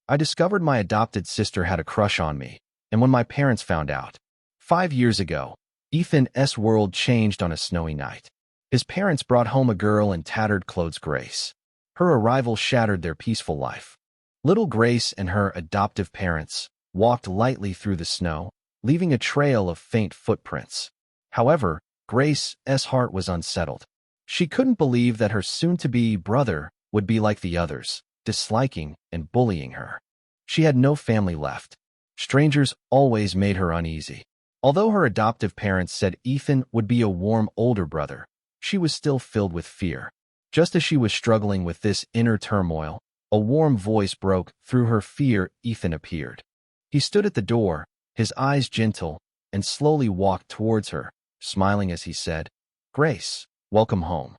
I discovered my adopted sister had a crush on me, and when my parents found out. 5 years ago, Ethan's world changed on a snowy night. His parents brought home a girl in tattered clothes, Grace. Her arrival shattered their peaceful life. Little Grace and her adoptive parents walked lightly through the snow, leaving a trail of faint footprints. However, Grace's heart was unsettled. She couldn't believe that her soon-to-be brother would be like the others, disliking and bullying her. She had no family left. Strangers always made her uneasy. Although her adoptive parents said Ethan would be a warm older brother, she was still filled with fear. Just as she was struggling with this inner turmoil, a warm voice broke through her fear. Ethan appeared. He stood at the door, his eyes gentle, and slowly walked towards her, smiling as he said, "Grace, welcome home."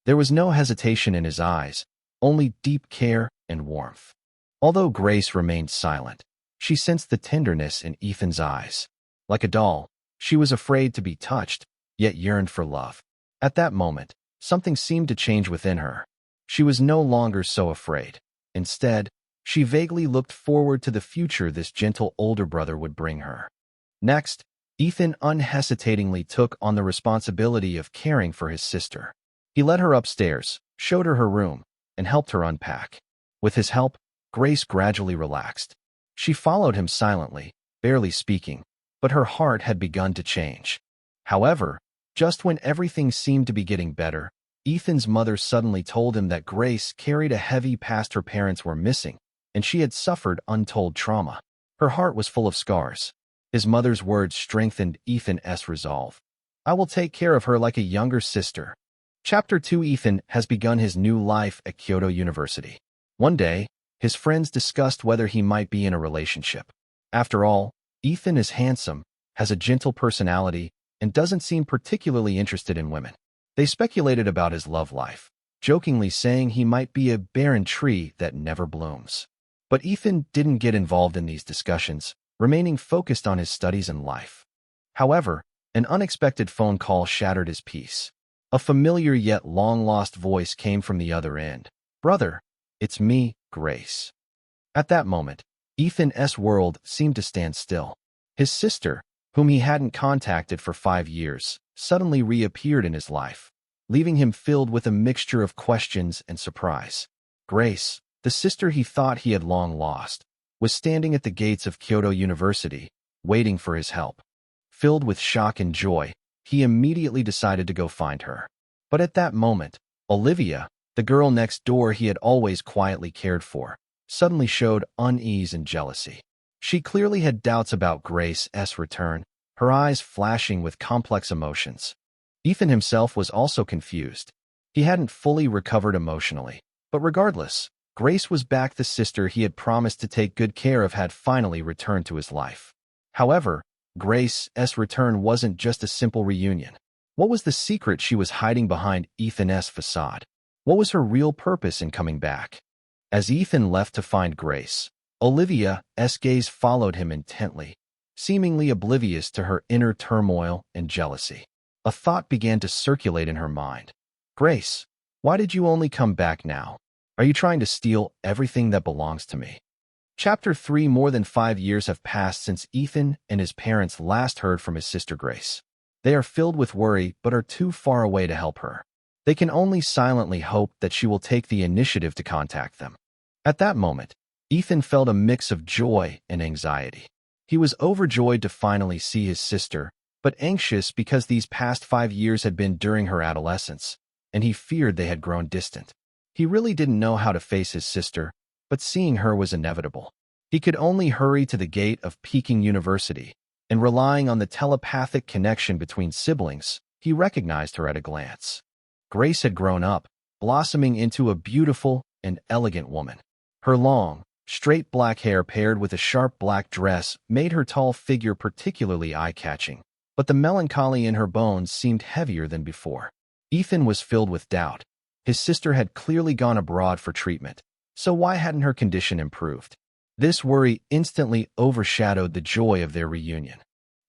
There was no hesitation in his eyes, only deep care and warmth. Although Grace remained silent, she sensed the tenderness in Ethan's eyes. Like a doll, she was afraid to be touched, yet yearned for love. At that moment, something seemed to change within her. She was no longer so afraid. Instead, she vaguely looked forward to the future this gentle older brother would bring her. Next, Ethan unhesitatingly took on the responsibility of caring for his sister. He led her upstairs, showed her room, and helped her unpack. With his help, Grace gradually relaxed. She followed him silently, barely speaking, but her heart had begun to change. However, just when everything seemed to be getting better, Ethan's mother suddenly told him that Grace carried a heavy past her parents were missing, and she had suffered untold trauma. Her heart was full of scars. His mother's words strengthened Ethan's resolve. "I will take care of her like a younger sister." Chapter 2. Ethan has begun his new life at Kyoto University. One day, his friends discussed whether he might be in a relationship. After all, Ethan is handsome, has a gentle personality, and doesn't seem particularly interested in women. They speculated about his love life, jokingly saying he might be a barren tree that never blooms. But Ethan didn't get involved in these discussions, remaining focused on his studies and life. However, an unexpected phone call shattered his peace. A familiar yet long-lost voice came from the other end. "Brother, it's me, Grace." At that moment, Ethan's world seemed to stand still. His sister, whom he hadn't contacted for 5 years, suddenly reappeared in his life, leaving him filled with a mixture of questions and surprise. Grace, the sister he thought he had long lost, was standing at the gates of Kyoto University, waiting for his help. Filled with shock and joy, he immediately decided to go find her. But at that moment, Olivia, the girl next door he had always quietly cared for, suddenly showed unease and jealousy. She clearly had doubts about Grace's return, her eyes flashing with complex emotions. Ethan himself was also confused. He hadn't fully recovered emotionally. But regardless, Grace was back. The sister he had promised to take good care of had finally returned to his life. However, Grace's return wasn't just a simple reunion. What was the secret she was hiding behind Ethan's facade? What was her real purpose in coming back? As Ethan left to find Grace, Olivia's gaze followed him intently, seemingly oblivious to her inner turmoil and jealousy. A thought began to circulate in her mind. "Grace, why did you only come back now? Are you trying to steal everything that belongs to me?" Chapter 3. More than 5 years have passed since Ethan and his parents last heard from his sister Grace. They are filled with worry but are too far away to help her. They can only silently hope that she will take the initiative to contact them. At that moment, Ethan felt a mix of joy and anxiety. He was overjoyed to finally see his sister, but anxious because these past 5 years had been during her adolescence, and he feared they had grown distant. He really didn't know how to face his sister, but seeing her was inevitable. He could only hurry to the gate of Peking University, and relying on the telepathic connection between siblings, he recognized her at a glance. Grace had grown up, blossoming into a beautiful and elegant woman. Her long, straight black hair paired with a sharp black dress made her tall figure particularly eye-catching, but the melancholy in her bones seemed heavier than before. Ethan was filled with doubt. His sister had clearly gone abroad for treatment, so why hadn't her condition improved? This worry instantly overshadowed the joy of their reunion.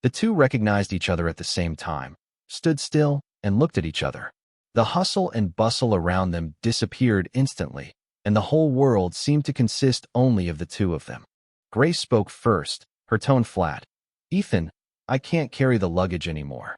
The two recognized each other at the same time, stood still, and looked at each other. The hustle and bustle around them disappeared instantly, and the whole world seemed to consist only of the two of them. Grace spoke first, her tone flat. "Ethan, I can't carry the luggage anymore."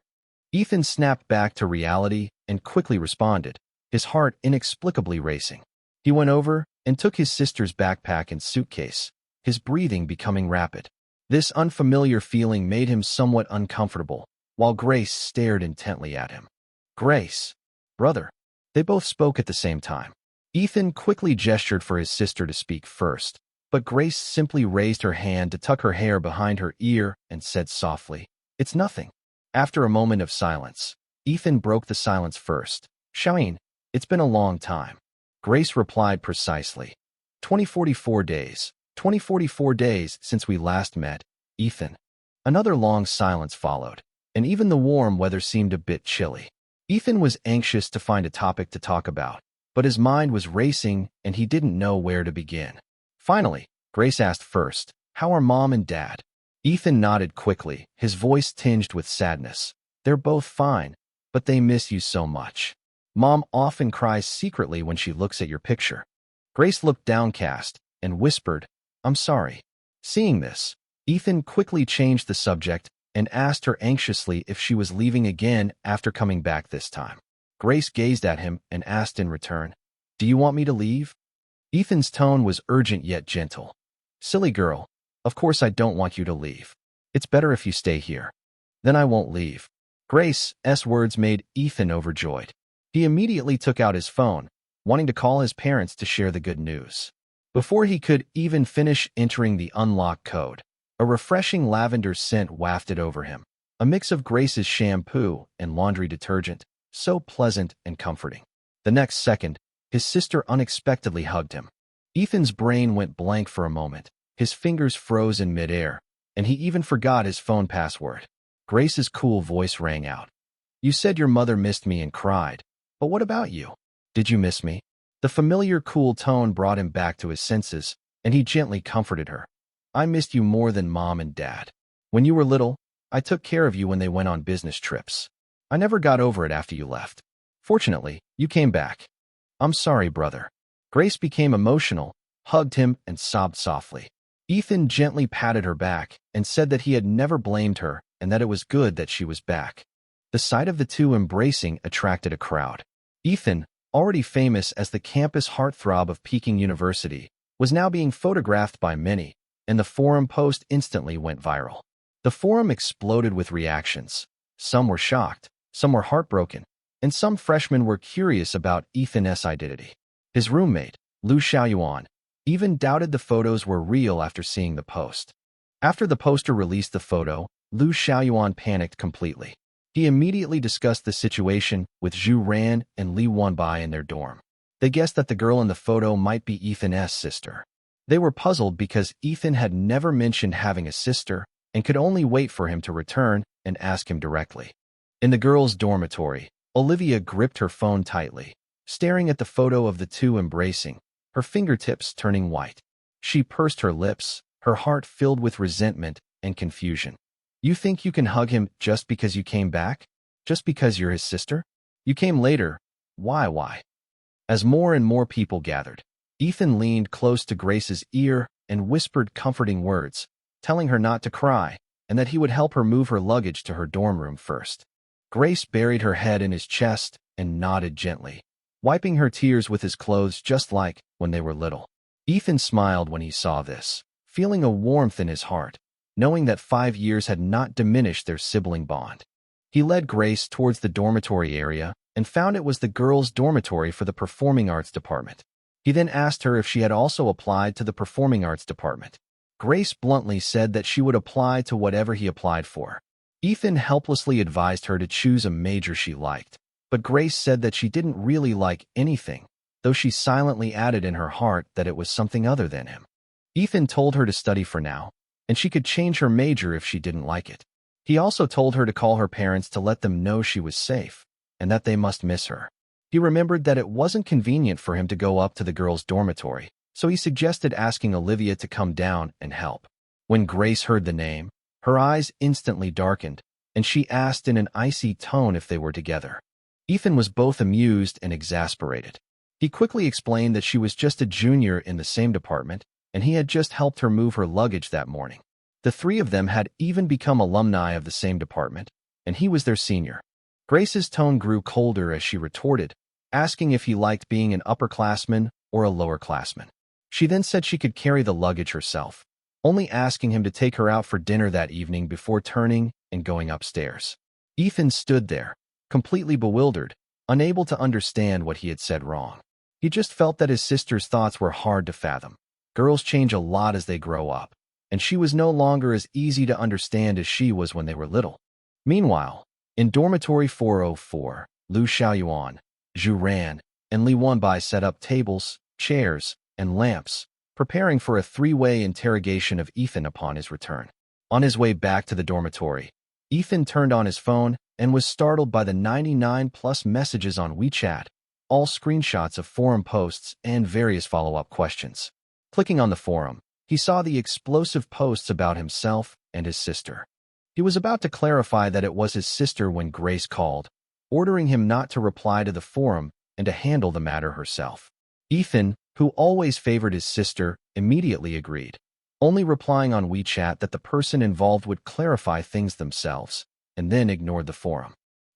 Ethan snapped back to reality and quickly responded, his heart inexplicably racing. He went over and took his sister's backpack and suitcase, his breathing becoming rapid. This unfamiliar feeling made him somewhat uncomfortable, while Grace stared intently at him. "Grace, brother." They both spoke at the same time. Ethan quickly gestured for his sister to speak first, but Grace simply raised her hand to tuck her hair behind her ear and said softly, "It's nothing." After a moment of silence, Ethan broke the silence first. "Shine, it's been a long time." Grace replied precisely. 2044 days. 2044 days since we last met, Ethan." Another long silence followed, and even the warm weather seemed a bit chilly. Ethan was anxious to find a topic to talk about, but his mind was racing and he didn't know where to begin. Finally, Grace asked first, "How are Mom and Dad?" Ethan nodded quickly, his voice tinged with sadness. "They're both fine, but they miss you so much. Mom often cries secretly when she looks at your picture." Grace looked downcast and whispered, "I'm sorry." Seeing this, Ethan quickly changed the subject and asked her anxiously if she was leaving again after coming back this time. Grace gazed at him and asked in return, "Do you want me to leave?" Ethan's tone was urgent yet gentle. "Silly girl, of course I don't want you to leave. It's better if you stay here." "Then I won't leave." Grace's words made Ethan overjoyed. He immediately took out his phone, wanting to call his parents to share the good news. Before he could even finish entering the unlock code, a refreshing lavender scent wafted over him, a mix of Grace's shampoo and laundry detergent, so pleasant and comforting. The next second, his sister unexpectedly hugged him. Ethan's brain went blank for a moment, his fingers froze in midair, and he even forgot his phone password. Grace's cool voice rang out. "You said your mother missed me and cried, but what about you? Did you miss me?" The familiar cool tone brought him back to his senses, and he gently comforted her. "I missed you more than Mom and Dad. When you were little, I took care of you when they went on business trips. I never got over it after you left. Fortunately, you came back. I'm sorry, brother." Grace became emotional, hugged him, and sobbed softly. Ethan gently patted her back and said that he had never blamed her and that it was good that she was back. The sight of the two embracing attracted a crowd. Ethan, already famous as the campus heartthrob of Peking University, was now being photographed by many, and the forum post instantly went viral. The forum exploded with reactions. Some were shocked, some were heartbroken, and some freshmen were curious about Ethan's identity. His roommate, Liu Xiaoyuan, even doubted the photos were real after seeing the post. After the poster released the photo, Liu Xiaoyuan panicked completely. He immediately discussed the situation with Zhu Ran and Li Wanbai in their dorm. They guessed that the girl in the photo might be Ethan's sister. They were puzzled because Ethan had never mentioned having a sister and could only wait for him to return and ask him directly. In the girls' dormitory, Olivia gripped her phone tightly, staring at the photo of the two embracing, her fingertips turning white. She pursed her lips, her heart filled with resentment and confusion. "You think you can hug him just because you came back? Just because you're his sister? You came later. Why?" As more and more people gathered, Ethan leaned close to Grace's ear and whispered comforting words, telling her not to cry and that he would help her move her luggage to her dorm room first. Grace buried her head in his chest and nodded gently, wiping her tears with his clothes just like when they were little. Ethan smiled when he saw this, feeling a warmth in his heart, knowing that 5 years had not diminished their sibling bond. He led Grace towards the dormitory area and found it was the girls' dormitory for the Performing Arts Department. He then asked her if she had also applied to the Performing Arts Department. Grace bluntly said that she would apply to whatever he applied for. Ethan helplessly advised her to choose a major she liked, but Grace said that she didn't really like anything, though she silently added in her heart that it was something other than him. Ethan told her to study for now, and she could change her major if she didn't like it. He also told her to call her parents to let them know she was safe, and that they must miss her. He remembered that it wasn't convenient for him to go up to the girls' dormitory, so he suggested asking Olivia to come down and help. When Grace heard the name, her eyes instantly darkened, and she asked in an icy tone if they were together. Ethan was both amused and exasperated. He quickly explained that she was just a junior in the same department, and he had just helped her move her luggage that morning. The three of them had even become alumni of the same department, and he was their senior. Grace's tone grew colder as she retorted, asking if he liked being an upperclassman or a lowerclassman. She then said she could carry the luggage herself, only asking him to take her out for dinner that evening before turning and going upstairs. Ethan stood there, completely bewildered, unable to understand what he had said wrong. He just felt that his sister's thoughts were hard to fathom. Girls change a lot as they grow up, and she was no longer as easy to understand as she was when they were little. Meanwhile, in dormitory 404, Liu Xiaoyuan, Zhu Ran, and Li Wenbai set up tables, chairs, and lamps, preparing for a three-way interrogation of Ethan upon his return. On his way back to the dormitory, Ethan turned on his phone and was startled by the 99+ messages on WeChat, all screenshots of forum posts and various follow-up questions. Clicking on the forum, he saw the explosive posts about himself and his sister. He was about to clarify that it was his sister when Grace called, ordering him not to reply to the forum and to handle the matter herself. Ethan, who always favored his sister, immediately agreed, only replying on WeChat that the person involved would clarify things themselves, and then ignored the forum.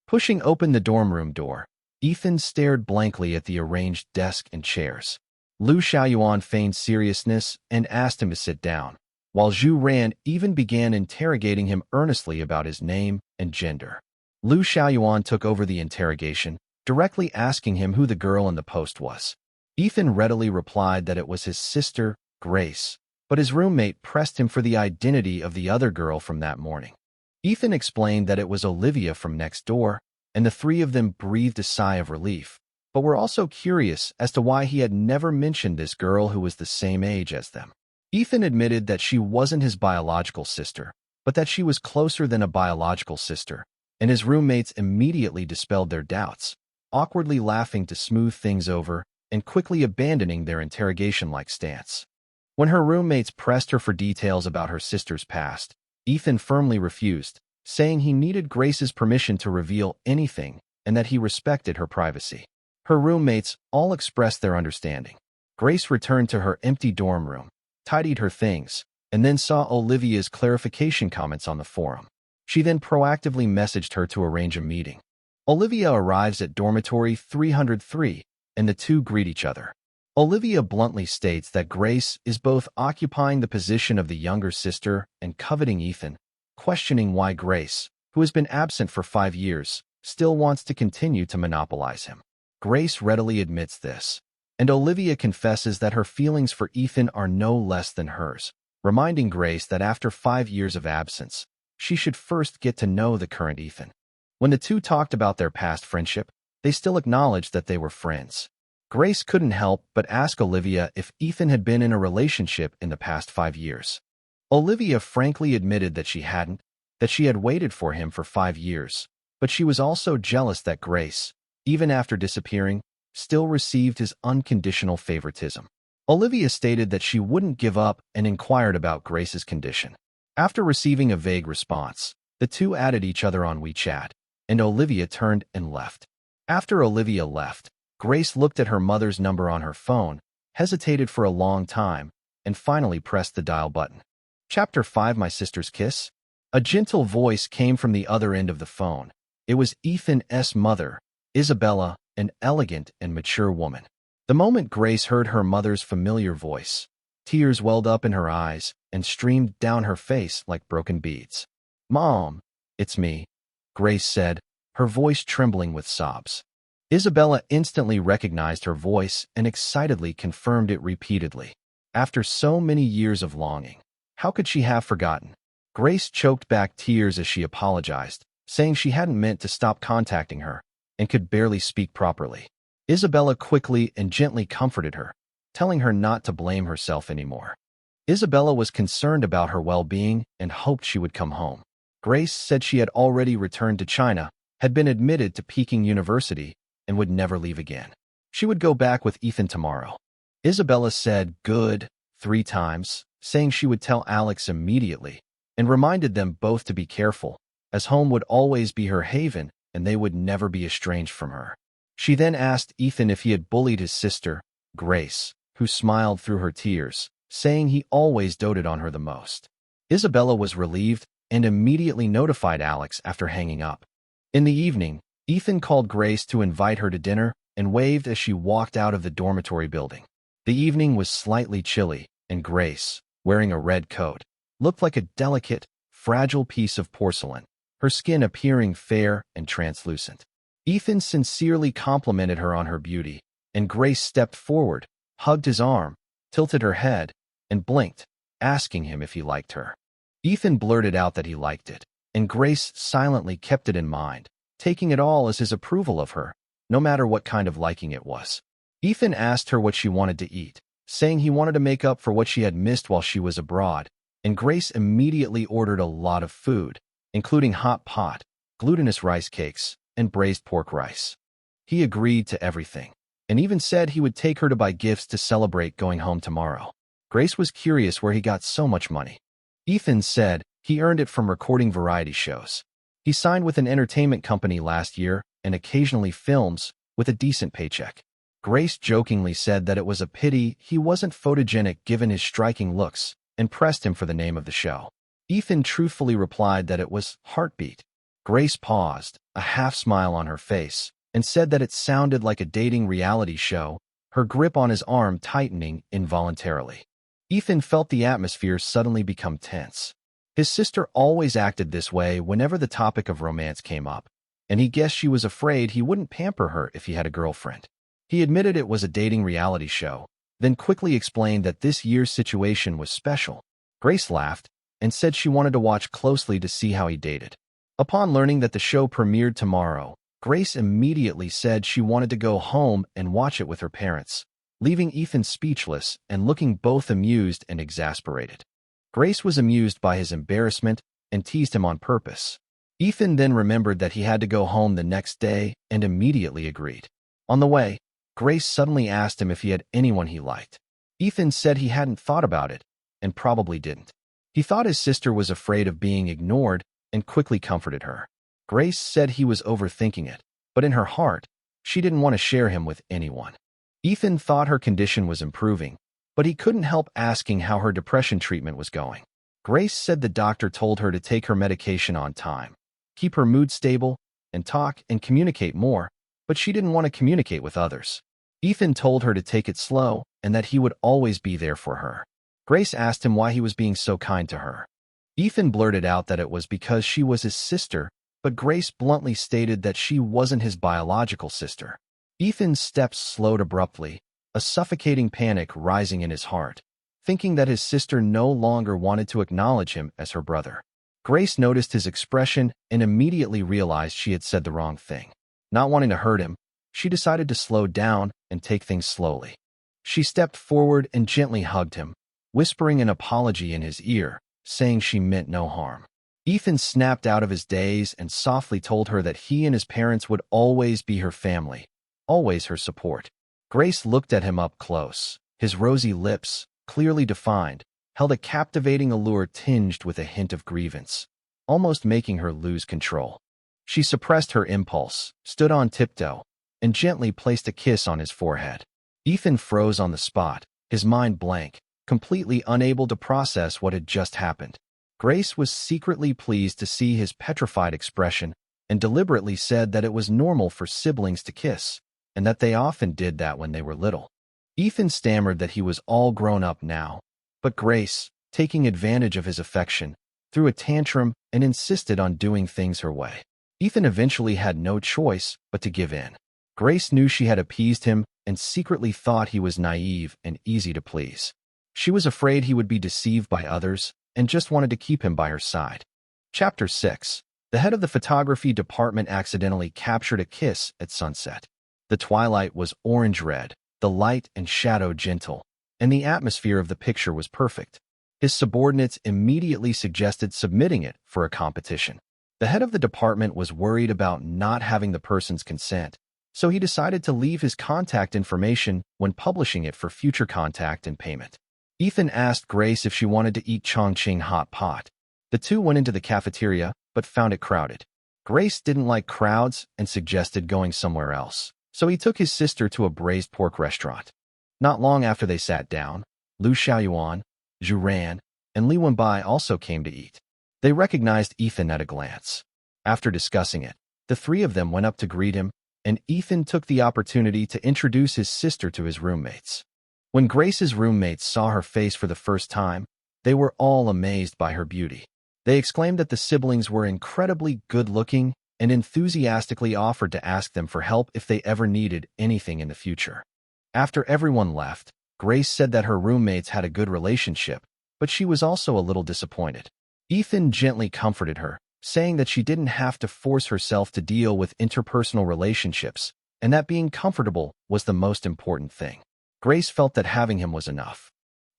Pushing open the dorm room door, Ethan stared blankly at the arranged desk and chairs. Liu Xiaoyuan feigned seriousness and asked him to sit down, while Zhu Ran even began interrogating him earnestly about his name and gender. Liu Xiaoyuan took over the interrogation, directly asking him who the girl in the post was. Ethan readily replied that it was his sister, Grace, but his roommate pressed him for the identity of the other girl from that morning. Ethan explained that it was Olivia from next door, and the three of them breathed a sigh of relief, but were also curious as to why he had never mentioned this girl who was the same age as them. Ethan admitted that she wasn't his biological sister, but that she was closer than a biological sister, and his roommates immediately dispelled their doubts, awkwardly laughing to smooth things over and quickly abandoning their interrogation-like stance. When her roommates pressed her for details about her sister's past, Ethan firmly refused, saying he needed Grace's permission to reveal anything and that he respected her privacy. Her roommates all expressed their understanding. Grace returned to her empty dorm room, tidied her things, and then saw Olivia's clarification comments on the forum. She then proactively messaged her to arrange a meeting. Olivia arrives at dormitory 303, and the two greet each other. Olivia bluntly states that Grace is both occupying the position of the younger sister and coveting Ethan, questioning why Grace, who has been absent for 5 years, still wants to continue to monopolize him. Grace readily admits this, and Olivia confesses that her feelings for Ethan are no less than hers, reminding Grace that after 5 years of absence, she should first get to know the current Ethan. When the two talked about their past friendship, they still acknowledged that they were friends. Grace couldn't help but ask Olivia if Ethan had been in a relationship in the past 5 years. Olivia frankly admitted that she hadn't, that she had waited for him for 5 years, but she was also jealous that Grace, even after disappearing, still received his unconditional favoritism. Olivia stated that she wouldn't give up and inquired about Grace's condition. After receiving a vague response, the two added each other on WeChat, and Olivia turned and left. After Olivia left, Grace looked at her mother's number on her phone, hesitated for a long time, and finally pressed the dial button. Chapter 5: My Sister's Kiss? A gentle voice came from the other end of the phone. It was Ethan's mother, Isabella, an elegant and mature woman. The moment Grace heard her mother's familiar voice, tears welled up in her eyes and streamed down her face like broken beads. "Mom, it's me," Grace said, her voice trembling with sobs. Isabella instantly recognized her voice and excitedly confirmed it repeatedly. After so many years of longing, how could she have forgotten? Grace choked back tears as she apologized, saying she hadn't meant to stop contacting her and could barely speak properly. Isabella quickly and gently comforted her, telling her not to blame herself anymore. Isabella was concerned about her well-being and hoped she would come home. Grace said she had already returned to China, had been admitted to Peking University, and would never leave again. She would go back with Ethan tomorrow. Isabella said "good" 3 times, saying she would tell Alex immediately, and reminded them both to be careful, as home would always be her haven and they would never be estranged from her. She then asked Ethan if he had bullied his sister, Grace, who smiled through her tears, saying he always doted on her the most. Isabella was relieved and immediately notified Alex after hanging up. In the evening, Ethan called Grace to invite her to dinner and waved as she walked out of the dormitory building. The evening was slightly chilly, and Grace, wearing a red coat, looked like a delicate, fragile piece of porcelain, her skin appearing fair and translucent. Ethan sincerely complimented her on her beauty, and Grace stepped forward, hugged his arm, tilted her head, and blinked, asking him if he liked her. Ethan blurted out that he liked it, and Grace silently kept it in mind, taking it all as his approval of her, no matter what kind of liking it was. Ethan asked her what she wanted to eat, saying he wanted to make up for what she had missed while she was abroad, and Grace immediately ordered a lot of food, including hot pot, glutinous rice cakes, and braised pork rice. He agreed to everything, and even said he would take her to buy gifts to celebrate going home tomorrow. Grace was curious where he got so much money. Ethan said he earned it from recording variety shows. He signed with an entertainment company last year and occasionally films with a decent paycheck. Grace jokingly said that it was a pity he wasn't photogenic given his striking looks, and pressed him for the name of the show. Ethan truthfully replied that it was Heartbeat. Grace paused, a half-smile on her face, and said that it sounded like a dating reality show, her grip on his arm tightening involuntarily. Ethan felt the atmosphere suddenly become tense. His sister always acted this way whenever the topic of romance came up, and he guessed she was afraid he wouldn't pamper her if he had a girlfriend. He admitted it was a dating reality show, then quickly explained that this year's situation was special. Grace laughed and said she wanted to watch closely to see how he dated. Upon learning that the show premiered tomorrow, Grace immediately said she wanted to go home and watch it with her parents, leaving Ethan speechless and looking both amused and exasperated. Grace was amused by his embarrassment and teased him on purpose. Ethan then remembered that he had to go home the next day and immediately agreed. On the way, Grace suddenly asked him if he had anyone he liked. Ethan said he hadn't thought about it and probably didn't. He thought his sister was afraid of being ignored and quickly comforted her. Grace said he was overthinking it, but in her heart, she didn't want to share him with anyone. Ethan thought her condition was improving, but he couldn't help asking how her depression treatment was going. Grace said the doctor told her to take her medication on time, keep her mood stable, and talk and communicate more, but she didn't want to communicate with others. Ethan told her to take it slow and that he would always be there for her. Grace asked him why he was being so kind to her. Ethan blurted out that it was because she was his sister, but Grace bluntly stated that she wasn't his biological sister. Ethan's steps slowed abruptly, a suffocating panic rising in his heart, thinking that his sister no longer wanted to acknowledge him as her brother. Grace noticed his expression and immediately realized she had said the wrong thing. Not wanting to hurt him, she decided to slow down and take things slowly. She stepped forward and gently hugged him, whispering an apology in his ear, saying she meant no harm. Ethan snapped out of his daze and softly told her that he and his parents would always be her family, always her support. Grace looked at him up close. His rosy lips, clearly defined, held a captivating allure tinged with a hint of grievance, almost making her lose control. She suppressed her impulse, stood on tiptoe, and gently placed a kiss on his forehead. Ethan froze on the spot, his mind blank, completely unable to process what had just happened. Grace was secretly pleased to see his petrified expression and deliberately said that it was normal for siblings to kiss, and that they often did that when they were little. Ethan stammered that he was all grown up now, but Grace, taking advantage of his affection, threw a tantrum and insisted on doing things her way. Ethan eventually had no choice but to give in. Grace knew she had appeased him and secretly thought he was naive and easy to please. She was afraid he would be deceived by others and just wanted to keep him by her side. Chapter 6. The head of the photography department accidentally captured a kiss at sunset. The twilight was orange-red, the light and shadow gentle, and the atmosphere of the picture was perfect. His subordinates immediately suggested submitting it for a competition. The head of the department was worried about not having the person's consent, so he decided to leave his contact information when publishing it for future contact and payment. Ethan asked Grace if she wanted to eat Chongqing hot pot. The two went into the cafeteria, but found it crowded. Grace didn't like crowds and suggested going somewhere else, So he took his sister to a braised pork restaurant. Not long after they sat down, Liu Xiaoyuan, Zhu Ran, and Li Wenbai also came to eat. They recognized Ethan at a glance. After discussing it, the three of them went up to greet him, and Ethan took the opportunity to introduce his sister to his roommates. When Grace's roommates saw her face for the first time, they were all amazed by her beauty. They exclaimed that the siblings were incredibly good-looking and enthusiastically offered to ask them for help if they ever needed anything in the future. After everyone left, Grace said that her roommates had a good relationship, but she was also a little disappointed. Ethan gently comforted her, saying that she didn't have to force herself to deal with interpersonal relationships, and that being comfortable was the most important thing. Grace felt that having him was enough.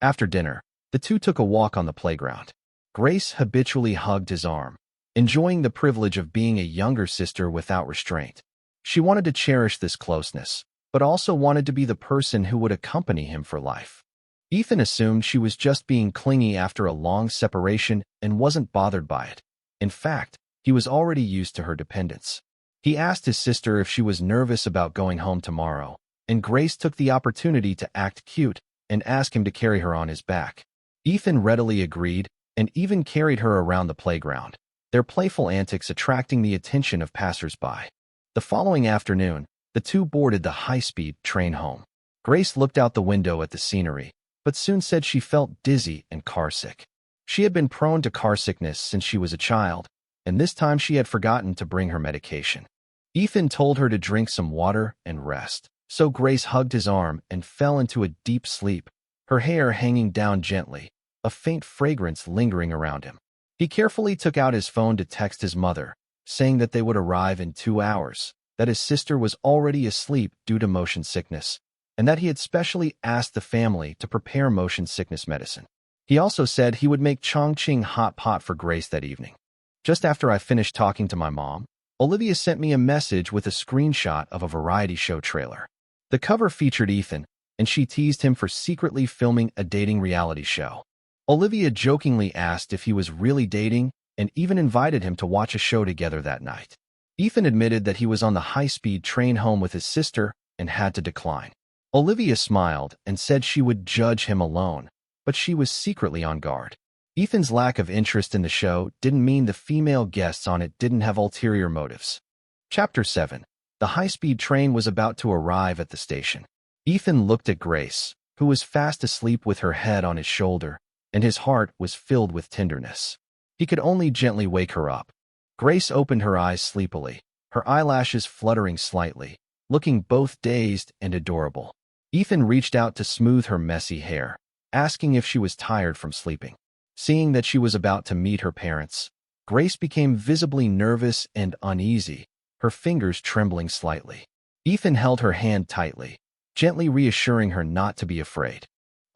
After dinner, the two took a walk on the playground. Grace habitually hugged his arm, enjoying the privilege of being a younger sister without restraint. She wanted to cherish this closeness, but also wanted to be the person who would accompany him for life. Ethan assumed she was just being clingy after a long separation and wasn't bothered by it. In fact, he was already used to her dependence. He asked his sister if she was nervous about going home tomorrow, and Grace took the opportunity to act cute and ask him to carry her on his back. Ethan readily agreed and even carried her around the playground, their playful antics attracting the attention of passers-by. The following afternoon, the two boarded the high-speed train home. Grace looked out the window at the scenery, but soon said she felt dizzy and carsick. She had been prone to car sickness since she was a child, and this time she had forgotten to bring her medication. Ethan told her to drink some water and rest, so Grace hugged his arm and fell into a deep sleep, her hair hanging down gently, a faint fragrance lingering around him. He carefully took out his phone to text his mother, saying that they would arrive in 2 hours, that his sister was already asleep due to motion sickness, and that he had specially asked the family to prepare motion sickness medicine. He also said he would make Chongqing hot pot for Grace that evening. Just after I finished talking to my mom, Olivia sent me a message with a screenshot of a variety show trailer. The cover featured Ethan, and she teased him for secretly filming a dating reality show. Olivia jokingly asked if he was really dating and even invited him to watch a show together that night. Ethan admitted that he was on the high-speed train home with his sister and had to decline. Olivia smiled and said she would judge him alone, but she was secretly on guard. Ethan's lack of interest in the show didn't mean the female guests on it didn't have ulterior motives. Chapter 7. The high-speed train was about to arrive at the station. Ethan looked at Grace, who was fast asleep with her head on his shoulder, and his heart was filled with tenderness. He could only gently wake her up. Grace opened her eyes sleepily, her eyelashes fluttering slightly, looking both dazed and adorable. Ethan reached out to smooth her messy hair, asking if she was tired from sleeping. Seeing that she was about to meet her parents, Grace became visibly nervous and uneasy, her fingers trembling slightly. Ethan held her hand tightly, gently reassuring her not to be afraid.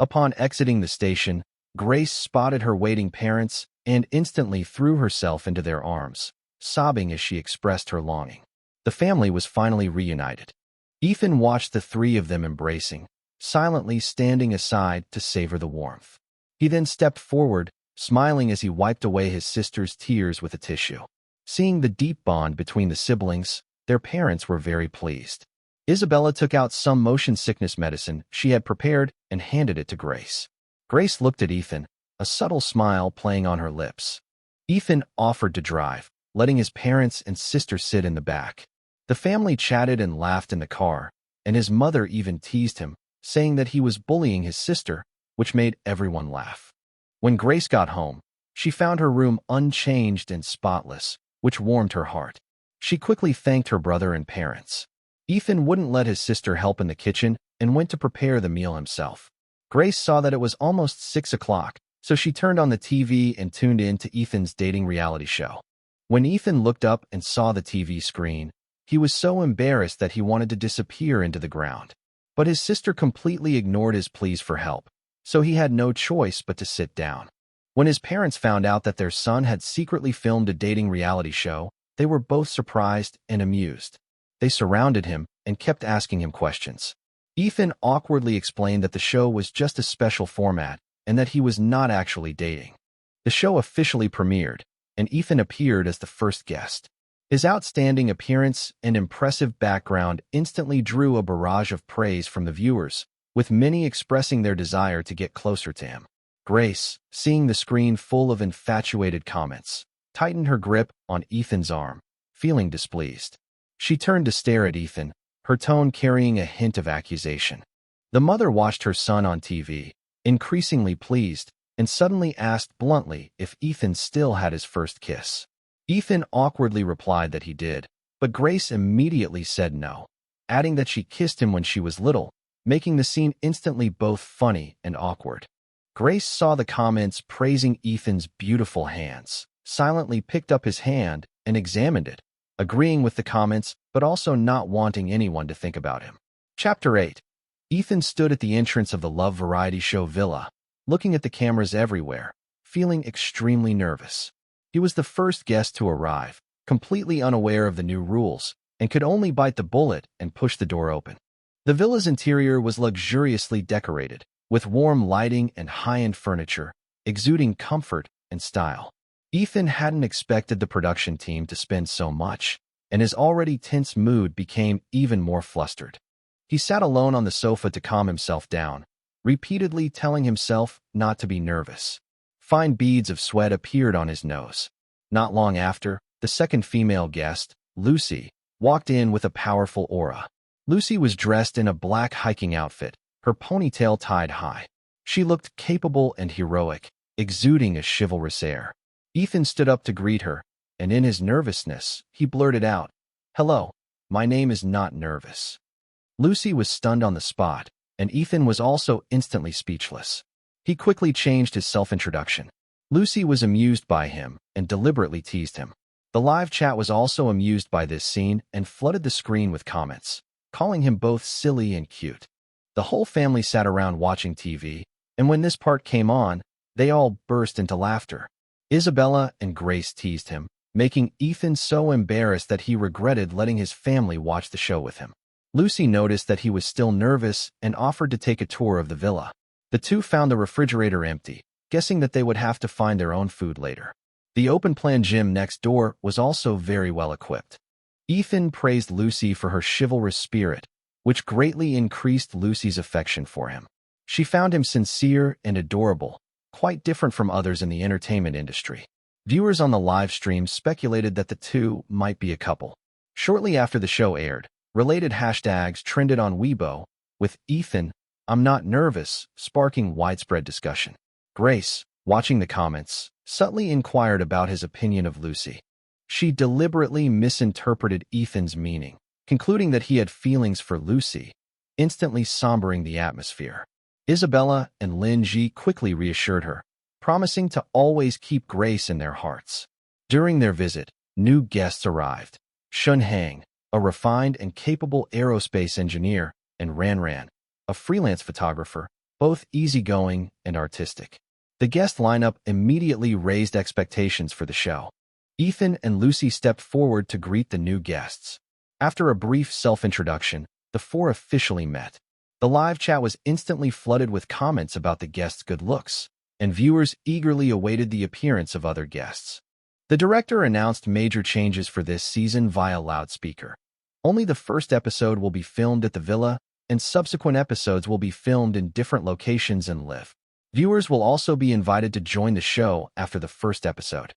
Upon exiting the station, Grace spotted her waiting parents and instantly threw herself into their arms, sobbing as she expressed her longing. The family was finally reunited. Ethan watched the three of them embracing, silently standing aside to savor the warmth. He then stepped forward, smiling as he wiped away his sister's tears with a tissue. Seeing the deep bond between the siblings, their parents were very pleased. Isabella took out some motion sickness medicine she had prepared and handed it to Grace. Grace looked at Ethan, a subtle smile playing on her lips. Ethan offered to drive, letting his parents and sister sit in the back. The family chatted and laughed in the car, and his mother even teased him, saying that he was bullying his sister, which made everyone laugh. When Grace got home, she found her room unchanged and spotless, which warmed her heart. She quickly thanked her brother and parents. Ethan wouldn't let his sister help in the kitchen and went to prepare the meal himself. Grace saw that it was almost 6 o'clock, so she turned on the TV and tuned in to Ethan's dating reality show. When Ethan looked up and saw the TV screen, he was so embarrassed that he wanted to disappear into the ground. But his sister completely ignored his pleas for help, so he had no choice but to sit down. When his parents found out that their son had secretly filmed a dating reality show, they were both surprised and amused. They surrounded him and kept asking him questions. Ethan awkwardly explained that the show was just a special format and that he was not actually dating. The show officially premiered, and Ethan appeared as the first guest. His outstanding appearance and impressive background instantly drew a barrage of praise from the viewers, with many expressing their desire to get closer to him. Grace, seeing the screen full of infatuated comments, tightened her grip on Ethan's arm, feeling displeased. She turned to stare at Ethan, her tone carrying a hint of accusation. The mother watched her son on TV, increasingly pleased, and suddenly asked bluntly if Ethan still had his first kiss. Ethan awkwardly replied that he did, but Grace immediately said no, adding that she kissed him when she was little, making the scene instantly both funny and awkward. Grace saw the comments praising Ethan's beautiful hands, silently picked up his hand and examined it, agreeing with the comments but also not wanting anyone to think about him. Chapter 8. Ethan stood at the entrance of the love variety show Villa, looking at the cameras everywhere, feeling extremely nervous. He was the first guest to arrive, completely unaware of the new rules, and could only bite the bullet and push the door open. The villa's interior was luxuriously decorated, with warm lighting and high-end furniture, exuding comfort and style. Ethan hadn't expected the production team to spend so much, and his already tense mood became even more flustered. He sat alone on the sofa to calm himself down, repeatedly telling himself not to be nervous. Fine beads of sweat appeared on his nose. Not long after, the second female guest, Lucy, walked in with a powerful aura. Lucy was dressed in a black hiking outfit, her ponytail tied high. She looked capable and heroic, exuding a chivalrous air. Ethan stood up to greet her, and in his nervousness, he blurted out, "Hello, my name is not nervous." Lucy was stunned on the spot, and Ethan was also instantly speechless. He quickly changed his self-introduction. Lucy was amused by him and deliberately teased him. The live chat was also amused by this scene and flooded the screen with comments, calling him both silly and cute. The whole family sat around watching TV, and when this part came on, they all burst into laughter. Isabella and Grace teased him, making Ethan so embarrassed that he regretted letting his family watch the show with him. Lucy noticed that he was still nervous and offered to take a tour of the villa. The two found the refrigerator empty, guessing that they would have to find their own food later. The open-plan gym next door was also very well equipped. Ethan praised Lucy for her chivalrous spirit, which greatly increased Lucy's affection for him. She found him sincere and adorable, quite different from others in the entertainment industry. Viewers on the live stream speculated that the two might be a couple. Shortly after the show aired, related hashtags trended on Weibo, with Ethan, "I'm not nervous," sparking widespread discussion. Grace, watching the comments, subtly inquired about his opinion of Lucy. She deliberately misinterpreted Ethan's meaning, concluding that he had feelings for Lucy, instantly sombering the atmosphere. Isabella and Lin Ji quickly reassured her, promising to always keep Grace in their hearts. During their visit, new guests arrived. Shun Hang, a refined and capable aerospace engineer, and Ran, a freelance photographer, both easygoing and artistic. The guest lineup immediately raised expectations for the show. Ethan and Lucy stepped forward to greet the new guests. After a brief self-introduction, the four officially met. The live chat was instantly flooded with comments about the guests' good looks, and viewers eagerly awaited the appearance of other guests. The director announced major changes for this season via loudspeaker. Only the first episode will be filmed at the villa, and subsequent episodes will be filmed in different locations and live. Viewers will also be invited to join the show after the first episode.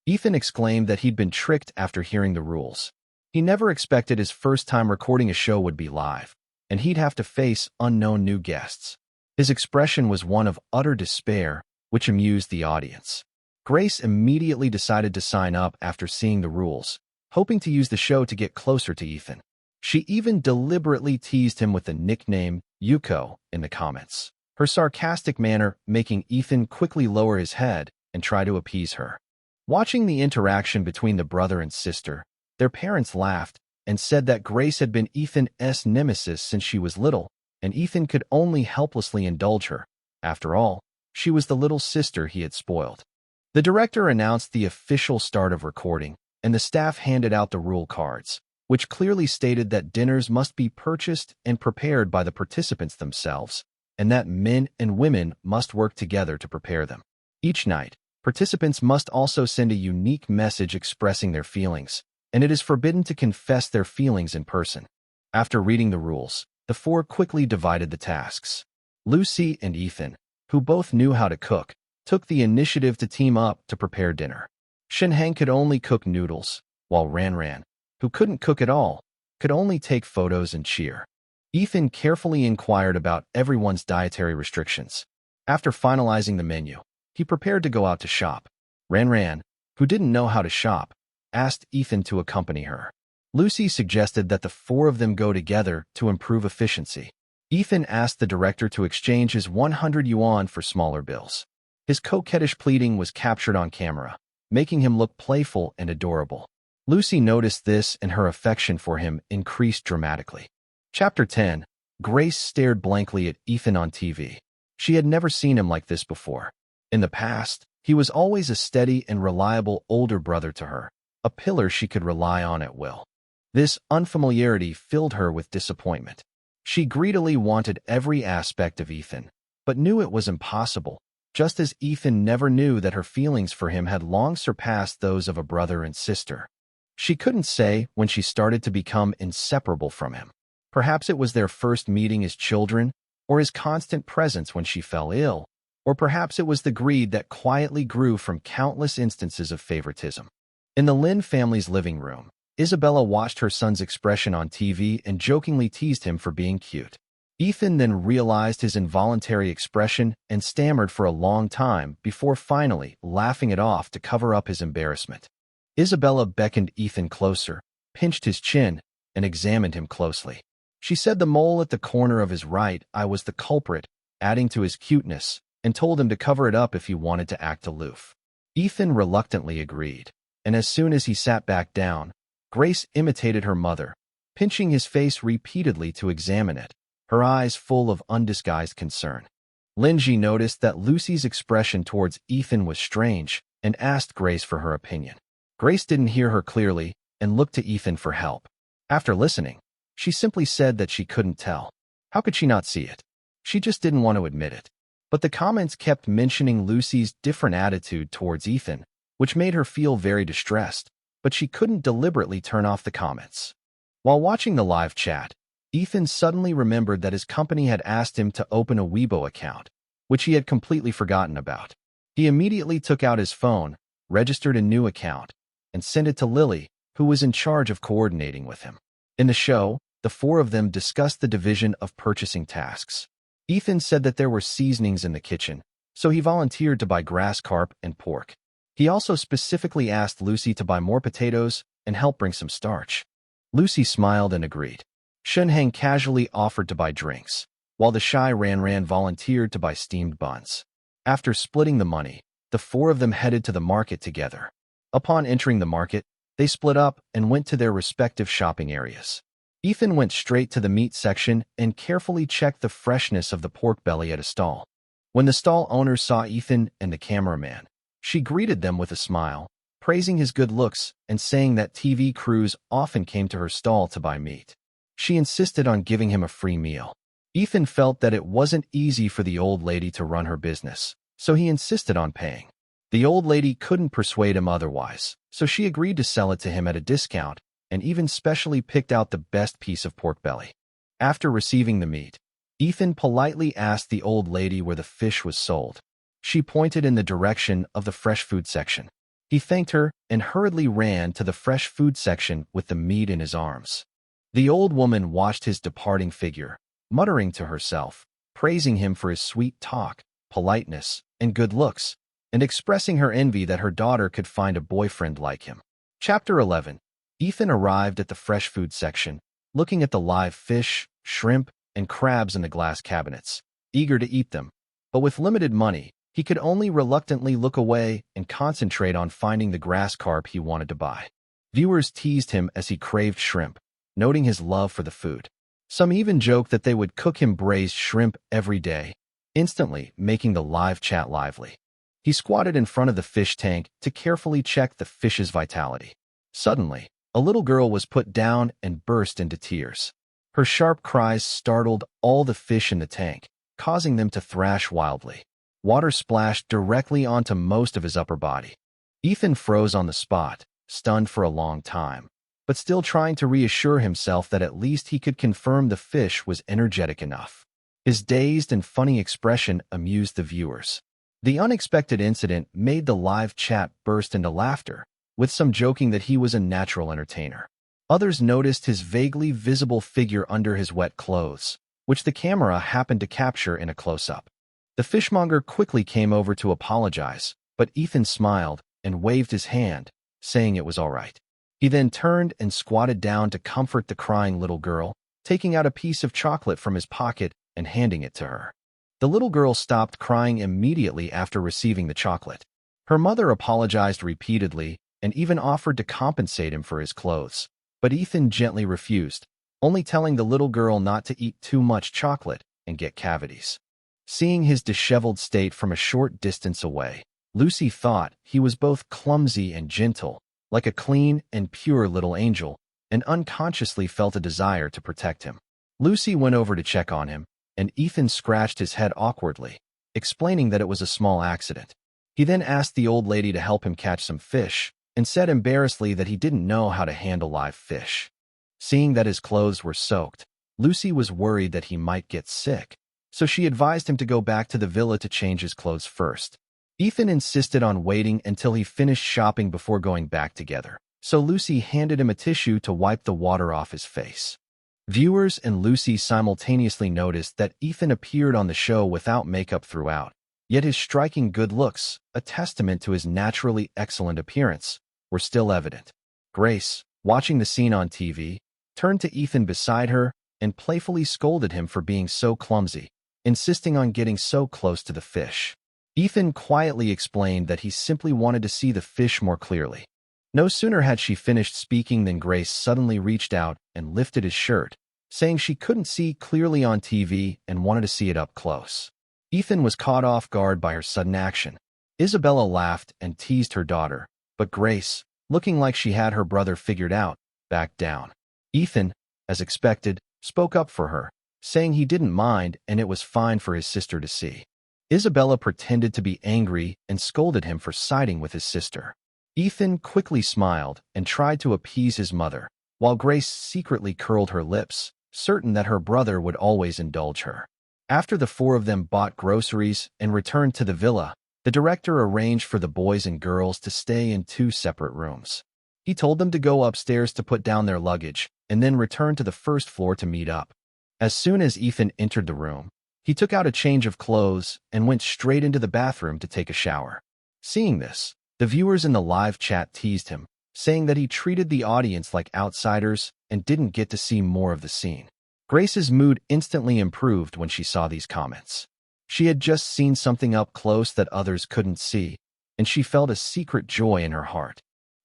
Ethan exclaimed that he'd been tricked after hearing the rules. He never expected his first time recording a show would be live, and he'd have to face unknown new guests. His expression was one of utter despair, which amused the audience. Grace immediately decided to sign up after seeing the rules, hoping to use the show to get closer to Ethan. She even deliberately teased him with the nickname Yuko in the comments, her sarcastic manner making Ethan quickly lower his head and try to appease her. Watching the interaction between the brother and sister, their parents laughed and said that Grace had been Ethan's nemesis since she was little, and Ethan could only helplessly indulge her. After all, she was the little sister he had spoiled. The director announced the official start of recording, and the staff handed out the rule cards, which clearly stated that dinners must be purchased and prepared by the participants themselves, and that men and women must work together to prepare them. Each night, participants must also send a unique message expressing their feelings, and it is forbidden to confess their feelings in person. After reading the rules, the four quickly divided the tasks. Lucy and Ethan, who both knew how to cook, took the initiative to team up to prepare dinner. Shinhang could only cook noodles, while Ranran, who couldn't cook at all, could only take photos and cheer. Ethan carefully inquired about everyone's dietary restrictions. After finalizing the menu, he prepared to go out to shop. Ranran, who didn't know how to shop, asked Ethan to accompany her. Lucy suggested that the four of them go together to improve efficiency. Ethan asked the director to exchange his 100 yuan for smaller bills. His coquettish pleading was captured on camera, making him look playful and adorable. Lucy noticed this and her affection for him increased dramatically. Chapter 10. Grace stared blankly at Ethan on TV. She had never seen him like this before. In the past, he was always a steady and reliable older brother to her, a pillar she could rely on at will. This unfamiliarity filled her with disappointment. She greedily wanted every aspect of Ethan, but knew it was impossible, just as Ethan never knew that her feelings for him had long surpassed those of a brother and sister. She couldn't say when she started to become inseparable from him. Perhaps it was their first meeting as children, or his constant presence when she fell ill, or perhaps it was the greed that quietly grew from countless instances of favoritism. In the Lin family's living room, Isabella watched her son's expression on TV and jokingly teased him for being cute. Ethan then realized his involuntary expression and stammered for a long time before finally laughing it off to cover up his embarrassment. Isabella beckoned Ethan closer, pinched his chin, and examined him closely. She said the mole at the corner of his right eye was the culprit, adding to his cuteness, and told him to cover it up if he wanted to act aloof. Ethan reluctantly agreed, and as soon as he sat back down, Grace imitated her mother, pinching his face repeatedly to examine it, her eyes full of undisguised concern. Linji noticed that Lucy's expression towards Ethan was strange and asked Grace for her opinion. Grace didn't hear her clearly and looked to Ethan for help. After listening, she simply said that she couldn't tell. How could she not see it? She just didn't want to admit it. But the comments kept mentioning Lucy's different attitude towards Ethan, which made her feel very distressed, but she couldn't deliberately turn off the comments. While watching the live chat, Ethan suddenly remembered that his company had asked him to open a Weibo account, which he had completely forgotten about. He immediately took out his phone, registered a new account, and sent it to Lily, who was in charge of coordinating with him. In the show, the four of them discussed the division of purchasing tasks. Ethan said that there were seasonings in the kitchen, so he volunteered to buy grass carp and pork. He also specifically asked Lucy to buy more potatoes and help bring some starch. Lucy smiled and agreed. Shunhang casually offered to buy drinks, while the shy Ranran volunteered to buy steamed buns. After splitting the money, the four of them headed to the market together. Upon entering the market, they split up and went to their respective shopping areas. Ethan went straight to the meat section and carefully checked the freshness of the pork belly at a stall. When the stall owner saw Ethan and the cameraman, she greeted them with a smile, praising his good looks and saying that TV crews often came to her stall to buy meat. She insisted on giving him a free meal. Ethan felt that it wasn't easy for the old lady to run her business, so he insisted on paying. The old lady couldn't persuade him otherwise, so she agreed to sell it to him at a discount and even specially picked out the best piece of pork belly. After receiving the meat, Ethan politely asked the old lady where the fish was sold. She pointed in the direction of the fresh food section. He thanked her and hurriedly ran to the fresh food section with the meat in his arms. The old woman watched his departing figure, muttering to herself, praising him for his sweet talk, politeness, and good looks, and expressing her envy that her daughter could find a boyfriend like him. Chapter 11. Ethan arrived at the fresh food section, looking at the live fish, shrimp, and crabs in the glass cabinets, eager to eat them. But with limited money, he could only reluctantly look away and concentrate on finding the grass carp he wanted to buy. Viewers teased him as he craved shrimp, noting his love for the food. Some even joked that they would cook him braised shrimp every day, instantly making the live chat lively. He squatted in front of the fish tank to carefully check the fish's vitality. Suddenly, a little girl was put down and burst into tears. Her sharp cries startled all the fish in the tank, causing them to thrash wildly. Water splashed directly onto most of his upper body. Ethan froze on the spot, stunned for a long time. but still trying to reassure himself that at least he could confirm the fish was energetic enough. His dazed and funny expression amused the viewers. The unexpected incident made the live chat burst into laughter, with some joking that he was a natural entertainer. Others noticed his vaguely visible figure under his wet clothes, which the camera happened to capture in a close-up. The fishmonger quickly came over to apologize, but Ethan smiled and waved his hand, saying it was all right. He then turned and squatted down to comfort the crying little girl, taking out a piece of chocolate from his pocket and handing it to her. The little girl stopped crying immediately after receiving the chocolate. Her mother apologized repeatedly and even offered to compensate him for his clothes, but Ethan gently refused, only telling the little girl not to eat too much chocolate and get cavities. Seeing his disheveled state from a short distance away, Lucy thought he was both clumsy and gentle, like a clean and pure little angel, and unconsciously felt a desire to protect him. Lucy went over to check on him, and Ethan scratched his head awkwardly, explaining that it was a small accident. He then asked the old lady to help him catch some fish, and said embarrassedly that he didn't know how to handle live fish. Seeing that his clothes were soaked, Lucy was worried that he might get sick, so she advised him to go back to the villa to change his clothes first. Ethan insisted on waiting until he finished shopping before going back together, so Lucy handed him a tissue to wipe the water off his face. Viewers and Lucy simultaneously noticed that Ethan appeared on the show without makeup throughout, yet his striking good looks, a testament to his naturally excellent appearance, were still evident. Grace, watching the scene on TV, turned to Ethan beside her and playfully scolded him for being so clumsy, insisting on getting so close to the fish. Ethan quietly explained that he simply wanted to see the fish more clearly. No sooner had she finished speaking than Grace suddenly reached out and lifted his shirt, saying she couldn't see clearly on TV and wanted to see it up close. Ethan was caught off guard by her sudden action. Isabella laughed and teased her daughter, but Grace, looking like she had her brother figured out, backed down. Ethan, as expected, spoke up for her, saying he didn't mind and it was fine for his sister to see. Isabella pretended to be angry and scolded him for siding with his sister. Ethan quickly smiled and tried to appease his mother, while Grace secretly curled her lips, certain that her brother would always indulge her. After the four of them bought groceries and returned to the villa, the director arranged for the boys and girls to stay in 2 separate rooms. He told them to go upstairs to put down their luggage and then return to the first floor to meet up. As soon as Ethan entered the room, he took out a change of clothes and went straight into the bathroom to take a shower. Seeing this, the viewers in the live chat teased him, saying that he treated the audience like outsiders and didn't get to see more of the scene. Grace's mood instantly improved when she saw these comments. She had just seen something up close that others couldn't see, and she felt a secret joy in her heart.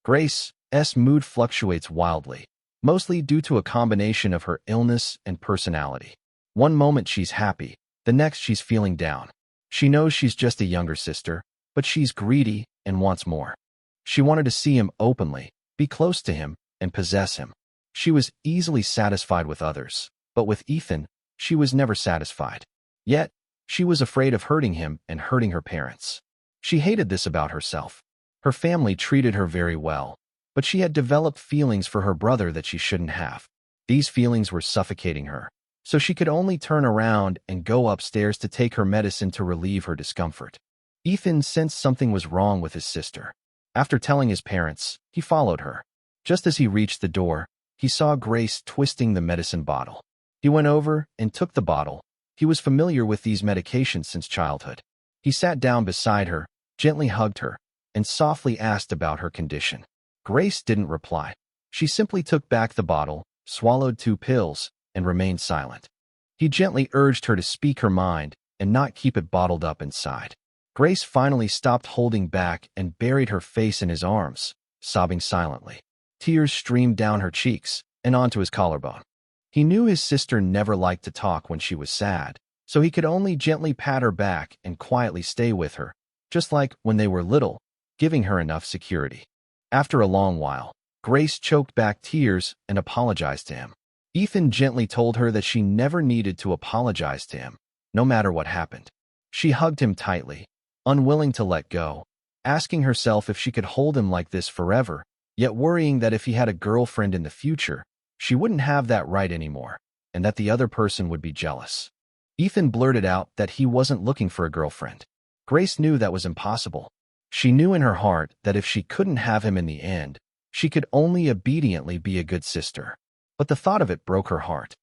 Grace's mood fluctuates wildly, mostly due to a combination of her illness and personality. One moment she's happy, the next she's feeling down. She knows she's just a younger sister, but she's greedy and wants more. She wanted to see him openly, be close to him, and possess him. She was easily satisfied with others, but with Ethan, she was never satisfied. Yet, she was afraid of hurting him and hurting her parents. She hated this about herself. Her family treated her very well, but she had developed feelings for her brother that she shouldn't have. These feelings were suffocating her, so she could only turn around and go upstairs to take her medicine to relieve her discomfort. Ethan sensed something was wrong with his sister. After telling his parents, he followed her. Just as he reached the door, he saw Grace twisting the medicine bottle. He went over and took the bottle. He was familiar with these medications since childhood. He sat down beside her, gently hugged her, and softly asked about her condition. Grace didn't reply. She simply took back the bottle, swallowed 2 pills, and remained silent. He gently urged her to speak her mind and not keep it bottled up inside. Grace finally stopped holding back and buried her face in his arms, sobbing silently. Tears streamed down her cheeks and onto his collarbone. He knew his sister never liked to talk when she was sad, so he could only gently pat her back and quietly stay with her, just like when they were little, giving her enough security. After a long while, Grace choked back tears and apologized to him. Ethan gently told her that she never needed to apologize to him, no matter what happened. She hugged him tightly, unwilling to let go, asking herself if she could hold him like this forever, yet worrying that if he had a girlfriend in the future, she wouldn't have that right anymore, and that the other person would be jealous. Ethan blurted out that he wasn't looking for a girlfriend. Grace knew that was impossible. She knew in her heart that if she couldn't have him in the end, she could only obediently be a good sister. But the thought of it broke her heart.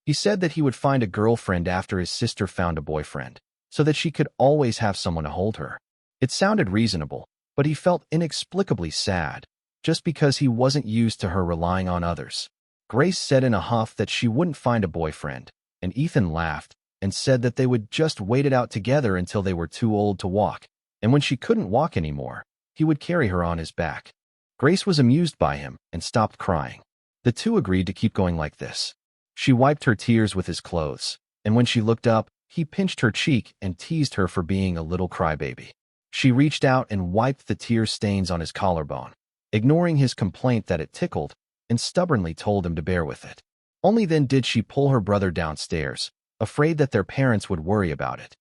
He said that he would find a girlfriend after his sister found a boyfriend, so that she could always have someone to hold her. It sounded reasonable, but he felt inexplicably sad, just because he wasn't used to her relying on others. Grace said in a huff that she wouldn't find a boyfriend, and Ethan laughed and said that they would just wait it out together until they were too old to walk, and when she couldn't walk anymore, he would carry her on his back. Grace was amused by him and stopped crying. The two agreed to keep going like this. She wiped her tears with his clothes, and when she looked up, he pinched her cheek and teased her for being a little crybaby. She reached out and wiped the tear stains on his collarbone, ignoring his complaint that it tickled, and stubbornly told him to bear with it. Only then did she pull her brother downstairs, afraid that their parents would worry about it.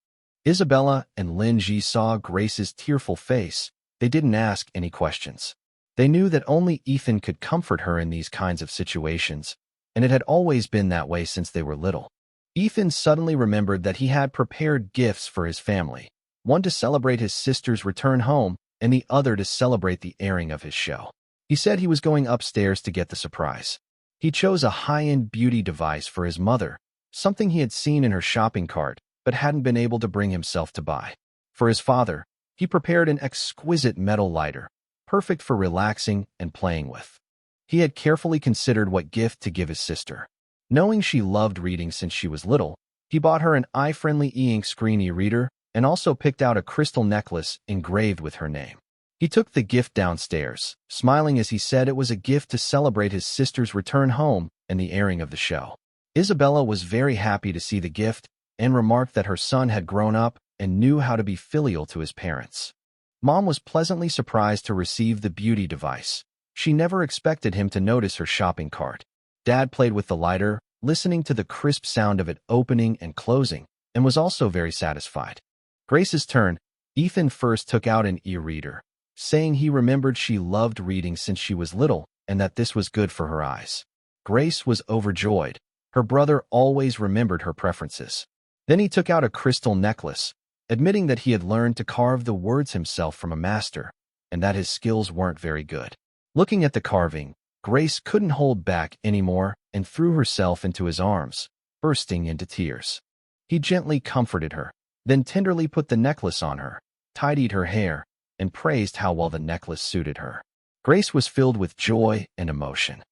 Isabella and Lin Ji saw Grace's tearful face. They didn't ask any questions. They knew that only Ethan could comfort her in these kinds of situations, and it had always been that way since they were little. Ethan suddenly remembered that he had prepared gifts for his family, one to celebrate his sister's return home and the other to celebrate the airing of his show. He said he was going upstairs to get the surprise. He chose a high-end beauty device for his mother, something he had seen in her shopping cart but hadn't been able to bring himself to buy. For his father, he prepared an exquisite metal lighter, perfect for relaxing and playing with. He had carefully considered what gift to give his sister. Knowing she loved reading since she was little, he bought her an eye-friendly e-ink screen e-reader and also picked out a crystal necklace engraved with her name. He took the gift downstairs, smiling as he said it was a gift to celebrate his sister's return home and the airing of the show. Isabella was very happy to see the gift and remarked that her son had grown up and knew how to be filial to his parents. Mom was pleasantly surprised to receive the beauty device. She never expected him to notice her shopping cart. Dad played with the lighter, listening to the crisp sound of it opening and closing, and was also very satisfied. Grace's turn. Ethan first took out an e-reader, saying he remembered she loved reading since she was little and that this was good for her eyes. Grace was overjoyed. Her brother always remembered her preferences. Then he took out a crystal necklace, admitting that he had learned to carve the words himself from a master, and that his skills weren't very good. Looking at the carving, Grace couldn't hold back anymore and threw herself into his arms, bursting into tears. He gently comforted her, then tenderly put the necklace on her, tidied her hair, and praised how well the necklace suited her. Grace was filled with joy and emotion.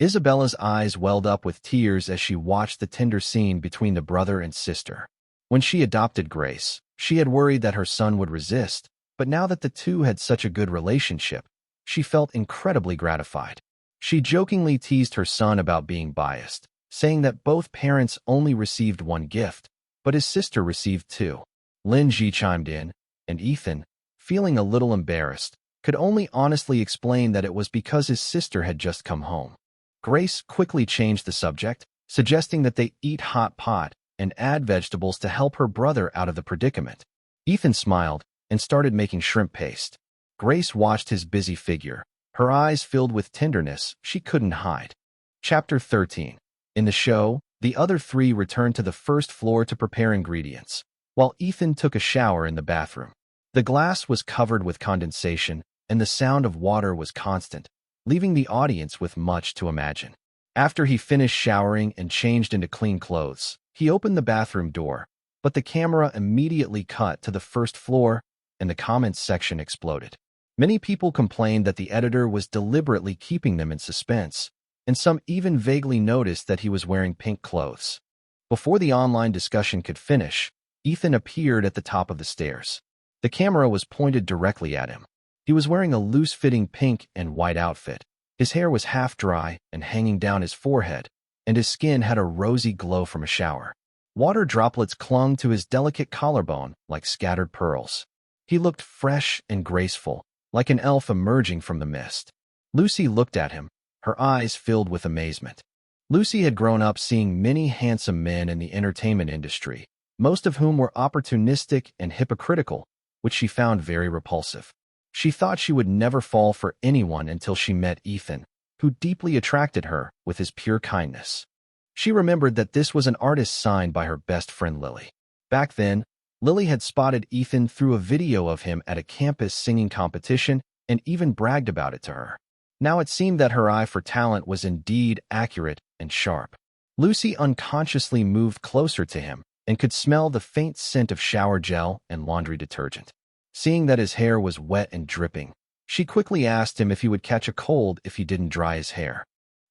Isabella's eyes welled up with tears as she watched the tender scene between the brother and sister. When she adopted Grace, she had worried that her son would resist, but now that the two had such a good relationship, she felt incredibly gratified. She jokingly teased her son about being biased, saying that both parents only received one gift, but his sister received two. Lin Ji chimed in, and Ethan, feeling a little embarrassed, could only honestly explain that it was because his sister had just come home. Grace quickly changed the subject, suggesting that they eat hot pot and add vegetables to help her brother out of the predicament. Ethan smiled and started making shrimp paste. Grace watched his busy figure, her eyes filled with tenderness she couldn't hide. Chapter 13. In the show, the other three returned to the first floor to prepare ingredients, while Ethan took a shower in the bathroom. The glass was covered with condensation, and the sound of water was constant, leaving the audience with much to imagine. After he finished showering and changed into clean clothes, he opened the bathroom door, but the camera immediately cut to the first floor, and the comments section exploded. Many people complained that the editor was deliberately keeping them in suspense, and some even vaguely noticed that he was wearing pink clothes. Before the online discussion could finish, Ethan appeared at the top of the stairs. The camera was pointed directly at him. He was wearing a loose-fitting pink and white outfit. His hair was half dry and hanging down his forehead, and his skin had a rosy glow from a shower. Water droplets clung to his delicate collarbone like scattered pearls. He looked fresh and graceful, like an elf emerging from the mist. Lucy looked at him, her eyes filled with amazement. Lucy had grown up seeing many handsome men in the entertainment industry, most of whom were opportunistic and hypocritical, which she found very repulsive. She thought she would never fall for anyone until she met Ethan, who deeply attracted her with his pure kindness. She remembered that this was an artist signed by her best friend Lily. Back then, Lily had spotted Ethan through a video of him at a campus singing competition and even bragged about it to her. Now it seemed that her eye for talent was indeed accurate and sharp. Lucy unconsciously moved closer to him and could smell the faint scent of shower gel and laundry detergent. Seeing that his hair was wet and dripping, she quickly asked him if he would catch a cold if he didn't dry his hair.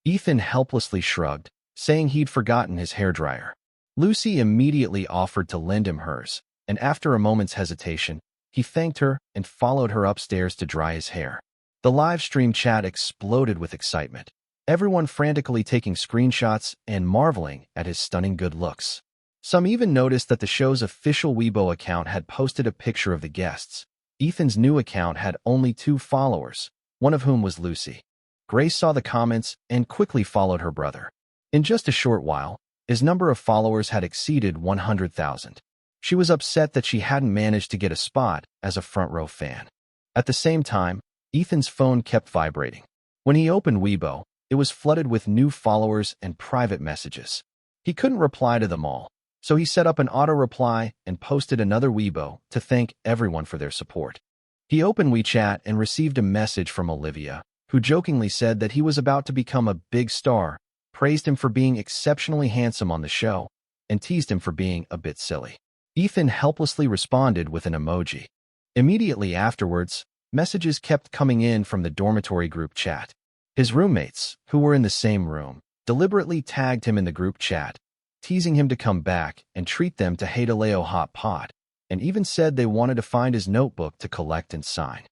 Ethan helplessly shrugged, saying he'd forgotten his hairdryer. Lucy immediately offered to lend him hers, and after a moment's hesitation, he thanked her and followed her upstairs to dry his hair. The live stream chat exploded with excitement, everyone frantically taking screenshots and marveling at his stunning good looks. Some even noticed that the show's official Weibo account had posted a picture of the guests. Ethan's new account had only 2 followers, one of whom was Lucy. Grace saw the comments and quickly followed her brother. In just a short while, his number of followers had exceeded 100,000. She was upset that she hadn't managed to get a spot as a front-row fan. At the same time, Ethan's phone kept vibrating. When he opened Weibo, it was flooded with new followers and private messages. He couldn't reply to them all, so he set up an auto-reply and posted another Weibo to thank everyone for their support. He opened WeChat and received a message from Olivia, who jokingly said that he was about to become a big star, praised him for being exceptionally handsome on the show, and teased him for being a bit silly. Ethan helplessly responded with an emoji. Immediately afterwards, messages kept coming in from the dormitory group chat. His roommates, who were in the same room, deliberately tagged him in the group chat, teasing him to come back and treat them to Haidaleo hot pot, and even said they wanted to find his notebook to collect and sign.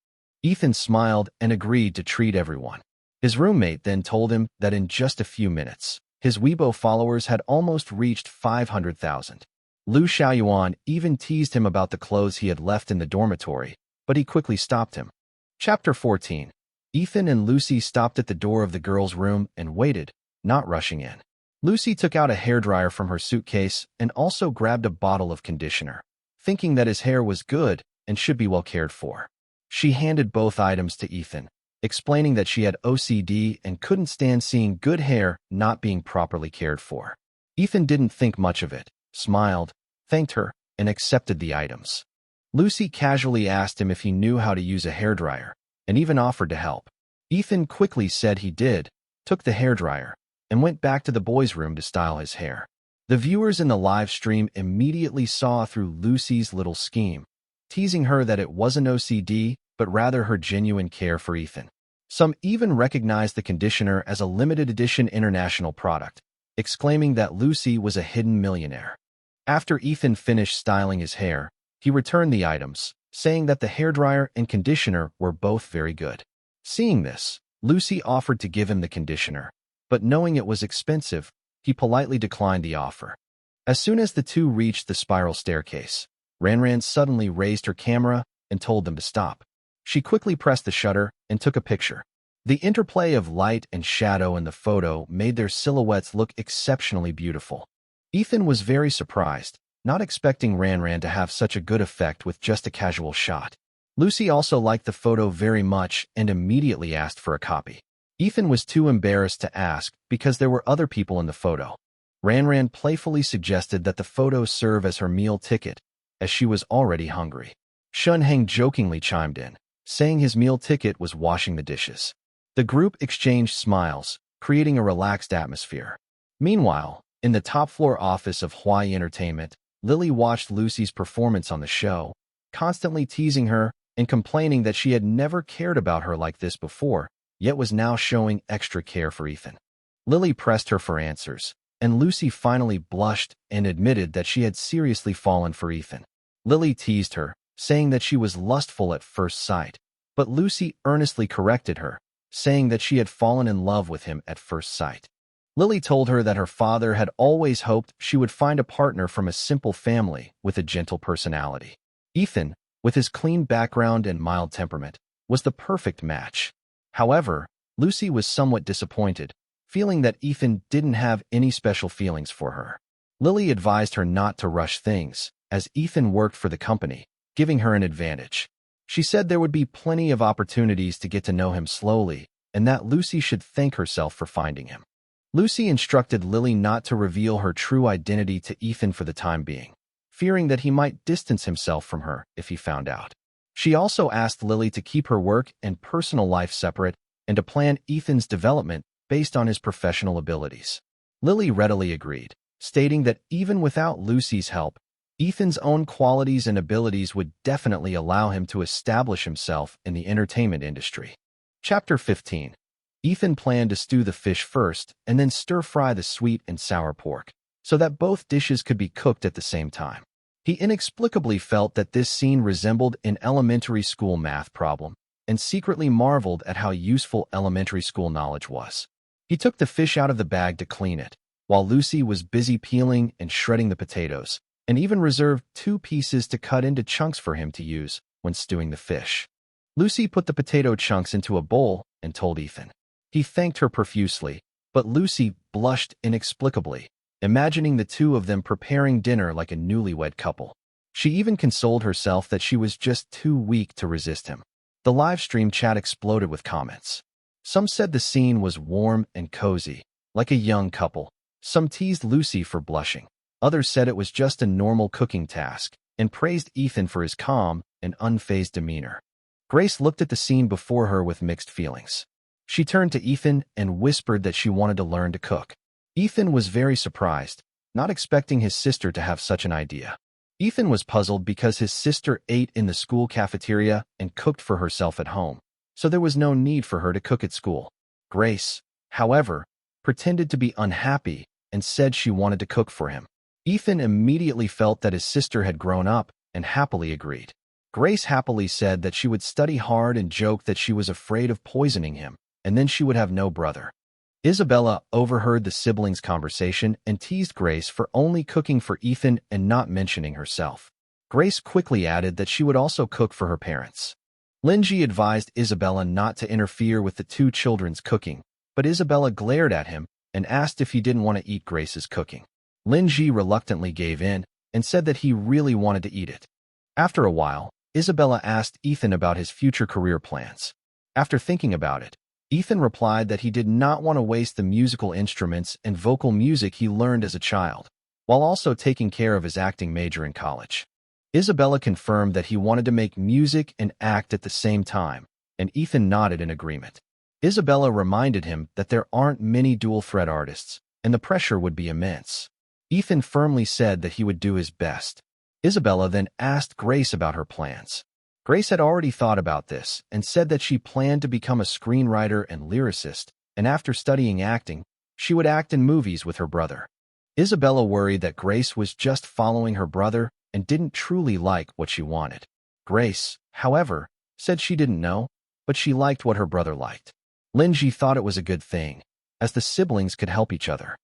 Ethan smiled and agreed to treat everyone. His roommate then told him that in just a few minutes, his Weibo followers had almost reached 500,000. Lu Xiaoyuan even teased him about the clothes he had left in the dormitory, but he quickly stopped him. Chapter 14. Ethan and Lucy stopped at the door of the girl's room and waited, not rushing in. Lucy took out a hairdryer from her suitcase and also grabbed a bottle of conditioner, thinking that his hair was good and should be well cared for. She handed both items to Ethan, explaining that she had OCD and couldn't stand seeing good hair not being properly cared for. Ethan didn't think much of it, smiled, thanked her, and accepted the items. Lucy casually asked him if he knew how to use a hairdryer, and even offered to help. Ethan quickly said he did, took the hairdryer, and went back to the boys' room to style his hair. The viewers in the live stream immediately saw through Lucy's little scheme, teasing her that it wasn't OCD, but rather her genuine care for Ethan. Some even recognized the conditioner as a limited edition international product, exclaiming that Lucy was a hidden millionaire. After Ethan finished styling his hair, he returned the items, saying that the hairdryer and conditioner were both very good. Seeing this, Lucy offered to give him the conditioner, but knowing it was expensive, he politely declined the offer. As soon as the two reached the spiral staircase, Ranran suddenly raised her camera and told them to stop. She quickly pressed the shutter and took a picture. The interplay of light and shadow in the photo made their silhouettes look exceptionally beautiful. Ethan was very surprised, not expecting Ranran to have such a good effect with just a casual shot. Lucy also liked the photo very much and immediately asked for a copy. Ethan was too embarrassed to ask because there were other people in the photo. Ranran playfully suggested that the photos serve as her meal ticket, as she was already hungry. Shunheng jokingly chimed in, saying his meal ticket was washing the dishes. The group exchanged smiles, creating a relaxed atmosphere. Meanwhile, in the top-floor office of Hawaii Entertainment, Lily watched Lucy's performance on the show, constantly teasing her and complaining that she had never cared about her like this before, yet was now showing extra care for Ethan. Lily pressed her for answers, and Lucy finally blushed and admitted that she had seriously fallen for Ethan. Lily teased her, saying that she was lustful at first sight, but Lucy earnestly corrected her, saying that she had fallen in love with him at first sight. Lily told her that her father had always hoped she would find a partner from a simple family with a gentle personality. Ethan, with his clean background and mild temperament, was the perfect match. However, Lucy was somewhat disappointed, feeling that Ethan didn't have any special feelings for her. Lily advised her not to rush things, as Ethan worked for the company, giving her an advantage. She said there would be plenty of opportunities to get to know him slowly, and that Lucy should thank herself for finding him. Lucy instructed Lily not to reveal her true identity to Ethan for the time being, fearing that he might distance himself from her if he found out. She also asked Lily to keep her work and personal life separate and to plan Ethan's development based on his professional abilities. Lily readily agreed, stating that even without Lucy's help, Ethan's own qualities and abilities would definitely allow him to establish himself in the entertainment industry. Chapter 15. Ethan planned to stew the fish first and then stir-fry the sweet and sour pork, so that both dishes could be cooked at the same time. He inexplicably felt that this scene resembled an elementary school math problem and secretly marveled at how useful elementary school knowledge was. He took the fish out of the bag to clean it, while Lucy was busy peeling and shredding the potatoes, and even reserved 2 pieces to cut into chunks for him to use when stewing the fish. Lucy put the potato chunks into a bowl and told Ethan. He thanked her profusely, but Lucy blushed inexplicably, imagining the two of them preparing dinner like a newlywed couple. She even consoled herself that she was just too weak to resist him. The live stream chat exploded with comments. Some said the scene was warm and cozy, like a young couple. Some teased Lucy for blushing. Others said it was just a normal cooking task and praised Ethan for his calm and unfazed demeanor. Grace looked at the scene before her with mixed feelings. She turned to Ethan and whispered that she wanted to learn to cook. Ethan was very surprised, not expecting his sister to have such an idea. Ethan was puzzled because his sister ate in the school cafeteria and cooked for herself at home, so there was no need for her to cook at school. Grace, however, pretended to be unhappy and said she wanted to cook for him. Ethan immediately felt that his sister had grown up and happily agreed. Grace happily said that she would study hard and joked that she was afraid of poisoning him, and then she would have no brother. Isabella overheard the siblings' conversation and teased Grace for only cooking for Ethan and not mentioning herself. Grace quickly added that she would also cook for her parents. Linji advised Isabella not to interfere with the 2 children's cooking, but Isabella glared at him and asked if he didn't want to eat Grace's cooking. Linji reluctantly gave in and said that he really wanted to eat it. After a while, Isabella asked Ethan about his future career plans. After thinking about it, Ethan replied that he did not want to waste the musical instruments and vocal music he learned as a child, while also taking care of his acting major in college. Isabella confirmed that he wanted to make music and act at the same time, and Ethan nodded in agreement. Isabella reminded him that there aren't many dual-threat artists, and the pressure would be immense. Ethan firmly said that he would do his best. Isabella then asked Grace about her plans. Grace had already thought about this and said that she planned to become a screenwriter and lyricist, and after studying acting, she would act in movies with her brother. Isabella worried that Grace was just following her brother and didn't truly like what she wanted. Grace, however, said she didn't know, but she liked what her brother liked. Linji thought it was a good thing, as the siblings could help each other.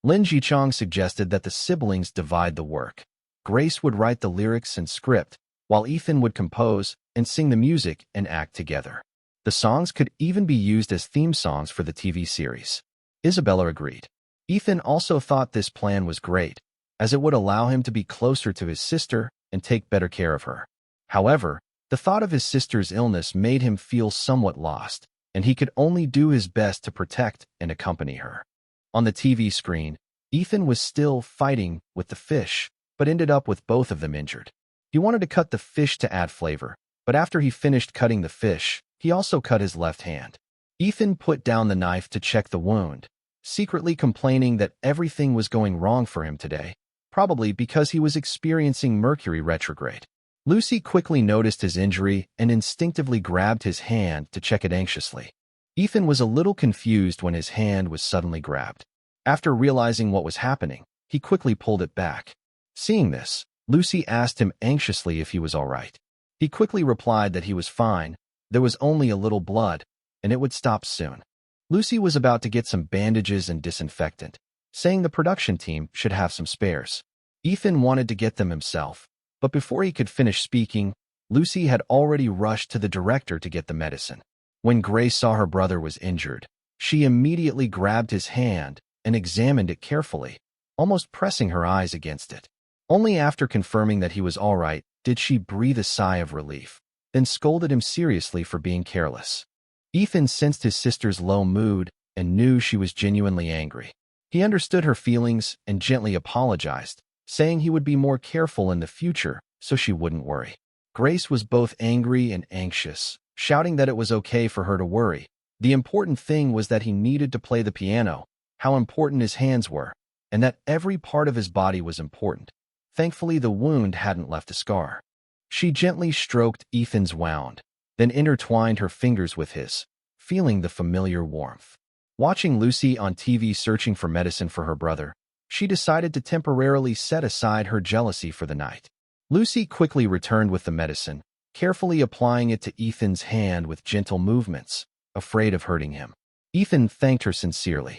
Lin Ji-chong suggested that the siblings divide the work. Grace would write the lyrics and script, while Ethan would compose and sing the music and act together. The songs could even be used as theme songs for the TV series. Isabella agreed. Ethan also thought this plan was great, as it would allow him to be closer to his sister and take better care of her. However, the thought of his sister's illness made him feel somewhat lost, and he could only do his best to protect and accompany her. On the TV screen, Ethan was still fighting with the fish, but ended up with both of them injured. He wanted to cut the fish to add flavor, but after he finished cutting the fish, he also cut his left hand. Ethan put down the knife to check the wound, secretly complaining that everything was going wrong for him today, probably because he was experiencing Mercury retrograde. Lucy quickly noticed his injury and instinctively grabbed his hand to check it anxiously. Ethan was a little confused when his hand was suddenly grabbed. After realizing what was happening, he quickly pulled it back. Seeing this, Lucy asked him anxiously if he was all right. He quickly replied that he was fine, there was only a little blood, and it would stop soon. Lucy was about to get some bandages and disinfectant, saying the production team should have some spares. Ethan wanted to get them himself, but before he could finish speaking, Lucy had already rushed to the director to get the medicine. When Grace saw her brother was injured, she immediately grabbed his hand and examined it carefully, almost pressing her eyes against it. Only after confirming that he was all right did she breathe a sigh of relief. then scolded him seriously for being careless. Ethan sensed his sister's low mood and knew she was genuinely angry. He understood her feelings and gently apologized, saying he would be more careful in the future so she wouldn't worry. Grace was both angry and anxious, shouting that it was okay for her to worry. The important thing was that he needed to play the piano, how important his hands were, and that every part of his body was important. Thankfully, the wound hadn't left a scar. She gently stroked Ethan's wound, then intertwined her fingers with his, feeling the familiar warmth. Watching Lucy on TV searching for medicine for her brother, she decided to temporarily set aside her jealousy for the night. Lucy quickly returned with the medicine, carefully applying it to Ethan's hand with gentle movements, afraid of hurting him. Ethan thanked her sincerely.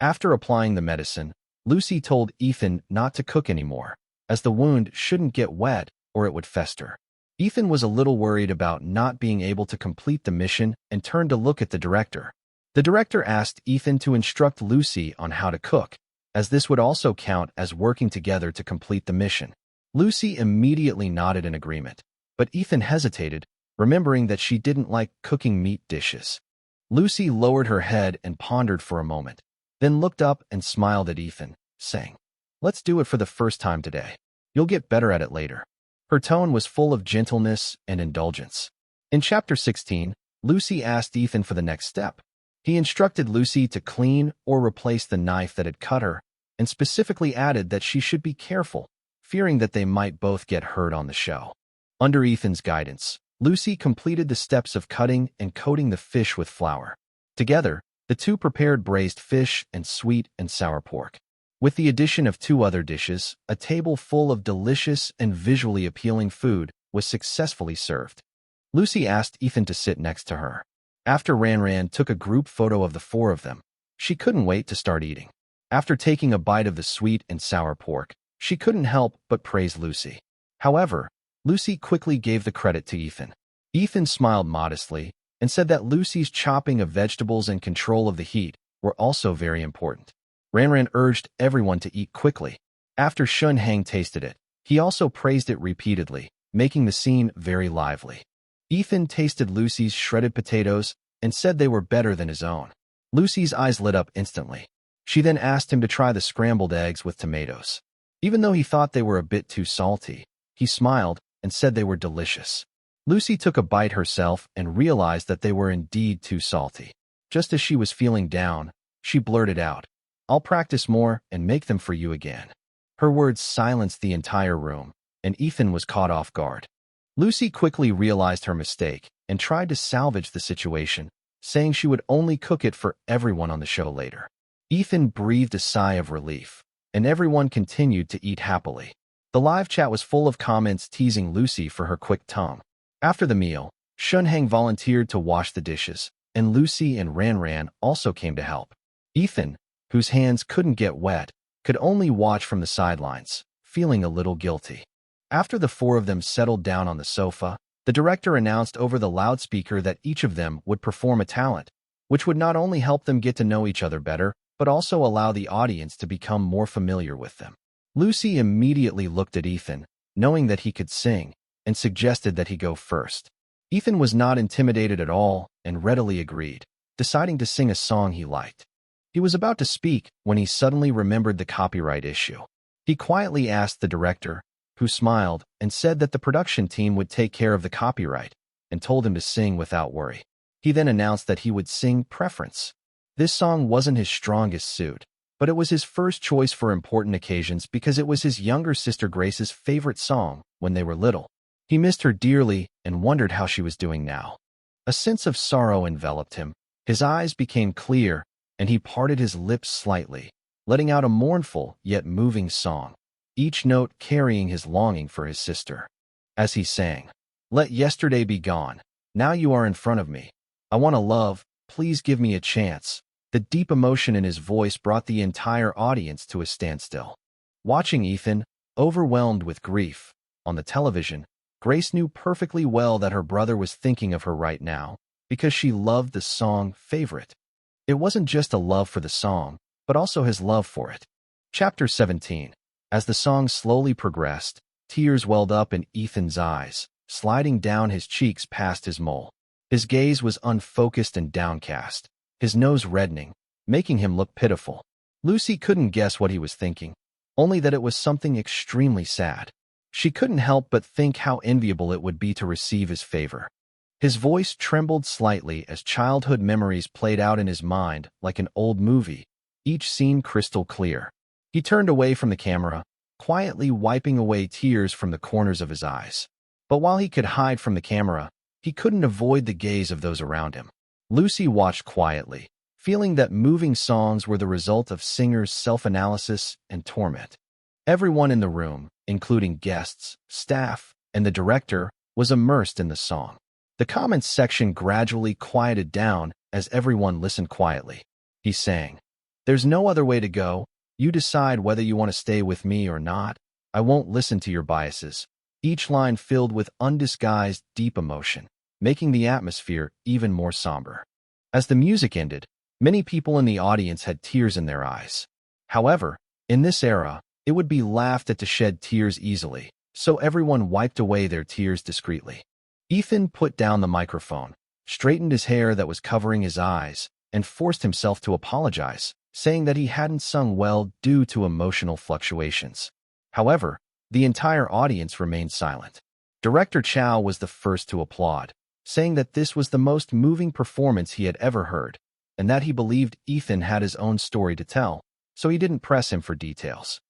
After applying the medicine, Lucy told Ethan not to cook anymore, as the wound shouldn't get wet or it would fester. Ethan was a little worried about not being able to complete the mission and turned to look at the director. The director asked Ethan to instruct Lucy on how to cook, as this would also count as working together to complete the mission. Lucy immediately nodded in agreement, but Ethan hesitated, remembering that she didn't like cooking meat dishes. Lucy lowered her head and pondered for a moment, then looked up and smiled at Ethan, saying, "Let's do it for the first time today. You'll get better at it later." Her tone was full of gentleness and indulgence. In Chapter 16, Lucy asked Ethan for the next step. He instructed Lucy to clean or replace the knife that had cut her, and specifically added that she should be careful, fearing that they might both get hurt on the show. Under Ethan's guidance, Lucy completed the steps of cutting and coating the fish with flour. Together, the two prepared braised fish and sweet and sour pork. With the addition of 2 other dishes, a table full of delicious and visually appealing food was successfully served. Lucy asked Ethan to sit next to her. After Ran took a group photo of the 4 of them, she couldn't wait to start eating. After taking a bite of the sweet and sour pork, she couldn't help but praise Lucy. However, Lucy quickly gave the credit to Ethan. Ethan smiled modestly and said that Lucy's chopping of vegetables and control of the heat were also very important. Ran urged everyone to eat quickly. After Shun Hang tasted it, he also praised it repeatedly, making the scene very lively. Ethan tasted Lucy's shredded potatoes and said they were better than his own. Lucy's eyes lit up instantly. She then asked him to try the scrambled eggs with tomatoes. Even though he thought they were a bit too salty, he smiled and said they were delicious. Lucy took a bite herself and realized that they were indeed too salty. Just as she was feeling down, she blurted out, "I'll practice more and make them for you again." Her words silenced the entire room, and Ethan was caught off guard. Lucy quickly realized her mistake and tried to salvage the situation, saying she would only cook it for everyone on the show later. Ethan breathed a sigh of relief, and everyone continued to eat happily. The live chat was full of comments teasing Lucy for her quick tongue. After the meal, Shun Hang volunteered to wash the dishes, and Lucy and Ran also came to help. Ethan, whose hands couldn't get wet, could only watch from the sidelines, feeling a little guilty. After the 4 of them settled down on the sofa, the director announced over the loudspeaker that each of them would perform a talent, which would not only help them get to know each other better, but also allow the audience to become more familiar with them. Lucy immediately looked at Ethan, knowing that he could sing, and suggested that he go first. Ethan was not intimidated at all and readily agreed, deciding to sing a song he liked. He was about to speak when he suddenly remembered the copyright issue. He quietly asked the director, who smiled and said that the production team would take care of the copyright, and told him to sing without worry. He then announced that he would sing Preference. This song wasn't his strongest suit, but it was his first choice for important occasions because it was his younger sister Grace's favorite song when they were little. He missed her dearly and wondered how she was doing now. A sense of sorrow enveloped him. His eyes became clear, and he parted his lips slightly, letting out a mournful yet moving song, each note carrying his longing for his sister. As he sang, "Let yesterday be gone. Now you are in front of me. I want to love. Please give me a chance." The deep emotion in his voice brought the entire audience to a standstill. Watching Ethan, overwhelmed with grief, on the television, Grace knew perfectly well that her brother was thinking of her right now because she loved the song Favorite. It wasn't just a love for the song, but also his love for it. Chapter 17. As the song slowly progressed, tears welled up in Ethan's eyes, sliding down his cheeks past his mole. His gaze was unfocused and downcast, his nose reddening, making him look pitiful. Lucy couldn't guess what he was thinking, only that it was something extremely sad. She couldn't help but think how enviable it would be to receive his favor. His voice trembled slightly as childhood memories played out in his mind like an old movie, each scene crystal clear. He turned away from the camera, quietly wiping away tears from the corners of his eyes. But while he could hide from the camera, he couldn't avoid the gaze of those around him. Lucy watched quietly, feeling that moving songs were the result of singers' self-analysis and torment. Everyone in the room, including guests, staff, and the director, was immersed in the song. The comments section gradually quieted down as everyone listened quietly. He sang, "There's no other way to go. You decide whether you want to stay with me or not. I won't listen to your biases." Each line filled with undisguised, deep emotion, making the atmosphere even more somber. As the music ended, many people in the audience had tears in their eyes. However, in this era, it would be laughed at to shed tears easily, so everyone wiped away their tears discreetly. Ethan put down the microphone, straightened his hair that was covering his eyes, and forced himself to apologize, saying that he hadn't sung well due to emotional fluctuations. However, the entire audience remained silent. Director Chow was the first to applaud, saying that this was the most moving performance he had ever heard, and that he believed Ethan had his own story to tell, so he didn't press him for details.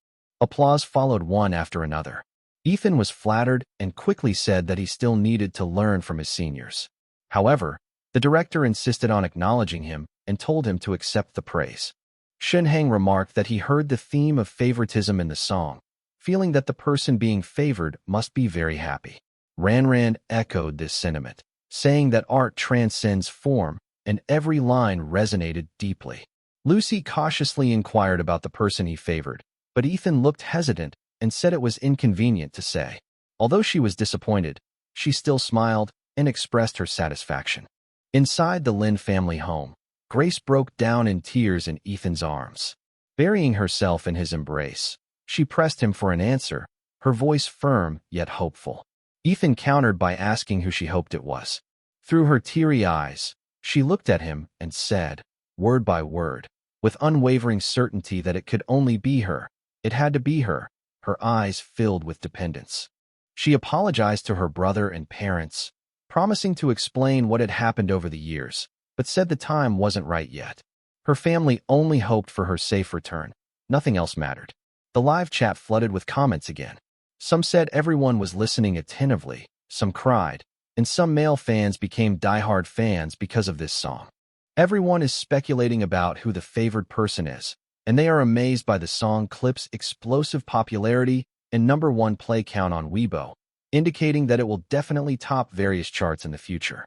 Applause followed one after another. Ethan was flattered and quickly said that he still needed to learn from his seniors. However, the director insisted on acknowledging him and told him to accept the praise. Shinhang remarked that he heard the theme of favoritism in the song, feeling that the person being favored must be very happy. Ranran echoed this sentiment, saying that art transcends form, and every line resonated deeply. Lucy cautiously inquired about the person he favored, but Ethan looked hesitant and said it was inconvenient to say. Although she was disappointed, she still smiled and expressed her satisfaction. Inside the Lin family home, Grace broke down in tears in Ethan's arms. Burying herself in his embrace, she pressed him for an answer, her voice firm yet hopeful. Ethan countered by asking who she hoped it was. Through her teary eyes, she looked at him and said, word by word, with unwavering certainty that it could only be her. It had to be her, her eyes filled with dependence. She apologized to her brother and parents, promising to explain what had happened over the years, but said the time wasn't right yet. Her family only hoped for her safe return. Nothing else mattered. The live chat flooded with comments again. Some said everyone was listening attentively, some cried, and some male fans became diehard fans because of this song. Everyone is speculating about who the favored person is, and they are amazed by the song clip's explosive popularity and #1 play count on Weibo, indicating that it will definitely top various charts in the future.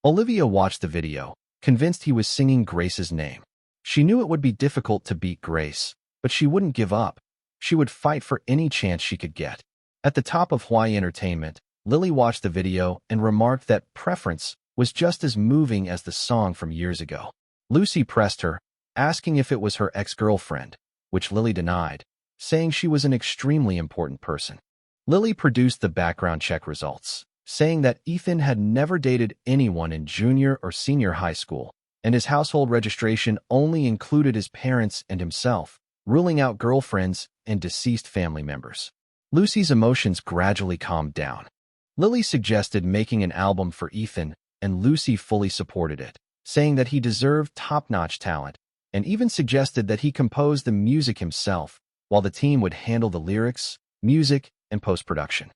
Olivia watched the video, convinced he was singing Grace's name. She knew it would be difficult to beat Grace, but she wouldn't give up. She would fight for any chance she could get. At the top of Hawaii Entertainment, Lily watched the video and remarked that Preference was just as moving as the song from years ago. Lucy pressed her, asking if it was her ex-girlfriend, which Lily denied, saying she was an extremely important person. Lily produced the background check results, saying that Ethan had never dated anyone in junior or senior high school, and his household registration only included his parents and himself, ruling out girlfriends and deceased family members. Lucy's emotions gradually calmed down. Lily suggested making an album for Ethan, and Lucy fully supported it, saying that he deserved top-notch talent, and even suggested that he compose the music himself, while the team would handle the lyrics, music, and post-production.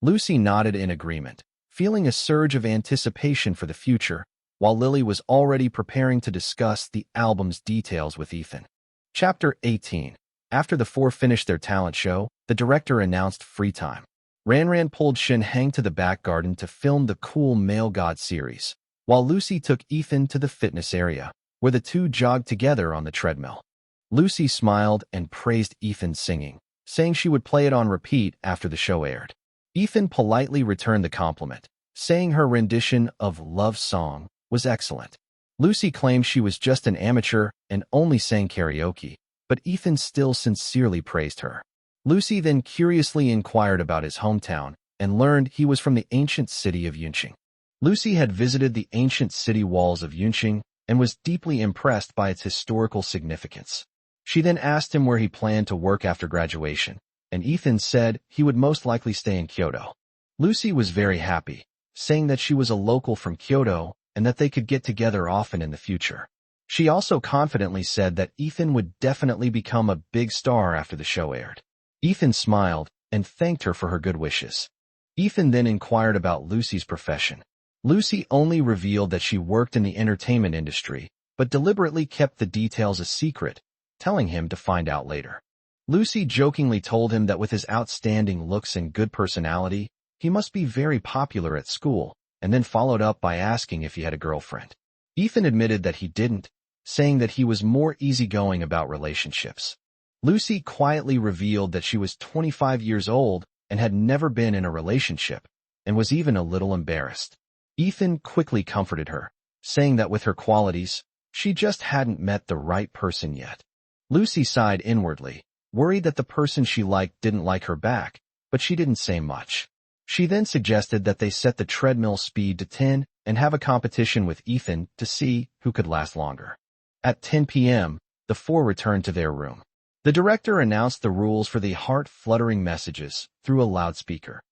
Lucy nodded in agreement, feeling a surge of anticipation for the future, while Lily was already preparing to discuss the album's details with Ethan. Chapter 18. After the four finished their talent show, the director announced free time. Ranran pulled Shin-hang to the back garden to film the Cool Male God series, while Lucy took Ethan to the fitness area, where the two jogged together on the treadmill. Lucy smiled and praised Ethan's singing, saying she would play it on repeat after the show aired. Ethan politely returned the compliment, saying her rendition of Love Song was excellent. Lucy claimed she was just an amateur and only sang karaoke, but Ethan still sincerely praised her. Lucy then curiously inquired about his hometown and learned he was from the ancient city of Yunqing. Lucy had visited the ancient city walls of Yunqing and was deeply impressed by its historical significance. She then asked him where he planned to work after graduation, and Ethan said he would most likely stay in Kyoto. Lucy was very happy, saying that she was a local from Kyoto and that they could get together often in the future. She also confidently said that Ethan would definitely become a big star after the show aired. Ethan smiled and thanked her for her good wishes. Ethan then inquired about Lucy's profession. Lucy only revealed that she worked in the entertainment industry, but deliberately kept the details a secret, telling him to find out later. Lucy jokingly told him that with his outstanding looks and good personality, he must be very popular at school, and then followed up by asking if he had a girlfriend. Ethan admitted that he didn't, saying that he was more easygoing about relationships. Lucy quietly revealed that she was 25 years old and had never been in a relationship, and was even a little embarrassed. Ethan quickly comforted her, saying that with her qualities, she just hadn't met the right person yet. Lucy sighed inwardly, worried that the person she liked didn't like her back, but she didn't say much. She then suggested that they set the treadmill speed to 10 and have a competition with Ethan to see who could last longer. At 10 p.m., the four returned to their room. The director announced the rules for the heart-fluttering messages through a loudspeaker.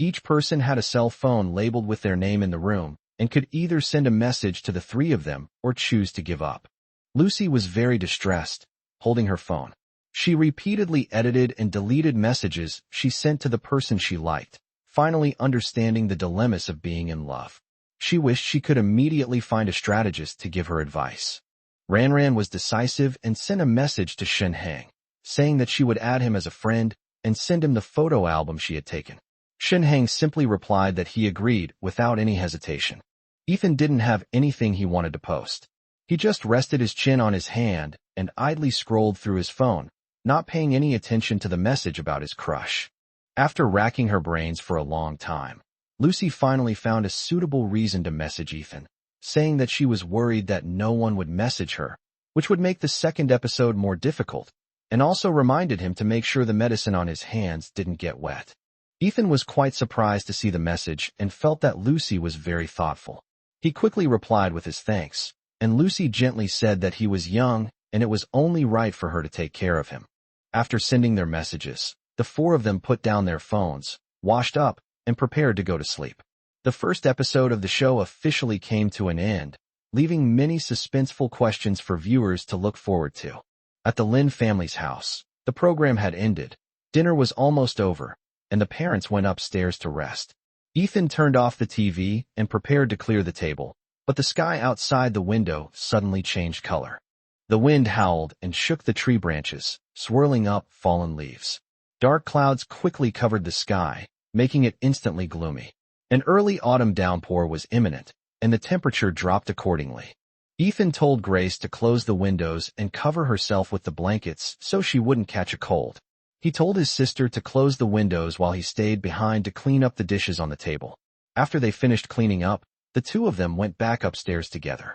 Each person had a cell phone labeled with their name in the room and could either send a message to the three of them or choose to give up. Lucy was very distressed, holding her phone. She repeatedly edited and deleted messages she sent to the person she liked, finally understanding the dilemmas of being in love. She wished she could immediately find a strategist to give her advice. Ranran was decisive and sent a message to Shen Hang, saying that she would add him as a friend and send him the photo album she had taken. Shen Hang simply replied that he agreed without any hesitation. Ethan didn't have anything he wanted to post. He just rested his chin on his hand and idly scrolled through his phone, not paying any attention to the message about his crush. After racking her brains for a long time, Lucy finally found a suitable reason to message Ethan, saying that she was worried that no one would message her, which would make the second episode more difficult, and also reminded him to make sure the medicine on his hands didn't get wet. Ethan was quite surprised to see the message and felt that Lucy was very thoughtful. He quickly replied with his thanks, and Lucy gently said that he was young and it was only right for her to take care of him. After sending their messages, the four of them put down their phones, washed up, and prepared to go to sleep. The first episode of the show officially came to an end, leaving many suspenseful questions for viewers to look forward to. At the Lin family's house, the program had ended, dinner was almost over, and the parents went upstairs to rest. Ethan turned off the TV and prepared to clear the table, but the sky outside the window suddenly changed color. The wind howled and shook the tree branches, swirling up fallen leaves. Dark clouds quickly covered the sky, making it instantly gloomy. An early autumn downpour was imminent, and the temperature dropped accordingly. Ethan told Grace to close the windows and cover herself with the blankets so she wouldn't catch a cold. He told his sister to close the windows while he stayed behind to clean up the dishes on the table. After they finished cleaning up, the two of them went back upstairs together.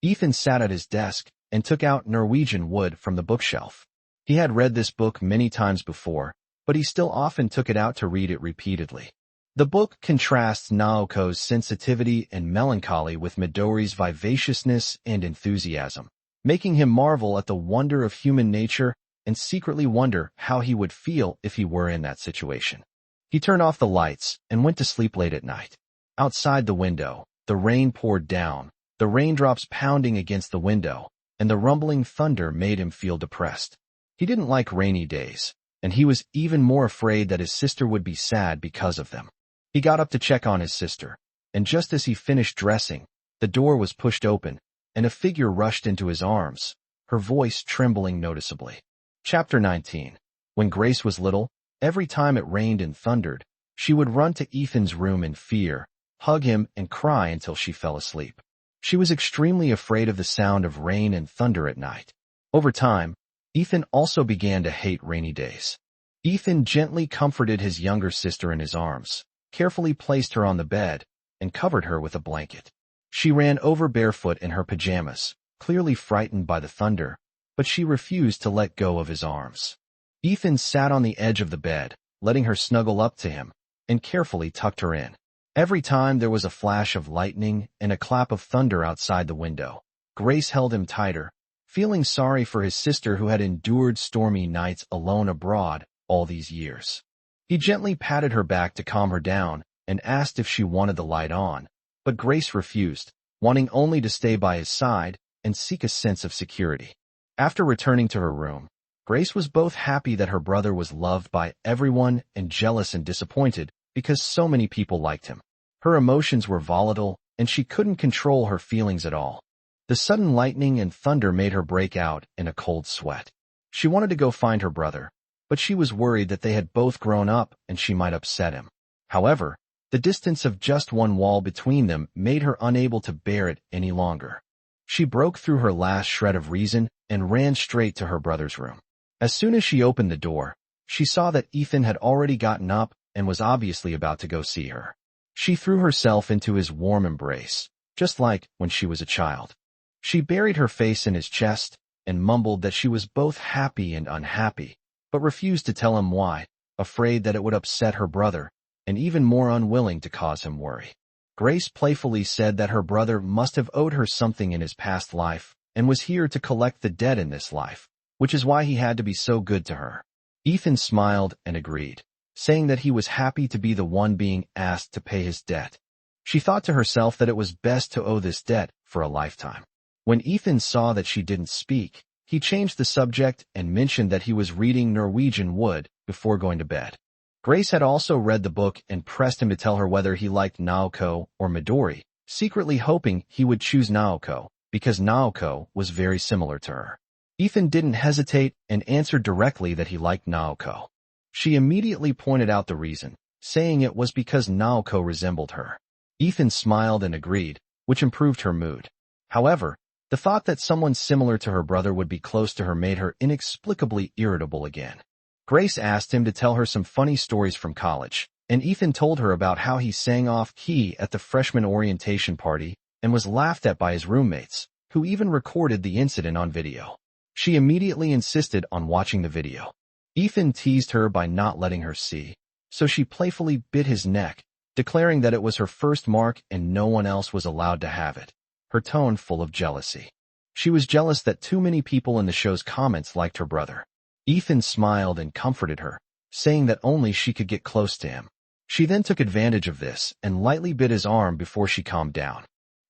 Ethan sat at his desk and took out Norwegian Wood from the bookshelf. He had read this book many times before, but he still often took it out to read it repeatedly. The book contrasts Naoko's sensitivity and melancholy with Midori's vivaciousness and enthusiasm, making him marvel at the wonder of human nature and secretly wonder how he would feel if he were in that situation. He turned off the lights and went to sleep late at night. Outside the window, the rain poured down, the raindrops pounding against the window, and the rumbling thunder made him feel depressed. He didn't like rainy days, and he was even more afraid that his sister would be sad because of them. He got up to check on his sister, and just as he finished dressing, the door was pushed open, and a figure rushed into his arms, her voice trembling noticeably. Chapter 19. When Grace was little, every time it rained and thundered, she would run to Ethan's room in fear, hug him, and cry until she fell asleep. She was extremely afraid of the sound of rain and thunder at night. Over time, Ethan also began to hate rainy days. Ethan gently comforted his younger sister in his arms, carefully placed her on the bed, and covered her with a blanket. She ran over barefoot in her pajamas, clearly frightened by the thunder, but she refused to let go of his arms. Ethan sat on the edge of the bed, letting her snuggle up to him, and carefully tucked her in. Every time there was a flash of lightning and a clap of thunder outside the window, Grace held him tighter, feeling sorry for his sister who had endured stormy nights alone abroad all these years. He gently patted her back to calm her down and asked if she wanted the light on, but Grace refused, wanting only to stay by his side and seek a sense of security. After returning to her room, Grace was both happy that her brother was loved by everyone and jealous and disappointed because so many people liked him. Her emotions were volatile, and she couldn't control her feelings at all. The sudden lightning and thunder made her break out in a cold sweat. She wanted to go find her brother, but she was worried that they had both grown up and she might upset him. However, the distance of just one wall between them made her unable to bear it any longer. She broke through her last shred of reason and ran straight to her brother's room. As soon as she opened the door, she saw that Ethan had already gotten up and was obviously about to go see her. She threw herself into his warm embrace, just like when she was a child. She buried her face in his chest and mumbled that she was both happy and unhappy, but refused to tell him why, afraid that it would upset her brother, and even more unwilling to cause him worry. Grace playfully said that her brother must have owed her something in his past life and was here to collect the debt in this life, which is why he had to be so good to her. Ethan smiled and agreed, saying that he was happy to be the one being asked to pay his debt. She thought to herself that it was best to owe this debt for a lifetime. When Ethan saw that she didn't speak, he changed the subject and mentioned that he was reading Norwegian Wood before going to bed. Grace had also read the book and pressed him to tell her whether he liked Naoko or Midori, secretly hoping he would choose Naoko, because Naoko was very similar to her. Ethan didn't hesitate and answered directly that he liked Naoko. She immediately pointed out the reason, saying it was because Naoko resembled her. Ethan smiled and agreed, which improved her mood. However, the thought that someone similar to her brother would be close to her made her inexplicably irritable again. Grace asked him to tell her some funny stories from college, and Ethan told her about how he sang off-key at the freshman orientation party and was laughed at by his roommates, who even recorded the incident on video. She immediately insisted on watching the video. Ethan teased her by not letting her see, so she playfully bit his neck, declaring that it was her first mark and no one else was allowed to have it, her tone full of jealousy. She was jealous that too many people in the show's comments liked her brother. Ethan smiled and comforted her, saying that only she could get close to him. She then took advantage of this and lightly bit his arm before she calmed down.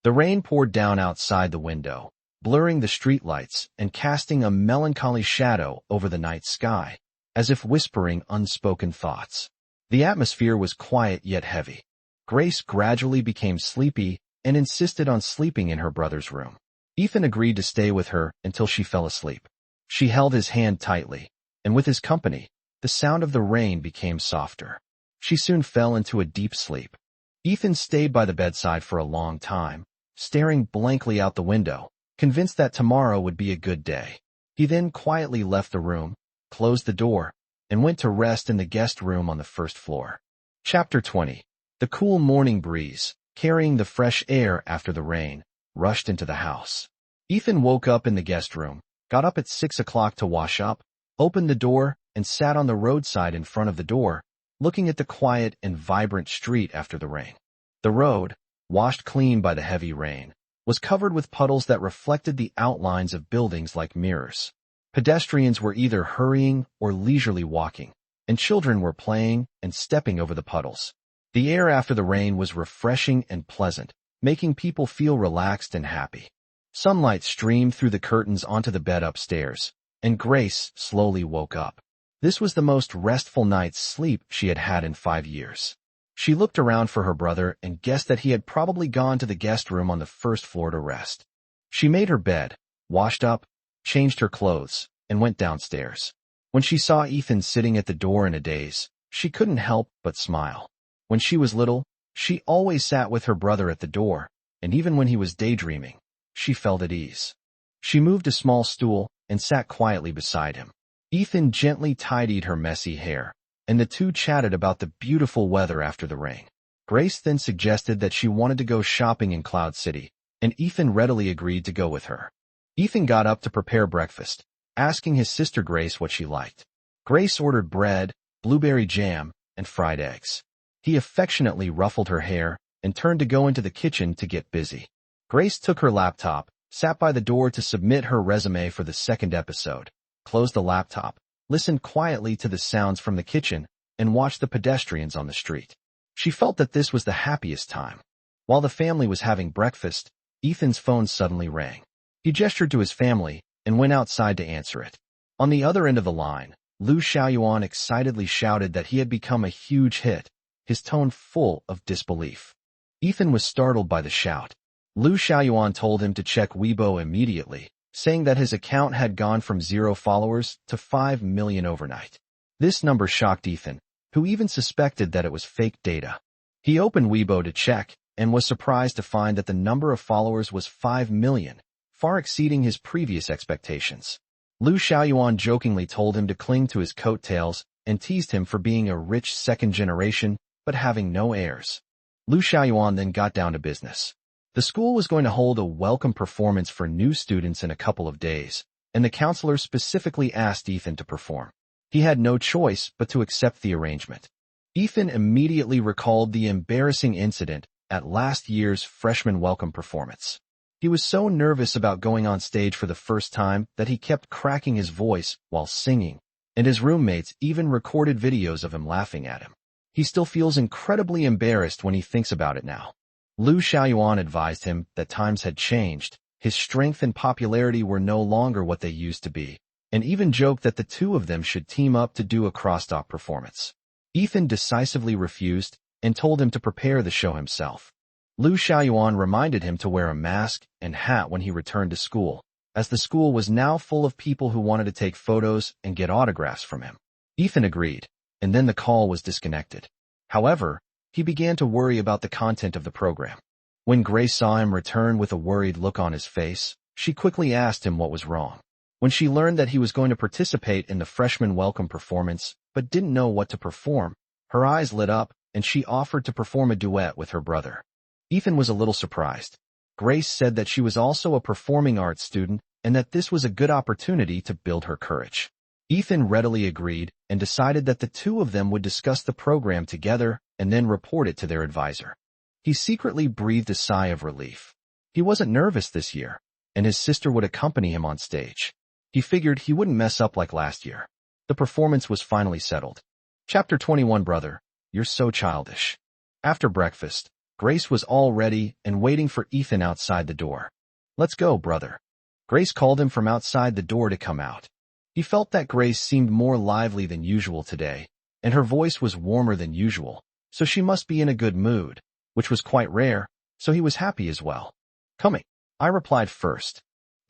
The rain poured down outside the window, blurring the streetlights and casting a melancholy shadow over the night sky, as if whispering unspoken thoughts. The atmosphere was quiet yet heavy. Grace gradually became sleepy and insisted on sleeping in her brother's room. Ethan agreed to stay with her until she fell asleep. She held his hand tightly, and with his company, the sound of the rain became softer. She soon fell into a deep sleep. Ethan stayed by the bedside for a long time, staring blankly out the window, convinced that tomorrow would be a good day. He then quietly left the room, closed the door, and went to rest in the guest room on the first floor. Chapter 20. The cool morning breeze, carrying the fresh air after the rain, rushed into the house. Ethan woke up in the guest room, got up at 6 o'clock to wash up, opened the door, and sat on the roadside in front of the door, looking at the quiet and vibrant street after the rain. The road, washed clean by the heavy rain, was covered with puddles that reflected the outlines of buildings like mirrors. Pedestrians were either hurrying or leisurely walking, and children were playing and stepping over the puddles. The air after the rain was refreshing and pleasant, making people feel relaxed and happy. Sunlight streamed through the curtains onto the bed upstairs, and Grace slowly woke up. This was the most restful night's sleep she had had in 5 years. She looked around for her brother and guessed that he had probably gone to the guest room on the first floor to rest. She made her bed, washed up, changed her clothes, and went downstairs. When she saw Ethan sitting at the door in a daze, she couldn't help but smile. When she was little, she always sat with her brother at the door, and even when he was daydreaming, she felt at ease. She moved a small stool and sat quietly beside him. Ethan gently tidied her messy hair, and the two chatted about the beautiful weather after the rain. Grace then suggested that she wanted to go shopping in Cloud City, and Ethan readily agreed to go with her. Ethan got up to prepare breakfast, asking his sister Grace what she liked. Grace ordered bread, blueberry jam, and fried eggs. He affectionately ruffled her hair and turned to go into the kitchen to get busy. Grace took her laptop, sat by the door to submit her resume for the second episode, closed the laptop, listened quietly to the sounds from the kitchen, and watched the pedestrians on the street. She felt that this was the happiest time. While the family was having breakfast, Ethan's phone suddenly rang. He gestured to his family and went outside to answer it. On the other end of the line, Liu Xiaoyuan excitedly shouted that he had become a huge hit, his tone full of disbelief. Ethan was startled by the shout. Liu Xiaoyuan told him to check Weibo immediately, saying that his account had gone from 0 followers to 5 million overnight. This number shocked Ethan, who even suspected that it was fake data. He opened Weibo to check and was surprised to find that the number of followers was 5 million, far exceeding his previous expectations. Liu Xiaoyuan jokingly told him to cling to his coattails and teased him for being a rich second generation but having no heirs. Liu Xiaoyuan then got down to business. The school was going to hold a welcome performance for new students in a couple of days, and the counselor specifically asked Ethan to perform. He had no choice but to accept the arrangement. Ethan immediately recalled the embarrassing incident at last year's freshman welcome performance. He was so nervous about going on stage for the first time that he kept cracking his voice while singing, and his roommates even recorded videos of him laughing at him. He still feels incredibly embarrassed when he thinks about it now. Liu Xiaoyuan advised him that times had changed, his strength and popularity were no longer what they used to be, and even joked that the two of them should team up to do a crosstalk performance. Ethan decisively refused and told him to prepare the show himself. Liu Xiaoyuan reminded him to wear a mask and hat when he returned to school, as the school was now full of people who wanted to take photos and get autographs from him. Ethan agreed, and then the call was disconnected. However, he began to worry about the content of the program. When Grace saw him return with a worried look on his face, she quickly asked him what was wrong. When she learned that he was going to participate in the freshman welcome performance but didn't know what to perform, her eyes lit up and she offered to perform a duet with her brother. Ethan was a little surprised. Grace said that she was also a performing arts student and that this was a good opportunity to build her courage. Ethan readily agreed and decided that the two of them would discuss the program together and then report it to their advisor. He secretly breathed a sigh of relief. He wasn't nervous this year, and his sister would accompany him on stage. He figured he wouldn't mess up like last year. The performance was finally settled. Chapter 21. Brother, you're so childish. After breakfast, Grace was all ready and waiting for Ethan outside the door. Let's go, brother. Grace called him from outside the door to come out. He felt that Grace seemed more lively than usual today, and her voice was warmer than usual, so she must be in a good mood, which was quite rare, so he was happy as well. Coming, I replied first.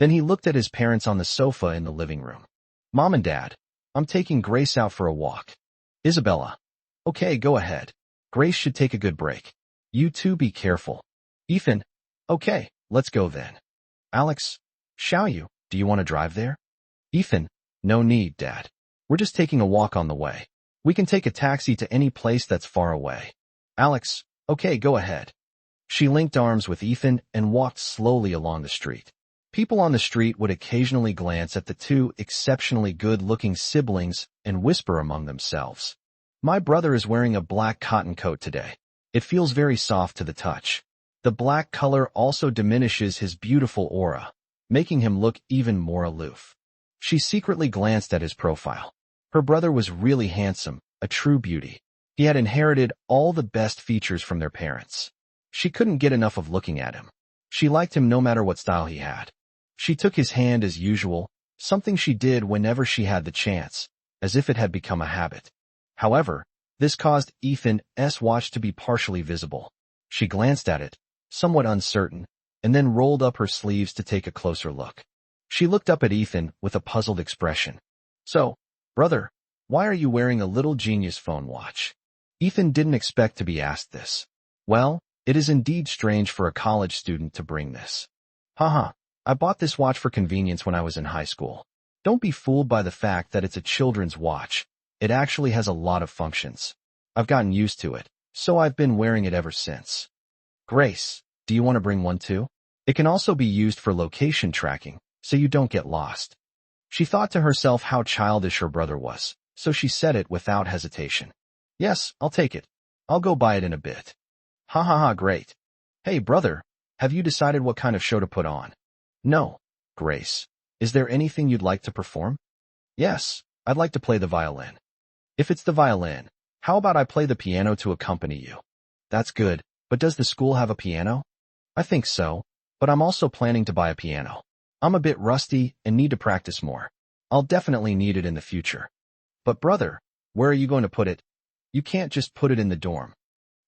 Then he looked at his parents on the sofa in the living room. Mom and Dad, I'm taking Grace out for a walk. Isabella. Okay, go ahead. Grace should take a good break. You two be careful. Ethan. Okay, let's go then. Alex. Xiaoyu, do you want to drive there? Ethan. No need, Dad. We're just taking a walk on the way. We can take a taxi to any place that's far away. Alex. Okay, go ahead. She linked arms with Ethan and walked slowly along the street. People on the street would occasionally glance at the two exceptionally good-looking siblings and whisper among themselves. My brother is wearing a black cotton coat today. It feels very soft to the touch. The black color also diminishes his beautiful aura, making him look even more aloof. She secretly glanced at his profile. Her brother was really handsome, a true beauty. He had inherited all the best features from their parents. She couldn't get enough of looking at him. She liked him no matter what style he had. She took his hand as usual, something she did whenever she had the chance, as if it had become a habit. However, this caused Ethan's watch to be partially visible. She glanced at it, somewhat uncertain, and then rolled up her sleeves to take a closer look. She looked up at Ethan with a puzzled expression. So, brother, why are you wearing a little genius phone watch? Ethan didn't expect to be asked this. Well, it is indeed strange for a college student to bring this. Haha, I bought this watch for convenience when I was in high school. Don't be fooled by the fact that it's a children's watch. It actually has a lot of functions. I've gotten used to it, so I've been wearing it ever since. Grace, do you want to bring one too? It can also be used for location tracking, so you don't get lost. She thought to herself how childish her brother was, so she said it without hesitation. Yes, I'll take it. I'll go buy it in a bit. Ha ha ha, great. Hey, brother, have you decided what kind of show to put on? No. Grace, is there anything you'd like to perform? Yes, I'd like to play the violin. If it's the violin, how about I play the piano to accompany you? That's good, but does the school have a piano? I think so, but I'm also planning to buy a piano. I'm a bit rusty and need to practice more. I'll definitely need it in the future. But brother, where are you going to put it? You can't just put it in the dorm.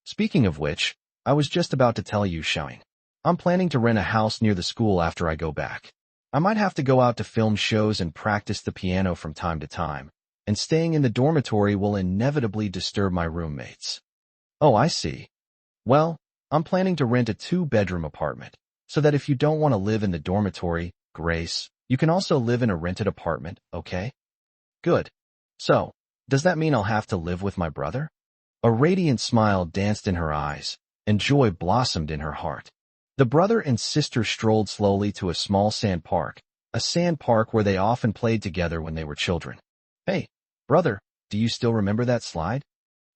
Speaking of which, I was just about to tell you, Showing. I'm planning to rent a house near the school after I go back. I might have to go out to film shows and practice the piano from time to time, and staying in the dormitory will inevitably disturb my roommates. Oh, I see. Well, I'm planning to rent a 2-bedroom apartment, so that if you don't want to live in the dormitory, Grace, you can also live in a rented apartment, okay? Good. So, does that mean I'll have to live with my brother? A radiant smile danced in her eyes, and joy blossomed in her heart. The brother and sister strolled slowly to a small sand park where they often played together when they were children. Hey, brother, do you still remember that slide?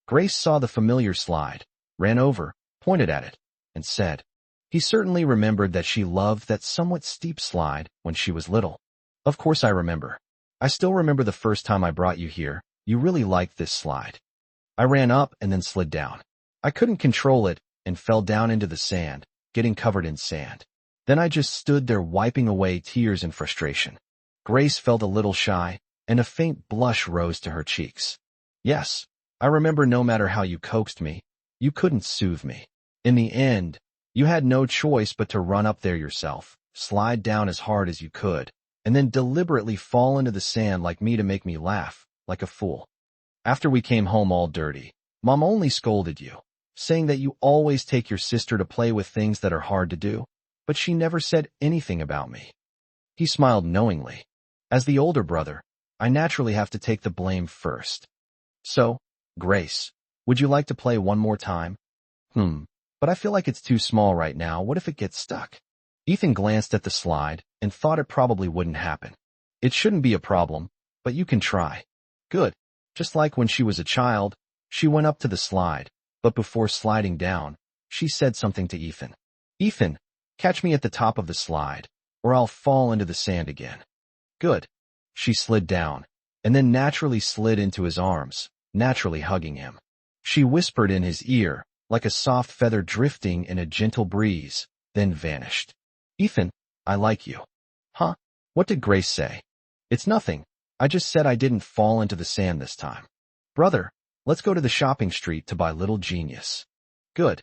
Grace saw the familiar slide, ran over, pointed at it, and said, he certainly remembered that she loved that somewhat steep slide when she was little. Of course I remember. I still remember the first time I brought you here. You really liked this slide. I ran up and then slid down. I couldn't control it and fell down into the sand, getting covered in sand. Then I just stood there wiping away tears in frustration. Grace felt a little shy, and a faint blush rose to her cheeks. Yes, I remember no matter how you coaxed me, you couldn't soothe me. In the end, you had no choice but to run up there yourself, slide down as hard as you could, and then deliberately fall into the sand like me to make me laugh, like a fool. After we came home all dirty, Mom only scolded you, saying that you always take your sister to play with things that are hard to do, but she never said anything about me. He smiled knowingly. As the older brother, I naturally have to take the blame first. So, Grace, would you like to play one more time? But I feel like it's too small right now. What if it gets stuck? Ethan glanced at the slide and thought it probably wouldn't happen. It shouldn't be a problem, but you can try. Good. Just like when she was a child, she went up to the slide, but before sliding down, she said something to Ethan. Ethan, catch me at the top of the slide, or I'll fall into the sand again. Good. She slid down, and then naturally slid into his arms, naturally hugging him. She whispered in his ear, like a soft feather drifting in a gentle breeze, then vanished. Ethan, I like you. Huh? What did Grace say? It's nothing. I just said I didn't fall into the sand this time. Brother, let's go to the shopping street to buy Little Genius. Good.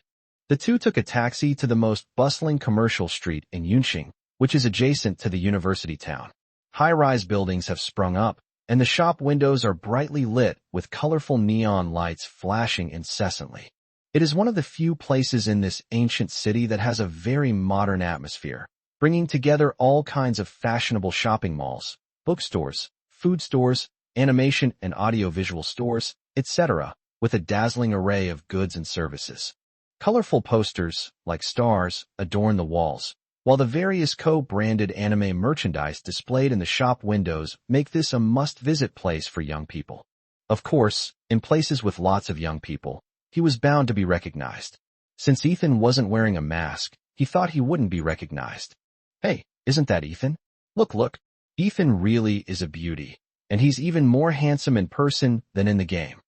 The two took a taxi to the most bustling commercial street in Yunqing, which is adjacent to the university town. High-rise buildings have sprung up, and the shop windows are brightly lit with colorful neon lights flashing incessantly. It is one of the few places in this ancient city that has a very modern atmosphere, bringing together all kinds of fashionable shopping malls, bookstores, food stores, animation and audiovisual stores, etc., with a dazzling array of goods and services. Colorful posters, like stars, adorn the walls, while the various co-branded anime merchandise displayed in the shop windows make this a must-visit place for young people. Of course, in places with lots of young people, he was bound to be recognized. Since Ethan wasn't wearing a mask, he thought he wouldn't be recognized. Hey, isn't that Ethan? Look. Ethan really is a beauty, and he's even more handsome in person than in the game.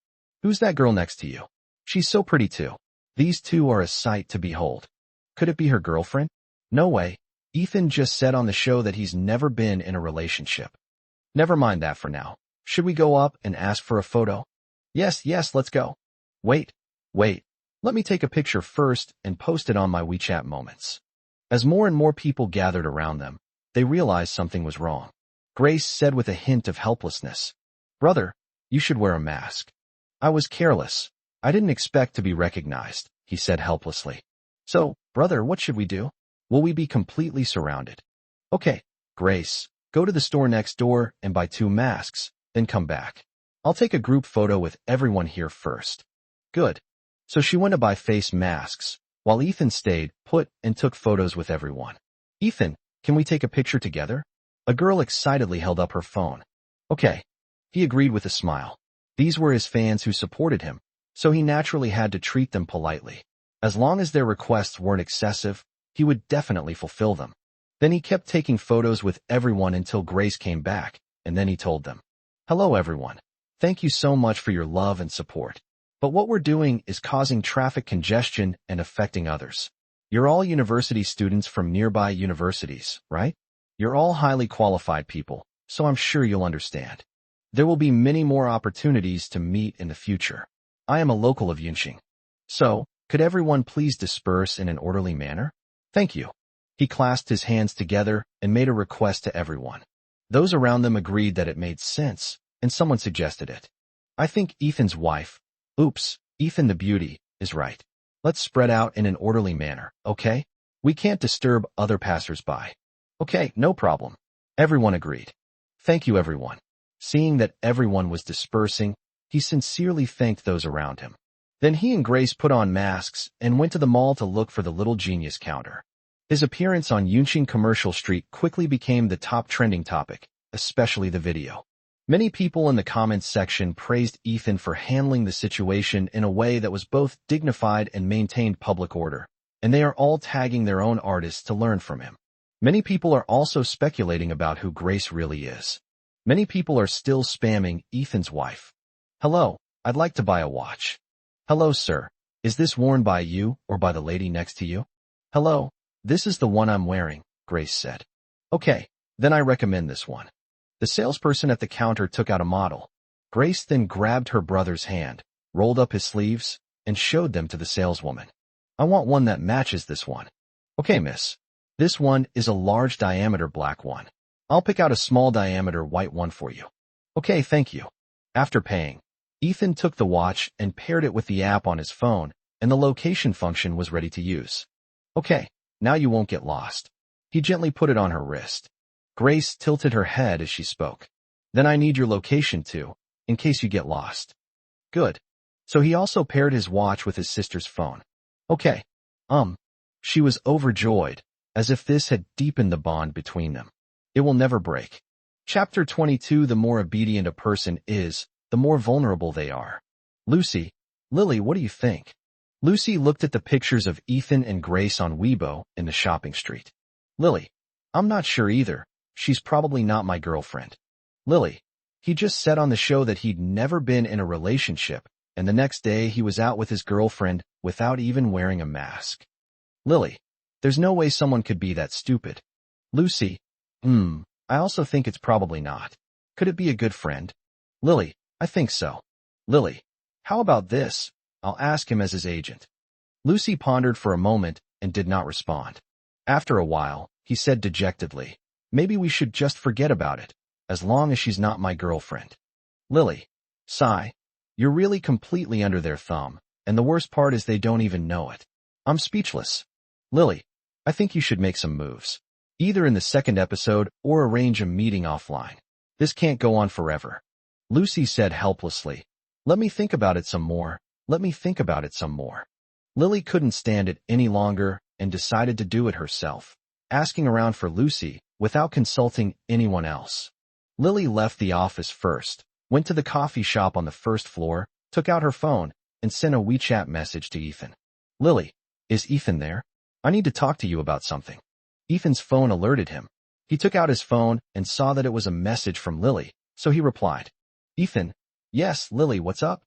Who's that girl next to you? She's so pretty too. These two are a sight to behold. Could it be her girlfriend? No way. Ethan just said on the show that he's never been in a relationship. Never mind that for now. Should we go up and ask for a photo? Yes, let's go. Wait. Let me take a picture first and post it on my WeChat moments. As more and more people gathered around them, they realized something was wrong. Grace said with a hint of helplessness, Brother, you should wear a mask. I was careless. I didn't expect to be recognized, he said helplessly. So, brother, what should we do? Will we be completely surrounded? Okay, Grace, go to the store next door and buy 2 masks, then come back. I'll take a group photo with everyone here first. Good. So she went to buy face masks, while Ethan stayed put and took photos with everyone. Ethan, can we take a picture together? A girl excitedly held up her phone. Okay. He agreed with a smile. These were his fans who supported him, so he naturally had to treat them politely. As long as their requests weren't excessive, he would definitely fulfill them. Then he kept taking photos with everyone until Grace came back, and then he told them, "Hello everyone. Thank you so much for your love and support. But what we're doing is causing traffic congestion and affecting others. You're all university students from nearby universities, right? You're all highly qualified people, so I'm sure you'll understand. There will be many more opportunities to meet in the future. I am a local of Yunqing. So, could everyone please disperse in an orderly manner? Thank you." He clasped his hands together and made a request to everyone. Those around them agreed that it made sense, and someone suggested it. "I think Ethan's wife, Ethan the beauty, is right. Let's spread out in an orderly manner, okay? We can't disturb other passers-by." "Okay, no problem." Everyone agreed. "Thank you, everyone." Seeing that everyone was dispersing, he sincerely thanked those around him. Then he and Grace put on masks and went to the mall to look for the little genius counter. His appearance on Yunqing Commercial Street quickly became the top trending topic, especially the video. Many people in the comments section praised Ethan for handling the situation in a way that was both dignified and maintained public order, and they are all tagging their own artists to learn from him. Many people are also speculating about who Grace really is. Many people are still spamming Ethan's wife. "Hello, I'd like to buy a watch." "Hello, sir. Is this worn by you or by the lady next to you?" "Hello, this is the one I'm wearing," Grace said. "Okay, then I recommend this one." The salesperson at the counter took out a model. Grace then grabbed her brother's hand, rolled up his sleeves, and showed them to the saleswoman. "I want one that matches this one." "Okay, miss. This one is a large diameter black one. I'll pick out a small diameter white one for you." "Okay, thank you." After paying, Ethan took the watch and paired it with the app on his phone, and the location function was ready to use. "Okay, now you won't get lost." He gently put it on her wrist. Grace tilted her head as she spoke. "Then I need your location too, in case you get lost." "Good." So he also paired his watch with his sister's phone. "Okay. She was overjoyed, as if this had deepened the bond between them. It will never break. Chapter 22. The more obedient a person is, the more vulnerable they are. Lily, what do you think?" Lucy looked at the pictures of Ethan and Grace on Weibo in the shopping street. "Lily, I'm not sure either. She's probably not my girlfriend." "Lily, he just said on the show that he'd never been in a relationship, and the next day he was out with his girlfriend without even wearing a mask." "Lily, there's no way someone could be that stupid." Lucy, I also think it's probably not. Could it be a good friend?" Lily, I think so. "Lily, how about this? I'll ask him as his agent." Lucy pondered for a moment and did not respond. After a while, he said dejectedly, "Maybe we should just forget about it, as long as she's not my girlfriend." Lily, sigh, "You're really completely under their thumb, and the worst part is they don't even know it." I'm speechless. Lily, I think you should make some moves. Either in the second episode or arrange a meeting offline. This can't go on forever. Lucy said helplessly, Let me think about it some more. Lily couldn't stand it any longer and decided to do it herself, asking around for Lucy without consulting anyone else. Lily left the office first, went to the coffee shop on the first floor, took out her phone, and sent a WeChat message to Ethan. "Lily, is Ethan there? I need to talk to you about something." Ethan's phone alerted him. He took out his phone and saw that it was a message from Lily, so he replied. "Ethan, yes, Lily, what's up?"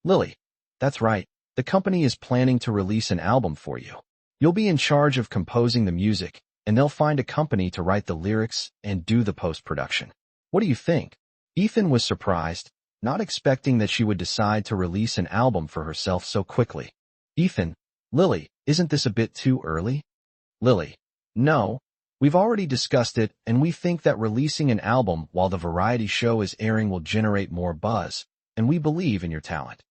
"Lily, that's right. The company is planning to release an album for you. You'll be in charge of composing the music, and they'll find a company to write the lyrics and do the post-production. What do you think?" Ethan was surprised, not expecting that she would decide to release an album for herself so quickly. Ethan, Lily, isn't this a bit too early? Lily, no. We've already discussed it, and we think that releasing an album while the variety show is airing will generate more buzz, and we believe in your talent.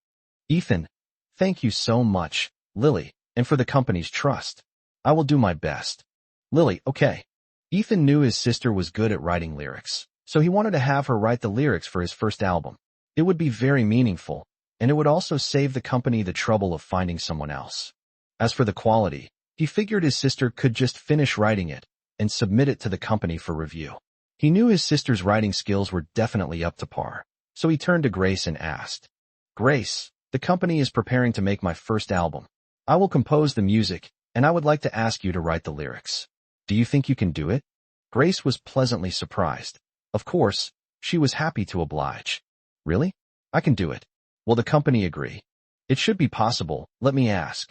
Ethan, thank you so much, Lily, and for the company's trust. I will do my best. Lily, okay. Ethan knew his sister was good at writing lyrics, so he wanted to have her write the lyrics for his first album. It would be very meaningful, and it would also save the company the trouble of finding someone else. As for the quality, he figured his sister could just finish writing it and submit it to the company for review. He knew his sister's writing skills were definitely up to par, so he turned to Grace and asked, Grace, The company is preparing to make my first album. I will compose the music, and I would like to ask you to write the lyrics. Do you think you can do it? Grace was pleasantly surprised. Of course, she was happy to oblige. Really? I can do it. Will the company agree? It should be possible, let me ask.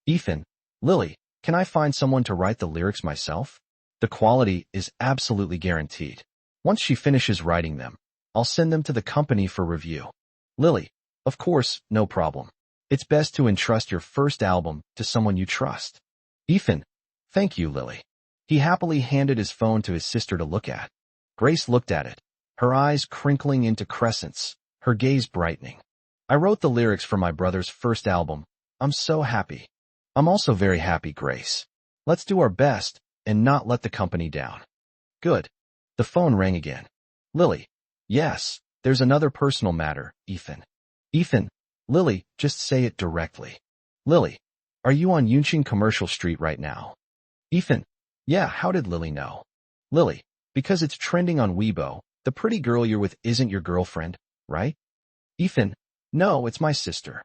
Ethan, Lily, can I find someone to write the lyrics myself? The quality is absolutely guaranteed. Once she finishes writing them, I'll send them to the company for review. Lily, of course, no problem. It's best to entrust your first album to someone you trust. Ethan, thank you, Lily. He happily handed his phone to his sister to look at. Grace looked at it, her eyes crinkling into crescents, her gaze brightening. I wrote the lyrics for my brother's first album. I'm so happy. I'm also very happy, Grace. Let's do our best and not let the company down. Good. The phone rang again. Lily. Yes, there's another personal matter, Ethan. Ethan. Lily, just say it directly. Lily. Are you on Yunqing Commercial Street right now? Ethan. Yeah, how did Lily know? Lily. Because it's trending on Weibo. The pretty girl you're with isn't your girlfriend, right? Ethan. No, it's my sister.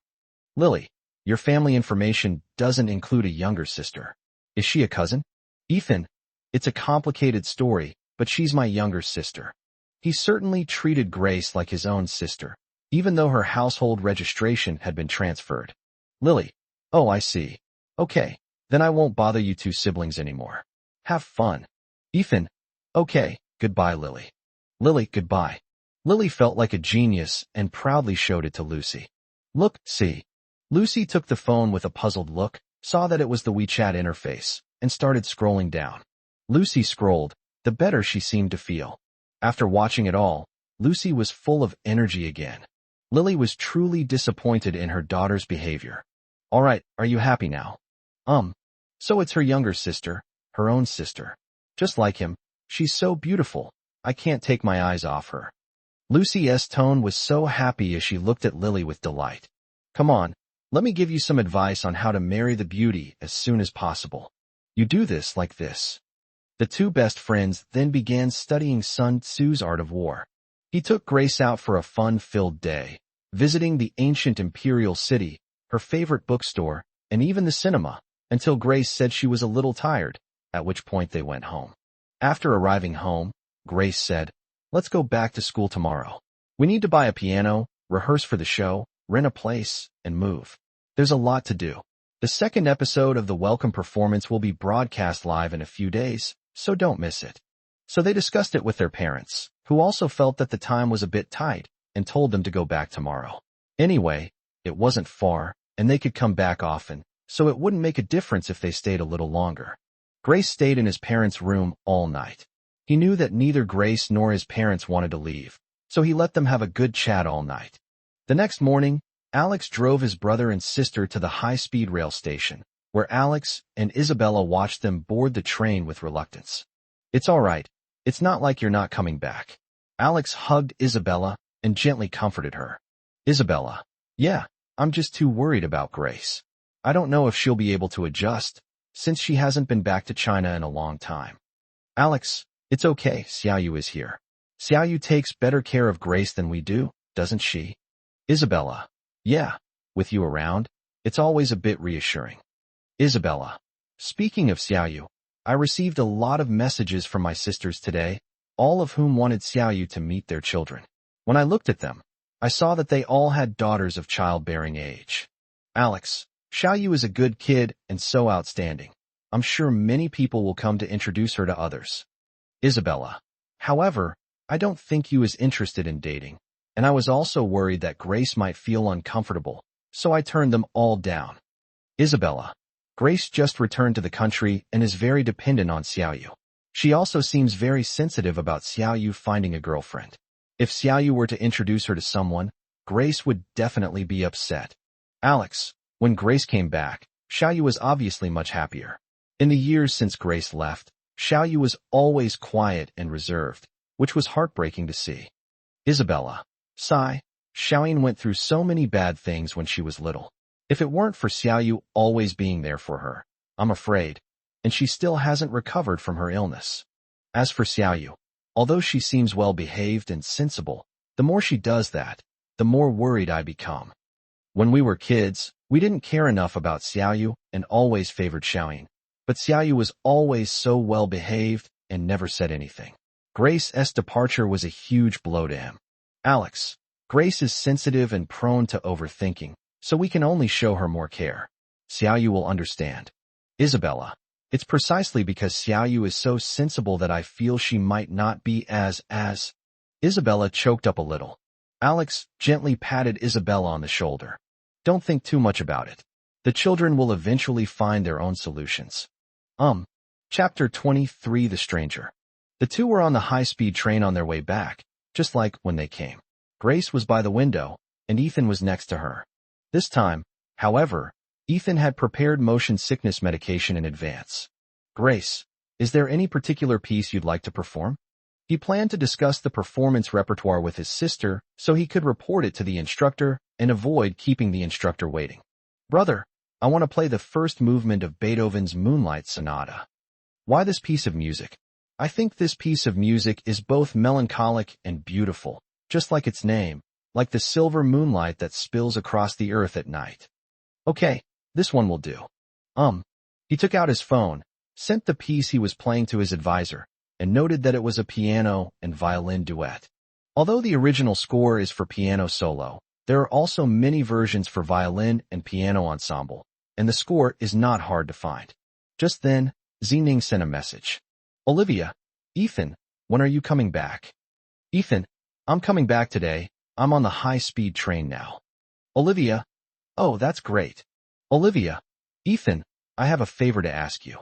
Lily. Your family information doesn't include a younger sister. Is she a cousin? Ethan. It's a complicated story, but she's my younger sister. He certainly treated Grace like his own sister, even though her household registration had been transferred. Lily. Oh, I see. Okay, then I won't bother you two siblings anymore. Have fun. Ethan. Okay, goodbye, Lily. Lily, goodbye. Lily felt like a genius and proudly showed it to Lucy. Look, see. Lucy took the phone with a puzzled look, saw that it was the WeChat interface, and started scrolling down. Lucy scrolled, the better she seemed to feel. After watching it all, Lucy was full of energy again. Lily was truly disappointed in her daughter's behavior. All right, are you happy now? So it's her younger sister, her own sister. Just like him, she's so beautiful, I can't take my eyes off her. Lucy's tone was so happy as she looked at Lily with delight. Come on, let me give you some advice on how to marry the beauty as soon as possible. You do this like this. The two best friends then began studying Sun Tzu's Art of War. He took Grace out for a fun-filled day, visiting the ancient imperial city, her favorite bookstore, and even the cinema, until Grace said she was a little tired, at which point they went home. After arriving home, Grace said, Let's go back to school tomorrow. We need to buy a piano, rehearse for the show, rent a place, and move. There's a lot to do. The second episode of the welcome performance will be broadcast live in a few days, so don't miss it. So they discussed it with their parents, who also felt that the time was a bit tight, and told them to go back tomorrow. Anyway, it wasn't far, and they could come back often, so it wouldn't make a difference if they stayed a little longer. Grace stayed in his parents' room all night. He knew that neither Grace nor his parents wanted to leave, so he let them have a good chat all night. The next morning, Alex drove his brother and sister to the high-speed rail station, where Alex and Isabella watched them board the train with reluctance. It's all right. It's not like you're not coming back. Alex hugged Isabella and gently comforted her. Isabella. Yeah, I'm just too worried about Grace. I don't know if she'll be able to adjust, since she hasn't been back to China in a long time. Alex. It's okay, Xiaoyu is here. Xiaoyu takes better care of Grace than we do, doesn't she? Isabella. Yeah, with you around, it's always a bit reassuring. Isabella. Speaking of Xiaoyu, I received a lot of messages from my sisters today, all of whom wanted Xiaoyu to meet their children. When I looked at them, I saw that they all had daughters of childbearing age. Alex. Xiaoyu is a good kid and so outstanding. I'm sure many people will come to introduce her to others. Isabella. However, I don't think you is interested in dating, and I was also worried that Grace might feel uncomfortable, so I turned them all down. Isabella. Grace just returned to the country and is very dependent on Xiaoyu. She also seems very sensitive about Xiaoyu finding a girlfriend. If Xiaoyu were to introduce her to someone, Grace would definitely be upset. Alex. When Grace came back, Xiaoyu was obviously much happier. In the years since Grace left, Xiaoyu was always quiet and reserved, which was heartbreaking to see. Isabella. Sigh. Xiaoyan went through so many bad things when she was little. If it weren't for Xiaoyu always being there for her, I'm afraid, and she still hasn't recovered from her illness. As for Xiaoyu, although she seems well-behaved and sensible, the more she does that, the more worried I become. When we were kids, we didn't care enough about Xiaoyu and always favored Xiaoyin. But Xiaoyu was always so well behaved and never said anything. Grace's departure was a huge blow to him. Alex, Grace is sensitive and prone to overthinking, so we can only show her more care. Xiaoyu will understand. Isabella, it's precisely because Xiaoyu is so sensible that I feel she might not be as. Isabella choked up a little. Alex gently patted Isabella on the shoulder. Don't think too much about it. The children will eventually find their own solutions. Chapter 23, The Stranger. The two were on the high-speed train on their way back, just like when they came. Grace was by the window, and Ethan was next to her. This time, however, Ethan had prepared motion sickness medication in advance. Grace, is there any particular piece you'd like to perform? He planned to discuss the performance repertoire with his sister so he could report it to the instructor and avoid keeping the instructor waiting. Brother, I want to play the first movement of Beethoven's Moonlight Sonata. Why this piece of music? I think this piece of music is both melancholic and beautiful, just like its name, like the silver moonlight that spills across the earth at night. Okay, this one will do. He took out his phone, sent the piece he was playing to his advisor, and noted that it was a piano and violin duet. Although the original score is for piano solo, there are also many versions for violin and piano ensemble, and the score is not hard to find. Just then, Zining sent a message. Olivia, Ethan, when are you coming back? Ethan, I'm coming back today. I'm on the high-speed train now. Olivia, oh, that's great. Olivia, Ethan, I have a favor to ask you.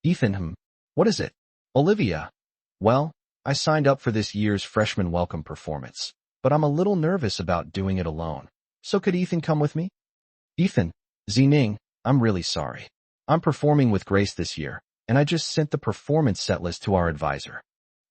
Ethan, what is it? Olivia, well, I signed up for this year's freshman welcome performance, but I'm a little nervous about doing it alone. So could Ethan come with me? Ethan, Zining, I'm really sorry. I'm performing with Grace this year, and I just sent the performance setlist to our advisor.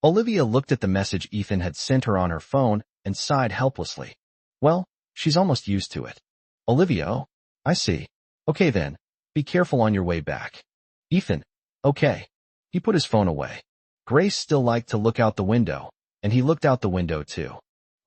Olivia looked at the message Ethan had sent her on her phone and sighed helplessly. Well, she's almost used to it. Olivia, oh, I see. Okay then, be careful on your way back. Ethan, okay. He put his phone away. Grace still liked to look out the window, and he looked out the window too.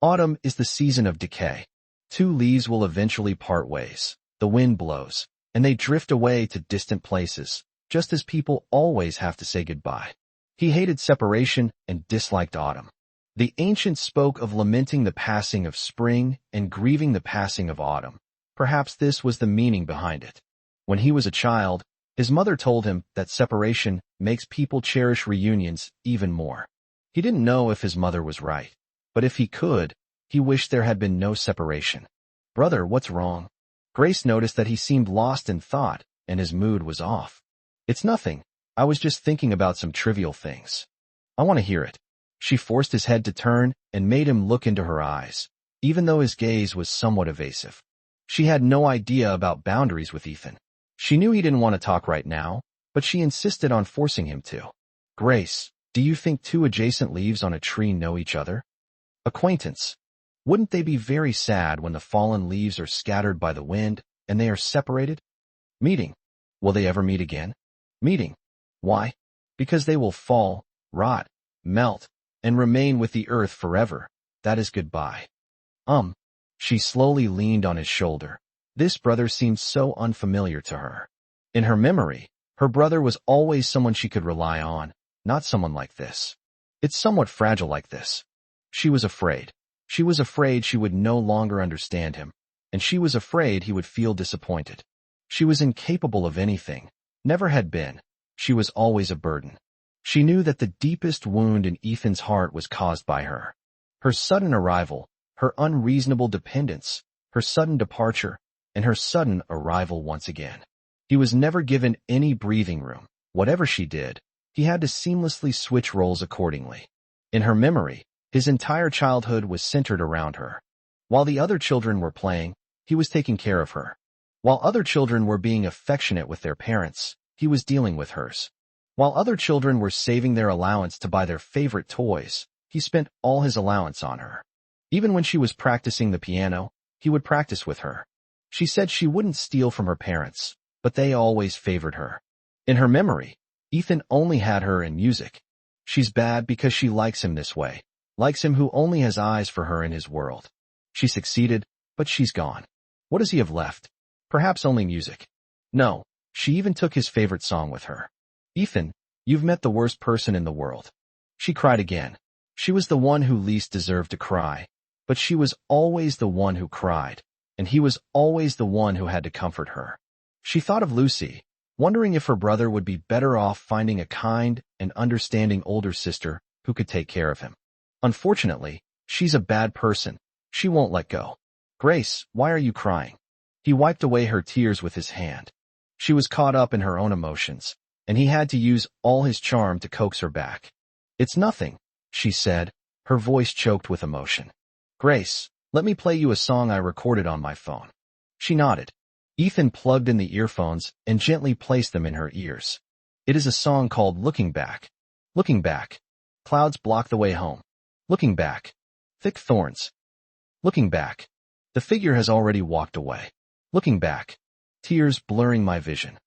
Autumn is the season of decay. 2 leaves will eventually part ways. The wind blows, and they drift away to distant places, just as people always have to say goodbye. He hated separation and disliked autumn. The ancients spoke of lamenting the passing of spring and grieving the passing of autumn. Perhaps this was the meaning behind it. When he was a child, his mother told him that separation makes people cherish reunions even more. He didn't know if his mother was right, but if he could, he wished there had been no separation. Brother, what's wrong? Grace noticed that he seemed lost in thought, and his mood was off. It's nothing. I was just thinking about some trivial things. I want to hear it. She forced his head to turn and made him look into her eyes, even though his gaze was somewhat evasive. She had no idea about boundaries with Ethan. She knew he didn't want to talk right now, but she insisted on forcing him to. Grace, do you think 2 adjacent leaves on a tree know each other? Acquaintance. Wouldn't they be very sad when the fallen leaves are scattered by the wind and they are separated? Meeting. Will they ever meet again? Meeting. Why? Because they will fall, rot, melt, and remain with the earth forever. That is goodbye. She slowly leaned on his shoulder. This brother seemed so unfamiliar to her. In her memory, her brother was always someone she could rely on, not someone like this. It's somewhat fragile like this. She was afraid. She was afraid she would no longer understand him, and she was afraid he would feel disappointed. She was incapable of anything, never had been. She was always a burden. She knew that the deepest wound in Ethan's heart was caused by her. Her sudden arrival, her unreasonable dependence, her sudden departure, and her sudden arrival once again. He was never given any breathing room. Whatever she did, he had to seamlessly switch roles accordingly. In her memory, his entire childhood was centered around her. While the other children were playing, he was taking care of her. While other children were being affectionate with their parents, he was dealing with hers. While other children were saving their allowance to buy their favorite toys, he spent all his allowance on her. Even when she was practicing the piano, he would practice with her. She said she wouldn't steal from her parents, but they always favored her. In her memory, Ethan only had her in music. She's bad because she likes him this way, likes him who only has eyes for her in his world. She succeeded, but she's gone. What does he have left? Perhaps only music. No, she even took his favorite song with her. Ethan, you've met the worst person in the world. She cried again. She was the one who least deserved to cry, but she was always the one who cried, and he was always the one who had to comfort her. She thought of Lucy, wondering if her brother would be better off finding a kind and understanding older sister who could take care of him. Unfortunately, she's a bad person. She won't let go. Grace, why are you crying? He wiped away her tears with his hand. She was caught up in her own emotions, and he had to use all his charm to coax her back. It's nothing, she said, her voice choked with emotion. Grace, let me play you a song I recorded on my phone. She nodded. Ethan plugged in the earphones and gently placed them in her ears. It is a song called Looking Back. Looking back. Clouds block the way home. Looking back. Thick thorns. Looking back. The figure has already walked away. Looking back. Tears blurring my vision.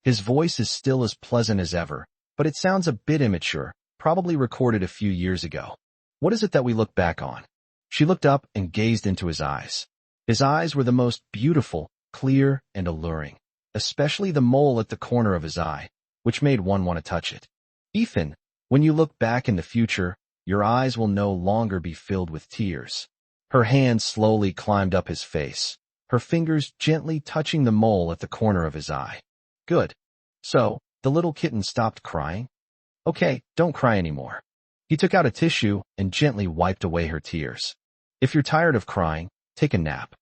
His voice is still as pleasant as ever, but it sounds a bit immature, probably recorded a few years ago. What is it that we look back on? She looked up and gazed into his eyes. His eyes were the most beautiful, clear, and alluring, especially the mole at the corner of his eye, which made one want to touch it. Ethan, when you look back in the future, your eyes will no longer be filled with tears. Her hand slowly climbed up his face, her fingers gently touching the mole at the corner of his eye. Good. So, the little kitten stopped crying? Okay, don't cry anymore. He took out a tissue and gently wiped away her tears. If you're tired of crying, take a nap.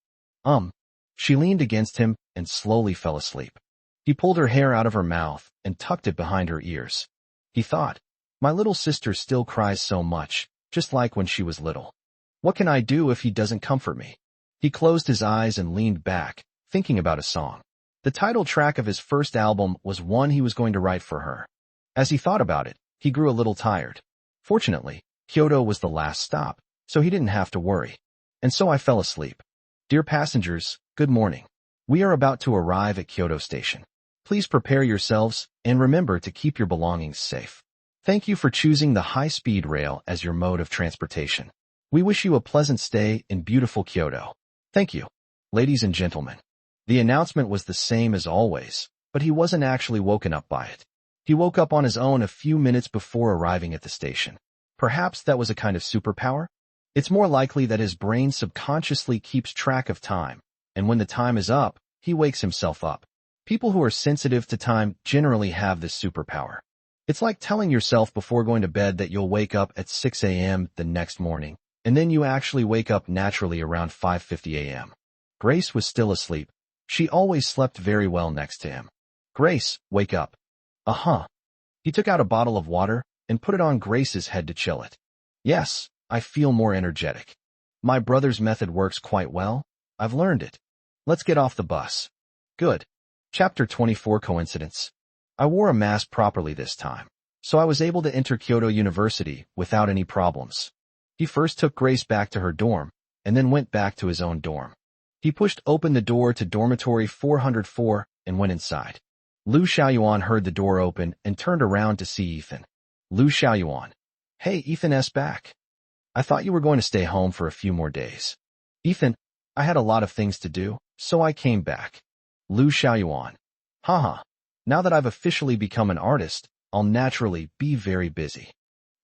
She leaned against him and slowly fell asleep. He pulled her hair out of her mouth and tucked it behind her ears. He thought, my little sister still cries so much, just like when she was little. What can I do if he doesn't comfort me? He closed his eyes and leaned back, thinking about a song. The title track of his first album was one he was going to write for her. As he thought about it, he grew a little tired. Fortunately, Kyoto was the last stop, so he didn't have to worry. And so I fell asleep. Dear passengers, good morning. We are about to arrive at Kyoto Station. Please prepare yourselves and remember to keep your belongings safe. Thank you for choosing the high-speed rail as your mode of transportation. We wish you a pleasant stay in beautiful Kyoto. Thank you. Ladies and gentlemen. The announcement was the same as always, but he wasn't actually woken up by it. He woke up on his own a few minutes before arriving at the station. Perhaps that was a kind of superpower? It's more likely that his brain subconsciously keeps track of time, and when the time is up, he wakes himself up. People who are sensitive to time generally have this superpower. It's like telling yourself before going to bed that you'll wake up at 6 a.m. the next morning, and then you actually wake up naturally around 5:50 a.m. Grace was still asleep. She always slept very well next to him. Grace, wake up. Uh-huh. He took out a bottle of water and put it on Grace's head to chill it. Yes, I feel more energetic. My brother's method works quite well. I've learned it. Let's get off the bus. Good. Chapter 24 Coincidence. I wore a mask properly this time, so I was able to enter Kyoto University without any problems. He first took Grace back to her dorm, and then went back to his own dorm. He pushed open the door to dormitory 404 and went inside. Lu Xiaoyuan heard the door open and turned around to see Ethan. Lu Xiaoyuan. Hey, Ethan S. back. I thought you were going to stay home for a few more days. Ethan, I had a lot of things to do, so I came back. Lu Xiaoyuan. Haha. Now that I've officially become an artist, I'll naturally be very busy.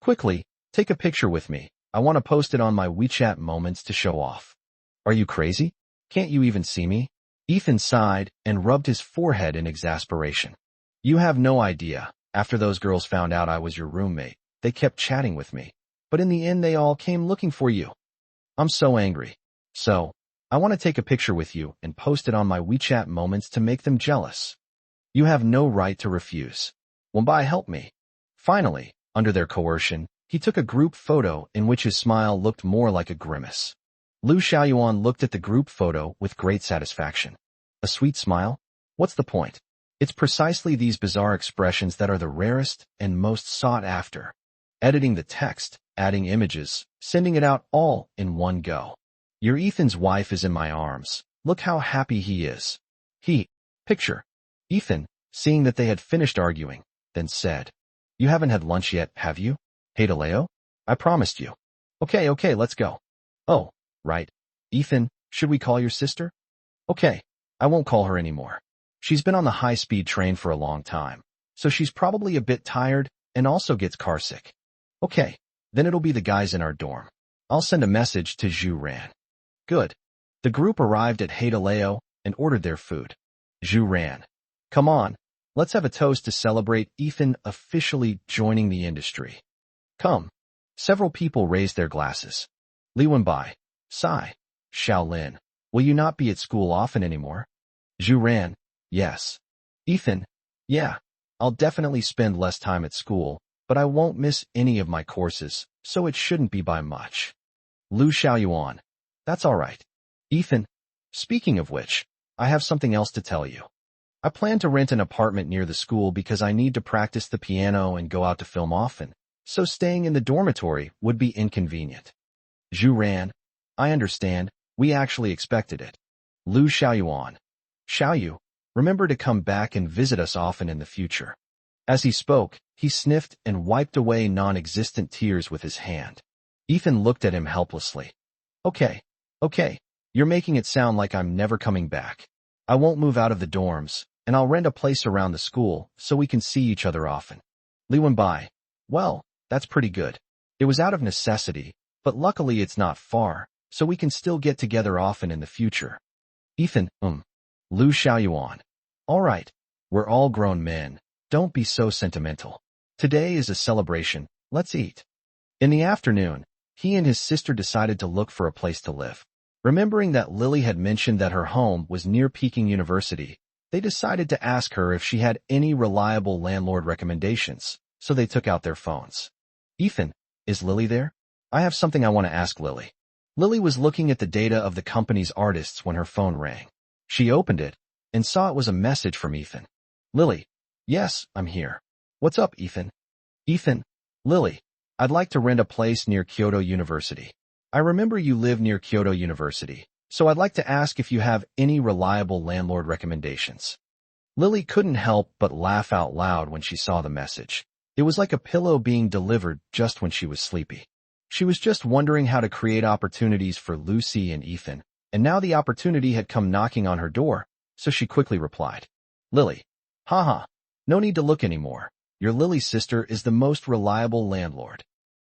Quickly, take a picture with me. I want to post it on my WeChat Moments to show off. Are you crazy? Can't you even see me? Ethan sighed and rubbed his forehead in exasperation. You have no idea. After those girls found out I was your roommate, they kept chatting with me. But in the end they all came looking for you. I'm so angry. So, I want to take a picture with you and post it on my WeChat Moments to make them jealous. You have no right to refuse. Wambai, help me. Finally, under their coercion, he took a group photo in which his smile looked more like a grimace. Lu Xiaoyuan looked at the group photo with great satisfaction. A sweet smile? What's the point? It's precisely these bizarre expressions that are the rarest and most sought after. Editing the text, adding images, sending it out all in one go. Your Ethan's wife is in my arms. Look how happy he is. Picture. Ethan, seeing that they had finished arguing, then said, You haven't had lunch yet, have you? Hey, Leo? I promised you. Okay, let's go. Oh, right. Ethan, should we call your sister? Okay, I won't call her anymore. She's been on the high-speed train for a long time, so she's probably a bit tired and also gets carsick. Okay, then it'll be the guys in our dorm. I'll send a message to Zhu Ran. Good. The group arrived at Hadaleo and ordered their food. Zhu Ran. Come on, let's have a toast to celebrate Ethan officially joining the industry. Come. Several people raised their glasses. Li Wenbai. Sai. Shaolin. Will you not be at school often anymore? Zhu Ran. Yes. Ethan. Yeah. I'll definitely spend less time at school, but I won't miss any of my courses, so it shouldn't be by much. Lu Xiaoyuan. That's all right. Ethan. Speaking of which, I have something else to tell you. I plan to rent an apartment near the school because I need to practice the piano and go out to film often, so staying in the dormitory would be inconvenient. Zhu Ran. I understand. We actually expected it. Lu Xiaoyuan. Xiaoyu, remember to come back and visit us often in the future. As he spoke, he sniffed and wiped away non-existent tears with his hand. Ethan looked at him helplessly. Okay. You're making it sound like I'm never coming back. I won't move out of the dorms, and I'll rent a place around the school so we can see each other often. Li Wenbai. Well, that's pretty good. It was out of necessity, but luckily it's not far, so we can still get together often in the future. Ethan, Lu Xiaoyuan. All right, we're all grown men. Don't be so sentimental. Today is a celebration. Let's eat. In the afternoon, he and his sister decided to look for a place to live. Remembering that Lily had mentioned that her home was near Peking University, they decided to ask her if she had any reliable landlord recommendations, so they took out their phones. Ethan, is Lily there? I have something I want to ask Lily. Lily was looking at the data of the company's artists when her phone rang. She opened it and saw it was a message from Ethan. Lily. Yes, I'm here. What's up, Ethan? Ethan. Lily. I'd like to rent a place near Kyoto University. I remember you live near Kyoto University, so I'd like to ask if you have any reliable landlord recommendations. Lily couldn't help but laugh out loud when she saw the message. It was like a pillow being delivered just when she was sleepy. She was just wondering how to create opportunities for Lucy and Ethan, and now the opportunity had come knocking on her door, so she quickly replied. Lily. Haha. No need to look anymore. Your Lily's sister is the most reliable landlord.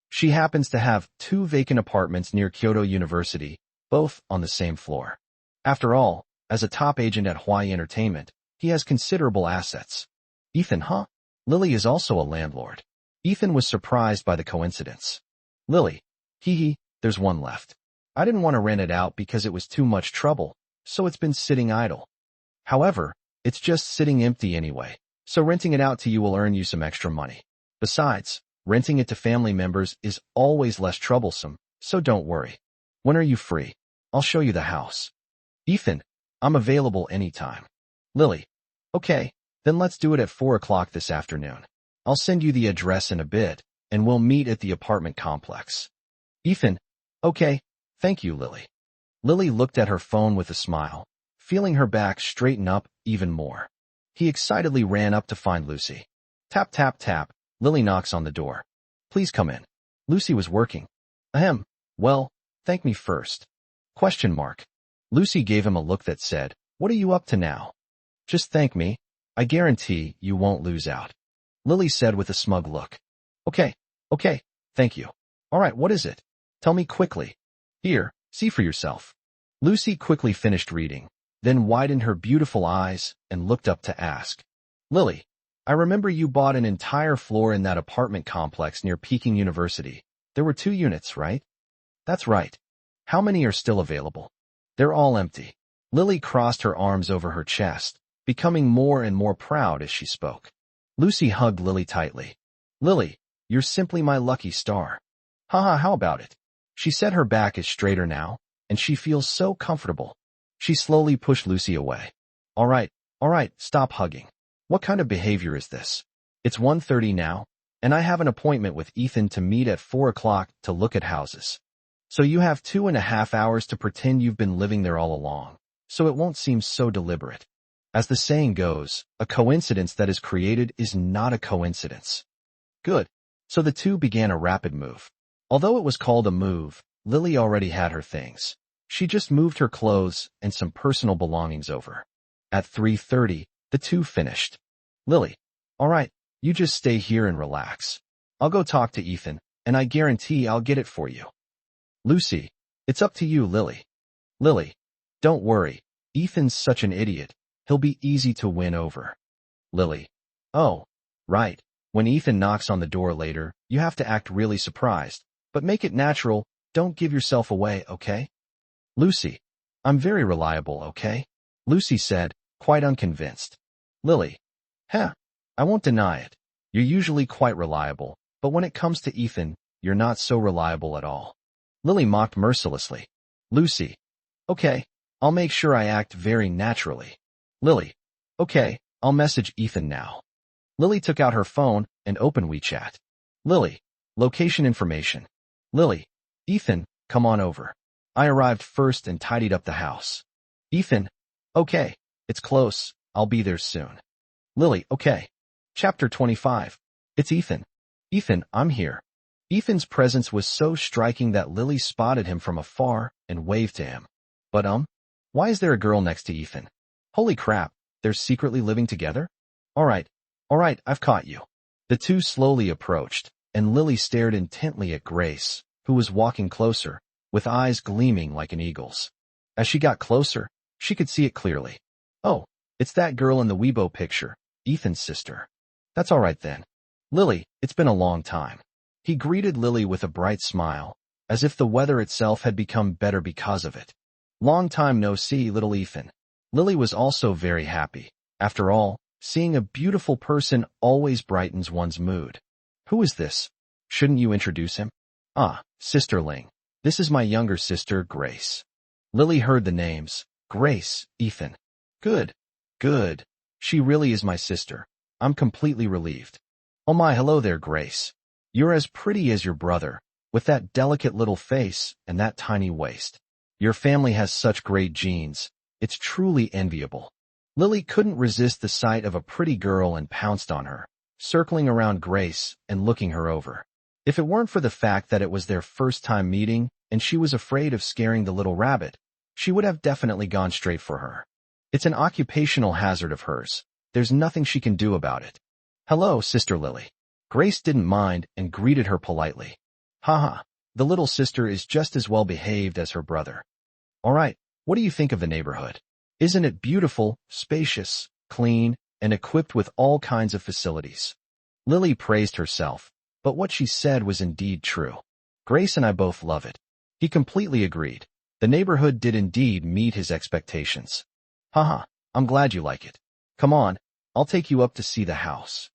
She happens to have 2 vacant apartments near Kyoto University, both on the same floor. After all, as a top agent at Hawaii Entertainment, he has considerable assets. Ethan, huh? Lily is also a landlord. Ethan was surprised by the coincidence. Lily. There's one left. I didn't want to rent it out because it was too much trouble, so it's been sitting idle. However, it's just sitting empty anyway, so renting it out to you will earn you some extra money. Besides, renting it to family members is always less troublesome, so don't worry. When are you free? I'll show you the house. Ethan, I'm available anytime. Lily. Okay, then let's do it at 4 o'clock this afternoon. I'll send you the address in a bit, and we'll meet at the apartment complex. Ethan. Okay, thank you, Lily. Lily looked at her phone with a smile, feeling her back straighten up even more. He excitedly ran up to find Lucy. Tap, tap, tap. Lily knocks on the door. Please come in. Lucy was working. Ahem. Well, thank me first. ? Lucy gave him a look that said, what are you up to now? Just thank me. I guarantee you won't lose out. Lily said with a smug look. Okay, thank you. All right, what is it? Tell me quickly. Here, see for yourself. Lucy quickly finished reading, then widened her beautiful eyes and looked up to ask. Lily. I remember you bought an entire floor in that apartment complex near Peking University. There were 2 units, right? That's right. How many are still available? They're all empty. Lily crossed her arms over her chest, becoming more and more proud as she spoke. Lucy hugged Lily tightly. Lily, you're simply my lucky star. Haha, how about it? She said her back is straighter now, and she feels so comfortable. She slowly pushed Lucy away. All right, stop hugging. What kind of behavior is this? It's 1:30 now, and I have an appointment with Ethan to meet at 4 o'clock to look at houses. So you have 2.5 hours to pretend you've been living there all along, so it won't seem so deliberate. As the saying goes, a coincidence that is created is not a coincidence. Good. So the two began a rapid move. Although it was called a move, Lily already had her things. She just moved her clothes and some personal belongings over. At 3:30, the two finished. Lily, all right, you just stay here and relax. I'll go talk to Ethan, and I guarantee I'll get it for you. Lucy, it's up to you, Lily. Lily, don't worry. Ethan's such an idiot. He'll be easy to win over. Lily, oh, right. When Ethan knocks on the door later, you have to act really surprised, but make it natural. Don't give yourself away, okay? Lucy, I'm very reliable, okay? Lucy said, quite unconvinced. Lily, I won't deny it. You're usually quite reliable, but when it comes to Ethan, you're not so reliable at all. Lily mocked mercilessly. Lucy, okay, I'll make sure I act very naturally. Lily, okay, I'll message Ethan now. Lily took out her phone and opened WeChat. Lily, location information. Lily, Ethan, come on over. I arrived first and tidied up the house. Ethan, okay, it's close, I'll be there soon. Lily, okay. Chapter 25. It's Ethan. Ethan, I'm here. Ethan's presence was so striking that Lily spotted him from afar and waved to him. But why is there a girl next to Ethan? Holy crap, they're secretly living together? All right, I've caught you. The two slowly approached, and Lily stared intently at Grace, who was walking closer, with eyes gleaming like an eagle's. As she got closer, she could see it clearly. Oh, it's that girl in the Weibo picture, Ethan's sister. That's all right then. Lily, it's been a long time. He greeted Lily with a bright smile, as if the weather itself had become better because of it. Long time no see, little Ethan. Lily was also very happy. After all, seeing a beautiful person always brightens one's mood. Who is this? Shouldn't you introduce him? Ah, Sister Ling. This is my younger sister, Grace. Lily heard the names. Grace, Ethan. Good. She really is my sister. I'm completely relieved. Oh my, hello there, Grace. You're as pretty as your brother, with that delicate little face and that tiny waist. Your family has such great genes. It's truly enviable. Lily couldn't resist the sight of a pretty girl and pounced on her, circling around Grace and looking her over. If it weren't for the fact that it was their first time meeting and she was afraid of scaring the little rabbit, she would have definitely gone straight for her. It's an occupational hazard of hers. There's nothing she can do about it. Hello, Sister Lily. Grace didn't mind and greeted her politely. Haha, the little sister is just as well behaved as her brother. All right, what do you think of the neighborhood? Isn't it beautiful, spacious, clean, and equipped with all kinds of facilities? Lily praised herself, but what she said was indeed true. Grace and I both love it. He completely agreed. The neighborhood did indeed meet his expectations. Haha, I'm glad you like it. Come on, I'll take you up to see the house.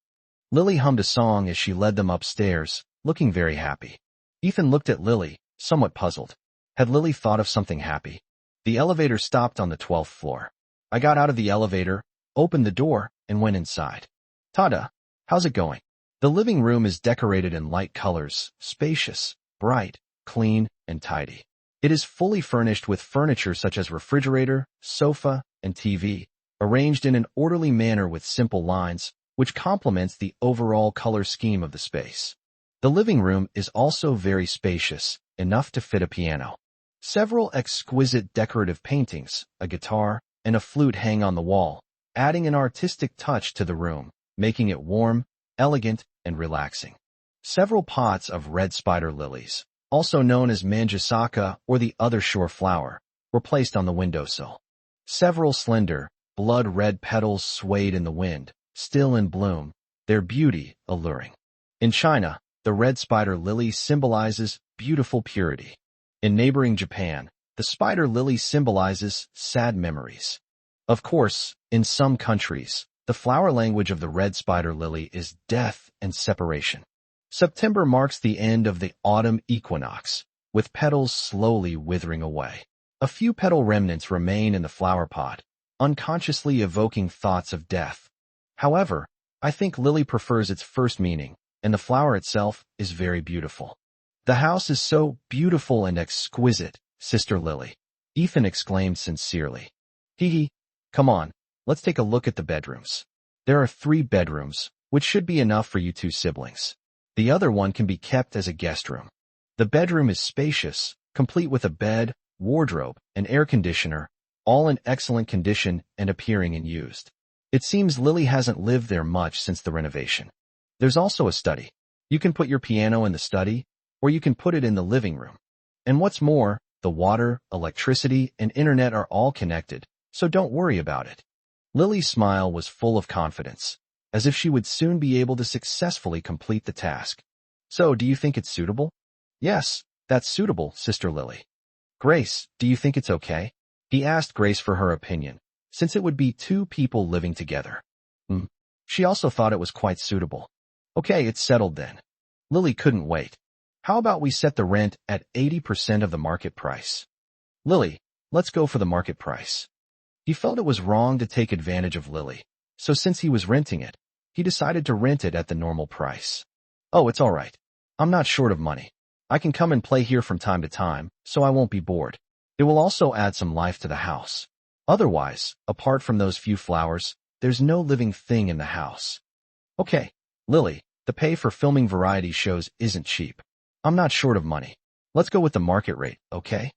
Lily hummed a song as she led them upstairs, looking very happy. Ethan looked at Lily, somewhat puzzled. Had Lily thought of something happy? The elevator stopped on the 12th floor. I got out of the elevator, opened the door, and went inside. Tada, how's it going? The living room is decorated in light colors, spacious, bright, clean, and tidy. It is fully furnished with furniture such as refrigerator, sofa, and TV, arranged in an orderly manner with simple lines, which complements the overall color scheme of the space. The living room is also very spacious, enough to fit a piano. Several exquisite decorative paintings, a guitar, and a flute hang on the wall, adding an artistic touch to the room, making it warm, elegant, and relaxing. Several pots of red spider lilies, also known as manjusaka or the other shore flower, were placed on the windowsill. Several slender, blood-red petals swayed in the wind, still in bloom, their beauty alluring. In China, the red spider lily symbolizes beautiful purity. In neighboring Japan, the spider lily symbolizes sad memories. Of course, in some countries, the flower language of the red spider lily is death and separation. September marks the end of the autumn equinox, with petals slowly withering away. A few petal remnants remain in the flower pot, unconsciously evoking thoughts of death. However, I think lily prefers its first meaning, and the flower itself is very beautiful. The house is so beautiful and exquisite, Sister Lily, Ethan exclaimed sincerely. Hee, come on, let's take a look at the bedrooms. There are 3 bedrooms, which should be enough for you 2 siblings. The other one can be kept as a guest room. The bedroom is spacious, complete with a bed, wardrobe, and air conditioner, all in excellent condition and appearing unused. It seems Lily hasn't lived there much since the renovation. There's also a study. You can put your piano in the study, or you can put it in the living room. And what's more, the water, electricity, and internet are all connected, so don't worry about it. Lily's smile was full of confidence, as if she would soon be able to successfully complete the task. So, do you think it's suitable? Yes, that's suitable, Sister Lily. Grace, do you think it's okay? He asked Grace for her opinion, since it would be two people living together. She also thought it was quite suitable. Okay, it's settled then. Lily couldn't wait. How about we set the rent at 80% of the market price? Lily, let's go for the market price. He felt it was wrong to take advantage of Lily, so since he was renting it, he decided to rent it at the normal price. Oh, it's all right. I'm not short of money. I can come and play here from time to time, so I won't be bored. It will also add some life to the house. Otherwise, apart from those few flowers, there's no living thing in the house. Okay, Lily, the pay for filming variety shows isn't cheap. I'm not short of money. Let's go with the market rate, okay?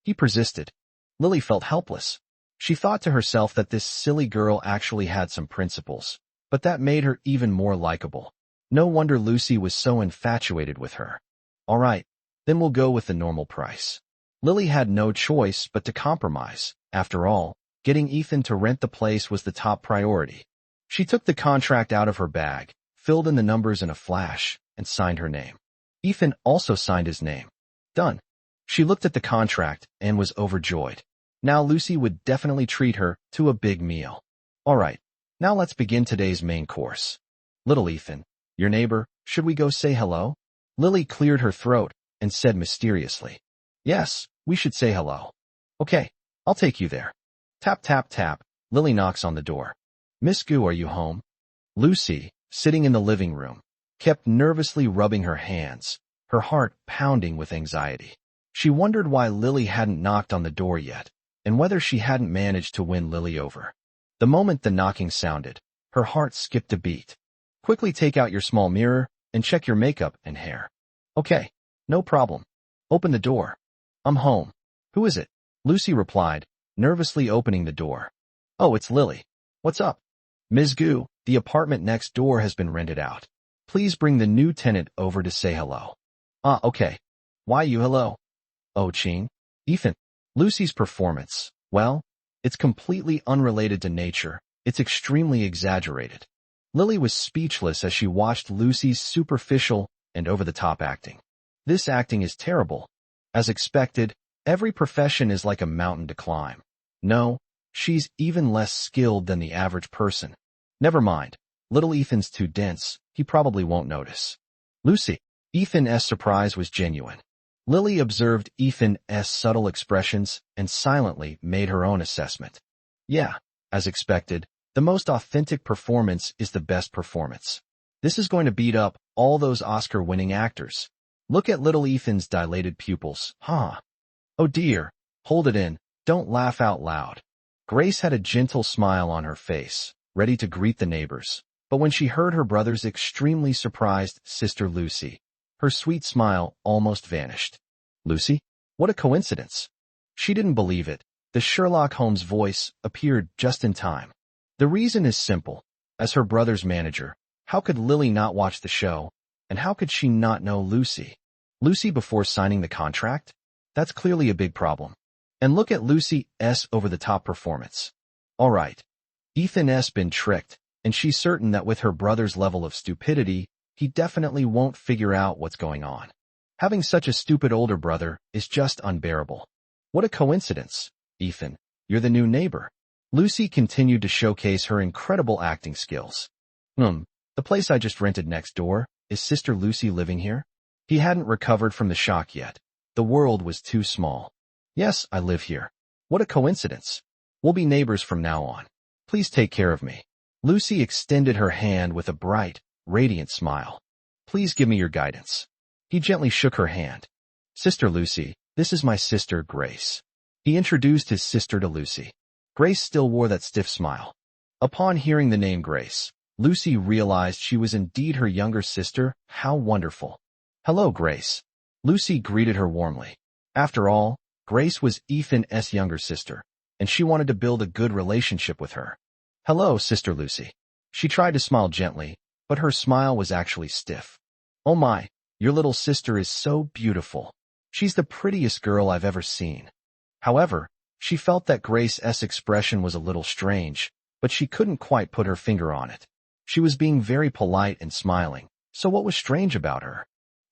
He persisted. Lily felt helpless. She thought to herself that this silly girl actually had some principles, but that made her even more likable. No wonder Lucy was so infatuated with her. All right, then we'll go with the normal price. Lily had no choice but to compromise. After all, getting Ethan to rent the place was the top priority. She took the contract out of her bag, filled in the numbers in a flash, and signed her name. Ethan also signed his name. Done. She looked at the contract and was overjoyed. Now Lucy would definitely treat her to a big meal. All right, now let's begin today's main course. Little Ethan, your neighbor, should we go say hello? Lily cleared her throat and said mysteriously. Yes, we should say hello. Okay, I'll take you there. Tap, tap, tap. Lily knocks on the door. Miss Gu, are you home? Lucy, sitting in the living room, kept nervously rubbing her hands, her heart pounding with anxiety. She wondered why Lily hadn't knocked on the door yet, and whether she hadn't managed to win Lily over. The moment the knocking sounded, her heart skipped a beat. Quickly take out your small mirror and check your makeup and hair. Okay, no problem. Open the door. I'm home. Who is it? Lucy replied, nervously opening the door. Oh, it's Lily. What's up? Ms. Gu, the apartment next door has been rented out. Please bring the new tenant over to say hello. Ah, okay. Why you hello? Oh, Ching. Ethan. Lucy's performance, well, it's completely unrelated to nature. It's extremely exaggerated. Lily was speechless as she watched Lucy's superficial and over-the-top acting. This acting is terrible. As expected, every profession is like a mountain to climb. No, she's even less skilled than the average person. Never mind. Little Ethan's too dense. He probably won't notice. Lucy. Ethan's surprise was genuine. Lily observed Ethan's subtle expressions and silently made her own assessment. Yeah, as expected, the most authentic performance is the best performance. This is going to beat up all those Oscar-winning actors. Look at little Ethan's dilated pupils, huh? Oh dear, hold it in, don't laugh out loud. Grace had a gentle smile on her face, ready to greet the neighbors, but when she heard her brother's extremely surprised sister Lucy, her sweet smile almost vanished. Lucy? What a coincidence. She didn't believe it. The Sherlock Holmes voice appeared just in time. The reason is simple. As her brother's manager, how could Lily not watch the show, and how could she not know Lucy? Lucy before signing the contract? That's clearly a big problem. And look at Lucy's over-the-top performance. All right. Ethan's been tricked, and she's certain that with her brother's level of stupidity, he definitely won't figure out what's going on. Having such a stupid older brother is just unbearable. What a coincidence. Ethan, you're the new neighbor. Lucy continued to showcase her incredible acting skills. The place I just rented next door, is Sister Lucy living here? He hadn't recovered from the shock yet. The world was too small. Yes, I live here. What a coincidence. We'll be neighbors from now on. Please take care of me. Lucy extended her hand with a bright, radiant smile. Please give me your guidance. He gently shook her hand. Sister Lucy, this is my sister Grace. He introduced his sister to Lucy. Grace still wore that stiff smile. Upon hearing the name Grace, Lucy realized she was indeed her younger sister. How wonderful. Hello, Grace. Lucy greeted her warmly. After all, Grace was Ethan's younger sister, and she wanted to build a good relationship with her. "Hello, Sister Lucy." She tried to smile gently, but her smile was actually stiff. "Oh my, your little sister is so beautiful. She's the prettiest girl I've ever seen." However, she felt that Grace's expression was a little strange, but she couldn't quite put her finger on it. She was being very polite and smiling, so what was strange about her?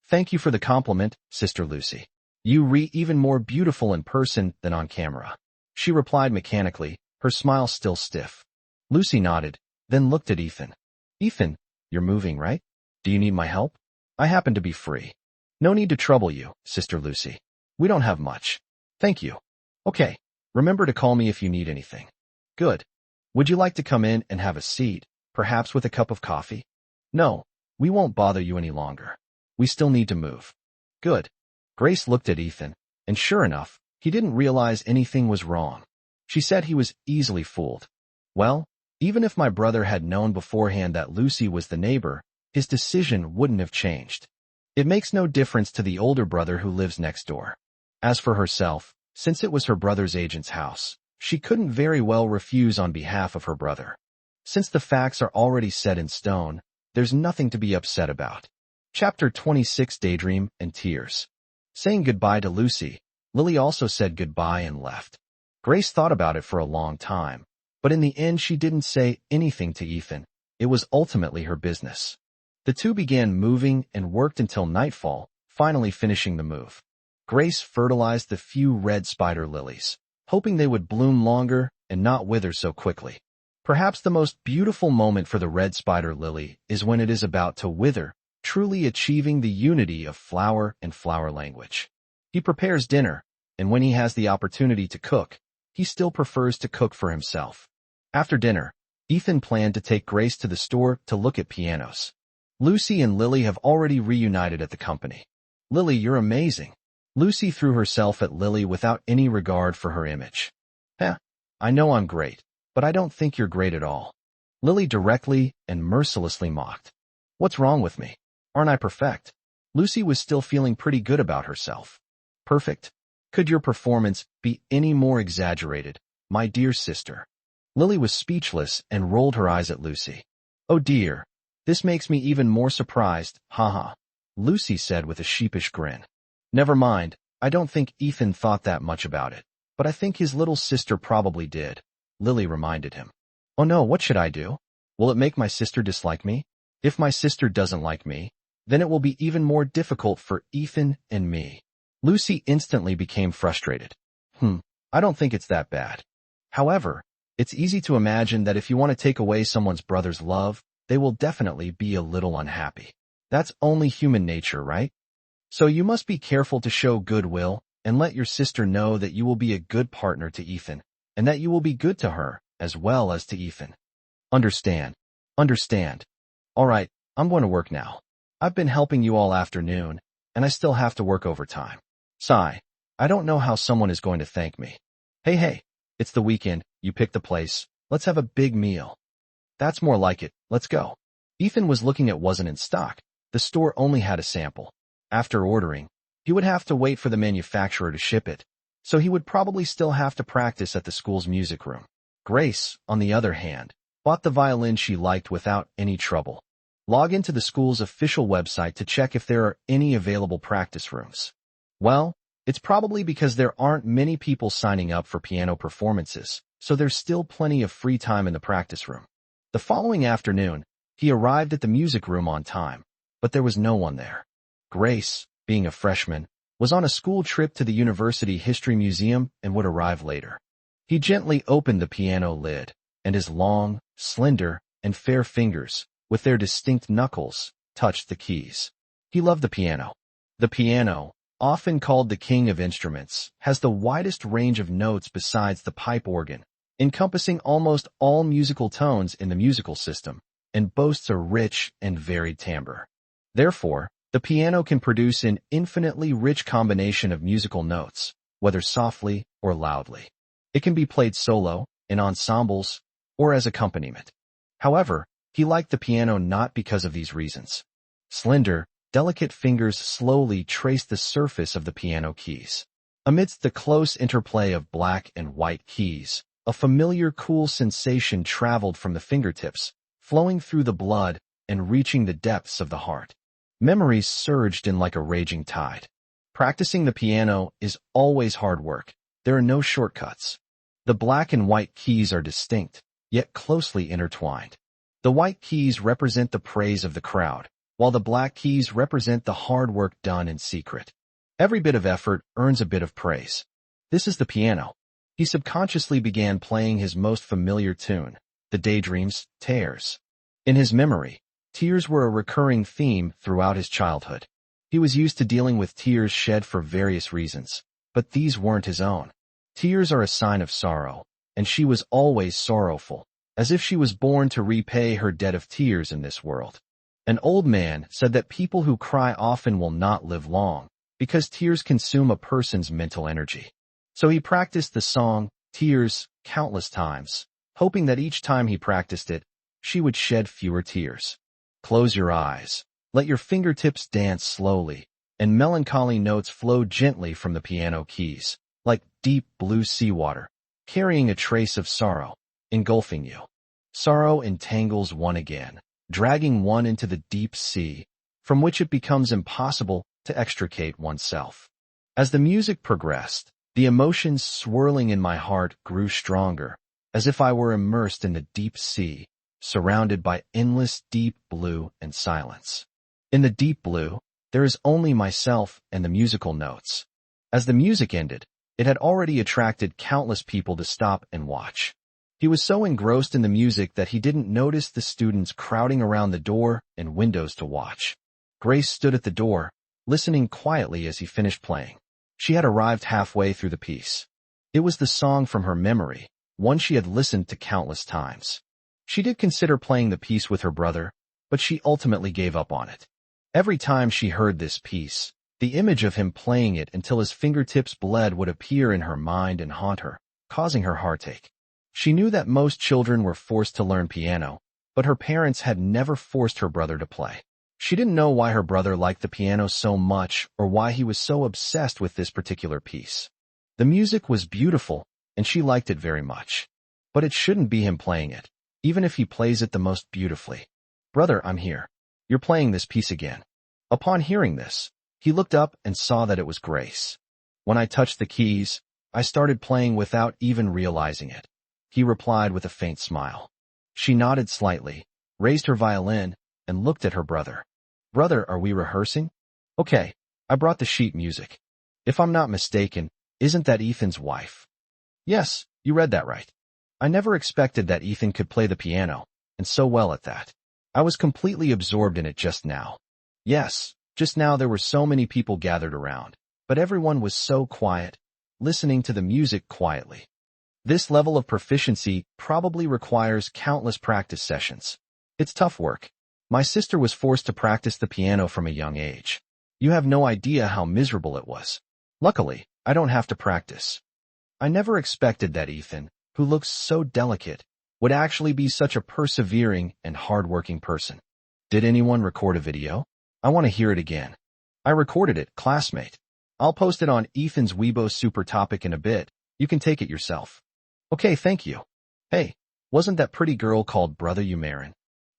"Thank you for the compliment, Sister Lucy. You re even more beautiful in person than on camera," she replied mechanically, her smile still stiff. Lucy nodded, then looked at Ethan. "Ethan, you're moving, right? Do you need my help? I happen to be free." "No need to trouble you, Sister Lucy. We don't have much. Thank you." "Okay, remember to call me if you need anything." "Good. Would you like to come in and have a seat, perhaps with a cup of coffee?" "No, we won't bother you any longer. We still need to move." "Good." Grace looked at Ethan, and sure enough, he didn't realize anything was wrong. She said he was easily fooled. "Well, even if my brother had known beforehand that Lucy was the neighbor, his decision wouldn't have changed. It makes no difference to the older brother who lives next door." As for herself, since it was her brother's agent's house, she couldn't very well refuse on behalf of her brother. Since the facts are already set in stone, there's nothing to be upset about. Chapter 26: Daydream and Tears. Saying goodbye to Lucy, Lily also said goodbye and left. Grace thought about it for a long time, but in the end she didn't say anything to Ethan. It was ultimately her business. The two began moving and worked until nightfall, finally finishing the move. Grace fertilized the few red spider lilies, hoping they would bloom longer and not wither so quickly. Perhaps the most beautiful moment for the red spider lily is when it is about to wither, truly achieving the unity of flower and flower language. He prepares dinner, and when he has the opportunity to cook, he still prefers to cook for himself. After dinner, Ethan planned to take Grace to the store to look at pianos. Lucy and Lily have already reunited at the company. "Lily, you're amazing." Lucy threw herself at Lily without any regard for her image. "Heh, I know I'm great, but I don't think you're great at all." Lily directly and mercilessly mocked. "What's wrong with me? Aren't I perfect?" Lucy was still feeling pretty good about herself. "Perfect? Could your performance be any more exaggerated, my dear sister?" Lily was speechless and rolled her eyes at Lucy. "Oh dear, this makes me even more surprised, haha," Lucy said with a sheepish grin. "Never mind, I don't think Ethan thought that much about it, but I think his little sister probably did," Lily reminded him. "Oh no, what should I do? Will it make my sister dislike me? If my sister doesn't like me, then it will be even more difficult for Ethan and me." Lucy instantly became frustrated. I don't think it's that bad. However, it's easy to imagine that if you want to take away someone's brother's love, they will definitely be a little unhappy. That's only human nature, right? So you must be careful to show goodwill and let your sister know that you will be a good partner to Ethan, and that you will be good to her as well as to Ethan. Understand. Understand. All right, I'm going to work now. I've been helping you all afternoon, and I still have to work overtime. Sigh. I don't know how someone is going to thank me. Hey, it's the weekend, you picked the place, let's have a big meal. That's more like it, let's go. Ethan was looking at wasn't in stock. The store only had a sample. After ordering, he would have to wait for the manufacturer to ship it, so he would probably still have to practice at the school's music room. Grace, on the other hand, bought the violin she liked without any trouble. Log into the school's official website to check if there are any available practice rooms. Well, it's probably because there aren't many people signing up for piano performances, so there's still plenty of free time in the practice room. The following afternoon, he arrived at the music room on time, but there was no one there. Grace, being a freshman, was on a school trip to the University History Museum and would arrive later. He gently opened the piano lid, and his long, slender, and fair fingers, with their distinct knuckles, touched the keys. He loved the piano. The piano, often called the king of instruments, has the widest range of notes besides the pipe organ, encompassing almost all musical tones in the musical system, and boasts a rich and varied timbre. Therefore, the piano can produce an infinitely rich combination of musical notes, whether softly or loudly. It can be played solo, in ensembles, or as accompaniment. However, he liked the piano not because of these reasons. Slender, delicate fingers slowly traced the surface of the piano keys. Amidst the close interplay of black and white keys, a familiar cool sensation traveled from the fingertips, flowing through the blood and reaching the depths of the heart. Memories surged in like a raging tide. Practicing the piano is always hard work. There are no shortcuts. The black and white keys are distinct, yet closely intertwined. The white keys represent the praise of the crowd, while the black keys represent the hard work done in secret. Every bit of effort earns a bit of praise. This is the piano. He subconsciously began playing his most familiar tune, the Daydream's Tears. In his memory, tears were a recurring theme throughout his childhood. He was used to dealing with tears shed for various reasons, but these weren't his own. Tears are a sign of sorrow, and she was always sorrowful, as if she was born to repay her debt of tears in this world. An old man said that people who cry often will not live long, because tears consume a person's mental energy. So he practiced the song, Tears, countless times, hoping that each time he practiced it, she would shed fewer tears. Close your eyes. Let your fingertips dance slowly, and melancholy notes flow gently from the piano keys, like deep blue seawater, carrying a trace of sorrow, engulfing you. Sorrow entangles one again, dragging one into the deep sea, from which it becomes impossible to extricate oneself. As the music progressed, the emotions swirling in my heart grew stronger, as if I were immersed in the deep sea, surrounded by endless deep blue and silence. In the deep blue, there is only myself and the musical notes. As the music ended, it had already attracted countless people to stop and watch. He was so engrossed in the music that he didn't notice the students crowding around the door and windows to watch. Grace stood at the door, listening quietly as he finished playing. She had arrived halfway through the piece. It was the song from her memory, one she had listened to countless times. She did consider playing the piece with her brother, but she ultimately gave up on it. Every time she heard this piece, the image of him playing it until his fingertips bled would appear in her mind and haunt her, causing her heartache. She knew that most children were forced to learn piano, but her parents had never forced her brother to play. She didn't know why her brother liked the piano so much or why he was so obsessed with this particular piece. The music was beautiful, and she liked it very much. But it shouldn't be him playing it, even if he plays it the most beautifully. "Brother, I'm here. You're playing this piece again." Upon hearing this, he looked up and saw that it was Grace. "When I touched the keys, I started playing without even realizing it," he replied with a faint smile. She nodded slightly, raised her violin, and looked at her brother. "Brother, are we rehearsing?" "Okay, I brought the sheet music. If I'm not mistaken, isn't that Ethan's wife?" "Yes, you read that right. I never expected that Ethan could play the piano, and so well at that. I was completely absorbed in it just now." Yes, just now there were so many people gathered around, but everyone was so quiet, listening to the music quietly. This level of proficiency probably requires countless practice sessions. It's tough work. My sister was forced to practice the piano from a young age. You have no idea how miserable it was. Luckily, I don't have to practice. I never expected that Ethan, who looks so delicate, would actually be such a persevering and hardworking person. Did anyone record a video? I want to hear it again. I recorded it, classmate. I'll post it on Ethan's Weibo Super Topic in a bit. You can take it yourself. Okay, thank you. Hey, wasn't that pretty girl called Brother Umarin?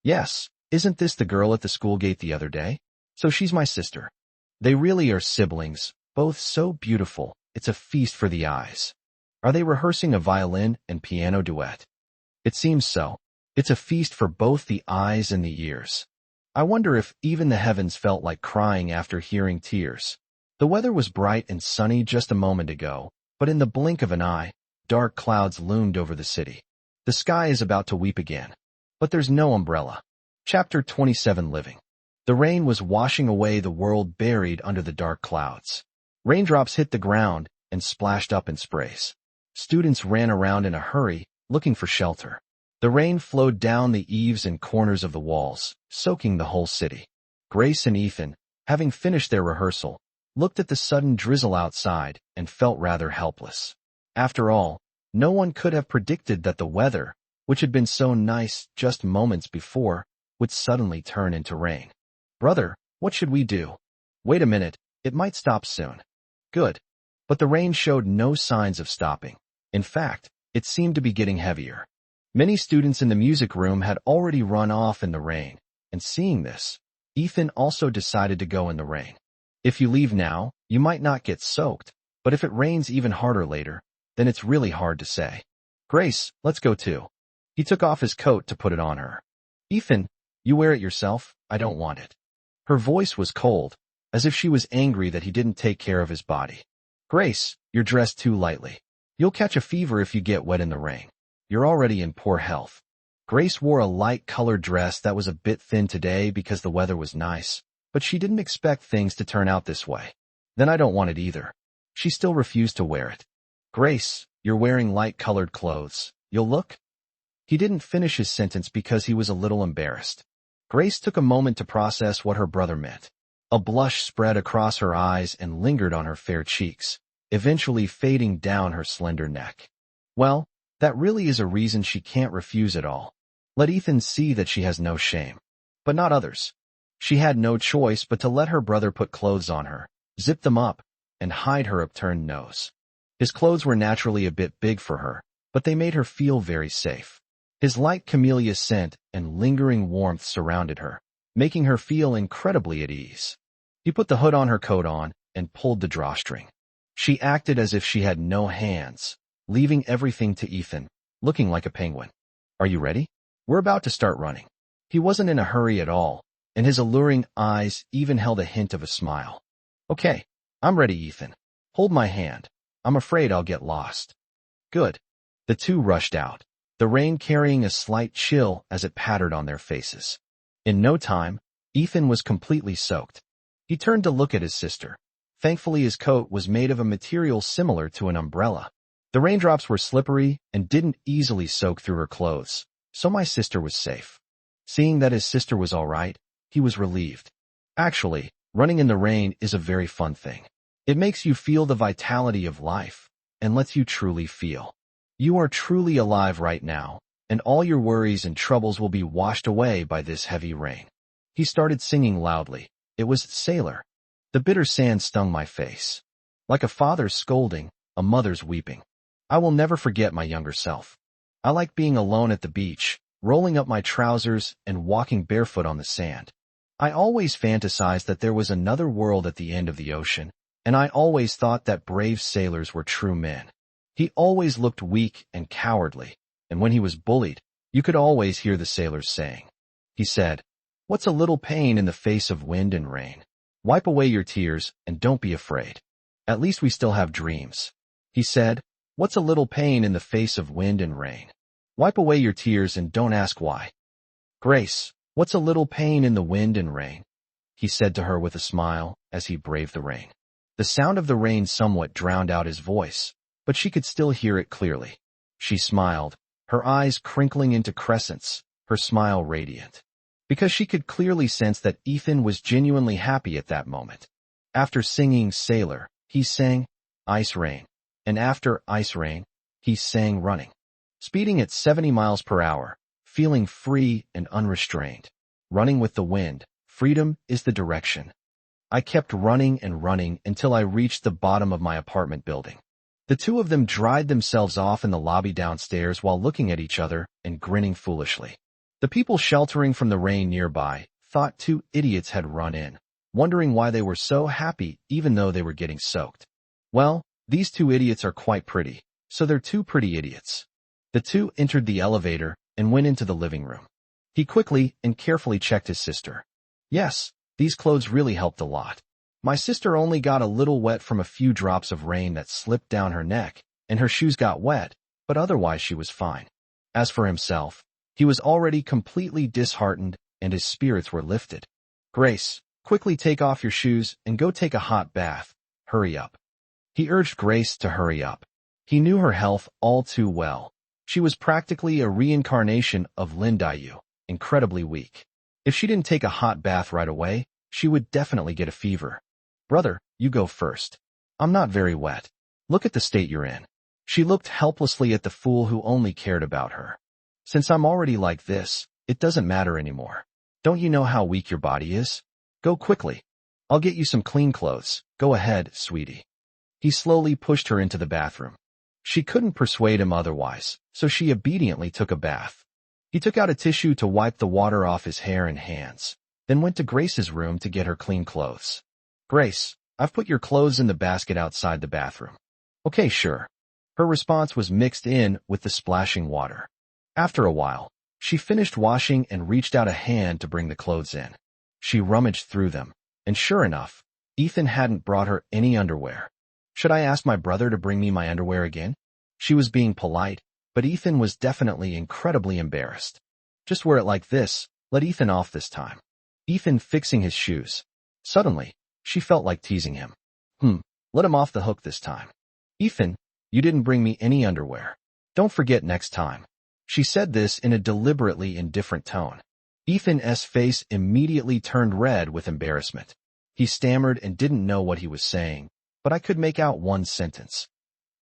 Yes, isn't this the girl at the school gate the other day? So she's my sister. They really are siblings, both so beautiful, it's a feast for the eyes. Are they rehearsing a violin and piano duet? It seems so. It's a feast for both the eyes and the ears. I wonder if even the heavens felt like crying after hearing tears. The weather was bright and sunny just a moment ago, but in the blink of an eye, dark clouds loomed over the city. The sky is about to weep again. But there's no umbrella. Chapter 27 Living. The rain was washing away the world buried under the dark clouds. Raindrops hit the ground and splashed up in sprays. Students ran around in a hurry, looking for shelter. The rain flowed down the eaves and corners of the walls, soaking the whole city. Grace and Ethan, having finished their rehearsal, looked at the sudden drizzle outside and felt rather helpless. After all, no one could have predicted that the weather, which had been so nice just moments before, would suddenly turn into rain. "Brother, what should we do?" "Wait a minute, it might stop soon." "Good. But the rain showed no signs of stopping. In fact, it seemed to be getting heavier. Many students in the music room had already run off in the rain, and seeing this, Ethan also decided to go in the rain. If you leave now, you might not get soaked, but if it rains even harder later, then it's really hard to say. Grace, let's go too. He took off his coat to put it on her. Ethan, you wear it yourself, I don't want it. Her voice was cold, as if she was angry that he didn't take care of his body. Grace, you're dressed too lightly. You'll catch a fever if you get wet in the rain. You're already in poor health. Grace wore a light-colored dress that was a bit thin today because the weather was nice, but she didn't expect things to turn out this way. Then I don't want it either. She still refused to wear it. Grace, you're wearing light-colored clothes. You'll look? He didn't finish his sentence because he was a little embarrassed. Grace took a moment to process what her brother meant. A blush spread across her eyes and lingered on her fair cheeks, eventually fading down her slender neck. Well, that really is a reason she can't refuse at all. Let Ethan see that she has no shame. But not others. She had no choice but to let her brother put clothes on her, zip them up, and hide her upturned nose. His clothes were naturally a bit big for her, but they made her feel very safe. His light camellia scent and lingering warmth surrounded her, making her feel incredibly at ease. He put the hood on her coat on and pulled the drawstring. She acted as if she had no hands, leaving everything to Ethan, looking like a penguin. Are you ready? We're about to start running. He wasn't in a hurry at all, and his alluring eyes even held a hint of a smile. Okay, I'm ready, Ethan. Hold my hand. I'm afraid I'll get lost. Good. The two rushed out, the rain carrying a slight chill as it pattered on their faces. In no time, Ethan was completely soaked. He turned to look at his sister. Thankfully, his coat was made of a material similar to an umbrella. The raindrops were slippery and didn't easily soak through her clothes, so my sister was safe. Seeing that his sister was all right, he was relieved. Actually, running in the rain is a very fun thing. It makes you feel the vitality of life and lets you truly feel. You are truly alive right now, and all your worries and troubles will be washed away by this heavy rain. He started singing loudly. It was Sailor. The bitter sand stung my face. Like a father's scolding, a mother's weeping. I will never forget my younger self. I like being alone at the beach, rolling up my trousers and walking barefoot on the sand. I always fantasized that there was another world at the end of the ocean, and I always thought that brave sailors were true men. He always looked weak and cowardly, and when he was bullied, you could always hear the sailors saying. He said, "What's a little pain in the face of wind and rain? Wipe away your tears and don't be afraid. At least we still have dreams." He said, "What's a little pain in the face of wind and rain? Wipe away your tears and don't ask why." "Grace, what's a little pain in the wind and rain?" he said to her with a smile as he braved the rain. The sound of the rain somewhat drowned out his voice, but she could still hear it clearly. She smiled, her eyes crinkling into crescents, her smile radiant. Because she could clearly sense that Ethan was genuinely happy at that moment. After singing Sailor, he sang Ice Rain, and after Ice Rain, he sang Running. Speeding at 70 miles per hour, feeling free and unrestrained. Running with the wind, freedom is the direction. I kept running and running until I reached the bottom of my apartment building. The two of them dried themselves off in the lobby downstairs while looking at each other and grinning foolishly. The people sheltering from the rain nearby thought two idiots had run in, wondering why they were so happy even though they were getting soaked. Well, these two idiots are quite pretty, so they're two pretty idiots. The two entered the elevator and went into the living room. He quickly and carefully checked his sister. Yes, these clothes really helped a lot. My sister only got a little wet from a few drops of rain that slipped down her neck, and her shoes got wet, but otherwise she was fine. As for himself, he was already completely disheartened and his spirits were lifted. "Grace, quickly take off your shoes and go take a hot bath. Hurry up." He urged Grace to hurry up. He knew her health all too well. She was practically a reincarnation of Lindayu, incredibly weak. If she didn't take a hot bath right away, she would definitely get a fever. "Brother, you go first. I'm not very wet. Look at the state you're in." She looked helplessly at the fool who only cared about her. "Since I'm already like this, it doesn't matter anymore. Don't you know how weak your body is? Go quickly. I'll get you some clean clothes. Go ahead, sweetie." He slowly pushed her into the bathroom. She couldn't persuade him otherwise, so she obediently took a bath. He took out a tissue to wipe the water off his hair and hands, then went to Grace's room to get her clean clothes. Grace, I've put your clothes in the basket outside the bathroom. Okay, sure. Her response was mixed in with the splashing water. After a while, she finished washing and reached out a hand to bring the clothes in. She rummaged through them, and sure enough, Ethan hadn't brought her any underwear. Should I ask my brother to bring me my underwear again? She was being polite, but Ethan was definitely incredibly embarrassed. Just wear it like this, let Ethan off this time. Ethan fixing his shoes. Suddenly, she felt like teasing him. Let him off the hook this time. Ethan, you didn't bring me any underwear. Don't forget next time. She said this in a deliberately indifferent tone. Ethan's face immediately turned red with embarrassment. He stammered and didn't know what he was saying, but I could make out one sentence.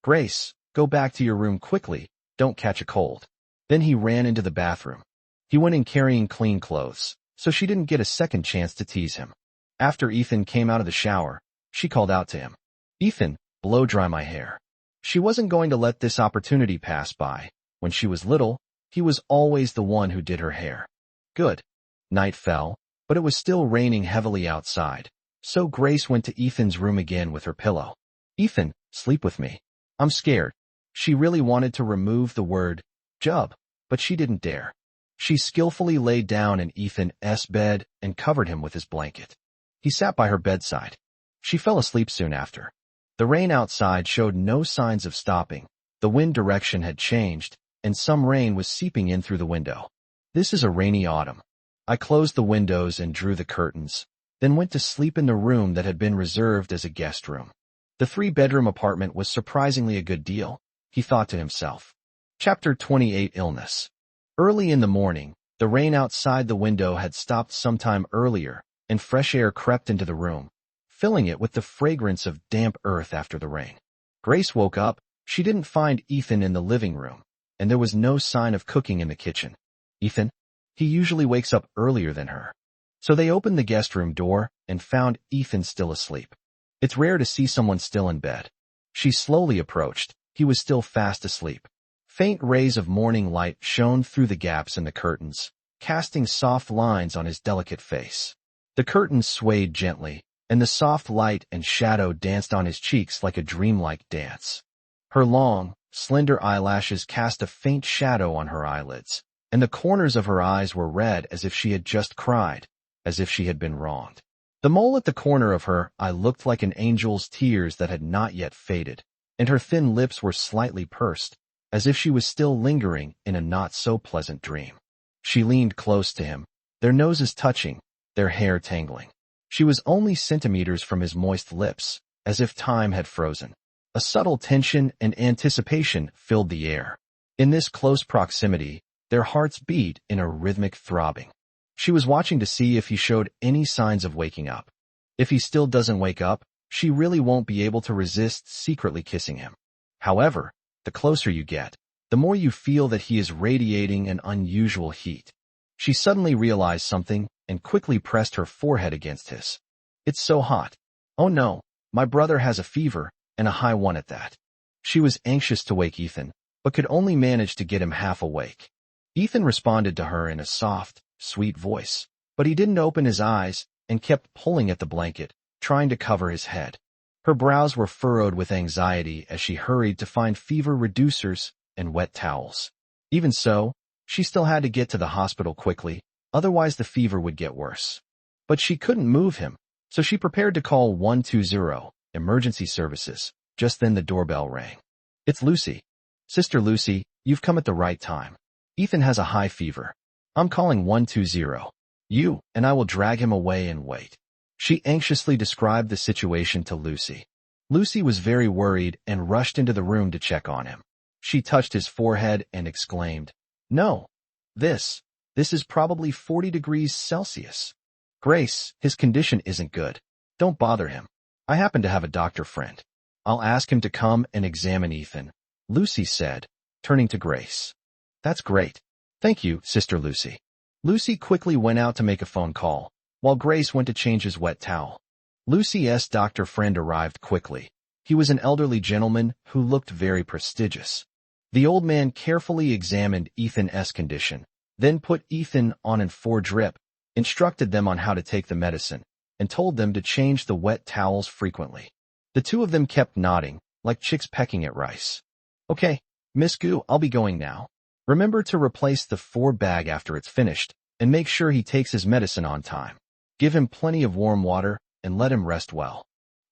Grace, go back to your room quickly, don't catch a cold. Then he ran into the bathroom. He went in carrying clean clothes, so she didn't get a second chance to tease him. After Ethan came out of the shower, she called out to him. Ethan, blow dry my hair. She wasn't going to let this opportunity pass by. When she was little, he was always the one who did her hair. Good. Night fell, but it was still raining heavily outside, so Grace went to Ethan's room again with her pillow. Ethan, sleep with me. I'm scared. She really wanted to remove the word jub, but she didn't dare. She skillfully lay down in Ethan's bed and covered him with his blanket. He sat by her bedside. She fell asleep soon after. The rain outside showed no signs of stopping. The wind direction had changed, and some rain was seeping in through the window. This is a rainy autumn. I closed the windows and drew the curtains, then went to sleep in the room that had been reserved as a guest room. The 3-bedroom apartment was surprisingly a good deal, he thought to himself. Chapter 28 Illness. Early in the morning, the rain outside the window had stopped sometime earlier, and fresh air crept into the room, filling it with the fragrance of damp earth after the rain. Grace woke up. She didn't find Ethan in the living room, and there was no sign of cooking in the kitchen. Ethan? He usually wakes up earlier than her. So they opened the guest room door and found Ethan still asleep. It's rare to see someone still in bed. She slowly approached. He was still fast asleep. Faint rays of morning light shone through the gaps in the curtains, casting soft lines on his delicate face. The curtains swayed gently, and the soft light and shadow danced on his cheeks like a dreamlike dance. Her long, slender eyelashes cast a faint shadow on her eyelids, and the corners of her eyes were red as if she had just cried, as if she had been wronged. The mole at the corner of her eye looked like an angel's tears that had not yet faded, and her thin lips were slightly pursed, as if she was still lingering in a not-so-pleasant dream. She leaned close to him, their noses touching, their hair tangling. She was only centimeters from his moist lips, as if time had frozen. A subtle tension and anticipation filled the air. In this close proximity, their hearts beat in a rhythmic throbbing. She was watching to see if he showed any signs of waking up. If he still doesn't wake up, she really won't be able to resist secretly kissing him. However, the closer you get, the more you feel that he is radiating an unusual heat. She suddenly realized something and quickly pressed her forehead against his. It's so hot. Oh no, my brother has a fever, and a high one at that. She was anxious to wake Ethan, but could only manage to get him half awake. Ethan responded to her in a soft, sweet voice, but he didn't open his eyes and kept pulling at the blanket, trying to cover his head. Her brows were furrowed with anxiety as she hurried to find fever reducers and wet towels. Even so, she still had to get to the hospital quickly, otherwise the fever would get worse. But she couldn't move him, so she prepared to call 120, emergency services. Just then the doorbell rang. It's Lucy. Sister Lucy, you've come at the right time. Ethan has a high fever. I'm calling 120. You and I will drag him away and wait. She anxiously described the situation to Lucy. Lucy was very worried and rushed into the room to check on him. She touched his forehead and exclaimed, No, this is probably 40 degrees Celsius. Grace, his condition isn't good. Don't bother him. I happen to have a doctor friend. I'll ask him to come and examine Ethan, Lucy said, turning to Grace. That's great. Thank you, Sister Lucy. Lucy quickly went out to make a phone call, while Grace went to change his wet towel. Lucy's doctor friend arrived quickly. He was an elderly gentleman who looked very prestigious. The old man carefully examined Ethan's condition, then put Ethan on an 4-drip, instructed them on how to take the medicine, and told them to change the wet towels frequently. The two of them kept nodding, like chicks pecking at rice. Okay, Miss Gu, I'll be going now. Remember to replace the 4 bag after it's finished, and make sure he takes his medicine on time. Give him plenty of warm water, and let him rest well.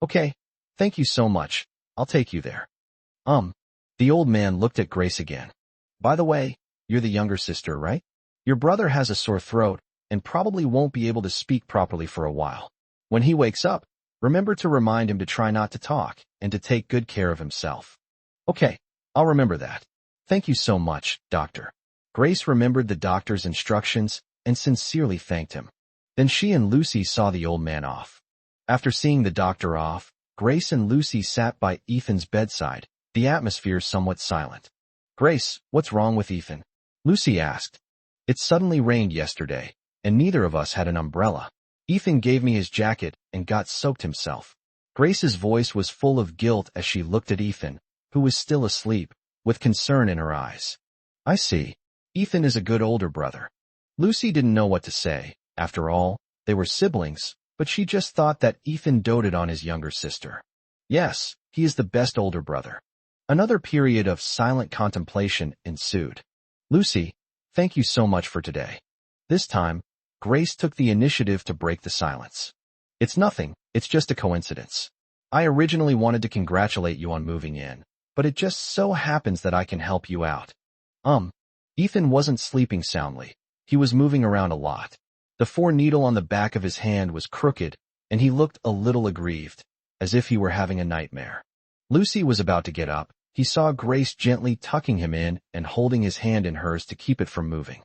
Okay, thank you so much. I'll take you there. The old man looked at Grace again. By the way, you're the younger sister, right? Your brother has a sore throat, and probably won't be able to speak properly for a while. When he wakes up, remember to remind him to try not to talk, and to take good care of himself. Okay, I'll remember that. Thank you so much, Doctor. Grace remembered the doctor's instructions, and sincerely thanked him. Then she and Lucy saw the old man off. After seeing the doctor off, Grace and Lucy sat by Ethan's bedside, the atmosphere somewhat silent. Grace, what's wrong with Ethan? Lucy asked. It suddenly rained yesterday, and neither of us had an umbrella. Ethan gave me his jacket and got soaked himself. Grace's voice was full of guilt as she looked at Ethan, who was still asleep, with concern in her eyes. I see. Ethan is a good older brother. Lucy didn't know what to say. After all, they were siblings, but she just thought that Ethan doted on his younger sister. Yes, he is the best older brother. Another period of silent contemplation ensued. Lucy, thank you so much for today. This time, Grace took the initiative to break the silence. It's nothing, it's just a coincidence. I originally wanted to congratulate you on moving in, but it just so happens that I can help you out. Ethan wasn't sleeping soundly. He was moving around a lot. The 4-needle on the back of his hand was crooked, and he looked a little aggrieved, as if he were having a nightmare. Lucy was about to get up. He saw Grace gently tucking him in and holding his hand in hers to keep it from moving.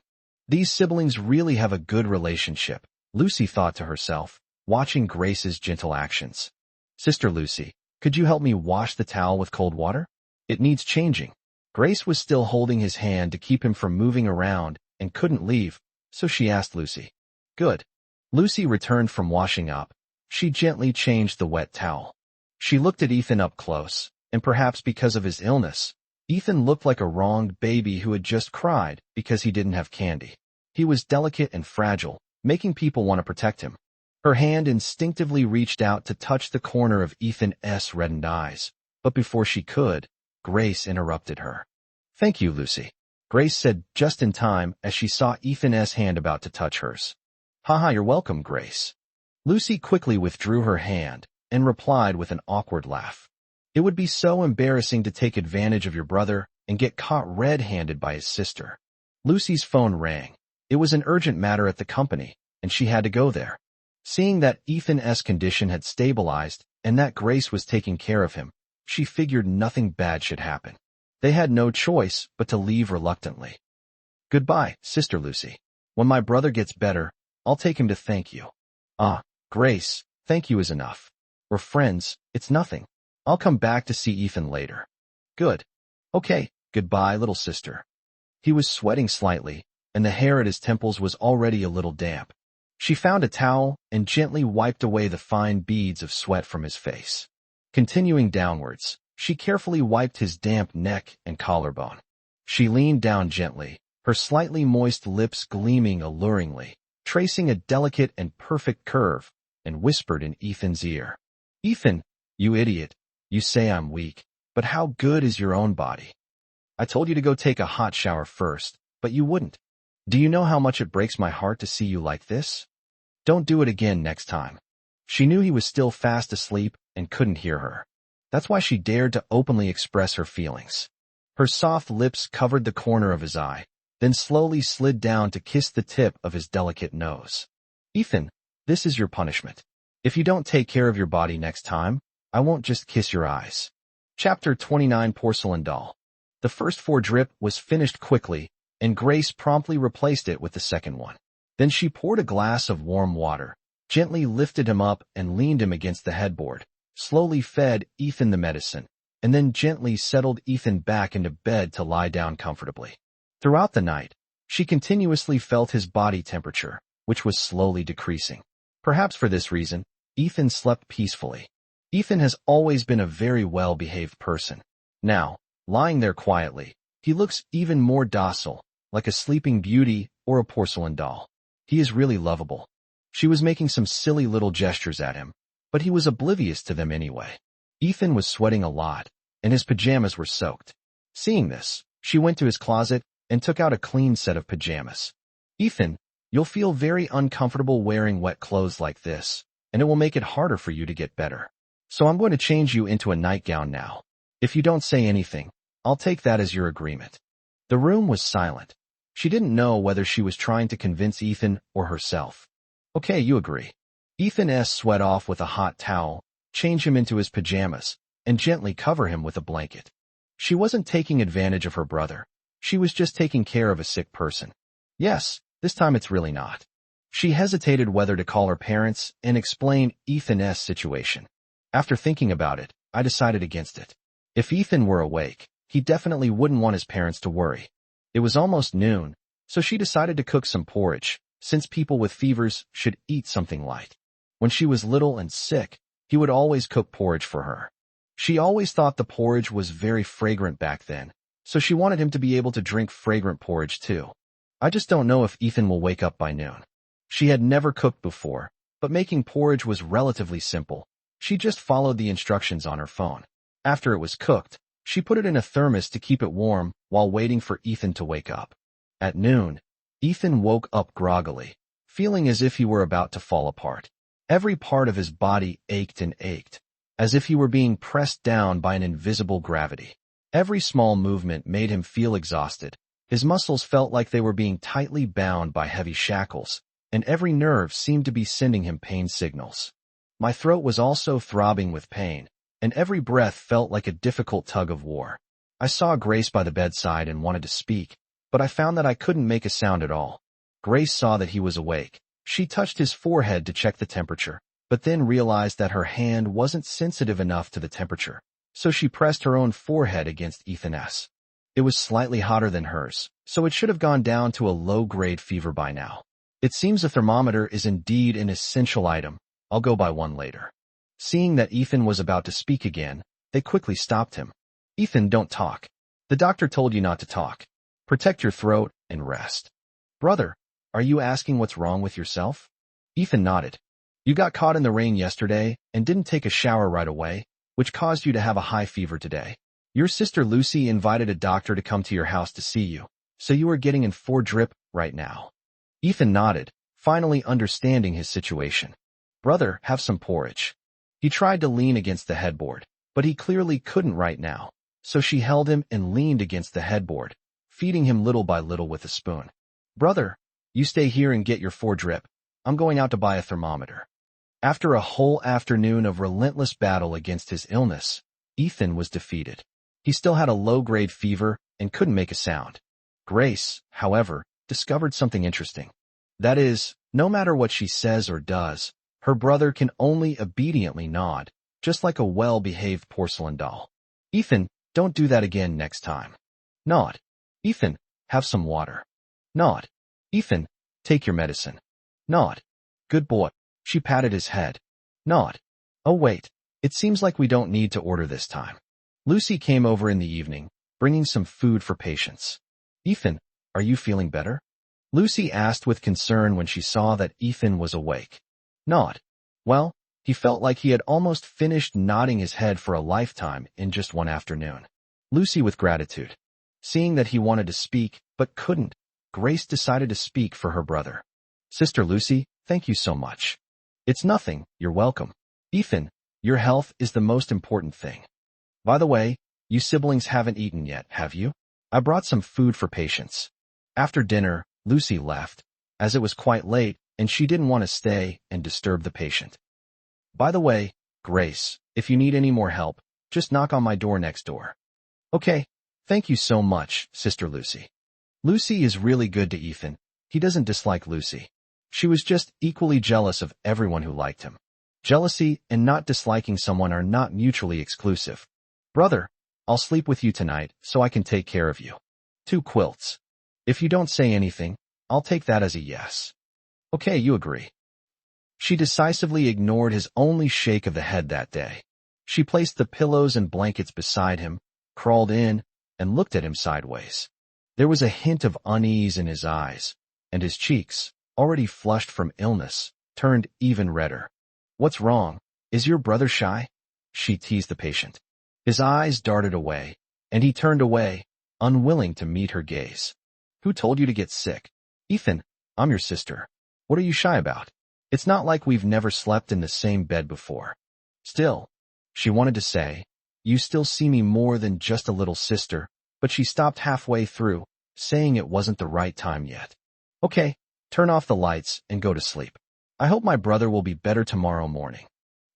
These siblings really have a good relationship, Lucy thought to herself, watching Grace's gentle actions. Sister Lucy, could you help me wash the towel with cold water? It needs changing. Grace was still holding his hand to keep him from moving around and couldn't leave, so she asked Lucy. Good. Lucy returned from washing up. She gently changed the wet towel. She looked at Ethan up close, and perhaps because of his illness, Ethan looked like a wronged baby who had just cried because he didn't have candy. He was delicate and fragile, making people want to protect him. Her hand instinctively reached out to touch the corner of Ethan's reddened eyes, but before she could, Grace interrupted her. Thank you, Lucy. Grace said just in time as she saw Ethan's hand about to touch hers. Haha, you're welcome, Grace. Lucy quickly withdrew her hand and replied with an awkward laugh. It would be so embarrassing to take advantage of your brother and get caught red-handed by his sister. Lucy's phone rang. It was an urgent matter at the company, and she had to go there. Seeing that Ethan's condition had stabilized and that Grace was taking care of him, she figured nothing bad should happen. They had no choice but to leave reluctantly. Goodbye, Sister Lucy. When my brother gets better, I'll take him to thank you. Grace, thank you is enough. We're friends, it's nothing. I'll come back to see Ethan later. Good. Okay, goodbye, little sister. He was sweating slightly, and the hair at his temples was already a little damp. She found a towel and gently wiped away the fine beads of sweat from his face. Continuing downwards, she carefully wiped his damp neck and collarbone. She leaned down gently, her slightly moist lips gleaming alluringly, tracing a delicate and perfect curve, and whispered in Ethan's ear. Ethan, you idiot, you say I'm weak, but how good is your own body? I told you to go take a hot shower first, but you wouldn't. Do you know how much it breaks my heart to see you like this? Don't do it again next time. She knew he was still fast asleep and couldn't hear her. That's why she dared to openly express her feelings. Her soft lips covered the corner of his eye, then slowly slid down to kiss the tip of his delicate nose. Ethan, this is your punishment. If you don't take care of your body next time, I won't just kiss your eyes. Chapter 29 Porcelain Doll. The first 4-drip was finished quickly, and Grace promptly replaced it with the second one. Then she poured a glass of warm water, gently lifted him up and leaned him against the headboard, slowly fed Ethan the medicine, and then gently settled Ethan back into bed to lie down comfortably. Throughout the night, she continuously felt his body temperature, which was slowly decreasing. Perhaps for this reason, Ethan slept peacefully. Ethan has always been a very well-behaved person. Now, lying there quietly, he looks even more docile, like a sleeping beauty or a porcelain doll. He is really lovable. She was making some silly little gestures at him, but he was oblivious to them anyway. Ethan was sweating a lot, and his pajamas were soaked. Seeing this, she went to his closet and took out a clean set of pajamas. Ethan, you'll feel very uncomfortable wearing wet clothes like this, and it will make it harder for you to get better. So I'm going to change you into a nightgown now. If you don't say anything, I'll take that as your agreement. The room was silent. She didn't know whether she was trying to convince Ethan or herself. Okay, you agree. Ethan sweat off with a hot towel, change him into his pajamas, and gently cover him with a blanket. She wasn't taking advantage of her brother. She was just taking care of a sick person. Yes, this time it's really not. She hesitated whether to call her parents and explain Ethan's situation. After thinking about it, I decided against it. If Ethan were awake, he definitely wouldn't want his parents to worry. It was almost noon, so she decided to cook some porridge, since people with fevers should eat something light. When she was little and sick, he would always cook porridge for her. She always thought the porridge was very fragrant back then, so she wanted him to be able to drink fragrant porridge too. I just don't know if Ethan will wake up by noon. She had never cooked before, but making porridge was relatively simple. She just followed the instructions on her phone. After it was cooked, she put it in a thermos to keep it warm while waiting for Ethan to wake up. At noon, Ethan woke up groggily, feeling as if he were about to fall apart. Every part of his body ached and ached, as if he were being pressed down by an invisible gravity. Every small movement made him feel exhausted. His muscles felt like they were being tightly bound by heavy shackles, and every nerve seemed to be sending him pain signals. My throat was also throbbing with pain, and every breath felt like a difficult tug of war. I saw Grace by the bedside and wanted to speak, but I found that I couldn't make a sound at all. Grace saw that he was awake. She touched his forehead to check the temperature, but then realized that her hand wasn't sensitive enough to the temperature, so she pressed her own forehead against Ethan's. It was slightly hotter than hers, so it should have gone down to a low-grade fever by now. It seems a thermometer is indeed an essential item. I'll go buy one later. Seeing that Ethan was about to speak again, they quickly stopped him. Ethan, don't talk. The doctor told you not to talk. Protect your throat and rest. Brother, are you asking what's wrong with yourself? Ethan nodded. You got caught in the rain yesterday and didn't take a shower right away, which caused you to have a high fever today. Your sister Lucy invited a doctor to come to your house to see you, so you are getting in 4 drip right now. Ethan nodded, finally understanding his situation. Brother, have some porridge. He tried to lean against the headboard, but he clearly couldn't right now, so she held him and leaned against the headboard, feeding him little by little with a spoon. Brother, you stay here and get your 4 drip. I'm going out to buy a thermometer. After a whole afternoon of relentless battle against his illness, Ethan was defeated. He still had a low-grade fever and couldn't make a sound. Grace, however, discovered something interesting. That is, no matter what she says or does, her brother can only obediently nod, just like a well-behaved porcelain doll. Ethan, don't do that again next time. Nod. Ethan, have some water. Nod. Ethan, take your medicine. Nod. Good boy. She patted his head. Nod. Oh wait, it seems like we don't need to order this time. Lucy came over in the evening, bringing some food for patients. Ethan, are you feeling better? Lucy asked with concern when she saw that Ethan was awake. Nod. Well, he felt like he had almost finished nodding his head for a lifetime in just one afternoon. Lucy with gratitude. Seeing that he wanted to speak but couldn't, Grace decided to speak for her brother. Sister Lucy, thank you so much. It's nothing, you're welcome. Ethan, your health is the most important thing. By the way, you siblings haven't eaten yet, have you? I brought some food for patients. After dinner, Lucy left, as it was quite late and she didn't want to stay and disturb the patient. By the way, Grace, if you need any more help, just knock on my door next door. Okay, thank you so much, Sister Lucy. Lucy is really good to Ethan. He doesn't dislike Lucy. She was just equally jealous of everyone who liked him. Jealousy and not disliking someone are not mutually exclusive. Brother, I'll sleep with you tonight so I can take care of you. 2 quilts. If you don't say anything, I'll take that as a yes. Okay, you agree. She decisively ignored his only shake of the head that day. She placed the pillows and blankets beside him, crawled in, and looked at him sideways. There was a hint of unease in his eyes, and his cheeks, already flushed from illness, turned even redder. "What's wrong? Is your brother shy?" she teased the patient. His eyes darted away, and he turned away, unwilling to meet her gaze. "Who told you to get sick?" "Ethan, I'm your sister. What are you shy about? It's not like we've never slept in the same bed before." Still, she wanted to say, "You still see me more than just a little sister," but she stopped halfway through, saying it wasn't the right time yet. "Okay, turn off the lights and go to sleep. I hope my brother will be better tomorrow morning."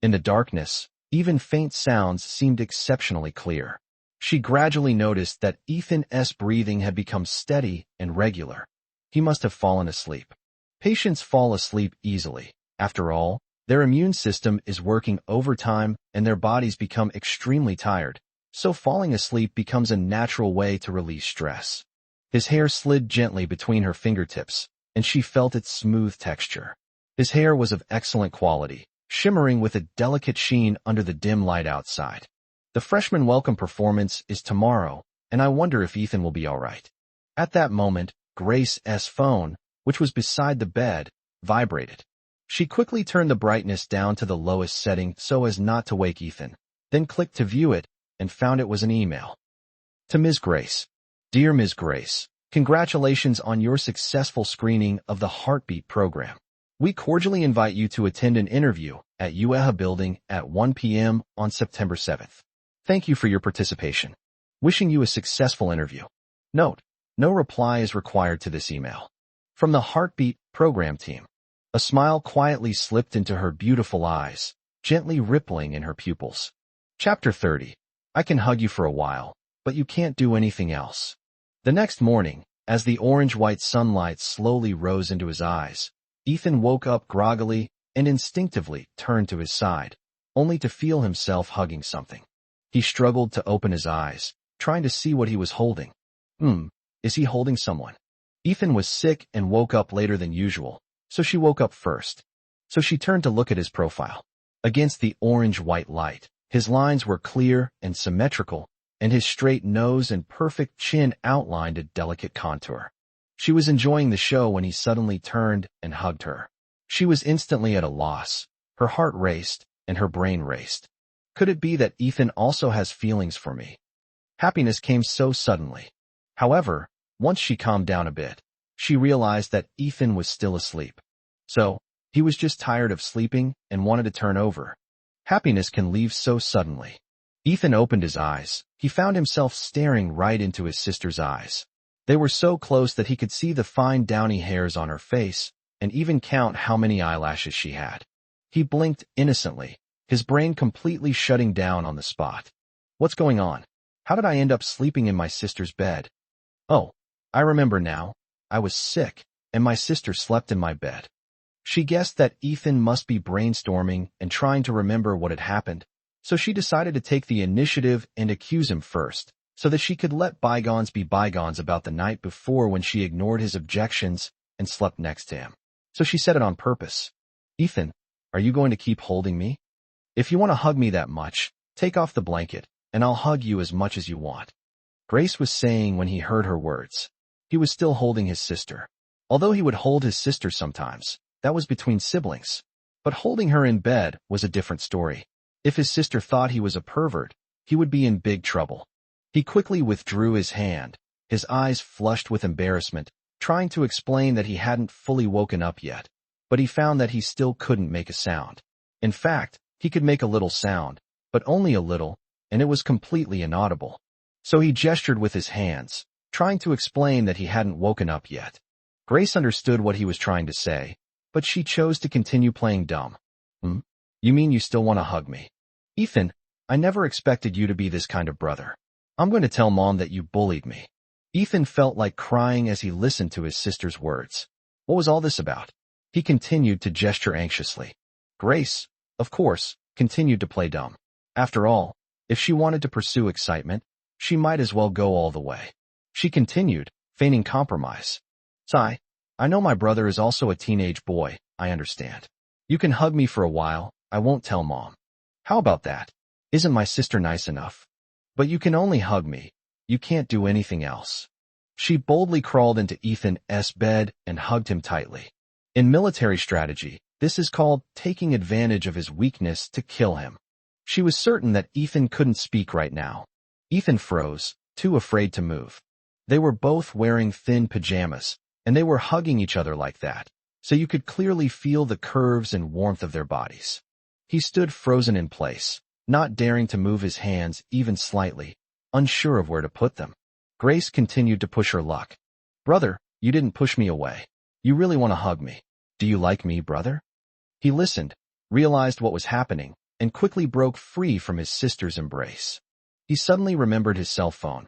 In the darkness, even faint sounds seemed exceptionally clear. She gradually noticed that Ethan's breathing had become steady and regular. He must have fallen asleep. Patients fall asleep easily. After all, their immune system is working overtime and their bodies become extremely tired, so falling asleep becomes a natural way to release stress. His hair slid gently between her fingertips, and she felt its smooth texture. His hair was of excellent quality, shimmering with a delicate sheen under the dim light outside. The freshman welcome performance is tomorrow, and I wonder if Ethan will be all right. At that moment, Grace's phone, which was beside the bed, vibrated. She quickly turned the brightness down to the lowest setting so as not to wake Ethan, then clicked to view it and found it was an email. To Ms. Grace. Dear Ms. Grace, congratulations on your successful screening of the Heartbeat program. We cordially invite you to attend an interview at UEHA building at 1 p.m. on September 7th. Thank you for your participation. Wishing you a successful interview. Note, no reply is required to this email. From the Heartbeat program team. A smile quietly slipped into her beautiful eyes, gently rippling in her pupils. Chapter 30. I can hug you for a while, but you can't do anything else. The next morning, as the orange-white sunlight slowly rose into his eyes, Ethan woke up groggily and instinctively turned to his side, only to feel himself hugging something. He struggled to open his eyes, trying to see what he was holding. Is he holding someone? Ethan was sick and woke up later than usual, so she woke up first. So she turned to look at his profile. Against the orange-white light, his lines were clear and symmetrical, and his straight nose and perfect chin outlined a delicate contour. She was enjoying the show when he suddenly turned and hugged her. She was instantly at a loss. Her heart raced, and her brain raced. Could it be that Ethan also has feelings for me? Happiness came so suddenly. However, once she calmed down a bit, she realized that Ethan was still asleep. So, he was just tired of sleeping and wanted to turn over. Happiness can leave so suddenly. Ethan opened his eyes. He found himself staring right into his sister's eyes. They were so close that he could see the fine downy hairs on her face and even count how many eyelashes she had. He blinked innocently, his brain completely shutting down on the spot. What's going on? How did I end up sleeping in my sister's bed? Oh, I remember now. I was sick, and my sister slept in my bed. She guessed that Ethan must be brainstorming and trying to remember what had happened, so she decided to take the initiative and accuse him first, so that she could let bygones be bygones about the night before when she ignored his objections and slept next to him. So she said it on purpose. Ethan, are you going to keep holding me? If you want to hug me that much, take off the blanket, and I'll hug you as much as you want. Grace was saying when he heard her words. He was still holding his sister. Although he would hold his sister sometimes, that was between siblings. But holding her in bed was a different story. If his sister thought he was a pervert, he would be in big trouble. He quickly withdrew his hand, his eyes flushed with embarrassment, trying to explain that he hadn't fully woken up yet. But he found that he still couldn't make a sound. In fact, he could make a little sound, but only a little, and it was completely inaudible. So he gestured with his hands, trying to explain that he hadn't woken up yet. Grace understood what he was trying to say, but she chose to continue playing dumb. You mean you still want to hug me? Ethan, I never expected you to be this kind of brother. I'm going to tell Mom that you bullied me. Ethan felt like crying as he listened to his sister's words. What was all this about? He continued to gesture anxiously. Grace, of course, continued to play dumb. After all, if she wanted to pursue excitement, she might as well go all the way. She continued, feigning compromise. Sigh, I know my brother is also a teenage boy, I understand. You can hug me for a while, I won't tell Mom. How about that? Isn't my sister nice enough? But you can only hug me. You can't do anything else. She boldly crawled into Ethan's bed and hugged him tightly. In military strategy, this is called taking advantage of his weakness to kill him. She was certain that Ethan couldn't speak right now. Ethan froze, too afraid to move. They were both wearing thin pajamas, and they were hugging each other like that, so you could clearly feel the curves and warmth of their bodies. He stood frozen in place, not daring to move his hands even slightly, unsure of where to put them. Grace continued to push her luck. Brother, you didn't push me away. You really want to hug me. Do you like me, brother? He listened, realized what was happening, and quickly broke free from his sister's embrace. He suddenly remembered his cell phone.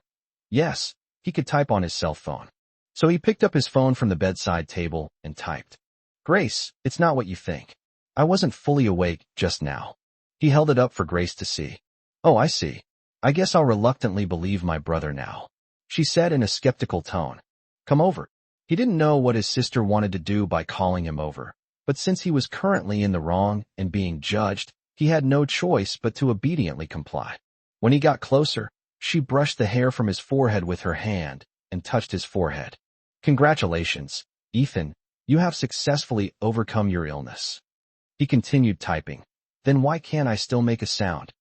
Yes, he could type on his cell phone. So he picked up his phone from the bedside table and typed. Grace, it's not what you think. I wasn't fully awake just now. He held it up for Grace to see. Oh, I see. I guess I'll reluctantly believe my brother now, she said in a skeptical tone. Come over. He didn't know what his sister wanted to do by calling him over, but since he was currently in the wrong and being judged, he had no choice but to obediently comply. When he got closer, she brushed the hair from his forehead with her hand and touched his forehead. Congratulations, Ethan, you have successfully overcome your illness. He continued typing. Then why can't I still make a sound?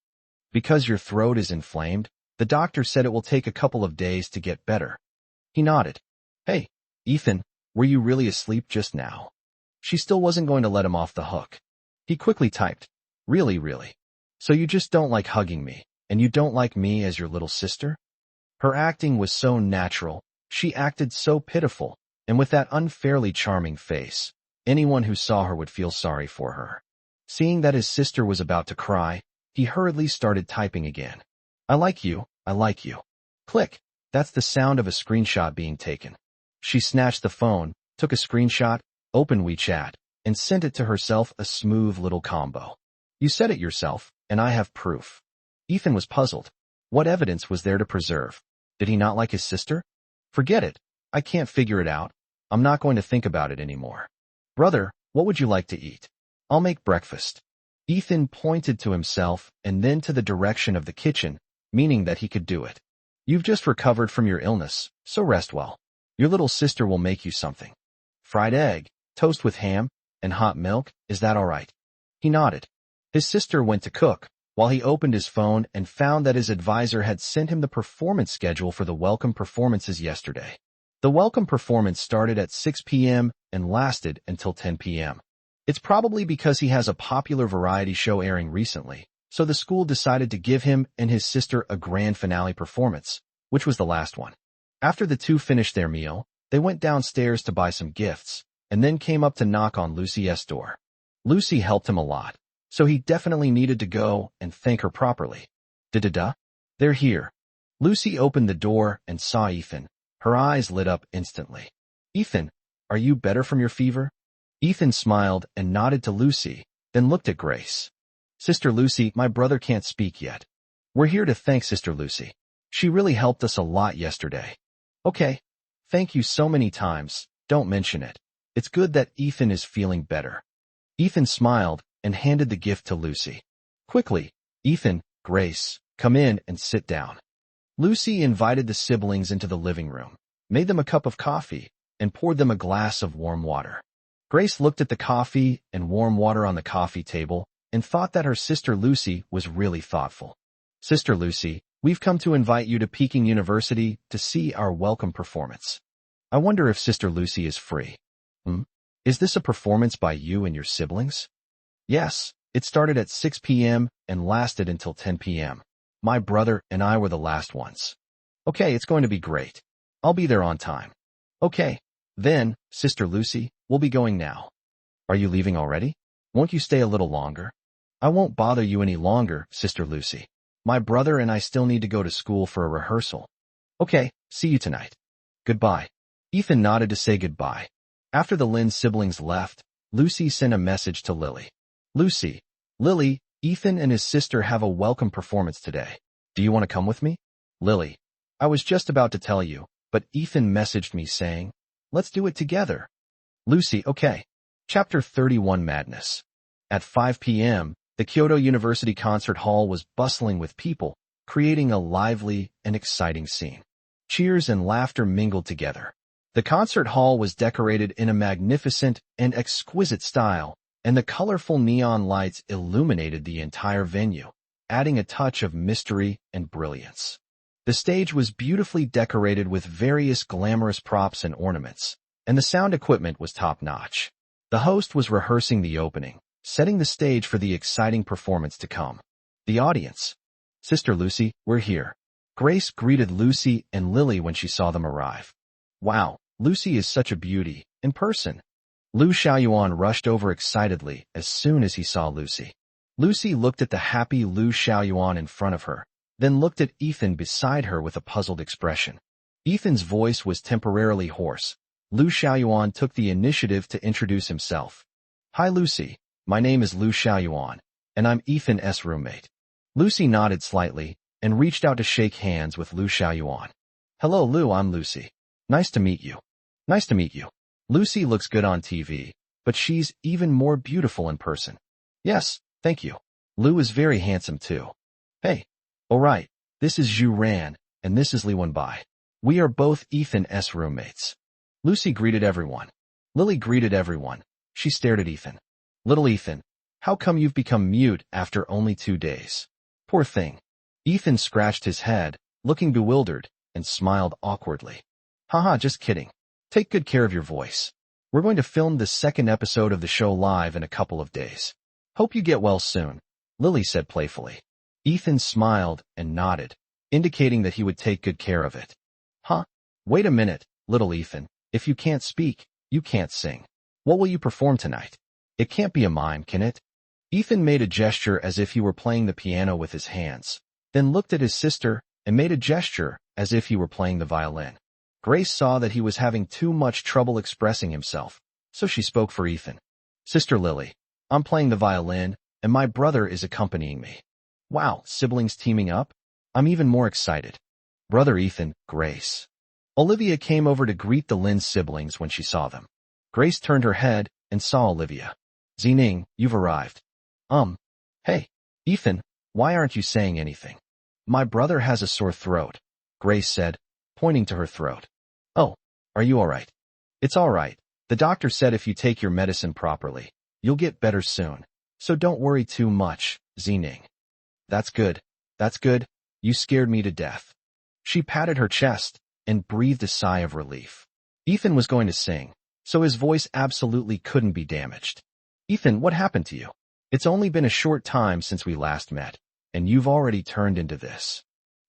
Because your throat is inflamed. The doctor said it will take a couple of days to get better. He nodded. Hey, Ethan, were you really asleep just now? She still wasn't going to let him off the hook. He quickly typed. Really? So you just don't like hugging me, and you don't like me as your little sister? Her acting was so natural, she acted so pitiful, and with that unfairly charming face, anyone who saw her would feel sorry for her. Seeing that his sister was about to cry, he hurriedly started typing again. I like you. Click. That's the sound of a screenshot being taken. She snatched the phone, took a screenshot, opened WeChat, and sent it to herself, a smooth little combo. You said it yourself, and I have proof. Ethan was puzzled. What evidence was there to preserve? Did he not like his sister? Forget it. I can't figure it out. I'm not going to think about it anymore. Brother, what would you like to eat? I'll make breakfast. Ethan pointed to himself and then to the direction of the kitchen, meaning that he could do it. You've just recovered from your illness, so rest well. Your little sister will make you something. Fried egg, toast with ham, and hot milk, is that all right? He nodded. His sister went to cook, while he opened his phone and found that his advisor had sent him the performance schedule for the welcome performances yesterday. The welcome performance started at 6 p.m. and lasted until 10 p.m. It's probably because he has a popular variety show airing recently, so the school decided to give him and his sister a grand finale performance, which was the last one. After the two finished their meal, they went downstairs to buy some gifts, and then came up to knock on Lucy's door. Lucy helped him a lot, so he definitely needed to go and thank her properly. Da-da-da. They're here. Lucy opened the door and saw Ethan. Her eyes lit up instantly. Ethan, are you better from your fever? Ethan smiled and nodded to Lucy, then looked at Grace. Sister Lucy, my brother can't speak yet. We're here to thank Sister Lucy. She really helped us a lot yesterday. Okay. Thank you so many times. Don't mention it. It's good that Ethan is feeling better. Ethan smiled and handed the gift to Lucy. Quickly, Ethan, Grace, come in and sit down. Lucy invited the siblings into the living room, made them a cup of coffee, and poured them a glass of warm water. Grace looked at the coffee and warm water on the coffee table and thought that her sister Lucy was really thoughtful. Sister Lucy, we've come to invite you to Peking University to see our welcome performance. I wonder if Sister Lucy is free. Is this a performance by you and your siblings? Yes, it started at 6 p.m. and lasted until 10 p.m. My brother and I were the last ones. Okay, it's going to be great. I'll be there on time. Okay, then, Sister Lucy, we'll be going now. Are you leaving already? Won't you stay a little longer? I won't bother you any longer, Sister Lucy. My brother and I still need to go to school for a rehearsal. Okay, see you tonight. Goodbye. Ethan nodded to say goodbye. After the Lin siblings left, Lucy sent a message to Lily. Lucy, Lily, Ethan and his sister have a welcome performance today. Do you want to come with me? Lily, I was just about to tell you, but Ethan messaged me saying, let's do it together. Lucy, okay. Chapter 31 Madness. At 5 p.m., The Kyoto University Concert Hall was bustling with people, creating a lively and exciting scene. Cheers and laughter mingled together. The concert hall was decorated in a magnificent and exquisite style, and the colorful neon lights illuminated the entire venue, adding a touch of mystery and brilliance. The stage was beautifully decorated with various glamorous props and ornaments, and the sound equipment was top-notch. The host was rehearsing the opening, setting the stage for the exciting performance to come. The audience. "Sister Lucy, we're here." Grace greeted Lucy and Lily when she saw them arrive. "Wow, Lucy is such a beauty, in person." Lu Xiaoyuan rushed over excitedly as soon as he saw Lucy. Lucy looked at the happy Lu Xiaoyuan in front of her, then looked at Ethan beside her with a puzzled expression. Ethan's voice was temporarily hoarse. Lu Xiaoyuan took the initiative to introduce himself. "Hi Lucy, my name is Lu Xiaoyuan, and I'm Ethan's roommate." Lucy nodded slightly and reached out to shake hands with Lu Xiaoyuan. "Hello Lu, I'm Lucy. Nice to meet you." "Nice to meet you. Lucy looks good on TV, but she's even more beautiful in person." "Yes, thank you. Lu is very handsome too." "Hey, alright, this is Zhu Ran, and this is Li Wenbai. We are both Ethan's roommates." Lucy greeted everyone. Lily greeted everyone. She stared at Ethan. "Little Ethan, how come you've become mute after only 2 days?" "Poor thing." Ethan scratched his head, looking bewildered, and smiled awkwardly. "Haha, just kidding. Take good care of your voice. We're going to film the second episode of the show live in a couple of days. Hope you get well soon," Lily said playfully. Ethan smiled and nodded, indicating that he would take good care of it. "Huh? Wait a minute, little Ethan. If you can't speak, you can't sing. What will you perform tonight? It can't be a mime, can it?" Ethan made a gesture as if he were playing the piano with his hands, then looked at his sister and made a gesture as if he were playing the violin. Grace saw that he was having too much trouble expressing himself, so she spoke for Ethan. "Sister Lily, I'm playing the violin, and my brother is accompanying me." "Wow, siblings teaming up? I'm even more excited." "Brother Ethan, Grace." Olivia came over to greet the Lin siblings when she saw them. Grace turned her head and saw Olivia. "Zining, you've arrived." Hey, Ethan, why aren't you saying anything?" "My brother has a sore throat," Grace said, pointing to her throat. "Oh, are you all right?" "It's all right. The doctor said if you take your medicine properly, you'll get better soon. So don't worry too much, Zining." That's good. That's good. You scared me to death." She patted her chest and breathed a sigh of relief. Ethan was going to sing, so his voice absolutely couldn't be damaged. "Ethan, what happened to you? It's only been a short time since we last met, and you've already turned into this."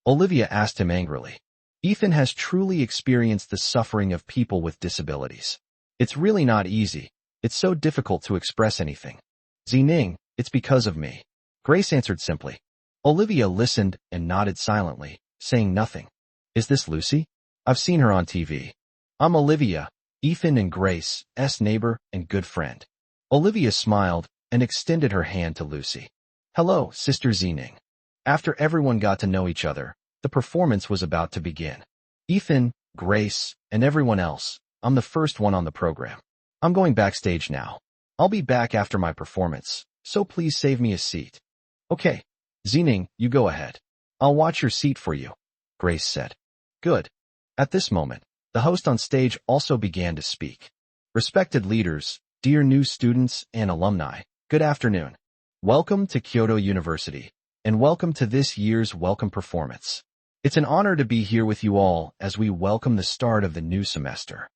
Olivia asked him angrily. Ethan has truly experienced the suffering of people with disabilities. It's really not easy. It's so difficult to express anything. "Zining, it's because of me," Grace answered simply. Olivia listened and nodded silently, saying nothing. "Is this Lucy? I've seen her on TV." "I'm Olivia, Ethan and Grace's neighbor and good friend." Olivia smiled and extended her hand to Lucy. "Hello, Sister Zining." After everyone got to know each other, the performance was about to begin. "Ethan, Grace, and everyone else, I'm the first one on the program. I'm going backstage now. I'll be back after my performance, so please save me a seat." "Okay. Zining, you go ahead. I'll watch your seat for you," Grace said. "Good." At this moment, the host on stage also began to speak. "Respected leaders, dear new students and alumni, good afternoon. Welcome to Kyoto University, and welcome to this year's welcome performance. It's an honor to be here with you all as we welcome the start of the new semester.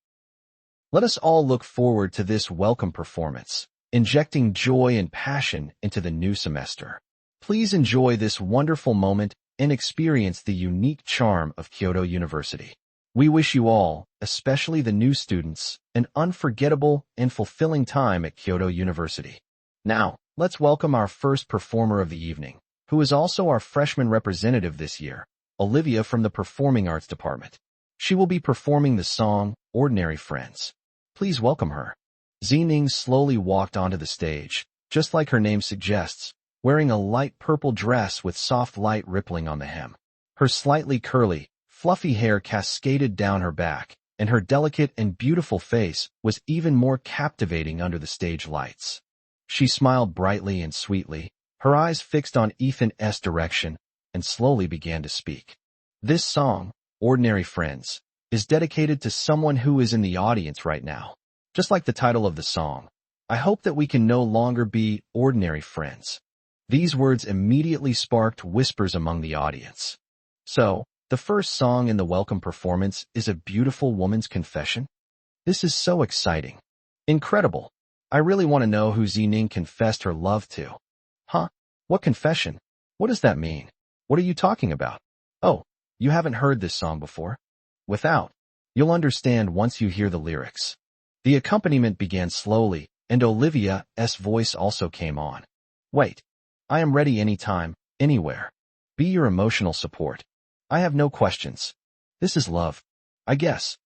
Let us all look forward to this welcome performance, injecting joy and passion into the new semester. Please enjoy this wonderful moment and experience the unique charm of Kyoto University. We wish you all, especially the new students, an unforgettable and fulfilling time at Kyoto University. Now, let's welcome our first performer of the evening, who is also our freshman representative this year, Olivia from the Performing Arts Department. She will be performing the song, Ordinary Friends. Please welcome her." Zining slowly walked onto the stage, just like her name suggests, wearing a light purple dress with soft light rippling on the hem. Her slightly curly, fluffy hair cascaded down her back, and her delicate and beautiful face was even more captivating under the stage lights. She smiled brightly and sweetly, Her eyes fixed on Ethan's direction and slowly began to speak. This song, Ordinary Friends, is dedicated to someone who is in the audience right now. Just like the title of the song, I hope that we can no longer be ordinary friends. These words immediately sparked whispers among the audience. So, the first song in the welcome performance is a beautiful woman's confession? This is so exciting. Incredible. I really want to know who Zining confessed her love to. Huh? What confession? What does that mean? What are you talking about? Oh, you haven't heard this song before? Without. You'll understand once you hear the lyrics. The accompaniment began slowly, and Olivia's voice also came on. Wait. I am ready anytime, anywhere. Be your emotional support. I have no questions. This is love. I guess.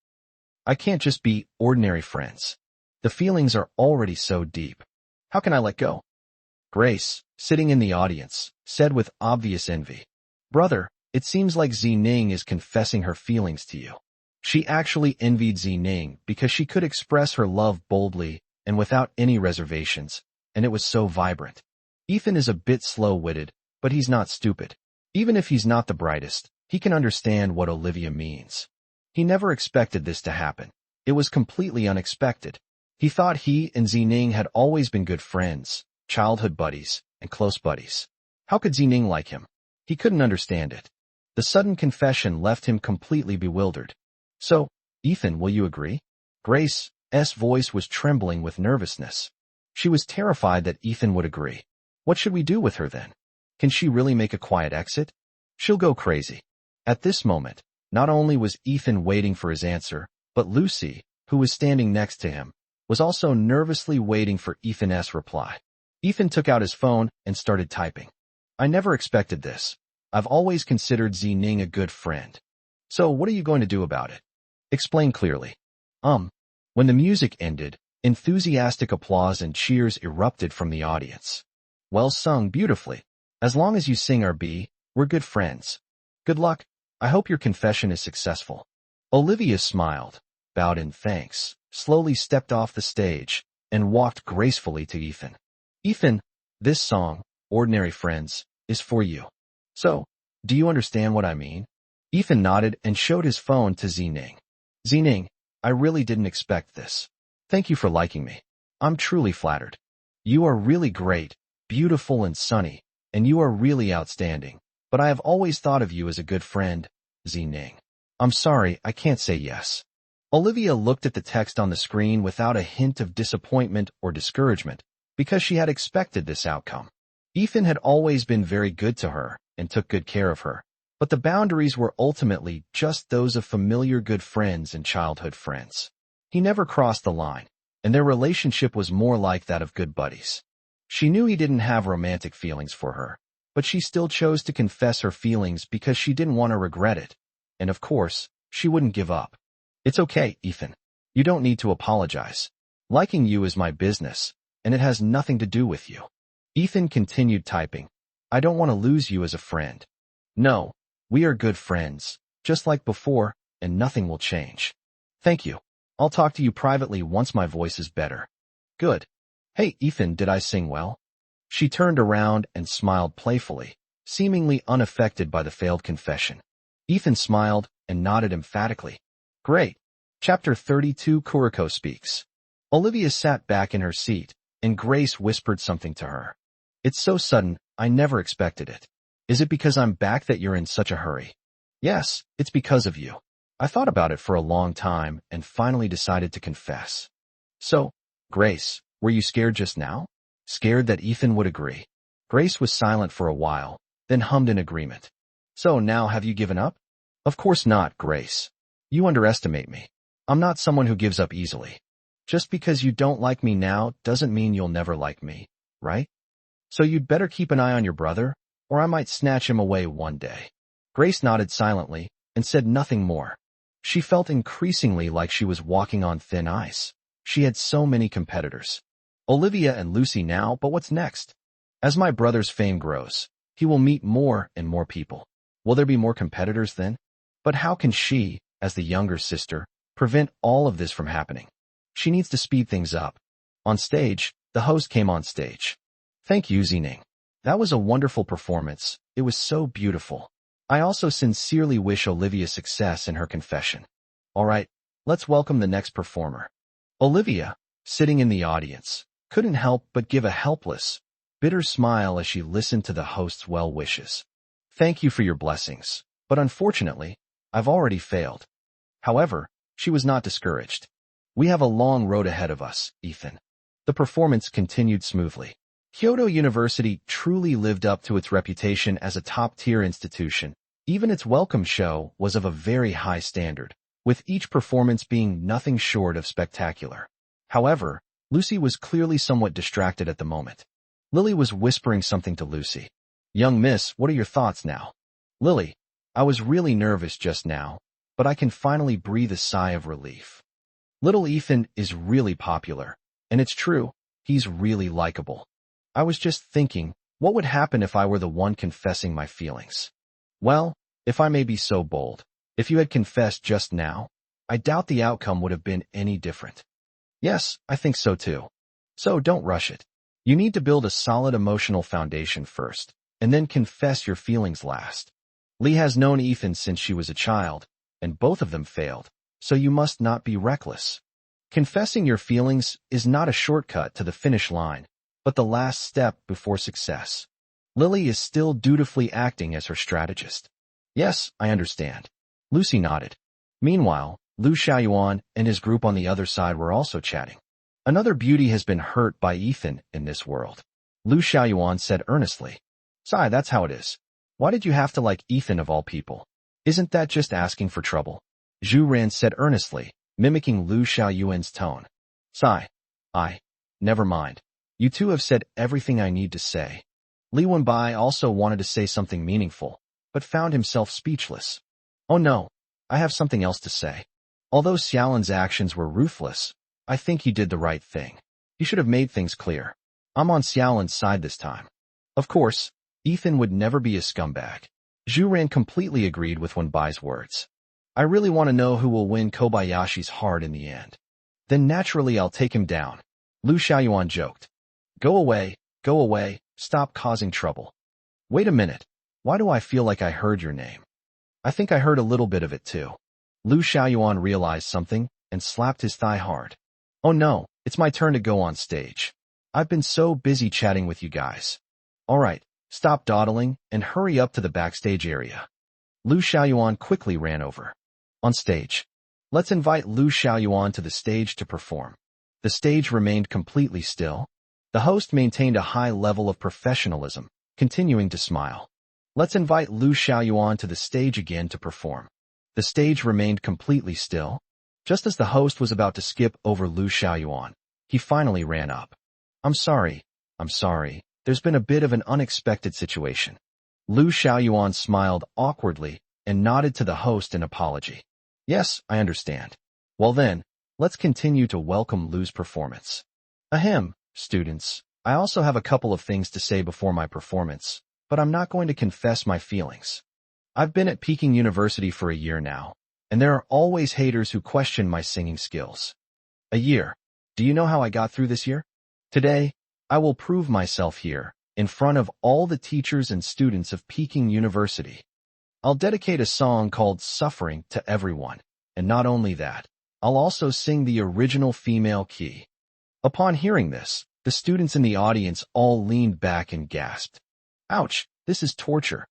I can't just be ordinary friends. The feelings are already so deep. How can I let go? Grace, sitting in the audience, said with obvious envy. Brother, it seems like Zining is confessing her feelings to you. She actually envied Zining because she could express her love boldly and without any reservations, and it was so vibrant. Ethan is a bit slow-witted, but he's not stupid. Even if he's not the brightest, he can understand what Olivia means. He never expected this to happen. It was completely unexpected. He thought he and Zining had always been good friends, childhood buddies, and close buddies. How could Zining like him? He couldn't understand it. The sudden confession left him completely bewildered. So, Ethan, will you agree? Grace's voice was trembling with nervousness. She was terrified that Ethan would agree. What should we do with her then? Can she really make a quiet exit? She'll go crazy. At this moment, not only was Ethan waiting for his answer, but Lucy, who was standing next to him, was also nervously waiting for Ethan's reply. Ethan took out his phone and started typing. I never expected this. I've always considered Zining a good friend. So what are you going to do about it? Explain clearly. When the music ended, enthusiastic applause and cheers erupted from the audience. Well sung beautifully. As long as you sing our B, we're good friends. Good luck. I hope your confession is successful. Olivia smiled, bowed in thanks, slowly stepped off the stage, and walked gracefully to Ethan. Ethan, this song, Ordinary Friends, is for you. So, do you understand what I mean? Ethan nodded and showed his phone to Zining. Zining, I really didn't expect this. Thank you for liking me. I'm truly flattered. You are really great, beautiful and sunny, and you are really outstanding. But I have always thought of you as a good friend, Zining. I'm sorry, I can't say yes. Olivia looked at the text on the screen without a hint of disappointment or discouragement, because she had expected this outcome. Ethan had always been very good to her and took good care of her, but the boundaries were ultimately just those of familiar good friends and childhood friends. He never crossed the line, and their relationship was more like that of good buddies. She knew he didn't have romantic feelings for her, but she still chose to confess her feelings because she didn't want to regret it. And of course, she wouldn't give up. It's okay, Ethan. You don't need to apologize. Liking you is my business, and it has nothing to do with you. Ethan continued typing. I don't want to lose you as a friend. No, we are good friends, just like before, and nothing will change. Thank you. I'll talk to you privately once my voice is better. Good. Hey, Ethan, did I sing well? She turned around and smiled playfully, seemingly unaffected by the failed confession. Ethan smiled and nodded emphatically. Great. Chapter 32 Kuriko Speaks. Olivia sat back in her seat, and Grace whispered something to her. It's so sudden, I never expected it. Is it because I'm back that you're in such a hurry? Yes, it's because of you. I thought about it for a long time and finally decided to confess. So, Grace, were you scared just now? Scared that Ethan would agree? Grace was silent for a while, then hummed in agreement. So now have you given up? Of course not, Grace. You underestimate me. I'm not someone who gives up easily. Just because you don't like me now doesn't mean you'll never like me, right? So you'd better keep an eye on your brother, or I might snatch him away one day. Grace nodded silently and said nothing more. She felt increasingly like she was walking on thin ice. She had so many competitors. Olivia and Lucy now, but what's next? As my brother's fame grows, he will meet more and more people. Will there be more competitors then? But how can she, as the younger sister, prevent all of this from happening? She needs to speed things up. On stage, the host came on stage. Thank you, Zining. That was a wonderful performance. It was so beautiful. I also sincerely wish Olivia success in her confession. All right, let's welcome the next performer. Olivia, sitting in the audience, couldn't help but give a helpless, bitter smile as she listened to the host's well wishes. Thank you for your blessings, but unfortunately, I've already failed. However, she was not discouraged. We have a long road ahead of us, Ethan. The performance continued smoothly. Kyoto University truly lived up to its reputation as a top-tier institution. Even its welcome show was of a very high standard, with each performance being nothing short of spectacular. However, Lucy was clearly somewhat distracted at the moment. Lily was whispering something to Lucy. Young miss, what are your thoughts now? Lily, I was really nervous just now, but I can finally breathe a sigh of relief. Little Ethan is really popular, and it's true, he's really likable. I was just thinking, what would happen if I were the one confessing my feelings? Well, if I may be so bold, if you had confessed just now, I doubt the outcome would have been any different. Yes, I think so too. So don't rush it. You need to build a solid emotional foundation first, and then confess your feelings last. Lee has known Ethan since she was a child, and both of them failed, so you must not be reckless. Confessing your feelings is not a shortcut to the finish line, but the last step before success. Lily is still dutifully acting as her strategist. Yes, I understand. Lucy nodded. Meanwhile, Lu Xiaoyuan and his group on the other side were also chatting. Another beauty has been hurt by Ethan in this world. Lu Xiaoyuan said earnestly. Sigh, that's how it is. Why did you have to like Ethan of all people? Isn't that just asking for trouble? Zhu Ran said earnestly, mimicking Lu Xiaoyuan's tone. Sigh. Never mind. You two have said everything I need to say. Li Wenbai also wanted to say something meaningful, but found himself speechless. Oh no, I have something else to say. Although Xiaolan's actions were ruthless, I think he did the right thing. He should have made things clear. I'm on Xiaolan's side this time. Of course, Ethan would never be a scumbag. Zhu Ran completely agreed with Wenbai's words. I really want to know who will win Kobayashi's heart in the end. Then naturally I'll take him down. Lu Xiaoyuan joked. Go away, stop causing trouble. Wait a minute, why do I feel like I heard your name? I think I heard a little bit of it too. Lu Xiaoyuan realized something and slapped his thigh hard. Oh no, it's my turn to go on stage. I've been so busy chatting with you guys. Alright, stop dawdling and hurry up to the backstage area. Lu Xiaoyuan quickly ran over. On stage. Let's invite Lu Xiaoyuan to the stage to perform. The stage remained completely still. The host maintained a high level of professionalism, continuing to smile. Let's invite Lu Xiaoyuan to the stage again to perform. The stage remained completely still. Just as the host was about to skip over Lu Xiaoyuan, he finally ran up. I'm sorry. There's been a bit of an unexpected situation. Lu Xiaoyuan smiled awkwardly and nodded to the host in apology. Yes, I understand. Well then, let's continue to welcome Lu's performance. Ahem, students, I also have a couple of things to say before my performance, but I'm not going to confess my feelings. I've been at Peking University for a year now, and there are always haters who question my singing skills. A year. Do you know how I got through this year? Today, I will prove myself here, in front of all the teachers and students of Peking University. I'll dedicate a song called Suffering to everyone, and not only that, I'll also sing the original female key. Upon hearing this, the students in the audience all leaned back and gasped. Ouch, this is torture.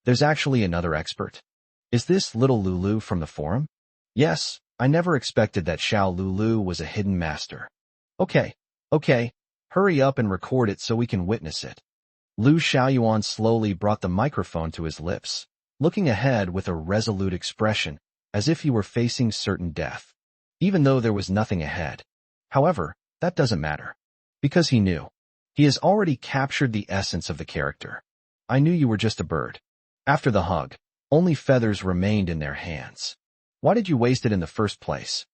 There's actually another expert. Is this little Lulu from the forum? Yes, I never expected that Xiao Lulu was a hidden master. Okay, hurry up and record it so we can witness it. Lu Xiaoyuan slowly brought the microphone to his lips, looking ahead with a resolute expression, as if he were facing certain death. Even though there was nothing ahead. However, that doesn't matter. Because he knew. He has already captured the essence of the character. I knew you were just a bird. After the hug, only feathers remained in their hands. Why did you waste it in the first place?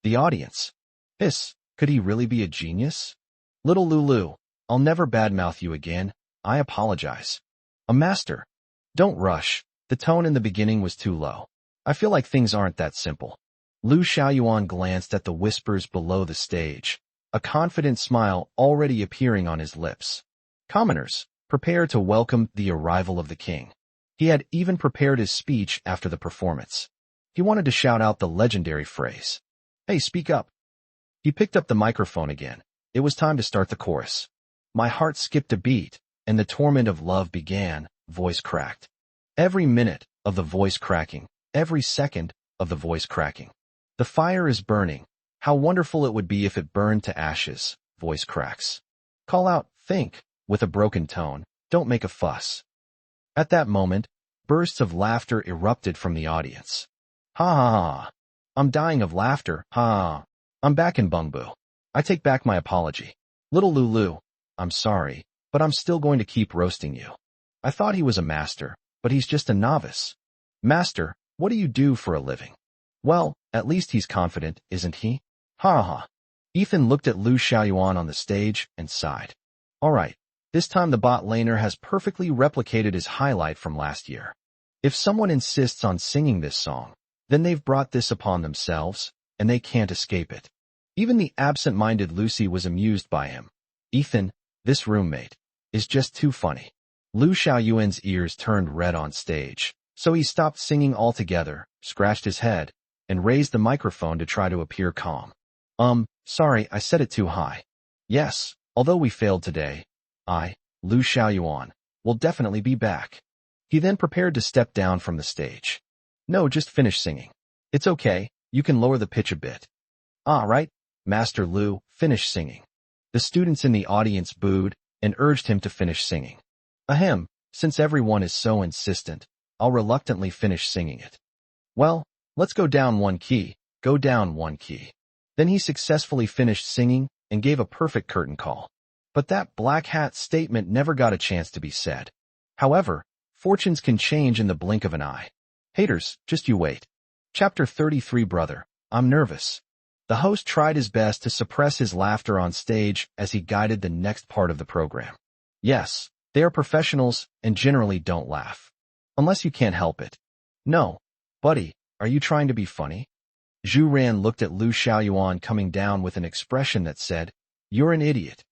The audience. Could he really be a genius? Little Lulu, I'll never badmouth you again. I apologize. A master. Don't rush. The tone in the beginning was too low. I feel like things aren't that simple. Lu Xiaoyuan glanced at the whispers below the stage, a confident smile already appearing on his lips. Commoners, Prepare to welcome the arrival of the king. He had even prepared his speech after the performance. He wanted to shout out the legendary phrase, "Hey, speak up." He picked up the microphone again. It was time to start the chorus. My heart skipped a beat, and the torment of love began, voice cracked. Every minute of the voice cracking, every second of the voice cracking. The fire is burning. How wonderful it would be if it burned to ashes, voice cracks. Call out, think, with a broken tone, don't make a fuss. At that moment, bursts of laughter erupted from the audience. Ha ha ha. I'm dying of laughter, ha. I'm back in Bungbu. I take back my apology. Little Lulu, I'm sorry, but I'm still going to keep roasting you. I thought he was a master, but he's just a novice. Master, what do you do for a living? Well, at least he's confident, isn't he? Ha ha. Ethan looked at Lu Xiaoyuan on the stage and sighed. All right, this time the bot laner has perfectly replicated his highlight from last year. If someone insists on singing this song, then they've brought this upon themselves, and they can't escape it. Even the absent-minded Lucy was amused by him. Ethan, this roommate, is just too funny. Lu Xiaoyuan's ears turned red on stage, so he stopped singing altogether, scratched his head, and raised the microphone to try to appear calm. Sorry, I set it too high. Yes, although we failed today, Lu Xiaoyuan, will definitely be back. He then prepared to step down from the stage. No, just finish singing. It's okay, you can lower the pitch a bit. Ah, right, Master Lu, finish singing. The students in the audience booed and urged him to finish singing. Ahem, since everyone is so insistent, I'll reluctantly finish singing it. Well, let's go down one key, go down one key. Then he successfully finished singing and gave a perfect curtain call. But that black hat statement never got a chance to be said. However, fortunes can change in the blink of an eye. Haters, just you wait. Chapter 33 Brother, I'm nervous. The host tried his best to suppress his laughter on stage as he guided the next part of the program. Yes, they are professionals and generally don't laugh. Unless you can't help it. No, buddy, are you trying to be funny? Zhu Ran looked at Lu Xiaoyuan coming down with an expression that said, You're an idiot.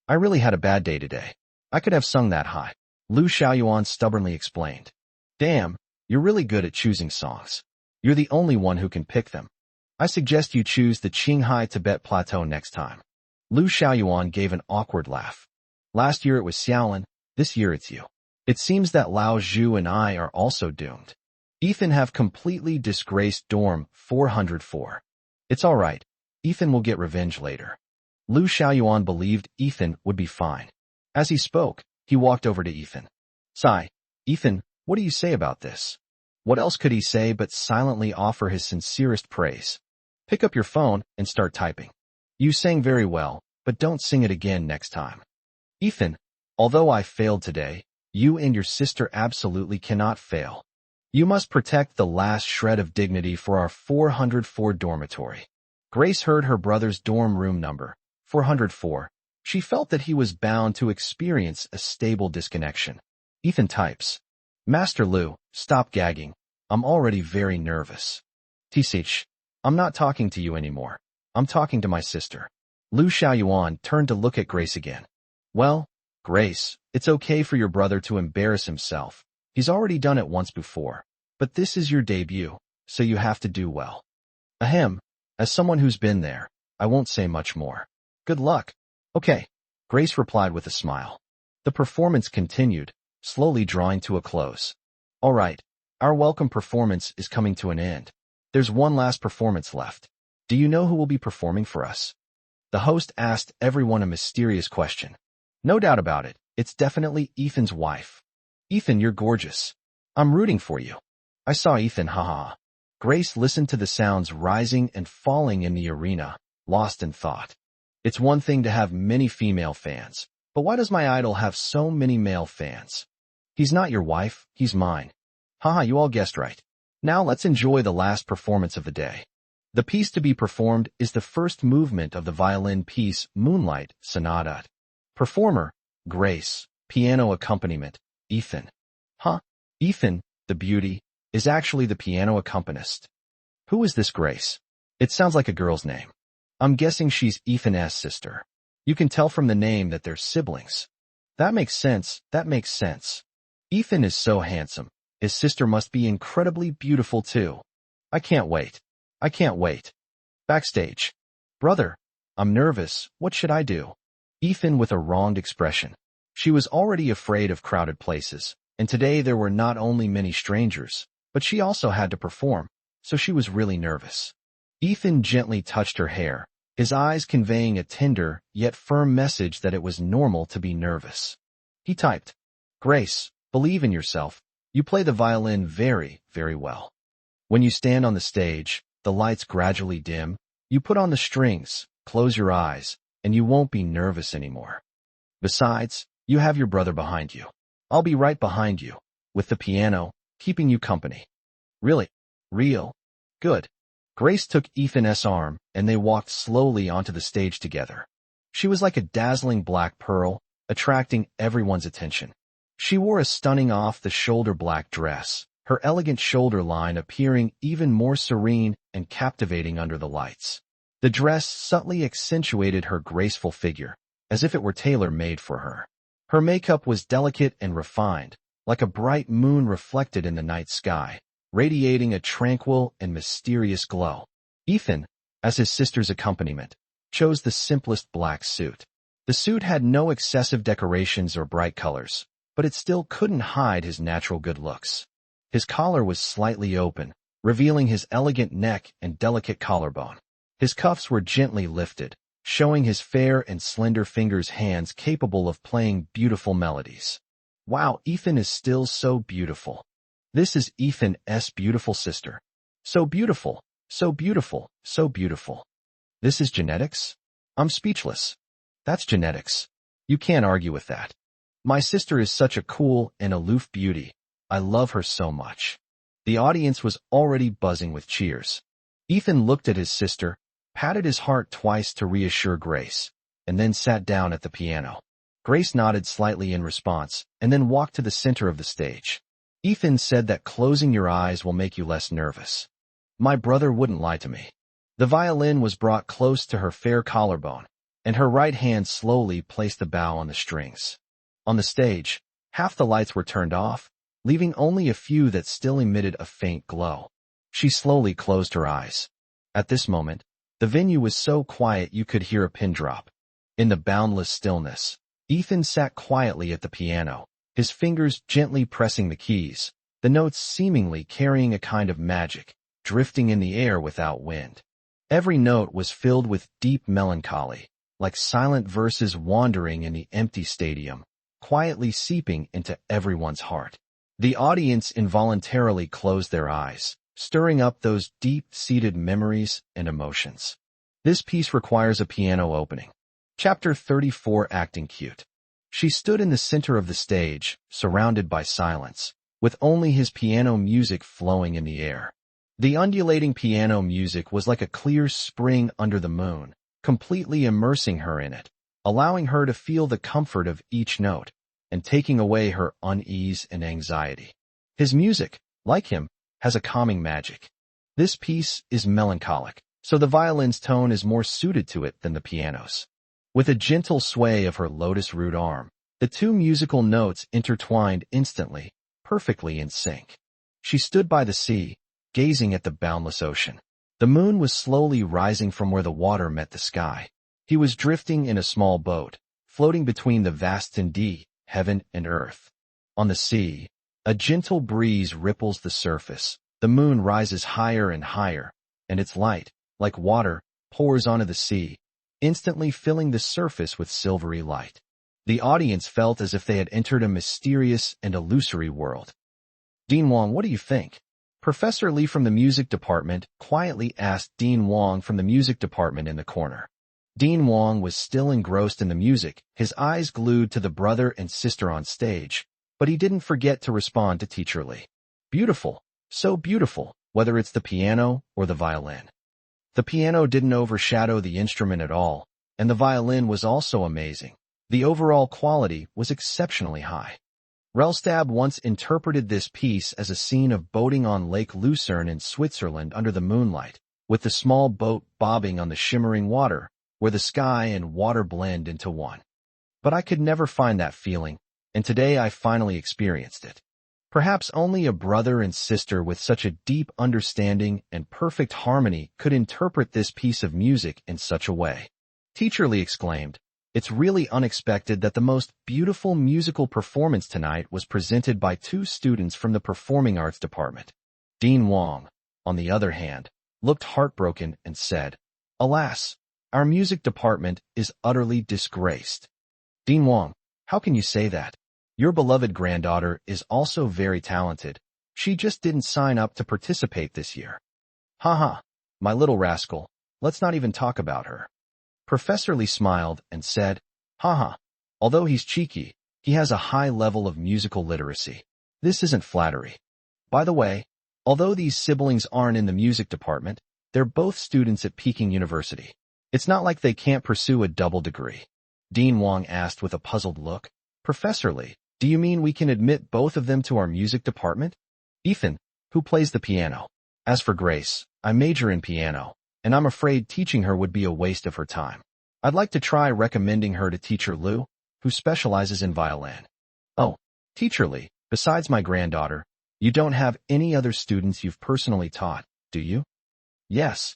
I really had a bad day today. I could have sung that high. Lu Xiaoyuan stubbornly explained. Damn, you're really good at choosing songs. You're the only one who can pick them. I suggest you choose the Qinghai Tibet Plateau next time. Lu Xiaoyuan gave an awkward laugh. Last year it was Xiaolin, this year it's you. It seems that Lao Zhu and I are also doomed. Ethan have completely disgraced dorm 404. It's all right. Ethan will get revenge later. Lu Xiaoyuan believed Ethan would be fine. As he spoke, he walked over to Ethan. Sigh, Ethan, what do you say about this? What else could he say but silently offer his sincerest praise? Pick up your phone and start typing. You sang very well, but don't sing it again next time. Ethan, although I failed today, you and your sister absolutely cannot fail. You must protect the last shred of dignity for our 404 dormitory. Grace heard her brother's dorm room number, 404. She felt that he was bound to experience a stable disconnection. Ethan types. Master Lu, stop gagging. I'm already very nervous. Tisich, I'm not talking to you anymore. I'm talking to my sister. Lu Xiaoyuan turned to look at Grace again. Well, Grace, it's okay for your brother to embarrass himself. He's already done it once before. But this is your debut, so you have to do well. Ahem, as someone who's been there, I won't say much more. Good luck. Okay, Grace replied with a smile. The performance continued, slowly drawing to a close. All right, our welcome performance is coming to an end. There's one last performance left. Do you know who will be performing for us? The host asked everyone a mysterious question. No doubt about it, it's definitely Ethan's wife. Ethan, you're gorgeous. I'm rooting for you. I saw Ethan, haha. Grace listened to the sounds rising and falling in the arena, lost in thought. It's one thing to have many female fans, but why does my idol have so many male fans? He's not your wife, he's mine. Haha, you all guessed right. Now let's enjoy the last performance of the day. The piece to be performed is the first movement of the violin piece Moonlight Sonata. Performer, Grace. Piano accompaniment, Ethan. Ethan, the beauty, is actually the piano accompanist. Who is this Grace? It sounds like a girl's name. I'm guessing she's Ethan's sister. You can tell from the name that they're siblings. That makes sense, that makes sense. Ethan is so handsome. His sister must be incredibly beautiful too. I can't wait. I can't wait. Backstage. Brother, I'm nervous, what should I do? Ethan with a wronged expression. She was already afraid of crowded places, and today there were not only many strangers, but she also had to perform, so she was really nervous. Ethan gently touched her hair, his eyes conveying a tender yet firm message that it was normal to be nervous. He typed, Grace, believe in yourself. You play the violin very, very well. When you stand on the stage, the lights gradually dim, you put on the strings, close your eyes, and you won't be nervous anymore. Besides, you have your brother behind you. I'll be right behind you, with the piano, keeping you company. Really? Real? Good. Grace took Ethan's arm, and they walked slowly onto the stage together. She was like a dazzling black pearl, attracting everyone's attention. She wore a stunning off-the-shoulder black dress, her elegant shoulder line appearing even more serene and captivating under the lights. The dress subtly accentuated her graceful figure, as if it were tailor-made for her. Her makeup was delicate and refined, like a bright moon reflected in the night sky, radiating a tranquil and mysterious glow. Ethan, as his sister's accompaniment, chose the simplest black suit. The suit had no excessive decorations or bright colors, but it still couldn't hide his natural good looks. His collar was slightly open, revealing his elegant neck and delicate collarbone. His cuffs were gently lifted, showing his fair and slender fingers' hands capable of playing beautiful melodies. Wow, Ethan is still so beautiful. This is Ethan's beautiful sister. So beautiful, so beautiful, so beautiful. This is genetics? I'm speechless. That's genetics. You can't argue with that. My sister is such a cool and aloof beauty. I love her so much. The audience was already buzzing with cheers. Ethan looked at his sister, patted his heart twice to reassure Grace, and then sat down at the piano. Grace nodded slightly in response, and then walked to the center of the stage. Ethan said that closing your eyes will make you less nervous. My brother wouldn't lie to me. The violin was brought close to her fair collarbone, and her right hand slowly placed the bow on the strings. On the stage, half the lights were turned off, leaving only a few that still emitted a faint glow. She slowly closed her eyes. At this moment, the venue was so quiet you could hear a pin drop. In the boundless stillness, Ethan sat quietly at the piano, his fingers gently pressing the keys, the notes seemingly carrying a kind of magic, drifting in the air without wind. Every note was filled with deep melancholy, like silent verses wandering in the empty stadium, quietly seeping into everyone's heart. The audience involuntarily closed their eyes, stirring up those deep-seated memories and emotions. This piece requires a piano opening. Chapter 34, Acting Cute. She stood in the center of the stage, surrounded by silence, with only his piano music flowing in the air. The undulating piano music was like a clear spring under the moon, completely immersing her in it, allowing her to feel the comfort of each note, and taking away her unease and anxiety. His music, like him, has a calming magic. This piece is melancholic, so the violin's tone is more suited to it than the piano's. With a gentle sway of her lotus-root arm, the two musical notes intertwined instantly, perfectly in sync. She stood by the sea, gazing at the boundless ocean. The moon was slowly rising from where the water met the sky. He was drifting in a small boat, floating between the vast heaven and earth. On the sea, a gentle breeze ripples the surface. The moon rises higher and higher, and its light, like water, pours onto the sea, instantly filling the surface with silvery light. The audience felt as if they had entered a mysterious and illusory world. Dean Wong, what do you think? Professor Lee from the music department quietly asked Dean Wong from the music department in the corner. Dean Wong was still engrossed in the music, his eyes glued to the brother and sister on stage, but he didn't forget to respond to Teacher Lee. Beautiful, so beautiful, whether it's the piano or the violin. The piano didn't overshadow the instrument at all, and the violin was also amazing. The overall quality was exceptionally high. Rellstab once interpreted this piece as a scene of boating on Lake Lucerne in Switzerland under the moonlight, with the small boat bobbing on the shimmering water, where the sky and water blend into one. But I could never find that feeling, and today I finally experienced it. Perhaps only a brother and sister with such a deep understanding and perfect harmony could interpret this piece of music in such a way. Teacher Lee exclaimed, "It's really unexpected that the most beautiful musical performance tonight was presented by two students from the Performing Arts Department." Dean Wong, on the other hand, looked heartbroken and said, "Alas, our music department is utterly disgraced." Dean Wong, how can you say that? Your beloved granddaughter is also very talented. She just didn't sign up to participate this year. Haha, my little rascal, let's not even talk about her. Professor Lee smiled and said, "Haha, although he's cheeky, he has a high level of musical literacy. This isn't flattery. By the way, although these siblings aren't in the music department, they're both students at Peking University. It's not like they can't pursue a double degree." Dean Wong asked with a puzzled look. "Professor Lee, do you mean we can admit both of them to our music department?" "Ethan, who plays the piano. As for Grace, I major in piano, and I'm afraid teaching her would be a waste of her time. I'd like to try recommending her to Teacher Liu, who specializes in violin." "Oh, Teacher Lee, besides my granddaughter, you don't have any other students you've personally taught, do you?" "Yes."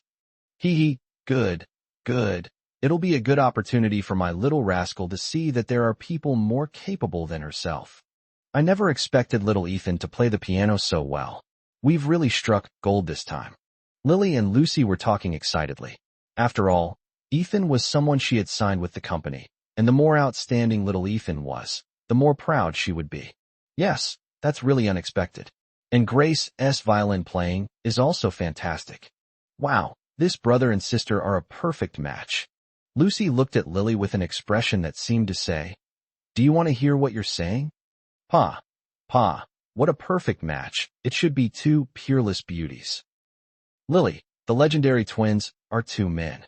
"Hee, good, good. It'll be a good opportunity for my little rascal to see that there are people more capable than herself. I never expected little Ethan to play the piano so well. We've really struck gold this time." Lily and Lucy were talking excitedly. After all, Ethan was someone she had signed with the company, and the more outstanding little Ethan was, the more proud she would be. "Yes, that's really unexpected. And Grace's violin playing is also fantastic. Wow, this brother and sister are a perfect match." Lucy looked at Lily with an expression that seemed to say, "Do you want to hear what you're saying?" Pa, what a perfect match. It should be two peerless beauties." "Lily, the legendary twins are two men."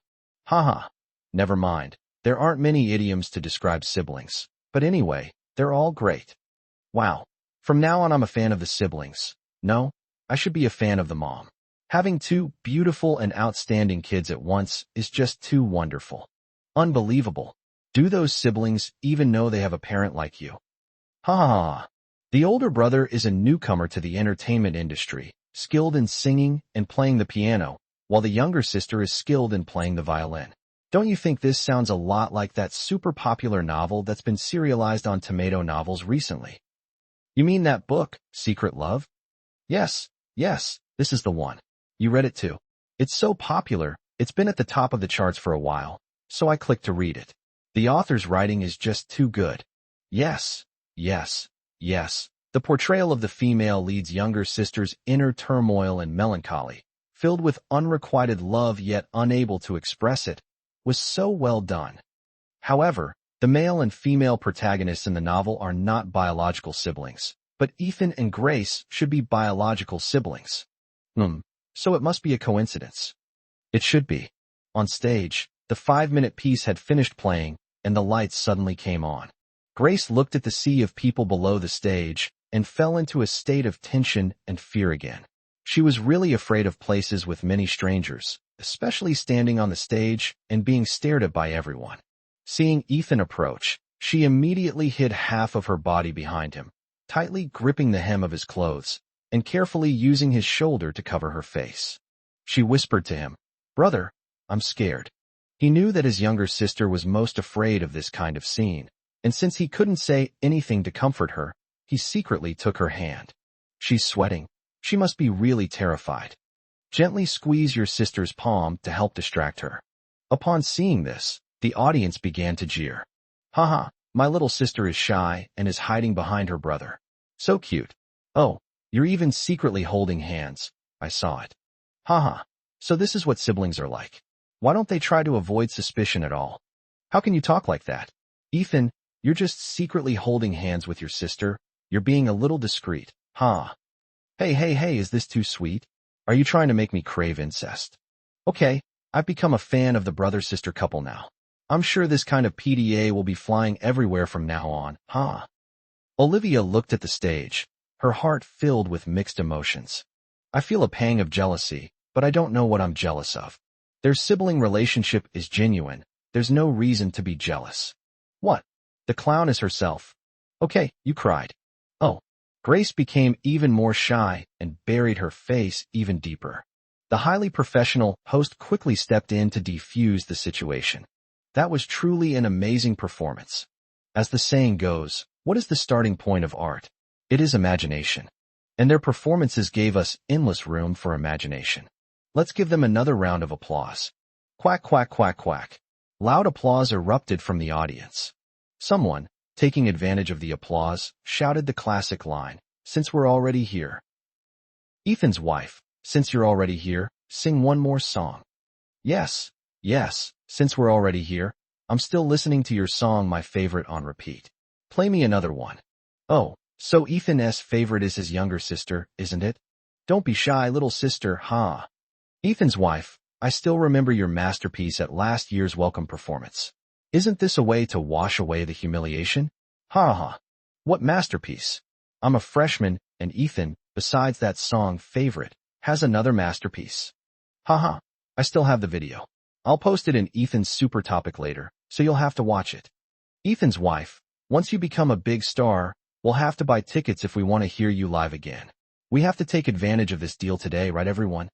"Haha, never mind. There aren't many idioms to describe siblings. But anyway, they're all great." "Wow. From now on I'm a fan of the siblings. No, I should be a fan of the mom. Having two beautiful and outstanding kids at once is just too wonderful. Unbelievable. Do those siblings even know they have a parent like you?" Ha ha ha. The older brother is a newcomer to the entertainment industry, skilled in singing and playing the piano, while the younger sister is skilled in playing the violin. Don't you think this sounds a lot like that super popular novel that's been serialized on Tomato Novels recently? You mean that book, Secret Love? Yes, this is the one. You read it too. It's so popular, it's been at the top of the charts for a while, so I clicked to read it. The author's writing is just too good. Yes. The portrayal of the female lead's younger sister's inner turmoil and melancholy, filled with unrequited love yet unable to express it, was so well done. However, the male and female protagonists in the novel are not biological siblings, but Ethan and Grace should be biological siblings. So it must be a coincidence. It should be. On stage, the 5-minute piece had finished playing, and the lights suddenly came on. Grace looked at the sea of people below the stage and fell into a state of tension and fear again. She was really afraid of places with many strangers, especially standing on the stage and being stared at by everyone. Seeing Ethan approach, she immediately hid half of her body behind him, tightly gripping the hem of his clothes and carefully using his shoulder to cover her face. She whispered to him, "Brother, I'm scared." He knew that his younger sister was most afraid of this kind of scene, and since he couldn't say anything to comfort her, he secretly took her hand. "She's sweating. She must be really terrified. Gently squeeze your sister's palm to help distract her." Upon seeing this, the audience began to jeer. "Haha, my little sister is shy and is hiding behind her brother. So cute. Oh, you're even secretly holding hands. I saw it. Haha, so this is what siblings are like. Why don't they try to avoid suspicion at all? How can you talk like that? Ethan, you're just secretly holding hands with your sister. You're being a little discreet. Huh? Hey, is this too sweet? Are you trying to make me crave incest? Okay, I've become a fan of the brother-sister couple now. I'm sure this kind of PDA will be flying everywhere from now on, huh?" Olivia looked at the stage, her heart filled with mixed emotions. "I feel a pang of jealousy, but I don't know what I'm jealous of. Their sibling relationship is genuine. There's no reason to be jealous." "What? The clown is herself. Okay, you cried. Oh. Grace became even more shy and buried her face even deeper. The highly professional host quickly stepped in to defuse the situation. That was truly an amazing performance. As the saying goes, what is the starting point of art? It is imagination. And their performances gave us endless room for imagination. Let's give them another round of applause. Quack, quack, quack, quack. Loud applause erupted from the audience. Someone, taking advantage of the applause, shouted the classic line, "Since we're already here." Ethan's wife, "Since you're already here, sing one more song." Yes, yes, since we're already here, I'm still listening to your song, my favorite, on repeat. Play me another one. Oh, so Ethan's favorite is his younger sister, isn't it? Don't be shy, little sister, huh? Ethan's wife, "I still remember your masterpiece at last year's welcome performance. Isn't this a way to wash away the humiliation? Ha ha. What masterpiece? I'm a freshman, and Ethan, besides that song favorite, has another masterpiece. Haha. I still have the video. I'll post it in Ethan's super topic later, so you'll have to watch it." Ethan's wife, "Once you become a big star, we'll have to buy tickets if we want to hear you live again. We have to take advantage of this deal today, right everyone?"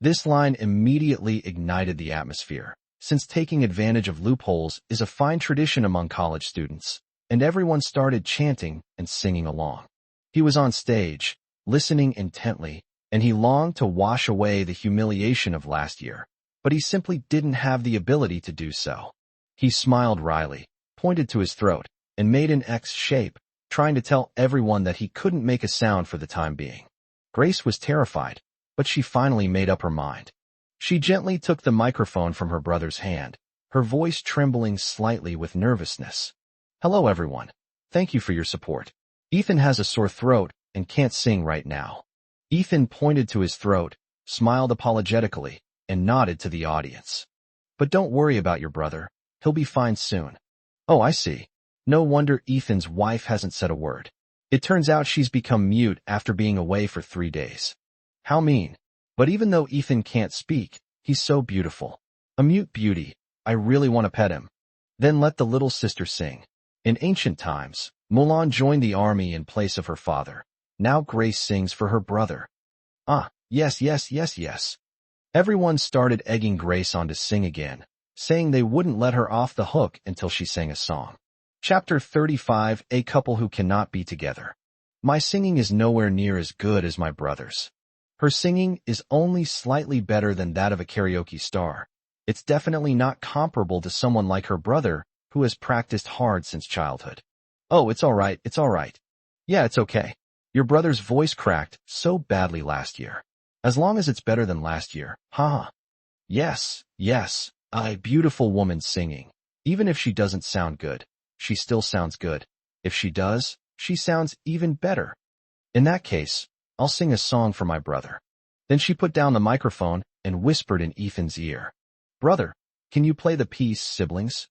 This line immediately ignited the atmosphere, since taking advantage of loopholes is a fine tradition among college students, and everyone started chanting and singing along. He was on stage, listening intently, and he longed to wash away the humiliation of last year, but he simply didn't have the ability to do so. He smiled wryly, pointed to his throat, and made an X shape, trying to tell everyone that he couldn't make a sound for the time being. Grace was terrified, but she finally made up her mind. She gently took the microphone from her brother's hand, her voice trembling slightly with nervousness. "Hello everyone. Thank you for your support. Ethan has a sore throat and can't sing right now." Ethan pointed to his throat, smiled apologetically, and nodded to the audience. "But don't worry about your brother. He'll be fine soon." "Oh, I see. No wonder Ethan's wife hasn't said a word. It turns out she's become mute after being away for 3 days. How mean. But even though Ethan can't speak, he's so beautiful. A mute beauty. I really want to pet him." Then let the little sister sing. In ancient times, Mulan joined the army in place of her father. Now Grace sings for her brother. Ah, yes, yes, yes, yes. Everyone started egging Grace on to sing again, saying they wouldn't let her off the hook until she sang a song. Chapter 35, A Couple Who Cannot Be Together. My singing is nowhere near as good as my brother's. Her singing is only slightly better than that of a karaoke star. It's definitely not comparable to someone like her brother, who has practiced hard since childhood. "Oh, it's all right, it's all right." "Yeah, it's okay. Your brother's voice cracked so badly last year. As long as it's better than last year, haha." Yes, yes, a beautiful woman singing. Even if she doesn't sound good, she still sounds good. If she does, she sounds even better. In that case, I'll sing a song for my brother. Then she put down the microphone and whispered in Ethan's ear. "Brother, can you play the piece, Siblings?"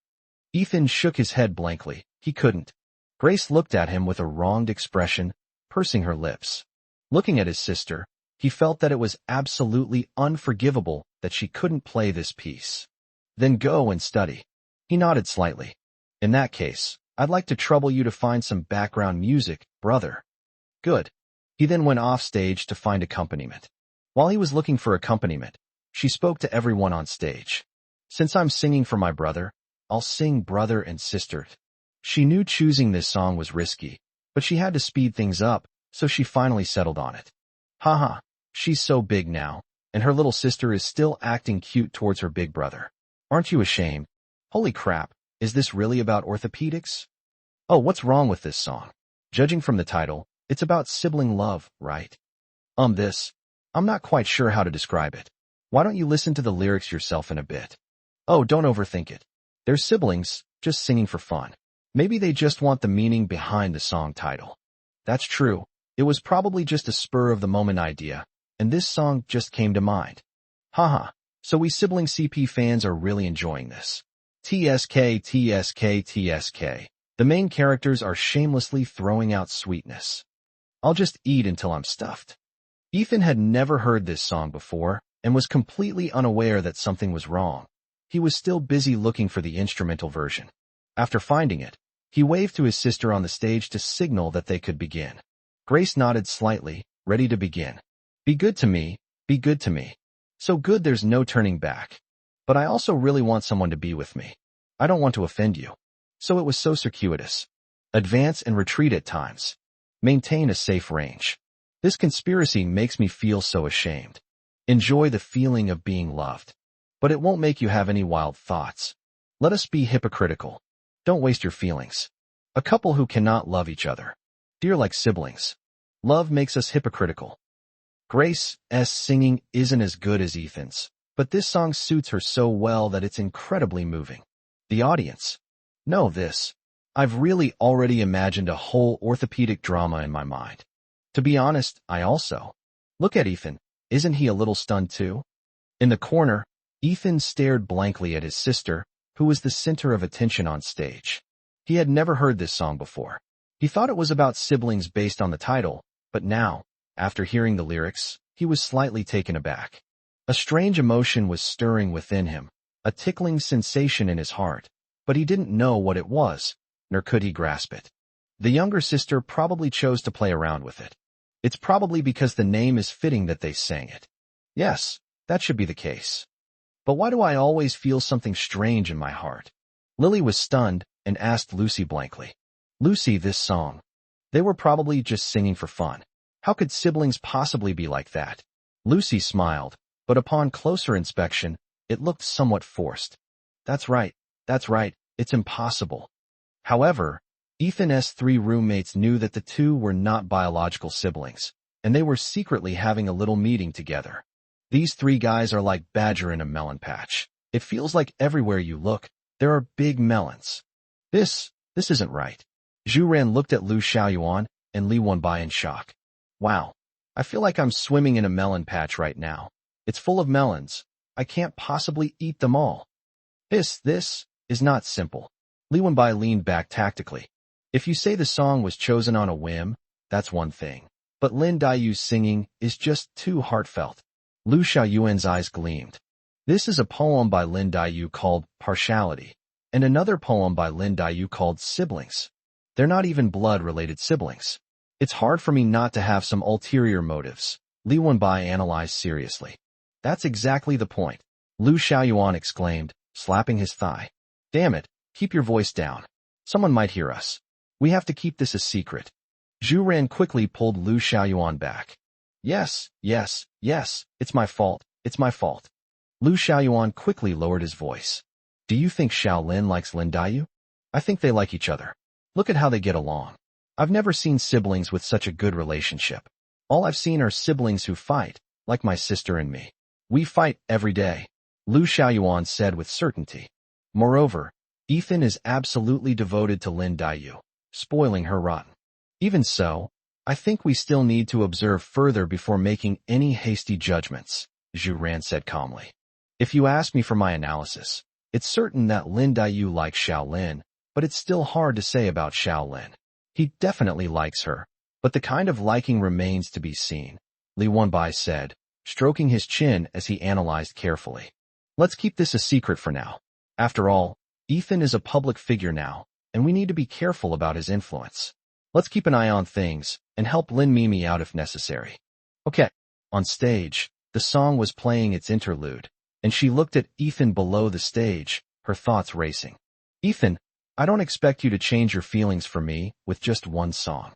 Ethan shook his head blankly. He couldn't. Grace looked at him with a wronged expression, pursing her lips. Looking at his sister, he felt that it was absolutely unforgivable that she couldn't play this piece. "Then go and study." He nodded slightly. "In that case, I'd like to trouble you to find some background music, brother." "Good." He then went off stage to find accompaniment. While he was looking for accompaniment, she spoke to everyone on stage. "Since I'm singing for my brother, I'll sing Brother and Sister." She knew choosing this song was risky, but she had to speed things up, so she finally settled on it. Haha, she's so big now, and her little sister is still acting cute towards her big brother. Aren't you ashamed? Holy crap, is this really about orthopedics? Oh, what's wrong with this song? Judging from the title, it's about sibling love, right? I'm not quite sure how to describe it. Why don't you listen to the lyrics yourself in a bit? Oh, don't overthink it. They're siblings, just singing for fun. Maybe they just want the meaning behind the song title. That's true. It was probably just a spur-of-the-moment idea, and this song just came to mind. Haha, so we sibling CP fans are really enjoying this. TSK, TSK, TSK. The main characters are shamelessly throwing out sweetness. I'll just eat until I'm stuffed. Ethan had never heard this song before and was completely unaware that something was wrong. He was still busy looking for the instrumental version. After finding it, He waved to his sister on the stage to signal that they could begin. Grace nodded slightly, ready to begin. Be good to me, be good to me. So good there's no turning back. But I also really want someone to be with me. I don't want to offend you. So it was so circuitous. Advance and retreat at times. Maintain a safe range. This conspiracy makes me feel so ashamed. Enjoy the feeling of being loved. But it won't make you have any wild thoughts. Let us be hypocritical. Don't waste your feelings. A couple who cannot love each other. Dear like siblings. Love makes us hypocritical. Grace's singing isn't as good as Ethan's, but this song suits her so well that it's incredibly moving. The audience. Know this. I've really already imagined a whole orthopedic drama in my mind. To be honest, I also. Look at Ethan. Isn't he a little stunned too? In the corner, Ethan stared blankly at his sister, who was the center of attention on stage. He had never heard this song before. He thought it was about siblings based on the title, but now, after hearing the lyrics, he was slightly taken aback. A strange emotion was stirring within him, a tickling sensation in his heart, but he didn't know what it was, nor could he grasp it. The younger sister probably chose to play around with it. It's probably because the name is fitting that they sang it. Yes, that should be the case. But why do I always feel something strange in my heart? Lily was stunned and asked Lucy blankly. Lucy, this song. They were probably just singing for fun. How could siblings possibly be like that? Lucy smiled, but upon closer inspection, it looked somewhat forced. That's right, it's impossible. However, Ethan's 3 roommates knew that the two were not biological siblings, and they were secretly having a little meeting together. These 3 guys are like badger in a melon patch. It feels like everywhere you look, there are big melons. This isn't right. Zhu Ran looked at Lu Xiaoyuan and Li Wenbai in shock. Wow, I feel like I'm swimming in a melon patch right now. It's full of melons. I can't possibly eat them all. This is not simple. Li Wenbai leaned back tactically. If you say the song was chosen on a whim, that's one thing. But Lin Daiyu's singing is just too heartfelt. Lu Xiaoyuan's eyes gleamed. This is a poem by Lin Daiyu called Partiality, and another poem by Lin Daiyu called Siblings. They're not even blood-related siblings. It's hard for me not to have some ulterior motives, Li Wenbai analyzed seriously. That's exactly the point, Lu Xiaoyuan exclaimed, slapping his thigh. Damn it, keep your voice down. Someone might hear us. We have to keep this a secret. Zhu Ran quickly pulled Lu Xiaoyuan back. Yes, it's my fault. Lu Xiaoyuan quickly lowered his voice. Do you think Xiaolin likes Lin Daiyu? I think they like each other. Look at how they get along. I've never seen siblings with such a good relationship. All I've seen are siblings who fight, like my sister and me. We fight every day, Lu Xiaoyuan said with certainty. Moreover, Ethan is absolutely devoted to Lin Daiyu, spoiling her run. Even so, I think we still need to observe further before making any hasty judgments, Zhu Ran said calmly. If you ask me for my analysis, it's certain that Lin Daiyu likes Xiaolin, but it's still hard to say about Xiaolin. He definitely likes her, but the kind of liking remains to be seen, Li Wenbai said, stroking his chin as he analyzed carefully. Let's keep this a secret for now. After all, Ethan is a public figure now, and we need to be careful about his influence. Let's keep an eye on things, and help Lin Mimi out if necessary. Okay. On stage, the song was playing its interlude, and she looked at Ethan below the stage, her thoughts racing. Ethan, I don't expect you to change your feelings for me with just one song.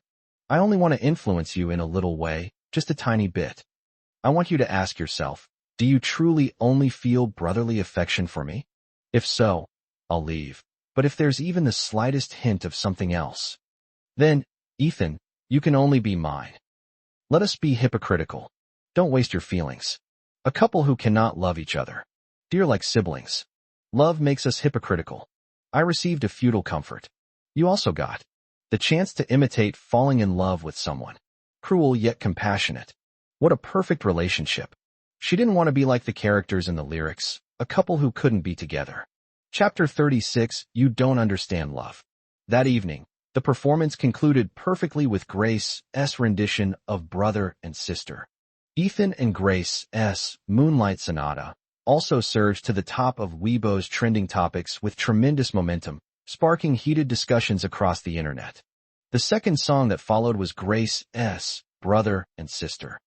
I only want to influence you in a little way, just a tiny bit. I want you to ask yourself, do you truly only feel brotherly affection for me? If so, I'll leave. But if there's even the slightest hint of something else, then, Ethan, you can only be mine. Let us be hypocritical. Don't waste your feelings. A couple who cannot love each other. Dear like siblings. Love makes us hypocritical. I received a futile comfort. You also got the chance to imitate falling in love with someone. Cruel yet compassionate. What a perfect relationship. She didn't want to be like the characters in the lyrics, a couple who couldn't be together. Chapter 36, You Don't Understand Love. That evening, the performance concluded perfectly with Grace's rendition of Brother and Sister. Ethan and Grace's Moonlight Sonata also surged to the top of Weibo's trending topics with tremendous momentum, sparking heated discussions across the internet. The second song that followed was Grace's Brother and Sister.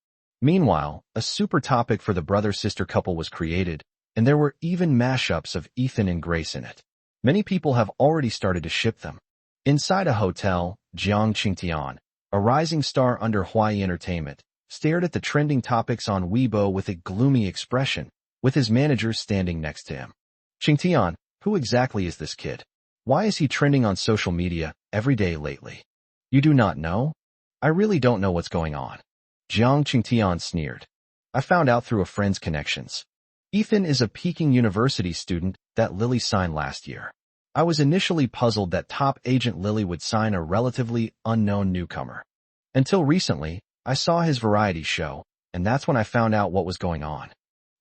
Meanwhile, a super topic for the brother-sister couple was created, and there were even mashups of Ethan and Grace in it. Many people have already started to ship them. Inside a hotel, Jiang Qingtian, a rising star under Huai Entertainment, stared at the trending topics on Weibo with a gloomy expression, with his manager standing next to him. Qingtian, who exactly is this kid? Why is he trending on social media every day lately? You do not know? I really don't know what's going on. Jiang Qingtian sneered. I found out through a friend's connections. Ethan is a Peking University student that Lily signed last year. I was initially puzzled that top agent Lily would sign a relatively unknown newcomer. Until recently, I saw his variety show, and that's when I found out what was going on.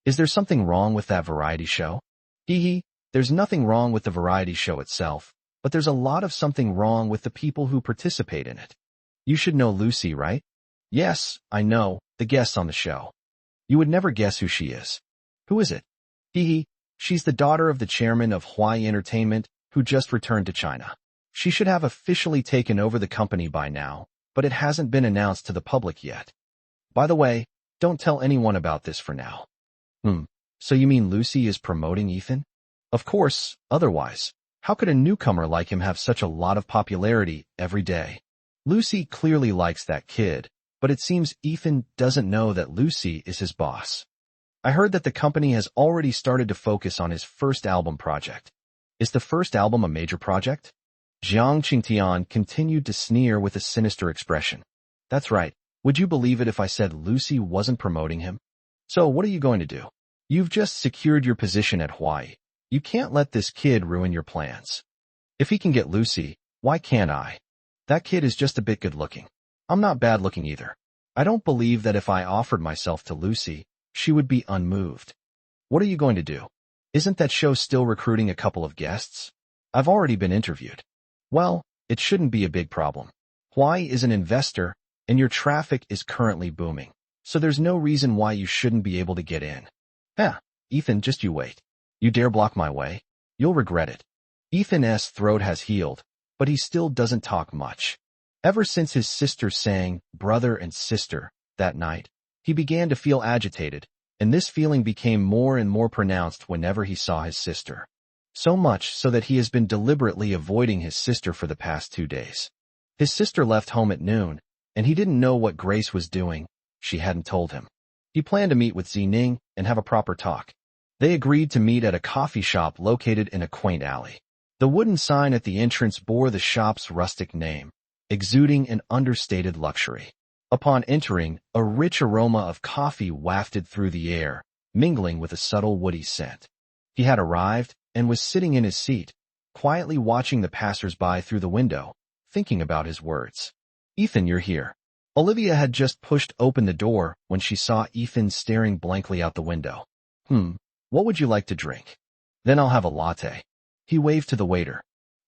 Is there something wrong with that variety show? Hee, there's nothing wrong with the variety show itself, but there's a lot of something wrong with the people who participate in it. You should know Lucy, right? Yes, I know, the guest on the show. You would never guess who she is. Who is it? Hee, she's the daughter of the chairman of Huai Entertainment, who just returned to China. She should have officially taken over the company by now, but it hasn't been announced to the public yet. By the way, don't tell anyone about this for now. So you mean Lucy is promoting Ethan? Of course, otherwise, how could a newcomer like him have such a lot of popularity every day? Lucy clearly likes that kid, but it seems Ethan doesn't know that Lucy is his boss. I heard that the company has already started to focus on his first album project. Is the first album a major project? Jiang Qingtian continued to sneer with a sinister expression. That's right. Would you believe it if I said Lucy wasn't promoting him? So what are you going to do? You've just secured your position at Hawaii. You can't let this kid ruin your plans. If he can get Lucy, why can't I? That kid is just a bit good looking. I'm not bad looking either. I don't believe that if I offered myself to Lucy, she would be unmoved. What are you going to do? Isn't that show still recruiting a couple of guests? I've already been interviewed. Well, it shouldn't be a big problem. Hawaii is an investor, and your traffic is currently booming, so there's no reason why you shouldn't be able to get in. Ethan, just you wait. You dare block my way? You'll regret it. Ethan's throat has healed, but he still doesn't talk much. Ever since his sister sang Brother and Sister that night, he began to feel agitated, and this feeling became more and more pronounced whenever he saw his sister. So much so that he has been deliberately avoiding his sister for the past 2 days. His sister left home at noon, and he didn't know what Grace was doing. She hadn't told him. He planned to meet with Zining and have a proper talk. They agreed to meet at a coffee shop located in a quaint alley. The wooden sign at the entrance bore the shop's rustic name, exuding an understated luxury. Upon entering, a rich aroma of coffee wafted through the air, mingling with a subtle woody scent. He had arrived and was sitting in his seat, quietly watching the passers-by through the window, thinking about his words. Ethan, you're here. Olivia had just pushed open the door when she saw Ethan staring blankly out the window. What would you like to drink? Then I'll have a latte. He waved to the waiter.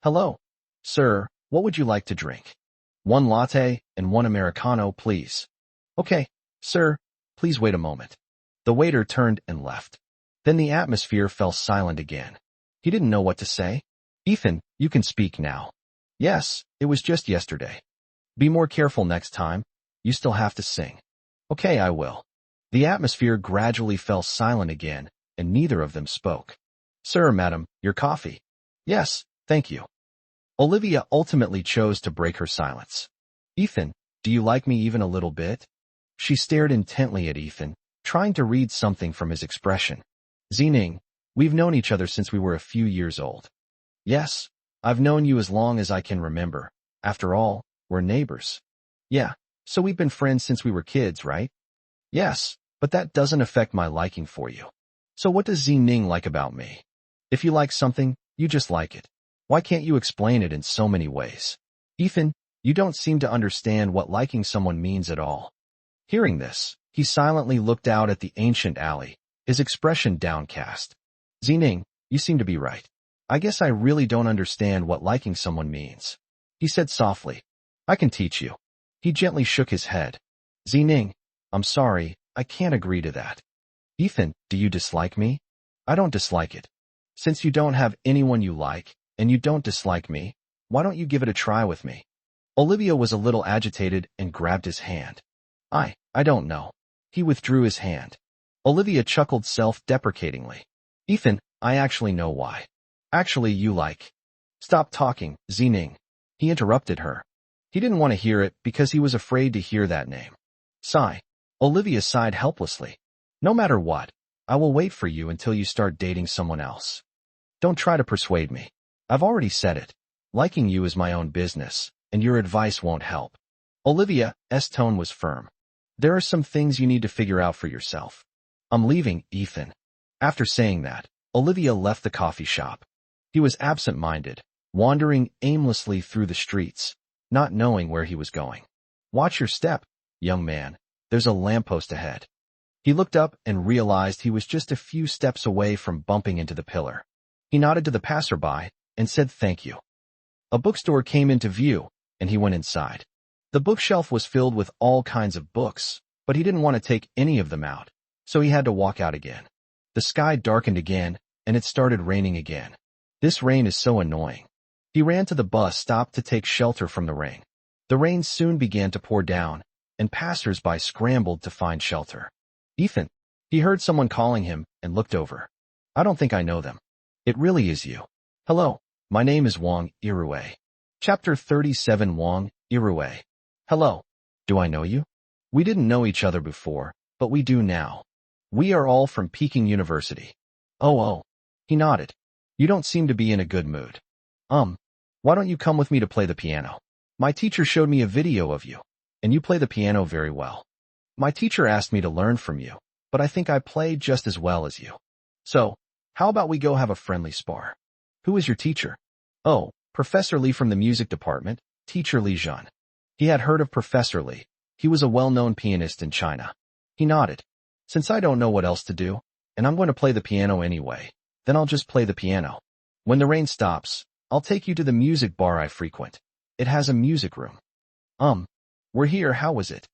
Hello. Sir, what would you like to drink? 1 latte and 1 Americano, please. Okay, sir, please wait a moment. The waiter turned and left. Then the atmosphere fell silent again. He didn't know what to say. Ethan, you can speak now. Yes, it was just yesterday. Be more careful next time. You still have to sing. Okay, I will. The atmosphere gradually fell silent again, and neither of them spoke. Sir, madam, your coffee. Yes, thank you. Olivia ultimately chose to break her silence. Ethan, do you like me even a little bit? She stared intently at Ethan, trying to read something from his expression. Zining, we've known each other since we were a few years old. Yes, I've known you as long as I can remember. After all, we're neighbors. Yeah, so we've been friends since we were kids, right? Yes, but that doesn't affect my liking for you. So what does Zining like about me? If you like something, you just like it. Why can't you explain it in so many ways? Ethan, you don't seem to understand what liking someone means at all. Hearing this, he silently looked out at the ancient alley, his expression downcast. Zining, you seem to be right. I guess I really don't understand what liking someone means. He said softly. I can teach you. He gently shook his head. Zining, I'm sorry, I can't agree to that. Ethan, do you dislike me? I don't dislike it. Since you don't have anyone you like, And you don't dislike me? Why don't you give it a try with me? Olivia was a little agitated and grabbed his hand. I don't know. He withdrew his hand. Olivia chuckled self-deprecatingly. Ethan, I actually know why. Actually, you like. Stop talking, Zining. He interrupted her. He didn't want to hear it because he was afraid to hear that name. Sigh. Olivia sighed helplessly. No matter what, I will wait for you until you start dating someone else. Don't try to persuade me. I've already said it. Liking you is my own business, and your advice won't help. Olivia's tone was firm. There are some things you need to figure out for yourself. I'm leaving, Ethan. After saying that, Olivia left the coffee shop. He was absent-minded, wandering aimlessly through the streets, not knowing where he was going. Watch your step, young man. There's a lamppost ahead. He looked up and realized he was just a few steps away from bumping into the pillar. He nodded to the passerby and said thank you. A bookstore came into view, and he went inside. The bookshelf was filled with all kinds of books, but he didn't want to take any of them out, so he had to walk out again. The sky darkened again, and it started raining again. This rain is so annoying. He ran to the bus stop to take shelter from the rain. The rain soon began to pour down, and passers-by scrambled to find shelter. Ethan. He heard someone calling him and looked over. I don't think I know them. It really is you. Hello, my name is Wang Irue. Chapter 37 Wang Irue. Hello. Do I know you? We didn't know each other before, but we do now. We are all from Peking University. Oh. He nodded. You don't seem to be in a good mood. Why don't you come with me to play the piano? My teacher showed me a video of you, and you play the piano very well. My teacher asked me to learn from you, but I think I play just as well as you. So, how about we go have a friendly spar? Who is your teacher? Oh, Professor Li from the music department, Teacher Li Zhen. He had heard of Professor Li. He was a well-known pianist in China. He nodded. Since I don't know what else to do, and I'm going to play the piano anyway, then I'll just play the piano. When the rain stops, I'll take you to the music bar I frequent. It has a music room. We're here, how is it?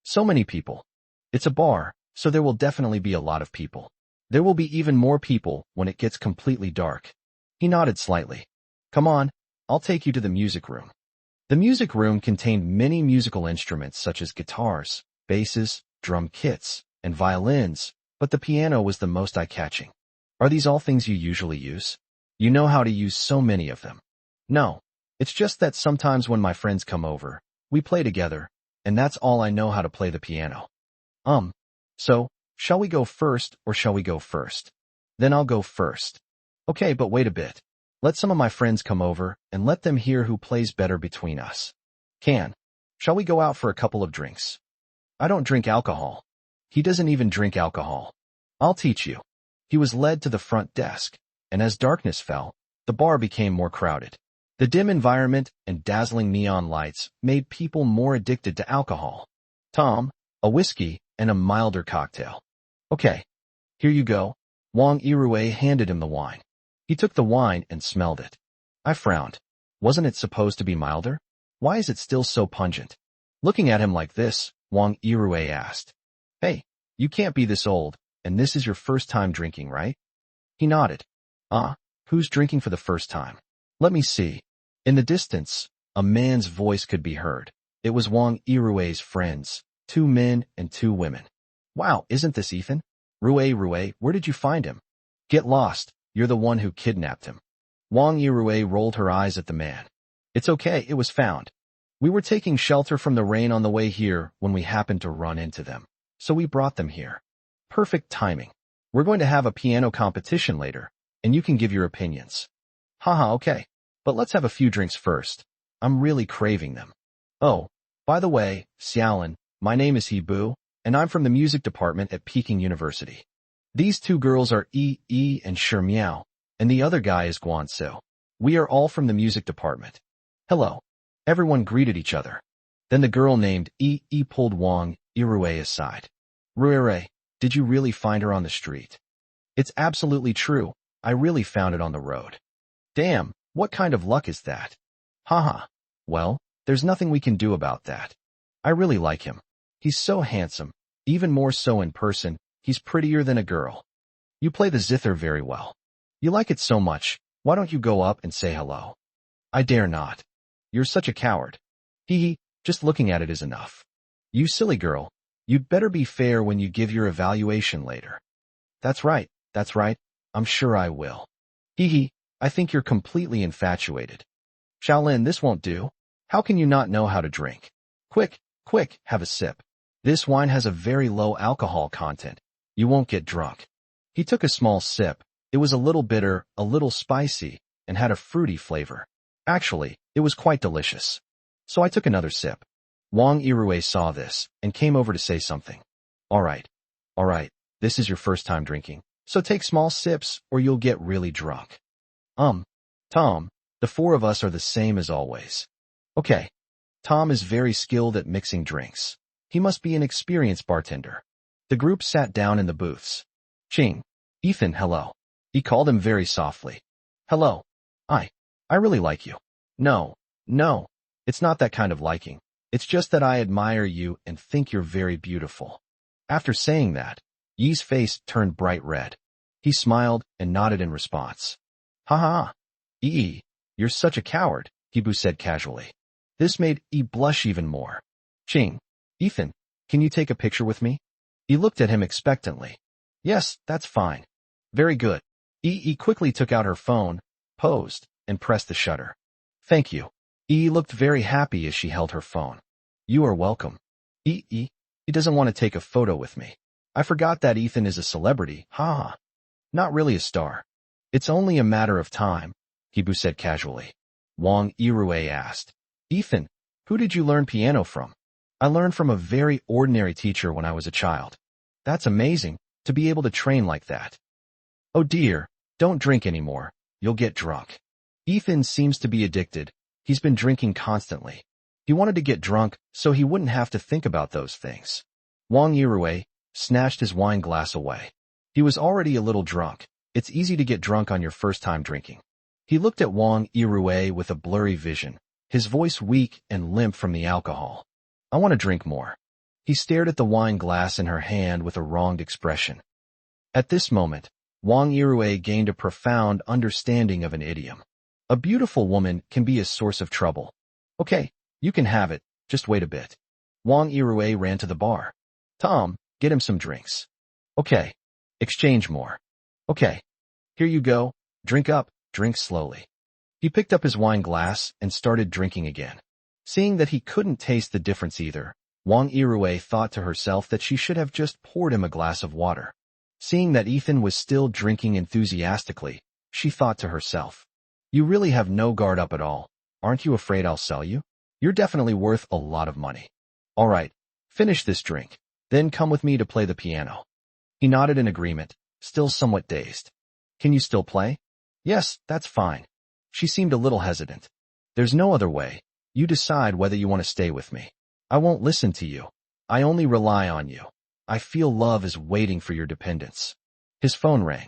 So many people. It's a bar, so there will definitely be a lot of people. There will be even more people when it gets completely dark. He nodded slightly. Come on, I'll take you to the music room. The music room contained many musical instruments such as guitars, basses, drum kits, and violins, but the piano was the most eye-catching. Are these all things you usually use? You know how to use so many of them. No, it's just that sometimes when my friends come over, we play together, and that's all I know how to play the piano. So, shall we go first or shall we go first? Then I'll go first. Okay, but wait a bit. Let some of my friends come over and let them hear who plays better between us. Shall we go out for a couple of drinks? I don't drink alcohol. He doesn't even drink alcohol. I'll teach you. He was led to the front desk, and as darkness fell, the bar became more crowded. The dim environment and dazzling neon lights made people more addicted to alcohol. Tom, a whiskey, and a milder cocktail. Okay, here you go. Wang Irue handed him the wine. He took the wine and smelled it. I frowned. Wasn't it supposed to be milder? Why is it still so pungent? Looking at him like this, Wang Irue asked. Hey, you can't be this old, and this is your first time drinking, right? He nodded. Who's drinking for the first time? Let me see. In the distance, a man's voice could be heard. It was Wang Irue's friends, 2 men and 2 women. Wow, isn't this Ethan? Rue, where did you find him? Get lost, you're the one who kidnapped him. Wang Irue rolled her eyes at the man. It's okay, it was found. We were taking shelter from the rain on the way here when we happened to run into them, so we brought them here. Perfect timing. We're going to have a piano competition later, and you can give your opinions. Haha, okay. But let's have a few drinks first. I'm really craving them. Oh, by the way, Xiaolin, my name is Hebu, and I'm from the music department at Peking University. These 2 girls are Yi and Shimiao, and the other guy is Guansu. We are all from the music department. Hello. Everyone greeted each other. Then the girl named Yi pulled Wang Irue aside. Rue, did you really find her on the street? It's absolutely true. I really found it on the road. Damn, what kind of luck is that? Haha. Well, there's nothing we can do about that. I really like him. He's so handsome, even more so in person. He's prettier than a girl. You play the zither very well. You like it so much, Why don't you go up and say hello? I dare not. You're such a coward. Hee, just looking at it is enough. You silly girl, you'd better be fair when you give your evaluation later. That's right, I'm sure I will. Hee, I think you're completely infatuated. Shaolin, this won't do. How can you not know how to drink? Quick, have a sip. This wine has a very low alcohol content. You won't get drunk. He took a small sip. It was a little bitter, a little spicy, and had a fruity flavor. Actually, it was quite delicious. So I took another sip. Wang Irue saw this and came over to say something. All right, this is your first time drinking, so take small sips or you'll get really drunk. Tom, the four of us are the same as always. Okay. Tom is very skilled at mixing drinks. He must be an experienced bartender. The group sat down in the booths. Ching. Ethan, hello. He called him very softly. Hello. I really like you. No, it's not that kind of liking. It's just that I admire you and think you're very beautiful. After saying that, Yi's face turned bright red. He smiled and nodded in response. Ha ha. Yi, you're such a coward, Hibu said casually. This made Yi blush even more. Ching. Ethan, can you take a picture with me? Yi looked at him expectantly. Yes, that's fine. Very good. Yi quickly took out her phone, posed, and pressed the shutter. Thank you. Yi looked very happy as she held her phone. You are welcome. He doesn't want to take a photo with me. I forgot that Ethan is a celebrity, ha. Not really a star. It's only a matter of time, Hibu said casually. Wang Irue asked. Ethan, who did you learn piano from? I learned from a very ordinary teacher when I was a child. That's amazing, to be able to train like that. Oh dear, don't drink anymore. You'll get drunk. Ethan seems to be addicted. He's been drinking constantly. He wanted to get drunk so he wouldn't have to think about those things. Wang Irue snatched his wine glass away. He was already a little drunk. It's easy to get drunk on your first time drinking. He looked at Wang Irue with a blurry vision, his voice weak and limp from the alcohol. I want to drink more. He stared at the wine glass in her hand with a wronged expression. At this moment, Wang Irue gained a profound understanding of an idiom. A beautiful woman can be a source of trouble. Okay, you can have it, just wait a bit. Wang Irue ran to the bar. Tom, get him some drinks. Okay. Exchange more. Okay. Here you go, drink up, drink slowly. He picked up his wine glass and started drinking again. Seeing that he couldn't taste the difference either, Wang Irue thought to herself that she should have just poured him a glass of water. Seeing that Ethan was still drinking enthusiastically, she thought to herself, you really have no guard up at all. Aren't you afraid I'll sell you? You're definitely worth a lot of money. All right, finish this drink, then come with me to play the piano. He nodded in agreement, still somewhat dazed. Can you still play? Yes, that's fine. She seemed a little hesitant. There's no other way. You decide whether you want to stay with me. I won't listen to you. I only rely on you. I feel love is waiting for your dependence. His phone rang.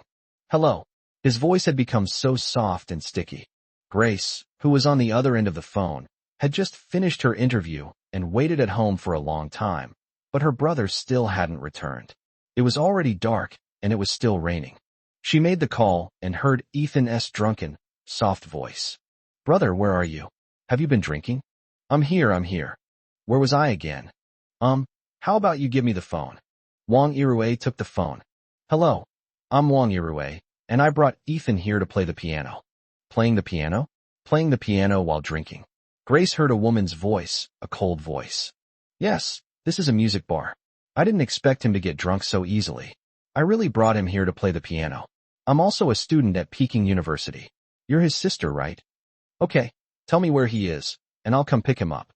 Hello. His voice had become so soft and sticky. Grace, who was on the other end of the phone, had just finished her interview and waited at home for a long time, but her brother still hadn't returned. It was already dark, and it was still raining. She made the call and heard Ethan's drunken, soft voice. Brother, where are you? Have you been drinking? I'm here. Where was I again? How about you give me the phone? Wang Irue took the phone. Hello. I'm Wang Irue, and I brought Ethan here to play the piano. Playing the piano? Playing the piano while drinking. Grace heard a woman's voice, a cold voice. Yes, this is a music bar. I didn't expect him to get drunk so easily. I really brought him here to play the piano. I'm also a student at Peking University. You're his sister, right? Okay, tell me where he is, and I'll come pick him up.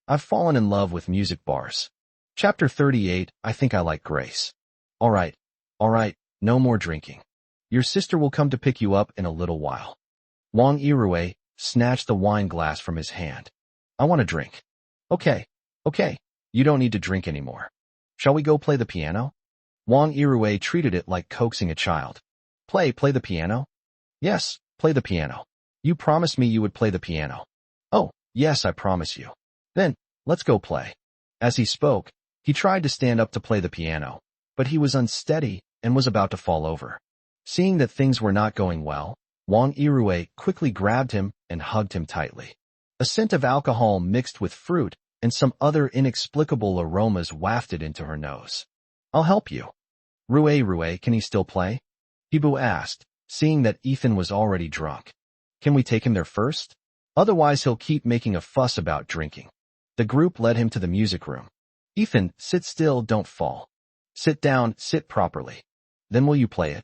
I've fallen in love with music bars. Chapter 38, I think I like Grace. All right, no more drinking. Your sister will come to pick you up in a little while. Wang Irue snatched the wine glass from his hand. I want a drink. Okay, you don't need to drink anymore. Shall we go play the piano? Wang Irue treated it like coaxing a child. Play the piano? Yes, play the piano. You promised me you would play the piano. Oh, yes, I promise you. Then, let's go play. As he spoke, he tried to stand up to play the piano, but he was unsteady and was about to fall over. Seeing that things were not going well, Wang Irue quickly grabbed him and hugged him tightly. A scent of alcohol mixed with fruit and some other inexplicable aromas wafted into her nose. I'll help you. Rue, can he still play? Hibu asked, seeing that Ethan was already drunk. Can we take him there first? Otherwise he'll keep making a fuss about drinking. The group led him to the music room. Ethan, sit still, don't fall. Sit down, sit properly. Then will you play it?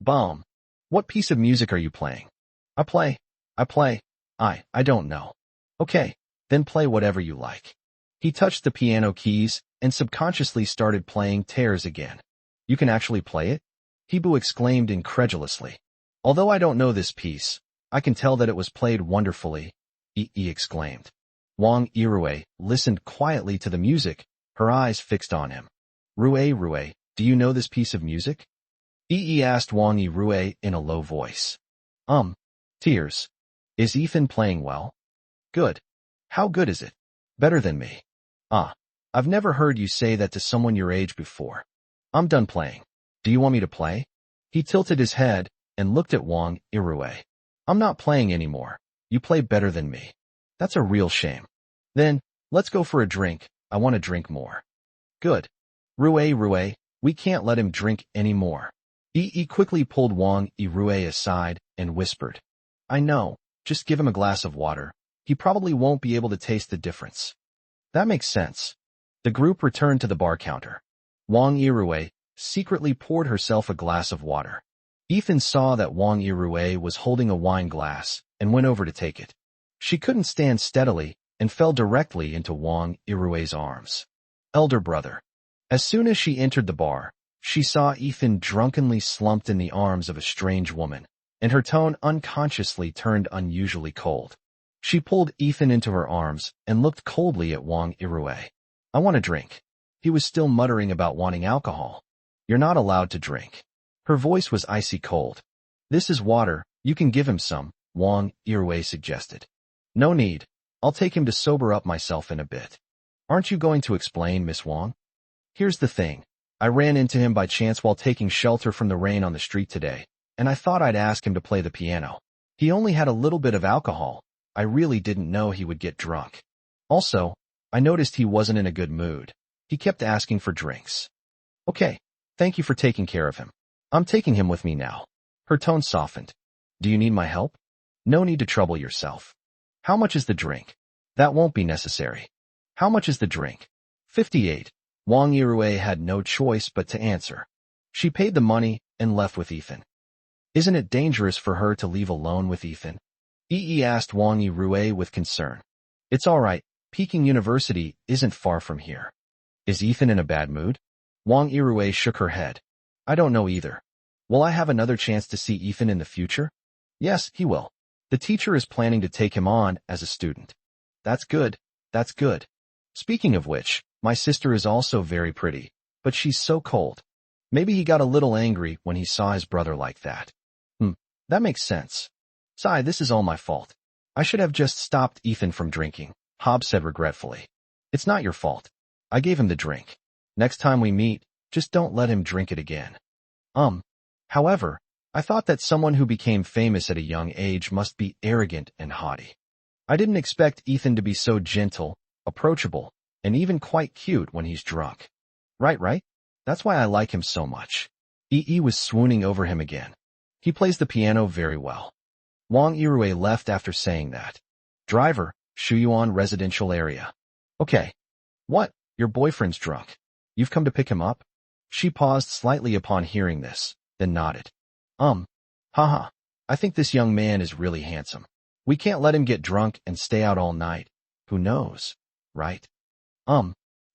Bomb. What piece of music are you playing? I play. I don't know. Okay, then play whatever you like. He touched the piano keys and subconsciously started playing Tears again. You can actually play it? Hibu exclaimed incredulously. Although I don't know this piece, I can tell that it was played wonderfully, he exclaimed. Wang Irue listened quietly to the music, her eyes fixed on him. Rue, do you know this piece of music? Asked Wang Irue in a low voice. Tears. Is Ethan playing well? Good. How good is it? Better than me. I've never heard you say that to someone your age before. I'm done playing. Do you want me to play? He tilted his head and looked at Wang Irue. I'm not playing anymore. You play better than me. That's a real shame. Then, let's go for a drink. I want to drink more. Good. Rue, we can't let him drink anymore. Quickly pulled Wang Irue aside and whispered. I know, just give him a glass of water. He probably won't be able to taste the difference. That makes sense. The group returned to the bar counter. Wang Irue secretly poured herself a glass of water. Ethan saw that Wang Irue was holding a wine glass and went over to take it. She couldn't stand steadily and fell directly into Wang Irue's arms. Elder brother. As soon as she entered the bar, she saw Ethan drunkenly slumped in the arms of a strange woman, and her tone unconsciously turned unusually cold. She pulled Ethan into her arms and looked coldly at Wang Irue. I want a drink. He was still muttering about wanting alcohol. You're not allowed to drink. Her voice was icy cold. This is water, you can give him some, Wang Irue suggested. No need. I'll take him to sober up myself in a bit. Aren't you going to explain, Miss Wang? Here's the thing. I ran into him by chance while taking shelter from the rain on the street today, and I thought I'd ask him to play the piano. He only had a little bit of alcohol. I really didn't know he would get drunk. Also, I noticed he wasn't in a good mood. He kept asking for drinks. Okay, thank you for taking care of him. I'm taking him with me now. Her tone softened. Do you need my help? No need to trouble yourself. How much is the drink? That won't be necessary. How much is the drink? 58. Wang Irue had no choice but to answer. She paid the money and left with Ethan. Isn't it dangerous for her to leave alone with Ethan? Asked Wang Irue with concern. It's all right. Peking University isn't far from here. Is Ethan in a bad mood? Wang Irue shook her head. I don't know either. Will I have another chance to see Ethan in the future? Yes, he will. The teacher is planning to take him on as a student. That's good. That's good. Speaking of which, my sister is also very pretty, but she's so cold. Maybe he got a little angry when he saw his brother like that. That makes sense. Sigh, this is all my fault. I should have just stopped Ethan from drinking, Hob said regretfully. It's not your fault. I gave him the drink. Next time we meet, just don't let him drink it again. However, I thought that someone who became famous at a young age must be arrogant and haughty. I didn't expect Ethan to be so gentle, approachable, and even quite cute when he's drunk. Right? That's why I like him so much. Was swooning over him again. He plays the piano very well. Wang Irue left after saying that. Driver, Shuyuan residential area. Okay. What? Your boyfriend's drunk. You've come to pick him up? She paused slightly upon hearing this, then nodded. Haha. I think this young man is really handsome. We can't let him get drunk and stay out all night. Who knows, right?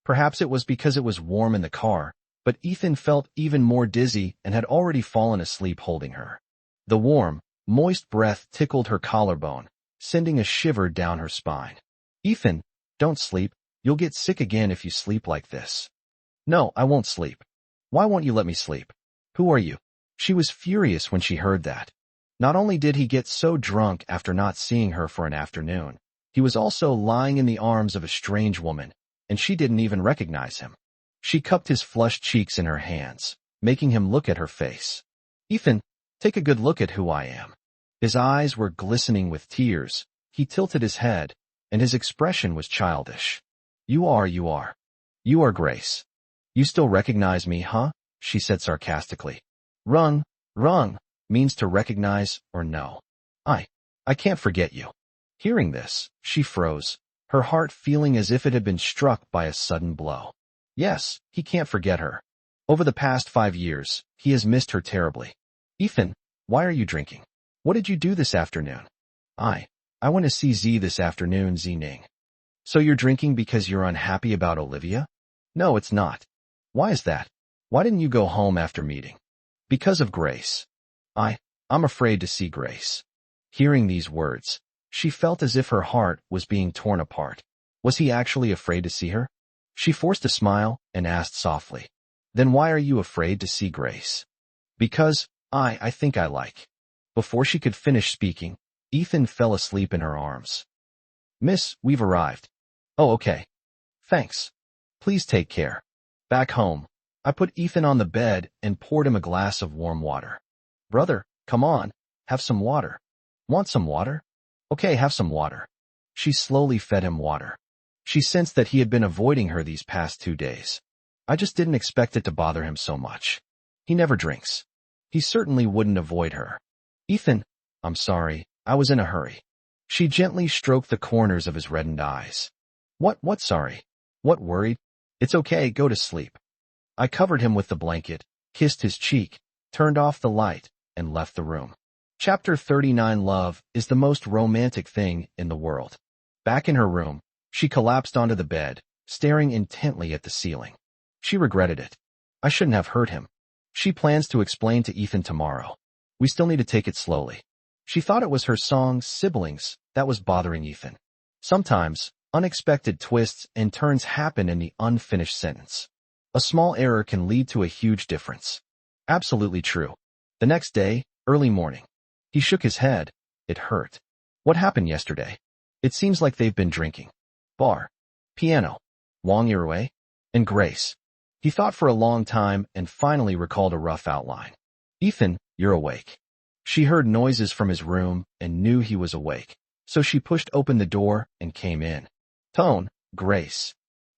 Perhaps it was because it was warm in the car, but Ethan felt even more dizzy and had already fallen asleep holding her. The warm, moist breath tickled her collarbone, sending a shiver down her spine. Ethan, don't sleep. You'll get sick again if you sleep like this. No, I won't sleep. Why won't you let me sleep? Who are you? She was furious when she heard that. Not only did he get so drunk after not seeing her for an afternoon, he was also lying in the arms of a strange woman, and she didn't even recognize him. She cupped his flushed cheeks in her hands, making him look at her face. Ethan, take a good look at who I am. His eyes were glistening with tears. He tilted his head, and his expression was childish. You are Grace. You still recognize me, huh? She said sarcastically. Rung means to recognize or know. I can't forget you. Hearing this, she froze, her heart feeling as if it had been struck by a sudden blow. Yes, he can't forget her. Over the past 5 years, he has missed her terribly. Ethan, why are you drinking? What did you do this afternoon? I went to see Z this afternoon, Z Ning. So you're drinking because you're unhappy about Olivia? No, it's not. Why is that? Why didn't you go home after meeting? Because of Grace. I'm afraid to see Grace. Hearing these words, she felt as if her heart was being torn apart. Was he actually afraid to see her? She forced a smile and asked softly, Then why are you afraid to see Grace? Because, I think I like. Before she could finish speaking, Ethan fell asleep in her arms. Miss, we've arrived. Oh, okay. Thanks. Please take care. Back home, I put Ethan on the bed and poured him a glass of warm water. Brother, come on, have some water. Want some water? Okay, have some water. She slowly fed him water. She sensed that he had been avoiding her these past 2 days. I just didn't expect it to bother him so much. He never drinks. He certainly wouldn't avoid her. Ethan, I'm sorry, I was in a hurry. She gently stroked the corners of his reddened eyes. What sorry? What worried? It's okay, go to sleep. I covered him with the blanket, kissed his cheek, turned off the light, and left the room. Chapter 39 Love is the most romantic thing in the world. Back in her room, she collapsed onto the bed, staring intently at the ceiling. She regretted it. I shouldn't have hurt him. She plans to explain to Ethan tomorrow. We still need to take it slowly. She thought it was her song, Siblings, that was bothering Ethan. Sometimes, unexpected twists and turns happen in the unfinished sentence. A small error can lead to a huge difference. Absolutely true. The next day, early morning. He shook his head. It hurt. What happened yesterday? It seems like they've been drinking. Bar. Piano. Wang Yirui. And Grace. He thought for a long time and finally recalled a rough outline. Ethan, you're awake. She heard noises from his room and knew he was awake, so she pushed open the door and came in. Tone, Grace.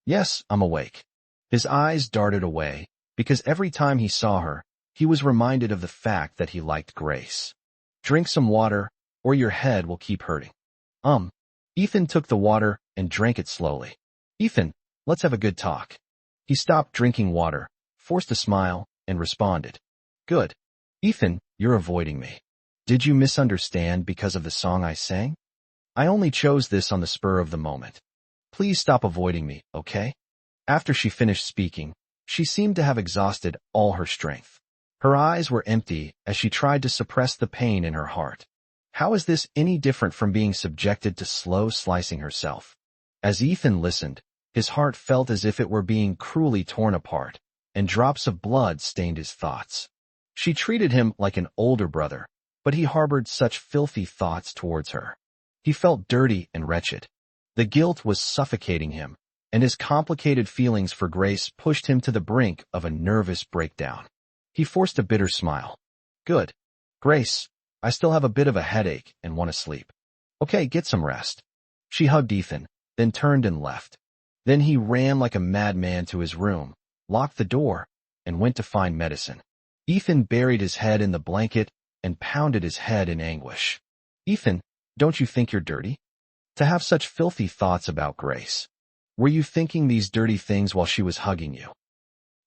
Yes, I'm awake. His eyes darted away, because every time he saw her, he was reminded of the fact that he liked Grace. Drink some water, or your head will keep hurting. Ethan took the water and drank it slowly. Ethan, let's have a good talk. He stopped drinking water, forced a smile, and responded. Good. Ethan, you're avoiding me. Did you misunderstand because of the song I sang? I only chose this on the spur of the moment. Please stop avoiding me, okay? After she finished speaking, she seemed to have exhausted all her strength. Her eyes were empty as she tried to suppress the pain in her heart. How is this any different from being subjected to slow slicing herself? As Ethan listened, his heart felt as if it were being cruelly torn apart, and drops of blood stained his thoughts. She treated him like an older brother, but he harbored such filthy thoughts towards her. He felt dirty and wretched. The guilt was suffocating him, and his complicated feelings for Grace pushed him to the brink of a nervous breakdown. He forced a bitter smile. Good. Grace, I still have a bit of a headache and want to sleep. Okay, get some rest. She hugged Ethan, then turned and left. Then he ran like a madman to his room, locked the door, and went to find medicine. Ethan buried his head in the blanket and pounded his head in anguish. Ethan, don't you think you're dirty? To have such filthy thoughts about Grace. Were you thinking these dirty things while she was hugging you?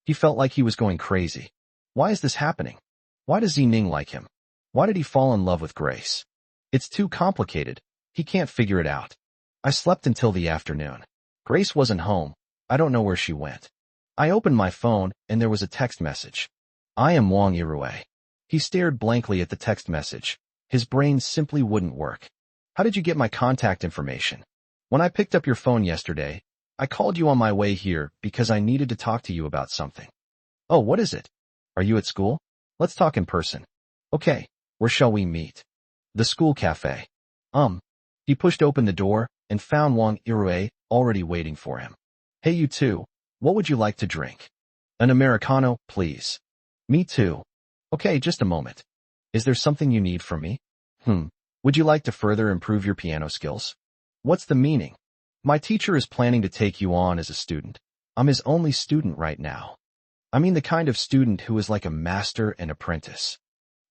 He felt like he was going crazy. Why is this happening? Why does Ning like him? Why did he fall in love with Grace? It's too complicated. He can't figure it out. I slept until the afternoon. Grace wasn't home. I don't know where she went. I opened my phone and there was a text message. I am Wang Yirui. He stared blankly at the text message. His brain simply wouldn't work. How did you get my contact information? When I picked up your phone yesterday, I called you on my way here because I needed to talk to you about something. Oh, what is it? Are you at school? Let's talk in person. Okay, where shall we meet? The school cafe. He pushed open the door and found Wang Yirui already waiting for him. Hey, you two, what would you like to drink? An Americano, please. Me too. Okay, just a moment. Is there something you need from me? Hmm. Would you like to further improve your piano skills? What's the meaning? My teacher is planning to take you on as a student. I'm his only student right now. I mean the kind of student who is like a master and apprentice.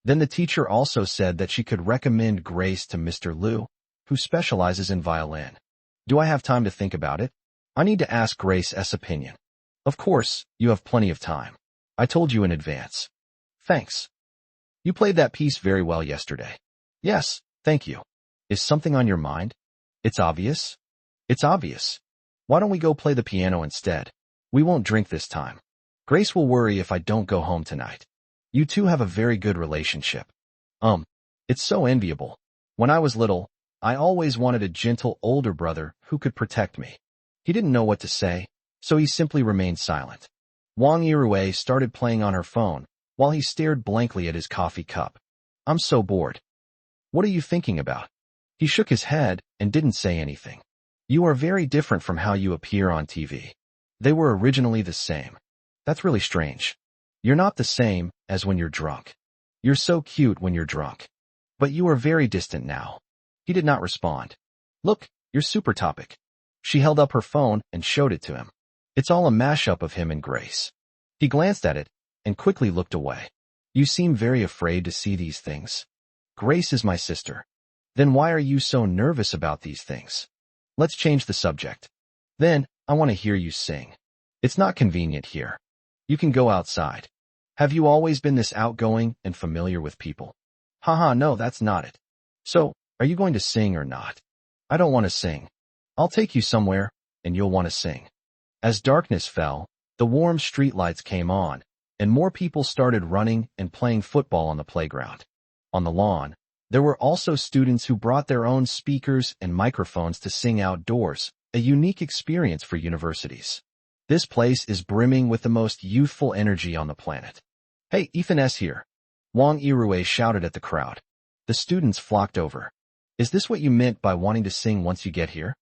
Then the teacher also said that she could recommend Grace to Mr. Liu, who specializes in violin. Do I have time to think about it? I need to ask Grace's opinion. Of course, you have plenty of time. I told you in advance. Thanks. You played that piece very well yesterday. Yes, thank you. Is something on your mind? It's obvious. It's obvious. Why don't we go play the piano instead? We won't drink this time. Grace will worry if I don't go home tonight. You two have a very good relationship. It's so enviable. When I was little, I always wanted a gentle older brother who could protect me. He didn't know what to say, so he simply remained silent. Wang Yirue started playing on her phone, while he stared blankly at his coffee cup. I'm so bored. What are you thinking about? He shook his head and didn't say anything. You are very different from how you appear on TV. They were originally the same. That's really strange. You're not the same as when you're drunk. You're so cute when you're drunk. But you are very distant now. He did not respond. Look, your super topic. She held up her phone and showed it to him. It's all a mashup of him and Grace. He glanced at it and quickly looked away. You seem very afraid to see these things. Grace is my sister. Then why are you so nervous about these things? Let's change the subject. Then, I want to hear you sing. It's not convenient here. You can go outside. Have you always been this outgoing and familiar with people? Haha, no, that's not it. So, are you going to sing or not? I don't want to sing. I'll take you somewhere, and you'll want to sing. As darkness fell, the warm streetlights came on, and more people started running and playing football on the playground. On the lawn, there were also students who brought their own speakers and microphones to sing outdoors, a unique experience for universities. This place is brimming with the most youthful energy on the planet. Hey, Ethan S. here. Wang Yirue shouted at the crowd. The students flocked over. Is this what you meant by wanting to sing once you get here?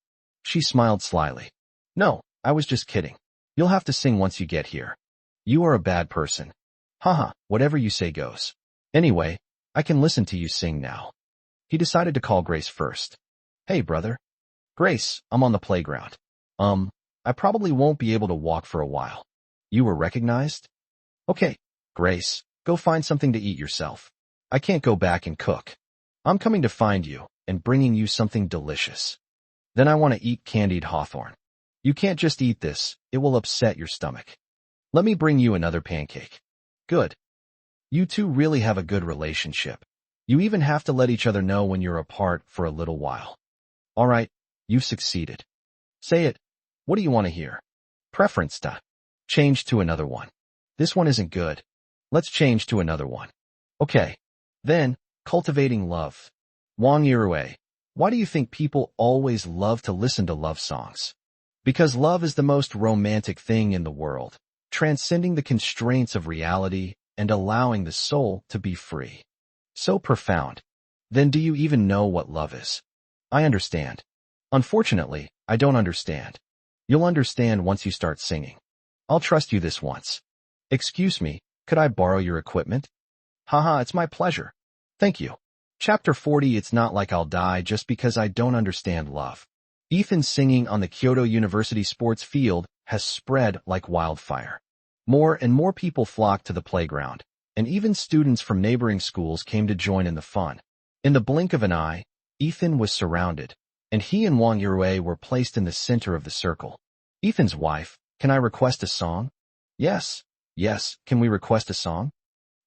She smiled slyly. No, I was just kidding. You'll have to sing once you get here. You are a bad person. Haha, whatever you say goes. Anyway, I can listen to you sing now. He decided to call Grace first. Hey, brother. Grace, I'm on the playground. I probably won't be able to walk for a while. You were recognized? Okay, Grace, go find something to eat yourself. I can't go back and cook. I'm coming to find you and bringing you something delicious. Then I want to eat candied hawthorn. You can't just eat this, it will upset your stomach. Let me bring you another pancake. Good. You two really have a good relationship. You even have to let each other know when you're apart for a little while. All right, you've succeeded. Say it. What do you want to hear? Preference to. Change to another one. This one isn't good. Let's change to another one. Okay. Then, cultivating love. Wang Yirue, why do you think people always love to listen to love songs? Because love is the most romantic thing in the world, transcending the constraints of reality and allowing the soul to be free. So profound. Then do you even know what love is? I understand. Unfortunately, I don't understand. You'll understand once you start singing. I'll trust you this once. Excuse me, could I borrow your equipment? Haha, it's my pleasure. Thank you. Chapter 40. It's not like I'll die just because I don't understand love. Ethan's singing on the Kyoto University sports field has spread like wildfire. More and more people flocked to the playground, and even students from neighboring schools came to join in the fun. In the blink of an eye, Ethan was surrounded, and he and Wang Yirue were placed in the center of the circle. Ethan's wife, can I request a song? Yes, can we request a song?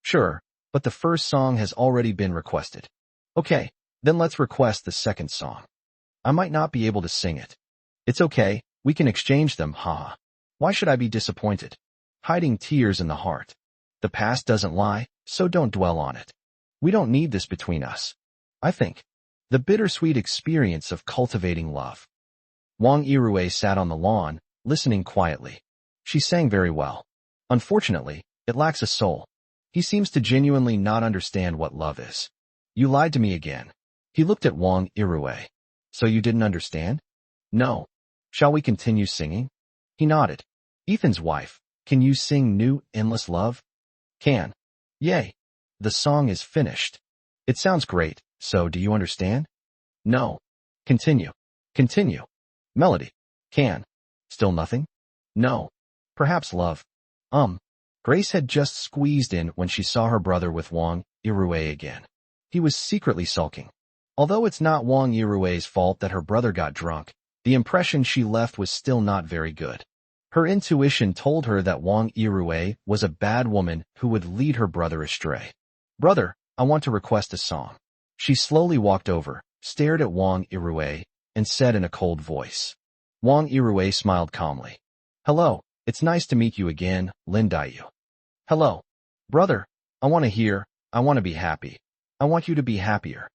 Sure, but the first song has already been requested. Okay, then let's request the second song. I might not be able to sing it. It's okay, we can exchange them, haha. Why should I be disappointed? Hiding tears in the heart. The past doesn't lie, so don't dwell on it. We don't need this between us. I think. The bittersweet experience of cultivating love. Wang Yirue sat on the lawn, listening quietly. She sang very well. Unfortunately, it lacks a soul. He seems to genuinely not understand what love is. You lied to me again. He looked at Wang Yirue. So you didn't understand? No. Shall we continue singing? He nodded. Ethan's wife, can you sing New Endless Love? Can. Yay. The song is finished. It sounds great, So, do you understand? No. Continue. Continue. Melody. Can. Still nothing? No. Perhaps love. Grace had just squeezed in when she saw her brother with Wang Irue again. He was secretly sulking. Although it's not Wang Irue's fault that her brother got drunk, the impression she left was still not very good. Her intuition told her that Wang Irue was a bad woman who would lead her brother astray. Brother, I want to request a song. She slowly walked over, stared at Wang Irue, and said in a cold voice. Wang Irue smiled calmly. Hello, it's nice to meet you again, Lin Daiyu. Hello. Brother, I want to be happy. I want you to be happier.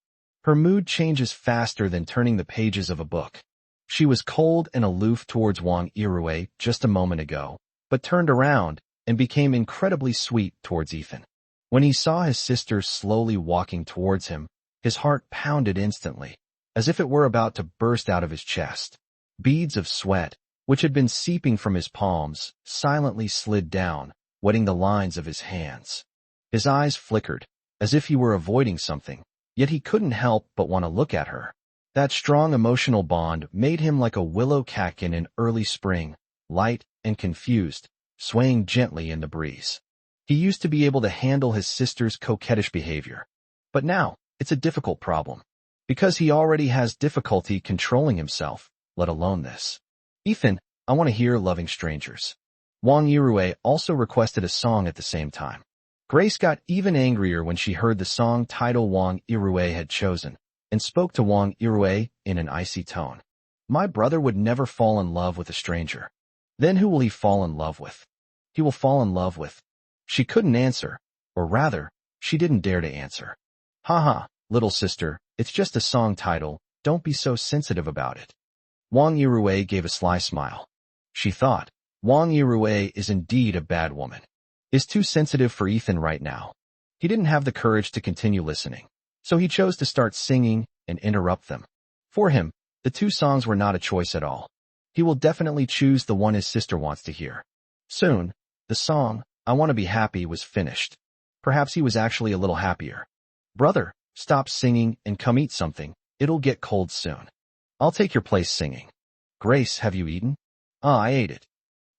Her mood changes faster than turning the pages of a book. She was cold and aloof towards Wang Irue just a moment ago, but turned around and became incredibly sweet towards Ethan. When he saw his sister slowly walking towards him, his heart pounded instantly, as if it were about to burst out of his chest. Beads of sweat, which had been seeping from his palms, silently slid down, wetting the lines of his hands. His eyes flickered, as if he were avoiding something, yet he couldn't help but want to look at her. That strong emotional bond made him like a willow catkin in early spring, light and confused, swaying gently in the breeze. He used to be able to handle his sister's coquettish behavior. But now, it's a difficult problem. Because he already has difficulty controlling himself, let alone this. Ethan, I want to hear Loving Strangers. Wang Irue also requested a song at the same time. Grace got even angrier when she heard the song title Wang Irue had chosen, and spoke to Wang Irue in an icy tone. My brother would never fall in love with a stranger. Then who will he fall in love with? He will fall in love with. She couldn't answer, or rather, she didn't dare to answer. Haha, little sister, it's just a song title, don't be so sensitive about it. Wang Irue gave a sly smile. She thought, Wang Irue is indeed a bad woman. Is too sensitive for Ethan right now. He didn't have the courage to continue listening, so he chose to start singing and interrupt them. For him, the two songs were not a choice at all. He will definitely choose the one his sister wants to hear. Soon, the song, I Want to Be Happy, was finished. Perhaps he was actually a little happier. Brother, stop singing and come eat something, it'll get cold soon. I'll take your place singing. Grace, have you eaten? I ate it.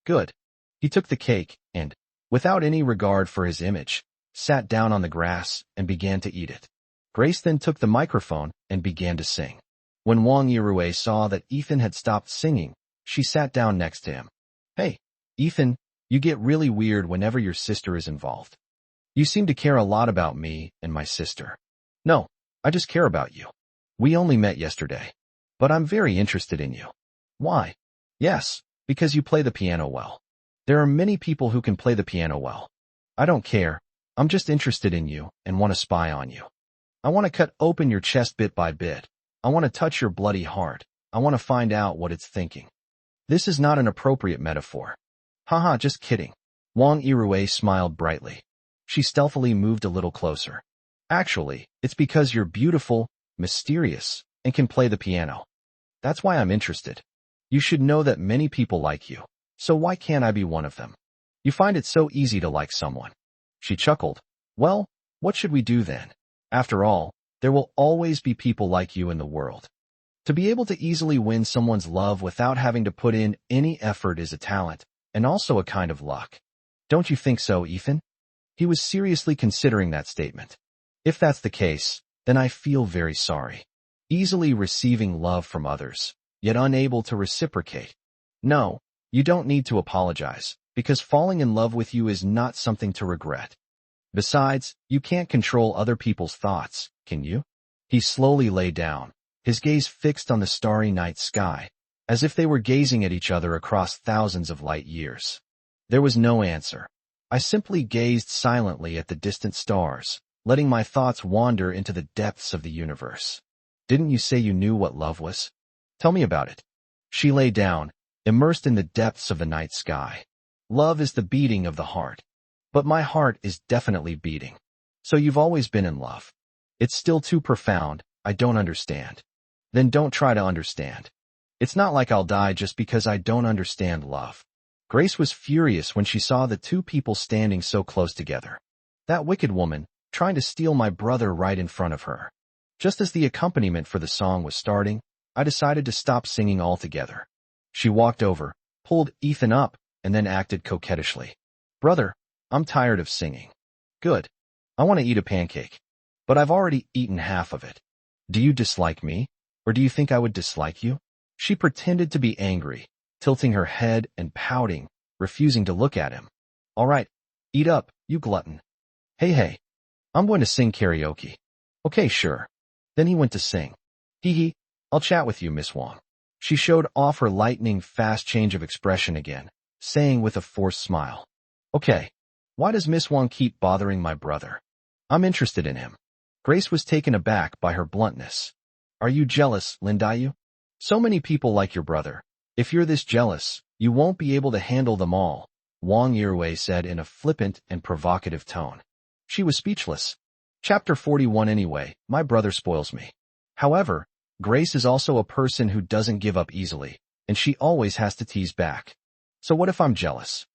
Good. He took the cake and, without any regard for his image, sat down on the grass and began to eat it. Grace then took the microphone and began to sing. When Wang Irue saw that Ethan had stopped singing, she sat down next to him. Hey, Ethan, you get really weird whenever your sister is involved. You seem to care a lot about me and my sister. No, I just care about you. We only met yesterday. But I'm very interested in you. Why? Yes, because you play the piano well. There are many people who can play the piano well. I don't care. I'm just interested in you and want to spy on you. I want to cut open your chest bit by bit. I want to touch your bloody heart. I want to find out what it's thinking. This is not an appropriate metaphor. Haha, just kidding. Wang Irue smiled brightly. She stealthily moved a little closer. Actually, it's because you're beautiful, mysterious, and can play the piano. That's why I'm interested. You should know that many people like you, so why can't I be one of them? You find it so easy to like someone. She chuckled. Well, what should we do then? After all, there will always be people like you in the world. To be able to easily win someone's love without having to put in any effort is a talent, and also a kind of luck. Don't you think so, Ethan? He was seriously considering that statement. If that's the case, then I feel very sorry. Easily receiving love from others, yet unable to reciprocate. No, you don't need to apologize, because falling in love with you is not something to regret. Besides, you can't control other people's thoughts, can you? He slowly lay down, his gaze fixed on the starry night sky, as if they were gazing at each other across thousands of light years. There was no answer. I simply gazed silently at the distant stars, letting my thoughts wander into the depths of the universe. Didn't you say you knew what love was? Tell me about it. She lay down, immersed in the depths of the night sky. Love is the beating of the heart. But my heart is definitely beating. So you've always been in love. It's still too profound, I don't understand. Then don't try to understand. It's not like I'll die just because I don't understand love. Grace was furious when she saw the two people standing so close together. That wicked woman, trying to steal my brother right in front of her. Just as the accompaniment for the song was starting, I decided to stop singing altogether. She walked over, pulled Ethan up, and then acted coquettishly. Brother, I'm tired of singing. Good. I want to eat a pancake. But I've already eaten half of it. Do you dislike me? Or do you think I would dislike you? She pretended to be angry, tilting her head and pouting, refusing to look at him. All right, eat up, you glutton. Hey, I'm going to sing karaoke. Okay, sure. Then he went to sing. Hee hee, I'll chat with you, Miss Wong. She showed off her lightning-fast change of expression again, saying with a forced smile. Okay, why does Miss Wong keep bothering my brother? I'm interested in him. Grace was taken aback by her bluntness. Are you jealous, Lindayu? So many people like your brother. If you're this jealous, you won't be able to handle them all, Wang Yirui said in a flippant and provocative tone. She was speechless. Chapter 41 Anyway, my brother spoils me. However, Grace is also a person who doesn't give up easily, and she always has to tease back. So what if I'm jealous?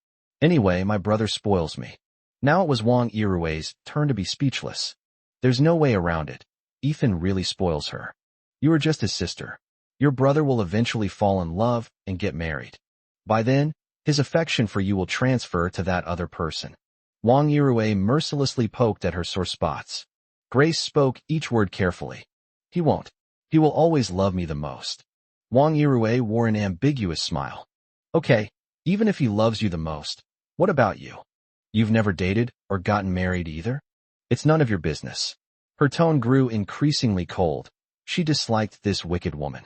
Anyway, my brother spoils me. Now it was Wang Yirui's turn to be speechless. There's no way around it. Ethan really spoils her. You are just his sister. Your brother will eventually fall in love and get married. By then, his affection for you will transfer to that other person. Wang Yirui mercilessly poked at her sore spots. Grace spoke each word carefully. He won't. He will always love me the most. Wang Yirui wore an ambiguous smile. Okay, even if he loves you the most, what about you? You've never dated or gotten married either? It's none of your business. Her tone grew increasingly cold. She disliked this wicked woman.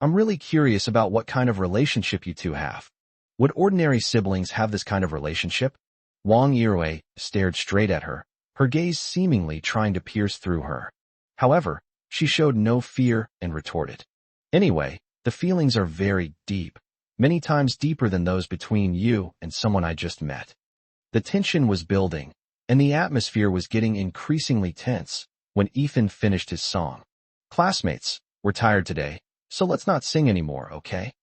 I'm really curious about what kind of relationship you two have. Would ordinary siblings have this kind of relationship? Wang Yirui stared straight at her, her gaze seemingly trying to pierce through her. However, she showed no fear and retorted. Anyway, the feelings are very deep, many times deeper than those between you and someone I just met. The tension was building, and the atmosphere was getting increasingly tense when Ethan finished his song. Classmates, we're tired today, so let's not sing anymore, okay?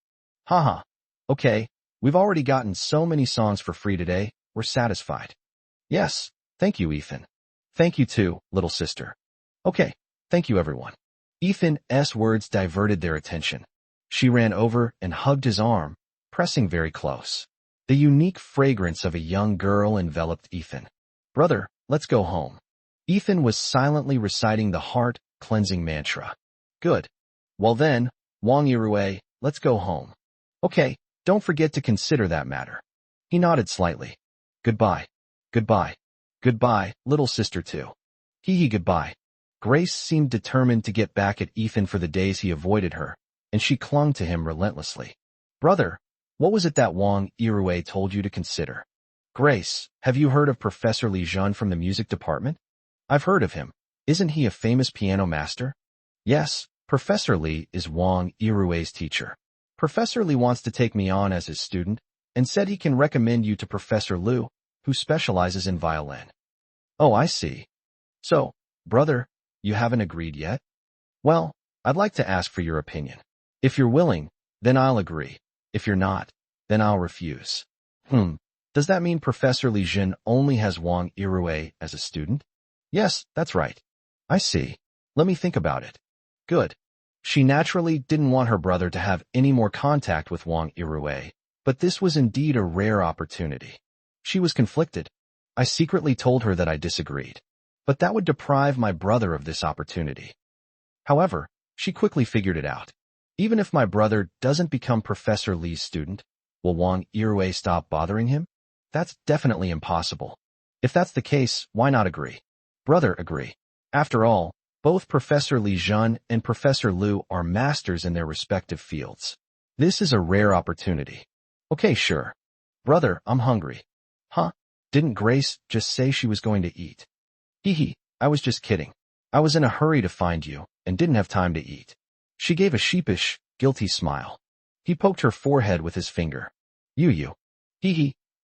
Haha. Okay, we've already gotten so many songs for free today, we're satisfied. Yes, thank you, Ethan. Thank you too, little sister. Okay, thank you everyone. Ethan's words diverted their attention. She ran over and hugged his arm, pressing very close. The unique fragrance of a young girl enveloped Ethan. Brother, let's go home. Ethan was silently reciting the heart-cleansing mantra. Good. Well then, Wang Yirui, let's go home. Okay, don't forget to consider that matter. He nodded slightly. Goodbye. Goodbye. Goodbye, little sister too. Hee goodbye. Grace seemed determined to get back at Ethan for the days he avoided her, and she clung to him relentlessly. Brother, what was it that Wang Yirui told you to consider? Grace, have you heard of Professor Li Jun from the music department? I've heard of him. Isn't he a famous piano master? Yes, Professor Li is Wang Yirui's teacher. Professor Li wants to take me on as his student, and said he can recommend you to Professor Liu, who specializes in violin. Oh, I see. So, brother, you haven't agreed yet? Well, I'd like to ask for your opinion. If you're willing, then I'll agree. If you're not, then I'll refuse. Does that mean Professor Li Jun only has Wang Yirui as a student? Yes, that's right. I see. Let me think about it. Good. She naturally didn't want her brother to have any more contact with Wang Yirui, but this was indeed a rare opportunity. She was conflicted. I secretly told her that I disagreed, but that would deprive my brother of this opportunity. However, she quickly figured it out. Even if my brother doesn't become Professor Li's student, will Wang Yirui stop bothering him? That's definitely impossible. If that's the case, why not agree? Brother, agree. After all, both Professor Li Jun and Professor Liu are masters in their respective fields. This is a rare opportunity. Okay, sure. Brother, I'm hungry. Huh? Didn't Grace just say she was going to eat? I was just kidding. I was in a hurry to find you and didn't have time to eat. She gave a sheepish, guilty smile. He poked her forehead with his finger. You.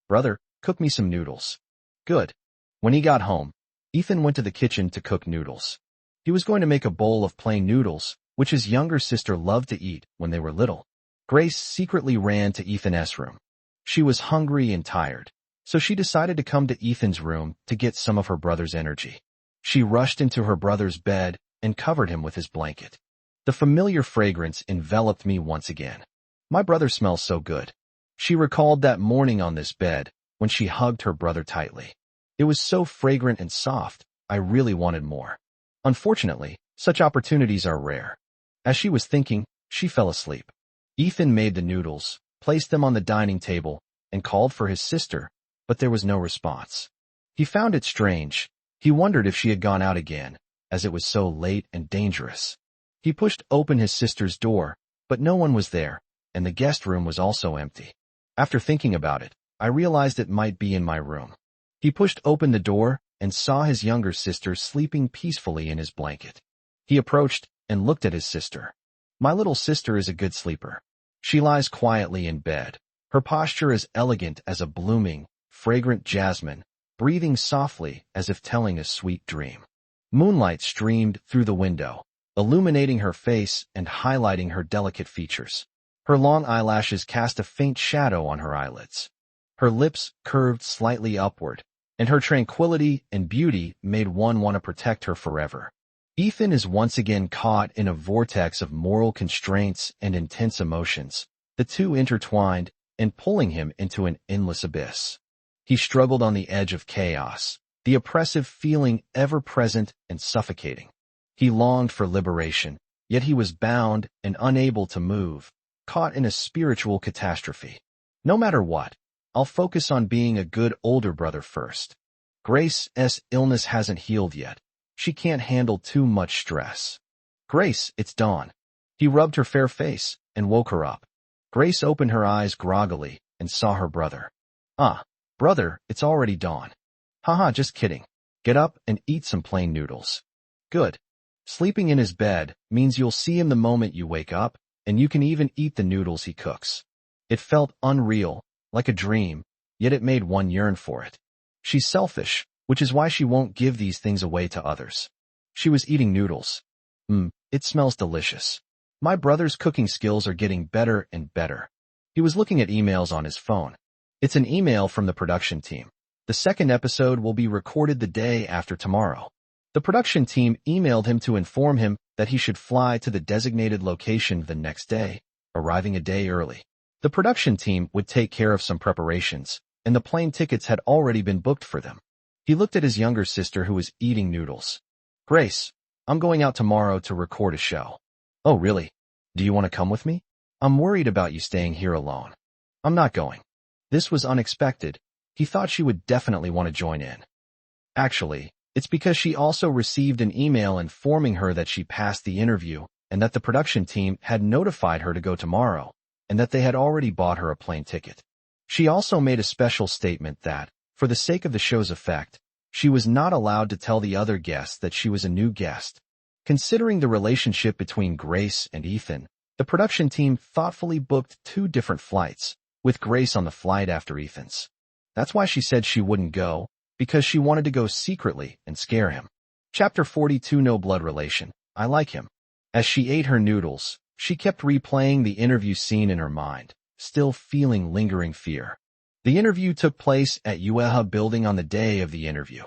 Brother, cook me some noodles. Good. When he got home, Ethan went to the kitchen to cook noodles. He was going to make a bowl of plain noodles, which his younger sister loved to eat when they were little. Grace secretly ran to Ethan's room. She was hungry and tired, so she decided to come to Ethan's room to get some of her brother's energy. She rushed into her brother's bed and covered him with his blanket. The familiar fragrance enveloped me once again. My brother smells so good. She recalled that morning on this bed when she hugged her brother tightly. It was so fragrant and soft, I really wanted more. Unfortunately, such opportunities are rare. As she was thinking, she fell asleep. Ethan made the noodles, placed them on the dining table, and called for his sister, but there was no response. He found it strange. He wondered if she had gone out again, as it was so late and dangerous. He pushed open his sister's door, but no one was there, and the guest room was also empty. After thinking about it, I realized it might be in my room. He pushed open the door and saw his younger sister sleeping peacefully in his blanket. He approached and looked at his sister. My little sister is a good sleeper. She lies quietly in bed. Her posture is elegant as a blooming, fragrant jasmine, breathing softly as if telling a sweet dream. Moonlight streamed through the window, illuminating her face and highlighting her delicate features. Her long eyelashes cast a faint shadow on her eyelids. Her lips curved slightly upward, and her tranquility and beauty made one want to protect her forever. Ethan is once again caught in a vortex of moral constraints and intense emotions, the two intertwined and pulling him into an endless abyss. He struggled on the edge of chaos, the oppressive feeling ever present and suffocating. He longed for liberation, yet he was bound and unable to move, caught in a spiritual catastrophe. No matter what, I'll focus on being a good older brother first. Grace's illness hasn't healed yet. She can't handle too much stress. Grace, it's dawn. He rubbed her fair face and woke her up. Grace opened her eyes groggily and saw her brother. Ah, brother, it's already dawn. Haha, just kidding. Get up and eat some plain noodles. Good. Sleeping in his bed means you'll see him the moment you wake up, and you can even eat the noodles he cooks. It felt unreal, like a dream, yet it made one yearn for it. She's selfish, which is why she won't give these things away to others. She was eating noodles. It smells delicious. My brother's cooking skills are getting better and better. He was looking at emails on his phone. It's an email from the production team. The second episode will be recorded the day after tomorrow. The production team emailed him to inform him that he should fly to the designated location the next day, arriving a day early. The production team would take care of some preparations, and the plane tickets had already been booked for them. He looked at his younger sister who was eating noodles. Grace, I'm going out tomorrow to record a show. Oh, really? Do you want to come with me? I'm worried about you staying here alone. I'm not going. This was unexpected. He thought she would definitely want to join in. Actually, it's because she also received an email informing her that she passed the interview and that the production team had notified her to go tomorrow and that they had already bought her a plane ticket. She also made a special statement that, for the sake of the show's effect, she was not allowed to tell the other guests that she was a new guest. Considering the relationship between Grace and Ethan, the production team thoughtfully booked 2 different flights, with Grace on the flight after Ethan's. That's why she said she wouldn't go, because she wanted to go secretly and scare him. Chapter 42 No Blood Relation. I like him. As she ate her noodles, she kept replaying the interview scene in her mind, still feeling lingering fear. The interview took place at Ueha Building on the day of the interview.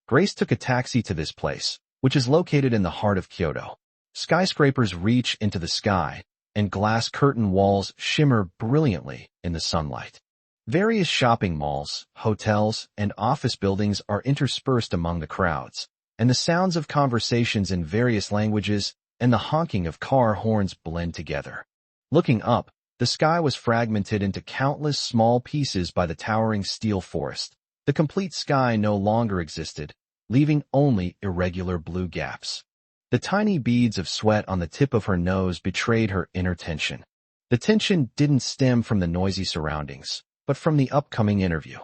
Grace took a taxi to this place, which is located in the heart of Kyoto. Skyscrapers reach into the sky, and glass curtain walls shimmer brilliantly in the sunlight. Various shopping malls, hotels, and office buildings are interspersed among the crowds, and the sounds of conversations in various languages and the honking of car horns blend together. Looking up, the sky was fragmented into countless small pieces by the towering steel forest. The complete sky no longer existed, leaving only irregular blue gaps. The tiny beads of sweat on the tip of her nose betrayed her inner tension. The tension didn't stem from the noisy surroundings, but from the upcoming interview.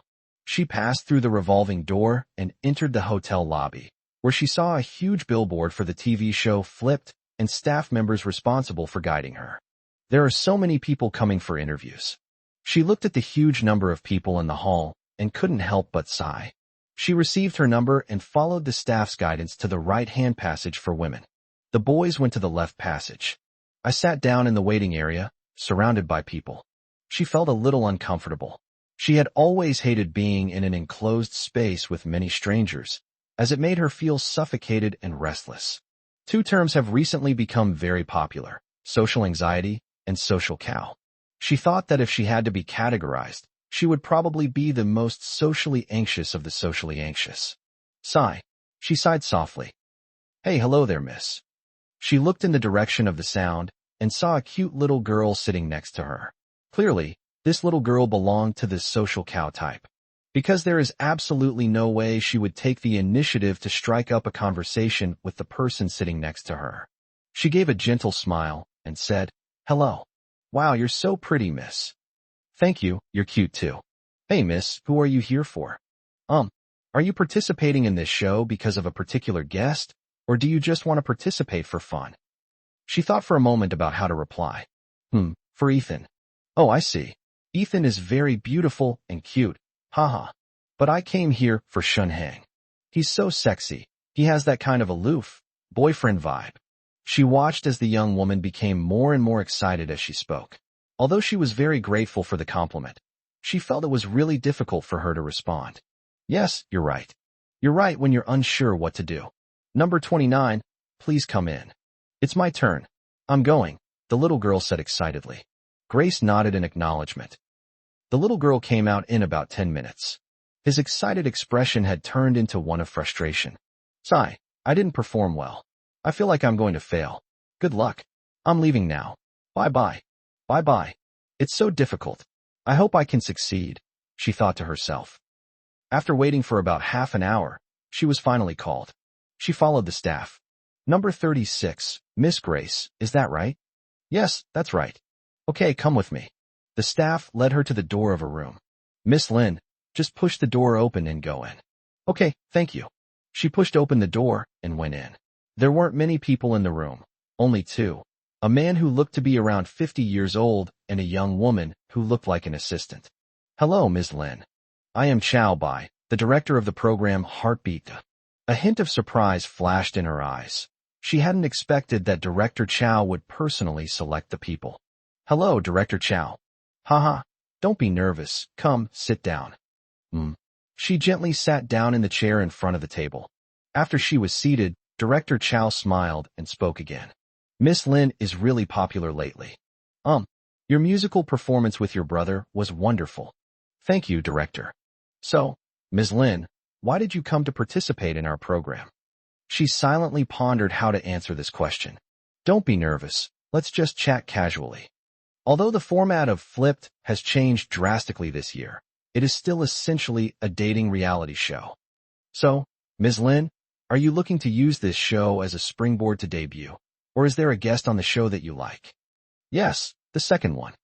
She passed through the revolving door and entered the hotel lobby, where she saw a huge billboard for the TV show flipped and staff members responsible for guiding her. There are so many people coming for interviews. She looked at the huge number of people in the hall and couldn't help but sigh. She received her number and followed the staff's guidance to the right-hand passage for women. The boys went to the left passage. I sat down in the waiting area, surrounded by people. She felt a little uncomfortable. She had always hated being in an enclosed space with many strangers, as it made her feel suffocated and restless. Two terms have recently become very popular: social anxiety and social cow. She thought that if she had to be categorized, she would probably be the most socially anxious of the socially anxious. Sigh. She sighed softly. Hey, hello there, miss. She looked in the direction of the sound and saw a cute little girl sitting next to her. Clearly, this little girl belonged to this social cow type, because there is absolutely no way she would take the initiative to strike up a conversation with the person sitting next to her. She gave a gentle smile and said, Hello. Wow, you're so pretty, miss. Thank you, you're cute too. Hey, miss, who are you here for? Are you participating in this show because of a particular guest, or do you just want to participate for fun? She thought for a moment about how to reply. For Ethan. Oh, I see. Ethan is very beautiful and cute, haha. But I came here for Shunhang. He's so sexy. He has that kind of aloof, boyfriend vibe. She watched as the young woman became more and more excited as she spoke. Although she was very grateful for the compliment, she felt it was really difficult for her to respond. Yes, you're right. You're right when you're unsure what to do. Number 29, please come in. It's my turn. I'm going, the little girl said excitedly. Grace nodded in acknowledgement. The little girl came out in about 10 minutes. His excited expression had turned into one of frustration. Sigh, I didn't perform well. I feel like I'm going to fail. Good luck. I'm leaving now. Bye-bye. Bye-bye. It's so difficult. I hope I can succeed, she thought to herself. After waiting for about half an hour, she was finally called. She followed the staff. Number 36, Miss Grace, is that right? Yes, that's right. Okay, come with me. The staff led her to the door of a room. Miss Lin, just push the door open and go in. Okay, thank you. She pushed open the door and went in. There weren't many people in the room, only two. A man who looked to be around 50 years old and a young woman who looked like an assistant. Hello, Ms. Lin. I am Chow Bai, the director of the program Heartbeat. A hint of surprise flashed in her eyes. She hadn't expected that Director Chow would personally select the people. Hello, Director Chow. Haha, don't be nervous. Come, sit down. She gently sat down in the chair in front of the table. After she was seated, Director Chow smiled and spoke again. Miss Lin is really popular lately. Your musical performance with your brother was wonderful. Thank you, Director. So, Ms. Lin, why did you come to participate in our program? She silently pondered how to answer this question. Don't be nervous. Let's just chat casually. Although the format of Flipped has changed drastically this year, it is still essentially a dating reality show. So, Ms. Lin, are you looking to use this show as a springboard to debut, or is there a guest on the show that you like? Yes, the second one.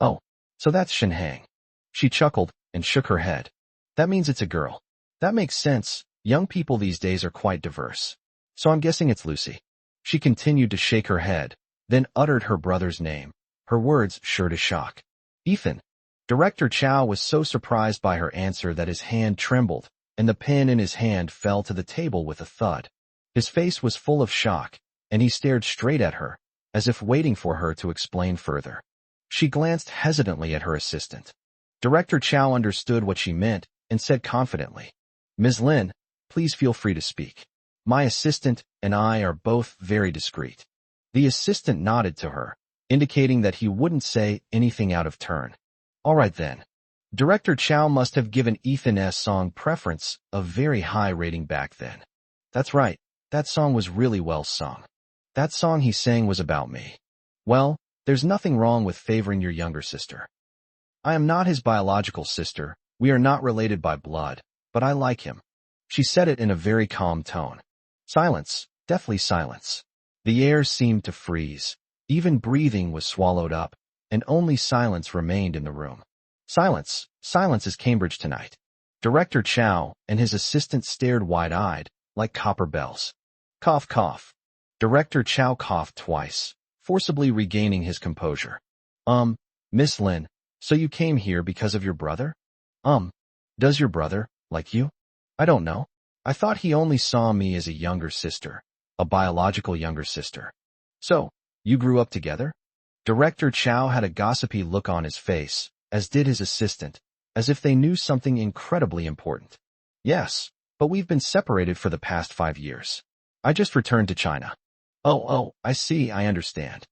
Oh, so that's Shinhang. She chuckled and shook her head. That means it's a girl. That makes sense. Young people these days are quite diverse. So I'm guessing it's Lucy. She continued to shake her head, then uttered her brother's name, her words sure to shock. Ethan. Director Chow was so surprised by her answer that his hand trembled, and the pen in his hand fell to the table with a thud. His face was full of shock, and he stared straight at her, as if waiting for her to explain further. She glanced hesitantly at her assistant. Director Chow understood what she meant and said confidently, Ms. Lin, please feel free to speak. My assistant and I are both very discreet. The assistant nodded to her, indicating that he wouldn't say anything out of turn. All right then. Director Chow must have given Ethan's song Preference a very high rating back then. That's right, that song was really well sung. That song he sang was about me. Well, there's nothing wrong with favoring your younger sister. I am not his biological sister, we are not related by blood, but I like him. She said it in a very calm tone. Silence, deathly silence. The air seemed to freeze. Even breathing was swallowed up, and only silence remained in the room. Silence, silence is Cambridge tonight. Director Chow and his assistant stared wide-eyed, like copper bells. Cough, cough. Director Chow coughed twice, forcibly regaining his composure. Miss Lin, so you came here because of your brother? Does your brother like you? I don't know. I thought he only saw me as a younger sister, a biological younger sister. So, you grew up together? Director Chow had a gossipy look on his face, as did his assistant, as if they knew something incredibly important. Yes, but we've been separated for the past 5 years. I just returned to China. Oh, I see, I understand.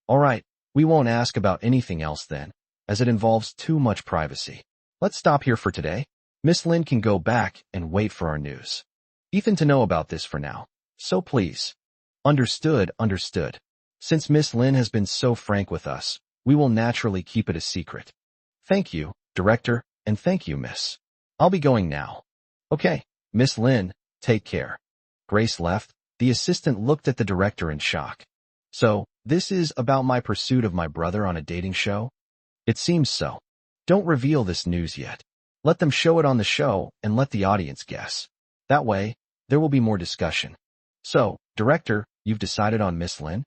All right, we won't ask about anything else then, as it involves too much privacy. Let's stop here for today. Miss Lin can go back and wait for our news. Ethan to know about this for now. So please. Understood, understood. Since Miss Lin has been so frank with us, we will naturally keep it a secret. Thank you, Director, and thank you, Miss. I'll be going now. Okay, Miss Lin, take care. Grace left. The assistant looked at the director in shock. So, this is about my pursuit of my brother on a dating show? It seems so. Don't reveal this news yet. Let them show it on the show and let the audience guess. That way, there will be more discussion. So, Director, you've decided on Miss Lin?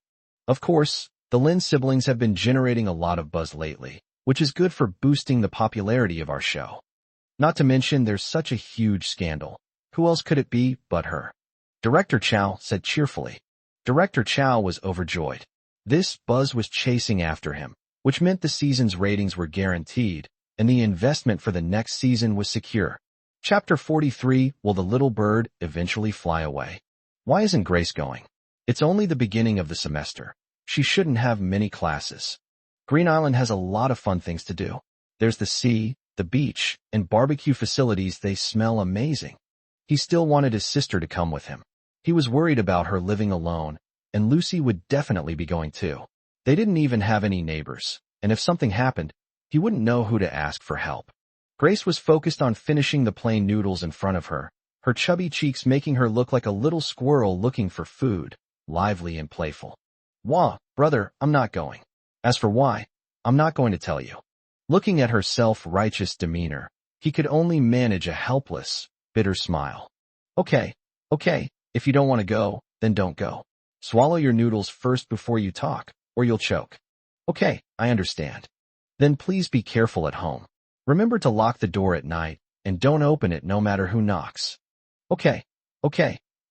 Of course, the Lin siblings have been generating a lot of buzz lately, which is good for boosting the popularity of our show. Not to mention there's such a huge scandal. Who else could it be but her? Director Chow said cheerfully. Director Chow was overjoyed. This buzz was chasing after him, which meant the season's ratings were guaranteed, and the investment for the next season was secure. Chapter 43, Will the Little Bird Eventually Fly Away? Why isn't Grace going? It's only the beginning of the semester. She shouldn't have many classes. Green Island has a lot of fun things to do. There's the sea, the beach, and barbecue facilities. They smell amazing. He still wanted his sister to come with him. He was worried about her living alone, and Lucy would definitely be going too. They didn't even have any neighbors, and if something happened, he wouldn't know who to ask for help. Grace was focused on finishing the plain noodles in front of her, her chubby cheeks making her look like a little squirrel looking for food, lively and playful. Wah, brother, I'm not going. As for why, I'm not going to tell you. Looking at her self-righteous demeanor, he could only manage a helpless, bitter smile. Okay, if you don't want to go, then don't go. Swallow your noodles first before you talk, or you'll choke. Okay, I understand. Then please be careful at home. Remember to lock the door at night, and don't open it no matter who knocks. Okay,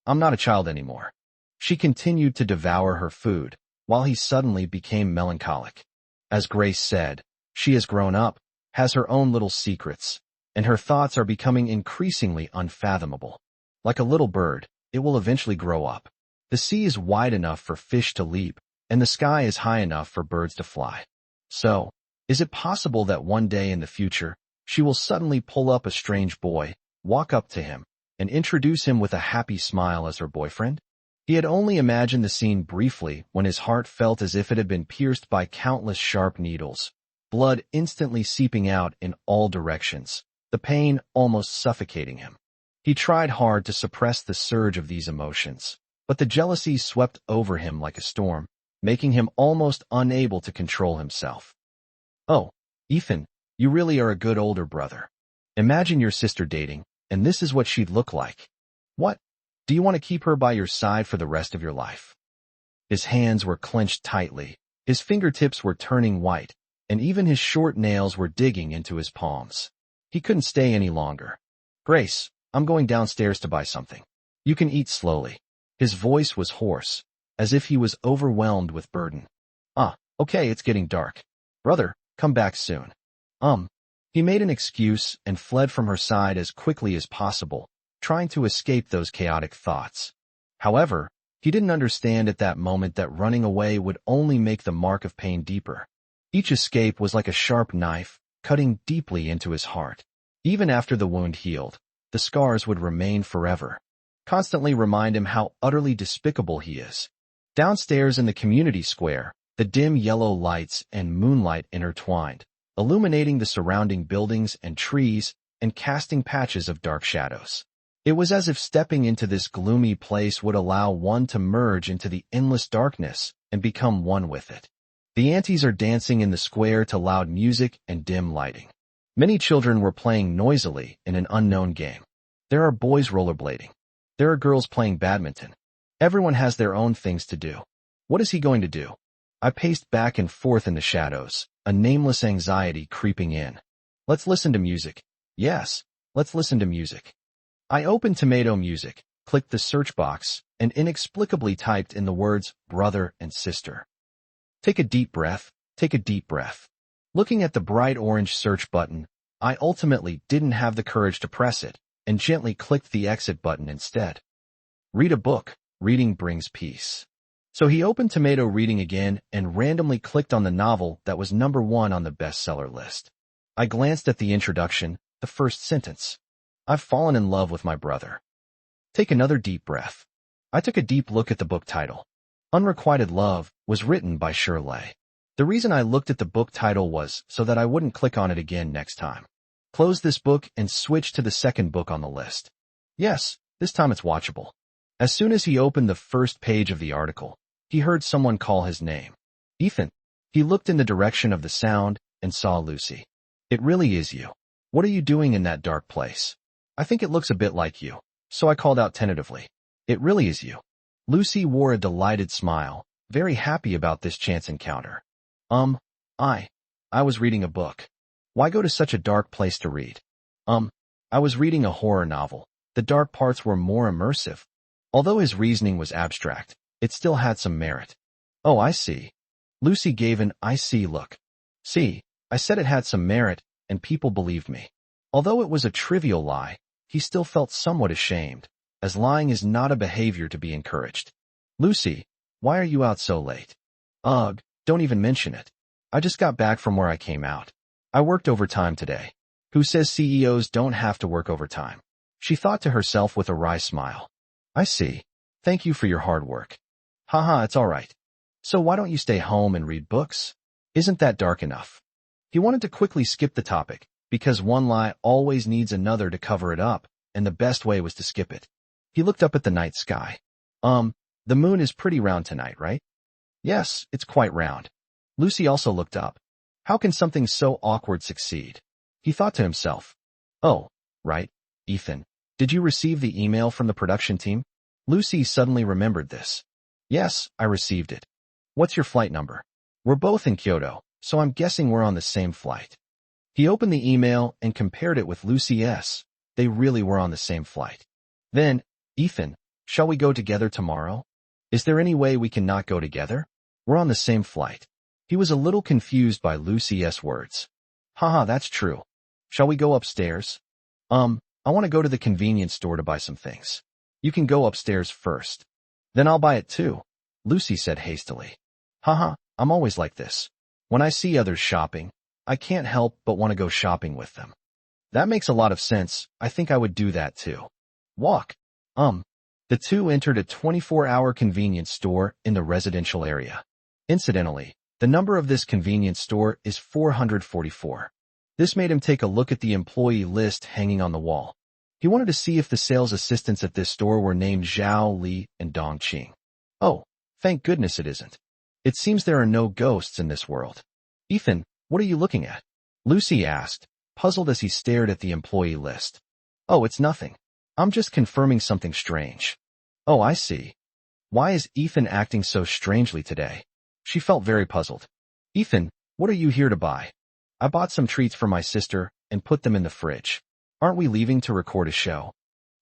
I'm not a child anymore. She continued to devour her food, while he suddenly became melancholic. As Grace said, she has grown up, has her own little secrets, and her thoughts are becoming increasingly unfathomable. Like a little bird, it will eventually grow up. The sea is wide enough for fish to leap, and the sky is high enough for birds to fly. So, is it possible that one day in the future, she will suddenly pull up a strange boy, walk up to him, and introduce him with a happy smile as her boyfriend? He had only imagined the scene briefly when his heart felt as if it had been pierced by countless sharp needles, blood instantly seeping out in all directions, the pain almost suffocating him. He tried hard to suppress the surge of these emotions, but the jealousy swept over him like a storm, making him almost unable to control himself. Oh, Ethan, you really are a good older brother. Imagine your sister dating, and this is what she'd look like. What? Do you want to keep her by your side for the rest of your life? His hands were clenched tightly, his fingertips were turning white, and even his short nails were digging into his palms. He couldn't stay any longer. Grace, I'm going downstairs to buy something. You can eat slowly. His voice was hoarse, as if he was overwhelmed with burden. Okay, it's getting dark. Brother, come back soon. He made an excuse and fled from her side as quickly as possible, trying to escape those chaotic thoughts. However, he didn't understand at that moment that running away would only make the mark of pain deeper. Each escape was like a sharp knife, cutting deeply into his heart. Even after the wound healed, the scars would remain forever, constantly remind him how utterly despicable he is. Downstairs in the community square, the dim yellow lights and moonlight intertwined, illuminating the surrounding buildings and trees and casting patches of dark shadows. It was as if stepping into this gloomy place would allow one to merge into the endless darkness and become one with it. The aunties are dancing in the square to loud music and dim lighting. Many children were playing noisily in an unknown game. There are boys rollerblading. There are girls playing badminton. Everyone has their own things to do. What is he going to do? I paced back and forth in the shadows, a nameless anxiety creeping in. Let's listen to music. Yes, let's listen to music. I opened Tomato Music, clicked the search box, and inexplicably typed in the words brother and sister. Take a deep breath, take a deep breath. Looking at the bright orange search button, I ultimately didn't have the courage to press it, and gently clicked the exit button instead. Read a book. Reading brings peace. So he opened Tomato Reading again and randomly clicked on the novel that was #1 on the bestseller list. I glanced at the introduction, the first sentence. I've fallen in love with my brother. Take another deep breath. I took a deep look at the book title. Unrequited Love was written by Shirley. The reason I looked at the book title was so that I wouldn't click on it again next time. Close this book and switch to the second book on the list. Yes, this time it's watchable. As soon as he opened the first page of the article, he heard someone call his name. Ethan. He looked in the direction of the sound and saw Lucy. It really is you. What are you doing in that dark place? I think it looks a bit like you, so I called out tentatively. It really is you. Lucy wore a delighted smile, very happy about this chance encounter. I was reading a book. Why go to such a dark place to read? I was reading a horror novel. The dark parts were more immersive. Although his reasoning was abstract, it still had some merit. Oh, I see. Lucy gave an I see look. See, I said it had some merit, and people believed me. Although it was a trivial lie, he still felt somewhat ashamed, as lying is not a behavior to be encouraged. Lucy, why are you out so late? Ugh, don't even mention it. I just got back from where I came out. I worked overtime today. Who says CEOs don't have to work overtime? She thought to herself with a wry smile. I see. Thank you for your hard work. Haha, it's all right. So why don't you stay home and read books? Isn't that dark enough? He wanted to quickly skip the topic, because one lie always needs another to cover it up, and the best way was to skip it. He looked up at the night sky. The moon is pretty round tonight, right? Yes, it's quite round. Lucy also looked up. How can something so awkward succeed? He thought to himself. Oh, right, Ethan. Did you receive the email from the production team? Lucy suddenly remembered this. Yes, I received it. What's your flight number? We're both in Kyoto, so I'm guessing we're on the same flight. He opened the email and compared it with Lucy's. They really were on the same flight. Then, Ethan, shall we go together tomorrow? Is there any way we can not go together? We're on the same flight. He was a little confused by Lucy's words. Haha, that's true. Shall we go upstairs? I want to go to the convenience store to buy some things. You can go upstairs first. Then I'll buy it too, Lucy said hastily. Haha, I'm always like this. When I see others shopping, I can't help but want to go shopping with them. That makes a lot of sense. I think I would do that too. Walk. The two entered a 24-hour convenience store in the residential area. Incidentally, the number of this convenience store is 444. This made him take a look at the employee list hanging on the wall. He wanted to see if the sales assistants at this store were named Zhao, Li, and Dong Qing. Oh, thank goodness it isn't. It seems there are no ghosts in this world. Ethan, what are you looking at? Lucy asked, puzzled as he stared at the employee list. Oh, it's nothing. I'm just confirming something strange. Oh, I see. Why is Ethan acting so strangely today? She felt very puzzled. Ethan, what are you here to buy? I bought some treats for my sister and put them in the fridge. Aren't we leaving to record a show?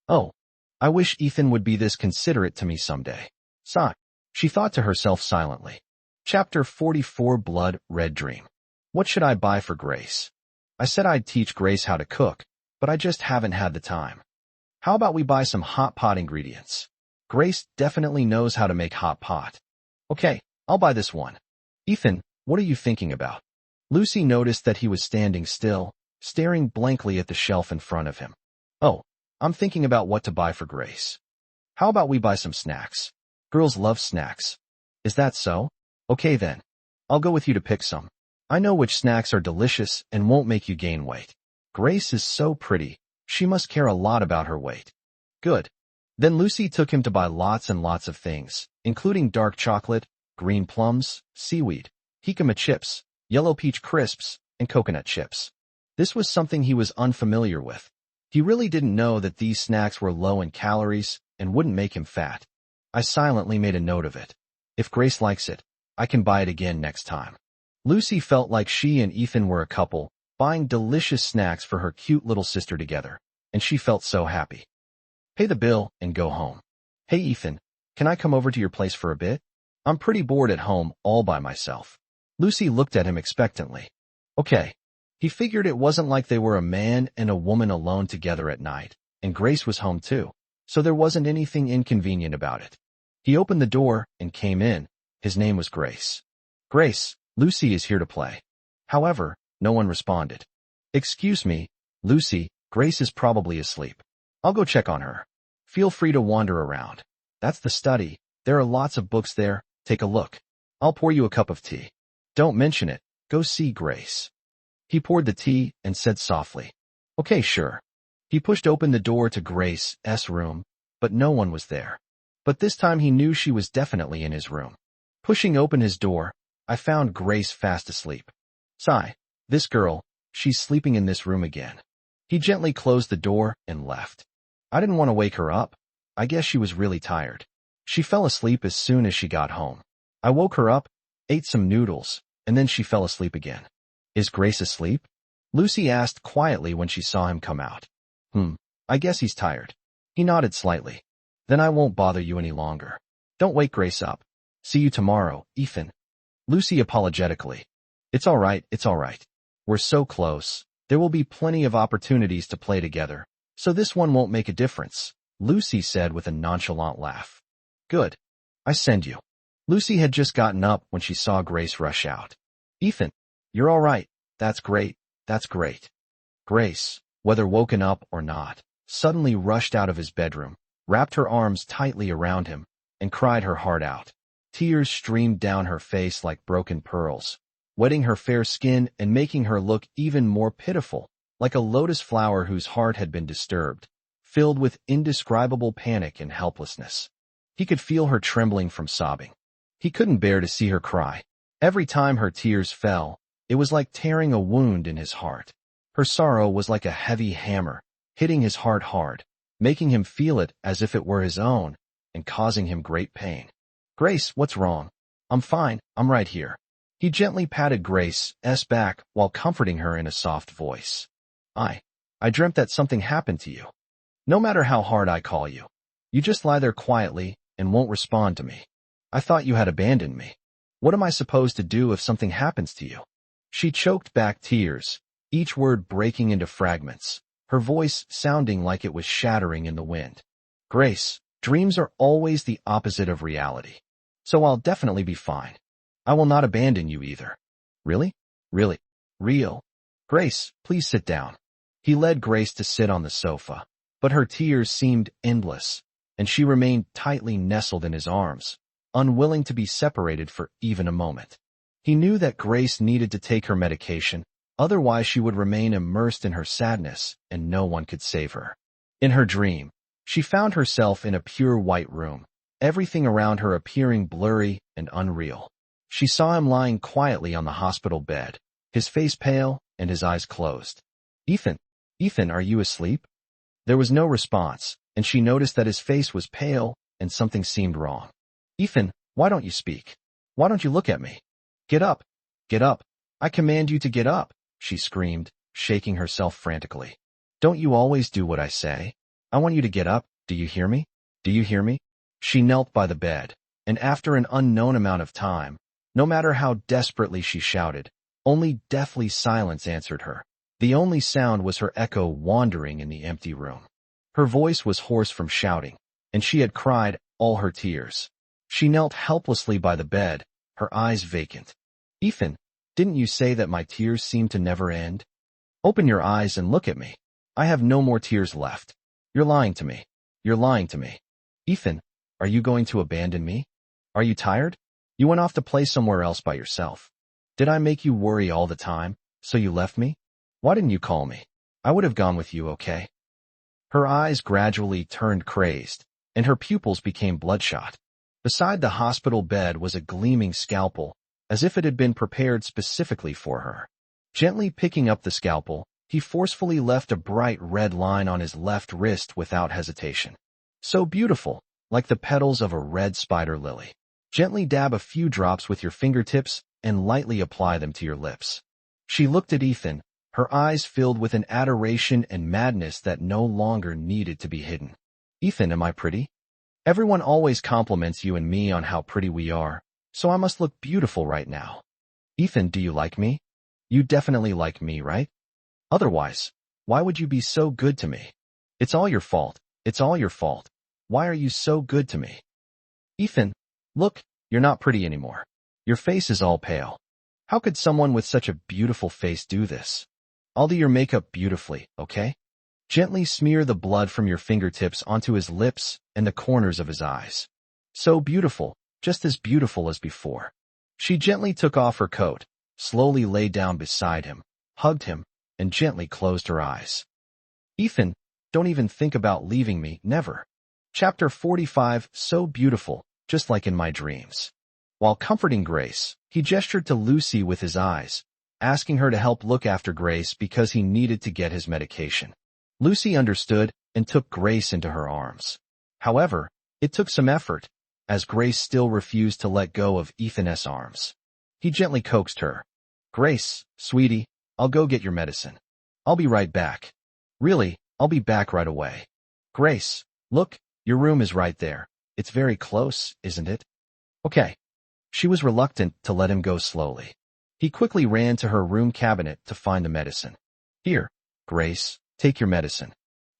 Oh, I wish Ethan would be this considerate to me someday. Sigh. She thought to herself silently. Chapter 44 Blood Red Dream. What should I buy for Grace? I said I'd teach Grace how to cook, but I just haven't had the time. How about we buy some hot pot ingredients? Grace definitely knows how to make hot pot. Okay, I'll buy this one. Ethan, what are you thinking about? Lucy noticed that he was standing still, staring blankly at the shelf in front of him. Oh, I'm thinking about what to buy for Grace. How about we buy some snacks? Girls love snacks. Is that so? Okay then. I'll go with you to pick some. I know which snacks are delicious and won't make you gain weight. Grace is so pretty. She must care a lot about her weight. Good. Then Lucy took him to buy lots and lots of things, including dark chocolate, green plums, seaweed, jicama chips, yellow peach crisps, and coconut chips. This was something he was unfamiliar with. He really didn't know that these snacks were low in calories and wouldn't make him fat. I silently made a note of it. If Grace likes it, I can buy it again next time. Lucy felt like she and Ethan were a couple, buying delicious snacks for her cute little sister together, and she felt so happy. Pay the bill and go home. Hey Ethan, can I come over to your place for a bit? I'm pretty bored at home all by myself. Lucy looked at him expectantly. Okay. He figured it wasn't like they were a man and a woman alone together at night, and Grace was home too, so there wasn't anything inconvenient about it. He opened the door and came in. His name was Grace. Grace, Lucy is here to play. However, no one responded. Excuse me, Lucy, Grace is probably asleep. I'll go check on her. Feel free to wander around. That's the study. There are lots of books there. Take a look. I'll pour you a cup of tea. Don't mention it. Go see Grace. He poured the tea and said softly, Okay, sure. He pushed open the door to Grace's room, but no one was there. But this time he knew she was definitely in his room. Pushing open his door, I found Grace fast asleep. Sigh. This girl, she's sleeping in this room again. He gently closed the door and left. I didn't want to wake her up. I guess she was really tired. She fell asleep as soon as she got home. I woke her up, ate some noodles, and then she fell asleep again. Is Grace asleep? Lucy asked quietly when she saw him come out. I guess he's tired. He nodded slightly. Then I won't bother you any longer. Don't wake Grace up. See you tomorrow, Ethan. Lucy apologetically. It's all right, it's all right. We're so close. There will be plenty of opportunities to play together, so this one won't make a difference, Lucy said with a nonchalant laugh. Good. I send you. Lucy had just gotten up when she saw Grace rush out. Ethan, you're all right. That's great. That's great. Grace, whether woken up or not, suddenly rushed out of his bedroom, wrapped her arms tightly around him, and cried her heart out. Tears streamed down her face like broken pearls, wetting her fair skin and making her look even more pitiful, like a lotus flower whose heart had been disturbed, filled with indescribable panic and helplessness. He could feel her trembling from sobbing. He couldn't bear to see her cry. Every time her tears fell, it was like tearing a wound in his heart. Her sorrow was like a heavy hammer, hitting his heart hard, making him feel it as if it were his own, and causing him great pain. Grace, what's wrong? I'm fine, I'm right here. He gently patted Grace's back while comforting her in a soft voice. I dreamt that something happened to you. No matter how hard I call you, you just lie there quietly and won't respond to me. I thought you had abandoned me. What am I supposed to do if something happens to you? She choked back tears, each word breaking into fragments, her voice sounding like it was shattering in the wind. Grace, dreams are always the opposite of reality. So I'll definitely be fine. I will not abandon you either. Really? Really? Real? Grace, please sit down. He led Grace to sit on the sofa, but her tears seemed endless, and she remained tightly nestled in his arms, unwilling to be separated for even a moment. He knew that Grace needed to take her medication, otherwise she would remain immersed in her sadness and no one could save her. In her dream, she found herself in a pure white room, everything around her appearing blurry and unreal. She saw him lying quietly on the hospital bed, his face pale and his eyes closed. Ethan, are you asleep? There was no response, and she noticed that his face was pale and something seemed wrong. Ethan, why don't you speak? Why don't you look at me? Get up. Get up. I command you to get up, she screamed, shaking herself frantically. Don't you always do what I say? I want you to get up. Do you hear me? Do you hear me? She knelt by the bed, and after an unknown amount of time, no matter how desperately she shouted, only deathly silence answered her. The only sound was her echo wandering in the empty room. Her voice was hoarse from shouting, and she had cried all her tears. She knelt helplessly by the bed, her eyes vacant. Ethan, didn't you say that my tears seem to never end? Open your eyes and look at me. I have no more tears left. You're lying to me. You're lying to me. Ethan, are you going to abandon me? Are you tired? You went off to play somewhere else by yourself. Did I make you worry all the time, so you left me? Why didn't you call me? I would have gone with you, okay? Her eyes gradually turned crazed, and her pupils became bloodshot. Beside the hospital bed was a gleaming scalpel, as if it had been prepared specifically for her. Gently picking up the scalpel, he forcefully left a bright red line on his left wrist without hesitation. So beautiful, like the petals of a red spider lily. Gently dab a few drops with your fingertips and lightly apply them to your lips. She looked at Ethan, her eyes filled with an adoration and madness that no longer needed to be hidden. Ethan, am I pretty? Everyone always compliments you and me on how pretty we are, so I must look beautiful right now. Ethan, do you like me? You definitely like me, right? Otherwise, why would you be so good to me? It's all your fault. It's all your fault. Why are you so good to me? Ethan, look, you're not pretty anymore. Your face is all pale. How could someone with such a beautiful face do this? I'll do your makeup beautifully, okay? Gently smear the blood from your fingertips onto his lips and the corners of his eyes. So beautiful, just as beautiful as before. She gently took off her coat, slowly lay down beside him, hugged him, and gently closed her eyes. Ethan, don't even think about leaving me, never. Chapter 45, so beautiful, just like in my dreams. While comforting Grace, he gestured to Lucy with his eyes, asking her to help look after Grace because he needed to get his medication. Lucy understood and took Grace into her arms. However, it took some effort, as Grace still refused to let go of Ethan's arms. He gently coaxed her. Grace, sweetie, I'll go get your medicine. I'll be right back. Really, I'll be back right away. Grace, look, your room is right there. It's very close, isn't it? Okay. She was reluctant to let him go slowly. He quickly ran to her room cabinet to find the medicine. Here, Grace, take your medicine.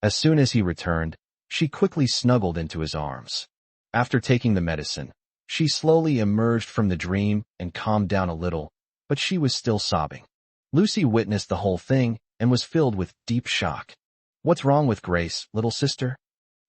As soon as he returned, she quickly snuggled into his arms. After taking the medicine, she slowly emerged from the dream and calmed down a little, but she was still sobbing. Lucy witnessed the whole thing and was filled with deep shock. What's wrong with Grace, little sister?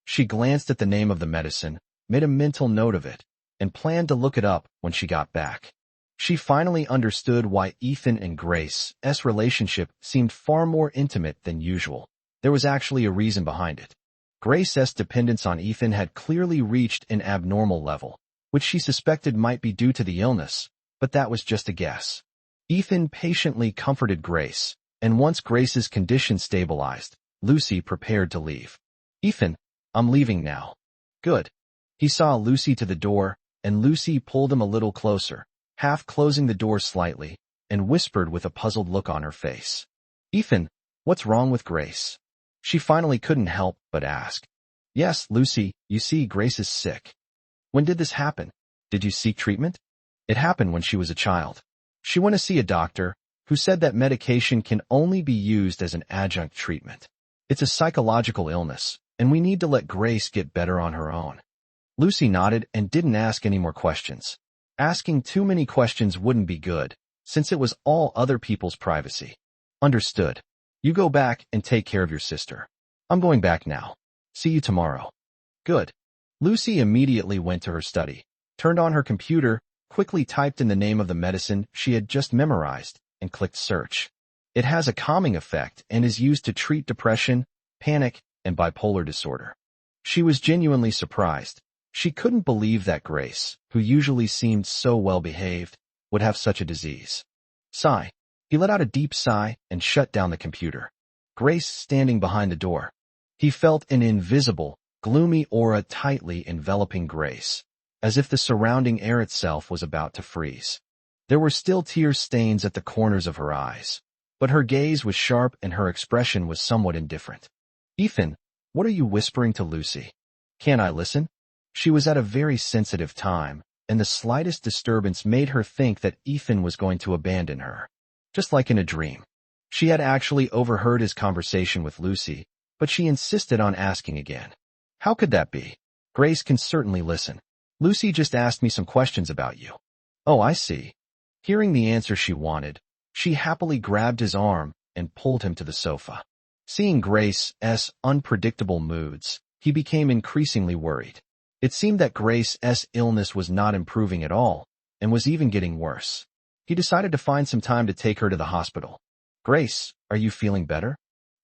She glanced at the name of the medicine, made a mental note of it, and planned to look it up when she got back. She finally understood why Ethan and Grace's relationship seemed far more intimate than usual. There was actually a reason behind it. Grace's dependence on Ethan had clearly reached an abnormal level, which she suspected might be due to the illness, but that was just a guess. Ethan patiently comforted Grace, and once Grace's condition stabilized, Lucy prepared to leave. Ethan, I'm leaving now. Good. He saw Lucy to the door, and Lucy pulled him a little closer, half closing the door slightly, and whispered with a puzzled look on her face. Ethan, what's wrong with Grace? She finally couldn't help but ask. Yes, Lucy, you see, Grace is sick. When did this happen? Did you seek treatment? It happened when she was a child. She went to see a doctor, who said that medication can only be used as an adjunct treatment. It's a psychological illness, and we need to let Grace get better on her own. Lucy nodded and didn't ask any more questions. Asking too many questions wouldn't be good, since it was all other people's privacy. Understood. You go back and take care of your sister. I'm going back now. See you tomorrow. Good. Lucy immediately went to her study, turned on her computer, quickly typed in the name of the medicine she had just memorized, and clicked search. It has a calming effect and is used to treat depression, panic, and bipolar disorder. She was genuinely surprised. She couldn't believe that Grace, who usually seemed so well-behaved, would have such a disease. Sigh. He let out a deep sigh and shut down the computer. Grace standing behind the door. He felt an invisible, gloomy aura tightly enveloping Grace, as if the surrounding air itself was about to freeze. There were still tear stains at the corners of her eyes, but her gaze was sharp and her expression was somewhat indifferent. Ethan, what are you whispering to Lucy? Can't I listen? She was at a very sensitive time, and the slightest disturbance made her think that Ethan was going to abandon her. Just like in a dream. She had actually overheard his conversation with Lucy, but she insisted on asking again. How could that be? Grace can certainly listen. Lucy just asked me some questions about you. Oh, I see. Hearing the answer she wanted, she happily grabbed his arm and pulled him to the sofa. Seeing Grace's unpredictable moods, he became increasingly worried. It seemed that Grace's illness was not improving at all, and was even getting worse. He decided to find some time to take her to the hospital. Grace, are you feeling better?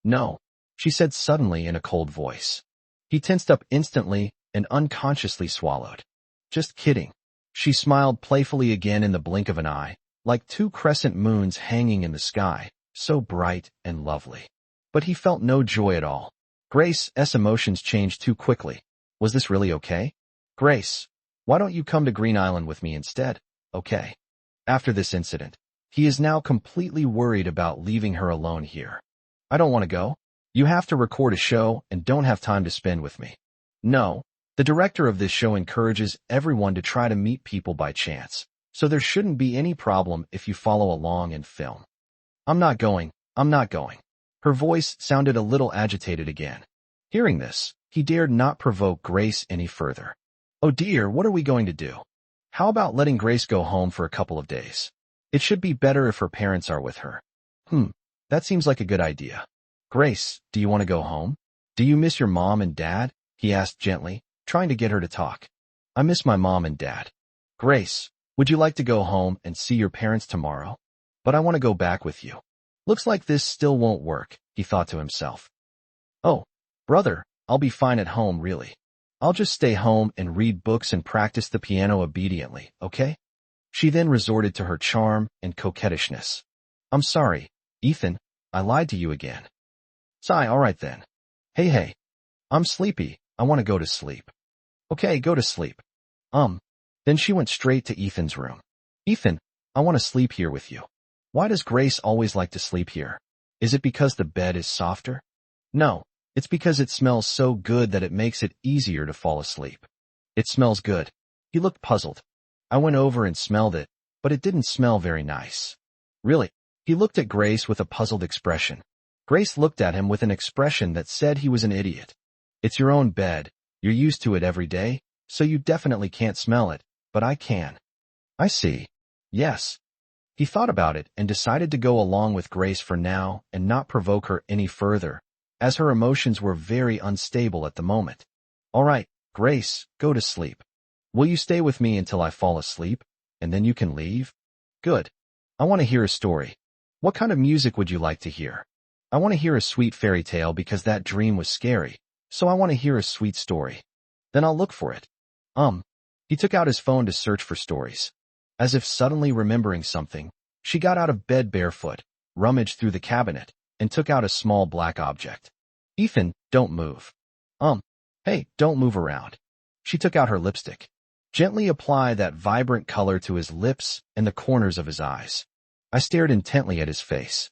No, she said suddenly in a cold voice. He tensed up instantly and unconsciously swallowed. Just kidding. She smiled playfully again in the blink of an eye, like two crescent moons hanging in the sky, so bright and lovely. But he felt no joy at all. Grace's emotions changed too quickly. Was this really okay? Grace, why don't you come to Green Island with me instead? Okay. After this incident, he is now completely worried about leaving her alone here. I don't want to go. You have to record a show and don't have time to spend with me. No, the director of this show encourages everyone to try to meet people by chance, so there shouldn't be any problem if you follow along and film. I'm not going. Her voice sounded a little agitated again. Hearing this, he dared not provoke Grace any further. Oh dear, what are we going to do? How about letting Grace go home for a couple of days? It should be better if her parents are with her. That seems like a good idea. Grace, do you want to go home? Do you miss your mom and dad? He asked gently, trying to get her to talk. I miss my mom and dad. Grace, would you like to go home and see your parents tomorrow? But I want to go back with you. Looks like this still won't work, he thought to himself. Oh, brother, I'll be fine at home, really. I'll just stay home and read books and practice the piano obediently, okay? She then resorted to her charm and coquettishness. I'm sorry, Ethan, I lied to you again. Sigh, all right then. Hey, I'm sleepy, I want to go to sleep. Okay, go to sleep. Then she went straight to Ethan's room. Ethan, I want to sleep here with you. Why does Grace always like to sleep here? Is it because the bed is softer? No, it's because it smells so good that it makes it easier to fall asleep. It smells good. He looked puzzled. I went over and smelled it, but it didn't smell very nice. Really? He looked at Grace with a puzzled expression. Grace looked at him with an expression that said he was an idiot. It's your own bed. You're used to it every day, so you definitely can't smell it, but I can. I see. Yes. He thought about it and decided to go along with Grace for now and not provoke her any further, as her emotions were very unstable at the moment. All right, Grace, go to sleep. Will you stay with me until I fall asleep, and then you can leave? Good. I want to hear a story. What kind of music would you like to hear? I want to hear a sweet fairy tale because that dream was scary, so I want to hear a sweet story. Then I'll look for it. He took out his phone to search for stories. As if suddenly remembering something, she got out of bed barefoot, rummaged through the cabinet, and took out a small black object. Ethan, don't move. Hey, don't move around. She took out her lipstick. Gently apply that vibrant color to his lips and the corners of his eyes. I stared intently at his face.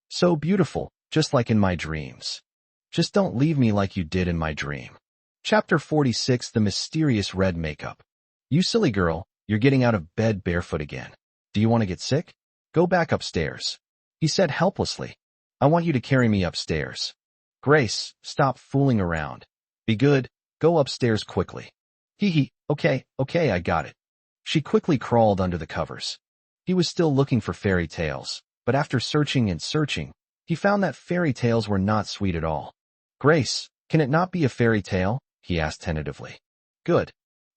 So beautiful, just like in my dreams. Just don't leave me like you did in my dream. Chapter 46, The Mysterious Red Makeup. You silly girl, you're getting out of bed barefoot again. Do you want to get sick? Go back upstairs. He said helplessly. I want you to carry me upstairs. Grace, stop fooling around. Be good, go upstairs quickly. Okay, I got it. She quickly crawled under the covers. He was still looking for fairy tales, but after searching and searching, he found that fairy tales were not sweet at all. Grace, can it not be a fairy tale? He asked tentatively. Good.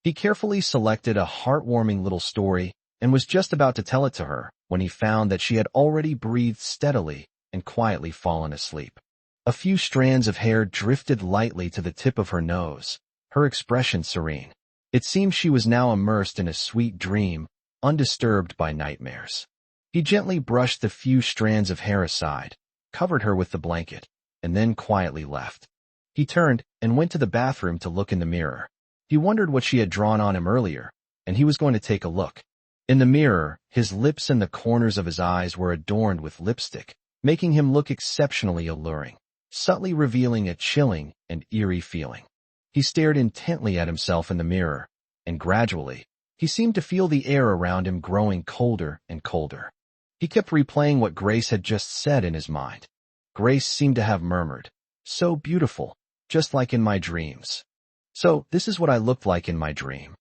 He carefully selected a heartwarming little story and was just about to tell it to her when he found that she had already breathed steadily and quietly fallen asleep. A few strands of hair drifted lightly to the tip of her nose, her expression serene. It seemed she was now immersed in a sweet dream, undisturbed by nightmares. He gently brushed the few strands of hair aside, covered her with the blanket, and then quietly left. He turned and went to the bathroom to look in the mirror. He wondered what she had drawn on him earlier, and he was going to take a look. In the mirror, his lips and the corners of his eyes were adorned with lipstick, making him look exceptionally alluring, subtly revealing a chilling and eerie feeling. He stared intently at himself in the mirror, and gradually, he seemed to feel the air around him growing colder and colder. He kept replaying what Grace had just said in his mind. Grace seemed to have murmured, "So beautiful, just like in my dreams." So, this is what I looked like in my dream.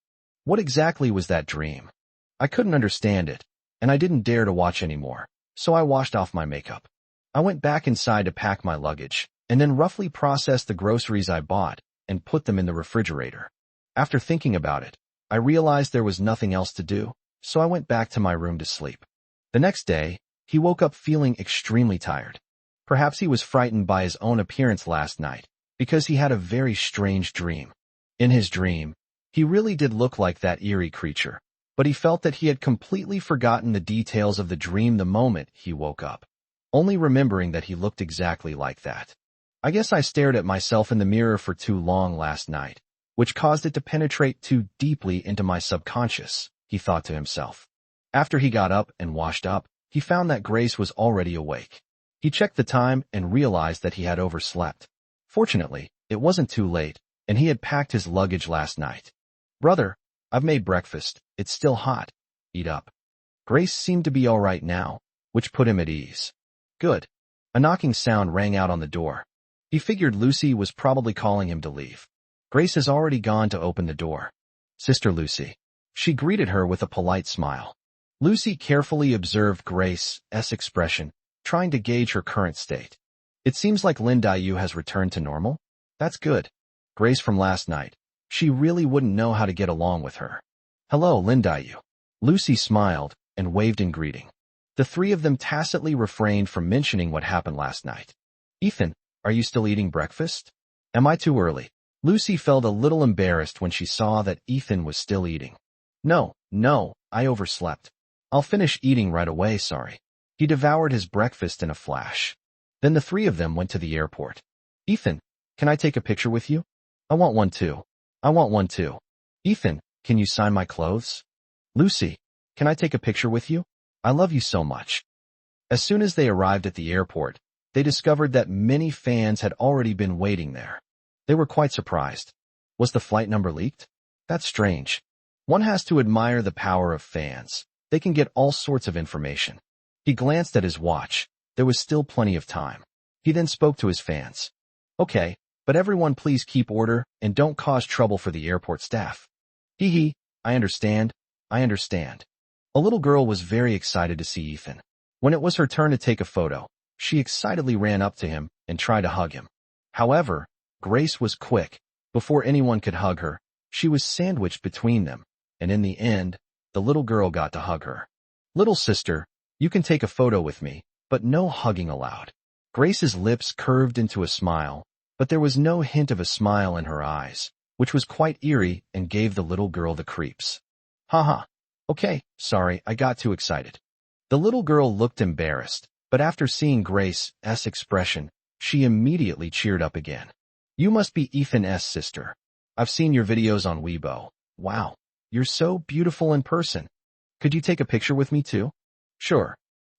What exactly was that dream? I couldn't understand it, and I didn't dare to watch anymore, so I washed off my makeup. I went back inside to pack my luggage, and then roughly processed the groceries I bought and put them in the refrigerator. After thinking about it, I realized there was nothing else to do, so I went back to my room to sleep. The next day, he woke up feeling extremely tired. Perhaps he was frightened by his own appearance last night, because he had a very strange dream. In his dream, he really did look like that eerie creature, but he felt that he had completely forgotten the details of the dream the moment he woke up, only remembering that he looked exactly like that. I guess I stared at myself in the mirror for too long last night, which caused it to penetrate too deeply into my subconscious, he thought to himself. After he got up and washed up, he found that Grace was already awake. He checked the time and realized that he had overslept. Fortunately, it wasn't too late, and he had packed his luggage last night. Brother, I've made breakfast. It's still hot. Eat up. Grace seemed to be all right now, which put him at ease. Good. A knocking sound rang out on the door. He figured Lucy was probably calling him to leave. Grace has already gone to open the door. Sister Lucy. She greeted her with a polite smile. Lucy carefully observed Grace's expression, trying to gauge her current state. It seems like Lin Dayu has returned to normal? That's good. Grace from last night. She really wouldn't know how to get along with her. Hello, Lin Dayu. Lucy smiled and waved in greeting. The three of them tacitly refrained from mentioning what happened last night. Ethan, are you still eating breakfast? Am I too early? Lucy felt a little embarrassed when she saw that Ethan was still eating. No, I overslept. I'll finish eating right away, sorry. He devoured his breakfast in a flash. Then the three of them went to the airport. Ethan, can I take a picture with you? I want one too. Ethan, can you sign my clothes? Lucy, can I take a picture with you? I love you so much. As soon as they arrived at the airport, they discovered that many fans had already been waiting there. They were quite surprised. Was the flight number leaked? That's strange. One has to admire the power of fans. They can get all sorts of information. He glanced at his watch. There was still plenty of time. He then spoke to his fans. Okay, but everyone please keep order and don't cause trouble for the airport staff. Hee, I understand. A little girl was very excited to see Ethan. When it was her turn to take a photo, she excitedly ran up to him and tried to hug him. However, Grace was quick. Before anyone could hug her, she was sandwiched between them, and in the end, the little girl got to hug her. Little sister, you can take a photo with me, but no hugging allowed. Grace's lips curved into a smile, but there was no hint of a smile in her eyes, which was quite eerie and gave the little girl the creeps. Haha. Okay, sorry, I got too excited. The little girl looked embarrassed, but after seeing Grace's expression, she immediately cheered up again. You must be Ethan's sister. I've seen your videos on Weibo. Wow, you're so beautiful in person. Could you take a picture with me too? Sure.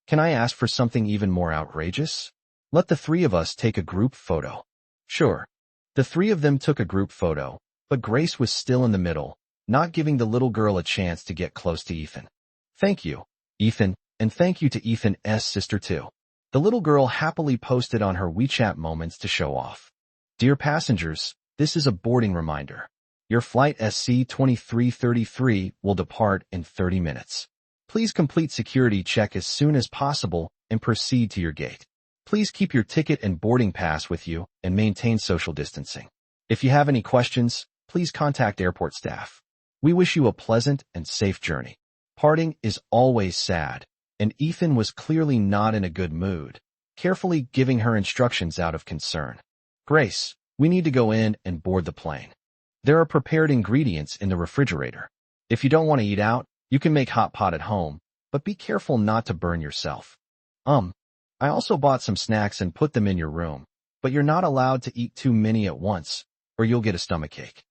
Can I ask for something even more outrageous? Let the three of us take a group photo. Sure. The three of them took a group photo, but Grace was still in the middle, not giving the little girl a chance to get close to Ethan. Thank you, Ethan, and thank you to Ethan's sister too. The little girl happily posted on her WeChat moments to show off. Dear passengers, this is a boarding reminder. Your flight SC2333 will depart in 30 minutes. Please complete security check as soon as possible and proceed to your gate. Please keep your ticket and boarding pass with you and maintain social distancing. If you have any questions, please contact airport staff. We wish you a pleasant and safe journey. Parting is always sad, and Ethan was clearly not in a good mood, carefully giving her instructions out of concern. Grace, we need to go in and board the plane. There are prepared ingredients in the refrigerator. If you don't want to eat out, you can make hot pot at home, but be careful not to burn yourself. I also bought some snacks and put them in your room, but you're not allowed to eat too many at once, or you'll get a stomachache.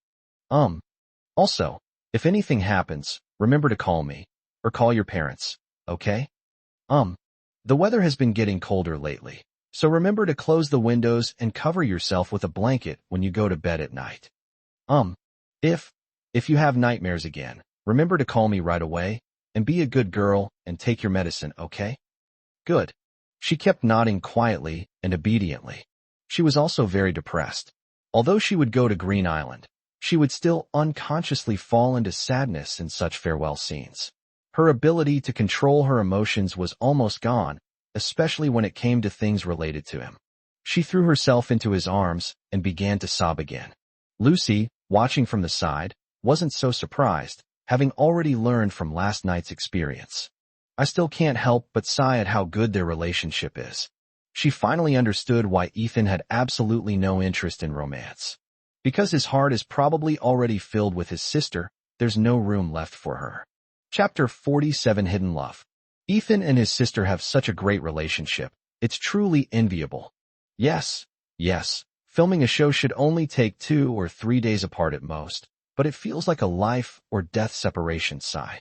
Also, if anything happens, remember to call me, or call your parents, okay? The weather has been getting colder lately, so remember to close the windows and cover yourself with a blanket when you go to bed at night. If you have nightmares again, remember to call me right away, and be a good girl and take your medicine, okay? Good. She kept nodding quietly and obediently. She was also very depressed. Although she would go to Green Island, she would still unconsciously fall into sadness in such farewell scenes. Her ability to control her emotions was almost gone, especially when it came to things related to him. She threw herself into his arms and began to sob again. Lucy, watching from the side, wasn't so surprised, having already learned from last night's experience. I still can't help but sigh at how good their relationship is. She finally understood why Ethan had absolutely no interest in romance. Because his heart is probably already filled with his sister, there's no room left for her. Chapter 47 Hidden Love. Ethan and his sister have such a great relationship. It's truly enviable. Yes. Filming a show should only take 2 or 3 days apart at most, but it feels like a life or death separation. Sigh.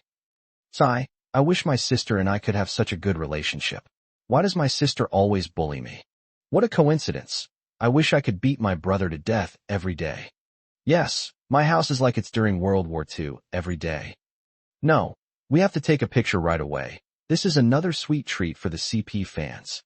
I wish my sister and I could have such a good relationship. Why does my sister always bully me? What a coincidence. I wish I could beat my brother to death every day. Yes, my house is like it's during World War II every day. No, we have to take a picture right away. This is another sweet treat for the CP fans.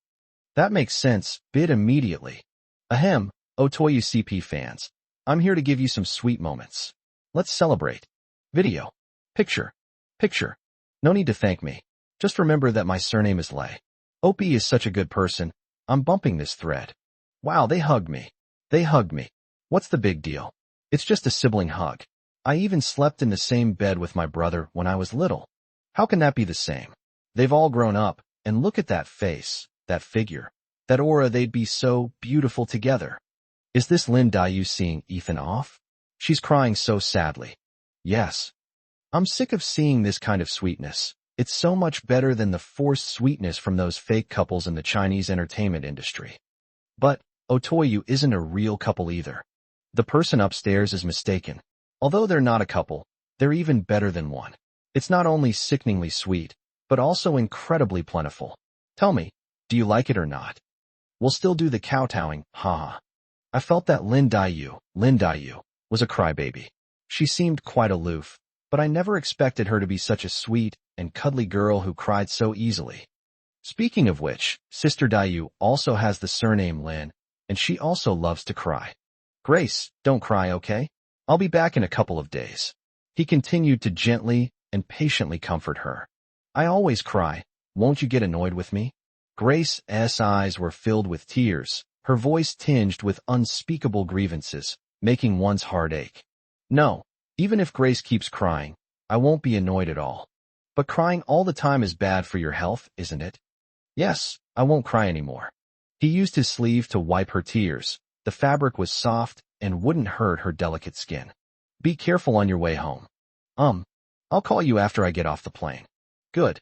That makes sense, bid immediately. Ahem, Otoyu CP fans. I'm here to give you some sweet moments. Let's celebrate. Video. Picture. Picture. No need to thank me. Just remember that my surname is Lei. Opie is such a good person. I'm bumping this thread. Wow, they hugged me. They hugged me. What's the big deal? It's just a sibling hug. I even slept in the same bed with my brother when I was little. How can that be the same? They've all grown up, and look at that face, that figure, that aura. They'd be so beautiful together. Is this Lin Dayu seeing Ethan off? She's crying so sadly. Yes. I'm sick of seeing this kind of sweetness. It's so much better than the forced sweetness from those fake couples in the Chinese entertainment industry. But Otoyu isn't a real couple either. The person upstairs is mistaken. Although they're not a couple, they're even better than one. It's not only sickeningly sweet, but also incredibly plentiful. Tell me, do you like it or not? We'll still do the kowtowing, haha. I felt that Lin Dayu, was a crybaby. She seemed quite aloof, but I never expected her to be such a sweet and cuddly girl who cried so easily. Speaking of which, Sister Dayu also has the surname Lin, and she also loves to cry. Grace, don't cry, okay? I'll be back in a couple of days. He continued to gently and patiently comfort her. I always cry. Won't you get annoyed with me? Grace's eyes were filled with tears, her voice tinged with unspeakable grievances, making one's heart ache. No, even if Grace keeps crying, I won't be annoyed at all. But crying all the time is bad for your health, isn't it? Yes, I won't cry anymore. He used his sleeve to wipe her tears. The fabric was soft and wouldn't hurt her delicate skin. Be careful on your way home. I'll call you after I get off the plane. Good.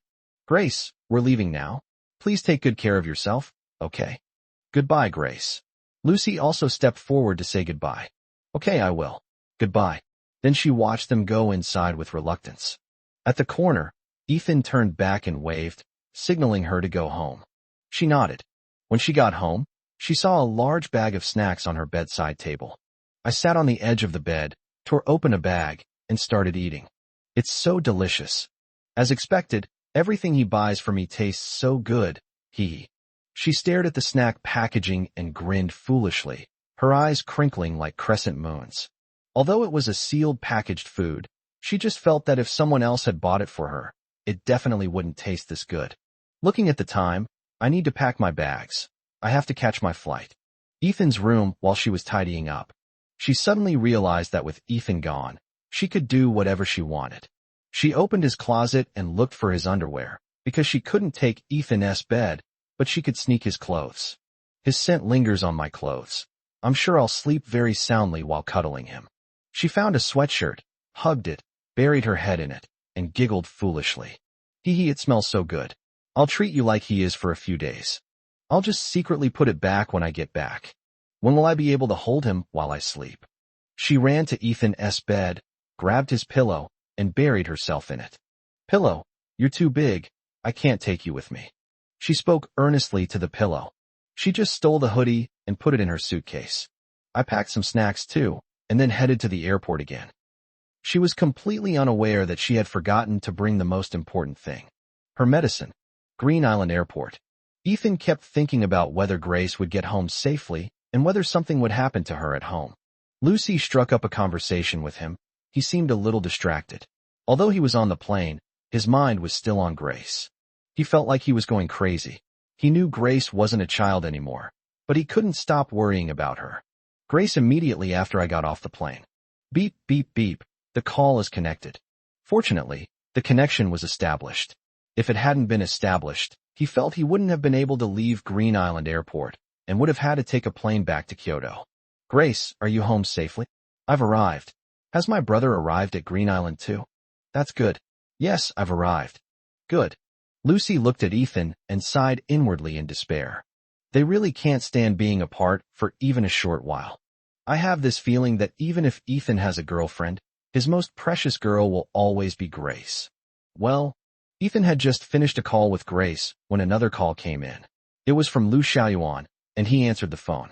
Grace, we're leaving now. Please take good care of yourself, okay? Goodbye, Grace. Lucy also stepped forward to say goodbye. Okay, I will. Goodbye. Then she watched them go inside with reluctance. At the corner, Ethan turned back and waved, signaling her to go home. She nodded. When she got home, she saw a large bag of snacks on her bedside table. I sat on the edge of the bed, tore open a bag, and started eating. It's so delicious. As expected, everything he buys for me tastes so good, hee. She stared at the snack packaging and grinned foolishly, her eyes crinkling like crescent moons. Although it was a sealed packaged food, she just felt that if someone else had bought it for her, it definitely wouldn't taste this good. Looking at the time, I need to pack my bags. I have to catch my flight. Ethan's room while she was tidying up. She suddenly realized that with Ethan gone, she could do whatever she wanted. She opened his closet and looked for his underwear, because she couldn't take Ethan's bed, but she could sneak his clothes. His scent lingers on my clothes. I'm sure I'll sleep very soundly while cuddling him. She found a sweatshirt, hugged it, buried her head in it, and giggled foolishly. Hee, it smells so good. I'll treat you like he is for a few days. I'll just secretly put it back when I get back. When will I be able to hold him while I sleep? She ran to Ethan's bed, grabbed his pillow, and buried herself in it. Pillow, you're too big. I can't take you with me. She spoke earnestly to the pillow. She just stole the hoodie and put it in her suitcase. I packed some snacks too, and then headed to the airport again. She was completely unaware that she had forgotten to bring the most important thing. Her medicine. Green Island Airport. Ethan kept thinking about whether Grace would get home safely and whether something would happen to her at home. Lucy struck up a conversation with him. He seemed a little distracted. Although he was on the plane, his mind was still on Grace. He felt like he was going crazy. He knew Grace wasn't a child anymore, but he couldn't stop worrying about her. Grace immediately after I got off the plane. Beep, beep, beep. The call is connected. Fortunately, the connection was established. If it hadn't been established, he felt he wouldn't have been able to leave Green Island Airport and would have had to take a plane back to Kyoto. Grace, are you home safely? I've arrived. Has my brother arrived at Green Island too? That's good. Yes, I've arrived. Good. Lucy looked at Ethan and sighed inwardly in despair. They really can't stand being apart for even a short while. I have this feeling that even if Ethan has a girlfriend, his most precious girl will always be Grace. Well, Ethan had just finished a call with Grace when another call came in. It was from Lu Xiaoyuan, and he answered the phone.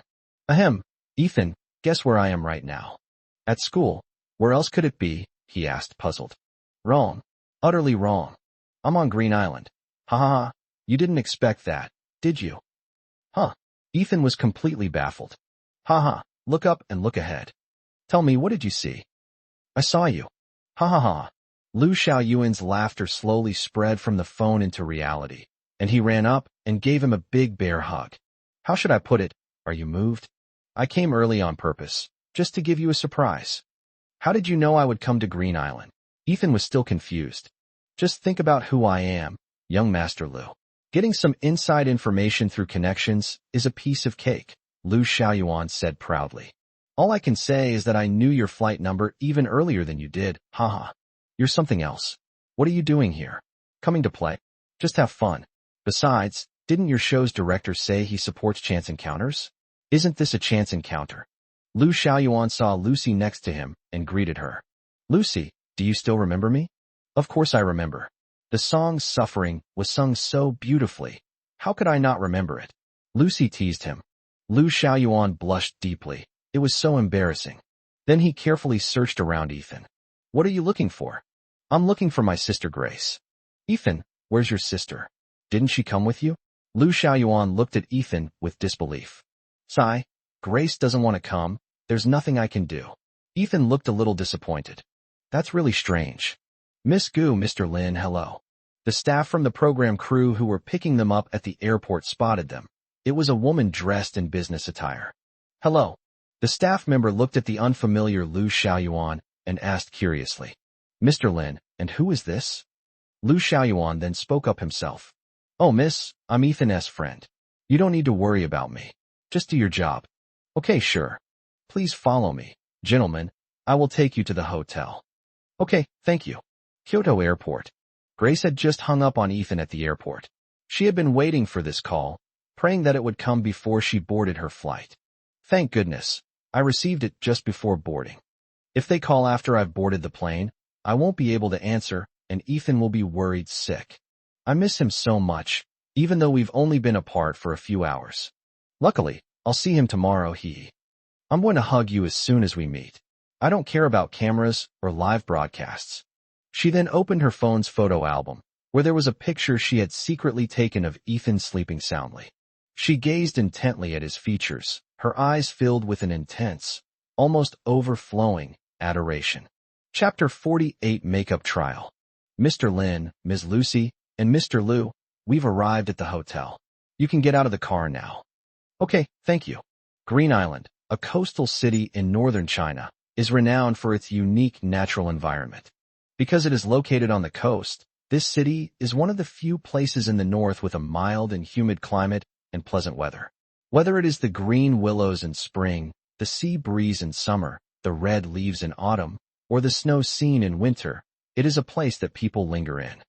Ahem, Ethan, guess where I am right now? At school. Where else could it be? He asked, puzzled. Wrong. Utterly wrong. I'm on Green Island. Ha ha ha. You didn't expect that, did you? Huh. Ethan was completely baffled. Ha ha. Look up and look ahead. Tell me, what did you see? I saw you. Ha ha ha. Lu Xiaoyuan's laughter slowly spread from the phone into reality, and he ran up and gave him a big bear hug. How should I put it? Are you moved? I came early on purpose, just to give you a surprise. How did you know I would come to Green Island? Ethan was still confused. Just think about who I am, young Master Lu. Getting some inside information through connections is a piece of cake, Lu Xiaoyuan said proudly. All I can say is that I knew your flight number even earlier than you did, haha. You're something else. What are you doing here? Coming to play? Just have fun. Besides, didn't your show's director say he supports chance encounters? Isn't this a chance encounter? Lu Xiaoyuan saw Lucy next to him and greeted her. Lucy, do you still remember me? Of course I remember. The song Suffering was sung so beautifully. How could I not remember it? Lucy teased him. Lu Xiaoyuan blushed deeply. It was so embarrassing. Then he carefully searched around Ethan. What are you looking for? I'm looking for my sister Grace. Ethan, where's your sister? Didn't she come with you? Lu Xiaoyuan looked at Ethan with disbelief. Sigh, Grace doesn't want to come. There's nothing I can do. Ethan looked a little disappointed. That's really strange. Miss Gu, Mr. Lin, hello. The staff from the program crew who were picking them up at the airport spotted them. It was a woman dressed in business attire. Hello. The staff member looked at the unfamiliar Lu Xiaoyuan and asked curiously, Mr. Lin, and who is this? Lu Xiaoyuan then spoke up himself. Oh, miss, I'm Ethan's friend. You don't need to worry about me. Just do your job. Okay, sure. Please follow me. Gentlemen, I will take you to the hotel. Okay, thank you. Kyoto Airport. Grace had just hung up on Ethan at the airport. She had been waiting for this call, praying that it would come before she boarded her flight. Thank goodness, I received it just before boarding. If they call after I've boarded the plane, I won't be able to answer, and Ethan will be worried sick. I miss him so much, even though we've only been apart for a few hours. Luckily, I'll see him tomorrow, I'm going to hug you as soon as we meet. I don't care about cameras or live broadcasts. She then opened her phone's photo album, where there was a picture she had secretly taken of Ethan sleeping soundly. She gazed intently at his features, her eyes filled with an intense, almost overflowing, adoration. Chapter 48 Makeup Trial. Mr. Lin, Ms. Lucy, and Mr. Lu, we've arrived at the hotel. You can get out of the car now. Okay, thank you. Green Island, a coastal city in northern China, is renowned for its unique natural environment. Because it is located on the coast, this city is one of the few places in the north with a mild and humid climate and pleasant weather. Whether it is the green willows in spring, the sea breeze in summer, the red leaves in autumn, or the snow scene in winter, it is a place that people linger in.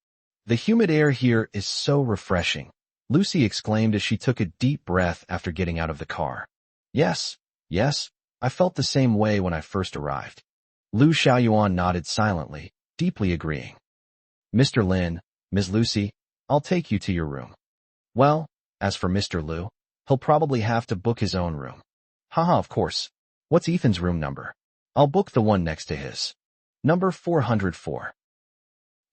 The humid air here is so refreshing, Lucy exclaimed as she took a deep breath after getting out of the car. Yes, I felt the same way when I first arrived. Lu Xiaoyuan nodded silently, deeply agreeing. Mr. Lin, Ms. Lucy, I'll take you to your room. Well, as for Mr. Lu, he'll probably have to book his own room. Haha, of course. What's Ethan's room number? I'll book the one next to his. Number 404.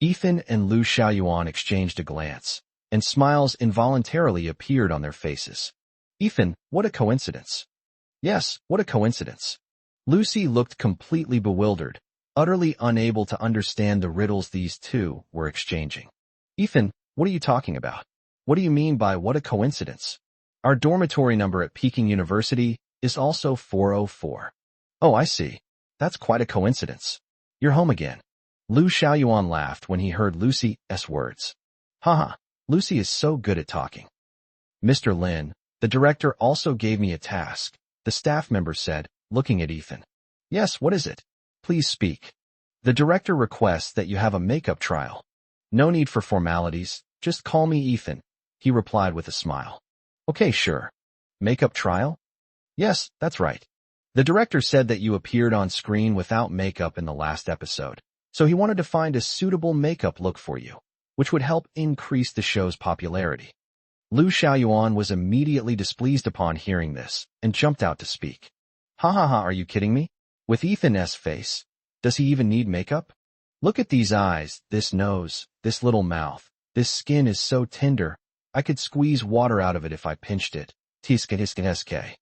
Ethan and Lu Xiaoyuan exchanged a glance, and smiles involuntarily appeared on their faces. Ethan, what a coincidence. Yes, what a coincidence. Lucy looked completely bewildered, utterly unable to understand the riddles these two were exchanging. Ethan, what are you talking about? What do you mean by what a coincidence? Our dormitory number at Peking University is also 404. Oh, I see. That's quite a coincidence. You're home again. Lu Xiaoyuan laughed when he heard Lucy's words. Haha, Lucy is so good at talking. Mr. Lin, the director also gave me a task, the staff member said, looking at Ethan. Yes, what is it? Please speak. The director requests that you have a makeup trial. No need for formalities, just call me Ethan, he replied with a smile. Okay, sure. Makeup trial? Yes, that's right. The director said that you appeared on screen without makeup in the last episode, so he wanted to find a suitable makeup look for you, which would help increase the show's popularity. Lu Xiaoyuan was immediately displeased upon hearing this and jumped out to speak. Ha ha ha, are you kidding me? With Ethan's face, does he even need makeup? Look at these eyes, this nose, this little mouth. This skin is so tender, I could squeeze water out of it if I pinched it. Tiska.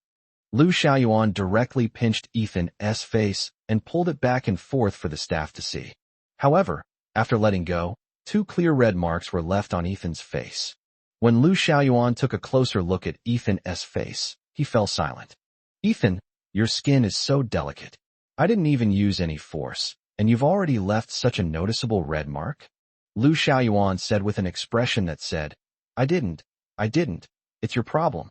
Lu Xiaoyuan directly pinched Ethan's face and pulled it back and forth for the staff to see. However, after letting go, 2 clear red marks were left on Ethan's face. When Lu Xiaoyuan took a closer look at Ethan's face, he fell silent. Ethan, your skin is so delicate. I didn't even use any force, and you've already left such a noticeable red mark? Lu Xiaoyuan said with an expression that said, I didn't. It's your problem.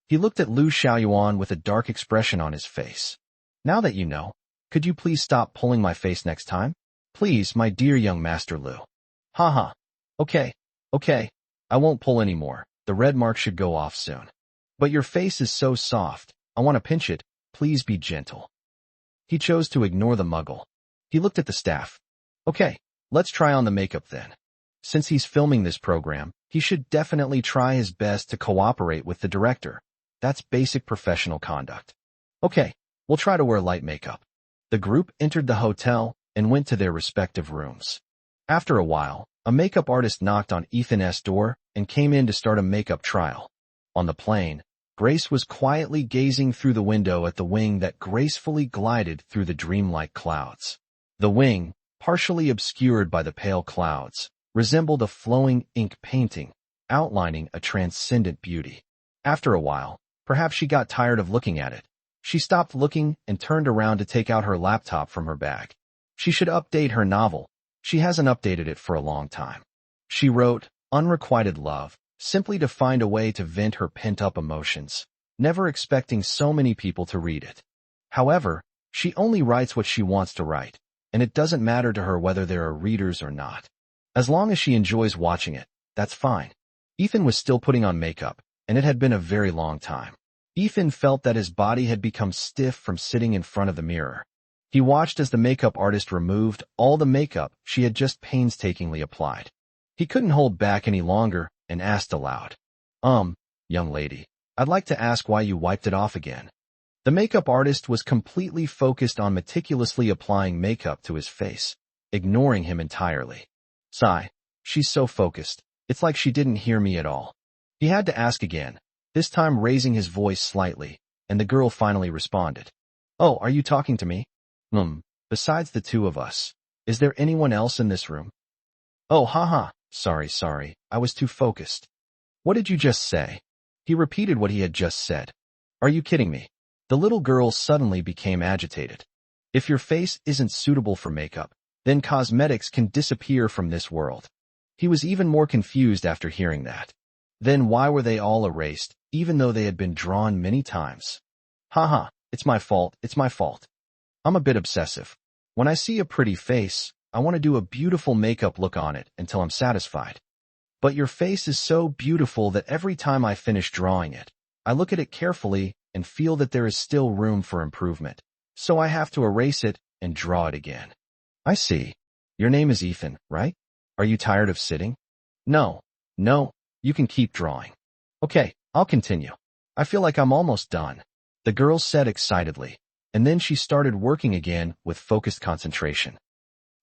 He looked at Lu Xiaoyuan with a dark expression on his face. Now that you know, could you please stop pulling my face next time? Please, my dear young Master Lu. Haha. Okay. I won't pull anymore. The red mark should go off soon. But your face is so soft. I want to pinch it. Please be gentle. He chose to ignore the muggle. He looked at the staff. Okay, let's try on the makeup then. Since he's filming this program, he should definitely try his best to cooperate with the director. That's basic professional conduct. Okay, we'll try to wear light makeup. The group entered the hotel and went to their respective rooms. After a while, a makeup artist knocked on Ethan's door and came in to start a makeup trial. On the plane, Grace was quietly gazing through the window at the wing that gracefully glided through the dreamlike clouds. The wing, partially obscured by the pale clouds, resembled a flowing ink painting, outlining a transcendent beauty. After a while, perhaps she got tired of looking at it. She stopped looking and turned around to take out her laptop from her bag. She should update her novel. She hasn't updated it for a long time. She wrote, Unrequited Love, simply to find a way to vent her pent-up emotions, never expecting so many people to read it. However, she only writes what she wants to write, and it doesn't matter to her whether there are readers or not. As long as she enjoys watching it, that's fine. Ethan was still putting on makeup, and it had been a very long time. Ethan felt that his body had become stiff from sitting in front of the mirror. He watched as the makeup artist removed all the makeup she had just painstakingly applied. He couldn't hold back any longer and asked aloud, young lady, I'd like to ask why you wiped it off again. The makeup artist was completely focused on meticulously applying makeup to his face, ignoring him entirely. Sigh, she's so focused, it's like she didn't hear me at all. He had to ask again, this time raising his voice slightly, and the girl finally responded. Oh, are you talking to me? Besides the 2 of us, is there anyone else in this room? Oh, haha, sorry, I was too focused. What did you just say? He repeated what he had just said. Are you kidding me? The little girl suddenly became agitated. If your face isn't suitable for makeup, then cosmetics can disappear from this world. He was even more confused after hearing that. Then why were they all erased, even though they had been drawn many times? Haha, it's my fault. I'm a bit obsessive. When I see a pretty face, I want to do a beautiful makeup look on it until I'm satisfied. But your face is so beautiful that every time I finish drawing it, I look at it carefully and feel that there is still room for improvement. So I have to erase it and draw it again. I see. Your name is Ethan, right? Are you tired of sitting? No, you can keep drawing. Okay, I'll continue. I feel like I'm almost done. The girl said excitedly, and then she started working again with focused concentration.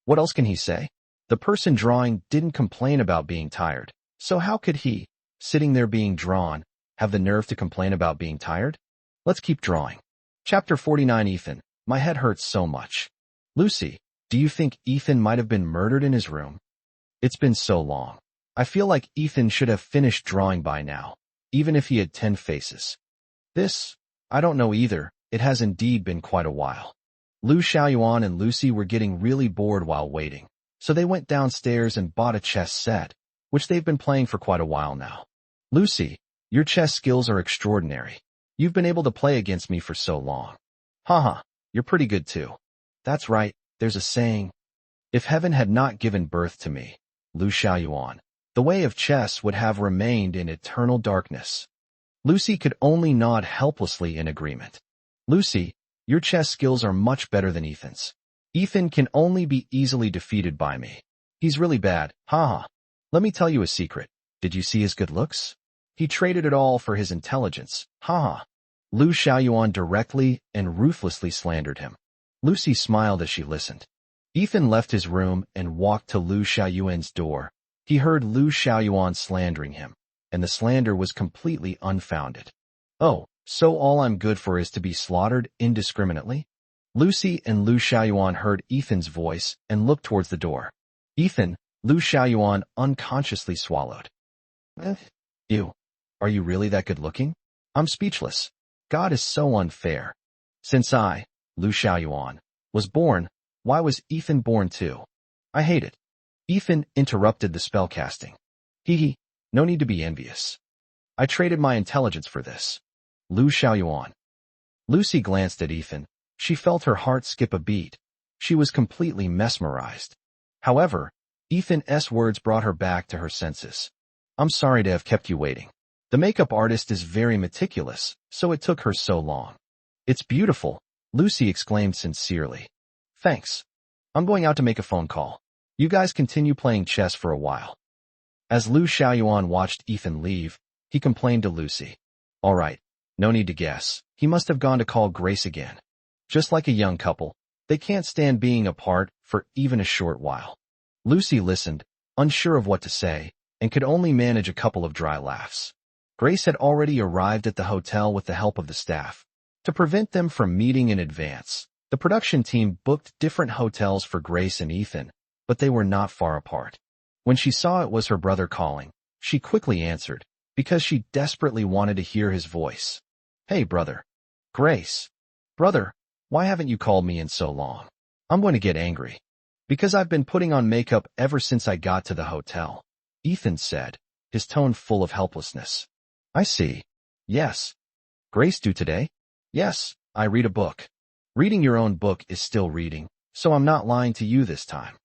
What else can he say? The person drawing didn't complain about being tired, so how could he, sitting there being drawn, have the nerve to complain about being tired? Let's keep drawing. Chapter 49 Ethan, my head hurts so much. Lucy, do you think Ethan might have been murdered in his room? It's been so long. I feel like Ethan should have finished drawing by now, even if he had 10 faces. I don't know either. It has indeed been quite a while. Lu Xiaoyuan and Lucy were getting really bored while waiting, so they went downstairs and bought a chess set, which they've been playing for quite a while now. Lucy, your chess skills are extraordinary. You've been able to play against me for so long. Haha, you're pretty good too. That's right, there's a saying. If heaven had not given birth to me, Lu Xiaoyuan, the way of chess would have remained in eternal darkness. Lucy could only nod helplessly in agreement. Lucy, your chess skills are much better than Ethan's. Ethan can only be easily defeated by me. He's really bad, haha. Let me tell you a secret. Did you see his good looks? He traded it all for his intelligence, haha. Lu Xiaoyuan directly and ruthlessly slandered him. Lucy smiled as she listened. Ethan left his room and walked to Lu Xiaoyuan's door. He heard Lu Xiaoyuan slandering him, and the slander was completely unfounded. Oh, so all I'm good for is to be slaughtered indiscriminately? Lucy and Lu Xiaoyuan heard Ethan's voice and looked towards the door. Ethan, Lu Xiaoyuan unconsciously swallowed. Ew. Are you really that good looking? I'm speechless. God is so unfair. Since I, Lu Xiaoyuan, was born, why was Ethan born too? I hate it. Ethan interrupted the spellcasting. Hee, no need to be envious. I traded my intelligence for this. Lu Xiaoyuan. Lucy glanced at Ethan. She felt her heart skip a beat. She was completely mesmerized. However, Ethan's words brought her back to her senses. I'm sorry to have kept you waiting. The makeup artist is very meticulous, so it took her so long. It's beautiful, Lucy exclaimed sincerely. Thanks. I'm going out to make a phone call. You guys continue playing chess for a while. As Lu Xiaoyuan watched Ethan leave, he complained to Lucy. All right, no need to guess. He must have gone to call Grace again. Just like a young couple, they can't stand being apart for even a short while. Lucy listened, unsure of what to say, and could only manage a couple of dry laughs. Grace had already arrived at the hotel with the help of the staff. To prevent them from meeting in advance, the production team booked different hotels for Grace and Ethan, but they were not far apart. When she saw it was her brother calling, she quickly answered, because she desperately wanted to hear his voice. Hey, brother. Grace. Brother, why haven't you called me in so long? I'm going to get angry. Because I've been putting on makeup ever since I got to the hotel, Ethan said, his tone full of helplessness. I see. Yes. Grace do today? Yes, I read a book. Reading your own book is still reading, so I'm not lying to you this time.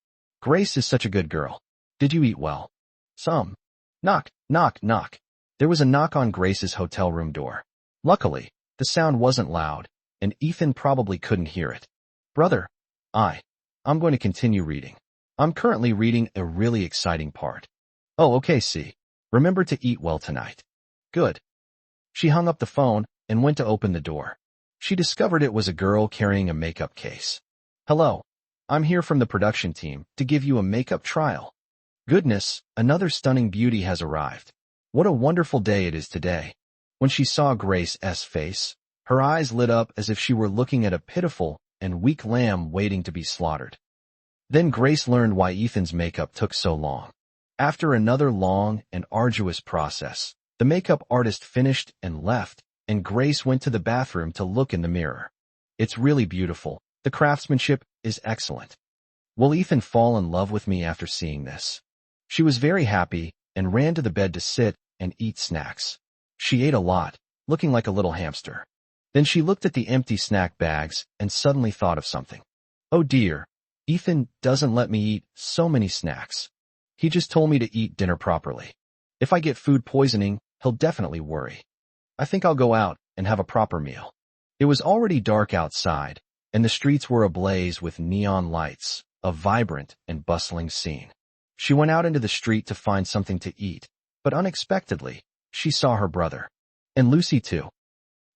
Grace is such a good girl. Did you eat well? Some. Knock, knock, knock. There was a knock on Grace's hotel room door. Luckily, the sound wasn't loud, and Ethan probably couldn't hear it. Brother, I'm going to continue reading. I'm currently reading a really exciting part. Oh, okay, see. Remember to eat well tonight. Good. She hung up the phone and went to open the door. She discovered it was a girl carrying a makeup case. Hello. I'm here from the production team to give you a makeup trial. Goodness, another stunning beauty has arrived. What a wonderful day it is today. When she saw Grace's face, her eyes lit up as if she were looking at a pitiful and weak lamb waiting to be slaughtered. Then Grace learned why Ethan's makeup took so long. After another long and arduous process, the makeup artist finished and left, and Grace went to the bathroom to look in the mirror. It's really beautiful. The craftsmanship is excellent. Will Ethan fall in love with me after seeing this? She was very happy and ran to the bed to sit and eat snacks. She ate a lot, looking like a little hamster. Then she looked at the empty snack bags and suddenly thought of something. Oh dear, Ethan doesn't let me eat so many snacks. He just told me to eat dinner properly. If I get food poisoning, he'll definitely worry. I think I'll go out and have a proper meal. It was already dark outside, and the streets were ablaze with neon lights, a vibrant and bustling scene. She went out into the street to find something to eat, but unexpectedly, she saw her brother. And Lucy too.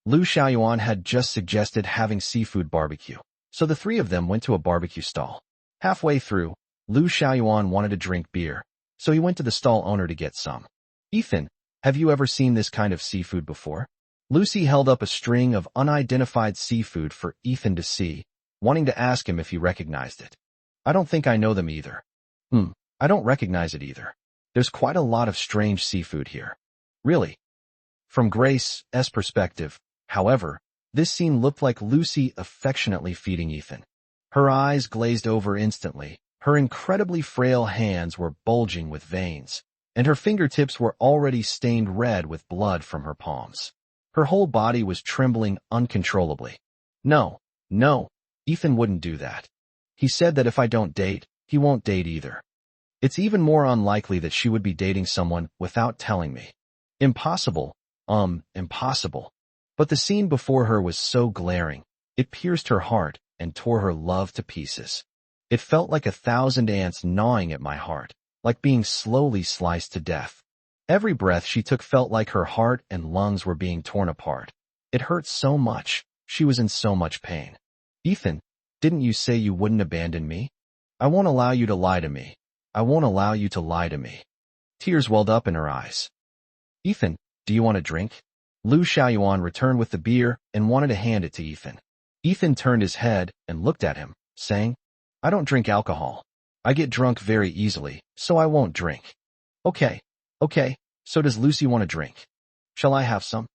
Lu Xiaoyuan had just suggested having seafood barbecue, so the three of them went to a barbecue stall. Halfway through, Lu Xiaoyuan wanted to drink beer, so he went to the stall owner to get some. Ethan, have you ever seen this kind of seafood before? Lucy held up a string of unidentified seafood for Ethan to see, wanting to ask him if he recognized it. I don't think I know them either. I don't recognize it either. There's quite a lot of strange seafood here. Really? From Grace's perspective, however, this scene looked like Lucy affectionately feeding Ethan. Her eyes glazed over instantly, her incredibly frail hands were bulging with veins, and her fingertips were already stained red with blood from her palms. Her whole body was trembling uncontrollably. No, Ethan wouldn't do that. He said that if I don't date, he won't date either. It's even more unlikely that she would be dating someone without telling me. Impossible, impossible. But the scene before her was so glaring, it pierced her heart and tore her love to pieces. It felt like 1,000 ants gnawing at my heart, like being slowly sliced to death. Every breath she took felt like her heart and lungs were being torn apart. It hurt so much, she was in so much pain. Ethan, didn't you say you wouldn't abandon me? I won't allow you to lie to me. I won't allow you to lie to me. Tears welled up in her eyes. Ethan, do you want a drink? Lu Xiaoyuan returned with the beer and wanted to hand it to Ethan. Ethan turned his head and looked at him, saying, I don't drink alcohol. I get drunk very easily, so I won't drink. Okay, okay, so does Lucy want a drink? Shall I have some?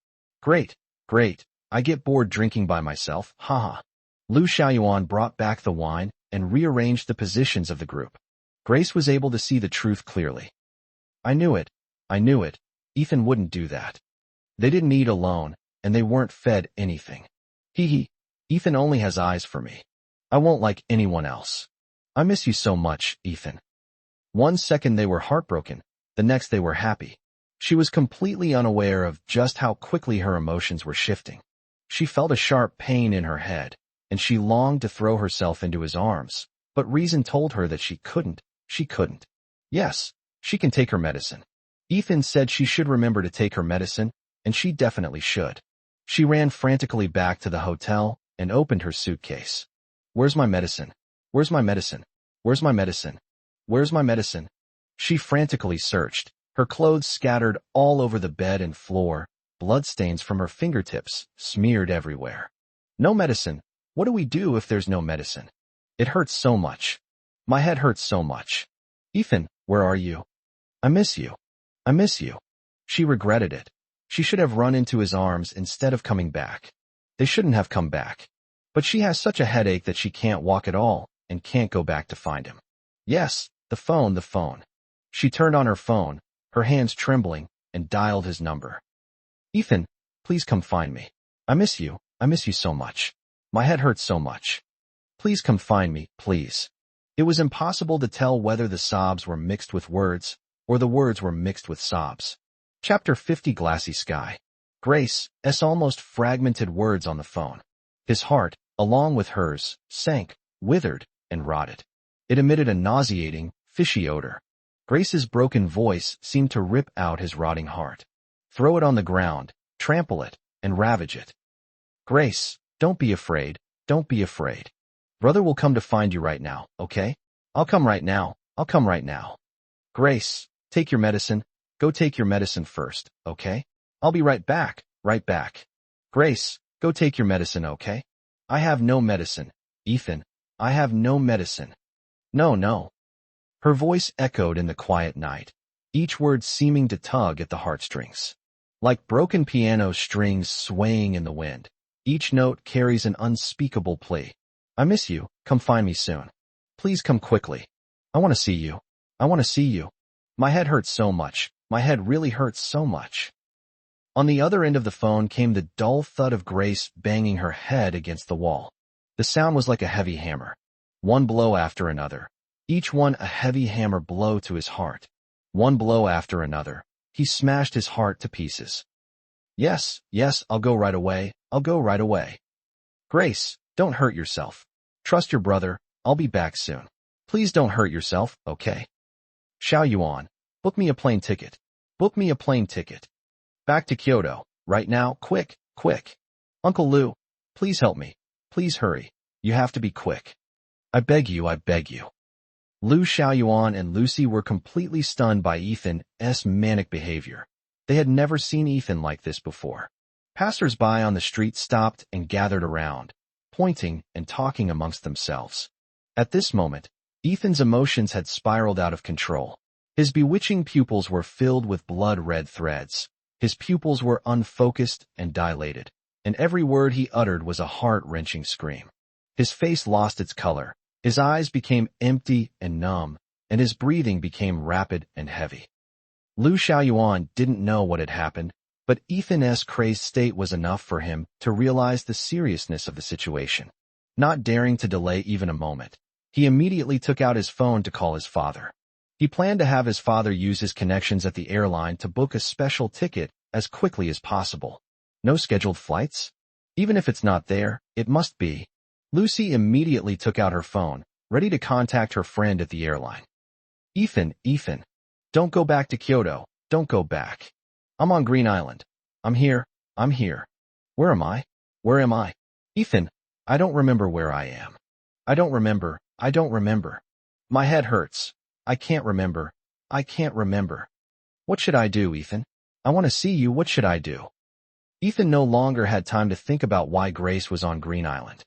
Great, great, I get bored drinking by myself, haha. Lu Xiaoyuan brought back the wine and rearranged the positions of the group. Grace was able to see the truth clearly. I knew it, Ethan wouldn't do that. They didn't eat alone, and they weren't fed anything. Hee, Ethan only has eyes for me. I won't like anyone else. I miss you so much, Ethan. 1 second they were heartbroken, the next they were happy. She was completely unaware of just how quickly her emotions were shifting. She felt a sharp pain in her head, and she longed to throw herself into his arms, but reason told her that she couldn't. Yes, she can take her medicine. Ethan said she should remember to take her medicine, and she definitely should. She ran frantically back to the hotel and opened her suitcase. Where's my medicine? Where's my medicine? Where's my medicine? Where's my medicine? She frantically searched, her clothes scattered all over the bed and floor, bloodstains from her fingertips smeared everywhere. No medicine. What do we do if there's no medicine? It hurts so much. My head hurts so much. Ethan, where are you? I miss you. I miss you. She regretted it. She should have run into his arms instead of coming back. They shouldn't have come back. But she has such a headache that she can't walk at all and can't go back to find him. Yes, the phone. She turned on her phone, her hands trembling, and dialed his number. Ethan, please come find me. I miss you so much. My head hurts so much. Please come find me, please. It was impossible to tell whether the sobs were mixed with words, or the words were mixed with sobs. Chapter 50 Glassy Sky. Grace's almost fragmented words on the phone. His heart, along with hers, sank, withered, and rotted. It emitted a nauseating, fishy odor. Grace's broken voice seemed to rip out his rotting heart. Throw it on the ground, trample it, and ravage it. Grace, don't be afraid, don't be afraid. Brother will come to find you right now, okay? I'll come right now. Grace, take your medicine. Go take your medicine first, okay? I'll be right back. Grace, go take your medicine, okay? I have no medicine. Ethan, I have no medicine. No. Her voice echoed in the quiet night, each word seeming to tug at the heartstrings. Like broken piano strings swaying in the wind, each note carries an unspeakable plea. I miss you, come find me soon. Please come quickly. I want to see you. My head hurts so much. My head really hurts so much. On the other end of the phone came the dull thud of Grace banging her head against the wall. The sound was like a heavy hammer. One blow after another. Each one a heavy hammer blow to his heart. One blow after another. He smashed his heart to pieces. Yes, I'll go right away. Grace, don't hurt yourself. Trust your brother. I'll be back soon. Please don't hurt yourself, okay? Xiaoyuan, book me a plane ticket. Back to Kyoto, right now, quick. Uncle Lu, please help me. Please hurry. You have to be quick. I beg you. Lu Xiaoyuan and Lucy were completely stunned by Ethan's manic behavior. They had never seen Ethan like this before. Passers-by on the street stopped and gathered around, pointing and talking amongst themselves. At this moment, Ethan's emotions had spiraled out of control. His bewitching pupils were filled with blood-red threads. His pupils were unfocused and dilated, and every word he uttered was a heart-wrenching scream. His face lost its color, his eyes became empty and numb, and his breathing became rapid and heavy. Lu Xiaoyuan didn't know what had happened, but Ethan's crazed state was enough for him to realize the seriousness of the situation. Not daring to delay even a moment, he immediately took out his phone to call his father. He planned to have his father use his connections at the airline to book a special ticket as quickly as possible. No scheduled flights? Even if it's not there, it must be. Lucy immediately took out her phone, ready to contact her friend at the airline. Ethan, don't go back to Kyoto. Don't go back. I'm on Green Island. I'm here. Where am I? Ethan, I don't remember where I am. I don't remember. My head hurts. I can't remember. What should I do, Ethan? I want to see you. What should I do? Ethan no longer had time to think about why Grace was on Green Island.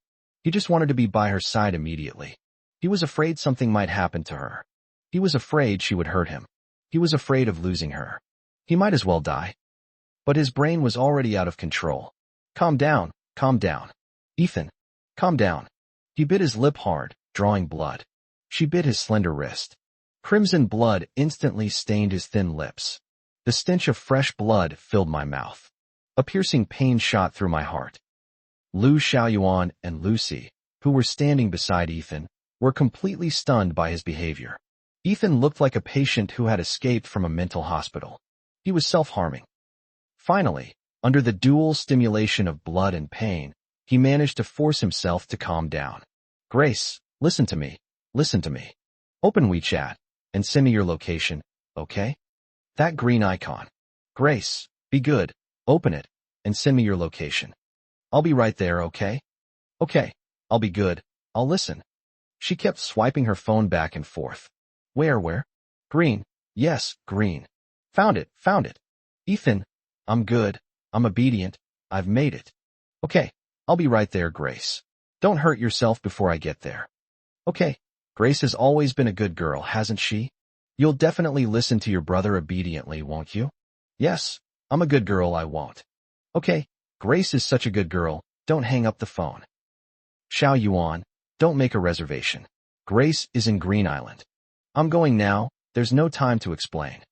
He just wanted to be by her side immediately. He was afraid something might happen to her. He was afraid she would hurt him. He was afraid of losing her. He might as well die. But his brain was already out of control. Calm down, calm down. Ethan, calm down. He bit his lip hard, drawing blood. She bit his slender wrist. Crimson blood instantly stained his thin lips. The stench of fresh blood filled my mouth. A piercing pain shot through my heart. Lu Xiaoyuan and Lucy, who were standing beside Ethan, were completely stunned by his behavior. Ethan looked like a patient who had escaped from a mental hospital. He was self-harming. Finally, under the dual stimulation of blood and pain, he managed to force himself to calm down. Grace, listen to me. Listen to me. Open WeChat and send me your location, okay? That green icon. Grace, be good. Open it and send me your location. I'll be right there, okay? Okay, I'll be good. I'll listen. She kept swiping her phone back and forth. Where? Green. Yes, green. Found it. Ethan, I'm good. I'm obedient. I've made it. Okay, I'll be right there, Grace. Don't hurt yourself before I get there. Okay, Grace has always been a good girl, hasn't she? You'll definitely listen to your brother obediently, won't you? Yes, I'm a good girl, I won't. Okay, Grace is such a good girl, don't hang up the phone. Xiao Yuan, don't make a reservation. Grace is in Green Island. I'm going now, there's no time to explain.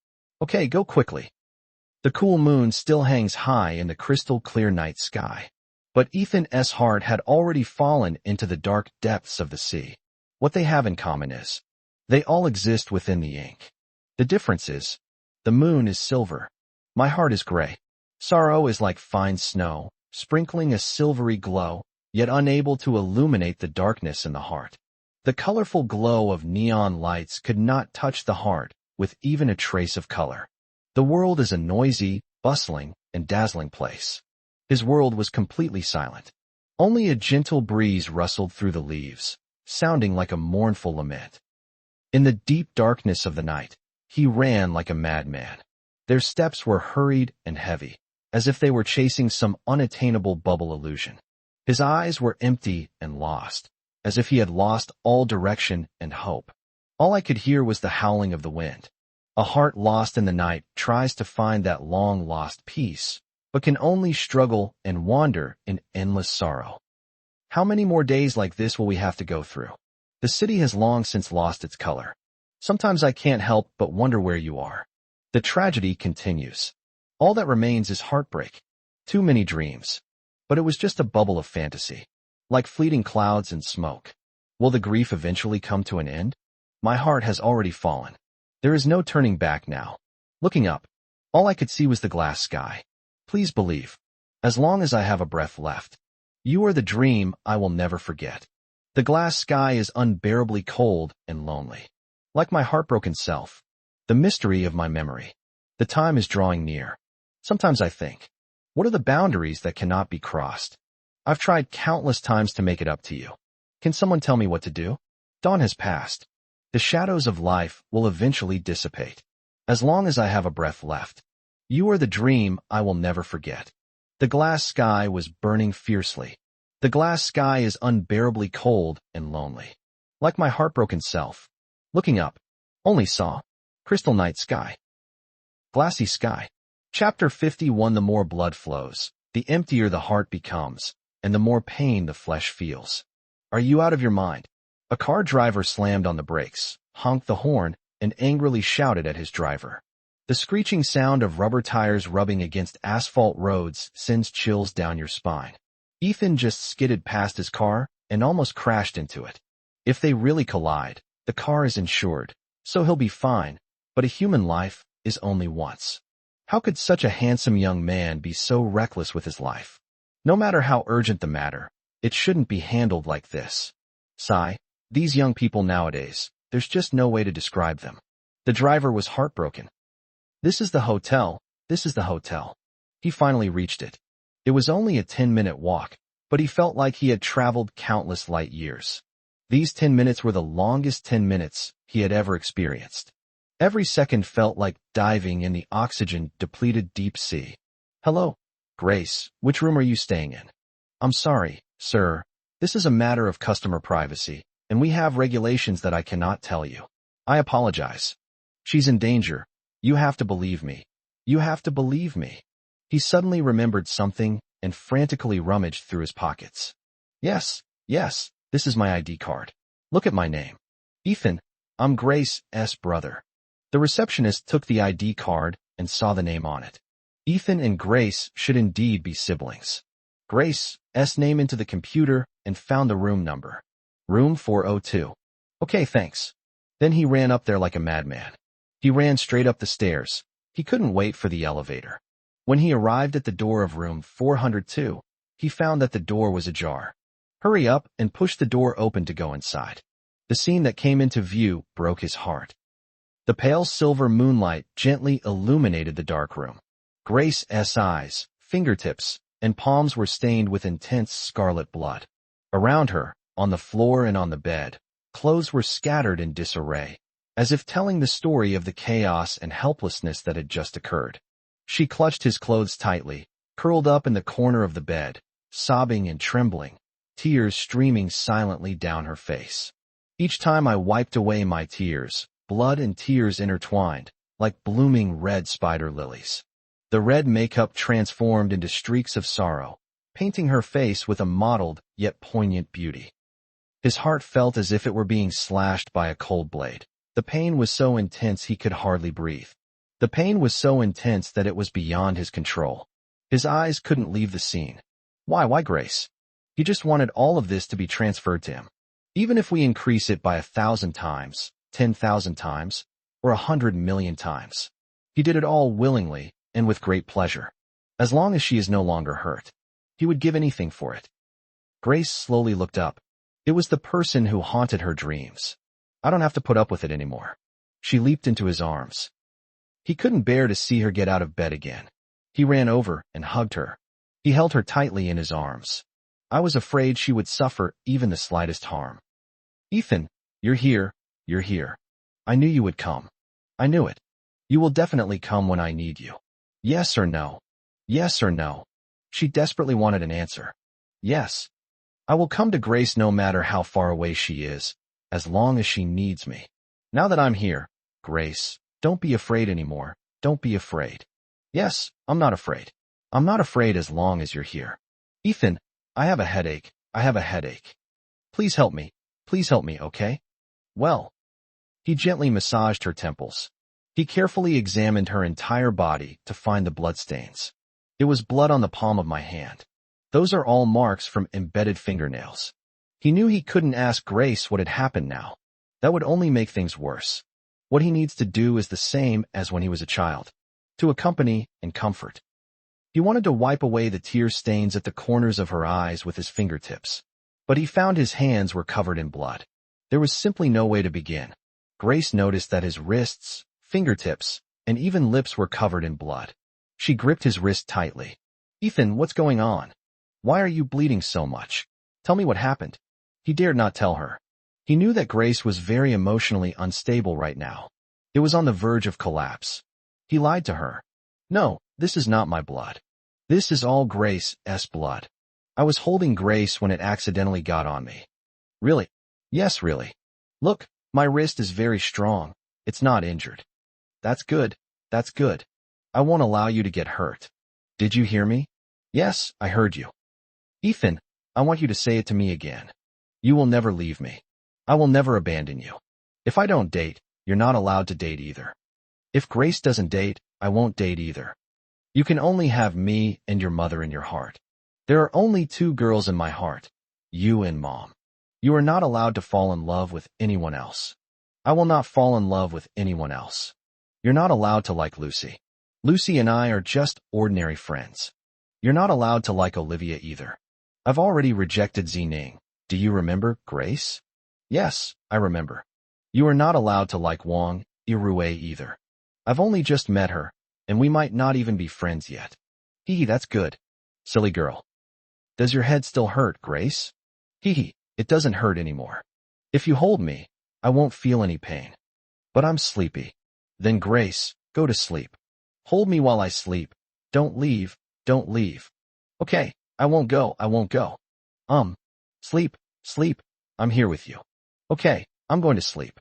Okay, go quickly. The cool moon still hangs high in the crystal clear night sky. But Ethan's heart had already fallen into the dark depths of the sea. What they have in common is, they all exist within the ink. The difference is, the moon is silver. My heart is gray. Sorrow is like fine snow, sprinkling a silvery glow, yet unable to illuminate the darkness in the heart. The colorful glow of neon lights could not touch the heart with even a trace of color. The world is a noisy, bustling, and dazzling place. His world was completely silent. Only a gentle breeze rustled through the leaves, sounding like a mournful lament. In the deep darkness of the night, he ran like a madman. Their steps were hurried and heavy, as if they were chasing some unattainable bubble illusion. His eyes were empty and lost, as if he had lost all direction and hope. All I could hear was the howling of the wind. A heart lost in the night tries to find that long-lost peace, but can only struggle and wander in endless sorrow. How many more days like this will we have to go through? The city has long since lost its color. Sometimes I can't help but wonder where you are. The tragedy continues. All that remains is heartbreak. Too many dreams. But it was just a bubble of fantasy, like fleeting clouds and smoke. Will the grief eventually come to an end? My heart has already fallen. There is no turning back now. Looking up, all I could see was the glass sky. Please believe. As long as I have a breath left. You are the dream I will never forget. The glass sky is unbearably cold and lonely. Like my heartbroken self. The mystery of my memory. The time is drawing near. Sometimes I think, what are the boundaries that cannot be crossed? I've tried countless times to make it up to you. Can someone tell me what to do? Dawn has passed. The shadows of life will eventually dissipate. As long as I have a breath left. You are the dream I will never forget. The glass sky was burning fiercely. The glass sky is unbearably cold and lonely. Like my heartbroken self. Looking up, only saw crystal night sky. Glassy sky. Chapter 51. The more blood flows, the emptier the heart becomes, and the more pain the flesh feels. Are you out of your mind? A car driver slammed on the brakes, honked the horn, and angrily shouted at his driver. The screeching sound of rubber tires rubbing against asphalt roads sends chills down your spine. Ethan just skidded past his car and almost crashed into it. If they really collide, the car is insured, so he'll be fine, but a human life is only once. How could such a handsome young man be so reckless with his life? No matter how urgent the matter, it shouldn't be handled like this. Sigh. These young people nowadays, there's just no way to describe them. The driver was heartbroken. This is the hotel. He finally reached it. It was only a 10-minute walk, but he felt like he had traveled countless light years. These 10 minutes were the longest 10 minutes he had ever experienced. Every second felt like diving in the oxygen-depleted deep sea. Hello, Grace, which room are you staying in? I'm sorry, sir. This is a matter of customer privacy, and we have regulations that I cannot tell you. I apologize. She's in danger. You have to believe me. You have to believe me. He suddenly remembered something and frantically rummaged through his pockets. Yes, this is my ID card. Look at my name. Ethan, I'm Grace's brother. The receptionist took the ID card and saw the name on it. Ethan and Grace should indeed be siblings. Grace's name into the computer and found the room number. Room 402. Okay, thanks. Then he ran up there like a madman. He ran straight up the stairs. He couldn't wait for the elevator. When he arrived at the door of room 402, he found that the door was ajar. Hurry up and push the door open to go inside. The scene that came into view broke his heart. The pale silver moonlight gently illuminated the dark room. Grace's eyes, fingertips, and palms were stained with intense scarlet blood. Around her, on the floor and on the bed, clothes were scattered in disarray, as if telling the story of the chaos and helplessness that had just occurred. She clutched his clothes tightly, curled up in the corner of the bed, sobbing and trembling, tears streaming silently down her face. Each time I wiped away my tears, blood and tears intertwined, like blooming red spider lilies. The red makeup transformed into streaks of sorrow, painting her face with a mottled yet poignant beauty. His heart felt as if it were being slashed by a cold blade. The pain was so intense he could hardly breathe. The pain was so intense that it was beyond his control. His eyes couldn't leave the scene. Why Grace? He just wanted all of this to be transferred to him. Even if we increase it by 1,000 times, 10,000 times, or 100 million times. He did it all willingly and with great pleasure. As long as she is no longer hurt, he would give anything for it. Grace slowly looked up. It was the person who haunted her dreams. I don't have to put up with it anymore. She leaped into his arms. He couldn't bear to see her get out of bed again. He ran over and hugged her. He held her tightly in his arms. I was afraid she would suffer even the slightest harm. Ethan, you're here. I knew you would come. I knew it. You will definitely come when I need you. Yes or no? Yes or no? She desperately wanted an answer. Yes. I will come to Grace no matter how far away she is, as long as she needs me. Now that I'm here, Grace, don't be afraid anymore. Don't be afraid. Yes, I'm not afraid. I'm not afraid as long as you're here. Ethan, I have a headache. Please help me, okay? Well. He gently massaged her temples. He carefully examined her entire body to find the bloodstains. It was blood on the palm of my hand. Those are all marks from embedded fingernails. He knew he couldn't ask Grace what had happened now. That would only make things worse. What he needs to do is the same as when he was a child. To accompany and comfort. He wanted to wipe away the tear stains at the corners of her eyes with his fingertips. But he found his hands were covered in blood. There was simply no way to begin. Grace noticed that his wrists, fingertips, and even lips were covered in blood. She gripped his wrist tightly. Ethan, what's going on? Why are you bleeding so much? Tell me what happened. He dared not tell her. He knew that Grace was very emotionally unstable right now. It was on the verge of collapse. He lied to her. No, this is not my blood. This is all Grace's blood. I was holding Grace when it accidentally got on me. Really? Yes, really. Look, my wrist is very strong. It's not injured. That's good. I won't allow you to get hurt. Did you hear me? Yes, I heard you. Ethan, I want you to say it to me again. You will never leave me. I will never abandon you. If I don't date, you're not allowed to date either. If Grace doesn't date, I won't date either. You can only have me and your mother in your heart. There are only 2 girls in my heart, you and Mom. You are not allowed to fall in love with anyone else. I will not fall in love with anyone else. You're not allowed to like Lucy. Lucy and I are just ordinary friends. You're not allowed to like Olivia either. I've already rejected Zining. Do you remember, Grace? Yes, I remember. You are not allowed to like Wang Irue either. I've only just met her, and we might not even be friends yet. Hee, that's good. Silly girl. Does your head still hurt, Grace? Hee, it doesn't hurt anymore. If you hold me, I won't feel any pain. But I'm sleepy. Then Grace, go to sleep. Hold me while I sleep. Don't leave. Okay, I won't go. Sleep, sleep, I'm here with you. Okay, I'm going to sleep.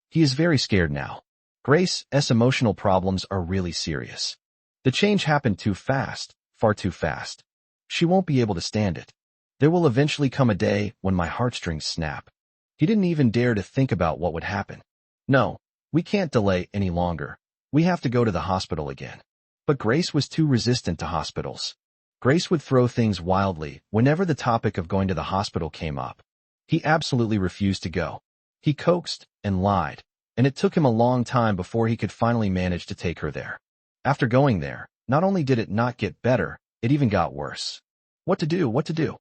He is very scared now. Grace's emotional problems are really serious. The change happened too fast, far too fast. She won't be able to stand it. There will eventually come a day when my heartstrings snap. He didn't even dare to think about what would happen. No, we can't delay any longer. We have to go to the hospital again. But Grace was too resistant to hospitals. Grace would throw things wildly whenever the topic of going to the hospital came up. He absolutely refused to go. He coaxed and lied, and it took him a long time before he could finally manage to take her there. After going there, not only did it not get better, it even got worse. What to do? What to do?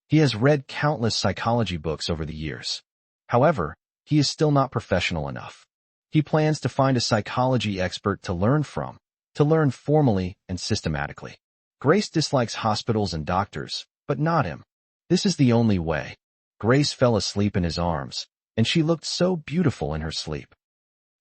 He has read countless psychology books over the years. However, he is still not professional enough. He plans to find a psychology expert to learn from, to learn formally and systematically. Grace dislikes hospitals and doctors, but not him. This is the only way. Grace fell asleep in his arms, and she looked so beautiful in her sleep.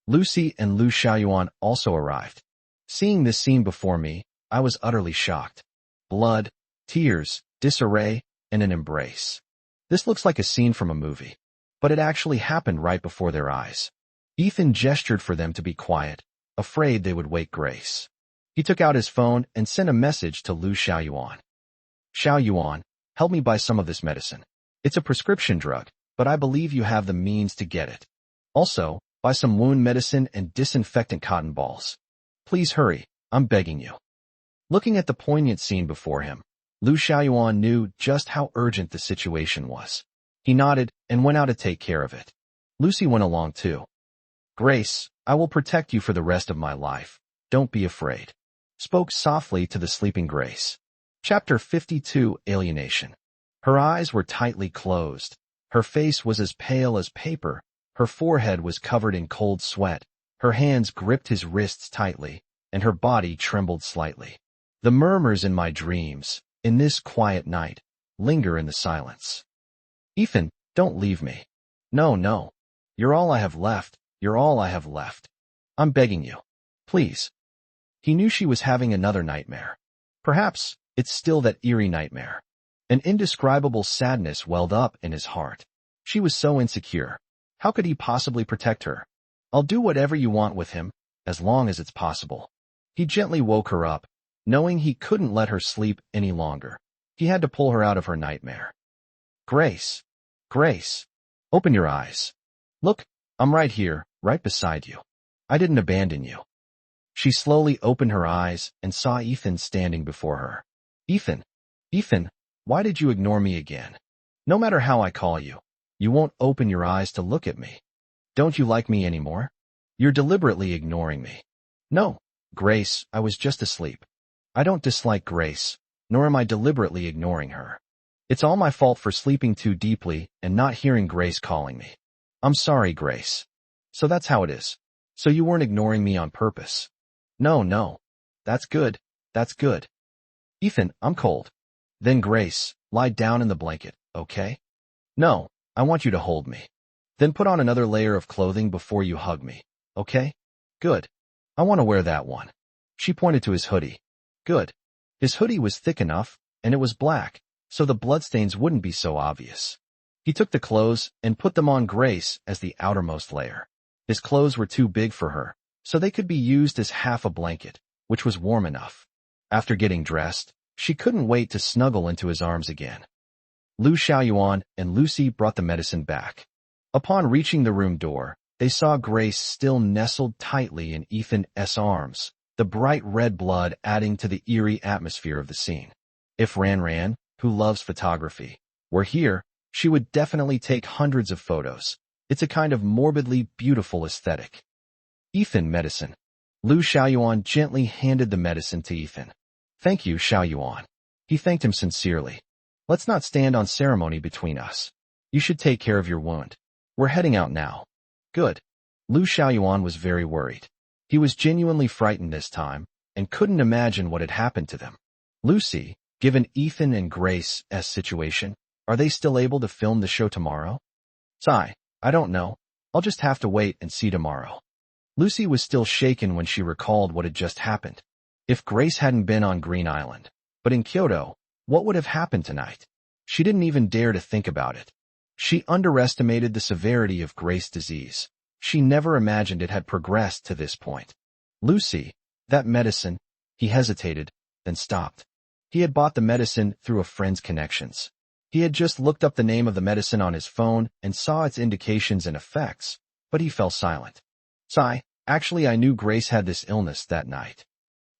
Lucy and Lu Xiaoyuan also arrived. Seeing this scene before me, I was utterly shocked. Blood, tears, disarray, and an embrace. This looks like a scene from a movie, but it actually happened right before their eyes. Ethan gestured for them to be quiet, afraid they would wake Grace. He took out his phone and sent a message to Lu Xiaoyuan. Xiaoyuan, help me buy some of this medicine. It's a prescription drug, but I believe you have the means to get it. Also, buy some wound medicine and disinfectant cotton balls. Please hurry, I'm begging you. Looking at the poignant scene before him, Lu Xiaoyuan knew just how urgent the situation was. He nodded and went out to take care of it. Lucy went along too. Grace, I will protect you for the rest of my life. Don't be afraid. Spoke softly to the sleeping Grace. Chapter 52, Alienation. Her eyes were tightly closed. Her face was as pale as paper. Her forehead was covered in cold sweat. Her hands gripped his wrists tightly, and her body trembled slightly. The murmurs in my dreams, in this quiet night, linger in the silence. Ethan, don't leave me. No, no. You're all I have left. You're all I have left. I'm begging you. Please. He knew she was having another nightmare. Perhaps it's still that eerie nightmare. An indescribable sadness welled up in his heart. She was so insecure. How could he possibly protect her? I'll do whatever you want with him, as long as it's possible. He gently woke her up, knowing he couldn't let her sleep any longer. He had to pull her out of her nightmare. Grace. Grace. Open your eyes. Look, I'm right here, right beside you. I didn't abandon you. She slowly opened her eyes and saw Ethan standing before her. Ethan. Ethan, why did you ignore me again? No matter how I call you, you won't open your eyes to look at me. Don't you like me anymore? You're deliberately ignoring me. No, Grace, I was just asleep. I don't dislike Grace, nor am I deliberately ignoring her. It's all my fault for sleeping too deeply and not hearing Grace calling me. I'm sorry, Grace. So that's how it is. So you weren't ignoring me on purpose. No, no. That's good. That's good. Ethan, I'm cold. Then Grace, lie down in the blanket, okay? No, I want you to hold me. Then put on another layer of clothing before you hug me, okay? Good. I want to wear that one. She pointed to his hoodie. Good. His hoodie was thick enough, and it was black, so the bloodstains wouldn't be so obvious. He took the clothes and put them on Grace as the outermost layer. His clothes were too big for her, so they could be used as half a blanket, which was warm enough. After getting dressed, she couldn't wait to snuggle into his arms again. Lu Xiaoyuan and Lucy brought the medicine back. Upon reaching the room door, they saw Grace still nestled tightly in Ethan's arms, the bright red blood adding to the eerie atmosphere of the scene. If Ran, who loves photography, were here, she would definitely take hundreds of photos. It's a kind of morbidly beautiful aesthetic. Ethan, medicine. Lu Xiaoyuan gently handed the medicine to Ethan. Thank you, Xiaoyuan. He thanked him sincerely. Let's not stand on ceremony between us. You should take care of your wound. We're heading out now. Good. Lu Xiaoyuan was very worried. He was genuinely frightened this time, and couldn't imagine what had happened to them. Lucy, given Ethan and Grace's situation, are they still able to film the show tomorrow? Sigh, I don't know. I'll just have to wait and see tomorrow. Lucy was still shaken when she recalled what had just happened. If Grace hadn't been on Green Island, but in Kyoto, what would have happened tonight? She didn't even dare to think about it. She underestimated the severity of Grace's disease. She never imagined it had progressed to this point. Lucy, that medicine, he hesitated, then stopped. He had bought the medicine through a friend's connections. He had just looked up the name of the medicine on his phone and saw its indications and effects, but he fell silent. Sigh, actually I knew Grace had this illness that night.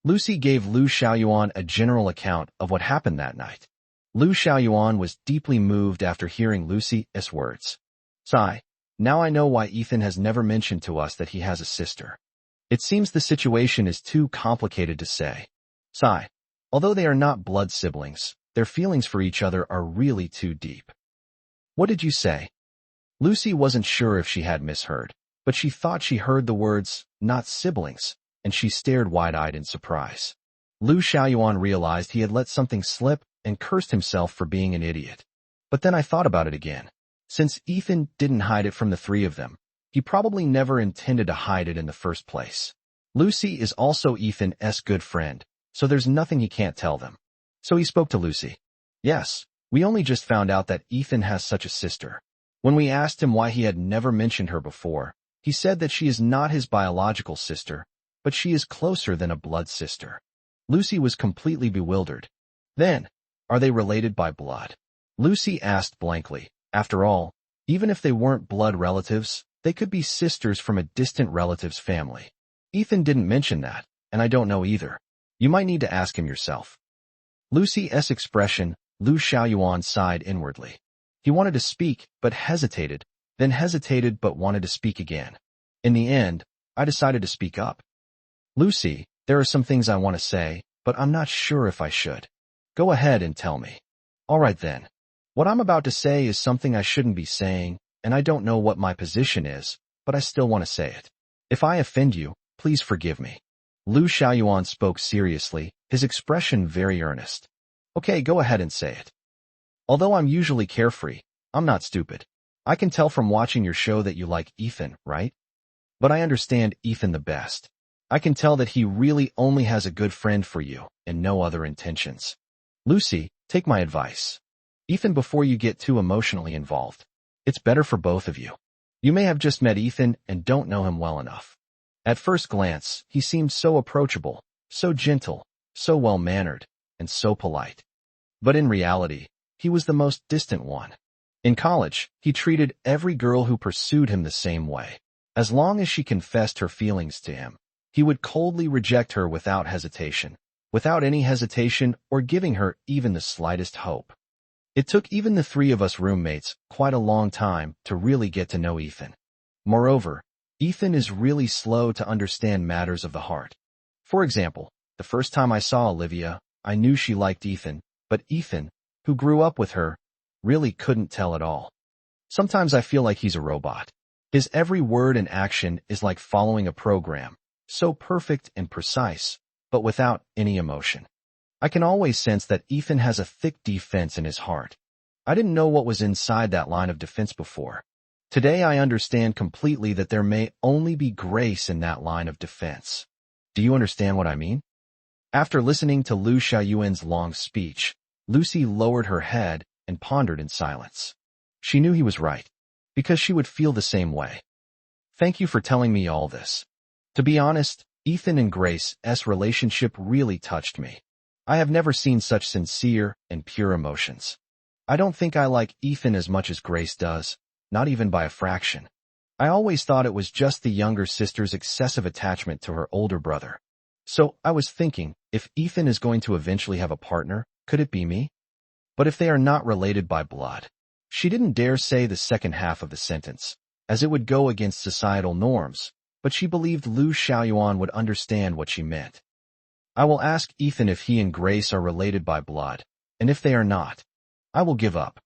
Lucy gave Lu Xiaoyuan a general account of what happened that night. Lu Xiaoyuan was deeply moved after hearing Lucy's words. Sigh, now I know why Ethan has never mentioned to us that he has a sister. It seems the situation is too complicated to say. Sigh, although they are not blood siblings, their feelings for each other are really too deep. What did you say? Lucy wasn't sure if she had misheard, but she thought she heard the words, not siblings, and she stared wide-eyed in surprise. Lu Xiaoyuan realized he had let something slip and cursed himself for being an idiot. But then I thought about it again. Since Ethan didn't hide it from the three of them, he probably never intended to hide it in the first place. Lucy is also Ethan's good friend, so there's nothing he can't tell them. So he spoke to Lucy. Yes, we only just found out that Ethan has such a sister. When we asked him why he had never mentioned her before, he said that she is not his biological sister, but she is closer than a blood sister. Lucy was completely bewildered. Then, are they related by blood? Lucy asked blankly. After all, even if they weren't blood relatives, they could be sisters from a distant relative's family. Ethan didn't mention that, and I don't know either. You might need to ask him yourself. Lucy's expression, Lu Xiaoyuan sighed inwardly. He wanted to speak, but hesitated, then hesitated but wanted to speak again. In the end, I decided to speak up. Lucy, there are some things I want to say, but I'm not sure if I should. Go ahead and tell me. All right then. What I'm about to say is something I shouldn't be saying, and I don't know what my position is, but I still want to say it. If I offend you, please forgive me. Lu Xiaoyuan spoke seriously, his expression very earnest. Okay, go ahead and say it. Although I'm usually carefree, I'm not stupid. I can tell from watching your show that you like Ethan, right? But I understand Ethan the best. I can tell that he really only has a good friend for you, and no other intentions. Lucy, take my advice. Ethan, before you get too emotionally involved. It's better for both of you. You may have just met Ethan and don't know him well enough. At first glance, he seemed so approachable, so gentle, so well-mannered, and so polite. But in reality, he was the most distant one. In college, he treated every girl who pursued him the same way. As long as she confessed her feelings to him, he would coldly reject her without hesitation, without any hesitation or giving her even the slightest hope. It took even the three of us roommates quite a long time to really get to know Ethan. Moreover, Ethan is really slow to understand matters of the heart. For example, the first time I saw Olivia, I knew she liked Ethan, but Ethan, who grew up with her, really couldn't tell at all. Sometimes I feel like he's a robot. His every word and action is like following a program, so perfect and precise, but without any emotion. I can always sense that Ethan has a thick defense in his heart. I didn't know what was inside that line of defense before. Today I understand completely that there may only be grace in that line of defense. Do you understand what I mean? After listening to Lu Xiaoyuan's long speech, Lucy lowered her head and pondered in silence. She knew he was right, because she would feel the same way. Thank you for telling me all this. To be honest, Ethan and Grace's relationship really touched me. I have never seen such sincere and pure emotions. I don't think I like Ethan as much as Grace does, not even by a fraction. I always thought it was just the younger sister's excessive attachment to her older brother. So I was thinking, if Ethan is going to eventually have a partner, could it be me? But if they are not related by blood. She didn't dare say the second half of the sentence, as it would go against societal norms, but she believed Lu Xiaoyuan would understand what she meant. I will ask Ethan if he and Grace are related by blood, and if they are not, I will give up.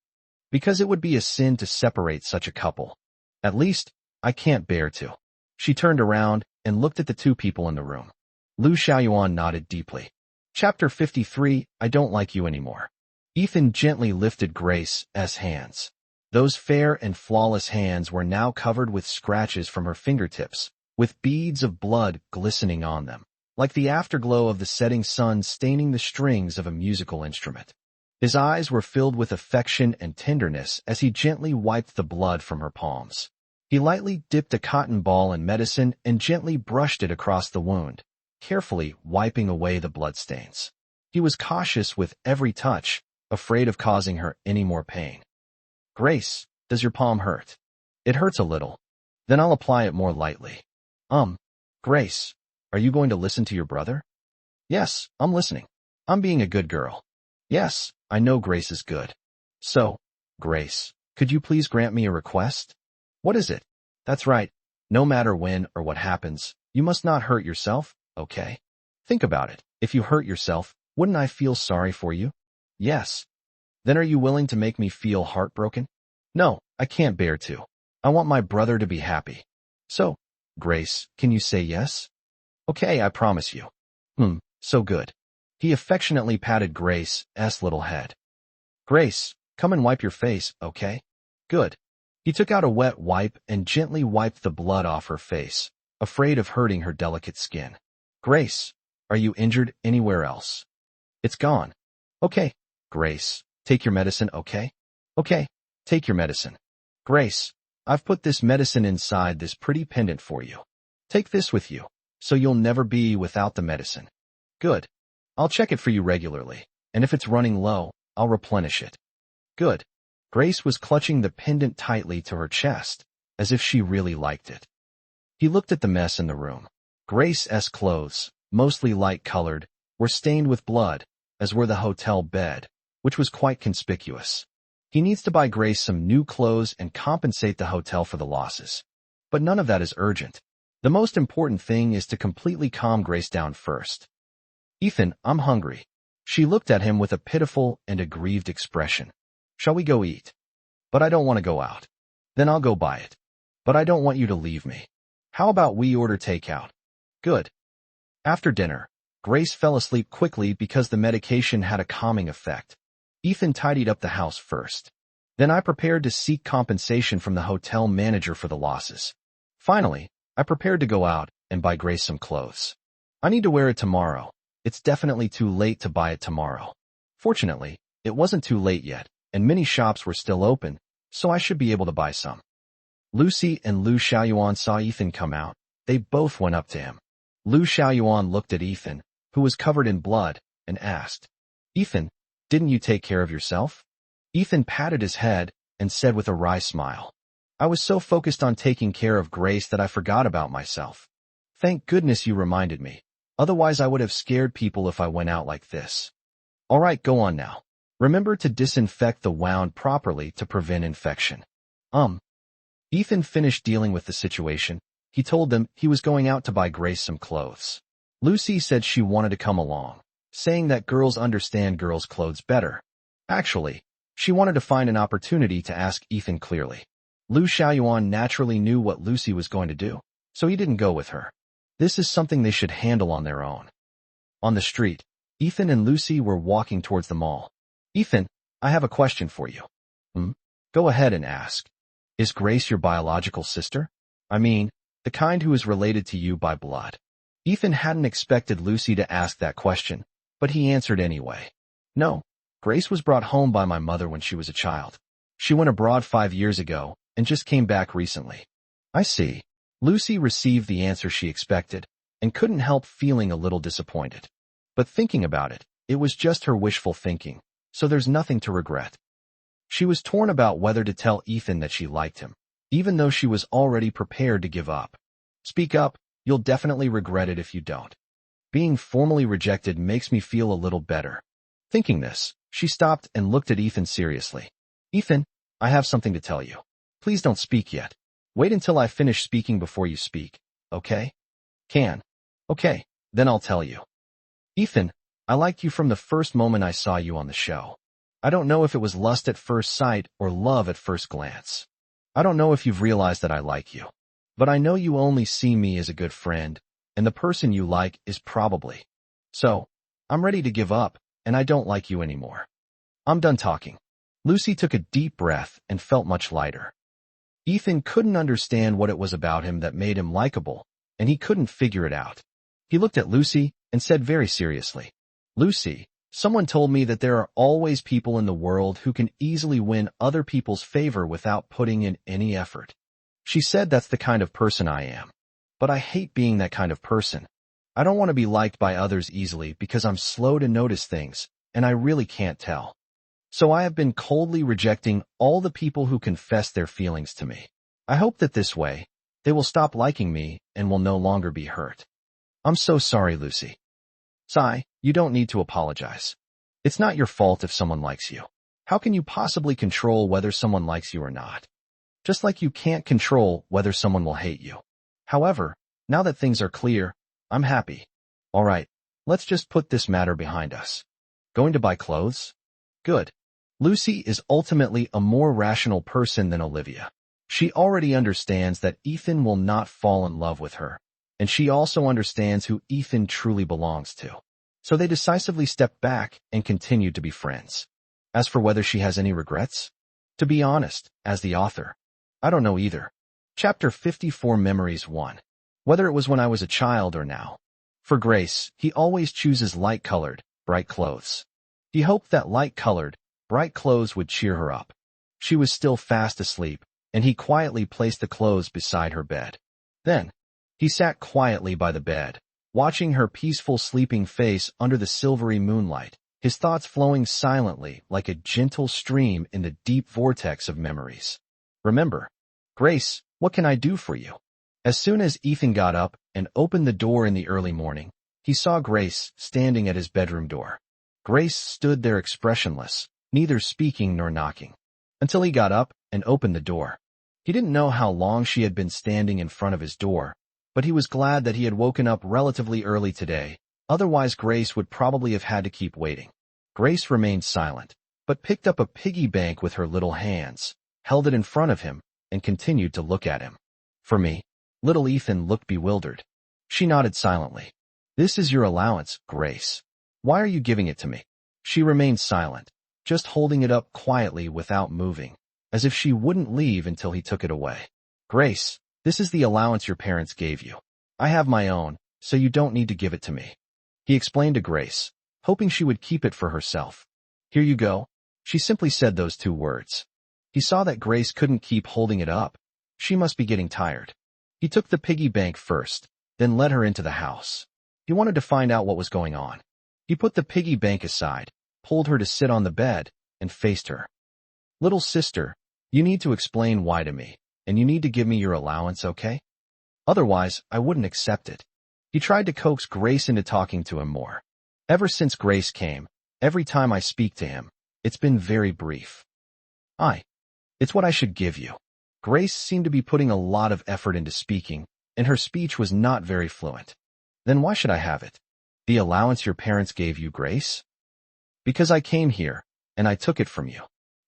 Because it would be a sin to separate such a couple. At least, I can't bear to. She turned around and looked at the two people in the room. Lu Xiaoyuan nodded deeply. Chapter 53, I don't like you anymore. Ethan gently lifted Grace's hands. Those fair and flawless hands were now covered with scratches from her fingertips, with beads of blood glistening on them, like the afterglow of the setting sun staining the strings of a musical instrument. His eyes were filled with affection and tenderness as he gently wiped the blood from her palms. He lightly dipped a cotton ball in medicine and gently brushed it across the wound, carefully wiping away the bloodstains. He was cautious with every touch, afraid of causing her any more pain. "Grace, does your palm hurt?" "It hurts a little." "Then I'll apply it more lightly." Grace, are you going to listen to your brother?" "Yes, I'm listening. I'm being a good girl." "Yes, I know Grace is good." "So, Grace, could you please grant me a request?" "What is it?" "That's right. No matter when or what happens, you must not hurt yourself, okay? Think about it. If you hurt yourself, wouldn't I feel sorry for you?" "Yes." "Then are you willing to make me feel heartbroken?" "No, I can't bear to. I want my brother to be happy. So, Grace, can you say yes?" "Okay, I promise you." So good." He affectionately patted Grace's little head. "Grace, come and wipe your face, okay?" "Good." He took out a wet wipe and gently wiped the blood off her face, afraid of hurting her delicate skin. "Grace, are you injured anywhere else?" "It's gone." "Okay." "Grace, take your medicine, okay?" "Okay, take your medicine." "Grace, I've put this medicine inside this pretty pendant for you. Take this with you, so you'll never be without the medicine." "Good. I'll check it for you regularly, and if it's running low, I'll replenish it." "Good." Grace was clutching the pendant tightly to her chest, as if she really liked it. He looked at the mess in the room. Grace's clothes, mostly light-colored, were stained with blood, as were the hotel bed, which was quite conspicuous. He needs to buy Grace some new clothes and compensate the hotel for the losses. But none of that is urgent. The most important thing is to completely calm Grace down first. "Ethan, I'm hungry." She looked at him with a pitiful and aggrieved expression. "Shall we go eat?" "But I don't want to go out." "Then I'll go buy it." "But I don't want you to leave me." "How about we order takeout?" "Good." After dinner, Grace fell asleep quickly because the medication had a calming effect. Ethan tidied up the house first. Then I prepared to seek compensation from the hotel manager for the losses. Finally, I prepared to go out and buy Grace some clothes. I need to wear it tomorrow. It's definitely too late to buy it tomorrow. Fortunately, it wasn't too late yet, and many shops were still open, so I should be able to buy some. Lucy and Lu Xiaoyuan saw Ethan come out. They both went up to him. Lu Xiaoyuan looked at Ethan, who was covered in blood, and asked, "Ethan, didn't you take care of yourself?" Ethan patted his head and said with a wry smile, "I was so focused on taking care of Grace that I forgot about myself. Thank goodness you reminded me. Otherwise I would have scared people if I went out like this." "All right, go on now. Remember to disinfect the wound properly to prevent infection." Ethan finished dealing with the situation. He told them he was going out to buy Grace some clothes. Lucy said she wanted to come along, saying that girls understand girls' clothes better. Actually, she wanted to find an opportunity to ask Ethan clearly. Lu Xiaoyuan naturally knew what Lucy was going to do, so he didn't go with her. This is something they should handle on their own. On the street, Ethan and Lucy were walking towards the mall. "Ethan, I have a question for you." Go ahead and ask." "Is Grace your biological sister? I mean, the kind who is related to you by blood?" Ethan hadn't expected Lucy to ask that question, but he answered anyway. "No, Grace was brought home by my mother when she was a child. She went abroad 5 years ago and just came back recently." "I see." Lucy received the answer she expected and couldn't help feeling a little disappointed. But thinking about it, it was just her wishful thinking, so there's nothing to regret. She was torn about whether to tell Ethan that she liked him, even though she was already prepared to give up. "Speak up, you'll definitely regret it if you don't. Being formally rejected makes me feel a little better." Thinking this, she stopped and looked at Ethan seriously. "Ethan, I have something to tell you. Please don't speak yet. Wait until I finish speaking before you speak, okay?" "Can." "Okay, then I'll tell you. Ethan, I liked you from the first moment I saw you on the show. I don't know if it was lust at first sight or love at first glance. I don't know if you've realized that I like you. But I know you only see me as a good friend, and the person you like is probably. So, I'm ready to give up, and I don't like you anymore. I'm done talking." Lucy took a deep breath and felt much lighter. Ethan couldn't understand what it was about him that made him likable, and he couldn't figure it out. He looked at Lucy and said very seriously, "Lucy, Someone told me that there are always people in the world who can easily win other people's favor without putting in any effort. She said that's the kind of person I am. But I hate being that kind of person. I don't want to be liked by others easily because I'm slow to notice things, and I really can't tell. So I have been coldly rejecting all the people who confess their feelings to me. I hope that this way, they will stop liking me and will no longer be hurt. I'm so sorry, Lucy. Sigh, you don't need to apologize. It's not your fault if someone likes you. How can you possibly control whether someone likes you or not? Just like you can't control whether someone will hate you. However, now that things are clear, I'm happy. All right, let's just put this matter behind us. Going to buy clothes? Good. Lucy is ultimately a more rational person than Olivia. She already understands that Ethan will not fall in love with her, and she also understands who Ethan truly belongs to. So they decisively step back and continue to be friends. As for whether she has any regrets? To be honest, as the author, I don't know either. Chapter 54 Memories 1. Whether it was when I was a child or now. For Grace, he always chooses light-colored, bright clothes. He hoped that light-colored, bright clothes would cheer her up. She was still fast asleep, and he quietly placed the clothes beside her bed. Then, he sat quietly by the bed, watching her peaceful sleeping face under the silvery moonlight, his thoughts flowing silently like a gentle stream in the deep vortex of memories. Remember, Grace, what can I do for you? As soon as Ethan got up and opened the door in the early morning, he saw Grace standing at his bedroom door. Grace stood there expressionless, neither speaking nor knocking, until he got up and opened the door. He didn't know how long she had been standing in front of his door, but he was glad that he had woken up relatively early today, otherwise Grace would probably have had to keep waiting. Grace remained silent, but picked up a piggy bank with her little hands, held it in front of him, and continued to look at him. For me, little Ethan looked bewildered. She nodded silently. This is your allowance, Grace. Why are you giving it to me? She remained silent, just holding it up quietly without moving, as if she wouldn't leave until he took it away. Grace, this is the allowance your parents gave you. I have my own, so you don't need to give it to me. He explained to Grace, hoping she would keep it for herself. Here you go. She simply said those 2 words. He saw that Grace couldn't keep holding it up. She must be getting tired. He took the piggy bank first, then led her into the house. He wanted to find out what was going on. He put the piggy bank aside, pulled her to sit on the bed, and faced her. Little sister, you need to explain why to me, and you need to give me your allowance, okay? Otherwise, I wouldn't accept it. He tried to coax Grace into talking to him more. Ever since Grace came, every time I speak to him, it's been very brief. It's what I should give you. Grace seemed to be putting a lot of effort into speaking, and her speech was not very fluent. Then why should I have it? The allowance your parents gave you, Grace? Because I came here, and I took it from you.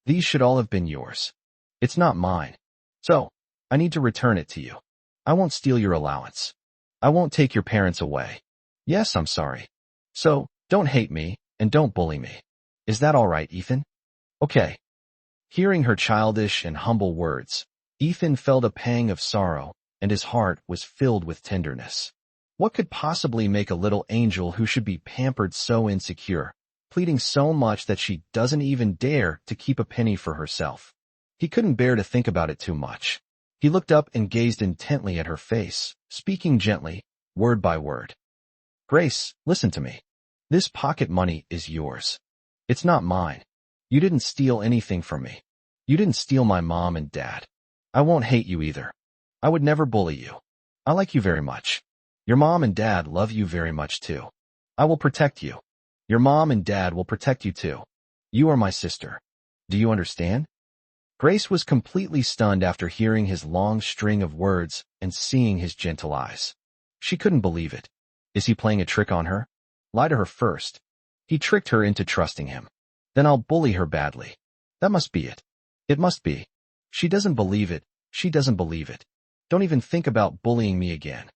These should all have been yours. It's not mine. So, I need to return it to you. I won't steal your allowance. I won't take your parents away. Yes, I'm sorry. So, don't hate me, and don't bully me. Is that all right, Ethan? Okay. Hearing her childish and humble words, Ethan felt a pang of sorrow, and his heart was filled with tenderness. What could possibly make a little angel who should be pampered so insecure, pleading so much that she doesn't even dare to keep a penny for herself? He couldn't bear to think about it too much. He looked up and gazed intently at her face, speaking gently, word by word. Grace, listen to me. This pocket money is yours. It's not mine. You didn't steal anything from me. You didn't steal my mom and dad. I won't hate you either. I would never bully you. I like you very much. Your mom and dad love you very much too. I will protect you. Your mom and dad will protect you too. You are my sister. Do you understand? Grace was completely stunned after hearing his long string of words and seeing his gentle eyes. She couldn't believe it. Is he playing a trick on her? Lie to her first. He tricked her into trusting him. Then I'll bully her badly. That must be it. It must be. She doesn't believe it. She doesn't believe it. Don't even think about bullying me again.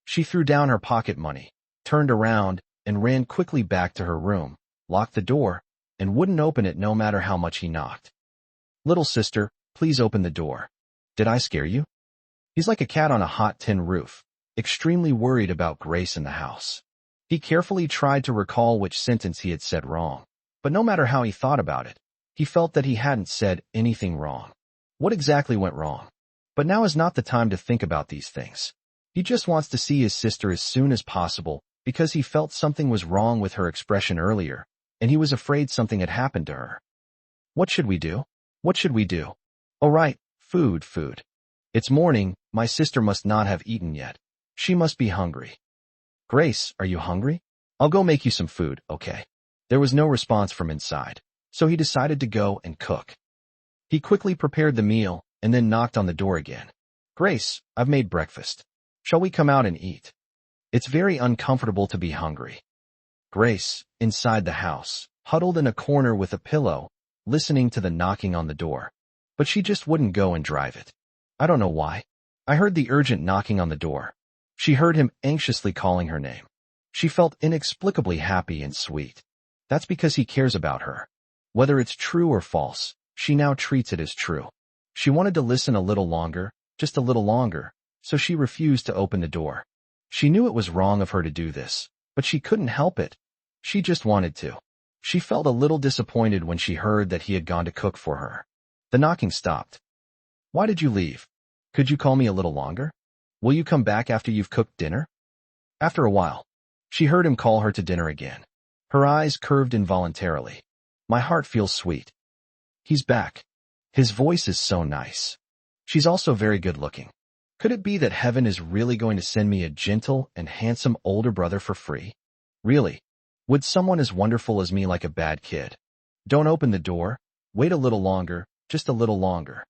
She threw down her pocket money, turned around, and ran quickly back to her room, locked the door, and wouldn't open it no matter how much he knocked. Little sister, please open the door. Did I scare you? He's like a cat on a hot tin roof, extremely worried about Grace in the house. He carefully tried to recall which sentence he had said wrong, but no matter how he thought about it, he felt that he hadn't said anything wrong. What exactly went wrong? But now is not the time to think about these things. He just wants to see his sister as soon as possible because he felt something was wrong with her expression earlier, and he was afraid something had happened to her. What should we do? What should we do? Oh right, food. It's morning, my sister must not have eaten yet. She must be hungry. Grace, are you hungry? I'll go make you some food, okay? There was no response from inside, so he decided to go and cook. He quickly prepared the meal and then knocked on the door again. Grace, I've made breakfast. Shall we come out and eat? It's very uncomfortable to be hungry. Grace, inside the house, huddled in a corner with a pillow, listening to the knocking on the door. But she just wouldn't go and drive it. I don't know why. I heard the urgent knocking on the door. She heard him anxiously calling her name. She felt inexplicably happy and sweet. That's because he cares about her. Whether it's true or false, she now treats it as true. She wanted to listen a little longer, just a little longer, so she refused to open the door. She knew it was wrong of her to do this, but she couldn't help it. She just wanted to. She felt a little disappointed when she heard that he had gone to cook for her. The knocking stopped. Why did you leave? Could you call me a little longer? Will you come back after you've cooked dinner? After a while, she heard him call her to dinner again. Her eyes curved involuntarily. My heart feels sweet. He's back. His voice is so nice. She's also very good looking. Could it be that heaven is really going to send me a gentle and handsome older brother for free? Really? Would someone as wonderful as me like a bad kid? Don't open the door. Wait a little longer, just a little longer.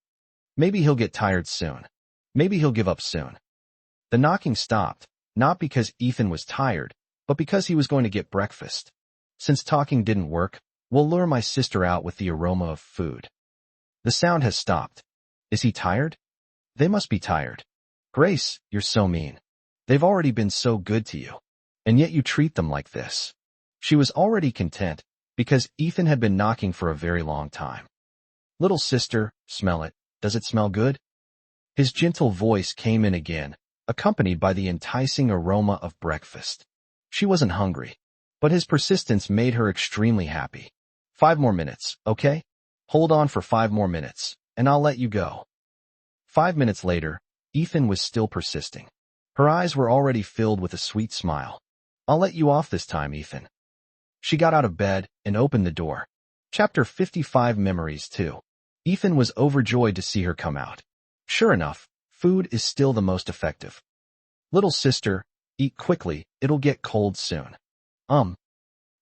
Maybe he'll get tired soon. Maybe he'll give up soon. The knocking stopped, not because Ethan was tired, but because he was going to get breakfast. Since talking didn't work, we'll lure my sister out with the aroma of food. The sound has stopped. Is he tired? They must be tired. Grace, you're so mean. They've already been so good to you. And yet you treat them like this. She was already content, because Ethan had been knocking for a very long time. Little sister, smell it. Does it smell good? His gentle voice came in again, accompanied by the enticing aroma of breakfast. She wasn't hungry, but his persistence made her extremely happy. 5 more minutes, okay? Hold on for 5 more minutes, and I'll let you go. 5 minutes later, Ethan was still persisting. Her eyes were already filled with a sweet smile. I'll let you off this time, Ethan. She got out of bed and opened the door. Chapter 55 Memories 2. Ethan was overjoyed to see her come out. Sure enough, food is still the most effective. Little sister, eat quickly, it'll get cold soon.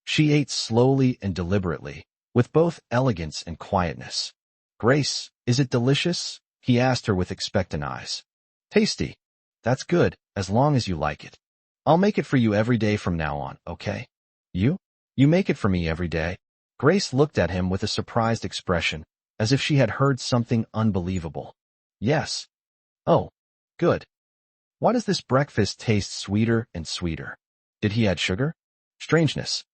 She ate slowly and deliberately, with both elegance and quietness. Grace, is it delicious? He asked her with expectant eyes. Tasty. That's good, as long as you like it. I'll make it for you every day from now on, okay? You? You make it for me every day? Grace looked at him with a surprised expression, as if she had heard something unbelievable. Yes. Oh, good. Why does this breakfast taste sweeter and sweeter? Did he add sugar? Strangeness.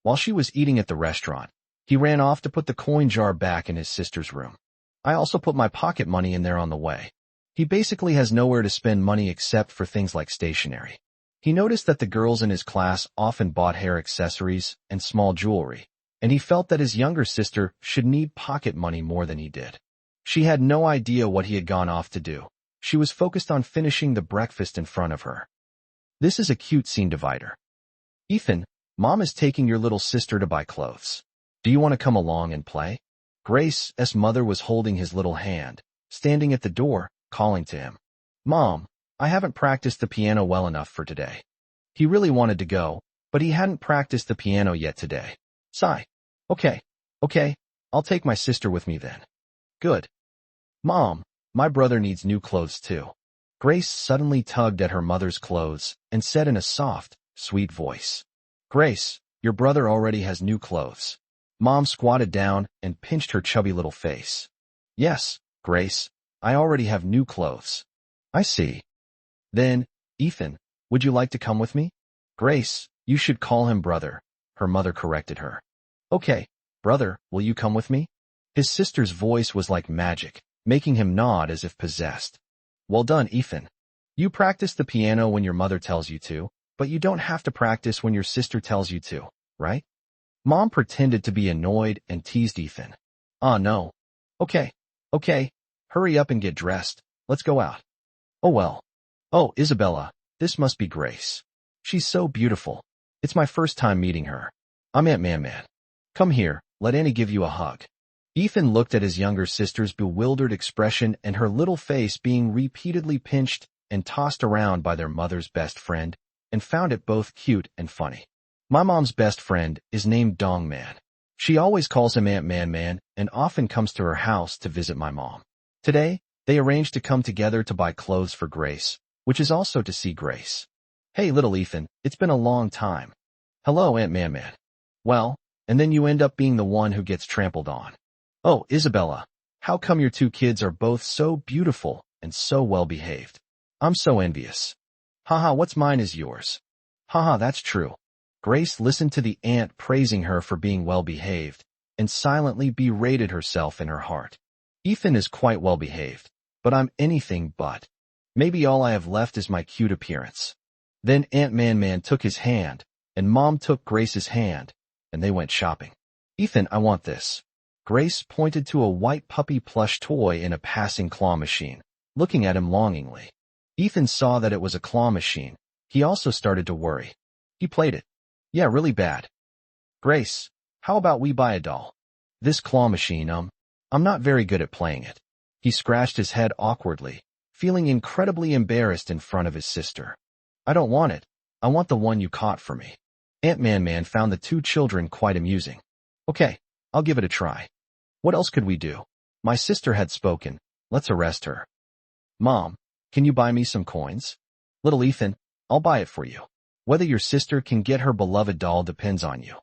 While she was eating at the restaurant, he ran off to put the coin jar back in his sister's room. I also put my pocket money in there on the way. He basically has nowhere to spend money except for things like stationery. He noticed that the girls in his class often bought hair accessories and small jewelry, and he felt that his younger sister should need pocket money more than he did. She had no idea what he had gone off to do. She was focused on finishing the breakfast in front of her. This is a cute scene divider. Ethan, Mom is taking your little sister to buy clothes. Do you want to come along and play? Grace's mother was holding his little hand, standing at the door, calling to him. Mom, I haven't practiced the piano well enough for today. He really wanted to go, but he hadn't practiced the piano yet today. Sigh. Okay, I'll take my sister with me then. Good. Mom, my brother needs new clothes too. Grace suddenly tugged at her mother's clothes and said in a soft, sweet voice. Grace, your brother already has new clothes. Mom squatted down and pinched her chubby little face. Yes, Grace, I already have new clothes. I see. Then, Ethan, would you like to come with me? Grace, you should call him brother, her mother corrected her. Okay, brother, will you come with me? His sister's voice was like magic, making him nod as if possessed. Well done, Ethan. You practice the piano when your mother tells you to, but you don't have to practice when your sister tells you to, right? Mom pretended to be annoyed and teased Ethan. Ah, no. Okay, okay, hurry up and get dressed. Let's go out. Oh well. Oh, Isabella, this must be Grace. She's so beautiful. It's my first time meeting her. I'm Aunt Man-Man. Come here, let Annie give you a hug. Ethan looked at his younger sister's bewildered expression and her little face being repeatedly pinched and tossed around by their mother's best friend, and found it both cute and funny. My mom's best friend is named Dong Man. She always calls him Aunt Man-Man and often comes to her house to visit my mom. Today, they arranged to come together to buy clothes for Grace, which is also to see Grace. Hey, little Ethan, it's been a long time. Hello, Aunt Man-Man. Well, and then you end up being the one who gets trampled on. Oh, Isabella, how come your two kids are both so beautiful and so well-behaved? I'm so envious. Haha, what's mine is yours. Haha, that's true. Grace listened to the aunt praising her for being well-behaved and silently berated herself in her heart. Ethan is quite well-behaved, but I'm anything but. Maybe all I have left is my cute appearance. Then Aunt Man-Man took his hand, and Mom took Grace's hand, and they went shopping. Ethan, I want this. Grace pointed to a white puppy plush toy in a passing claw machine, looking at him longingly. Ethan saw that it was a claw machine. He also started to worry. He played it. Yeah, really bad. Grace, how about we buy a doll? This claw machine, I'm not very good at playing it. He scratched his head awkwardly, feeling incredibly embarrassed in front of his sister. I don't want it. I want the one you caught for me. Aunt Man-Man found the two children quite amusing. Okay, I'll give it a try. What else could we do? My sister had spoken. Let's arrest her. Mom, can you buy me some coins? Little Ethan, I'll buy it for you. Whether your sister can get her beloved doll depends on you.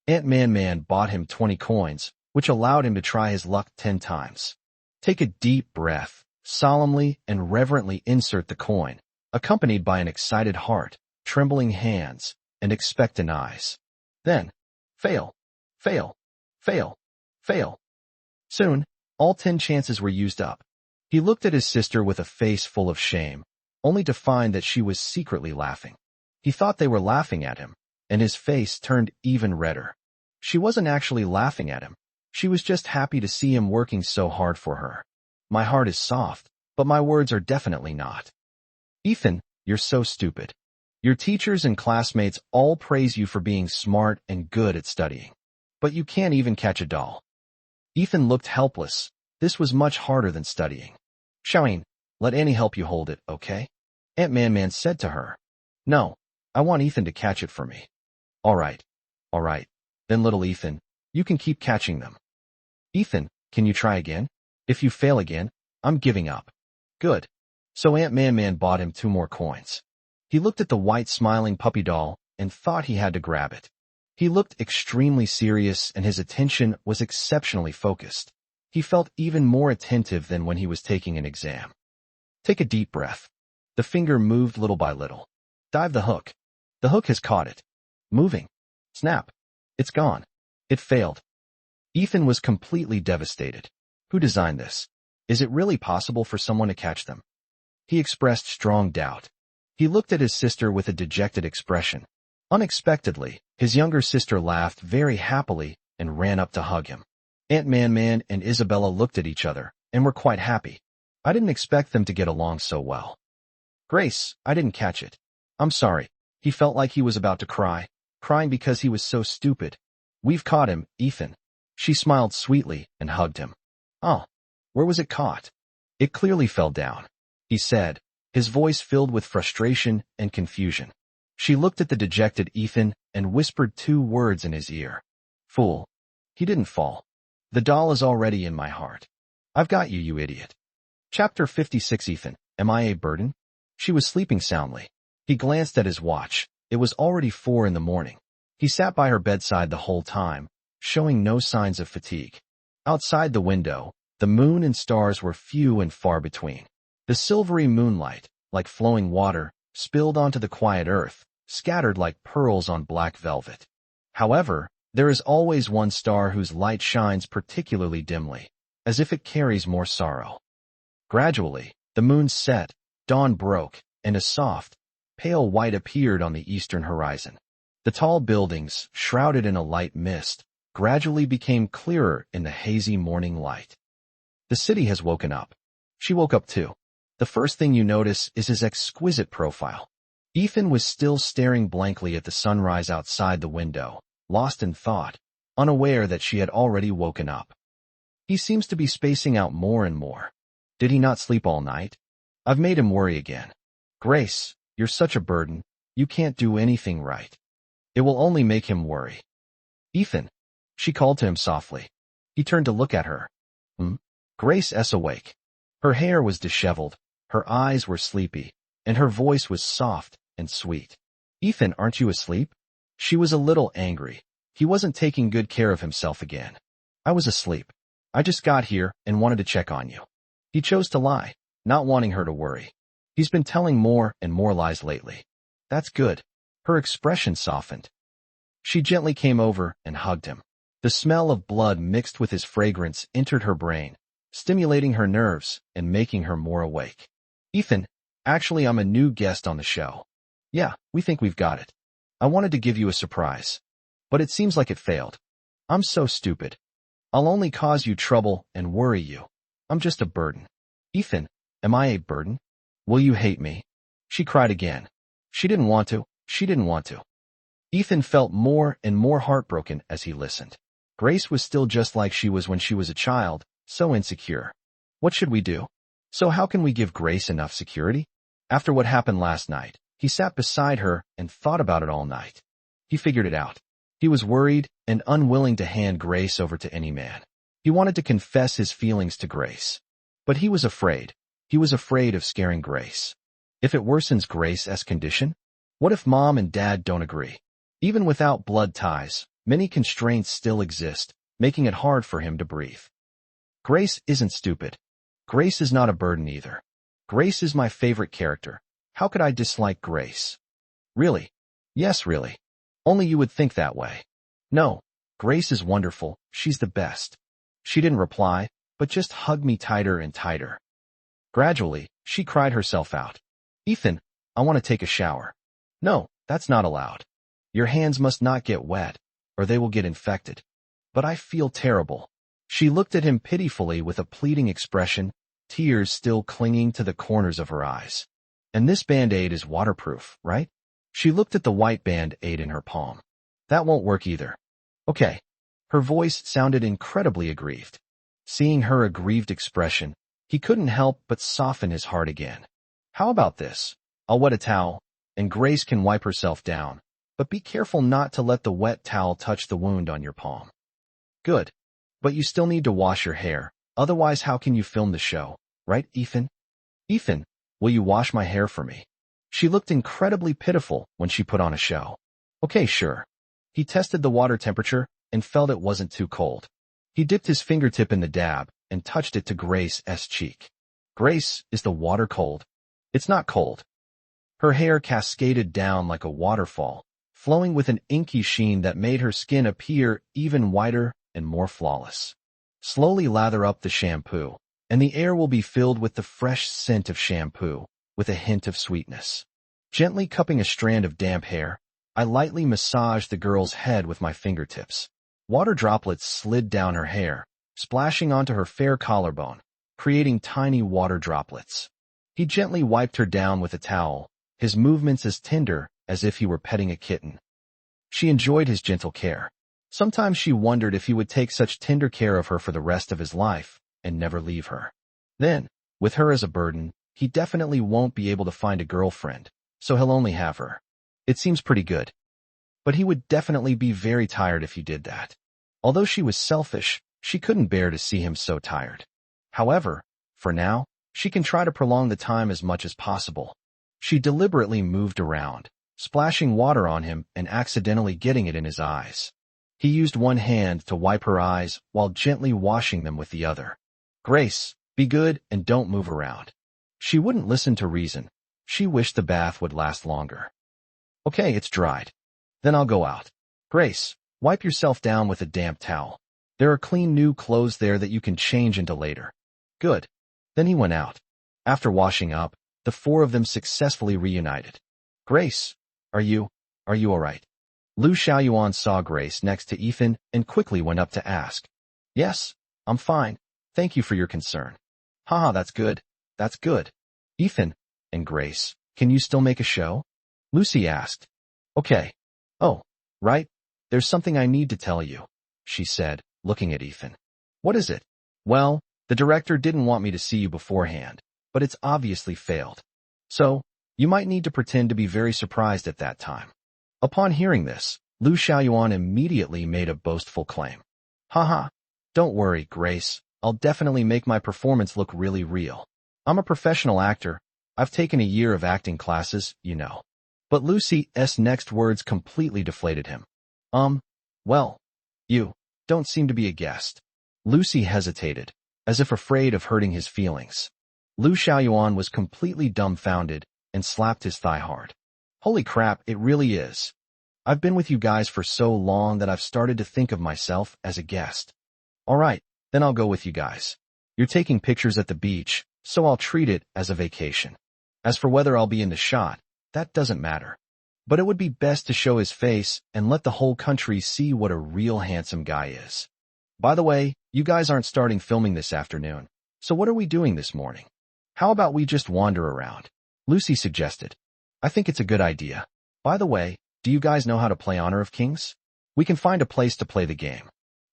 Aunt Man-Man bought him 20 coins, which allowed him to try his luck 10 times. Take a deep breath, solemnly and reverently insert the coin, accompanied by an excited heart, trembling hands, and expectant eyes. Then, fail, fail, fail, fail. Soon, all 10 chances were used up. He looked at his sister with a face full of shame, only to find that she was secretly laughing. He thought they were laughing at him, and his face turned even redder. She wasn't actually laughing at him. She was just happy to see him working so hard for her. My heart is soft, but my words are definitely not. Ethan, you're so stupid. Your teachers and classmates all praise you for being smart and good at studying. But you can't even catch a doll. Ethan looked helpless. This was much harder than studying. Xiaoyin, let Annie help you hold it, okay? Aunt Man-Man said to her. No, I want Ethan to catch it for me. All right. Then little Ethan, you can keep catching them. Ethan, can you try again? If you fail again, I'm giving up. Good. So Aunt Man-Man bought him 2 more coins. He looked at the white smiling puppy doll and thought he had to grab it. He looked extremely serious and his attention was exceptionally focused. He felt even more attentive than when he was taking an exam. Take a deep breath. The finger moved little by little. Dive the hook. The hook has caught it. Moving. Snap. It's gone. It failed. Ethan was completely devastated. Who designed this? Is it really possible for someone to catch them? He expressed strong doubt. He looked at his sister with a dejected expression. Unexpectedly, his younger sister laughed very happily and ran up to hug him. Aunt Man-Man and Isabella looked at each other and were quite happy. I didn't expect them to get along so well. Grace, I didn't catch it. I'm sorry. He felt like he was about to cry, crying because he was so stupid. We've caught him, Ethan. She smiled sweetly and hugged him. Oh, where was it caught? It clearly fell down, he said, his voice filled with frustration and confusion. She looked at the dejected Ethan and whispered 2 words in his ear. Fool. He didn't fall. The doll is already in my heart. I've got you, you idiot. Chapter 56. Ethan, am I a burden? She was sleeping soundly. He glanced at his watch. It was already 4 in the morning. He sat by her bedside the whole time, showing no signs of fatigue. Outside the window, the moon and stars were few and far between. The silvery moonlight, like flowing water, spilled onto the quiet earth, scattered like pearls on black velvet. However, there is always one star whose light shines particularly dimly, as if it carries more sorrow. Gradually, the moon set, dawn broke, and a soft, pale white appeared on the eastern horizon. The tall buildings, shrouded in a light mist, gradually became clearer in the hazy morning light. The city has woken up. She woke up too. The first thing you notice is his exquisite profile. Ethan was still staring blankly at the sunrise outside the window, lost in thought, unaware that she had already woken up. He seems to be spacing out more and more. Did he not sleep all night? I've made him worry again. Grace, you're such a burden. You can't do anything right. It will only make him worry. Ethan, she called to him softly. He turned to look at her. Grace is awake. Her hair was disheveled, her eyes were sleepy, and her voice was soft and sweet. Ethan, aren't you asleep? She was a little angry. He wasn't taking good care of himself again. I was asleep. I just got here and wanted to check on you. He chose to lie, not wanting her to worry. He's been telling more and more lies lately. That's good. Her expression softened. She gently came over and hugged him. The smell of blood mixed with his fragrance entered her brain, stimulating her nerves and making her more awake. Ethan, actually I'm a new guest on the show. Yeah, we think we've got it. I wanted to give you a surprise, but it seems like it failed. I'm so stupid. I'll only cause you trouble and worry you. I'm just a burden. Ethan, am I a burden? Will you hate me? She cried again. She didn't want to. She didn't want to. Ethan felt more and more heartbroken as he listened. Grace was still just like she was when she was a child, so insecure. What should we do? So how can we give Grace enough security? After what happened last night, he sat beside her and thought about it all night. He figured it out. He was worried and unwilling to hand Grace over to any man. He wanted to confess his feelings to Grace. But he was afraid. He was afraid of scaring Grace. If it worsens Grace's condition? What if Mom and Dad don't agree? Even without blood ties, many constraints still exist, making it hard for him to breathe. Grace isn't stupid. Grace is not a burden either. Grace is my favorite character. How could I dislike Grace? Really? Yes, really. Only you would think that way. No, Grace is wonderful. She's the best. She didn't reply, but just hugged me tighter and tighter. Gradually, she cried herself out. Ethan, I want to take a shower. No, that's not allowed. Your hands must not get wet, or they will get infected. But I feel terrible. She looked at him pitifully with a pleading expression, tears still clinging to the corners of her eyes. And this Band-Aid is waterproof, right? She looked at the white Band-Aid in her palm. That won't work either. Okay. Her voice sounded incredibly aggrieved. Seeing her aggrieved expression, he couldn't help but soften his heart again. How about this? I'll wet a towel, and Grace can wipe herself down, but be careful not to let the wet towel touch the wound on your palm. Good. But you still need to wash your hair, otherwise how can you film the show, right, Ethan? Ethan, will you wash my hair for me? She looked incredibly pitiful when she put on a show. Okay, sure. He tested the water temperature and felt it wasn't too cold. He dipped his fingertip in the dab and touched it to Grace's cheek. Grace, is the water cold? It's not cold. Her hair cascaded down like a waterfall, flowing with an inky sheen that made her skin appear even whiter and more flawless. Slowly lather up the shampoo, and the air will be filled with the fresh scent of shampoo, with a hint of sweetness. Gently cupping a strand of damp hair, I lightly massaged the girl's head with my fingertips. Water droplets slid down her hair, splashing onto her fair collarbone, creating tiny water droplets. He gently wiped her down with a towel, his movements as tender as if he were petting a kitten. She enjoyed his gentle care. Sometimes she wondered if he would take such tender care of her for the rest of his life and never leave her. Then, with her as a burden, he definitely won't be able to find a girlfriend, so he'll only have her. It seems pretty good. But he would definitely be very tired if he did that. Although she was selfish, she couldn't bear to see him so tired. However, for now, she can try to prolong the time as much as possible. She deliberately moved around, splashing water on him and accidentally getting it in his eyes. He used one hand to wipe her eyes while gently washing them with the other. Grace, be good and don't move around. She wouldn't listen to reason. She wished the bath would last longer. Okay, it's dried. Then I'll go out. Grace, wipe yourself down with a damp towel. There are clean new clothes there that you can change into later. Good. Then he went out. After washing up, the four of them successfully reunited. Grace, are you alright? Lu Xiaoyuan saw Grace next to Ethan and quickly went up to ask. Yes, I'm fine. Thank you for your concern. Haha, that's good. That's good. Ethan and Grace, can you still make a show? Lucy asked. Okay. Oh, right. There's something I need to tell you, she said, looking at Ethan. What is it? Well, the director didn't want me to see you beforehand, but it's obviously failed. So, you might need to pretend to be very surprised at that time. Upon hearing this, Lu Xiaoyuan immediately made a boastful claim. Haha. Don't worry, Grace. I'll definitely make my performance look really real. I'm a professional actor. I've taken a year of acting classes, you know. But Lucy's next words completely deflated him. Well, you don't seem to be a guest. Lucy hesitated, as if afraid of hurting his feelings. Lu Xiaoyuan was completely dumbfounded and slapped his thigh hard. Holy crap, it really is. I've been with you guys for so long that I've started to think of myself as a guest. Alright, then I'll go with you guys. You're taking pictures at the beach, so I'll treat it as a vacation. As for whether I'll be in the shot, that doesn't matter. But it would be best to show his face and let the whole country see what a real handsome guy is. By the way, you guys aren't starting filming this afternoon, so what are we doing this morning? How about we just wander around? Lucy suggested. I think it's a good idea. By the way, do you guys know how to play Honor of Kings? We can find a place to play the game.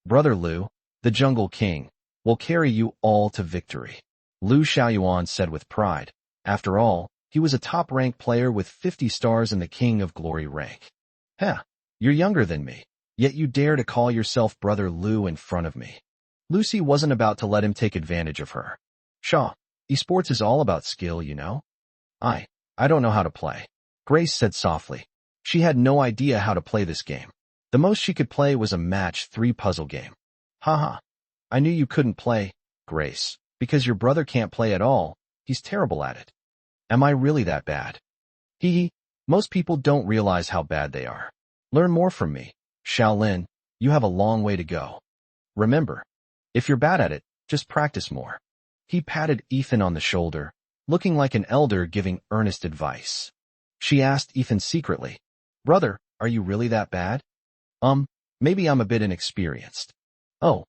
Brother Lu, the Jungle King, will carry you all to victory. Lu Xiaoyuan said with pride. After all, he was a top-ranked player with 50 stars in the King of Glory rank. Heh, you're younger than me, yet you dare to call yourself Brother Lu in front of me. Lucy wasn't about to let him take advantage of her. Shaw, esports is all about skill, you know? I don't know how to play, Grace said softly. She had no idea how to play this game. The most she could play was a match 3 puzzle game. Haha. I knew you couldn't play, Grace, because your brother can't play at all. He's terrible at it. Am I really that bad? Hee. Most people don't realize how bad they are. Learn more from me. Shaolin, you have a long way to go. Remember, if you're bad at it, just practice more. He patted Ethan on the shoulder, looking like an elder giving earnest advice. She asked Ethan secretly, Brother, are you really that bad? Maybe I'm a bit inexperienced. Oh.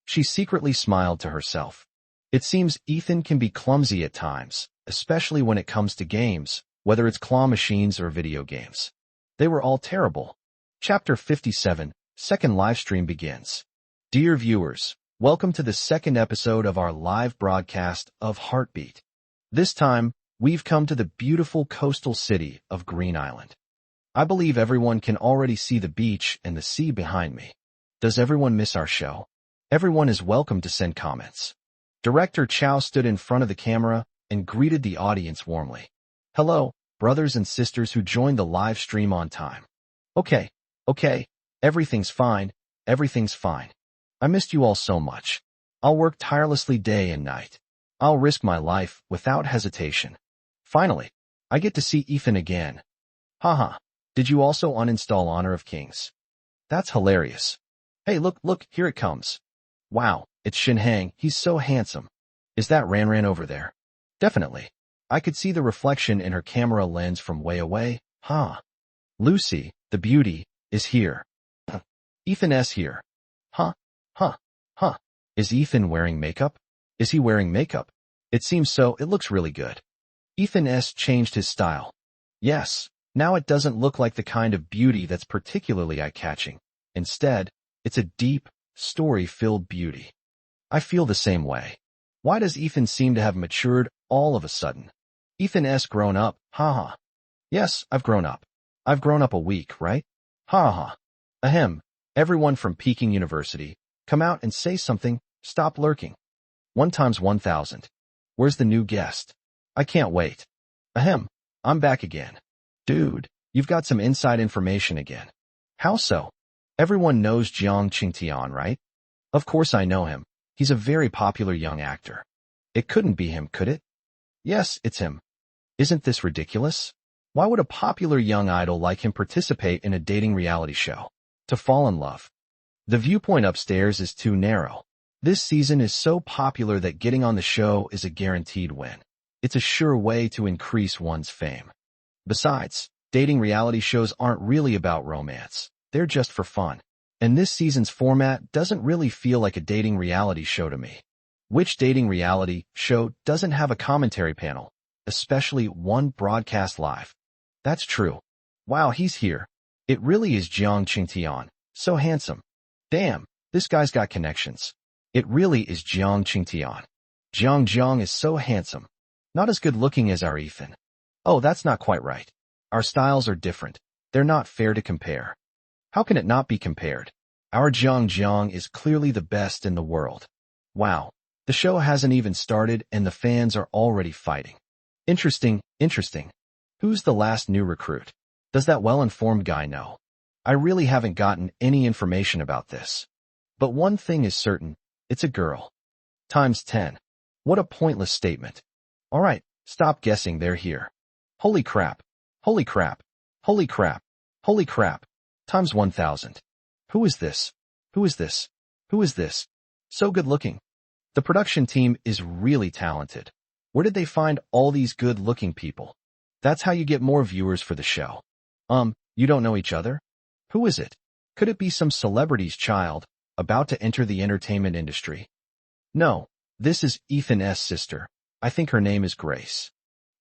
She secretly smiled to herself. It seems Ethan can be clumsy at times, especially when it comes to games, whether it's claw machines or video games. They were all terrible. Chapter 57, second live stream begins. Dear viewers, welcome to the second episode of our live broadcast of Heartbeat. This time, we've come to the beautiful coastal city of Green Island. I believe everyone can already see the beach and the sea behind me. Does everyone miss our show? Everyone is welcome to send comments. Director Chow stood in front of the camera and greeted the audience warmly. Hello, brothers and sisters who joined the live stream on time. Okay, everything's fine, everything's fine. I missed you all so much. I'll work tirelessly day and night. I'll risk my life without hesitation. Finally, I get to see Ethan again. Haha, did you also uninstall Honor of Kings? That's hilarious. Hey, look, here it comes. Wow, it's Shinhang, he's so handsome. Is that Ranran over there? Definitely. I could see the reflection in her camera lens from way away. Huh. Lucy, the beauty, is here. Ethan here. Huh. Is Ethan wearing makeup? Is he wearing makeup? It seems so, it looks really good. Ethan changed his style. Yes, now it doesn't look like the kind of beauty that's particularly eye-catching. Instead, it's a deep, story-filled beauty. I feel the same way. Why does Ethan seem to have matured all of a sudden? Ethan grown up, haha. Yes, I've grown up. I've grown up a week, right? Haha. Ahem. Everyone from Peking University, come out and say something, stop lurking. 1 times 1,000. Where's the new guest? I can't wait. Ahem. I'm back again. Dude, you've got some inside information again. How so? Everyone knows Jiang Qingtian, right? Of course I know him. He's a very popular young actor. It couldn't be him, could it? Yes, it's him. Isn't this ridiculous? Why would a popular young idol like him participate in a dating reality show? To fall in love. The viewpoint upstairs is too narrow. This season is so popular that getting on the show is a guaranteed win. It's a sure way to increase one's fame. Besides, dating reality shows aren't really about romance. They're just for fun. And this season's format doesn't really feel like a dating reality show to me. Which dating reality show doesn't have a commentary panel, especially one broadcast live? That's true. Wow, he's here. It really is Jiang Qingtian. So handsome. Damn, this guy's got connections. It really is Jiang Qingtian. Jiang is so handsome. Not as good looking as our Ethan. Oh, that's not quite right. Our styles are different. They're not fair to compare. How can it not be compared? Our Jiang is clearly the best in the world. Wow. The show hasn't even started and the fans are already fighting. Interesting. Who's the last new recruit? Does that well-informed guy know? I really haven't gotten any information about this. But one thing is certain, it's a girl. Times 10. What a pointless statement. Alright, stop guessing, they're here. Holy crap. Holy crap. Holy crap. Holy crap. Times 1000. Who is this? Who is this? Who is this? So good looking. The production team is really talented. Where did they find all these good-looking people? That's how you get more viewers for the show. You don't know each other? Who is it? Could it be some celebrity's child, about to enter the entertainment industry? No, this is Ethan's sister. I think her name is Grace.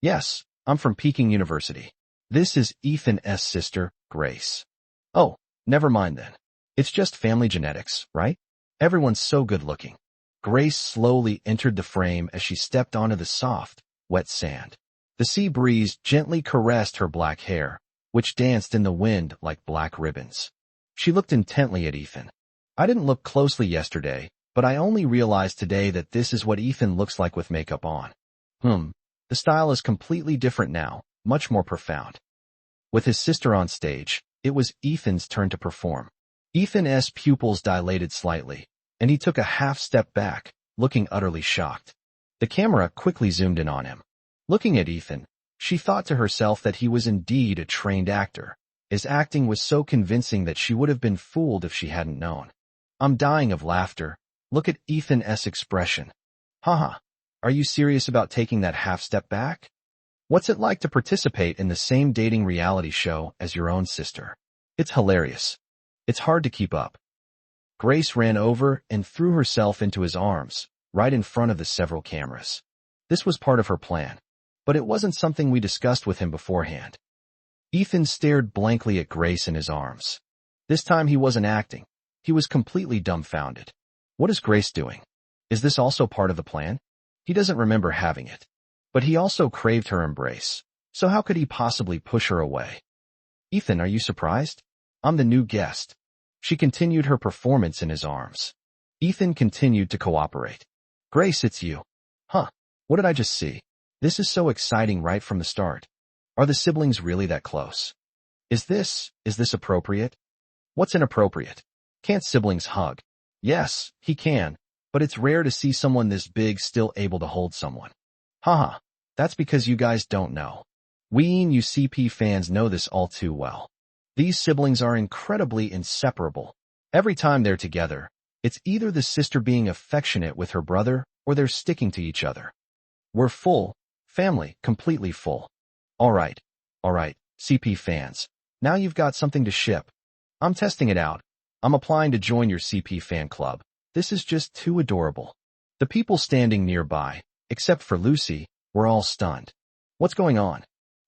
Yes, I'm from Peking University. This is Ethan's sister, Grace. Oh, never mind then. It's just family genetics, right? Everyone's so good-looking. Grace slowly entered the frame as she stepped onto the soft, wet sand. The sea breeze gently caressed her black hair, which danced in the wind like black ribbons. She looked intently at Ethan. I didn't look closely yesterday, but I only realized today that this is what Ethan looks like with makeup on. The style is completely different now, much more profound. With his sister on stage, it was Ethan's turn to perform. Ethan's pupils dilated slightly, and he took a half step back, looking utterly shocked. The camera quickly zoomed in on him. Looking at Ethan, she thought to herself that he was indeed a trained actor. His acting was so convincing that she would have been fooled if she hadn't known. I'm dying of laughter. Look at Ethan's expression. Haha, are you serious about taking that half step back? What's it like to participate in the same dating reality show as your own sister? It's hilarious. It's hard to keep up. Grace ran over and threw herself into his arms, right in front of the several cameras. This was part of her plan, but it wasn't something we discussed with him beforehand. Ethan stared blankly at Grace in his arms. This time he wasn't acting. He was completely dumbfounded. What is Grace doing? Is this also part of the plan? He doesn't remember having it. But he also craved her embrace, so how could he possibly push her away? Ethan, are you surprised? I'm the new guest. She continued her performance in his arms. Ethan continued to cooperate. Grace, it's you. Huh, what did I just see? This is so exciting right from the start. Are the siblings really that close? Is this appropriate? What's inappropriate? Can't siblings hug? Yes, he can, but it's rare to see someone this big still able to hold someone. Haha, that's because you guys don't know. We UCP fans know this all too well. These siblings are incredibly inseparable. Every time they're together, it's either the sister being affectionate with her brother or they're sticking to each other. We're full, family, completely full. Alright, CP fans. Now you've got something to ship. I'm testing it out. I'm applying to join your CP fan club. This is just too adorable. The people standing nearby, except for Lucy, were all stunned. What's going on?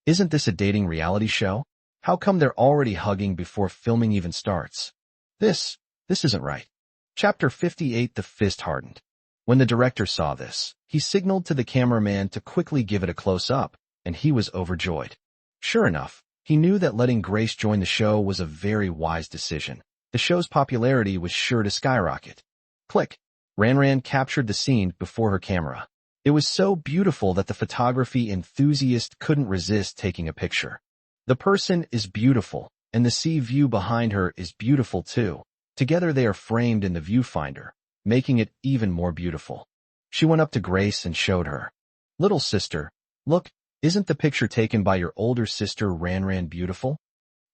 Isn't this a dating reality show? How come they're already hugging before filming even starts? This isn't right. Chapter 58. The fist hardened. When the director saw this, he signaled to the cameraman to quickly give it a close-up, and he was overjoyed. Sure enough, he knew that letting Grace join the show was a very wise decision. The show's popularity was sure to skyrocket. Click. Ran captured the scene before her camera. It was so beautiful that the photography enthusiast couldn't resist taking a picture. The person is beautiful, and the sea view behind her is beautiful too. Together they are framed in the viewfinder, making it even more beautiful. She went up to Grace and showed her. Little sister, look, isn't the picture taken by your older sister Ran beautiful?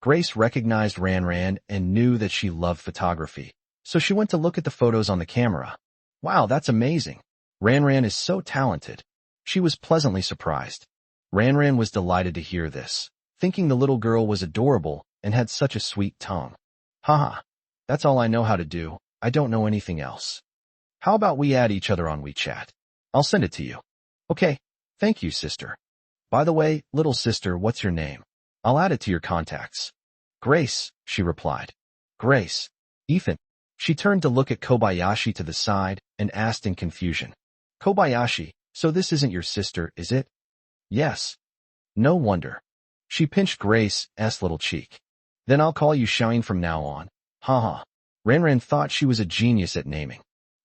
Grace recognized Ran and knew that she loved photography, so she went to look at the photos on the camera. Wow, that's amazing. Ran is so talented. She was pleasantly surprised. Ran was delighted to hear this. thinking the little girl was adorable and had such a sweet tongue. Haha, that's all I know how to do. I don't know anything else. How about we add each other on WeChat? I'll send it to you. Okay, thank you, sister. By the way, little sister, what's your name? I'll add it to your contacts. Grace, she replied. Grace. Ethan. She turned to look at Kobayashi to the side and asked in confusion. Kobayashi, so this isn't your sister, is it? Yes. No wonder. She pinched Grace's little cheek. Then I'll call you Shine from now on. Haha. Ranran thought she was a genius at naming.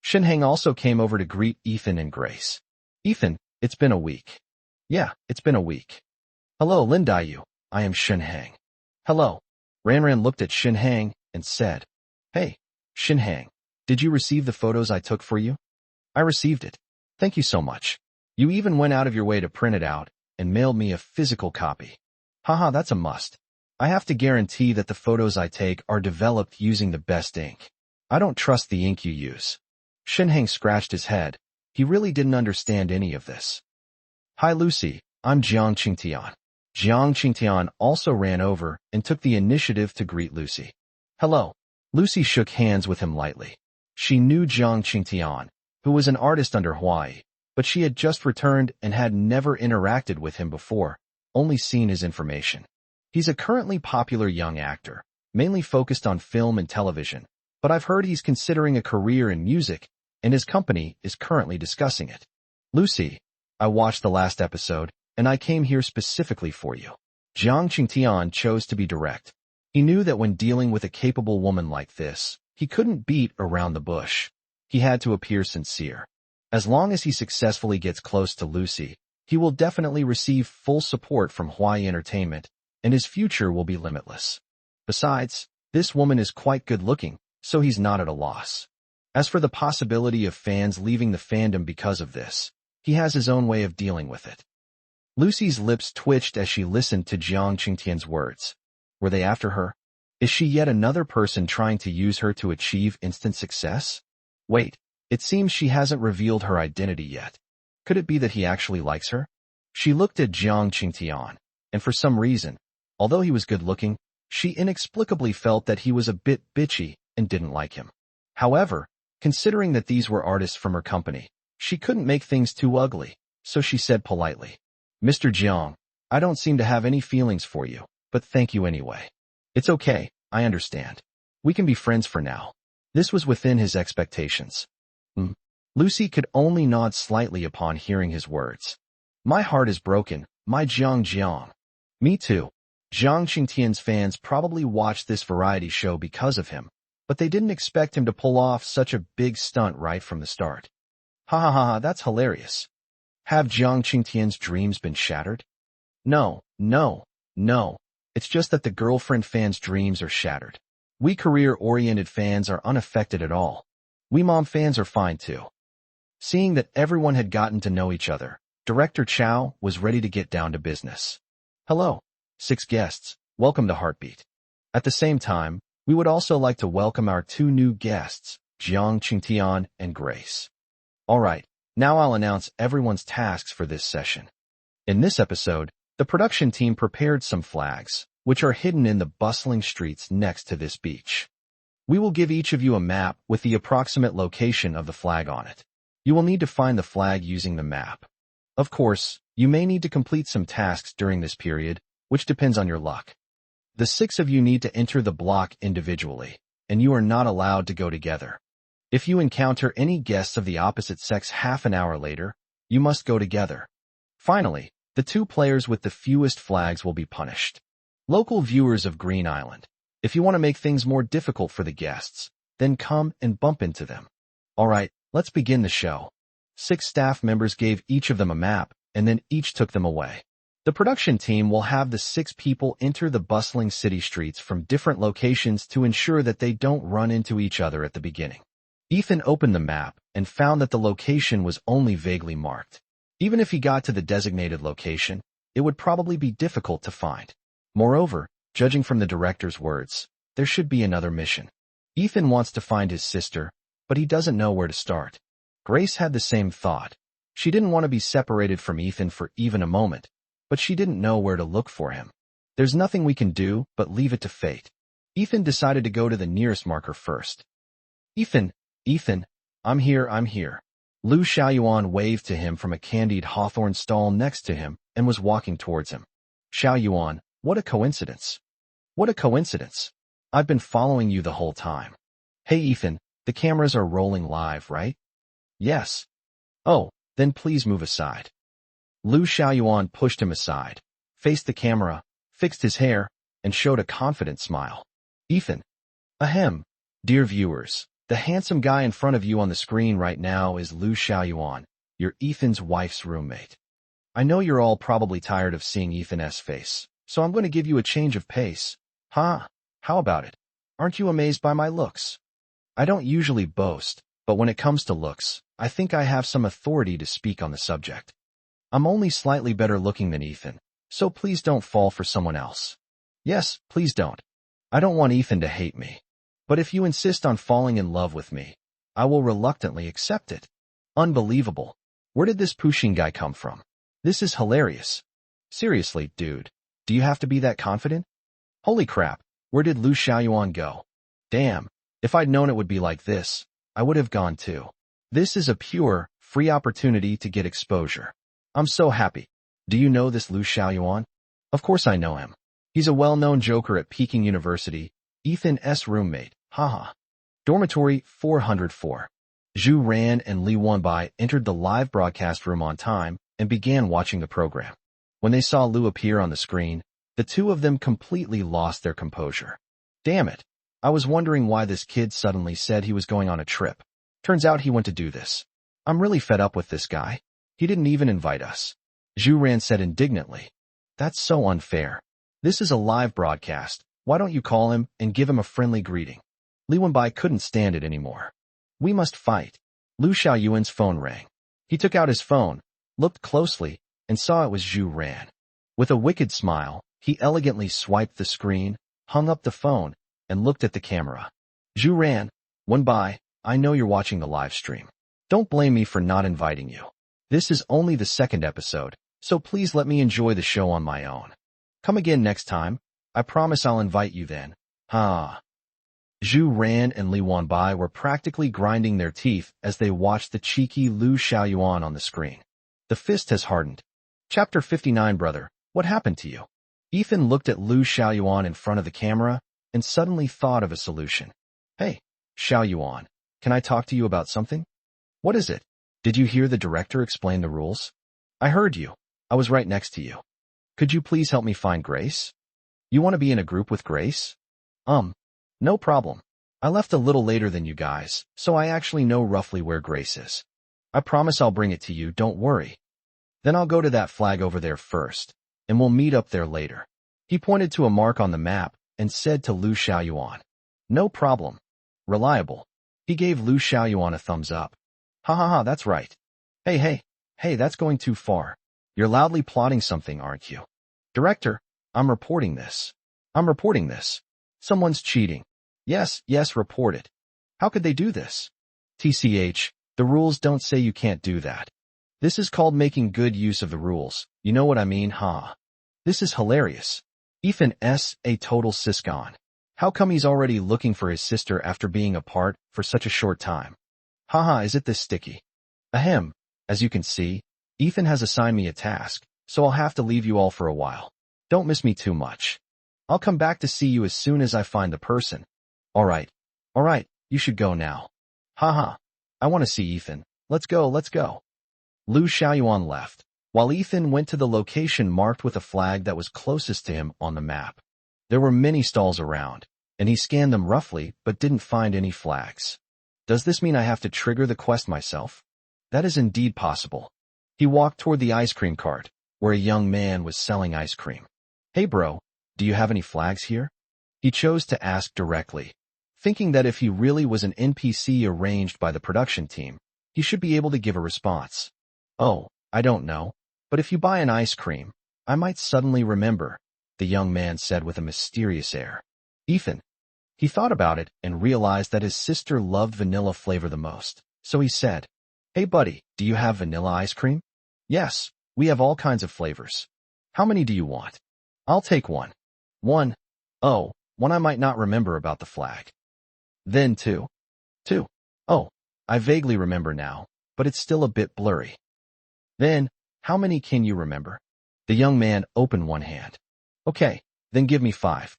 Shinhang also came over to greet Ethan and Grace. Ethan, it's been a week. Yeah, it's been a week. Hello, Lindayu. I am Shinhang. Hello. Ranran looked at Shinhang and said, Hey, Shinhang, did you receive the photos I took for you? I received it. Thank you so much. You even went out of your way to print it out and mailed me a physical copy. Haha, that's a must. I have to guarantee that the photos I take are developed using the best ink. I don't trust the ink you use. Shinhang scratched his head. He really didn't understand any of this. Hi Lucy, I'm Jiang Qingtian. Jiang Qingtian also ran over and took the initiative to greet Lucy. Hello. Lucy shook hands with him lightly. She knew Jiang Qingtian, who was an artist under Hawaii, but she had just returned and had never interacted with him before, only seen his information. He's a currently popular young actor, mainly focused on film and television, but I've heard he's considering a career in music, and his company is currently discussing it. Lucy, I watched the last episode, and I came here specifically for you. Jiang Qingtian chose to be direct. He knew that when dealing with a capable woman like this, he couldn't beat around the bush. He had to appear sincere. As long as he successfully gets close to Lucy, he will definitely receive full support from Hawaii Entertainment, and his future will be limitless. Besides, this woman is quite good-looking, so he's not at a loss. As for the possibility of fans leaving the fandom because of this, he has his own way of dealing with it. Lucy's lips twitched as she listened to Jiang Qingtian's words. Were they after her? Is she yet another person trying to use her to achieve instant success? Wait, it seems she hasn't revealed her identity yet. Could it be that he actually likes her? She looked at Jiang Qingtian, and for some reason, although he was good-looking, she inexplicably felt that he was a bit bitchy and didn't like him. However, considering that these were artists from her company, she couldn't make things too ugly, so she said politely, Mr. Jiang, I don't seem to have any feelings for you, but thank you anyway. It's okay, I understand. We can be friends for now. This was within his expectations. Lucy could only nod slightly upon hearing his words. My heart is broken, my Jiang. Me too. Jiang Qingtian's fans probably watched this variety show because of him, but they didn't expect him to pull off such a big stunt right from the start. Ha ha ha, that's hilarious. Have Jiang Qingtian's dreams been shattered? No. It's just that the girlfriend fans' dreams are shattered. We career-oriented fans are unaffected at all. We mom fans are fine too. Seeing that everyone had gotten to know each other, Director Chow was ready to get down to business. Hello, 6 guests, welcome to Heartbeat. At the same time, we would also like to welcome our 2 new guests, Jiang Qingtian and Grace. Alright, now I'll announce everyone's tasks for this session. In this episode, the production team prepared some flags, which are hidden in the bustling streets next to this beach. We will give each of you a map with the approximate location of the flag on it. You will need to find the flag using the map. Of course, you may need to complete some tasks during this period, which depends on your luck. The 6 of you need to enter the block individually, and you are not allowed to go together. If you encounter any guests of the opposite sex half an hour later, you must go together. Finally, the 2 players with the fewest flags will be punished. Local viewers of Green Island, if you want to make things more difficult for the guests, then come and bump into them. Alright, let's begin the show. 6 staff members gave each of them a map, and then each took them away. The production team will have the 6 people enter the bustling city streets from different locations to ensure that they don't run into each other at the beginning. Ethan opened the map and found that the location was only vaguely marked. Even if he got to the designated location, it would probably be difficult to find. Moreover, judging from the director's words, there should be another mission. Ethan wants to find his sister, but he doesn't know where to start. Grace had the same thought. She didn't want to be separated from Ethan for even a moment, but she didn't know where to look for him. There's nothing we can do but leave it to fate. Ethan decided to go to the nearest marker first. Ethan, I'm here. Lu Xiaoyuan waved to him from a candied hawthorn stall next to him and was walking towards him. Xiaoyuan, what a coincidence. What a coincidence. I've been following you the whole time. Hey Ethan, the cameras are rolling live, right? Yes. Oh, then please move aside. Lu Xiaoyuan pushed him aside, faced the camera, fixed his hair, and showed a confident smile. Ethan. Ahem. Dear viewers, the handsome guy in front of you on the screen right now is Lu Xiaoyuan, your Ethan's wife's roommate. I know you're all probably tired of seeing Ethan's face, so I'm going to give you a change of pace. Huh? How about it? Aren't you amazed by my looks? I don't usually boast, but when it comes to looks, I think I have some authority to speak on the subject. I'm only slightly better looking than Ethan, so please don't fall for someone else. Yes, please don't. I don't want Ethan to hate me. But if you insist on falling in love with me, I will reluctantly accept it. Unbelievable. Where did this Pushing guy come from? This is hilarious. Seriously, dude, do you have to be that confident? Holy crap, where did Lu Xiaoyuan go? Damn, if I'd known it would be like this, I would have gone too. This is a pure, free opportunity to get exposure. I'm so happy. Do you know this Lu Xiaoyuan? Of course I know him. He's a well-known joker at Peking University, Ethan's roommate. Haha. Dormitory 404. Zhu Ran and Li Wenbai entered the live broadcast room on time and began watching the program. When they saw Lu appear on the screen, the two of them completely lost their composure. Damn it. I was wondering why this kid suddenly said he was going on a trip. Turns out he went to do this. I'm really fed up with this guy. He didn't even invite us. Zhu Ran said indignantly. That's so unfair. This is a live broadcast. Why don't you call him and give him a friendly greeting? Li Wenbai couldn't stand it anymore. We must fight. Lu Xiaoyuan's phone rang. He took out his phone, looked closely, and saw it was Zhu Ran. With a wicked smile, he elegantly swiped the screen, hung up the phone, and looked at the camera. Zhu Ran, Wenbai, I know you're watching the live stream. Don't blame me for not inviting you. This is only the second episode, so please let me enjoy the show on my own. Come again next time. I promise I'll invite you then. Ha. Zhu Ran and Li Wenbai were practically grinding their teeth as they watched the cheeky Lu Xiaoyuan on the screen. The fist has hardened. Chapter 59. Brother, what happened to you? Ethan looked at Lu Xiaoyuan in front of the camera and suddenly thought of a solution. Hey, Xiaoyuan, can I talk to you about something? What is it? Did you hear the director explain the rules? I heard you. I was right next to you. Could you please help me find Grace? You want to be in a group with Grace? No problem. I left a little later than you guys, so I actually know roughly where Grace is. I promise I'll bring it to you, don't worry. Then I'll go to that flag over there first, and we'll meet up there later. He pointed to a mark on the map and said to Lu Xiaoyuan. No problem. Reliable. He gave Lu Xiaoyuan a thumbs up. Ha ha ha, that's right. Hey, that's going too far. You're loudly plotting something, aren't you? Director, I'm reporting this. Someone's cheating. Yes, report it. How could they do this? TCH, the rules don't say you can't do that. This is called making good use of the rules. You know what I mean, huh? This is hilarious. Ethan's a total siscon. How come he's already looking for his sister after being apart for such a short time? Haha, is it this sticky? Ahem. As you can see, Ethan has assigned me a task, so I'll have to leave you all for a while. Don't miss me too much. I'll come back to see you as soon as I find the person. Alright, you should go now. Haha, I want to see Ethan. Let's go. Lu Xiaoyuan left, while Ethan went to the location marked with a flag that was closest to him on the map. There were many stalls around, and he scanned them roughly but didn't find any flags. Does this mean I have to trigger the quest myself? That is indeed possible. He walked toward the ice cream cart, where a young man was selling ice cream. Hey bro, do you have any flags here? He chose to ask directly, thinking that if he really was an NPC arranged by the production team, he should be able to give a response. Oh, I don't know, but if you buy an ice cream, I might suddenly remember, the young man said with a mysterious air. Ethan. He thought about it and realized that his sister loved vanilla flavor the most, so he said, Hey buddy, do you have vanilla ice cream? Yes, we have all kinds of flavors. How many do you want? I'll take one. 1. Oh, 1 I might not remember about the flag. Then 2. 2. Oh, I vaguely remember now, but it's still a bit blurry. Then, how many can you remember? The young man opened one hand. Okay, then give me 5.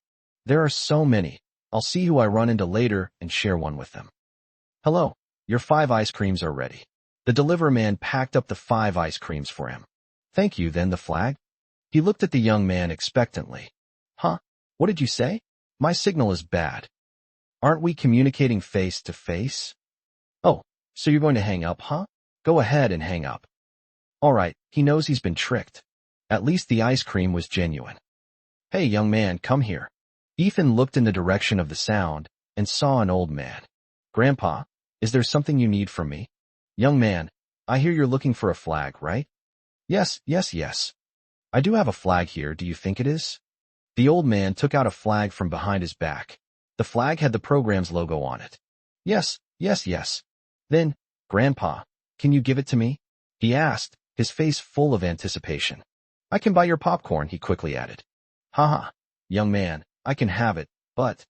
There are so many. I'll see who I run into later and share one with them. Hello, your 5 ice creams are ready. The delivery man packed up the 5 ice creams for him. Thank you, then the flag? He looked at the young man expectantly. Huh? What did you say? My signal is bad. Aren't we communicating face to face? Oh, so you're going to hang up, huh? Go ahead and hang up. All right, he knows he's been tricked. At least the ice cream was genuine. Hey, young man, come here. Ethan looked in the direction of the sound and saw an old man. Grandpa, is there something you need from me? Young man, I hear you're looking for a flag, right? Yes, yes, yes. I do have a flag here, do you think it is? The old man took out a flag from behind his back. The flag had the program's logo on it. Yes, yes, yes. Then, Grandpa, can you give it to me? He asked, his face full of anticipation. I can buy your popcorn, he quickly added. Haha, young man, I can have it, but...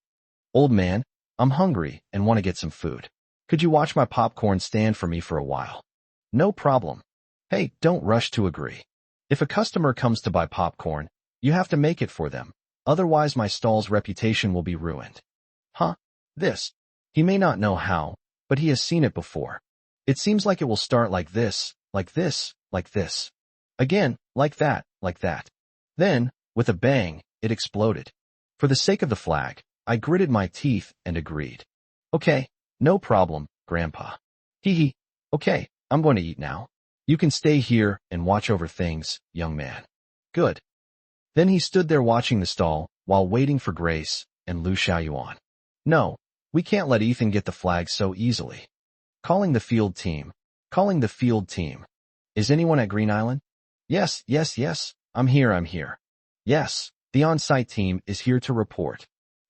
Old man, I'm hungry and want to get some food. Could you watch my popcorn stand for me for a while? No problem. Hey, don't rush to agree. If a customer comes to buy popcorn, you have to make it for them. Otherwise my stall's reputation will be ruined. Huh? This. He may not know how, but he has seen it before. It seems like it will start like this, like this, like this. Again, like that, like that. Then, with a bang, it exploded. For the sake of the flag, I gritted my teeth and agreed. Okay, no problem, Grandpa. Hee hee. Okay, I'm going to eat now. You can stay here and watch over things, young man. Good. Then he stood there watching the stall while waiting for Grace and Lu Xiaoyuan. No, we can't let Ethan get the flag so easily. Calling the field team. Calling the field team. Is anyone at Green Island? Yes, yes, yes. I'm here, I'm here. Yes, the on-site team is here to report.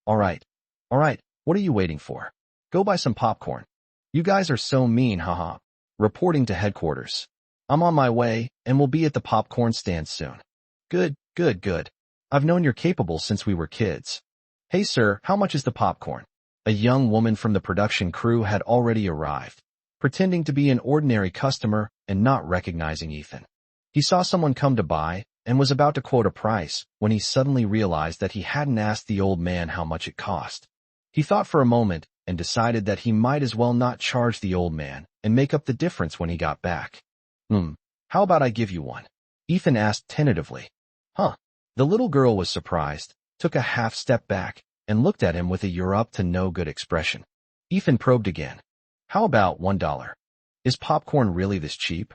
All right, what are you waiting for? Go buy some popcorn. You guys are so mean, haha. Reporting to headquarters. I'm on my way and will be at the popcorn stand soon. Good, good, good. I've known you're capable since we were kids. Hey sir, how much is the popcorn? A young woman from the production crew had already arrived, pretending to be an ordinary customer and not recognizing Ethan. He saw someone come to buy and was about to quote a price when he suddenly realized that he hadn't asked the old man how much it cost. He thought for a moment and decided that he might as well not charge the old man and make up the difference when he got back. How about I give you one? Ethan asked tentatively. Huh? The little girl was surprised, took a half step back, and looked at him with a you're up to no good expression. Ethan probed again. How about $1? Is popcorn really this cheap?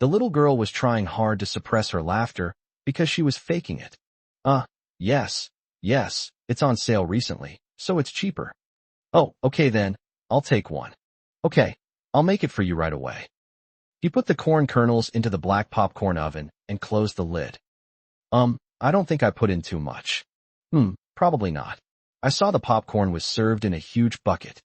The little girl was trying hard to suppress her laughter because she was faking it. Yes, it's on sale recently, so it's cheaper. Oh, okay then, I'll take one. Okay, I'll make it for you right away. He put the corn kernels into the black popcorn oven and closed the lid. I don't think I put in too much. Probably not. I saw the popcorn was served in a huge bucket.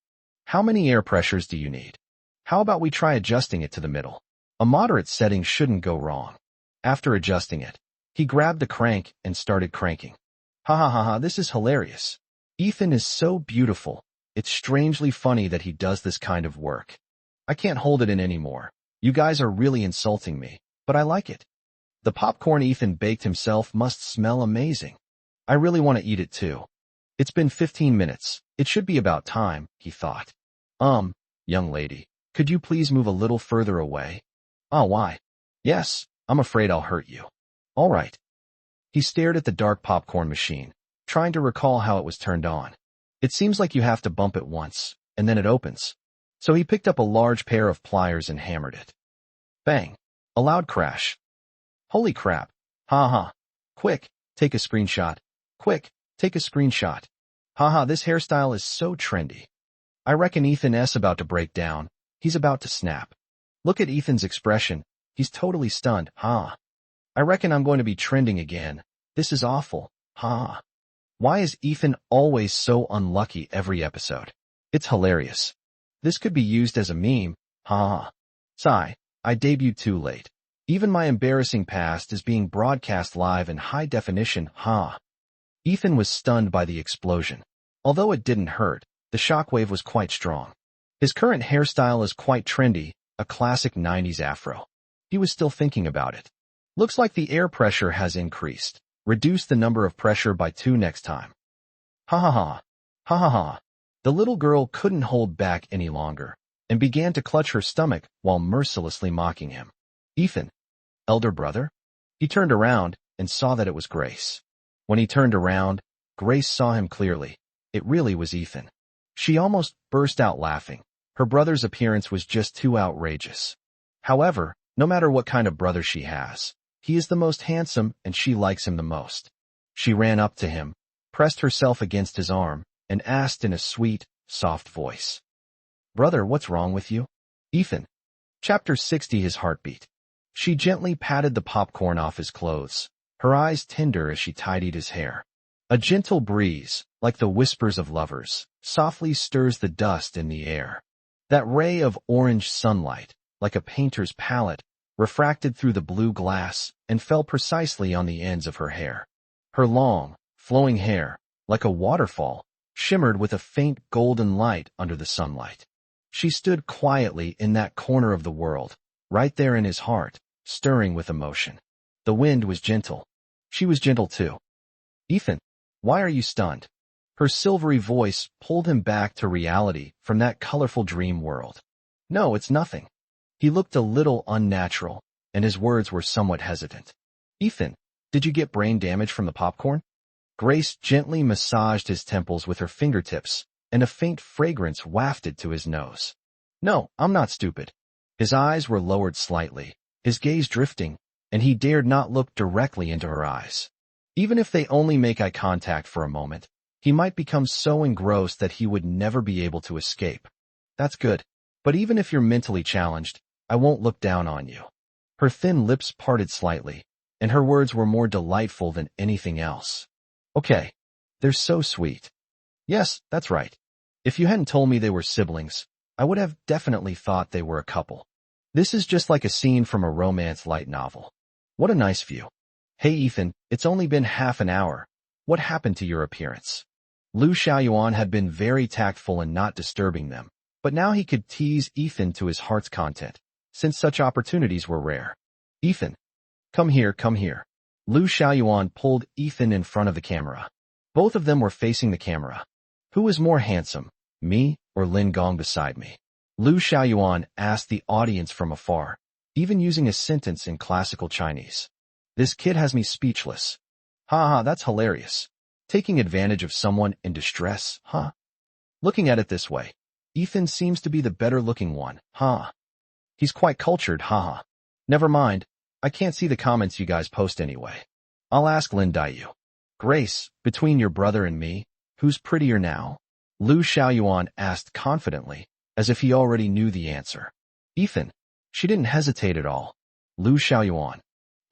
How many air pressures do you need? How about we try adjusting it to the middle? A moderate setting shouldn't go wrong. After adjusting it, he grabbed the crank and started cranking. Ha ha ha ha, this is hilarious. Ethan is so beautiful. It's strangely funny that he does this kind of work. I can't hold it in anymore. You guys are really insulting me, but I like it. The popcorn Ethan baked himself must smell amazing. I really want to eat it too. It's been 15 minutes. It should be about time, he thought. Young lady, could you please move a little further away? Why? Yes, I'm afraid I'll hurt you. All right. He stared at the dark popcorn machine, trying to recall how it was turned on. It seems like you have to bump it once, and then it opens. So he picked up a large pair of pliers and hammered it. Bang! A loud crash. Holy crap. Ha. Quick, take a screenshot. Quick, take a screenshot. Haha, this hairstyle is so trendy. I reckon Ethan S. about to break down. He's about to snap. Look at Ethan's expression. He's totally stunned. I reckon I'm going to be trending again. This is awful. Why is Ethan always so unlucky every episode? It's hilarious. This could be used as a meme. Sigh, I debuted too late. Even my embarrassing past is being broadcast live in high definition. Ethan was stunned by the explosion. Although it didn't hurt, the shockwave was quite strong. His current hairstyle is quite trendy, a classic 90s afro. He was still thinking about it. Looks like the air pressure has increased. Reduce the number of pressure by 2 next time. Ha ha ha. Ha ha ha. The little girl couldn't hold back any longer and began to clutch her stomach while mercilessly mocking him. Ethan, elder brother? He turned around and saw that it was Grace. When he turned around, Grace saw him clearly. It really was Ethan. She almost burst out laughing. Her brother's appearance was just too outrageous. However, no matter what kind of brother she has, he is the most handsome and she likes him the most. She ran up to him, pressed herself against his arm, and asked in a sweet, soft voice. Brother, what's wrong with you? Ethan. Chapter 60. His heartbeat. She gently patted the popcorn off his clothes, her eyes tender as she tidied his hair. A gentle breeze, like the whispers of lovers, softly stirs the dust in the air. That ray of orange sunlight, like a painter's palette, refracted through the blue glass and fell precisely on the ends of her hair. Her long, flowing hair, like a waterfall, shimmered with a faint golden light under the sunlight. She stood quietly in that corner of the world, right there in his heart, stirring with emotion. The wind was gentle. She was gentle too. Ethan, why are you stunned? Her silvery voice pulled him back to reality from that colorful dream world. No, it's nothing. He looked a little unnatural, and his words were somewhat hesitant. Ethan, did you get brain damage from the popcorn? Grace gently massaged his temples with her fingertips, and a faint fragrance wafted to his nose. No, I'm not stupid. His eyes were lowered slightly, his gaze drifting, and he dared not look directly into her eyes. Even if they only make eye contact for a moment, he might become so engrossed that he would never be able to escape. That's good. But even if you're mentally challenged, I won't look down on you. Her thin lips parted slightly, and her words were more delightful than anything else. Okay. They're so sweet. Yes, that's right. If you hadn't told me they were siblings, I would have definitely thought they were a couple. This is just like a scene from a romance light novel. What a nice view. Hey Ethan, it's only been half an hour. What happened to your appearance? Lu Xiaoyuan had been very tactful in not disturbing them, but now he could tease Ethan to his heart's content, since such opportunities were rare. Ethan, come here, come here. Lu Xiaoyuan pulled Ethan in front of the camera. Both of them were facing the camera. Who was more handsome, me or Lin Gong beside me? Lu Xiaoyuan asked the audience from afar, even using a sentence in classical Chinese. This kid has me speechless. Ha ha, that's hilarious. Taking advantage of someone in distress, huh? Looking at it this way, Ethan seems to be the better looking one, huh? He's quite cultured, haha. Never mind, I can't see the comments you guys post anyway. I'll ask Lin Daiyu. Grace, between your brother and me, who's prettier now? Lu Xiaoyuan asked confidently, as if he already knew the answer. Ethan. She didn't hesitate at all. Lu Xiaoyuan.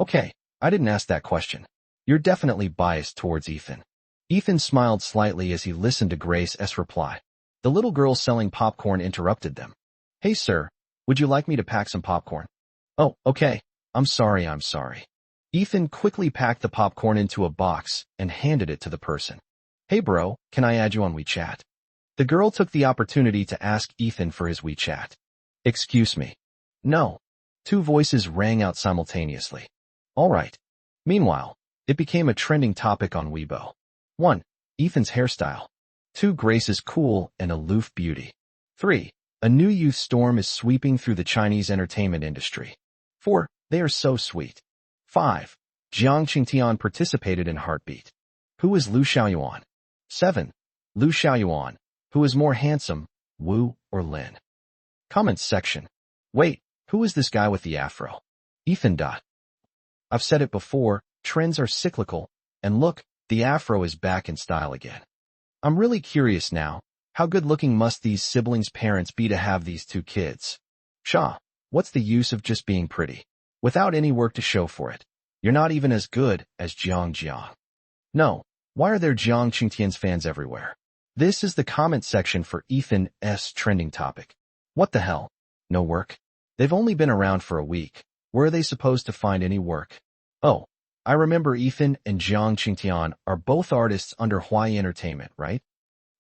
Okay, I didn't ask that question. You're definitely biased towards Ethan. Ethan smiled slightly as he listened to Grace's reply. The little girl selling popcorn interrupted them. Hey sir, would you like me to pack some popcorn? Oh, okay. I'm sorry. Ethan quickly packed the popcorn into a box and handed it to the person. Hey bro, can I add you on WeChat? The girl took the opportunity to ask Ethan for his WeChat. Excuse me. No. Two voices rang out simultaneously. All right. Meanwhile, it became a trending topic on Weibo. 1. Ethan's hairstyle. 2. Grace's cool and aloof beauty. 3. A new youth storm is sweeping through the Chinese entertainment industry. 4. They are so sweet. 5. Jiang Qingtian participated in Heartbeat. Who is Lu Xiaoyuan? 7. Lu Xiaoyuan. Who is more handsome, Wu or Lin? Comments section. Wait, who is this guy with the afro? Ethan. I've said it before, trends are cyclical, and look, the afro is back in style again. I'm really curious now, how good-looking must these siblings' parents be to have these two kids? Shaw, what's the use of just being pretty, without any work to show for it? You're not even as good as Jiang. No, why are there Jiang Qingtian's fans everywhere? This is the comment section for Ethan's trending topic. What the hell? No work? They've only been around for a week. Where are they supposed to find any work? Oh, I remember Ethan and Jiang Qingtian are both artists under Huai Entertainment, right?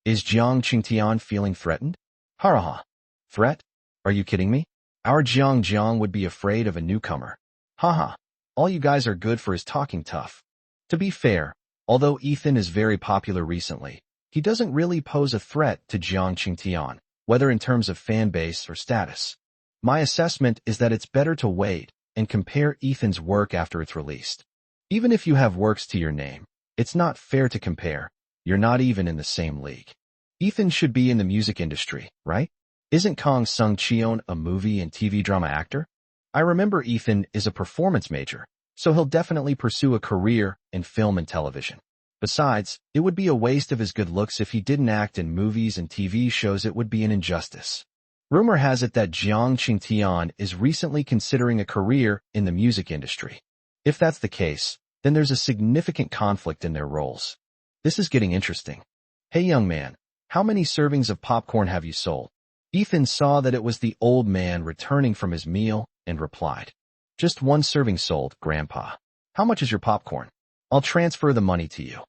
Is Jiang Qingtian feeling threatened? Haraha. Threat? Are you kidding me? Our Jiang would be afraid of a newcomer. Haha. All you guys are good for is talking tough. To be fair, although Ethan is very popular recently, he doesn't really pose a threat to Jiang Qingtian, whether in terms of fan base or status. My assessment is that it's better to wait and compare Ethan's work after it's released. Even if you have works to your name, it's not fair to compare. You're not even in the same league. Ethan should be in the music industry, right? Isn't Kang Sung Cheon a movie and TV drama actor? I remember Ethan is a performance major, so he'll definitely pursue a career in film and television. Besides, it would be a waste of his good looks if he didn't act in movies and TV shows. It would be an injustice. Rumor has it that Jiang Qingtian is recently considering a career in the music industry. If that's the case, then there's a significant conflict in their roles. This is getting interesting. Hey young man, how many servings of popcorn have you sold? Ethan saw that it was the old man returning from his meal and replied, just one serving sold, Grandpa. How much is your popcorn? I'll transfer the money to you.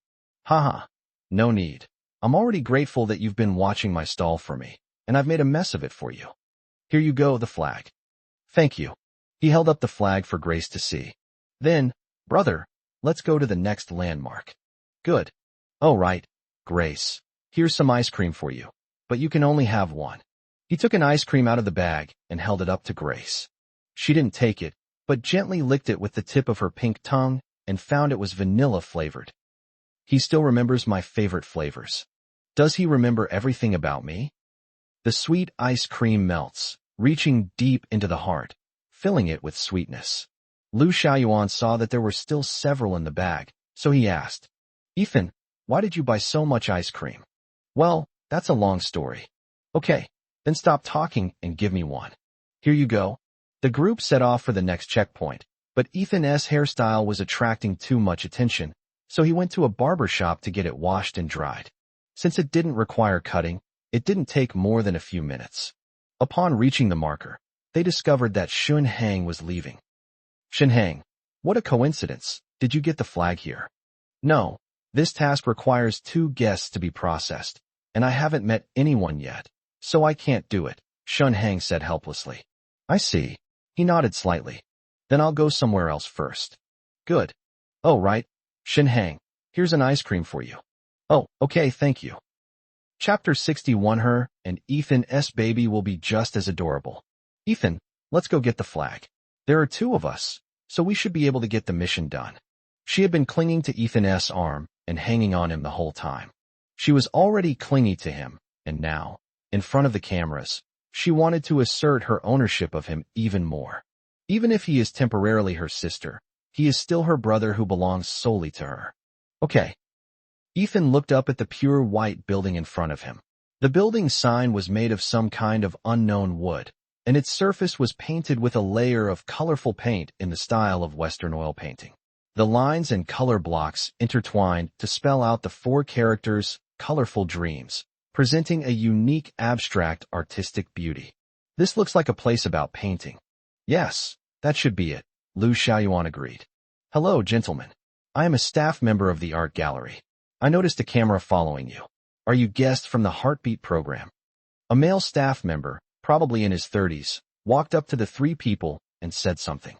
Haha. No need. I'm already grateful that you've been watching my stall for me, and I've made a mess of it for you. Here you go, the flag. Thank you. He held up the flag for Grace to see. Then, brother, let's go to the next landmark. Good. Oh right, Grace. Here's some ice cream for you, but you can only have one. He took an ice cream out of the bag and held it up to Grace. She didn't take it, but gently licked it with the tip of her pink tongue and found it was vanilla flavored. He still remembers my favorite flavors. Does he remember everything about me? The sweet ice cream melts, reaching deep into the heart, filling it with sweetness. Lu Xiaoyuan saw that there were still several in the bag, so he asked, Ethan, why did you buy so much ice cream? Well, that's a long story. Okay, then stop talking and give me one. Here you go. The group set off for the next checkpoint, but Ethan's hairstyle was attracting too much attention, so he went to a barber shop to get it washed and dried. Since it didn't require cutting, it didn't take more than a few minutes. Upon reaching the marker, they discovered that Shun Hang was leaving. Shun Hang, what a coincidence. Did you get the flag here? No, this task requires 2 guests to be processed, and I haven't met anyone yet, so I can't do it, Shun Hang said helplessly. I see. He nodded slightly. Then I'll go somewhere else first. Good. Oh, right. Shun Hang, here's an ice cream for you. Oh, okay, thank you. Chapter 61. Her and Ethan's baby will be just as adorable. Ethan, let's go get the flag. There are 2 of us, so we should be able to get the mission done. She had been clinging to Ethan's arm and hanging on him the whole time. She was already clingy to him, and now, in front of the cameras, she wanted to assert her ownership of him even more. Even if he is temporarily her sister, he is still her brother who belongs solely to her. Okay. Ethan looked up at the pure white building in front of him. The building's sign was made of some kind of unknown wood, and its surface was painted with a layer of colorful paint in the style of Western oil painting. The lines and color blocks intertwined to spell out the 4 characters, colorful dreams, presenting a unique abstract artistic beauty. This looks like a place about painting. Yes, that should be it, Lu Xiaoyuan agreed. Hello, gentlemen. I am a staff member of the art gallery. I noticed a camera following you. Are you guests from the Heartbeat program? A male staff member, probably in his 30s, walked up to the 3 people and said something.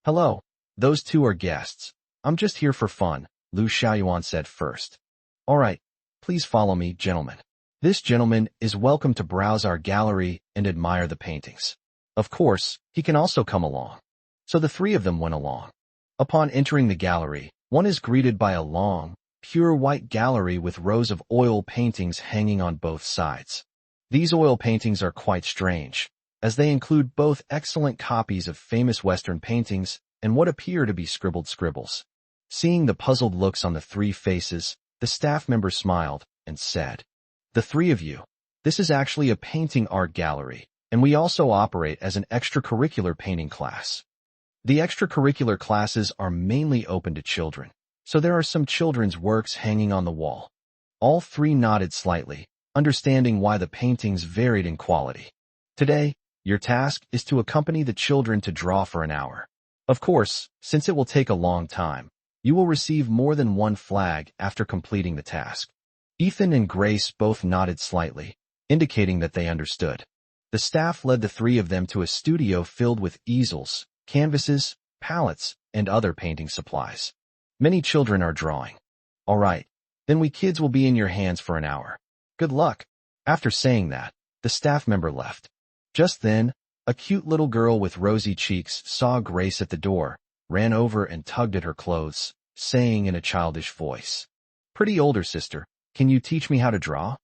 Hello, those 2 are guests. I'm just here for fun, Lu Xiaoyuan said first. All right, please follow me, gentlemen. This gentleman is welcome to browse our gallery and admire the paintings. Of course, he can also come along. So the 3 of them went along. Upon entering the gallery, one is greeted by a long, pure white gallery with rows of oil paintings hanging on both sides. These oil paintings are quite strange, as they include both excellent copies of famous Western paintings and what appear to be scribbled scribbles. Seeing the puzzled looks on the 3 faces, the staff member smiled and said, The 3 of you, this is actually a painting art gallery, and we also operate as an extracurricular painting class. The extracurricular classes are mainly open to children, so there are some children's works hanging on the wall. All 3 nodded slightly, understanding why the paintings varied in quality. Today, your task is to accompany the children to draw for an hour. Of course, since it will take a long time, You will receive more than one flag after completing the task. Ethan and Grace both nodded slightly, indicating that they understood. The staff led the three of them to a studio filled with easels, canvases, palettes, and other painting supplies. Many children are drawing. All right, then we kids will be in your hands for an hour. Good luck. After saying that, the staff member left. Just then, a cute little girl with rosy cheeks saw Grace at the door, ran over and tugged at her clothes, saying in a childish voice, "Pretty older sister, can you teach me how to draw?"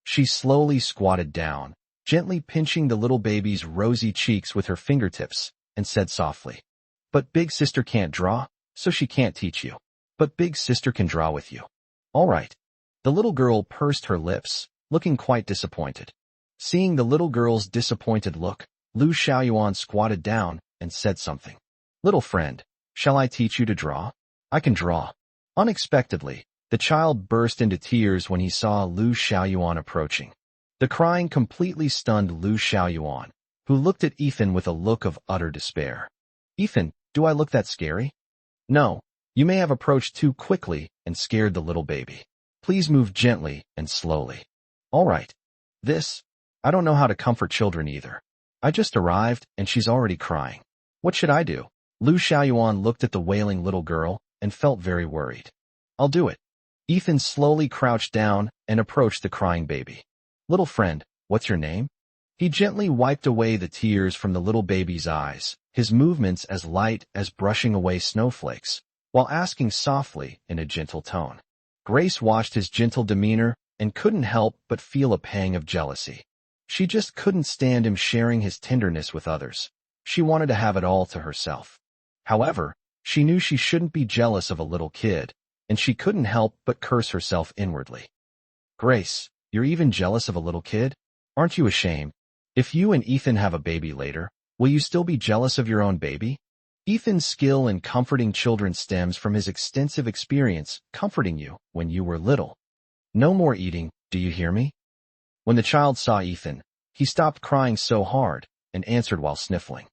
She slowly squatted down, gently pinching the little baby's rosy cheeks with her fingertips, and said softly, "But big sister can't draw, so she can't teach you. But big sister can draw with you." All right. The little girl pursed her lips, looking quite disappointed. Seeing the little girl's disappointed look, Lu Xiaoyuan squatted down and said something. "Little friend, shall I teach you to draw? I can draw." Unexpectedly, the child burst into tears when he saw Lu Xiaoyuan approaching. The crying completely stunned Lu Xiaoyuan, who looked at Ethan with a look of utter despair. "Ethan, do I look that scary?" "No, you may have approached too quickly and scared the little baby. Please move gently and slowly." "All right. I don't know how to comfort children either. I just arrived and she's already crying. What should I do?" Lu Xiaoyuan looked at the wailing little girl and felt very worried. "I'll do it." Ethan slowly crouched down and approached the crying baby. "Little friend, what's your name?" He gently wiped away the tears from the little baby's eyes, his movements as light as brushing away snowflakes, while asking softly in a gentle tone. Grace watched his gentle demeanor and couldn't help but feel a pang of jealousy. She just couldn't stand him sharing his tenderness with others. She wanted to have it all to herself. However, she knew she shouldn't be jealous of a little kid, and she couldn't help but curse herself inwardly. "Grace, you're even jealous of a little kid? Aren't you ashamed? If you and Ethan have a baby later, will you still be jealous of your own baby?" Ethan's skill in comforting children stems from his extensive experience comforting you when you were little. "No more eating, do you hear me?" When the child saw Ethan, he stopped crying so hard and answered while sniffling.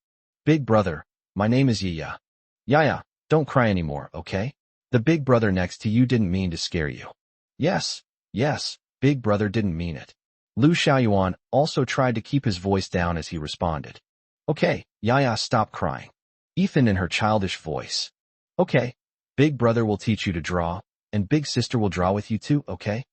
"Big brother, my name is Yaya." "Yaya, don't cry anymore, okay? The big brother next to you didn't mean to scare you." Yes, big brother didn't mean it." Lu Xiaoyuan also tried to keep his voice down as he responded. "Okay, Yaya, stop crying." Ethan in her childish voice. "Okay, big brother will teach you to draw, and big sister will draw with you too, okay?"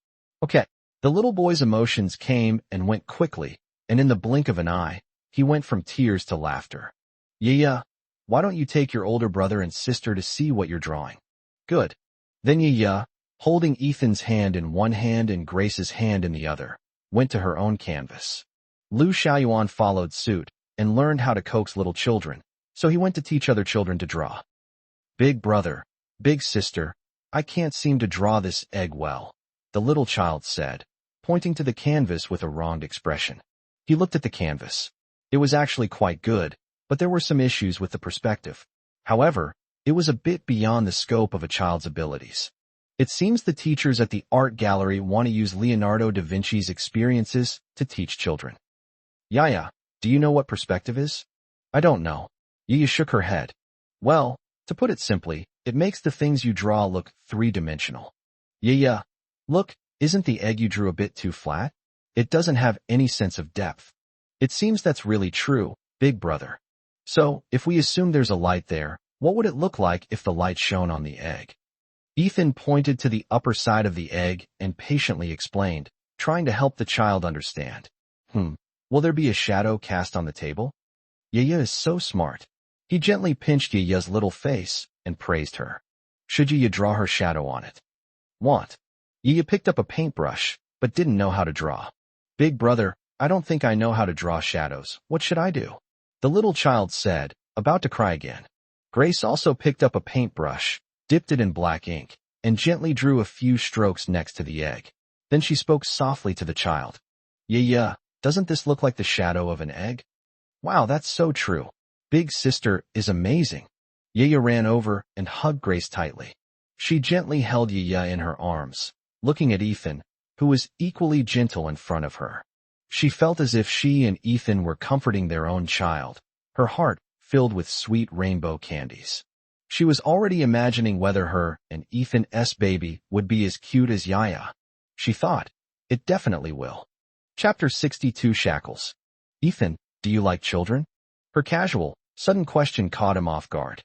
"Okay." The little boy's emotions came and went quickly, and in the blink of an eye, he went from tears to laughter. "Yaya, why don't you take your older brother and sister to see what you're drawing?" "Good." Then Yaya, holding Ethan's hand in one hand and Grace's hand in the other, went to her own canvas. Lu Xiaoyuan followed suit and learned how to coax little children, so he went to teach other children to draw. "Big brother, big sister, I can't seem to draw this egg well," the little child said, pointing to the canvas with a wronged expression. He looked at the canvas. It was actually quite good, but there were some issues with the perspective. However, it was a bit beyond the scope of a child's abilities. It seems the teachers at the art gallery want to use Leonardo da Vinci's experiences to teach children. "Yaya, do you know what perspective is?" "I don't know." Yaya shook her head. "Well, to put it simply, it makes the things you draw look three-dimensional." "Yaya, look, isn't the egg you drew a bit too flat? It doesn't have any sense of depth." "It seems that's really true, big brother." "So, if we assume there's a light there, what would it look like if the light shone on the egg?" Ethan pointed to the upper side of the egg and patiently explained, trying to help the child understand. Will there be a shadow cast on the table?" Yaya is so smart. He gently pinched Yaya's little face and praised her. "Should Yaya draw her shadow on it?" "Want?" Yaya picked up a paintbrush, but didn't know how to draw. "Big brother, I don't think I know how to draw shadows. What should I do?" The little child said, about to cry again. Grace also picked up a paintbrush, dipped it in black ink, and gently drew a few strokes next to the egg. Then she spoke softly to the child. "Yaya, doesn't this look like the shadow of an egg?" "Wow, that's so true. Big sister is amazing." Yaya ran over and hugged Grace tightly. She gently held Yaya in her arms, looking at Ethan, who was equally gentle in front of her. She felt as if she and Ethan were comforting their own child, her heart filled with sweet rainbow candies. She was already imagining whether her and Ethan's baby would be as cute as Yaya. She thought, it definitely will. Chapter 62 Shackles. Ethan, do you like children? Her casual, sudden question caught him off guard.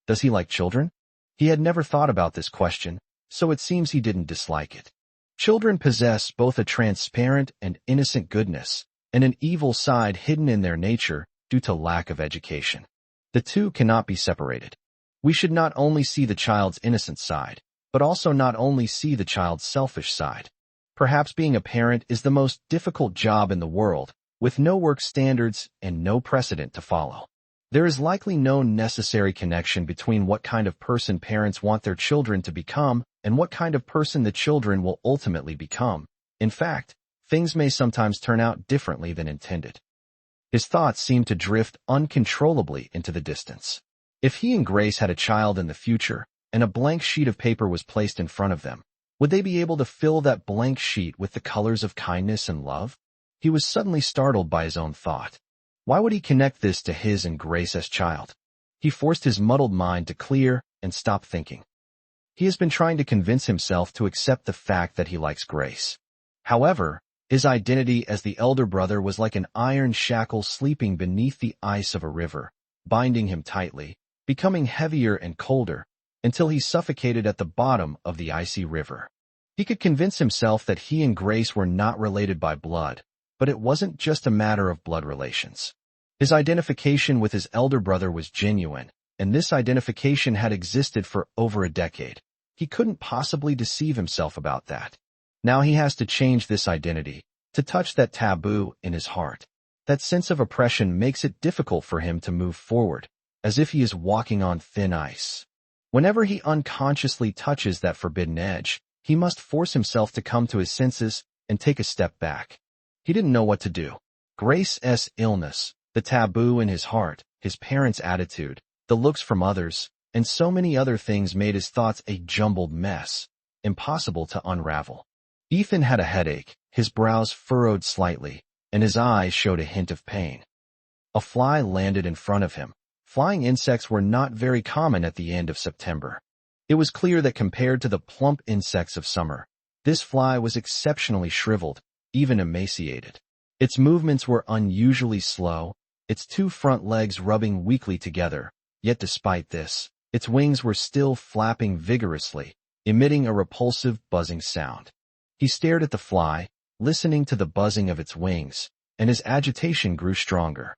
Does he like children? He had never thought about this question, so it seems he didn't dislike it. Children possess both a transparent and innocent goodness, and an evil side hidden in their nature due to lack of education. The two cannot be separated. We should not only see the child's innocent side, but also not only see the child's selfish side. Perhaps being a parent is the most difficult job in the world, with no work standards and no precedent to follow. There is likely no necessary connection between what kind of person parents want their children to become and what kind of person the children will ultimately become. In fact, things may sometimes turn out differently than intended. His thoughts seemed to drift uncontrollably into the distance. If he and Grace had a child in the future, and a blank sheet of paper was placed in front of them, would they be able to fill that blank sheet with the colors of kindness and love? He was suddenly startled by his own thought. Why would he connect this to his and Grace's child? He forced his muddled mind to clear and stop thinking. He has been trying to convince himself to accept the fact that he likes Grace. However, his identity as the elder brother was like an iron shackle sleeping beneath the ice of a river, binding him tightly, becoming heavier and colder, until he suffocated at the bottom of the icy river. He could convince himself that he and Grace were not related by blood, but it wasn't just a matter of blood relations. His identification with his elder brother was genuine, and this identification had existed for over a decade. He couldn't possibly deceive himself about that. Now he has to change this identity, to touch that taboo in his heart. That sense of oppression makes it difficult for him to move forward, as if he is walking on thin ice. Whenever he unconsciously touches that forbidden edge, he must force himself to come to his senses and take a step back. He didn't know what to do. Grace's illness, the taboo in his heart, his parents' attitude, the looks from others, and so many other things made his thoughts a jumbled mess, impossible to unravel. Ethan had a headache, his brows furrowed slightly, and his eyes showed a hint of pain. A fly landed in front of him. Flying insects were not very common at the end of September. It was clear that compared to the plump insects of summer, this fly was exceptionally shriveled, even emaciated. Its movements were unusually slow, its two front legs rubbing weakly together, yet despite this, its wings were still flapping vigorously, emitting a repulsive buzzing sound. He stared at the fly, listening to the buzzing of its wings, and his agitation grew stronger.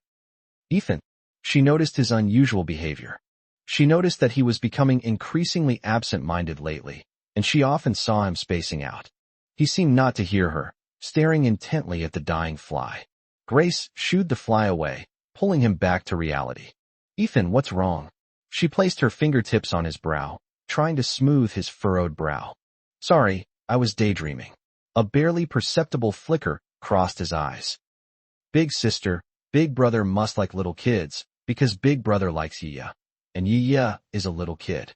Ethan. She noticed his unusual behavior. She noticed that he was becoming increasingly absent-minded lately, and she often saw him spacing out. He seemed not to hear her, staring intently at the dying fly. Grace shooed the fly away, pulling him back to reality. Ethan, what's wrong? She placed her fingertips on his brow, trying to smooth his furrowed brow. Sorry, I was daydreaming. A barely perceptible flicker crossed his eyes. Big sister, big brother must like little kids, because big brother likes Yaya, and Yaya is a little kid.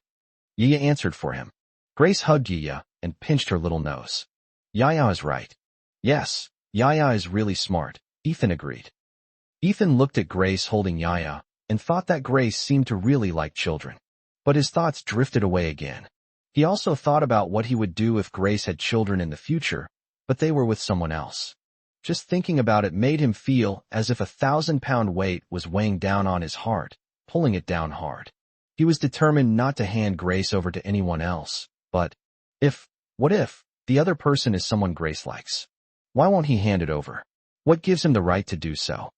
Yaya answered for him. Grace hugged Yaya and pinched her little nose. Yaya is right. Yes, Yaya is really smart, Ethan agreed. Ethan looked at Grace holding Yaya and thought that Grace seemed to really like children. But his thoughts drifted away again. He also thought about what he would do if Grace had children in the future, but they were with someone else. Just thinking about it made him feel as if a 1,000-pound weight was weighing down on his heart, pulling it down hard. He was determined not to hand Grace over to anyone else, but what if, the other person is someone Grace likes? Why won't he hand it over? What gives him the right to do so?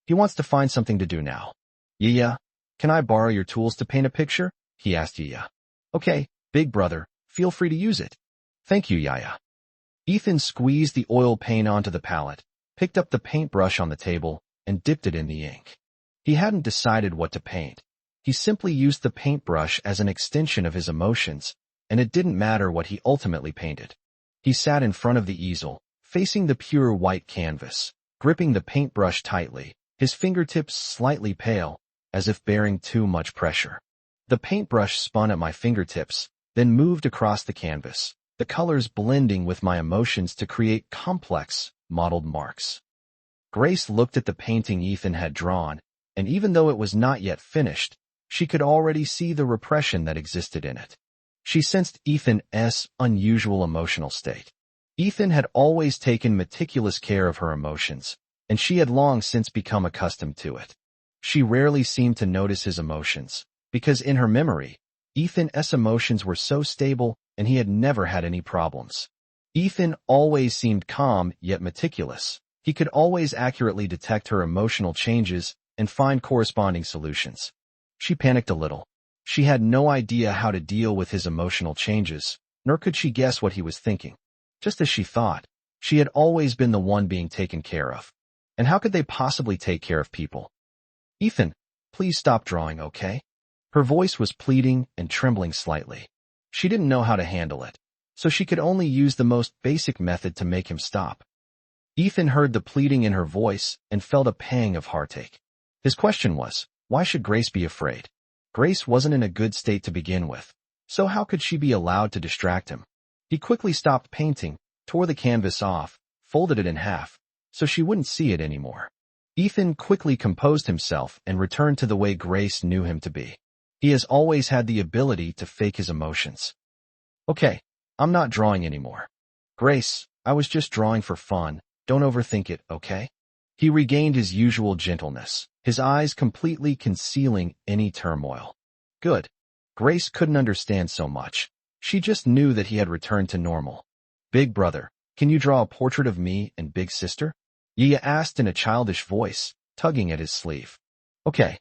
He wants to find something to do now. Yaya, can I borrow your tools to paint a picture? He asked Yaya. Okay, big brother, feel free to use it. Thank you, Yaya. Ethan squeezed the oil paint onto the palette, picked up the paintbrush on the table, and dipped it in the ink. He hadn't decided what to paint. He simply used the paintbrush as an extension of his emotions, and it didn't matter what he ultimately painted. He sat in front of the easel, facing the pure white canvas, gripping the paintbrush tightly, his fingertips slightly pale, as if bearing too much pressure. The paintbrush spun at my fingertips, then moved across the canvas, the colors blending with my emotions to create complex, mottled marks. Grace looked at the painting Ethan had drawn, and even though it was not yet finished, She could already see the repression that existed in it. She sensed Ethan's unusual emotional state. Ethan had always taken meticulous care of her emotions, and she had long since become accustomed to it. She rarely seemed to notice his emotions, because in her memory, Ethan's emotions were so stable and he had never had any problems. Ethan always seemed calm yet meticulous. He could always accurately detect her emotional changes and find corresponding solutions. She panicked a little. She had no idea how to deal with his emotional changes, nor could she guess what he was thinking. Just as she thought, she had always been the one being taken care of. And how could they possibly take care of people? Ethan, please stop drawing, okay? Her voice was pleading and trembling slightly. She didn't know how to handle it, so she could only use the most basic method to make him stop. Ethan heard the pleading in her voice and felt a pang of heartache. His question was, why should Grace be afraid? Grace wasn't in a good state to begin with, so how could she be allowed to distract him? He quickly stopped painting, tore the canvas off, folded it in half, so she wouldn't see it anymore. Ethan quickly composed himself and returned to the way Grace knew him to be. He has always had the ability to fake his emotions. Okay, I'm not drawing anymore. Grace, I was just drawing for fun. Don't overthink it, okay? He regained his usual gentleness, his eyes completely concealing any turmoil. Good. Grace couldn't understand so much. She just knew that he had returned to normal. Big brother, can you draw a portrait of me and big sister? Yiya asked in a childish voice, tugging at his sleeve. Okay.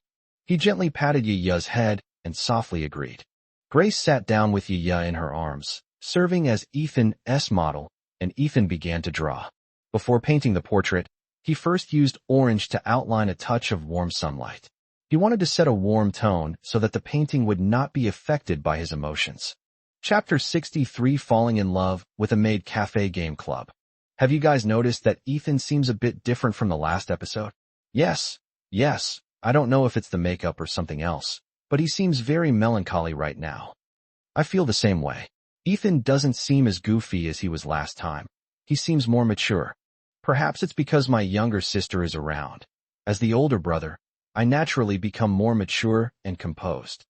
He gently patted Yiya's head and softly agreed. Grace sat down with Yiya in her arms, serving as Ethan's model, and Ethan began to draw. Before painting the portrait, he first used orange to outline a touch of warm sunlight. He wanted to set a warm tone so that the painting would not be affected by his emotions. Chapter 63 Falling in Love with a Maid Cafe Game Club. Have you guys noticed that Ethan seems a bit different from the last episode? Yes. I don't know if it's the makeup or something else, but he seems very melancholy right now. I feel the same way. Ethan doesn't seem as goofy as he was last time. He seems more mature. Perhaps it's because my younger sister is around. As the older brother, I naturally become more mature and composed.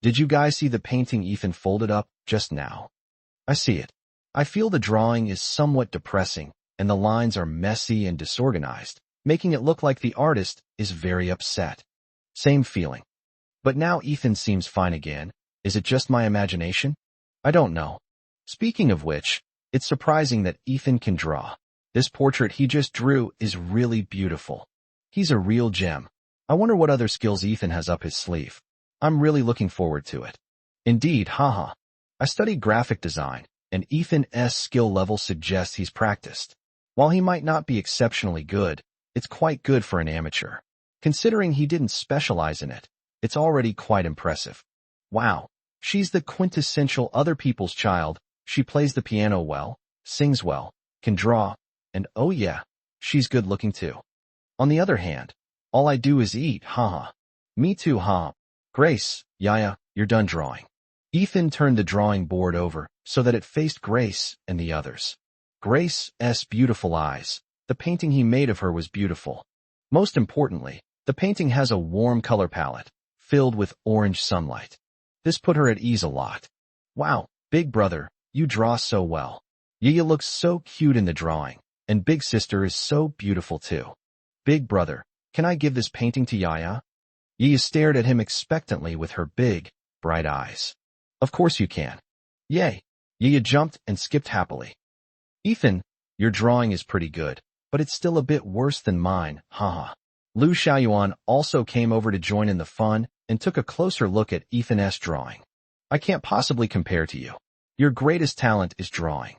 Did you guys see the painting Ethan folded up just now? I see it. I feel the drawing is somewhat depressing, and the lines are messy and disorganized, making it look like the artist is very upset. Same feeling. But now Ethan seems fine again. Is it just my imagination? I don't know. Speaking of which, it's surprising that Ethan can draw. This portrait he just drew is really beautiful. He's a real gem. I wonder what other skills Ethan has up his sleeve. I'm really looking forward to it. Indeed, haha. I studied graphic design, and Ethan's skill level suggests he's practiced. While he might not be exceptionally good, it's quite good for an amateur. Considering he didn't specialize in it, it's already quite impressive. Wow, she's the quintessential other people's child. She plays the piano well, sings well, can draw, and oh yeah, she's good looking too. On the other hand, all I do is eat, haha. Me too, huh? Grace, Yaya, you're done drawing. Ethan turned the drawing board over so that it faced Grace and the others. Grace's beautiful eyes. The painting he made of her was beautiful. Most importantly, the painting has a warm color palette, filled with orange sunlight. This put her at ease a lot. Wow, big brother, you draw so well. Yaya looks so cute in the drawing, and big sister is so beautiful too. Big brother, can I give this painting to Yaya? Yaya stared at him expectantly with her big, bright eyes. Of course you can. Yay! Yaya jumped and skipped happily. Ethan, your drawing is pretty good, but it's still a bit worse than mine, haha. Lu Xiaoyuan also came over to join in the fun and took a closer look at Ethan's drawing. I can't possibly compare to you. Your greatest talent is drawing.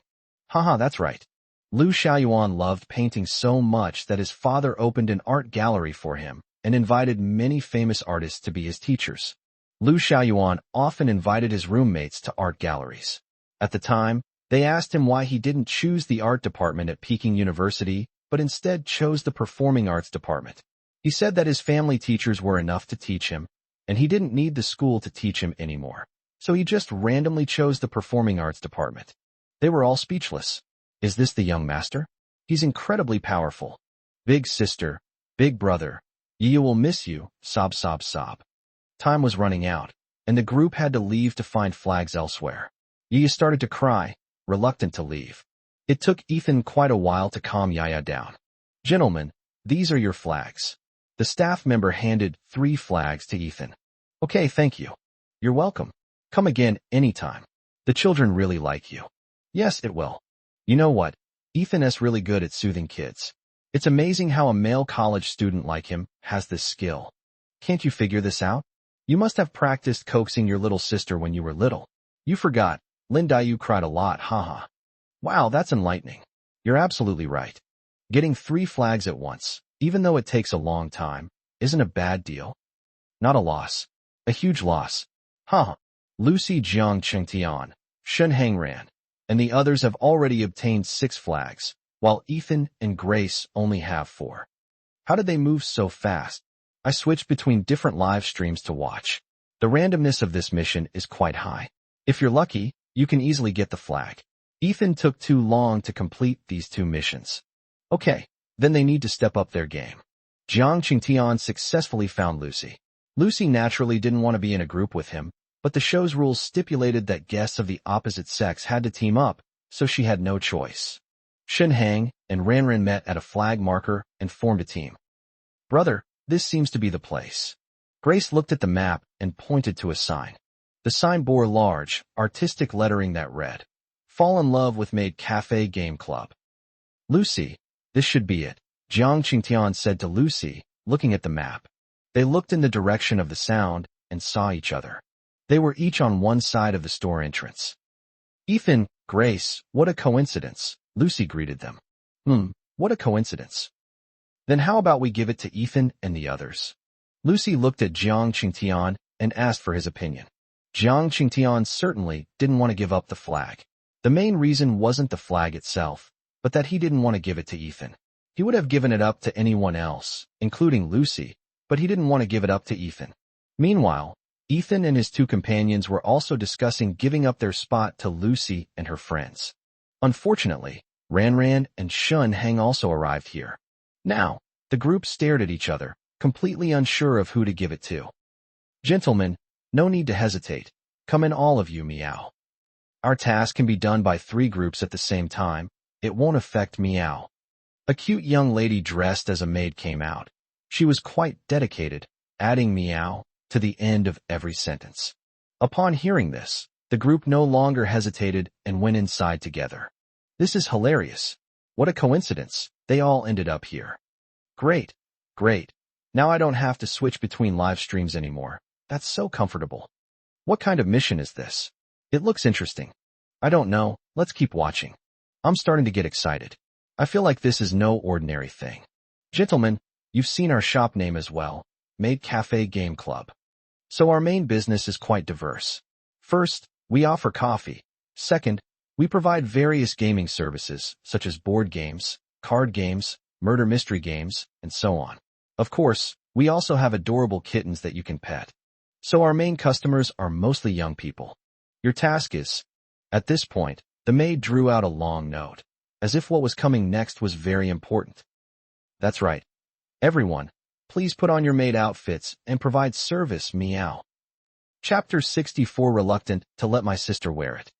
Haha, that's right. Lu Xiaoyuan loved painting so much that his father opened an art gallery for him and invited many famous artists to be his teachers. Lu Xiaoyuan often invited his roommates to art galleries. At the time, they asked him why he didn't choose the art department at Peking University, but instead chose the performing arts department. He said that his family teachers were enough to teach him, and he didn't need the school to teach him anymore. So he just randomly chose the performing arts department. They were all speechless. Is this the young master? He's incredibly powerful. Big sister, big brother, Yaya will miss you, sob sob sob. Time was running out, and the group had to leave to find flags elsewhere. Yaya started to cry, reluctant to leave. It took Ethan quite a while to calm Yaya down. Gentlemen, these are your flags. The staff member handed 3 flags to Ethan. Okay, thank you. You're welcome. Come again anytime. The children really like you. Yes, it will. You know what? Ethan is really good at soothing kids. It's amazing how a male college student like him has this skill. Can't you figure this out? You must have practiced coaxing your little sister when you were little. You forgot. Lindayu cried a lot, haha. Wow, that's enlightening. You're absolutely right. Getting 3 flags at once, even though it takes a long time, isn't a bad deal. Not a loss. A huge loss. Huh. Lucy, Jiang Chengtian, Shun Hangran, and the others have already obtained 6 flags, while Ethan and Grace only have 4. How did they move so fast? I switched between different live streams to watch. The randomness of this mission is quite high. If you're lucky, you can easily get the flag. Ethan took too long to complete these 2 missions. Okay, then they need to step up their game. Jiang Qingtian successfully found Lucy. Lucy naturally didn't want to be in a group with him, but the show's rules stipulated that guests of the opposite sex had to team up, so she had no choice. Shen Hang and Ranran met at a flag marker and formed a team. Brother, this seems to be the place. Grace looked at the map and pointed to a sign. The sign bore large, artistic lettering that read, "Fall in love with Maid Cafe Game Club." Lucy, this should be it, Jiang Qingtian said to Lucy, looking at the map. They looked in the direction of the sound and saw each other. They were each on one side of the store entrance. Ethan, Grace, what a coincidence, Lucy greeted them. What a coincidence. Then how about we give it to Ethan and the others? Lucy looked at Jiang Qingtian and asked for his opinion. Jiang Qingtian certainly didn't want to give up the flag. The main reason wasn't the flag itself, but that he didn't want to give it to Ethan. He would have given it up to anyone else, including Lucy, but he didn't want to give it up to Ethan. Meanwhile, Ethan and his 2 companions were also discussing giving up their spot to Lucy and her friends. Unfortunately, Ranran and Shun Hang also arrived here. Now, the group stared at each other, completely unsure of who to give it to. Gentlemen, no need to hesitate. Come in all of you, Meow. Our task can be done by 3 groups at the same time. It won't affect Meow. A cute young lady dressed as a maid came out. She was quite dedicated, adding Meow to the end of every sentence. Upon hearing this, the group no longer hesitated and went inside together. This is hilarious. What a coincidence. They all ended up here. Great. Great. Now I don't have to switch between live streams anymore. That's so comfortable. What kind of mission is this? It looks interesting. I don't know. Let's keep watching. I'm starting to get excited. I feel like this is no ordinary thing. Gentlemen, you've seen our shop name as well, Maid Cafe Game Club. So our main business is quite diverse. First, we offer coffee. Second, we provide various gaming services, such as board games, card games, murder mystery games, and so on. Of course, we also have adorable kittens that you can pet. So our main customers are mostly young people. Your task is... At this point, the maid drew out a long note, as if what was coming next was very important. That's right. Everyone, please put on your maid outfits and provide service, Meow. Chapter 64. Reluctant to let my sister wear it.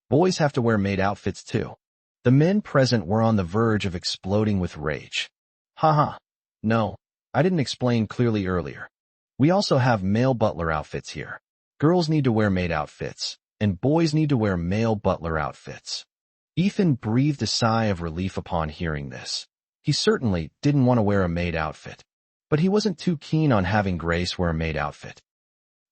Boys have to wear maid outfits too. The men present were on the verge of exploding with rage. Haha. No, I didn't explain clearly earlier. We also have male butler outfits here. Girls need to wear maid outfits, and boys need to wear male butler outfits. Ethan breathed a sigh of relief upon hearing this. He certainly didn't want to wear a maid outfit, but he wasn't too keen on having Grace wear a maid outfit.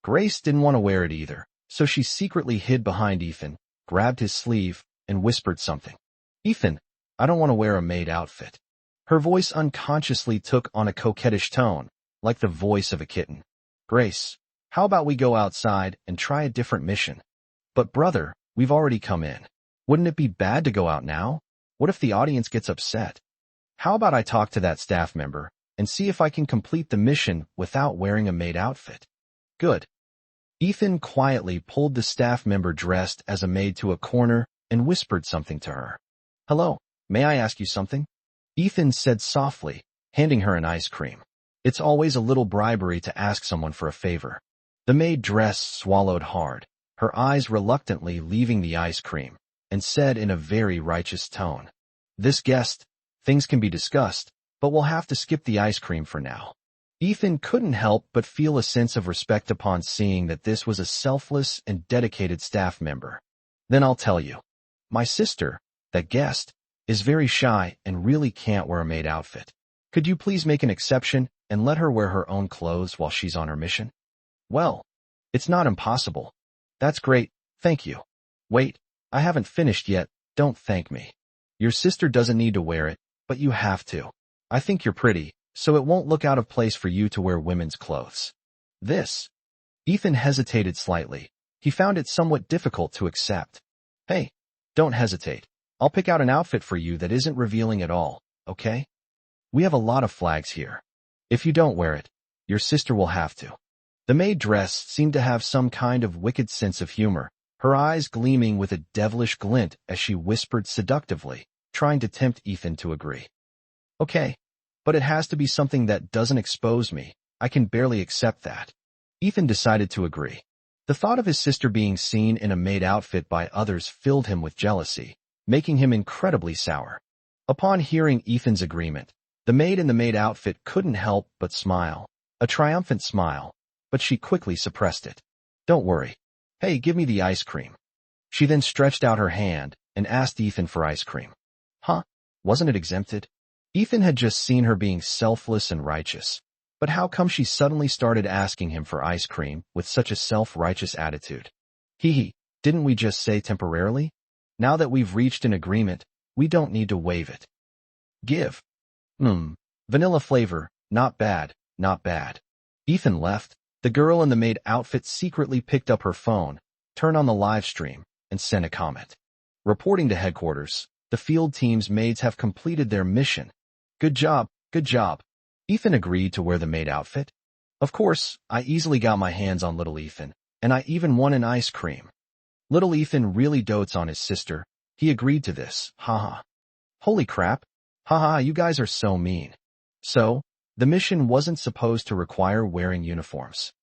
Grace didn't want to wear it either, so she secretly hid behind Ethan, grabbed his sleeve, and whispered something. Ethan, I don't want to wear a maid outfit. Her voice unconsciously took on a coquettish tone, like the voice of a kitten. Grace, how about we go outside and try a different mission? But brother, we've already come in. Wouldn't it be bad to go out now? What if the audience gets upset? How about I talk to that staff member and see if I can complete the mission without wearing a maid outfit? Good. Ethan quietly pulled the staff member dressed as a maid to a corner and whispered something to her. Hello, may I ask you something? Ethan said softly, handing her an ice cream. It's always a little bribery to ask someone for a favor. The maid dress swallowed hard, her eyes reluctantly leaving the ice cream, and said in a very righteous tone, "This guest, things can be discussed, but we'll have to skip the ice cream for now." Ethan couldn't help but feel a sense of respect upon seeing that this was a selfless and dedicated staff member. "Then I'll tell you. My sister, that guest, is very shy and really can't wear a maid outfit. Could you please make an exception and let her wear her own clothes while she's on her mission?" "Well, it's not impossible." "That's great, thank you." "Wait, I haven't finished yet, don't thank me. Your sister doesn't need to wear it, but you have to. I think you're pretty, so it won't look out of place for you to wear women's clothes." This. Ethan hesitated slightly. He found it somewhat difficult to accept. "Hey, don't hesitate. I'll pick out an outfit for you that isn't revealing at all, okay? We have a lot of flags here. If you don't wear it, your sister will have to." The maid dress seemed to have some kind of wicked sense of humor, her eyes gleaming with a devilish glint as she whispered seductively, trying to tempt Ethan to agree. "Okay, but it has to be something that doesn't expose me. I can barely accept that." Ethan decided to agree. The thought of his sister being seen in a maid outfit by others filled him with jealousy, making him incredibly sour. Upon hearing Ethan's agreement, the maid in the maid outfit couldn't help but smile, a triumphant smile, but she quickly suppressed it. "Don't worry. Hey, give me the ice cream." She then stretched out her hand and asked Ethan for ice cream. Huh? Wasn't it exempted? Ethan had just seen her being selfless and righteous, but how come she suddenly started asking him for ice cream with such a self-righteous attitude? Didn't we just say temporarily? Now that we've reached an agreement, we don't need to waive it. Give. Vanilla flavor, not bad, not bad. Ethan left. The girl in the maid outfit secretly picked up her phone, turned on the live stream, and sent a comment. Reporting to headquarters, the field team's maids have completed their mission. Good job, good job. Ethan agreed to wear the maid outfit. Of course, I easily got my hands on little Ethan, and I even won an ice cream. Little Ethan really dotes on his sister. He agreed to this, haha. Holy crap. Haha, you guys are so mean. So, the mission wasn't supposed to require wearing uniforms.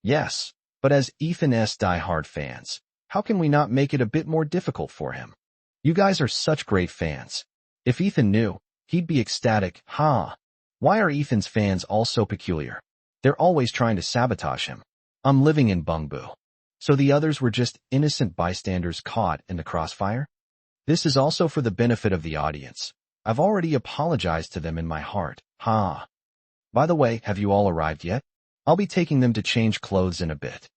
Yes, but as Ethan's die-hard fans, how can we not make it a bit more difficult for him? You guys are such great fans. If Ethan knew, he'd be ecstatic, huh? Why are Ethan's fans all so peculiar? They're always trying to sabotage him. I'm living in Bungbu. So the others were just innocent bystanders caught in the crossfire? This is also for the benefit of the audience. I've already apologized to them in my heart, huh? By the way, have you all arrived yet? I'll be taking them to change clothes in a bit.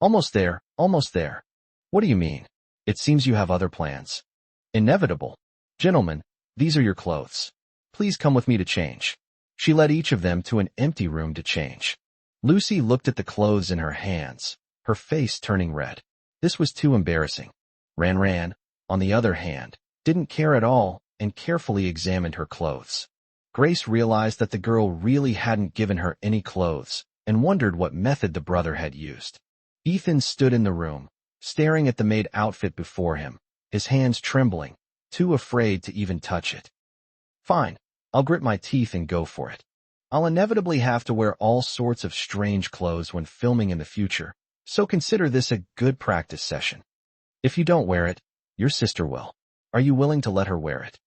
Almost there, almost there. What do you mean? It seems you have other plans. Inevitable. Gentlemen, these are your clothes. Please come with me to change. She led each of them to an empty room to change. Lucy looked at the clothes in her hands, her face turning red. This was too embarrassing. Ran, on the other hand, didn't care at all and carefully examined her clothes. Grace realized that the girl really hadn't given her any clothes and wondered what method the brother had used. Ethan stood in the room, staring at the maid outfit before him, his hands trembling, too afraid to even touch it. Fine, I'll grit my teeth and go for it. I'll inevitably have to wear all sorts of strange clothes when filming in the future, so consider this a good practice session. If you don't wear it, your sister will. Are you willing to let her wear it?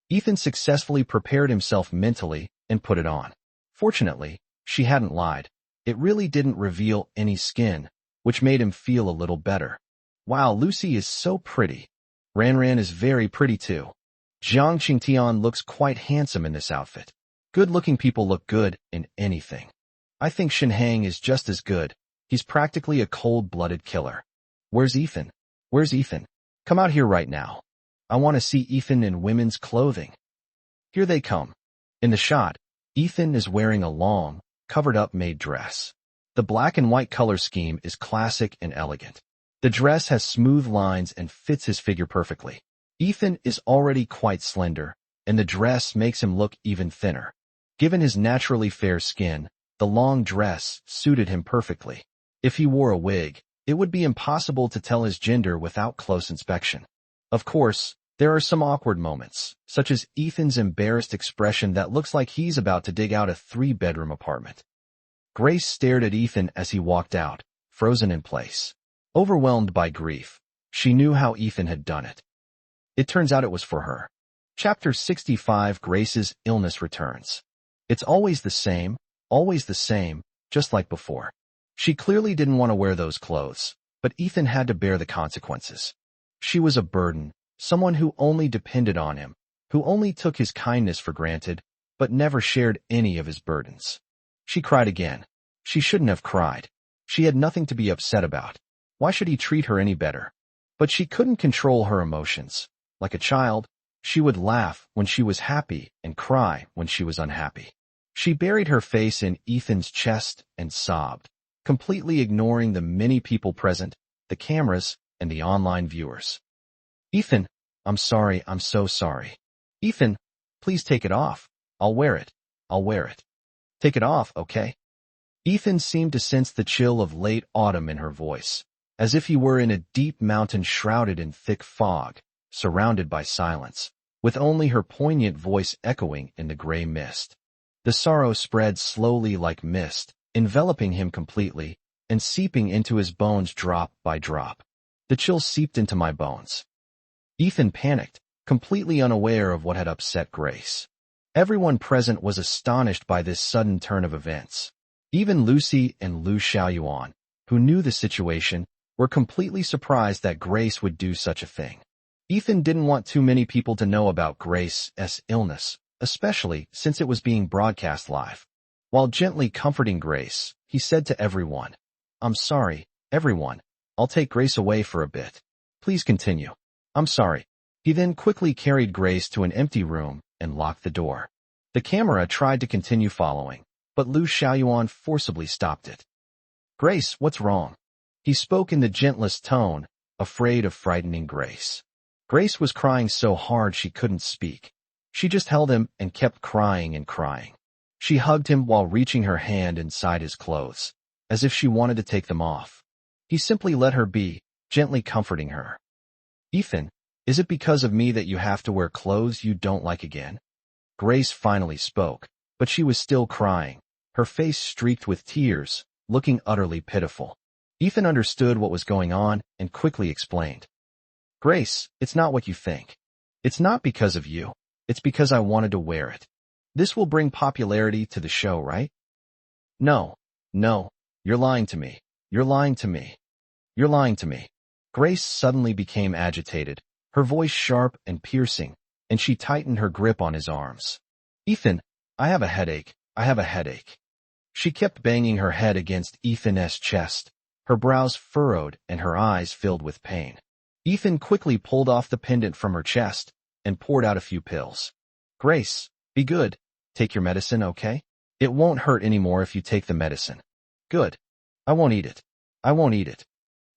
Ethan successfully prepared himself mentally and put it on. Fortunately, she hadn't lied. It really didn't reveal any skin, which made him feel a little better. Wow, Lucy is so pretty. Ran is very pretty too. Jiang Qingtian looks quite handsome in this outfit. Good-looking people look good in anything. I think Shinhang is just as good. He's practically a cold-blooded killer. Where's Ethan? Where's Ethan? Come out here right now. I want to see Ethan in women's clothing. Here they come. In the shot, Ethan is wearing a long, covered-up maid dress. The black and white color scheme is classic and elegant. The dress has smooth lines and fits his figure perfectly. Ethan is already quite slender, and the dress makes him look even thinner. Given his naturally fair skin, the long dress suited him perfectly. If he wore a wig, it would be impossible to tell his gender without close inspection. Of course, there are some awkward moments, such as Ethan's embarrassed expression that looks like he's about to dig out a 3-bedroom apartment. Grace stared at Ethan as he walked out, frozen in place. Overwhelmed by grief, she knew how Ethan had done it. It turns out it was for her. Chapter 65. Grace's illness returns. It's always the same, just like before. She clearly didn't want to wear those clothes, but Ethan had to bear the consequences. She was a burden, someone who only depended on him, who only took his kindness for granted, but never shared any of his burdens. She cried again. She shouldn't have cried. She had nothing to be upset about. Why should he treat her any better? But she couldn't control her emotions. Like a child, she would laugh when she was happy and cry when she was unhappy. She buried her face in Ethan's chest and sobbed, completely ignoring the many people present, the cameras, and the online viewers. Ethan, I'm sorry, I'm so sorry. Ethan, please take it off. I'll wear it. Take it off, okay? Ethan seemed to sense the chill of late autumn in her voice, as if he were in a deep mountain shrouded in thick fog, surrounded by silence, with only her poignant voice echoing in the gray mist. The sorrow spread slowly like mist, enveloping him completely, and seeping into his bones drop by drop. The chill seeped into my bones. Ethan panicked, completely unaware of what had upset Grace. Everyone present was astonished by this sudden turn of events. Even Lucy and Lu Xiaoyuan, who knew the situation, were completely surprised that Grace would do such a thing. Ethan didn't want too many people to know about Grace's illness, especially since it was being broadcast live. While gently comforting Grace, he said to everyone, "I'm sorry, everyone. I'll take Grace away for a bit. Please continue. I'm sorry." He then quickly carried Grace to an empty room and locked the door. The camera tried to continue following, but Lu Xiaoyuan forcibly stopped it. "Grace, what's wrong?" He spoke in the gentlest tone, afraid of frightening Grace. Grace was crying so hard she couldn't speak. She just held him and kept crying and crying. She hugged him while reaching her hand inside his clothes, as if she wanted to take them off. He simply let her be, gently comforting her. "Ethan, is it because of me that you have to wear clothes you don't like again?" Grace finally spoke, but she was still crying, her face streaked with tears, looking utterly pitiful. Ethan understood what was going on and quickly explained. "Grace, it's not what you think. It's not because of you. It's because I wanted to wear it. This will bring popularity to the show, right?" No, you're lying to me. You're lying to me. You're lying to me." Grace suddenly became agitated, her voice sharp and piercing, and she tightened her grip on his arms. "Ethan, I have a headache. She kept banging her head against Ethan's chest, her brows furrowed and her eyes filled with pain. Ethan quickly pulled off the pendant from her chest and poured out a few pills. "Grace, be good. Take your medicine, okay? It won't hurt anymore if you take the medicine." "Good. I won't eat it."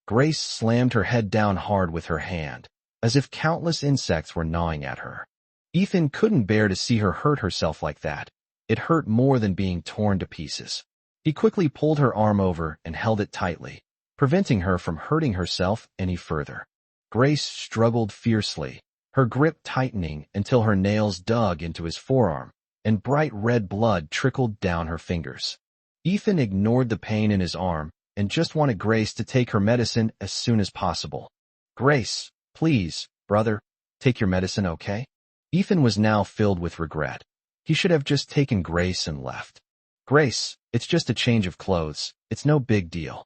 Grace slammed her head down hard with her hand, as if countless insects were gnawing at her. Ethan couldn't bear to see her hurt herself like that. It hurt more than being torn to pieces. He quickly pulled her arm over and held it tightly, preventing her from hurting herself any further. Grace struggled fiercely, her grip tightening until her nails dug into his forearm, and bright red blood trickled down her fingers. Ethan ignored the pain in his arm and just wanted Grace to take her medicine as soon as possible. "Grace, please, brother, take your medicine, okay?" Ethan was now filled with regret. He should have just taken Grace and left. "Grace, it's just a change of clothes. It's no big deal."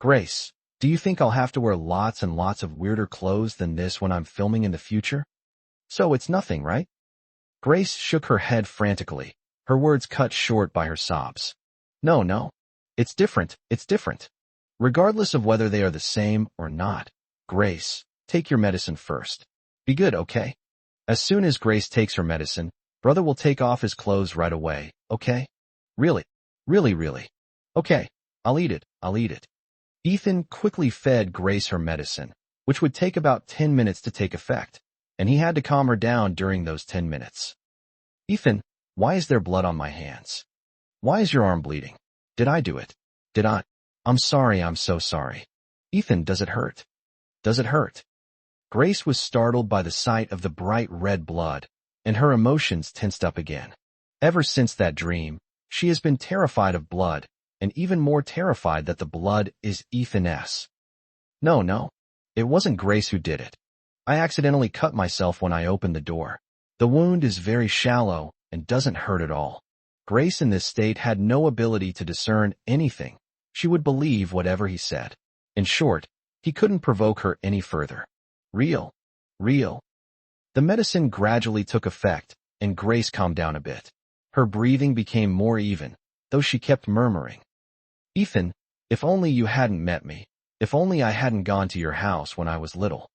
"Grace, do you think I'll have to wear lots and lots of weirder clothes than this when I'm filming in the future? So it's nothing, right?" Grace shook her head frantically, her words cut short by her sobs. No. It's different. Regardless of whether they are the same or not. Grace, take your medicine first. Be good, okay? As soon as Grace takes her medicine, brother will take off his clothes right away, okay? Really? Okay, I'll eat it. Ethan quickly fed Grace her medicine, which would take about 10 minutes to take effect, and he had to calm her down during those 10 minutes. "Ethan, why is there blood on my hands? Why is your arm bleeding? Did I do it? I'm sorry, I'm so sorry. Ethan, does it hurt? Grace was startled by the sight of the bright red blood, and her emotions tensed up again. Ever since that dream, she has been terrified of blood, and even more terrified that the blood is Ethan's. No, it wasn't Grace who did it. I accidentally cut myself when I opened the door. The wound is very shallow and doesn't hurt at all. Grace in this state had no ability to discern anything. She would believe whatever he said. In short, he couldn't provoke her any further. Real. The medicine gradually took effect, and Grace calmed down a bit. Her breathing became more even, though she kept murmuring. Ethan, if only you hadn't met me. If only I hadn't gone to your house when I was little.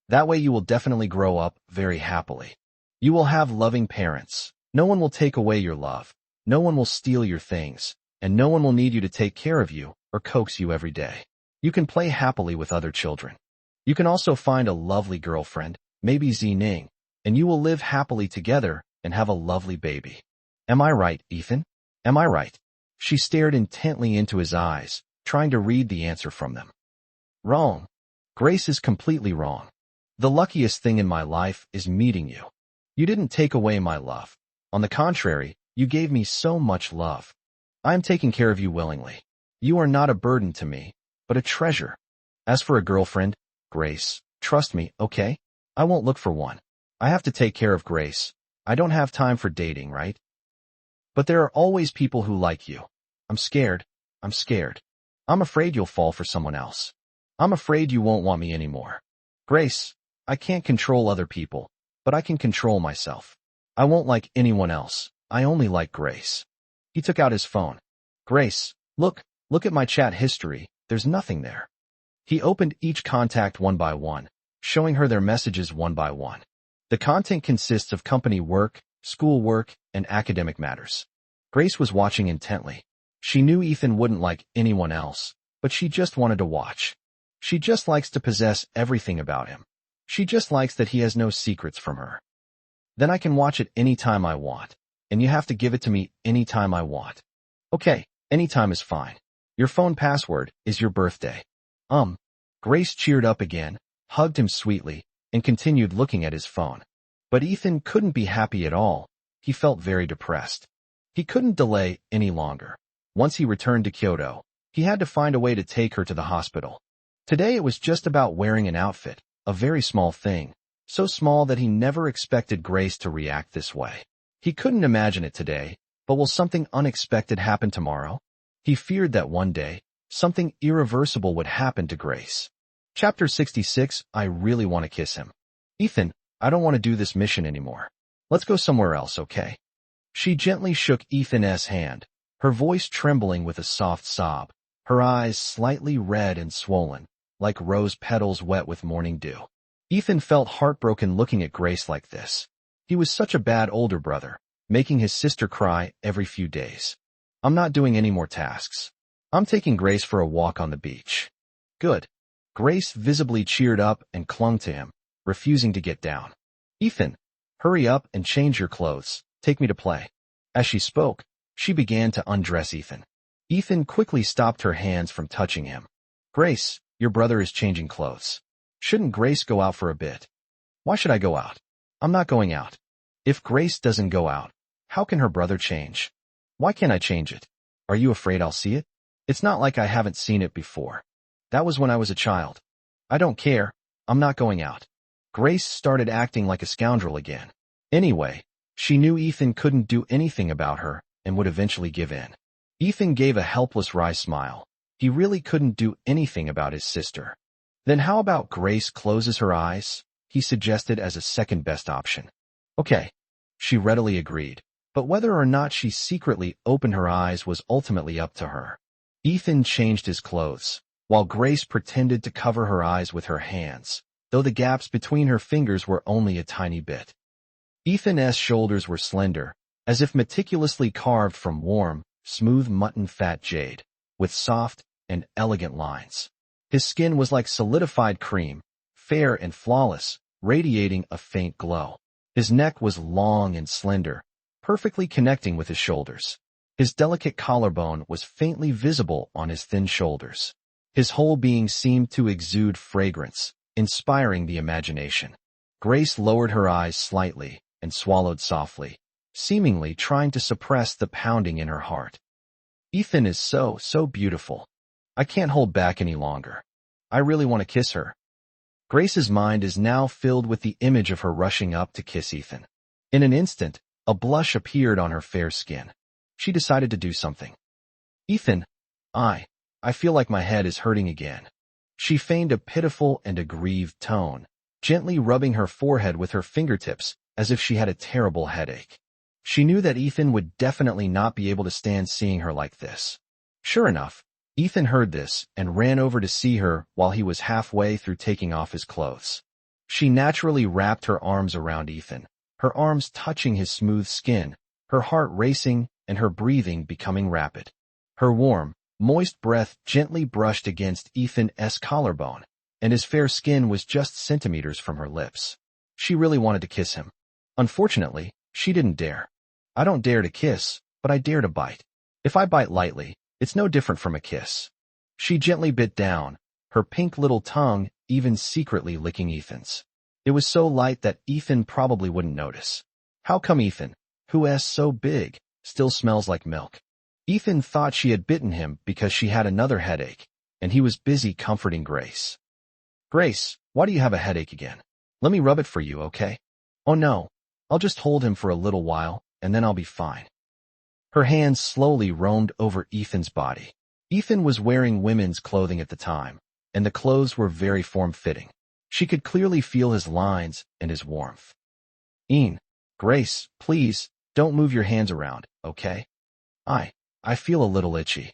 That way you will definitely grow up very happily. You will have loving parents. No one will take away your love. No one will steal your things, and no one will need you to take care of you or coax you every day. You can play happily with other children. You can also find a lovely girlfriend, maybe Zining, and you will live happily together and have a lovely baby. Am I right, Ethan? Am I right? She stared intently into his eyes, trying to read the answer from them. Wrong. Grace is completely wrong. The luckiest thing in my life is meeting you. You didn't take away my love. On the contrary, you gave me so much love. I am taking care of you willingly. You are not a burden to me, but a treasure. As for a girlfriend, Grace, trust me, okay? I won't look for one. I have to take care of Grace. I don't have time for dating, right? But there are always people who like you. I'm scared. I'm afraid you'll fall for someone else. I'm afraid you won't want me anymore. Grace, I can't control other people, but I can control myself. I won't like anyone else. I only like Grace. He took out his phone. Grace, look at my chat history. There's nothing there. He opened each contact one by one, showing her their messages one by one. The content consists of company work, school work, and academic matters. Grace was watching intently. She knew Ethan wouldn't like anyone else, but she just wanted to watch. She just likes to possess everything about him. She just likes that he has no secrets from her. Then I can watch it any time I want, and you have to give it to me any time I want. Okay, anytime is fine. Your phone password is your birthday. Grace cheered up again, hugged him sweetly, and continued looking at his phone. But Ethan couldn't be happy at all. He felt very depressed. He couldn't delay any longer. Once he returned to Kyoto, he had to find a way to take her to the hospital. Today it was just about wearing an outfit, a very small thing, so small that he never expected Grace to react this way. He couldn't imagine it today, but will something unexpected happen tomorrow? He feared that one day, something irreversible would happen to Grace. Chapter 66, I really want to kiss him. Ethan, I don't want to do this mission anymore. Let's go somewhere else, okay? She gently shook Ethan's hand, her voice trembling with a soft sob, her eyes slightly red and swollen, like rose petals wet with morning dew. Ethan felt heartbroken looking at Grace like this. He was such a bad older brother, making his sister cry every few days. I'm not doing any more tasks. I'm taking Grace for a walk on the beach. Good. Grace visibly cheered up and clung to him, refusing to get down. Ethan, hurry up and change your clothes. Take me to play. As she spoke, she began to undress Ethan. Ethan quickly stopped her hands from touching him. Grace, your brother is changing clothes. Shouldn't Grace go out for a bit? Why should I go out? I'm not going out. If Grace doesn't go out, how can her brother change? Why can't I change it? Are you afraid I'll see it? It's not like I haven't seen it before. That was when I was a child. I don't care. I'm not going out. Grace started acting like a scoundrel again. Anyway, she knew Ethan couldn't do anything about her and would eventually give in. Ethan gave a helpless wry smile. He really couldn't do anything about his sister. Then how about Grace closes her eyes? He suggested as a second best option. Okay. She readily agreed, but whether or not she secretly opened her eyes was ultimately up to her. Ethan changed his clothes, while Grace pretended to cover her eyes with her hands, though the gaps between her fingers were only a tiny bit. Ethan's shoulders were slender, as if meticulously carved from warm, smooth mutton fat jade, with soft and elegant lines. His skin was like solidified cream, fair and flawless, radiating a faint glow. His neck was long and slender, perfectly connecting with his shoulders. His delicate collarbone was faintly visible on his thin shoulders. His whole being seemed to exude fragrance, inspiring the imagination. Grace lowered her eyes slightly and swallowed softly, seemingly trying to suppress the pounding in her heart. Ethan is so beautiful. I can't hold back any longer. I really want to kiss her. Grace's mind is now filled with the image of her rushing up to kiss Ethan. In an instant, a blush appeared on her fair skin. She decided to do something. Ethan, I feel like my head is hurting again. She feigned a pitiful and aggrieved tone, gently rubbing her forehead with her fingertips as if she had a terrible headache. She knew that Ethan would definitely not be able to stand seeing her like this. Sure enough, Ethan heard this and ran over to see her while he was halfway through taking off his clothes. She naturally wrapped her arms around Ethan, her arms touching his smooth skin, her heart racing and her breathing becoming rapid. Her warm, moist breath gently brushed against Ethan's collarbone, and his fair skin was just centimeters from her lips. She really wanted to kiss him. Unfortunately, she didn't dare. I don't dare to kiss, but I dare to bite. If I bite lightly, it's no different from a kiss. She gently bit down, her pink little tongue even secretly licking Ethan's. It was so light that Ethan probably wouldn't notice. How come Ethan, who's so big, still smells like milk? Ethan thought she had bitten him because she had another headache, and he was busy comforting Grace. Grace, why do you have a headache again? Let me rub it for you, okay? Oh no, I'll just hold him for a little while, and then I'll be fine. Her hands slowly roamed over Ethan's body. Ethan was wearing women's clothing at the time, and the clothes were very form-fitting. She could clearly feel his lines and his warmth. Grace, please, don't move your hands around, okay? I feel a little itchy.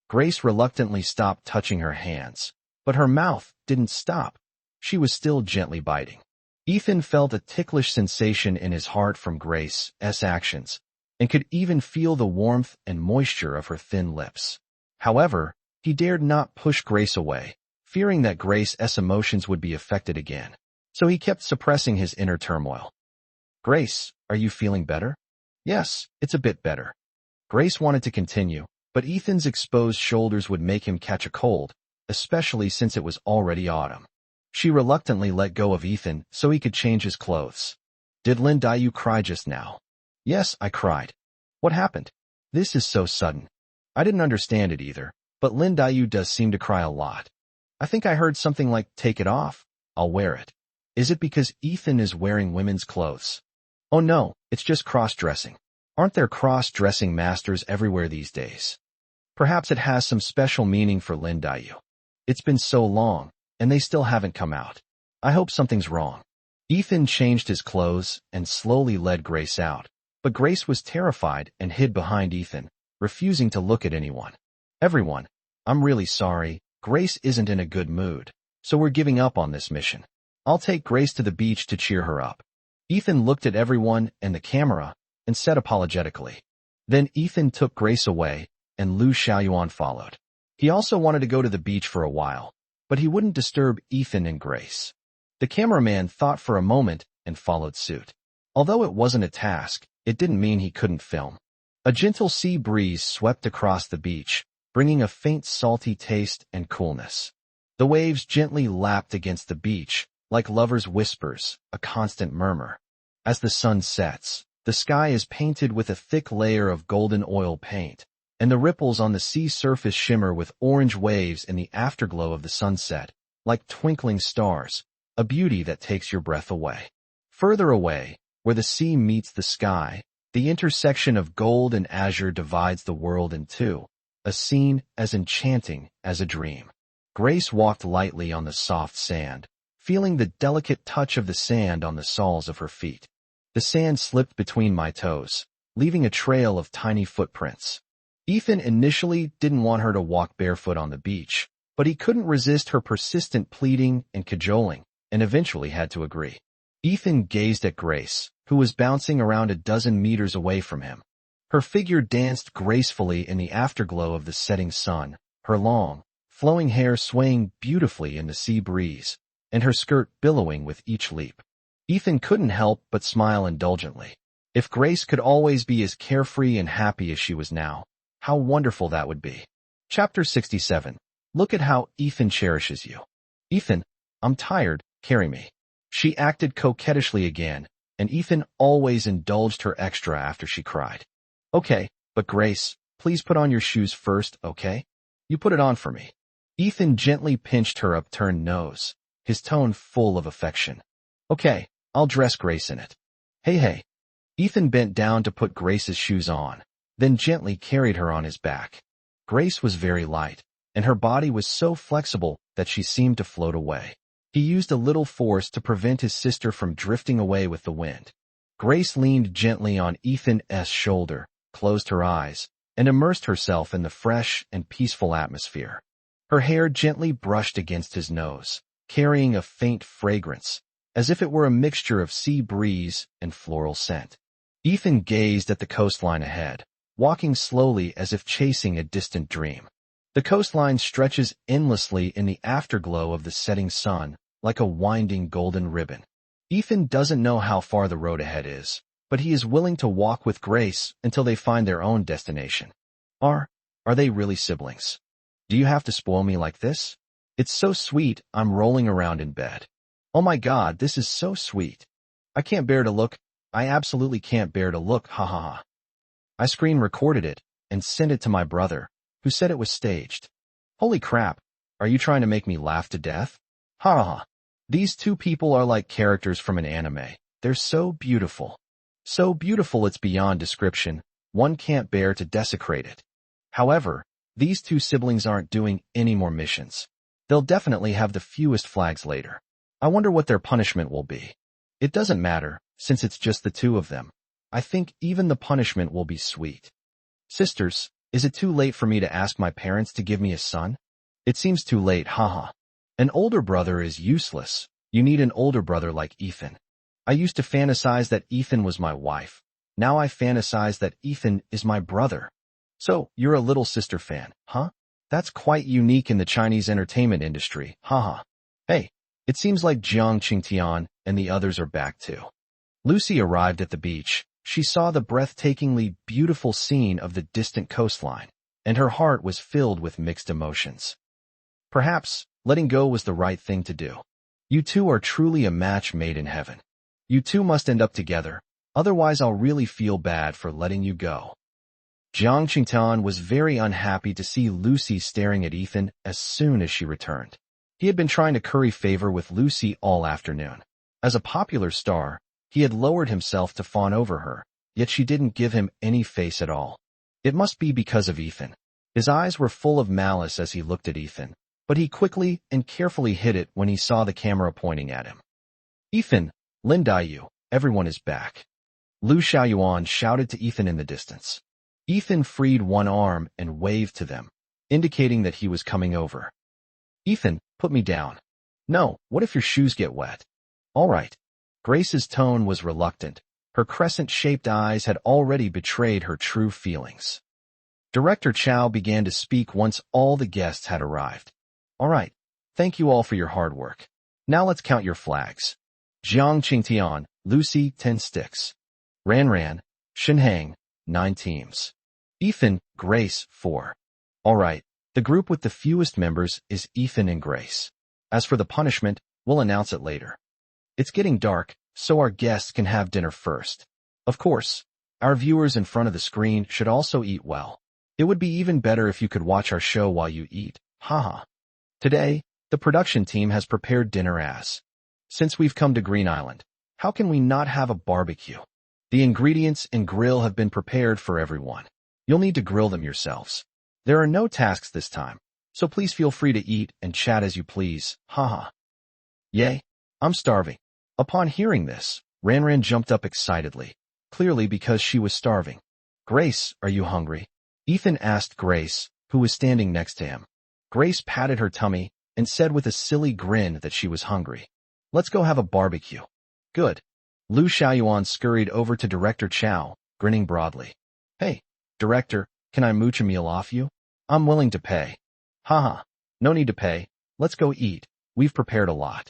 Grace reluctantly stopped touching her hands, but her mouth didn't stop. She was still gently biting. Ethan felt a ticklish sensation in his heart from Grace's actions, and could even feel the warmth and moisture of her thin lips. However, he dared not push Grace away, fearing that Grace's emotions would be affected again, so he kept suppressing his inner turmoil. Grace, are you feeling better? Yes, it's a bit better. Grace wanted to continue, but Ethan's exposed shoulders would make him catch a cold, especially since it was already autumn. She reluctantly let go of Ethan so he could change his clothes. Did Yandere cry just now? Yes, I cried. What happened? This is so sudden. I didn't understand it either, but Yandere does seem to cry a lot. I think I heard something like, take it off, I'll wear it. Is it because Ethan is wearing women's clothes? Oh no, it's just cross-dressing. Aren't there cross-dressing masters everywhere these days? Perhaps it has some special meaning for Yandere. It's been so long, and they still haven't come out. I hope something's wrong. Ethan changed his clothes and slowly led Grace out, but Grace was terrified and hid behind Ethan, refusing to look at anyone. Everyone, I'm really sorry, Grace isn't in a good mood, so we're giving up on this mission. I'll take Grace to the beach to cheer her up. Ethan looked at everyone and the camera and said apologetically. Then Ethan took Grace away, and Lu Xiaoyuan followed. He also wanted to go to the beach for a while, but he wouldn't disturb Ethan and Grace. The cameraman thought for a moment and followed suit. Although it wasn't a task, it didn't mean he couldn't film. A gentle sea breeze swept across the beach, bringing a faint salty taste and coolness. The waves gently lapped against the beach, like lovers' whispers, a constant murmur. As the sun sets, the sky is painted with a thick layer of golden oil paint, and the ripples on the sea surface shimmer with orange waves in the afterglow of the sunset, like twinkling stars, a beauty that takes your breath away. Further away, where the sea meets the sky, the intersection of gold and azure divides the world in two, a scene as enchanting as a dream. Grace walked lightly on the soft sand, feeling the delicate touch of the sand on the soles of her feet. The sand slipped between my toes, leaving a trail of tiny footprints. Ethan initially didn't want her to walk barefoot on the beach, but he couldn't resist her persistent pleading and cajoling, and eventually had to agree. Ethan gazed at Grace, who was bouncing around a dozen meters away from him. Her figure danced gracefully in the afterglow of the setting sun, her long, flowing hair swaying beautifully in the sea breeze, and her skirt billowing with each leap. Ethan couldn't help but smile indulgently. If Grace could always be as carefree and happy as she was now, how wonderful that would be. Chapter 67. Look at how Ethan cherishes you. Ethan, I'm tired, carry me. She acted coquettishly again, and Ethan always indulged her extra after she cried. Okay, but Grace, please put on your shoes first, okay? You put it on for me. Ethan gently pinched her upturned nose, his tone full of affection. Okay, I'll dress Grace in it. Hey. Ethan bent down to put Grace's shoes on, then gently carried her on his back. Grace was very light, and her body was so flexible that she seemed to float away. He used a little force to prevent his sister from drifting away with the wind. Grace leaned gently on Ethan's shoulder, closed her eyes, and immersed herself in the fresh and peaceful atmosphere. Her hair gently brushed against his nose, carrying a faint fragrance, as if it were a mixture of sea breeze and floral scent. Ethan gazed at the coastline ahead, walking slowly as if chasing a distant dream. The coastline stretches endlessly in the afterglow of the setting sun, like a winding golden ribbon. Ethan doesn't know how far the road ahead is, but he is willing to walk with Grace until they find their own destination. Are they really siblings? Do you have to spoil me like this? It's so sweet, I'm rolling around in bed. Oh my God, this is so sweet. I can't bear to look. I absolutely can't bear to look, ha ha ha. I screen recorded it and sent it to my brother, who said it was staged. Holy crap, are you trying to make me laugh to death? Ha ha ha. These two people are like characters from an anime. They're so beautiful. So beautiful it's beyond description, one can't bear to desecrate it. However, these two siblings aren't doing any more missions. They'll definitely have the fewest flags later. I wonder what their punishment will be. It doesn't matter, since it's just the two of them. I think even the punishment will be sweet. Sisters, is it too late for me to ask my parents to give me a son? It seems too late, haha. An older brother is useless. You need an older brother like Ethan. I used to fantasize that Ethan was my wife. Now I fantasize that Ethan is my brother. So, you're a little sister fan, huh? That's quite unique in the Chinese entertainment industry, haha. Hey, it seems like Jiang Qingtian and the others are back too. Lucy arrived at the beach. She saw the breathtakingly beautiful scene of the distant coastline, and her heart was filled with mixed emotions. Perhaps, letting go was the right thing to do. You two are truly a match made in heaven. You two must end up together, otherwise I'll really feel bad for letting you go. Jiang Qingtian was very unhappy to see Lucy staring at Ethan as soon as she returned. He had been trying to curry favor with Lucy all afternoon. As a popular star, he had lowered himself to fawn over her, yet she didn't give him any face at all. It must be because of Ethan. His eyes were full of malice as he looked at Ethan, but he quickly and carefully hid it when he saw the camera pointing at him. Ethan, Lin Daiyu, everyone is back. Lu Xiaoyuan shouted to Ethan in the distance. Ethan freed one arm and waved to them, indicating that he was coming over. Ethan, put me down. No, what if your shoes get wet? All right. Grace's tone was reluctant. Her crescent-shaped eyes had already betrayed her true feelings. Director Chow began to speak once all the guests had arrived. All right. Thank you all for your hard work. Now let's count your flags. Jiang Qingtian, Lucy, 10 sticks. Ran, Shinhang, 9 teams. Ethan, Grace, 4. All right. The group with the fewest members is Ethan and Grace. As for the punishment, we'll announce it later. It's getting dark, so our guests can have dinner first. Of course, our viewers in front of the screen should also eat well. It would be even better if you could watch our show while you eat, haha. Today, the production team has prepared dinner as. Since we've come to Green Island, how can we not have a barbecue? The ingredients and grill have been prepared for everyone. You'll need to grill them yourselves. There are no tasks this time, so please feel free to eat and chat as you please, haha. Yay, I'm starving. Upon hearing this, Ran jumped up excitedly, clearly because she was starving. Grace, are you hungry? Ethan asked Grace, who was standing next to him. Grace patted her tummy and said with a silly grin that she was hungry. Let's go have a barbecue. Good. Lu Xiaoyuan scurried over to Director Chow, grinning broadly. Hey, Director, can I mooch a meal off you? I'm willing to pay. Haha, no need to pay. Let's go eat. We've prepared a lot.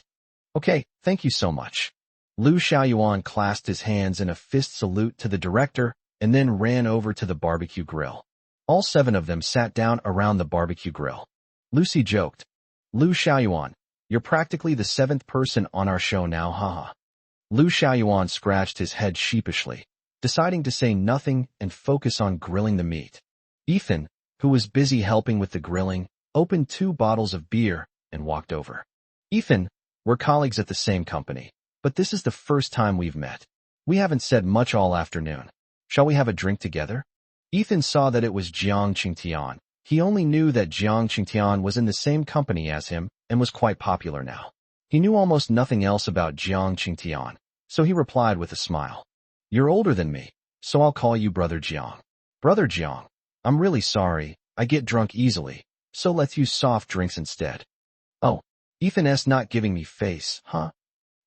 Okay, thank you so much. Lu Xiaoyuan clasped his hands in a fist salute to the director and then ran over to the barbecue grill. All 7 of them sat down around the barbecue grill. Lucy joked, Lu Xiaoyuan, you're practically the 7th person on our show now, haha. Lu Xiaoyuan scratched his head sheepishly, deciding to say nothing and focus on grilling the meat. Ethan, who was busy helping with the grilling, opened 2 bottles of beer and walked over. Ethan, we're colleagues at the same company, but this is the first time we've met. We haven't said much all afternoon. Shall we have a drink together? Ethan saw that it was Jiang Qingtian. He only knew that Jiang Qingtian was in the same company as him and was quite popular now. He knew almost nothing else about Jiang Qingtian, so he replied with a smile. You're older than me, so I'll call you Brother Jiang. Brother Jiang, I'm really sorry, I get drunk easily, so let's use soft drinks instead. Oh, Ethan's not giving me face, huh?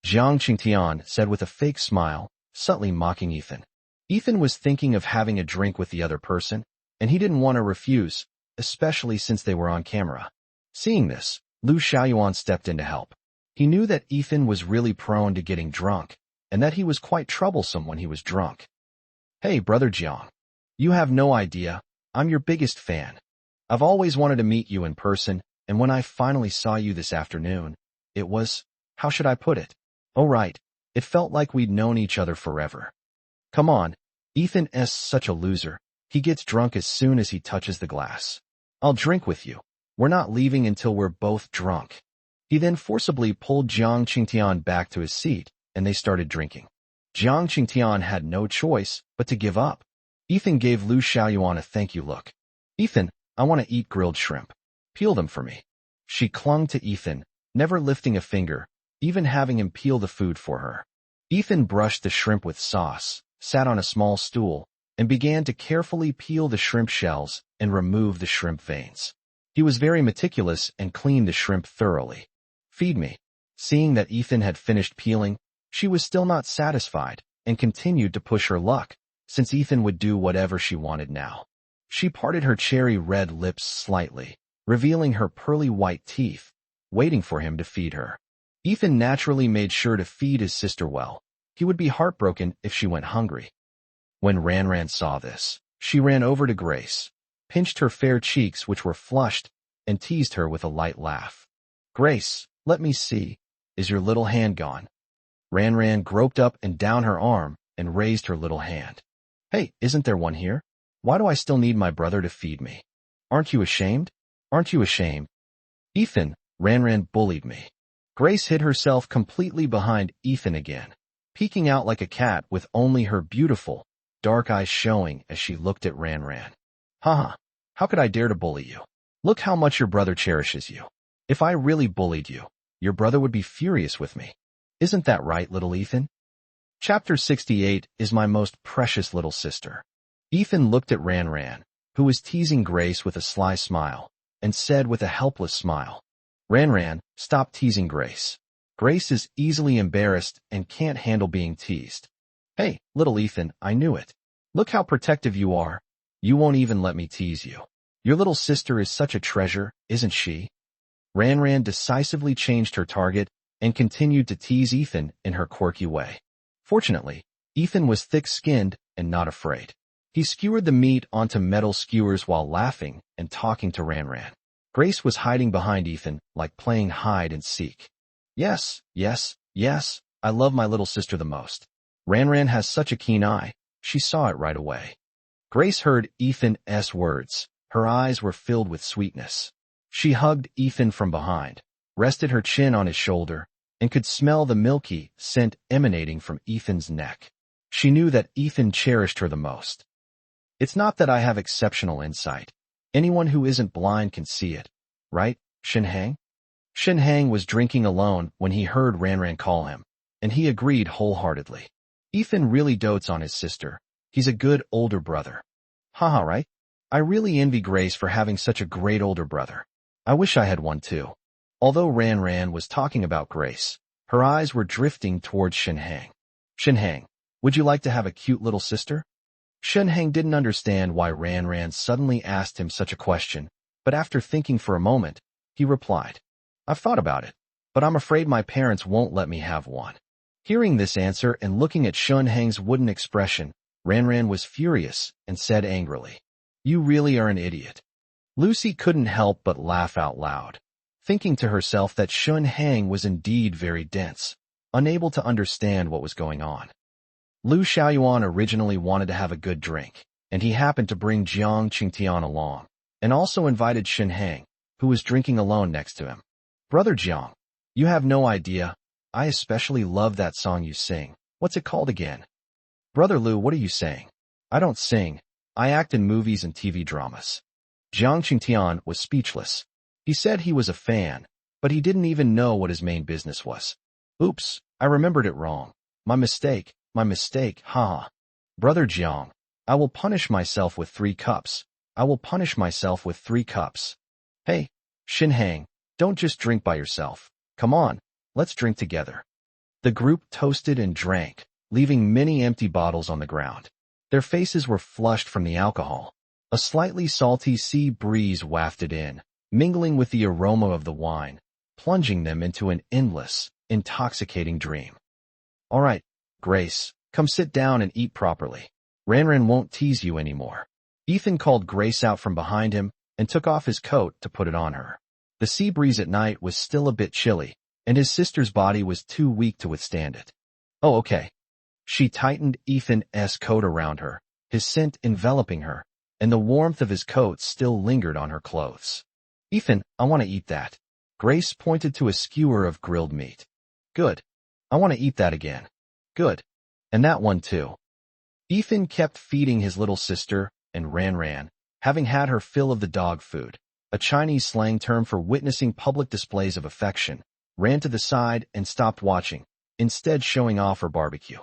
Jiang Qingtian said with a fake smile, subtly mocking Ethan. Ethan was thinking of having a drink with the other person, and he didn't want to refuse, especially since they were on camera. Seeing this, Lu Xiaoyuan stepped in to help. He knew that Ethan was really prone to getting drunk, and that he was quite troublesome when he was drunk. Hey, Brother Jiang. You have no idea, I'm your biggest fan. I've always wanted to meet you in person, and when I finally saw you this afternoon, it was, how should I put it? Oh right, it felt like we'd known each other forever. Come on, Ethan's such a loser. He gets drunk as soon as he touches the glass. I'll drink with you. We're not leaving until we're both drunk. He then forcibly pulled Jiang Qingtian back to his seat, and they started drinking. Jiang Qingtian had no choice but to give up. Ethan gave Lu Xiaoyuan a thank you look. Ethan, I want to eat grilled shrimp. Peel them for me. She clung to Ethan, never lifting a finger, even having him peel the food for her. Ethan brushed the shrimp with sauce, sat on a small stool, and began to carefully peel the shrimp shells and remove the shrimp veins. He was very meticulous and cleaned the shrimp thoroughly. Feed me. Seeing that Ethan had finished peeling, she was still not satisfied and continued to push her luck, since Ethan would do whatever she wanted now. She parted her cherry-red lips slightly, revealing her pearly white teeth, waiting for him to feed her. Ethan naturally made sure to feed his sister well. He would be heartbroken if she went hungry. When Ranran saw this, she ran over to Grace, pinched her fair cheeks which were flushed, and teased her with a light laugh. Grace, let me see. Is your little hand gone? Ranran groped up and down her arm and raised her little hand. Hey, isn't there one here? Why do I still need my brother to feed me? Aren't you ashamed? Aren't you ashamed? Ethan, Ranran bullied me. Grace hid herself completely behind Ethan again, peeking out like a cat with only her beautiful, dark eyes showing as she looked at Ranran. Haha, how could I dare to bully you? Look how much your brother cherishes you. If I really bullied you, your brother would be furious with me. Isn't that right, little Ethan? Chapter 68 is my most precious little sister. Ethan looked at Ranran, who was teasing Grace with a sly smile, and said with a helpless smile, Ranran, stop teasing Grace. Grace is easily embarrassed and can't handle being teased. Hey, little Ethan, I knew it. Look how protective you are. You won't even let me tease you. Your little sister is such a treasure, isn't she? Ranran decisively changed her target and continued to tease Ethan in her quirky way. Fortunately, Ethan was thick-skinned and not afraid. He skewered the meat onto metal skewers while laughing and talking to Ranran. Grace was hiding behind Ethan like playing hide and seek. Yes, yes, yes, I love my little sister the most. Ranran has such a keen eye, she saw it right away. Grace heard Ethan's words. Her eyes were filled with sweetness. She hugged Ethan from behind, rested her chin on his shoulder, and could smell the milky scent emanating from Ethan's neck. She knew that Ethan cherished her the most. It's not that I have exceptional insight. Anyone who isn't blind can see it, right, Shinhang? Shinhang was drinking alone when he heard Ranran call him, and he agreed wholeheartedly. Ethan really dotes on his sister. He's a good older brother. Haha, right? I really envy Grace for having such a great older brother. I wish I had one too. Although Ranran was talking about Grace, her eyes were drifting towards Shinhang. Shinhang, would you like to have a cute little sister? Shinhang didn't understand why Ranran suddenly asked him such a question, but after thinking for a moment, he replied, I've thought about it, but I'm afraid my parents won't let me have one. Hearing this answer and looking at Shinhang's wooden expression, Ranran was furious and said angrily, You really are an idiot. Lucy couldn't help but laugh out loud, thinking to herself that Shinhang was indeed very dense, unable to understand what was going on. Lu Xiaoyuan originally wanted to have a good drink, and he happened to bring Jiang Qingtian along, and also invited Shin Hang, who was drinking alone next to him. Brother Jiang, you have no idea. I especially love that song you sing. What's it called again? Brother Lu, what are you saying? I don't sing. I act in movies and TV dramas. Jiang Qingtian was speechless. He said he was a fan, but he didn't even know what his main business was. Oops, I remembered it wrong. My mistake, haha. Brother Jiang, I will punish myself with 3 cups. I will punish myself with 3 cups. Hey, Shin Hang, don't just drink by yourself. Come on, let's drink together. The group toasted and drank, leaving many empty bottles on the ground. Their faces were flushed from the alcohol. A slightly salty sea breeze wafted in, mingling with the aroma of the wine, plunging them into an endless, intoxicating dream. All right, Grace, come sit down and eat properly. Ranran won't tease you anymore. Ethan called Grace out from behind him and took off his coat to put it on her. The sea breeze at night was still a bit chilly, and his sister's body was too weak to withstand it. Oh, okay. She tightened Ethan's coat around her, his scent enveloping her, and the warmth of his coat still lingered on her clothes. Ethan, I want to eat that. Grace pointed to a skewer of grilled meat. Good. I want to eat that again. Good. And that one too. Ethan kept feeding his little sister, and Ranran, having had her fill of the dog food, a Chinese slang term for witnessing public displays of affection, ran to the side and stopped watching, instead showing off her barbecue.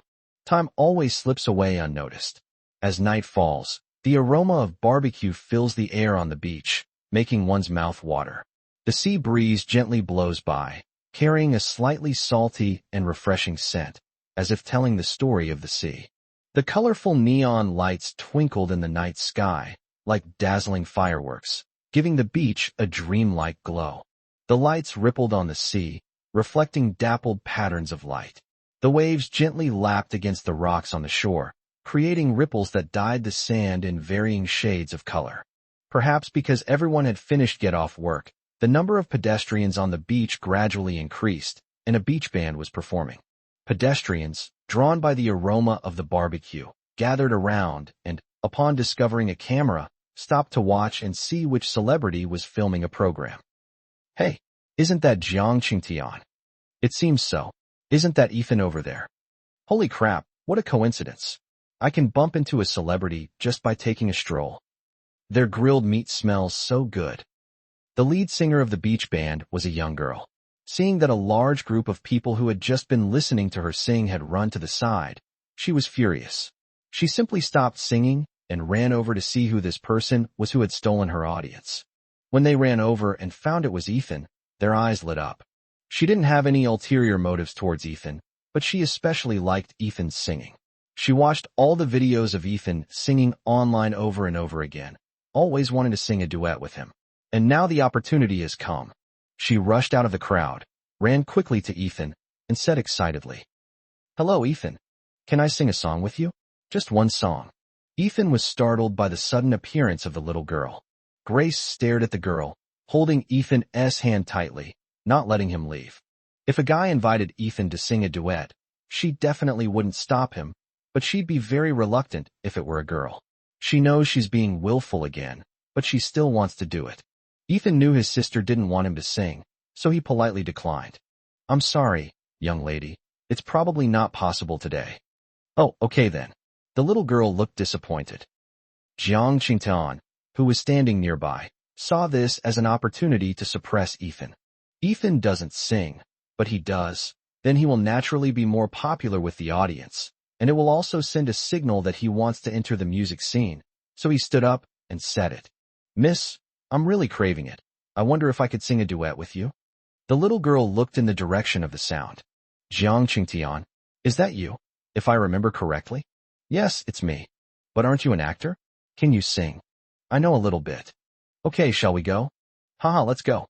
Time always slips away unnoticed. As night falls, the aroma of barbecue fills the air on the beach, making one's mouth water. The sea breeze gently blows by, carrying a slightly salty and refreshing scent, as if telling the story of the sea. The colorful neon lights twinkled in the night sky, like dazzling fireworks, giving the beach a dreamlike glow. The lights rippled on the sea, reflecting dappled patterns of light. The waves gently lapped against the rocks on the shore, creating ripples that dyed the sand in varying shades of color. Perhaps because everyone had finished get-off work, the number of pedestrians on the beach gradually increased, and a beach band was performing. Pedestrians, drawn by the aroma of the barbecue, gathered around and, upon discovering a camera, stopped to watch and see which celebrity was filming a program. Hey, isn't that Jiang Qingtian? It seems so. Isn't that Ethan over there? Holy crap, what a coincidence. I can bump into a celebrity just by taking a stroll. Their grilled meat smells so good. The lead singer of the beach band was a young girl. Seeing that a large group of people who had just been listening to her sing had run to the side, she was furious. She simply stopped singing and ran over to see who this person was who had stolen her audience. When they ran over and found it was Ethan, their eyes lit up. She didn't have any ulterior motives towards Ethan, but she especially liked Ethan's singing. She watched all the videos of Ethan singing online over and over again, always wanting to sing a duet with him. And now the opportunity has come. She rushed out of the crowd, ran quickly to Ethan, and said excitedly, "Hello, Ethan. Can I sing a song with you? Just one song." Ethan was startled by the sudden appearance of the little girl. Grace stared at the girl, holding Ethan's hand tightly, not letting him leave. If a guy invited Ethan to sing a duet, she definitely wouldn't stop him, but she'd be very reluctant if it were a girl. She knows she's being willful again, but she still wants to do it. Ethan knew his sister didn't want him to sing, so he politely declined. "I'm sorry, young lady. It's probably not possible today." "Oh, okay then." The little girl looked disappointed. Jiang Qingtian, who was standing nearby, saw this as an opportunity to suppress Ethan. Ethan doesn't sing, but he does. Then he will naturally be more popular with the audience, and it will also send a signal that he wants to enter the music scene. So he stood up and said it. "Miss, I'm really craving it. I wonder if I could sing a duet with you." The little girl looked in the direction of the sound. "Jiang Qingtian, is that you? If I remember correctly?" "Yes, it's me. But aren't you an actor? Can you sing?" "I know a little bit." "Okay, shall we go?" "Haha, let's go."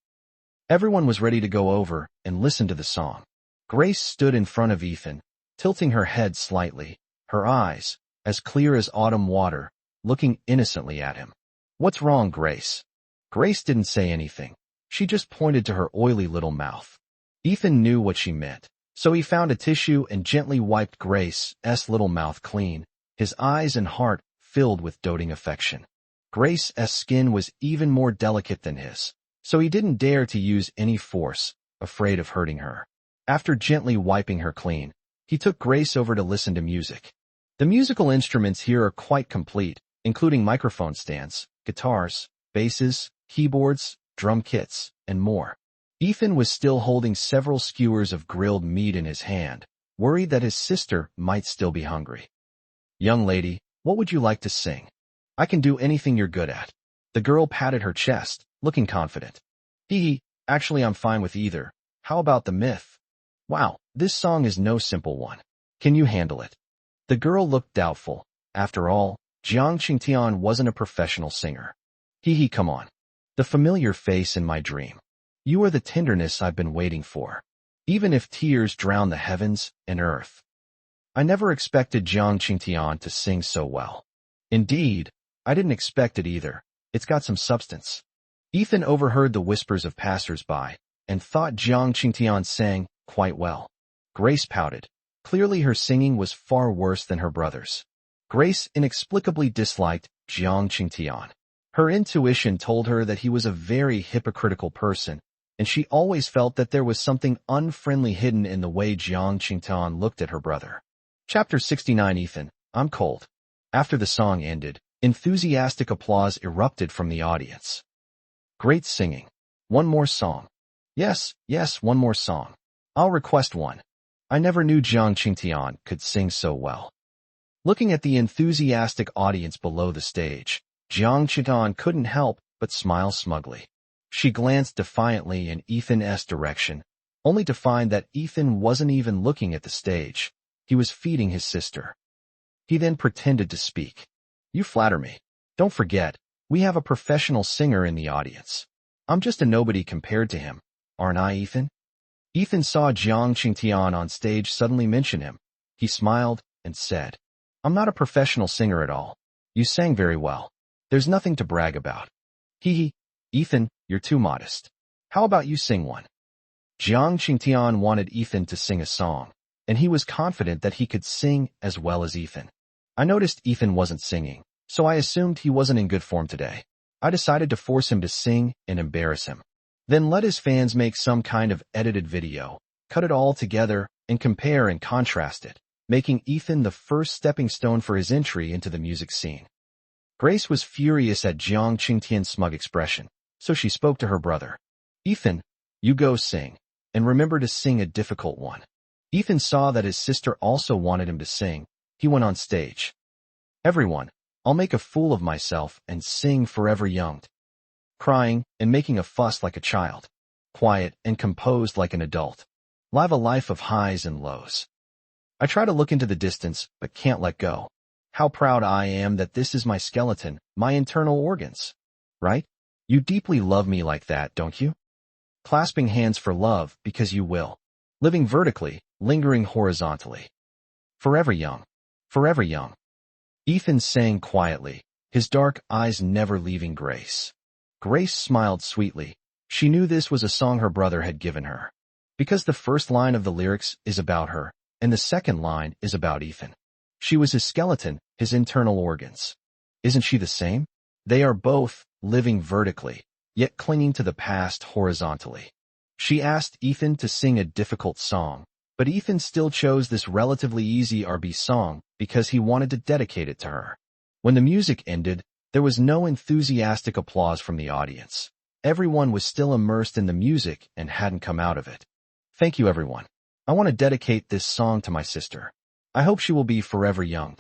Everyone was ready to go over and listen to the song. Grace stood in front of Ethan, tilting her head slightly, her eyes, as clear as autumn water, looking innocently at him. "What's wrong, Grace?" Grace didn't say anything. She just pointed to her oily little mouth. Ethan knew what she meant, so he found a tissue and gently wiped Grace's little mouth clean, his eyes and heart filled with doting affection. Grace's skin was even more delicate than his, so he didn't dare to use any force, afraid of hurting her. After gently wiping her clean, he took Grace over to listen to music. The musical instruments here are quite complete, including microphone stands, guitars, basses, keyboards, drum kits, and more. Ethan was still holding several skewers of grilled meat in his hand, worried that his sister might still be hungry. "Young lady, what would you like to sing? I can do anything you're good at." The girl patted her chest, looking confident. Actually I'm fine with either. How about the myth? Wow, this song is no simple one. Can you handle it? The girl looked doubtful. After all, Jiang Qingtian wasn't a professional singer. Come on. The familiar face in my dream. You are the tenderness I've been waiting for. Even if tears drown the heavens and earth. I never expected Jiang Qingtian to sing so well. Indeed, I didn't expect it either. It's got some substance. Ethan overheard the whispers of passers-by and thought Jiang Qingtian sang quite well. Grace pouted. Clearly her singing was far worse than her brother's. Grace inexplicably disliked Jiang Qingtian. Her intuition told her that he was a very hypocritical person, and she always felt that there was something unfriendly hidden in the way Jiang Qingtian looked at her brother. Chapter 69 Ethan, I'm cold. After the song ended, enthusiastic applause erupted from the audience. Great singing. One more song. Yes, one more song. I'll request one. I never knew Jiang Qingtian could sing so well. Looking at the enthusiastic audience below the stage, Jiang Qingtian couldn't help but smile smugly. She glanced defiantly in Ethan's direction, only to find that Ethan wasn't even looking at the stage. He was feeding his sister. He then pretended to speak. You flatter me. Don't forget, we have a professional singer in the audience. I'm just a nobody compared to him, aren't I, Ethan? Ethan saw Jiang Qingtian on stage suddenly mention him. He smiled and said, I'm not a professional singer at all. You sang very well. There's nothing to brag about. Ethan, you're too modest. How about you sing one? Jiang Qingtian wanted Ethan to sing a song, and he was confident that he could sing as well as Ethan. I noticed Ethan wasn't singing, so I assumed he wasn't in good form today. I decided to force him to sing and embarrass him. Then let his fans make some kind of edited video, cut it all together, and compare and contrast it, making Ethan the first stepping stone for his entry into the music scene. Grace was furious at Jiang Qingtian's smug expression, so she spoke to her brother. Ethan, you go sing, and remember to sing a difficult one. Ethan saw that his sister also wanted him to sing. He went on stage. Everyone, I'll make a fool of myself and sing Forever Young. Crying and making a fuss like a child. Quiet and composed like an adult. Live a life of highs and lows. I try to look into the distance, but can't let go. How proud I am that this is my skeleton, my internal organs. Right? You deeply love me like that, don't you? Clasping hands for love because you will. Living vertically, lingering horizontally. Forever young. Forever young. Ethan sang quietly, his dark eyes never leaving Grace. Grace smiled sweetly. She knew this was a song her brother had given her. Because the first line of the lyrics is about her, and the second line is about Ethan. She was his skeleton, his internal organs. Isn't she the same? They are both living vertically, yet clinging to the past horizontally. She asked Ethan to sing a difficult song, but Ethan still chose this relatively easy R&B song because he wanted to dedicate it to her. When the music ended, there was no enthusiastic applause from the audience. Everyone was still immersed in the music and hadn't come out of it. Thank you, everyone. I want to dedicate this song to my sister. I hope she will be forever young.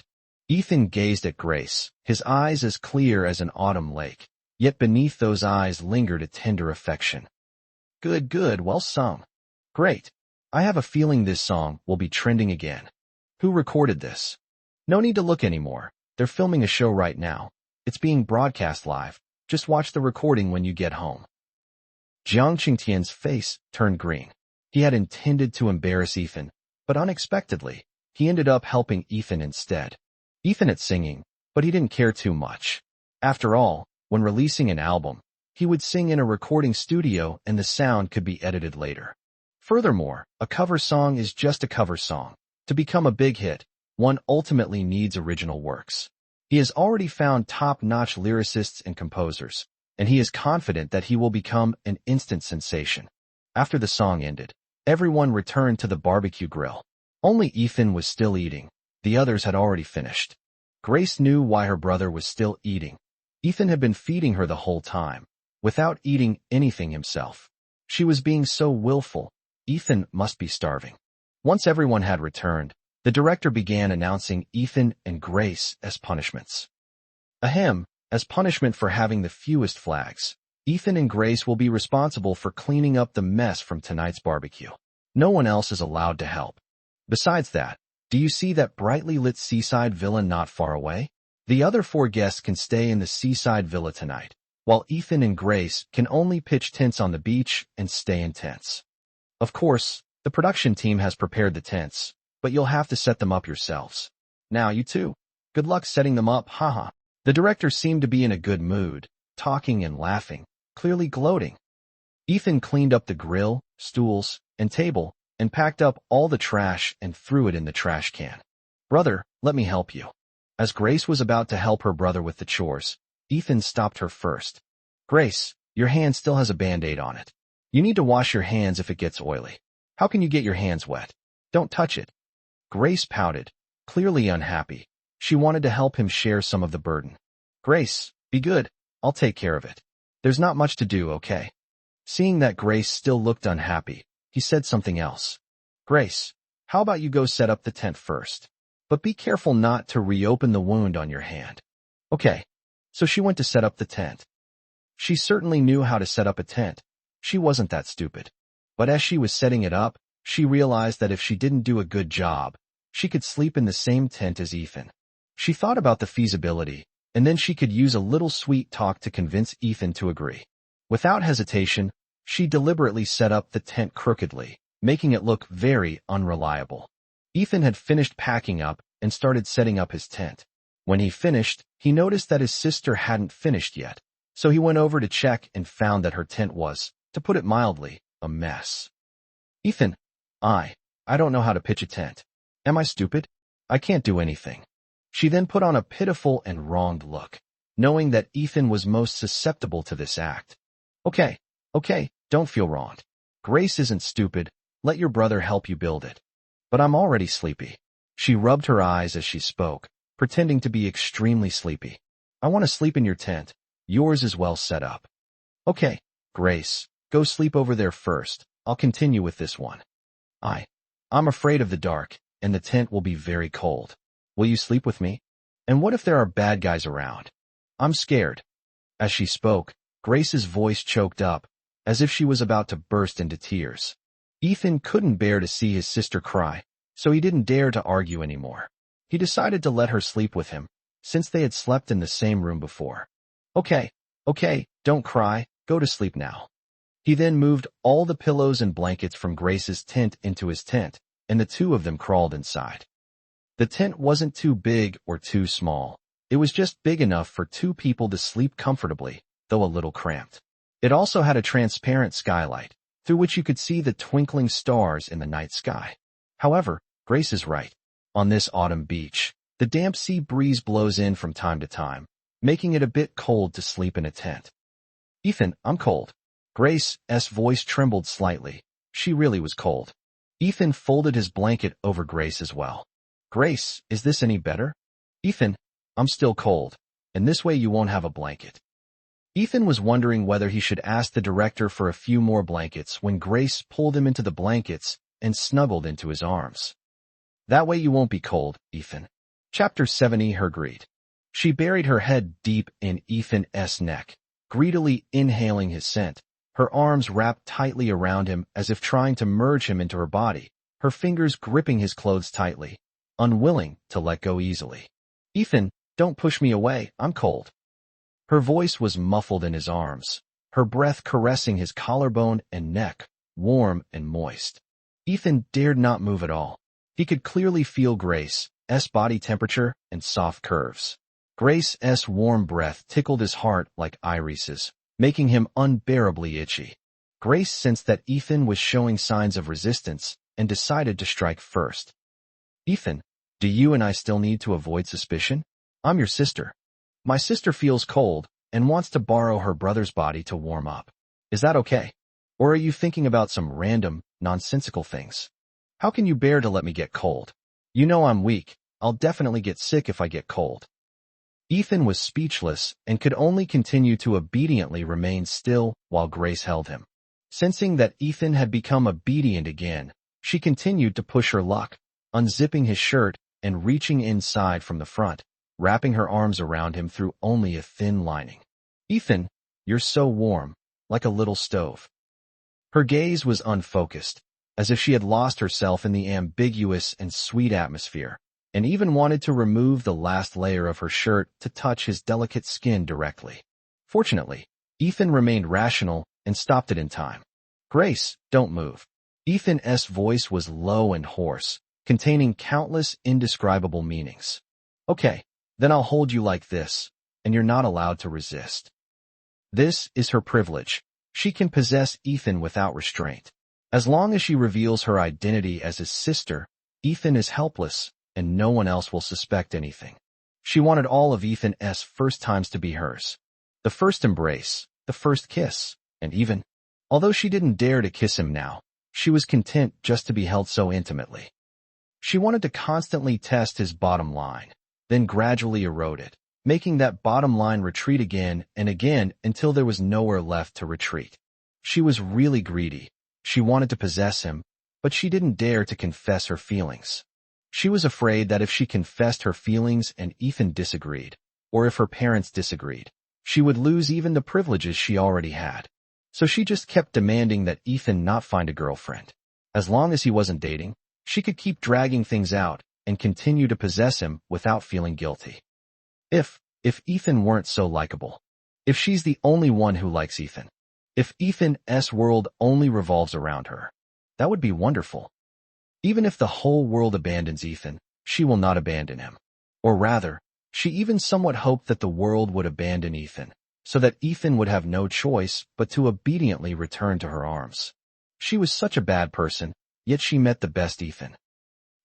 Ethan gazed at Grace, his eyes as clear as an autumn lake, yet beneath those eyes lingered a tender affection. Good, well sung. Great. I have a feeling this song will be trending again. Who recorded this? No need to look anymore. They're filming a show right now. It's being broadcast live. Just watch the recording when you get home. Jiang Qingtian's face turned green. He had intended to embarrass Ethan, but unexpectedly, he ended up helping Ethan instead. Ethan at singing, but he didn't care too much. After all, when releasing an album, he would sing in a recording studio and the sound could be edited later. Furthermore, a cover song is just a cover song. To become a big hit, one ultimately needs original works. He has already found top-notch lyricists and composers, and he is confident that he will become an instant sensation. After the song ended, everyone returned to the barbecue grill. Only Ethan was still eating. The others had already finished. Grace knew why her brother was still eating. Ethan had been feeding her the whole time, without eating anything himself. She was being so willful. Ethan must be starving. Once everyone had returned, the director began announcing Ethan and Grace as punishments. Ahem, as punishment for having the fewest flags, Ethan and Grace will be responsible for cleaning up the mess from tonight's barbecue. No one else is allowed to help. Besides that, do you see that brightly lit seaside villa not far away? The other 4 guests can stay in the seaside villa tonight, while Ethan and Grace can only pitch tents on the beach and stay in tents. Of course, the production team has prepared the tents, but you'll have to set them up yourselves. Now you two. Good luck setting them up, haha. The director seemed to be in a good mood, talking and laughing, clearly gloating. Ethan cleaned up the grill, stools, and table, and packed up all the trash and threw it in the trash can. Brother, let me help you. As Grace was about to help her brother with the chores, Ethan stopped her first. Grace, your hand still has a Band-Aid on it. You need to wash your hands if it gets oily. How can you get your hands wet? Don't touch it. Grace pouted, clearly unhappy. She wanted to help him share some of the burden. Grace, be good. I'll take care of it. There's not much to do, okay? Seeing that Grace still looked unhappy, he said something else. Grace, how about you go set up the tent first? But be careful not to reopen the wound on your hand. Okay. So she went to set up the tent. She certainly knew how to set up a tent. She wasn't that stupid. But as she was setting it up, she realized that if she didn't do a good job, she could sleep in the same tent as Ethan. She thought about the feasibility, and then she could use a little sweet talk to convince Ethan to agree. Without hesitation, she deliberately set up the tent crookedly, making it look very unreliable. Ethan had finished packing up and started setting up his tent. When he finished, he noticed that his sister hadn't finished yet, so he went over to check and found that her tent was, to put it mildly, a mess. Ethan, I don't know how to pitch a tent. Am I stupid? I can't do anything. She then put on a pitiful and wronged look, knowing that Ethan was most susceptible to this act. Okay, don't feel wronged. Grace isn't stupid. Let your brother help you build it. But I'm already sleepy. She rubbed her eyes as she spoke, pretending to be extremely sleepy. I want to sleep in your tent. Yours is well set up. Okay, Grace, go sleep over there first. I'll continue with this one. I'm afraid of the dark, and the tent will be very cold. Will you sleep with me? And what if there are bad guys around? I'm scared. As she spoke, Grace's voice choked up, as if she was about to burst into tears. Ethan couldn't bear to see his sister cry, so he didn't dare to argue anymore. He decided to let her sleep with him, since they had slept in the same room before. Okay, don't cry, go to sleep now. He then moved all the pillows and blankets from Grace's tent into his tent, and the two of them crawled inside. The tent wasn't too big or too small. It was just big enough for 2 people to sleep comfortably, though a little cramped. It also had a transparent skylight, through which you could see the twinkling stars in the night sky. However, Grace is right. On this autumn beach, the damp sea breeze blows in from time to time, making it a bit cold to sleep in a tent. Ethan, I'm cold. Grace's voice trembled slightly. She really was cold. Ethan folded his blanket over Grace as well. Grace, is this any better? Ethan, I'm still cold, and this way you won't have a blanket. Ethan was wondering whether he should ask the director for a few more blankets when Grace pulled him into the blankets and snuggled into his arms. That way you won't be cold, Ethan. Chapter 70. Her greed. She buried her head deep in Ethan's neck, greedily inhaling his scent, her arms wrapped tightly around him as if trying to merge him into her body, her fingers gripping his clothes tightly, unwilling to let go easily. Ethan, don't push me away, I'm cold. Her voice was muffled in his arms, her breath caressing his collarbone and neck, warm and moist. Ethan dared not move at all. He could clearly feel Grace's body temperature and soft curves. Grace's warm breath tickled his heart like irises, making him unbearably itchy. Grace sensed that Ethan was showing signs of resistance and decided to strike first. Ethan, do you and I still need to avoid suspicion? I'm your sister. My sister feels cold and wants to borrow her brother's body to warm up. Is that okay? Or are you thinking about some random, nonsensical things? How can you bear to let me get cold? You know I'm weak. I'll definitely get sick if I get cold. Ethan was speechless and could only continue to obediently remain still while Grace held him. Sensing that Ethan had become obedient again, she continued to push her luck, unzipping his shirt and reaching inside from the front, wrapping her arms around him through only a thin lining. Ethan, you're so warm, like a little stove. Her gaze was unfocused, as if she had lost herself in the ambiguous and sweet atmosphere, and even wanted to remove the last layer of her shirt to touch his delicate skin directly. Fortunately, Ethan remained rational and stopped it in time. Grace, don't move. Ethan's voice was low and hoarse, containing countless indescribable meanings. Okay, then I'll hold you like this, and you're not allowed to resist. This is her privilege. She can possess Ethan without restraint. As long as she reveals her identity as his sister, Ethan is helpless, and no one else will suspect anything. She wanted all of Ethan's first times to be hers. The first embrace, the first kiss, and even, although she didn't dare to kiss him now, she was content just to be held so intimately. She wanted to constantly test his bottom line, then gradually erode it, making that bottom line retreat again and again until there was nowhere left to retreat. She was really greedy. She wanted to possess him, but she didn't dare to confess her feelings. She was afraid that if she confessed her feelings and Ethan disagreed, or if her parents disagreed, she would lose even the privileges she already had. So she just kept demanding that Ethan not find a girlfriend. As long as he wasn't dating, she could keep dragging things out and continue to possess him without feeling guilty. If Ethan weren't so likable, if she's the only one who likes Ethan, if Ethan's world only revolves around her, that would be wonderful. Even if the whole world abandons Ethan, she will not abandon him. Or rather, she even somewhat hoped that the world would abandon Ethan, so that Ethan would have no choice but to obediently return to her arms. She was such a bad person, yet she met the best Ethan.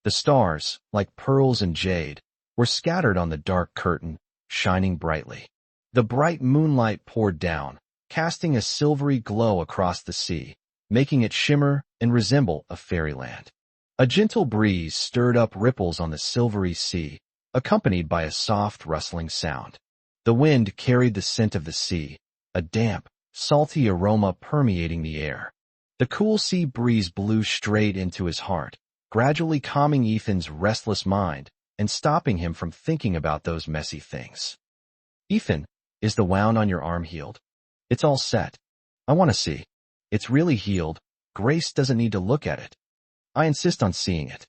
The stars, like pearls and jade, were scattered on the dark curtain, shining brightly. The bright moonlight poured down, casting a silvery glow across the sea, making it shimmer and resemble a fairyland. A gentle breeze stirred up ripples on the silvery sea, accompanied by a soft rustling sound. The wind carried the scent of the sea, a damp, salty aroma permeating the air. The cool sea breeze blew straight into his heart, gradually calming Ethan's restless mind and stopping him from thinking about those messy things. Ethan, is the wound on your arm healed? It's all set. I want to see. It's really healed. Grace doesn't need to look at it. I insist on seeing it.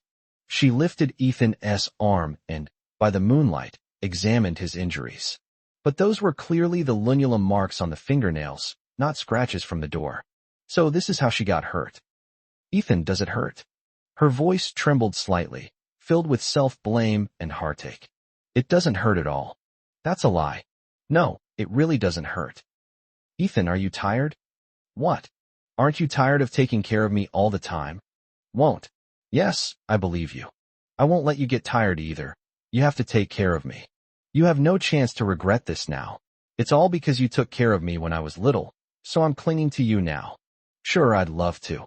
She lifted Ethan's arm and, by the moonlight, examined his injuries. But those were clearly the lunulum marks on the fingernails, not scratches from the door. So this is how she got hurt. Ethan, does it hurt? Her voice trembled slightly, filled with self-blame and heartache. It doesn't hurt at all. That's a lie. No, it really doesn't hurt. Ethan, are you tired? What? Aren't you tired of taking care of me all the time? Won't. Yes, I believe you. I won't let you get tired either. You have to take care of me. You have no chance to regret this now. It's all because you took care of me when I was little, so I'm clinging to you now. Sure, I'd love to.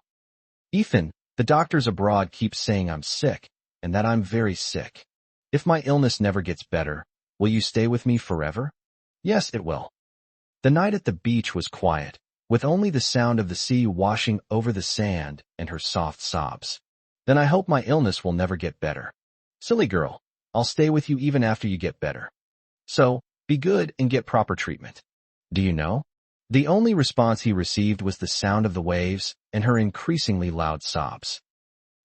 Ethan, the doctors abroad keep saying I'm sick, and that I'm very sick. If my illness never gets better, will you stay with me forever? Yes, it will. The night at the beach was quiet, with only the sound of the sea washing over the sand and her soft sobs. Then I hope my illness will never get better. Silly girl, I'll stay with you even after you get better. So, be good and get proper treatment. Do you know? The only response he received was the sound of the waves and her increasingly loud sobs.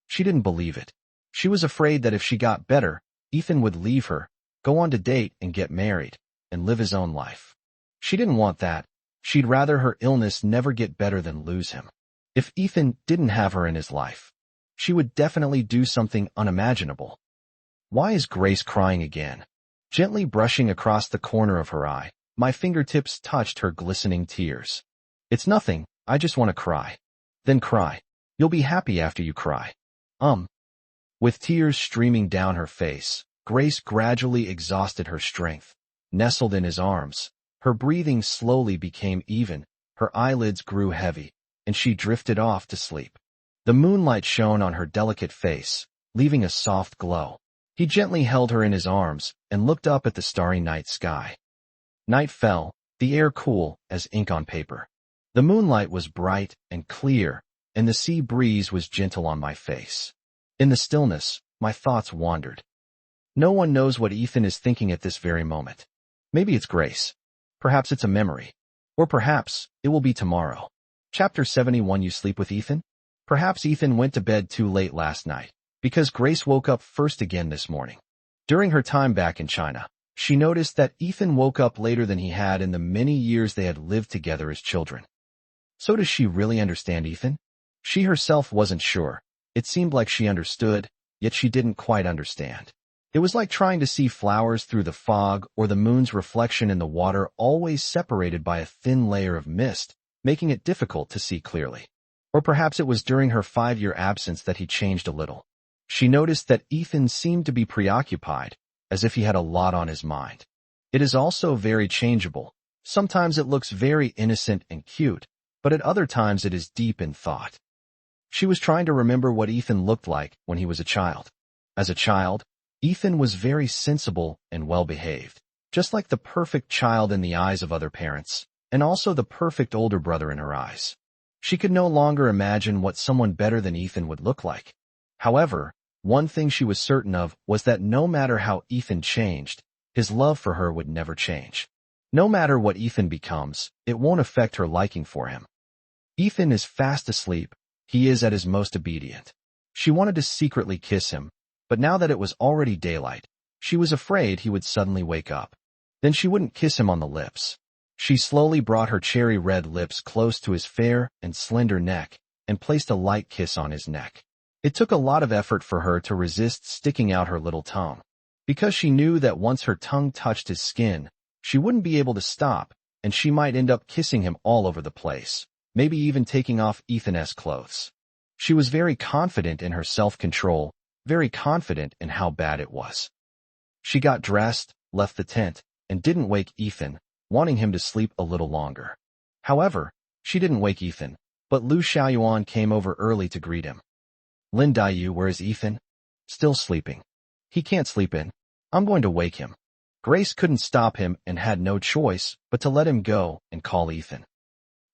She didn't believe it. She was afraid that if she got better, Ethan would leave her, go on to date and get married, and live his own life. She didn't want that. She'd rather her illness never get better than lose him. If Ethan didn't have her in his life, she would definitely do something unimaginable. Why is Grace crying again? Gently brushing across the corner of her eye, my fingertips touched her glistening tears. It's nothing, I just want to cry. Then cry. You'll be happy after you cry. With tears streaming down her face, Grace gradually exhausted her strength, nestled in his arms. Her breathing slowly became even, her eyelids grew heavy, and she drifted off to sleep. The moonlight shone on her delicate face, leaving a soft glow. He gently held her in his arms and looked up at the starry night sky. Night fell, the air cool as ink on paper. The moonlight was bright and clear, and the sea breeze was gentle on my face. In the stillness, my thoughts wandered. No one knows what Ethan is thinking at this very moment. Maybe it's Grace. Perhaps it's a memory. Or perhaps it will be tomorrow. Chapter 71. You sleep with Ethan? Perhaps Ethan went to bed too late last night, because Grace woke up first again this morning. During her time back in China, she noticed that Ethan woke up later than he had in the many years they had lived together as children. So does she really understand Ethan? She herself wasn't sure. It seemed like she understood, yet she didn't quite understand. It was like trying to see flowers through the fog or the moon's reflection in the water, always separated by a thin layer of mist, making it difficult to see clearly. Or perhaps it was during her 5-year absence that he changed a little. She noticed that Ethan seemed to be preoccupied, as if he had a lot on his mind. It is also very changeable. Sometimes it looks very innocent and cute, but at other times it is deep in thought. She was trying to remember what Ethan looked like when he was a child. As a child, Ethan was very sensible and well-behaved, just like the perfect child in the eyes of other parents, and also the perfect older brother in her eyes. She could no longer imagine what someone better than Ethan would look like. However, one thing she was certain of was that no matter how Ethan changed, his love for her would never change. No matter what Ethan becomes, it won't affect her liking for him. Ethan is fast asleep. He is at his most obedient. She wanted to secretly kiss him, but now that it was already daylight, she was afraid he would suddenly wake up. Then she wouldn't kiss him on the lips. She slowly brought her cherry-red lips close to his fair and slender neck and placed a light kiss on his neck. It took a lot of effort for her to resist sticking out her little tongue, because she knew that once her tongue touched his skin, she wouldn't be able to stop, and she might end up kissing him all over the place, maybe even taking off Ethan's clothes. She was very confident in her self-control, very confident in how bad it was. She got dressed, left the tent, and didn't wake Ethan, wanting him to sleep a little longer. However, she didn't wake Ethan, but Lu Xiaoyuan came over early to greet him. Lin Daiyu, where is Ethan? Still sleeping. He can't sleep in. I'm going to wake him. Grace couldn't stop him and had no choice but to let him go and call Ethan.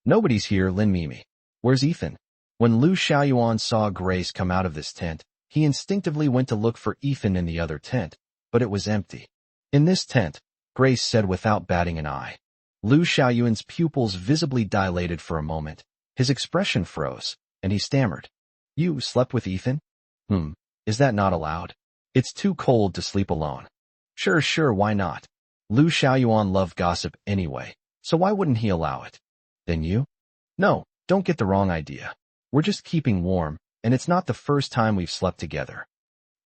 Nobody's here, Lin Mimi. Where's Ethan? When Lu Xiaoyuan saw Grace come out of this tent, he instinctively went to look for Ethan in the other tent, but it was empty. In this tent, Grace said without batting an eye. Lu Xiaoyuan's pupils visibly dilated for a moment. His expression froze, and he stammered. You slept with Ethan? Is that not allowed? It's too cold to sleep alone. Sure, why not? Lu Xiaoyuan loved gossip anyway, so why wouldn't he allow it? Then you? No, don't get the wrong idea. We're just keeping warm, and it's not the first time we've slept together.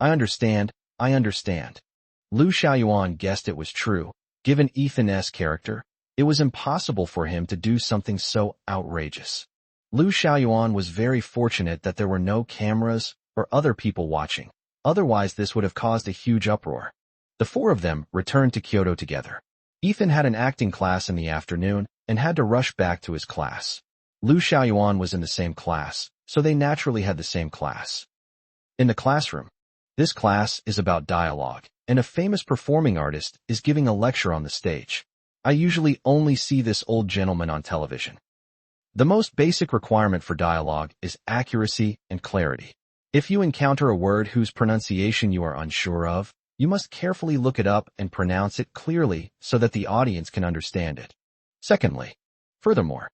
I understand. Lu Xiaoyuan guessed it was true. Given Ethan's character, it was impossible for him to do something so outrageous. Lu Xiaoyuan was very fortunate that there were no cameras or other people watching. Otherwise, this would have caused a huge uproar. The four of them returned to Kyoto together. Ethan had an acting class in the afternoon and had to rush back to his class. Lu Xiaoyuan was in the same class, so they naturally had the same class. In the classroom, this class is about dialogue, and a famous performing artist is giving a lecture on the stage. I usually only see this old gentleman on television. The most basic requirement for dialogue is accuracy and clarity. If you encounter a word whose pronunciation you are unsure of, you must carefully look it up and pronounce it clearly so that the audience can understand it. Furthermore,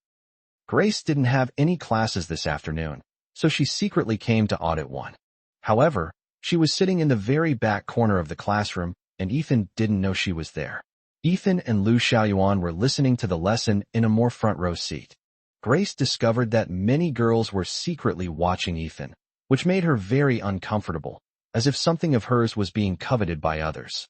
Grace didn't have any classes this afternoon, so she secretly came to audit one. However, she was sitting in the very back corner of the classroom, and Ethan didn't know she was there. Ethan and Lu Xiaoyuan were listening to the lesson in a more front-row seat. Grace discovered that many girls were secretly watching Ethan, which made her very uncomfortable, as if something of hers was being coveted by others.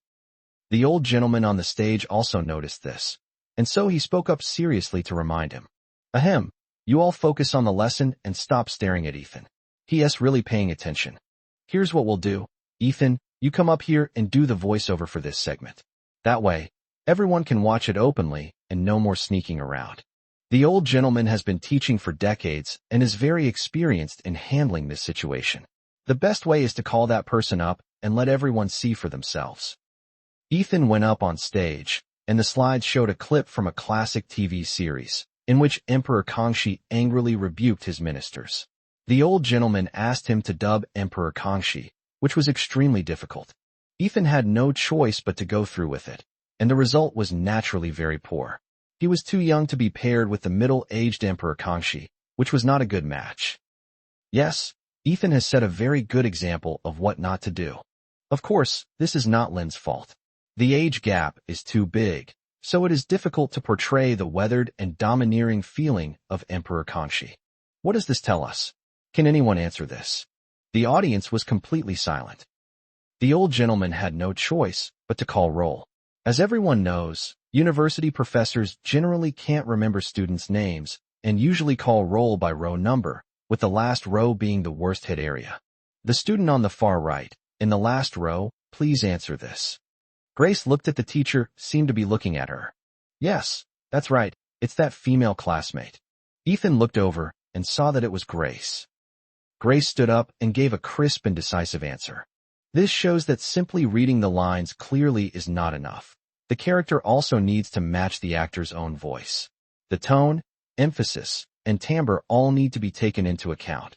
The old gentleman on the stage also noticed this, and so he spoke up seriously to remind him. Ahem, you all focus on the lesson and stop staring at Ethan. He is really paying attention. Here's what we'll do. Ethan, you come up here and do the voiceover for this segment. That way, everyone can watch it openly and no more sneaking around. The old gentleman has been teaching for decades and is very experienced in handling this situation. The best way is to call that person up and let everyone see for themselves. Ethan went up on stage, and the slides showed a clip from a classic TV series, in which Emperor Kangxi angrily rebuked his ministers. The old gentleman asked him to dub Emperor Kangxi, which was extremely difficult. Ethan had no choice but to go through with it, and the result was naturally very poor. He was too young to be paired with the middle-aged Emperor Kangxi, which was not a good match. Yes, Ethan has set a very good example of what not to do. Of course, this is not Lin's fault. The age gap is too big, so it is difficult to portray the weathered and domineering feeling of Emperor Kangxi. What does this tell us? Can anyone answer this? The audience was completely silent. The old gentleman had no choice but to call roll. As everyone knows, university professors generally can't remember students' names and usually call roll by row number, with the last row being the worst hit area. The student on the far right, in the last row, please answer this. Grace looked at the teacher, seemed to be looking at her. Yes, that's right, it's that female classmate. Ethan looked over and saw that it was Grace. Grace stood up and gave a crisp and decisive answer. This shows that simply reading the lines clearly is not enough. The character also needs to match the actor's own voice. The tone, emphasis, and timbre all need to be taken into account.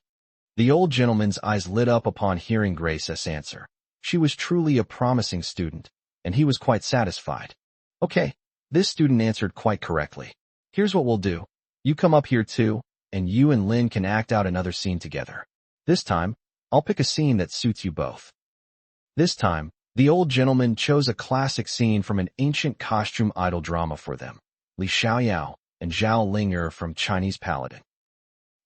The old gentleman's eyes lit up upon hearing Grace's answer. She was truly a promising student, and he was quite satisfied. Okay, this student answered quite correctly. Here's what we'll do. You come up here too, and you and Lin can act out another scene together. This time, I'll pick a scene that suits you both. This time, the old gentleman chose a classic scene from an ancient costume idol drama for them, Li Xiaoyao and Zhao Ling'er from Chinese Paladin.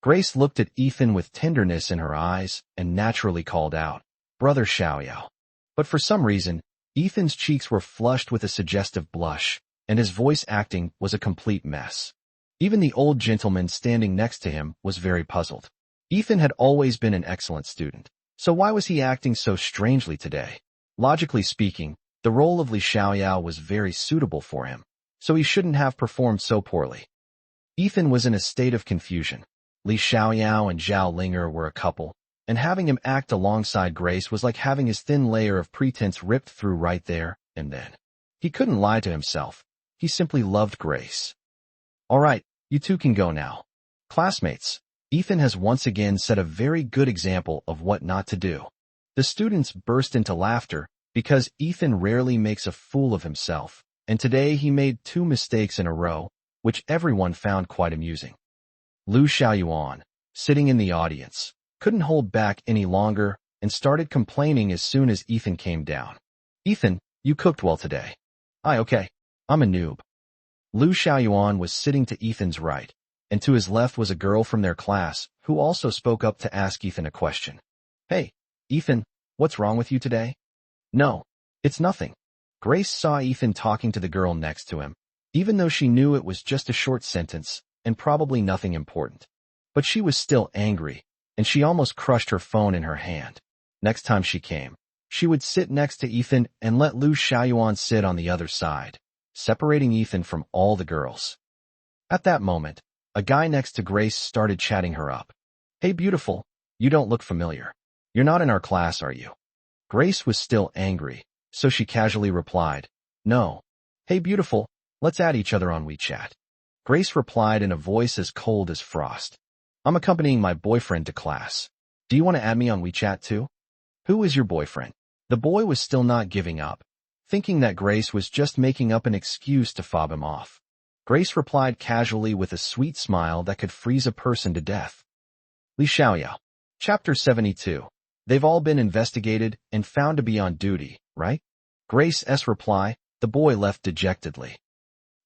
Grace looked at Ethan with tenderness in her eyes and naturally called out, "Brother Xiaoyao." But for some reason, Ethan's cheeks were flushed with a suggestive blush, and his voice acting was a complete mess. Even the old gentleman standing next to him was very puzzled. Ethan had always been an excellent student, so why was he acting so strangely today? Logically speaking, the role of Li Xiaoyao was very suitable for him, so he shouldn't have performed so poorly. Ethan was in a state of confusion. Li Xiaoyao and Zhao Ling'er were a couple, and having him act alongside Grace was like having his thin layer of pretense ripped through right there and then. He couldn't lie to himself. He simply loved Grace. All right, you two can go now. Classmates, Ethan has once again set a very good example of what not to do. The students burst into laughter because Ethan rarely makes a fool of himself, and today he made 2 mistakes in a row, which everyone found quite amusing. Lu Xiaoyuan, sitting in the audience, couldn't hold back any longer and started complaining as soon as Ethan came down. "Ethan, you cooked well today." Okay. I'm a noob." Lu Xiaoyuan was sitting to Ethan's right, and to his left was a girl from their class who also spoke up to ask Ethan a question. "Hey, Ethan, what's wrong with you today?" "No, it's nothing." Grace saw Ethan talking to the girl next to him, even though she knew it was just a short sentence and probably nothing important. But she was still angry, and she almost crushed her phone in her hand. Next time she came, she would sit next to Ethan and let Lu Xiaoyuan sit on the other side, separating Ethan from all the girls. At that moment, a guy next to Grace started chatting her up. "Hey beautiful, you don't look familiar. You're not in our class, are you?" Grace was still angry, so she casually replied, "No. Hey beautiful, let's add each other on WeChat." Grace replied in a voice as cold as frost, "I'm accompanying my boyfriend to class. Do you want to add me on WeChat too?" "Who is your boyfriend?" The boy was still not giving up, thinking that Grace was just making up an excuse to fob him off. Grace replied casually with a sweet smile that could freeze a person to death. Li Xiaoyao. Chapter 72. They've all been investigated and found to be on duty, right? Grace's reply, the boy left dejectedly.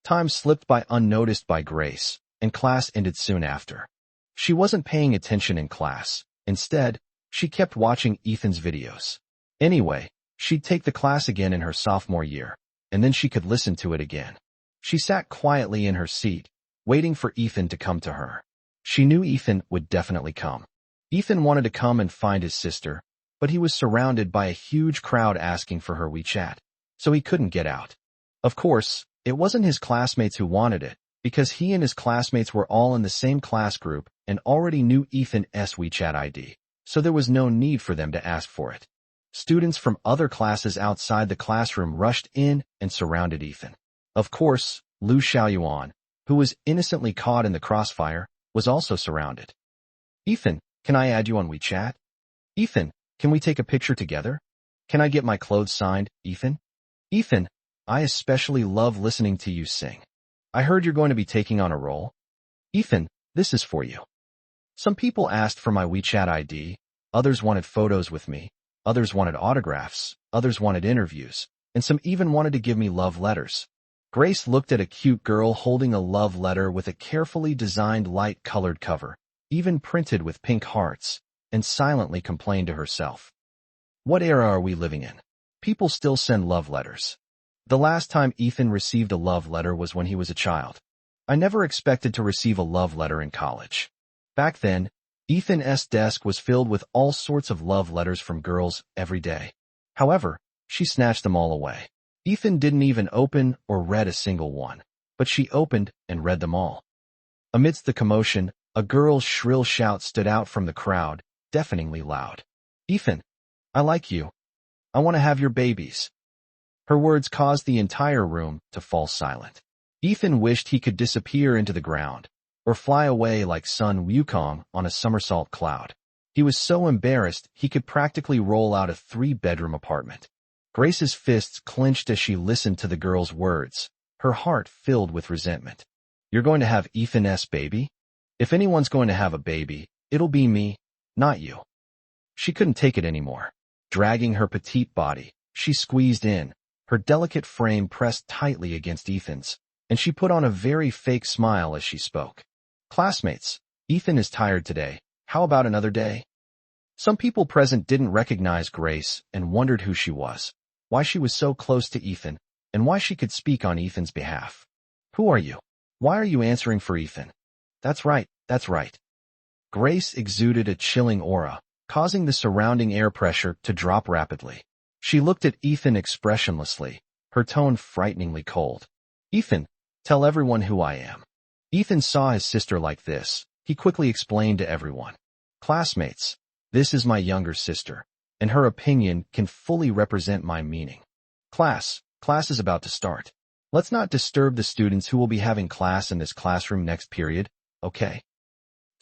Time slipped by unnoticed by Grace, and class ended soon after. She wasn't paying attention in class. Instead, she kept watching Ethan's videos. Anyway, she'd take the class again in her sophomore year, and then she could listen to it again. She sat quietly in her seat, waiting for Ethan to come to her. She knew Ethan would definitely come. Ethan wanted to come and find his sister, but he was surrounded by a huge crowd asking for her WeChat, so he couldn't get out. Of course, it wasn't his classmates who wanted it, because he and his classmates were all in the same class group and already knew Ethan's WeChat ID, so there was no need for them to ask for it. Students from other classes outside the classroom rushed in and surrounded Ethan. Of course, Lu Xiaoyuan, who was innocently caught in the crossfire, was also surrounded. "Ethan, can I add you on WeChat? Ethan, can we take a picture together? Can I get my clothes signed, Ethan? Ethan, I especially love listening to you sing. I heard you're going to be taking on a role. Ethan, this is for you." Some people asked for my WeChat ID, others wanted photos with me, others wanted autographs, others wanted interviews, and some even wanted to give me love letters. Grace looked at a cute girl holding a love letter with a carefully designed light-colored cover, even printed with pink hearts, and silently complained to herself. What era are we living in? People still send love letters. The last time Ethan received a love letter was when he was a child. I never expected to receive a love letter in college. Back then, Ethan's desk was filled with all sorts of love letters from girls every day. However, she snatched them all away. Ethan didn't even open or read a single one, but she opened and read them all. Amidst the commotion, a girl's shrill shout stood out from the crowd, deafeningly loud. "Ethan, I like you. I want to have your babies." Her words caused the entire room to fall silent. Ethan wished he could disappear into the ground, or fly away like Sun Wukong on a somersault cloud. He was so embarrassed he could practically roll out a 3-bedroom apartment. Grace's fists clenched as she listened to the girl's words, her heart filled with resentment. "You're going to have Ethan's baby? If anyone's going to have a baby, it'll be me, not you." She couldn't take it anymore. Dragging her petite body, she squeezed in, her delicate frame pressed tightly against Ethan's, and she put on a very fake smile as she spoke. "Classmates, Ethan is tired today. How about another day?" Some people present didn't recognize Grace and wondered who she was, why she was so close to Ethan, and why she could speak on Ethan's behalf. "Who are you? Why are you answering for Ethan?" That's right, that's right." Grace exuded a chilling aura, causing the surrounding air pressure to drop rapidly. She looked at Ethan expressionlessly, her tone frighteningly cold. "Ethan, tell everyone who I am." Ethan saw his sister like this. He quickly explained to everyone. "Classmates, this is my younger sister, and her opinion can fully represent my meaning. Class is about to start. Let's not disturb the students who will be having class in this classroom next period, okay?"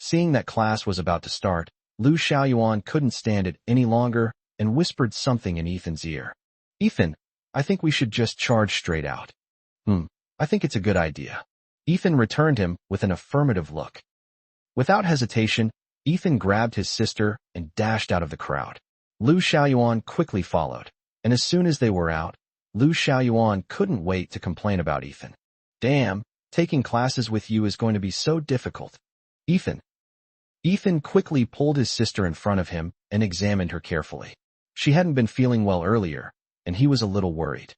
Seeing that class was about to start, Lu Xiaoyuan couldn't stand it any longer and whispered something in Ethan's ear. "Ethan, I think we should just charge straight out." I think it's a good idea." Ethan returned him with an affirmative look. Without hesitation, Ethan grabbed his sister and dashed out of the crowd. Lu Xiaoyuan quickly followed, and as soon as they were out, Lu Xiaoyuan couldn't wait to complain about Ethan. "Damn, taking classes with you is going to be so difficult. Ethan." Ethan quickly pulled his sister in front of him and examined her carefully. She hadn't been feeling well earlier, and he was a little worried.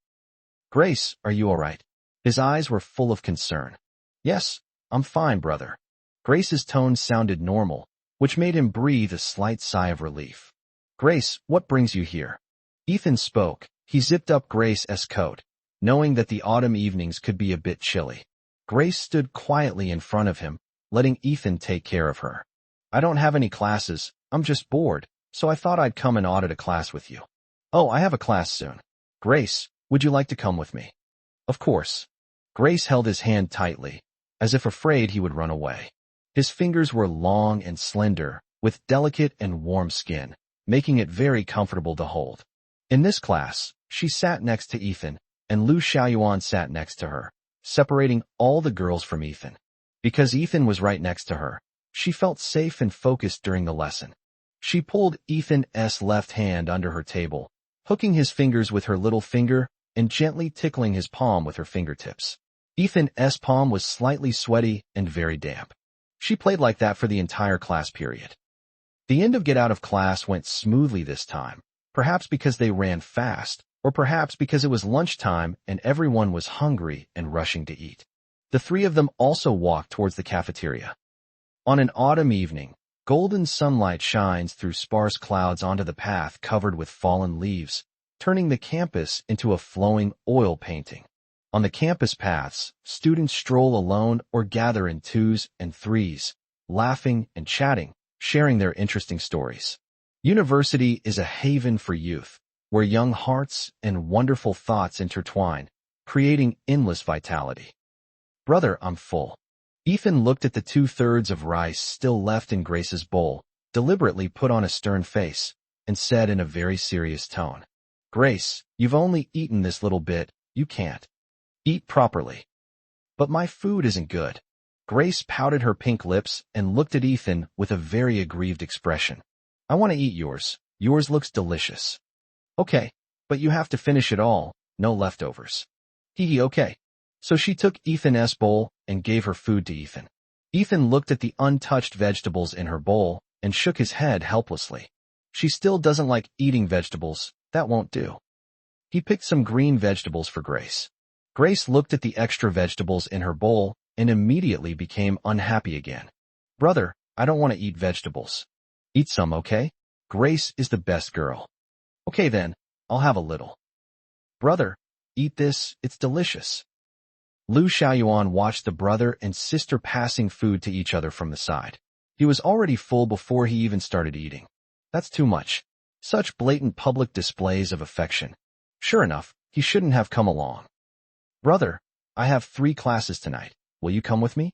"Grace, are you all right?" His eyes were full of concern. "Yes, I'm fine, brother." Grace's tone sounded normal, which made him breathe a slight sigh of relief. "Grace, what brings you here?" Ethan spoke. He zipped up Grace's coat, knowing that the autumn evenings could be a bit chilly. Grace stood quietly in front of him, letting Ethan take care of her. "I don't have any classes, I'm just bored, so I thought I'd come and audit a class with you." "Oh, I have a class soon. Grace, would you like to come with me?" "Of course." Grace held his hand tightly, as if afraid he would run away. His fingers were long and slender, with delicate and warm skin, making it very comfortable to hold. In this class, she sat next to Ethan, and Lu Xiaoyuan sat next to her, separating all the girls from Ethan. Because Ethan was right next to her, she felt safe and focused during the lesson. She pulled Ethan's left hand under her table, hooking his fingers with her little finger and gently tickling his palm with her fingertips. Ethan's palm was slightly sweaty and very damp. She played like that for the entire class period. The end of get out of class went smoothly this time, perhaps because they ran fast, or perhaps because it was lunchtime and everyone was hungry and rushing to eat. The three of them also walked towards the cafeteria. On an autumn evening, Golden sunlight shines through sparse clouds onto the path covered with fallen leaves, turning the campus into a flowing oil painting. On the campus paths, students stroll alone or gather in twos and threes, laughing and chatting, sharing their interesting stories. University is a haven for youth, where young hearts and wonderful thoughts intertwine, creating endless vitality. Brother, I'm full. Ethan looked at the 2/3 of rice still left in Grace's bowl, deliberately put on a stern face, and said in a very serious tone, Grace, you've only eaten this little bit, you can't eat properly. But my food isn't good. Grace pouted her pink lips and looked at Ethan with a very aggrieved expression. I want to eat yours. Yours looks delicious. Okay, but you have to finish it all, no leftovers. Hee okay. So she took Ethan's bowl and gave her food to Ethan. Ethan looked at the untouched vegetables in her bowl and shook his head helplessly. She still doesn't like eating vegetables, that won't do. He picked some green vegetables for Grace. Grace looked at the extra vegetables in her bowl and immediately became unhappy again. Brother, I don't want to eat vegetables. Eat some, okay? Grace is the best girl. Okay then, I'll have a little. Brother, eat this, it's delicious. Lu Xiaoyuan watched the brother and sister passing food to each other from the side. He was already full before he even started eating. That's too much. Such blatant public displays of affection. Sure enough, he shouldn't have come along. Brother, I have 3 classes tonight. Will you come with me?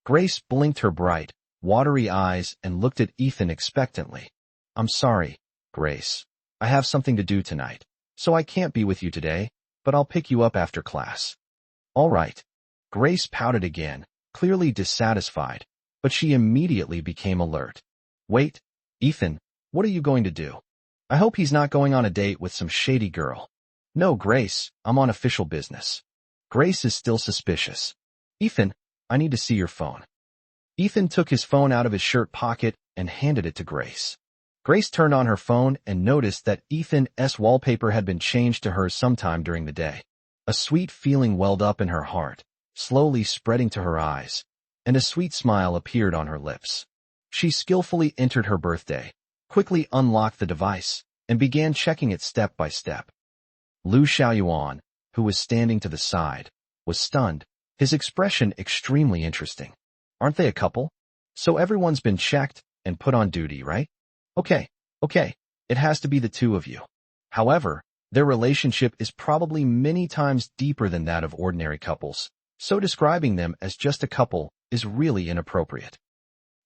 Grace blinked her bright, watery eyes and looked at Ethan expectantly. I'm sorry, Grace. I have something to do tonight, so I can't be with you today, but I'll pick you up after class. All right. Grace pouted again, clearly dissatisfied, but she immediately became alert. Wait, Ethan, what are you going to do? I hope he's not going on a date with some shady girl. No, Grace, I'm on official business. Grace is still suspicious. Ethan, I need to see your phone. Ethan took his phone out of his shirt pocket and handed it to Grace. Grace turned on her phone and noticed that Ethan's wallpaper had been changed to hers sometime during the day. A sweet feeling welled up in her heart, slowly spreading to her eyes, and a sweet smile appeared on her lips. She skillfully entered her birthday, quickly unlocked the device, and began checking it step by step. Lu Xiaoyuan, who was standing to the side, was stunned, his expression extremely interesting. Aren't they a couple? So everyone's been checked and put on duty, right? Okay, it has to be the 2 of you. However, their relationship is probably many times deeper than that of ordinary couples, so describing them as just a couple is really inappropriate.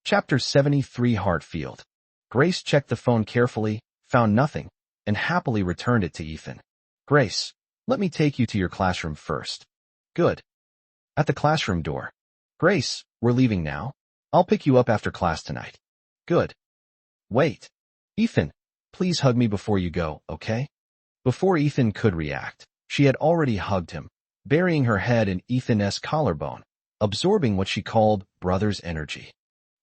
Chapter 73 Heartfield. Grace checked the phone carefully, found nothing, and happily returned it to Ethan. Grace, let me take you to your classroom first. Good. At the classroom door. Grace, we're leaving now. I'll pick you up after class tonight. Good. Wait. Ethan, please hug me before you go, okay? Before Ethan could react, she had already hugged him, burying her head in Ethan's collarbone, absorbing what she called brother's energy.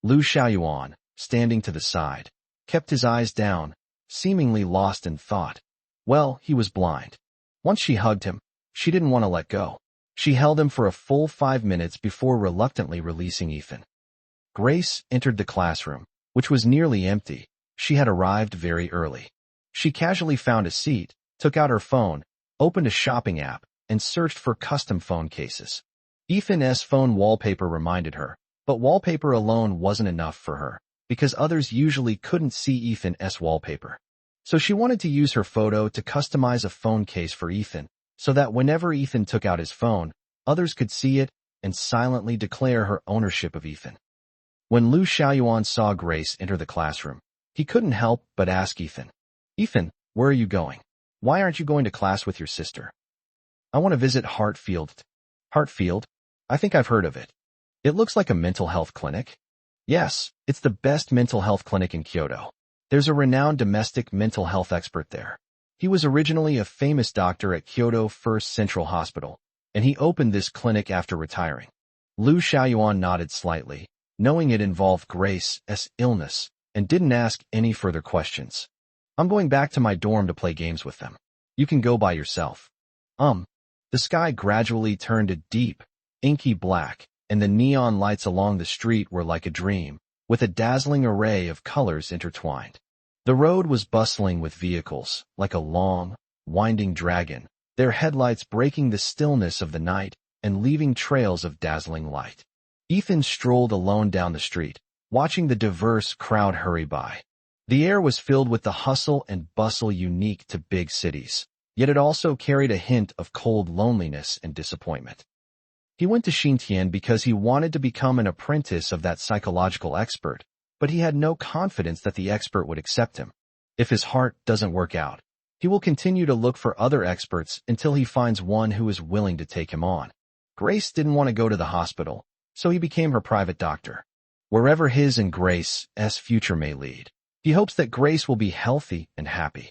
Lu Xiaoyuan, standing to the side, kept his eyes down, seemingly lost in thought. Well, he was blind. Once she hugged him, she didn't want to let go. She held him for a full 5 minutes before reluctantly releasing Ethan. Grace entered the classroom, which was nearly empty. She had arrived very early. She casually found a seat, took out her phone, opened a shopping app, and searched for custom phone cases. Ethan's phone wallpaper reminded her, but wallpaper alone wasn't enough for her, because others usually couldn't see Ethan's wallpaper. So she wanted to use her photo to customize a phone case for Ethan, so that whenever Ethan took out his phone, others could see it and silently declare her ownership of Ethan. When Lu Xiaoyuan saw Grace enter the classroom, he couldn't help but ask Ethan, Ethan, where are you going? Why aren't you going to class with your sister? I want to visit Heartfield. Heartfield? I think I've heard of it. It looks like a mental health clinic. Yes, it's the best mental health clinic in Kyoto. There's a renowned domestic mental health expert there. He was originally a famous doctor at Kyoto First Central Hospital, and he opened this clinic after retiring. Lu Xiaoyuan nodded slightly, knowing it involved Grace's illness, and didn't ask any further questions. I'm going back to my dorm to play games with them. You can go by yourself. The sky gradually turned a deep, inky black, and the neon lights along the street were like a dream, with a dazzling array of colors intertwined. The road was bustling with vehicles, like a long, winding dragon, their headlights breaking the stillness of the night and leaving trails of dazzling light. Ethan strolled alone down the street, watching the diverse crowd hurry by. The air was filled with the hustle and bustle unique to big cities, yet it also carried a hint of cold loneliness and disappointment. He went to Xintian because he wanted to become an apprentice of that psychological expert, but he had no confidence that the expert would accept him. If his heart doesn't work out, he will continue to look for other experts until he finds one who is willing to take him on. Grace didn't want to go to the hospital, so he became her private doctor. Wherever his and Grace's future may lead, he hopes that Grace will be healthy and happy.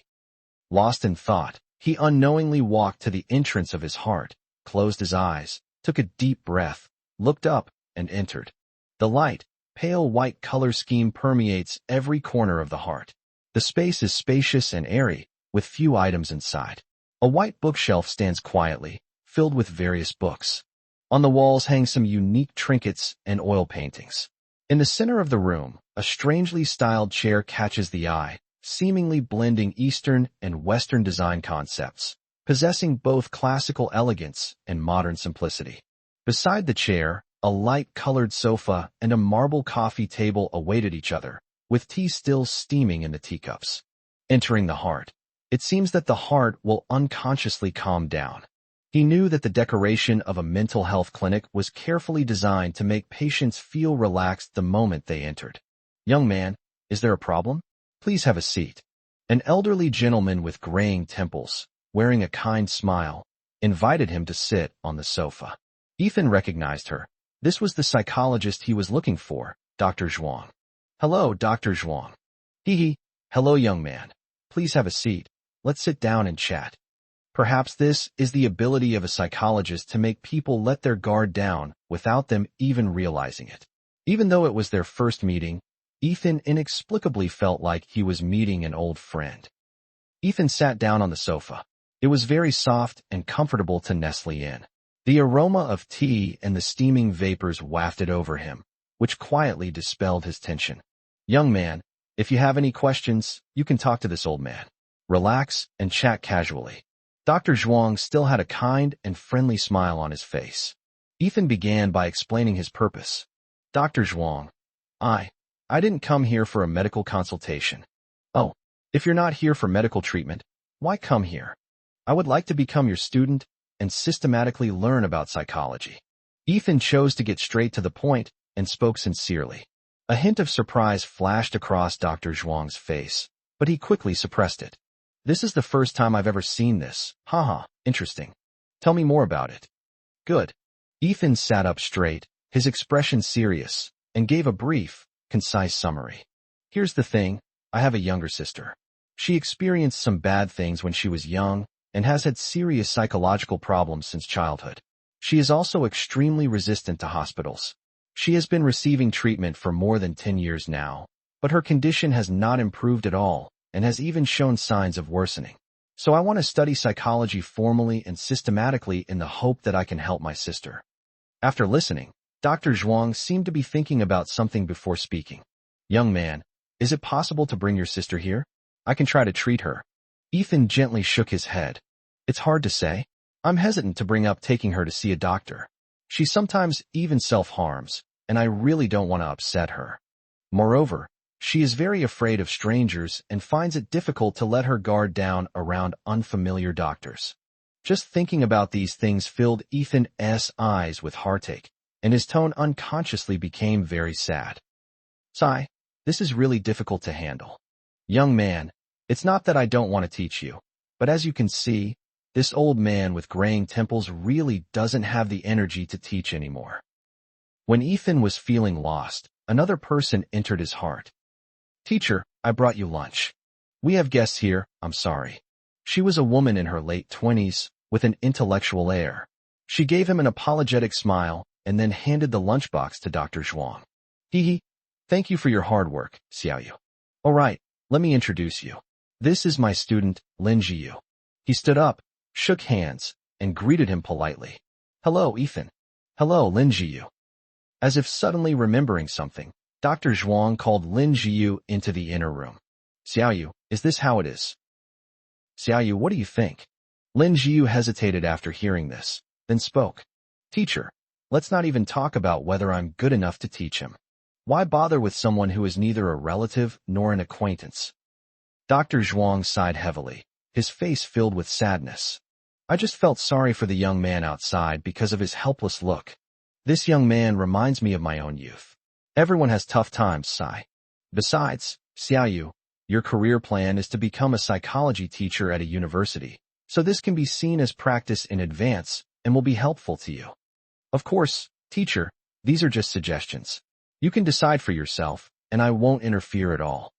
Lost in thought, he unknowingly walked to the entrance of his heart, closed his eyes, took a deep breath, looked up, and entered. The light, pale white color scheme permeates every corner of the heart. The space is spacious and airy, with few items inside. A white bookshelf stands quietly, filled with various books. On the walls hang some unique trinkets and oil paintings. In the center of the room, a strangely styled chair catches the eye, seemingly blending Eastern and Western design concepts, possessing both classical elegance and modern simplicity. Beside the chair, a light-colored sofa and a marble coffee table awaited each other, with tea still steaming in the teacups. Entering the heart, it seems that the heart will unconsciously calm down. He knew that the decoration of a mental health clinic was carefully designed to make patients feel relaxed the moment they entered. "Young man, is there a problem? Please have a seat." An elderly gentleman with graying temples, wearing a kind smile, invited him to sit on the sofa. Ethan recognized her. This was the psychologist he was looking for, Dr. Zhuang. "Hello, Dr. Zhuang." "Hee. Hello, young man. Please have a seat. Let's sit down and chat." Perhaps this is the ability of a psychologist to make people let their guard down without them even realizing it. Even though it was their first meeting, Ethan inexplicably felt like he was meeting an old friend. Ethan sat down on the sofa. It was very soft and comfortable to nestle in. The aroma of tea and the steaming vapors wafted over him, which quietly dispelled his tension. "Young man, if you have any questions, you can talk to this old man. Relax and chat casually." Dr. Zhuang still had a kind and friendly smile on his face. Ethan began by explaining his purpose. "Dr. Zhuang, I didn't come here for a medical consultation." "Oh, if you're not here for medical treatment, why come here?" "I would like to become your student and systematically learn about psychology." Ethan chose to get straight to the point and spoke sincerely. A hint of surprise flashed across Dr. Zhuang's face, but he quickly suppressed it. "This is the first time I've ever seen this. Haha, interesting. Tell me more about it." "Good." Ethan sat up straight, his expression serious, and gave a brief, concise summary. "Here's the thing, I have a younger sister. She experienced some bad things when she was young and has had serious psychological problems since childhood. She is also extremely resistant to hospitals. She has been receiving treatment for more than 10 years now, but her condition has not improved at all and has even shown signs of worsening. So I want to study psychology formally and systematically in the hope that I can help my sister." After listening, Dr. Zhuang seemed to be thinking about something before speaking. "Young man, is it possible to bring your sister here? I can try to treat her." Ethan gently shook his head. "It's hard to say. I'm hesitant to bring up taking her to see a doctor. She sometimes even self-harms, and I really don't want to upset her. Moreover, she is very afraid of strangers and finds it difficult to let her guard down around unfamiliar doctors." Just thinking about these things filled Ethan's eyes with heartache, and his tone unconsciously became very sad. "Sigh, this is really difficult to handle. Young man, it's not that I don't want to teach you, but as you can see, this old man with graying temples really doesn't have the energy to teach anymore." When Ethan was feeling lost, another person entered his heart. "Teacher, I brought you lunch. We have guests here, I'm sorry." She was a woman in her late 20s, with an intellectual air. She gave him an apologetic smile and then handed the lunchbox to Dr. Zhuang. "Hee. Thank you for your hard work, Xiaoyu. All right, let me introduce you. This is my student, Lin Jiyu." He stood up, shook hands, and greeted him politely. "Hello, Ethan." "Hello, Lin Jiyu." As if suddenly remembering something, Dr. Zhuang called Lin Jiu into the inner room. Xiaoyu, is this how it is? Xiaoyu, what do you think? Lin Jiu hesitated after hearing this, then spoke. Teacher, let's not even talk about whether I'm good enough to teach him. Why bother with someone who is neither a relative nor an acquaintance? Dr. Zhuang sighed heavily, his face filled with sadness. I just felt sorry for the young man outside because of his helpless look. This young man reminds me of my own youth. Everyone has tough times, Sai. Besides, Xiaoyu, your career plan is to become a psychology teacher at a university, so this can be seen as practice in advance and will be helpful to you. Of course, teacher, these are just suggestions. You can decide for yourself, and I won't interfere at all.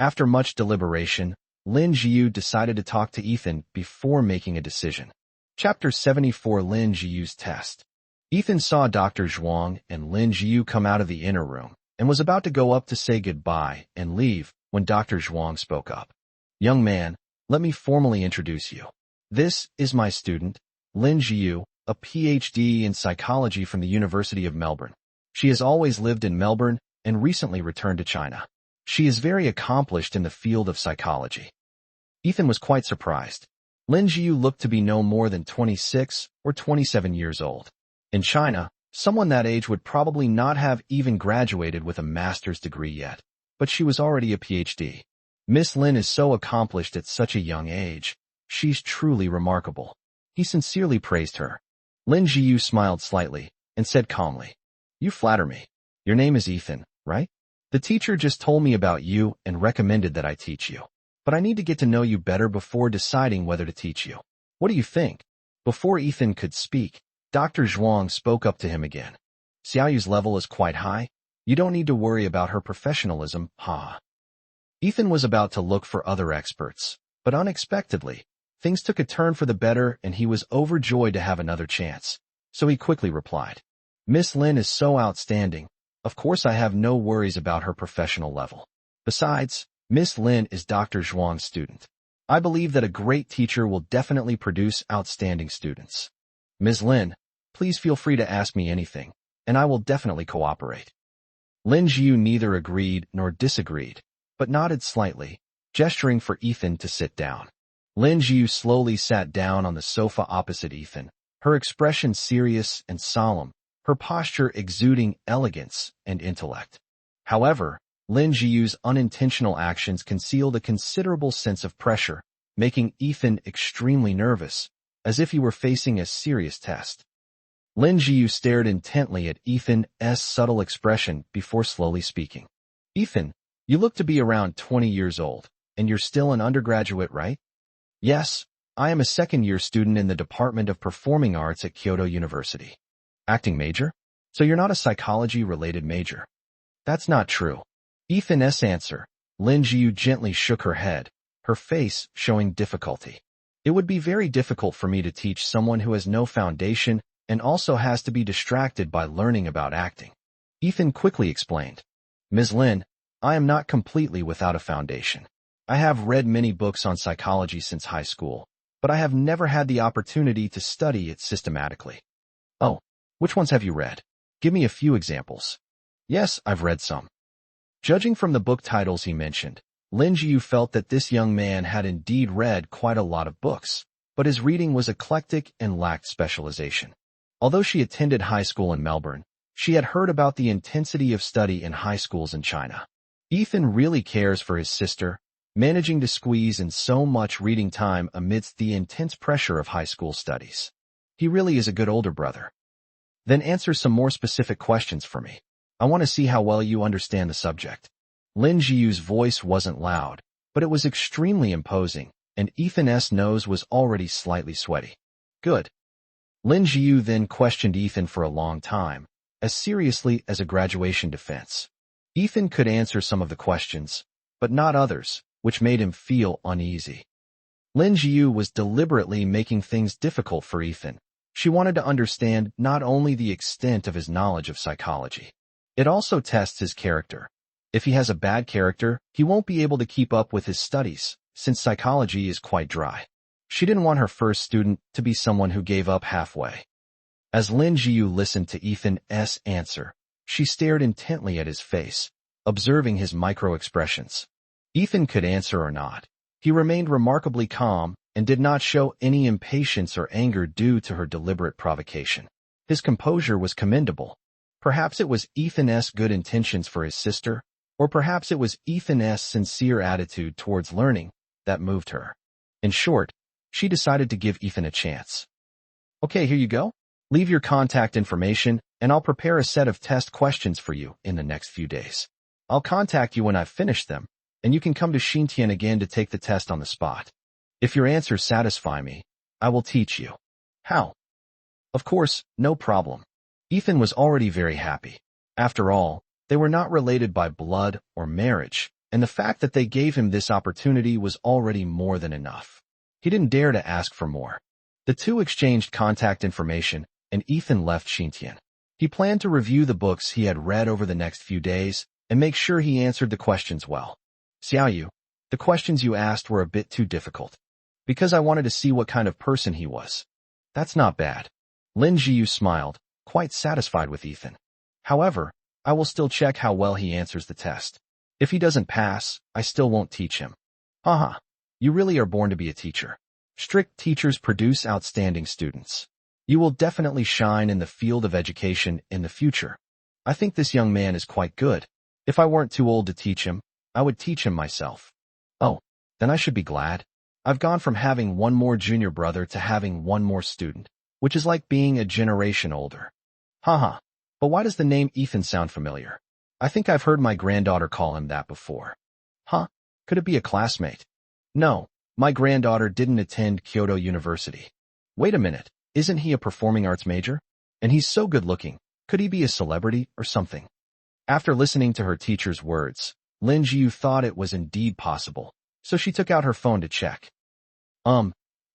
After much deliberation, Lin Jiu decided to talk to Ethan before making a decision. Chapter 74, Lin Jiu's Test. Ethan saw Dr. Zhuang and Lin Jiu come out of the inner room and was about to go up to say goodbye and leave when Dr. Zhuang spoke up. Young man, let me formally introduce you. This is my student, Lin Jiu, a PhD in psychology from the University of Melbourne. She has always lived in Melbourne and recently returned to China. She is very accomplished in the field of psychology. Ethan was quite surprised. Lin Jiu looked to be no more than 26 or 27 years old. In China, someone that age would probably not have even graduated with a master's degree yet, but she was already a PhD. Miss Lin is so accomplished at such a young age. She's truly remarkable. He sincerely praised her. Lin Jiu smiled slightly and said calmly, You flatter me. Your name is Ethan, right? The teacher just told me about you and recommended that I teach you. But I need to get to know you better before deciding whether to teach you. What do you think? Before Ethan could speak, Dr. Zhuang spoke up to him again. Xiaoyu's level is quite high. You don't need to worry about her professionalism, ha. Ethan was about to look for other experts, but unexpectedly, things took a turn for the better and he was overjoyed to have another chance. So he quickly replied, Miss Lin is so outstanding. Of course I have no worries about her professional level. Besides, Miss Lin is Dr. Zhuang's student. I believe that a great teacher will definitely produce outstanding students. Ms. Lin, please feel free to ask me anything, and I will definitely cooperate. Lin Jiu neither agreed nor disagreed, but nodded slightly, gesturing for Ethan to sit down. Lin Jiu slowly sat down on the sofa opposite Ethan, her expression serious and solemn, her posture exuding elegance and intellect. However, Lin Jiu's unintentional actions concealed a considerable sense of pressure, making Ethan extremely nervous, as if he were facing a serious test. Lin Jiu stared intently at Ethan's subtle expression before slowly speaking. Ethan, you look to be around 20 years old, and you're still an undergraduate, right? Yes, I am a second-year student in the Department of Performing Arts at Kyoto University. Acting major? So you're not a psychology-related major. That's not true. Ethan's answer. Lin Jiu gently shook her head, her face showing difficulty. It would be very difficult for me to teach someone who has no foundation and also has to be distracted by learning about acting. Ethan quickly explained. Ms. Lin, I am not completely without a foundation. I have read many books on psychology since high school, but I have never had the opportunity to study it systematically. Oh, which ones have you read? Give me a few examples. Yes, I've read some. Judging from the book titles he mentioned, Lin Jiu felt that this young man had indeed read quite a lot of books, but his reading was eclectic and lacked specialization. Although she attended high school in Melbourne, she had heard about the intensity of study in high schools in China. Ethan really cares for his sister, managing to squeeze in so much reading time amidst the intense pressure of high school studies. He really is a good older brother. Then answer some more specific questions for me. I want to see how well you understand the subject. Lin Jiu's voice wasn't loud, but it was extremely imposing, and Ethan's nose was already slightly sweaty. Good. Lin Jiu then questioned Ethan for a long time, as seriously as a graduation defense. Ethan could answer some of the questions, but not others, which made him feel uneasy. Lin Jiu was deliberately making things difficult for Ethan. She wanted to understand not only the extent of his knowledge of psychology. It also tests his character. If he has a bad character, he won't be able to keep up with his studies, since psychology is quite dry. She didn't want her first student to be someone who gave up halfway. As Lin Jiu listened to Ethan's answer, She stared intently at his face, observing his micro-expressions. Ethan could answer or not. He remained remarkably calm and did not show any impatience or anger due to her deliberate provocation. His composure was commendable. Perhaps it was Ethan's good intentions for his sister, or perhaps it was Ethan's sincere attitude towards learning that moved her. In short, she decided to give Ethan a chance. Okay, here you go. Leave your contact information, and I'll prepare a set of test questions for you in the next few days. I'll contact you when I've finished them, and you can come to Xintian again to take the test on the spot. If your answers satisfy me, I will teach you. How? Of course, no problem. Ethan was already very happy. After all, they were not related by blood or marriage, and the fact that they gave him this opportunity was already more than enough. He didn't dare to ask for more. The two exchanged contact information, and Ethan left Xintian. He planned to review the books he had read over the next few days and make sure he answered the questions well. Xiaoyu, the questions you asked were a bit too difficult. Because I wanted to see what kind of person he was. That's not bad. Lin Jiyu smiled, quite satisfied with Ethan. However, I will still check how well he answers the test. If he doesn't pass, I still won't teach him. Haha, you really are born to be a teacher. Strict teachers produce outstanding students. You will definitely shine in the field of education in the future. I think this young man is quite good. If I weren't too old to teach him, I would teach him myself. Oh, then I should be glad. I've gone from having one more junior brother to having one more student, which is like being a generation older. Haha, but why does the name Ethan sound familiar? I think I've heard my granddaughter call him that before. Huh? Could it be a classmate? No, my granddaughter didn't attend Kyoto University. Wait a minute, isn't he a performing arts major? And he's so good looking, could he be a celebrity or something? After listening to her teacher's words, Lin Jiu thought it was indeed possible, so she took out her phone to check.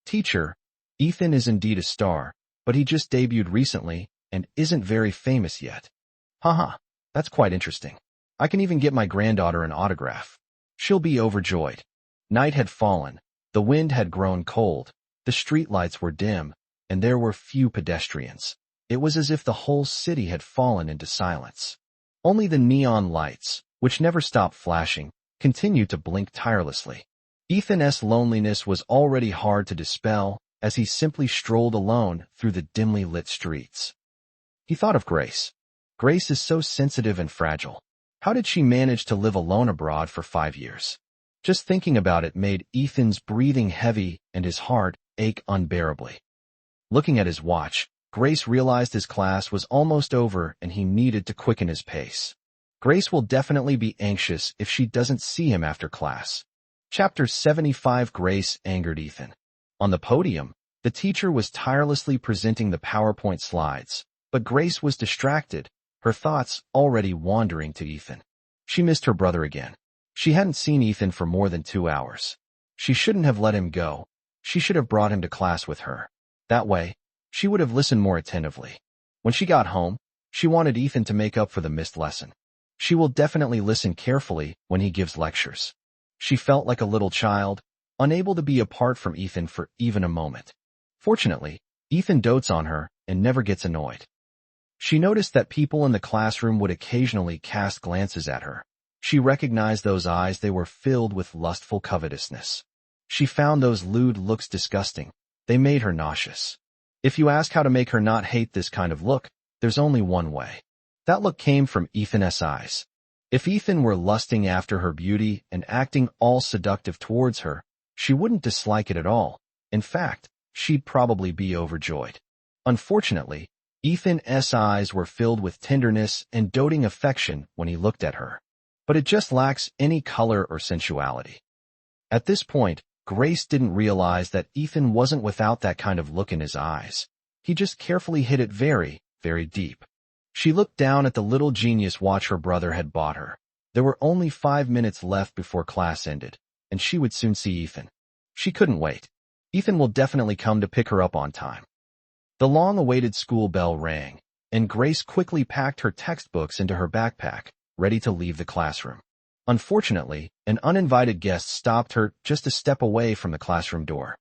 Teacher, Ethan is indeed a star, but he just debuted recently and isn't very famous yet. Haha, that's quite interesting. I can even get my granddaughter an autograph. She'll be overjoyed. Night had fallen, the wind had grown cold, the streetlights were dim, and there were few pedestrians. It was as if the whole city had fallen into silence. Only the neon lights, which never stopped flashing, continued to blink tirelessly. Ethan's loneliness was already hard to dispel as he simply strolled alone through the dimly lit streets. He thought of Grace. Grace is so sensitive and fragile. How did she manage to live alone abroad for 5 years? Just thinking about it made Ethan's breathing heavy and his heart ache unbearably. Looking at his watch, Grace realized his class was almost over and he needed to quicken his pace. Grace will definitely be anxious if she doesn't see him after class. Chapter 75. Grace angered Ethan. On the podium, the teacher was tirelessly presenting the PowerPoint slides, but Grace was distracted, her thoughts already wandering to Ethan. She missed her brother again. She hadn't seen Ethan for more than 2 hours. She shouldn't have let him go. She should have brought him to class with her. That way, she would have listened more attentively. When she got home, she wanted Ethan to make up for the missed lesson. She will definitely listen carefully when he gives lectures. She felt like a little child, unable to be apart from Ethan for even a moment. Fortunately, Ethan dotes on her and never gets annoyed. She noticed that people in the classroom would occasionally cast glances at her. She recognized those eyes, they were filled with lustful covetousness. She found those lewd looks disgusting. They made her nauseous. If you ask how to make her not hate this kind of look, there's only one way. That look came from Ethan's eyes. If Ethan were lusting after her beauty and acting all seductive towards her, she wouldn't dislike it at all. In fact, she'd probably be overjoyed. Unfortunately, Ethan's eyes were filled with tenderness and doting affection when he looked at her. But it just lacks any color or sensuality. At this point, Grace didn't realize that Ethan wasn't without that kind of look in his eyes. He just carefully hid it very, very deep. She looked down at the little genius watch her brother had bought her. There were only 5 minutes left before class ended, and she would soon see Ethan. She couldn't wait. Ethan will definitely come to pick her up on time. The long-awaited school bell rang, and Grace quickly packed her textbooks into her backpack, ready to leave the classroom. Unfortunately, an uninvited guest stopped her just a step away from the classroom door.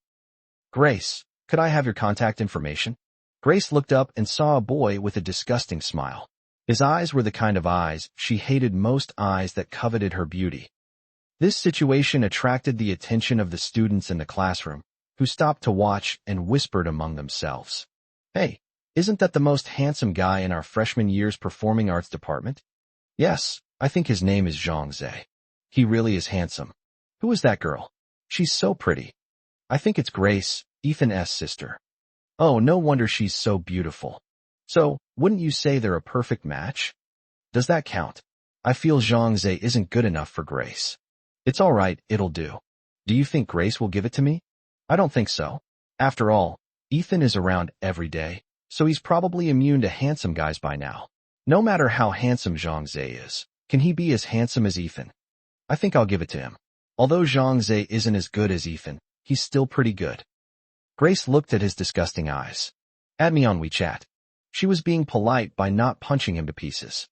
Grace, could I have your contact information? Grace looked up and saw a boy with a disgusting smile. His eyes were the kind of eyes she hated most, eyes that coveted her beauty. This situation attracted the attention of the students in the classroom, who stopped to watch and whispered among themselves. Hey, isn't that the most handsome guy in our freshman year's performing arts department? Yes, I think his name is Zhangze. He really is handsome. Who is that girl? She's so pretty. I think it's Grace, Ethan's sister. Oh, no wonder she's so beautiful. So, wouldn't you say they're a perfect match? Does that count? I feel Zhangze isn't good enough for Grace. It's all right, it'll do. Do you think Grace will give it to me? I don't think so. After all, Ethan is around every day, so he's probably immune to handsome guys by now. No matter how handsome Zhangze is, can he be as handsome as Ethan? I think I'll give it to him. Although Zhangze isn't as good as Ethan, he's still pretty good. Grace looked at his disgusting eyes. Add me on WeChat. She was being polite by not punching him to pieces.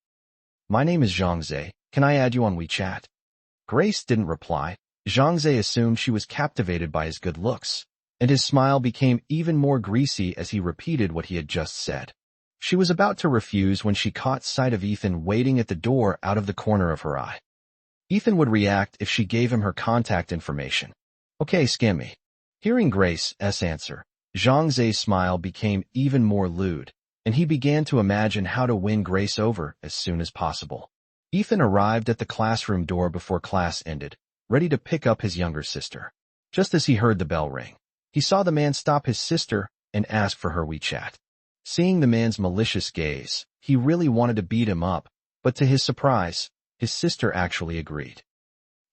My name is Zhangze. Can I add you on WeChat? Grace didn't reply. Zhangze assumed she was captivated by his good looks, and his smile became even more greasy as he repeated what he had just said. She was about to refuse when she caught sight of Ethan waiting at the door out of the corner of her eye. Ethan would react if she gave him her contact information. Okay, scam me. Hearing Grace's answer, Zhangze's smile became even more lewd, and he began to imagine how to win Grace over as soon as possible. Ethan arrived at the classroom door before class ended, ready to pick up his younger sister. Just as he heard the bell ring, he saw the man stop his sister and ask for her WeChat. Seeing the man's malicious gaze, he really wanted to beat him up, but to his surprise, his sister actually agreed.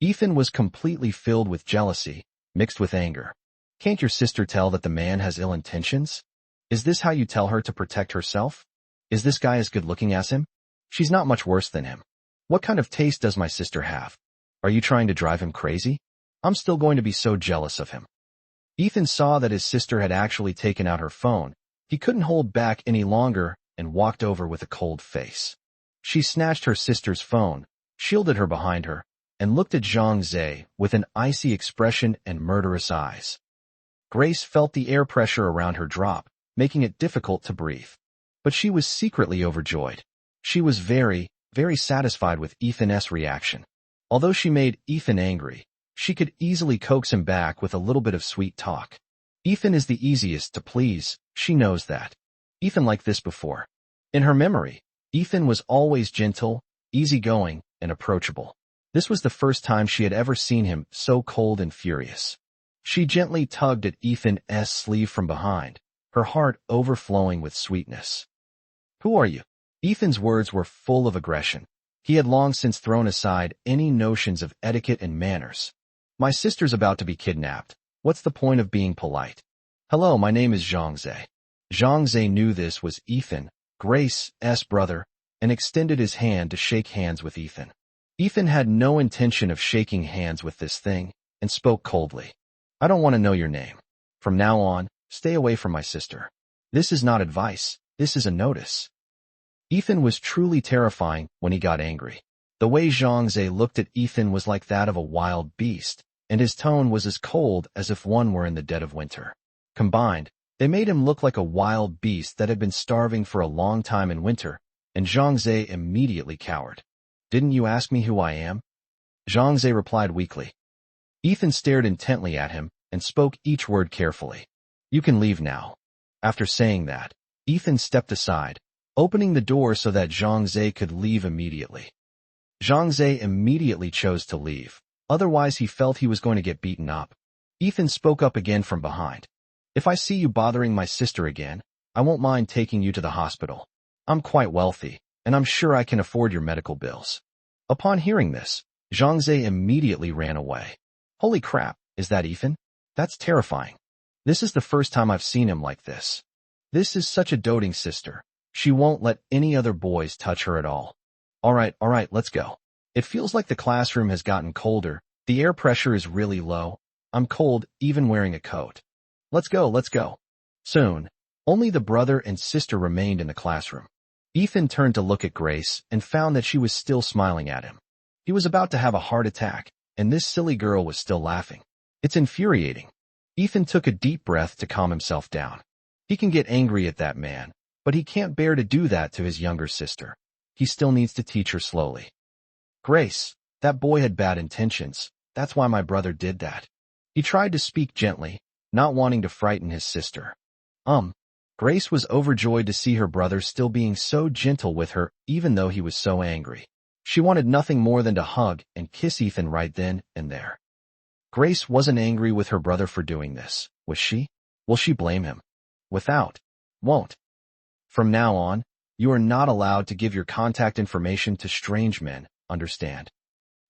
Ethan was completely filled with jealousy, mixed with anger. Can't your sister tell that the man has ill intentions? Is this how you tell her to protect herself? Is this guy as good-looking as him? She's not much worse than him. What kind of taste does my sister have? Are you trying to drive him crazy? I'm still going to be so jealous of him. Ethan saw that his sister had actually taken out her phone. He couldn't hold back any longer and walked over with a cold face. She snatched her sister's phone, shielded her behind her, and looked at Zhangze with an icy expression and murderous eyes. Grace felt the air pressure around her drop, making it difficult to breathe. But she was secretly overjoyed. She was very, very satisfied with Ethan's reaction. Although she made Ethan angry, she could easily coax him back with a little bit of sweet talk. Ethan is the easiest to please, she knows that. Ethan liked this before. In her memory, Ethan was always gentle, easygoing, and approachable. This was the first time she had ever seen him so cold and furious. She gently tugged at Ethan's sleeve from behind, her heart overflowing with sweetness. Who are you? Ethan's words were full of aggression. He had long since thrown aside any notions of etiquette and manners. My sister's about to be kidnapped. What's the point of being polite? Hello, my name is Zhangze. Zhangze knew this was Ethan, Grace's brother, and extended his hand to shake hands with Ethan. Ethan had no intention of shaking hands with this thing, and spoke coldly. I don't want to know your name. From now on, stay away from my sister. This is not advice, this is a notice. Ethan was truly terrifying when he got angry. The way Zhangze looked at Ethan was like that of a wild beast, and his tone was as cold as if one were in the dead of winter. Combined, they made him look like a wild beast that had been starving for a long time in winter, and Zhangze immediately cowered. Didn't you ask me who I am? Zhangze replied weakly. Ethan stared intently at him and spoke each word carefully. You can leave now. After saying that, Ethan stepped aside, opening the door so that Zhangze could leave immediately. Zhangze immediately chose to leave. Otherwise, he felt he was going to get beaten up. Ethan spoke up again from behind. If I see you bothering my sister again, I won't mind taking you to the hospital. I'm quite wealthy, and I'm sure I can afford your medical bills. Upon hearing this, Zhangze immediately ran away. Holy crap, is that Ethan? That's terrifying. This is the first time I've seen him like this. This is such a doting sister. She won't let any other boys touch her at all. All right, let's go. It feels like the classroom has gotten colder. The air pressure is really low. I'm cold, even wearing a coat. Let's go. Soon, only the brother and sister remained in the classroom. Ethan turned to look at Grace and found that she was still smiling at him. He was about to have a heart attack, and this silly girl was still laughing. It's infuriating. Ethan took a deep breath to calm himself down. He can get angry at that man, but he can't bear to do that to his younger sister. he still needs to teach her slowly. Grace, that boy had bad intentions. That's why my brother did that. He tried to speak gently, not wanting to frighten his sister. Grace was overjoyed to see her brother still being so gentle with her, even though he was so angry. She wanted nothing more than to hug and kiss Ethan right then and there. Grace wasn't angry with her brother for doing this, was she? Will she blame him? Won't. From now on, you are not allowed to give your contact information to strange men, understand?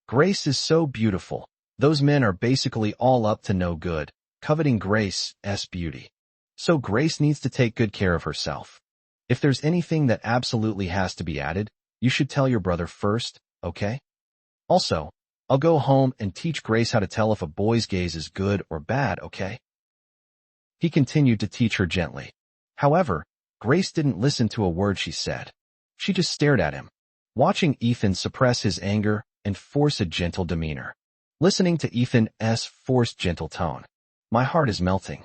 Grace is so beautiful. Those men are basically all up to no good, coveting Grace's beauty. So Grace needs to take good care of herself. If there's anything that absolutely has to be added, you should tell your brother first, okay? Also, I'll go home and teach Grace how to tell if a boy's gaze is good or bad, okay? He continued to teach her gently. However, Grace didn't listen to a word she said. She just stared at him, watching Ethan suppress his anger and force a gentle demeanor. Listening to Ethan's forced gentle tone, my heart is melting.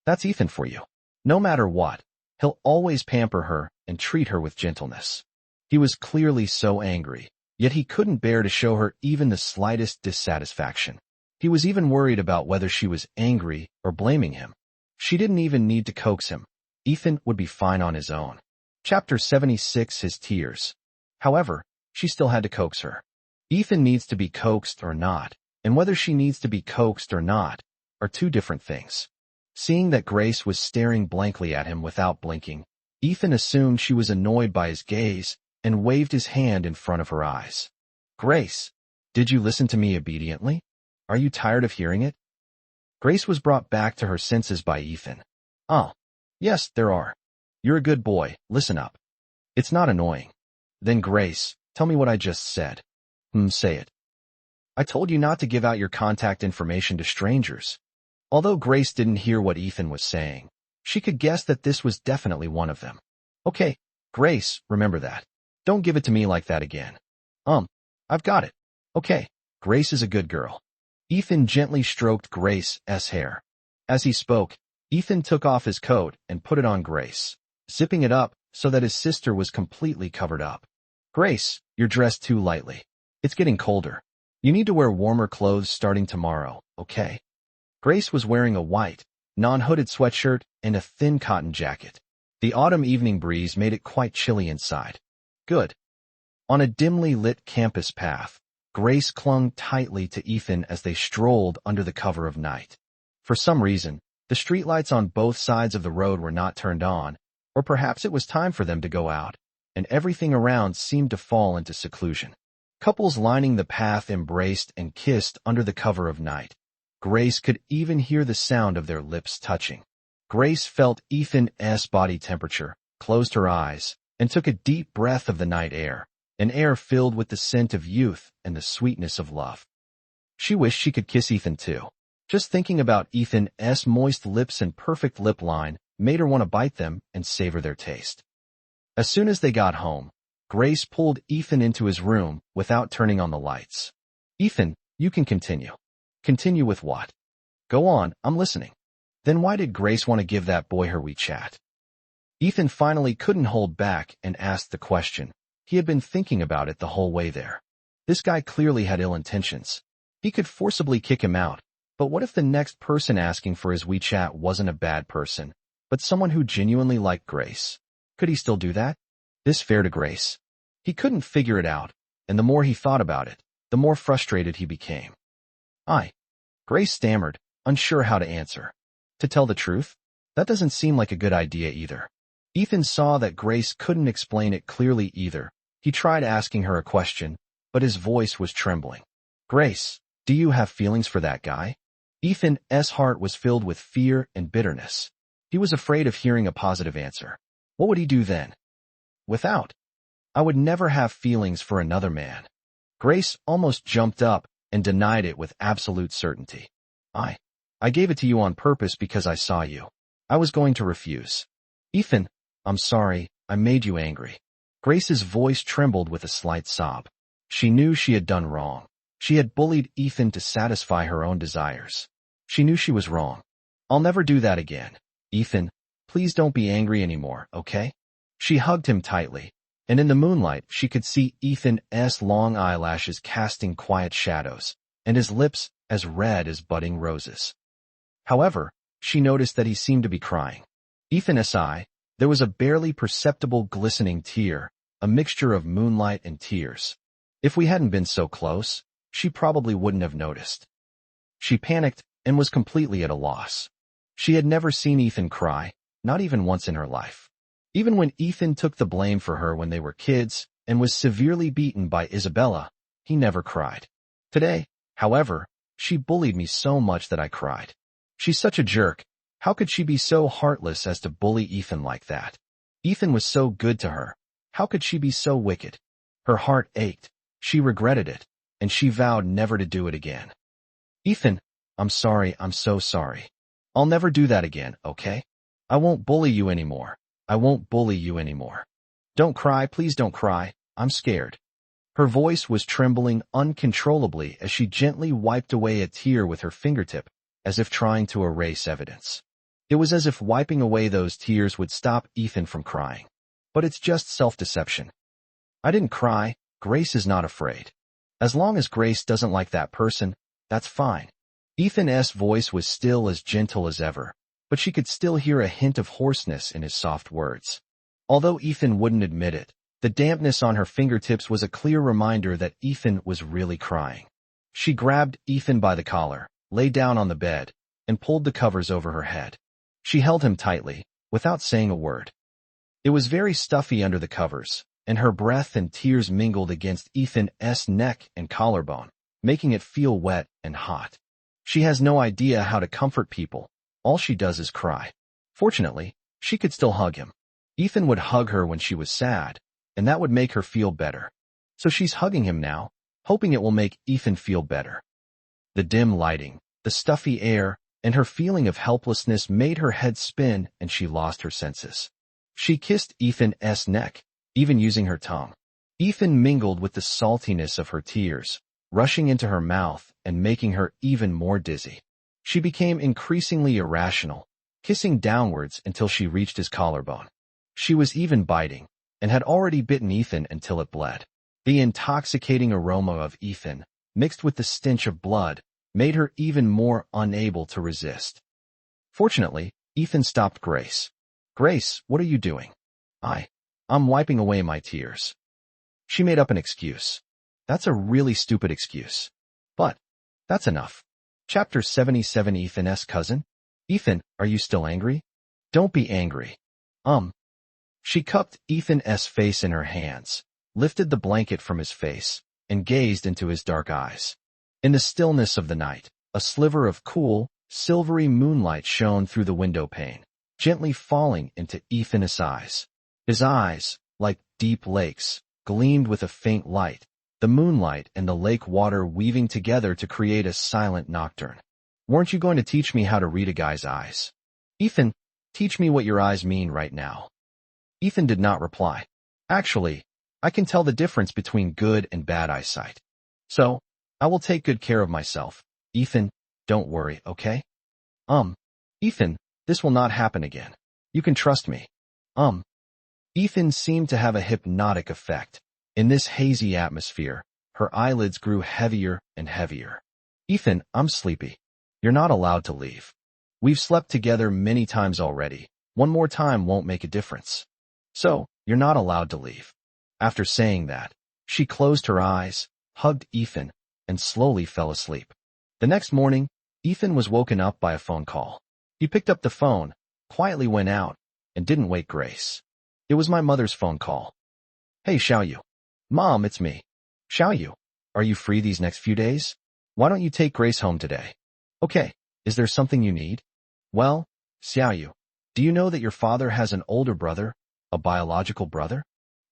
That's Ethan for you. No matter what, he'll always pamper her and treat her with gentleness. He was clearly so angry, yet he couldn't bear to show her even the slightest dissatisfaction. He was even worried about whether she was angry or blaming him. She didn't even need to coax him. Ethan would be fine on his own. Chapter 76, His Tears. However, she still had to coax her. Ethan needs to be coaxed or not, and whether she needs to be coaxed or not are two different things. Seeing that Grace was staring blankly at him without blinking, Ethan assumed she was annoyed by his gaze and waved his hand in front of her eyes. Grace, did you listen to me obediently? Are you tired of hearing it? Grace was brought back to her senses by Ethan. Oh, yes, there are. You're a good boy, listen up. It's not annoying. Then Grace, tell me what I just said. Say it. I told you not to give out your contact information to strangers. Although Grace didn't hear what Ethan was saying, she could guess that this was definitely one of them. Okay, Grace, remember that. Don't give it to me like that again. I've got it. Okay, Grace is a good girl. Ethan gently stroked Grace's hair. As he spoke, Ethan took off his coat and put it on Grace, zipping it up so that his sister was completely covered up. Grace, you're dressed too lightly. It's getting colder. You need to wear warmer clothes starting tomorrow, okay? Grace was wearing a white, non-hooded sweatshirt and a thin cotton jacket. The autumn evening breeze made it quite chilly inside. Good. On a dimly lit campus path, Grace clung tightly to Ethan as they strolled under the cover of night. For some reason, the streetlights on both sides of the road were not turned on, or perhaps it was time for them to go out, and everything around seemed to fall into seclusion. Couples lining the path embraced and kissed under the cover of night. Grace could even hear the sound of their lips touching. Grace felt Ethan's body temperature, closed her eyes, and took a deep breath of the night air, an air filled with the scent of youth and the sweetness of love. She wished she could kiss Ethan too. Just thinking about Ethan's moist lips and perfect lip line made her want to bite them and savor their taste. As soon as they got home, Grace pulled Ethan into his room without turning on the lights. Ethan, you can continue. Continue with what? Go on, I'm listening. Then why did Grace want to give that boy her WeChat? Ethan finally couldn't hold back and asked the question. He had been thinking about it the whole way there. This guy clearly had ill intentions. He could forcibly kick him out, but what if the next person asking for his WeChat wasn't a bad person, but someone who genuinely liked Grace? Could he still do that? This fair to Grace? He couldn't figure it out, and the more he thought about it, the more frustrated he became. Grace stammered, unsure how to answer. To tell the truth, that doesn't seem like a good idea either. Ethan saw that Grace couldn't explain it clearly either. He tried asking her a question, but his voice was trembling. Grace, do you have feelings for that guy? Ethan's heart was filled with fear and bitterness. He was afraid of hearing a positive answer. What would he do then? Without. I would never have feelings for another man. Grace almost jumped up and denied it with absolute certainty. I gave it to you on purpose because I saw you. I was going to refuse. Ethan, I'm sorry, I made you angry. Grace's voice trembled with a slight sob. She knew she had done wrong. She had bullied Ethan to satisfy her own desires. She knew she was wrong. I'll never do that again. Ethan, please don't be angry anymore, okay? She hugged him tightly, and in the moonlight she could see Ethan's long eyelashes casting quiet shadows, and his lips as red as budding roses. However, she noticed that he seemed to be crying. Ethan's eye, there was a barely perceptible glistening tear, a mixture of moonlight and tears. If we hadn't been so close, she probably wouldn't have noticed. She panicked and was completely at a loss. She had never seen Ethan cry, not even once in her life. Even when Ethan took the blame for her when they were kids and was severely beaten by Isabella, he never cried. Today, however, she bullied me so much that I cried. She's such a jerk. How could she be so heartless as to bully Ethan like that? Ethan was so good to her. How could she be so wicked? Her heart ached. She regretted it, and she vowed never to do it again. Ethan, I'm sorry, I'm so sorry. I'll never do that again, okay? I won't bully you anymore. I won't bully you anymore. Don't cry, please don't cry. I'm scared. Her voice was trembling uncontrollably as she gently wiped away a tear with her fingertip, as if trying to erase evidence. It was as if wiping away those tears would stop Ethan from crying. But it's just self-deception. I didn't cry. Grace is not afraid. As long as Grace doesn't like that person, that's fine. Ethan's voice was still as gentle as ever, but she could still hear a hint of hoarseness in his soft words. Although Ethan wouldn't admit it, the dampness on her fingertips was a clear reminder that Ethan was really crying. She grabbed Ethan by the collar, lay down on the bed, and pulled the covers over her head. She held him tightly, without saying a word. It was very stuffy under the covers, and her breath and tears mingled against Ethan's neck and collarbone, making it feel wet and hot. She has no idea how to comfort people. All she does is cry. Fortunately, she could still hug him. Ethan would hug her when she was sad, and that would make her feel better. So she's hugging him now, hoping it will make Ethan feel better. The dim lighting, the stuffy air, and her feeling of helplessness made her head spin and she lost her senses. She kissed Ethan's neck, even using her tongue. Ethan mingled with the saltiness of her tears, rushing into her mouth and making her even more dizzy. She became increasingly irrational, kissing downwards until she reached his collarbone. She was even biting, and had already bitten Ethan until it bled. The intoxicating aroma of Ethan, mixed with the stench of blood, made her even more unable to resist. Fortunately, Ethan stopped Grace. Grace, what are you doing? I'm wiping away my tears. She made up an excuse. That's a really stupid excuse. But, that's enough. Chapter 77 Ethan's cousin? Ethan, are you still angry? Don't be angry. She cupped Ethan's face in her hands, lifted the blanket from his face, and gazed into his dark eyes. In the stillness of the night, a sliver of cool, silvery moonlight shone through the window pane, gently falling into Ethan's eyes. His eyes, like deep lakes, gleamed with a faint light, the moonlight and the lake water weaving together to create a silent nocturne. Weren't you going to teach me how to read a guy's eyes? Ethan, teach me what your eyes mean right now. Ethan did not reply. Actually, I can tell the difference between good and bad eyesight. So, I will take good care of myself. Ethan, don't worry, okay? Ethan, this will not happen again. You can trust me. Ethan seemed to have a hypnotic effect. In this hazy atmosphere, her eyelids grew heavier and heavier. Ethan, I'm sleepy. You're not allowed to leave. We've slept together many times already. One more time won't make a difference. So, you're not allowed to leave. After saying that, she closed her eyes, hugged Ethan, and slowly fell asleep. The next morning, Ethan was woken up by a phone call. He picked up the phone, quietly went out, and didn't wake Grace. It was my mother's phone call. Hey, Xiaoyu. Mom, it's me. Xiaoyu, are you free these next few days? Why don't you take Grace home today? Okay, is there something you need? Well, Xiaoyu, do you know that your father has an older brother, a biological brother?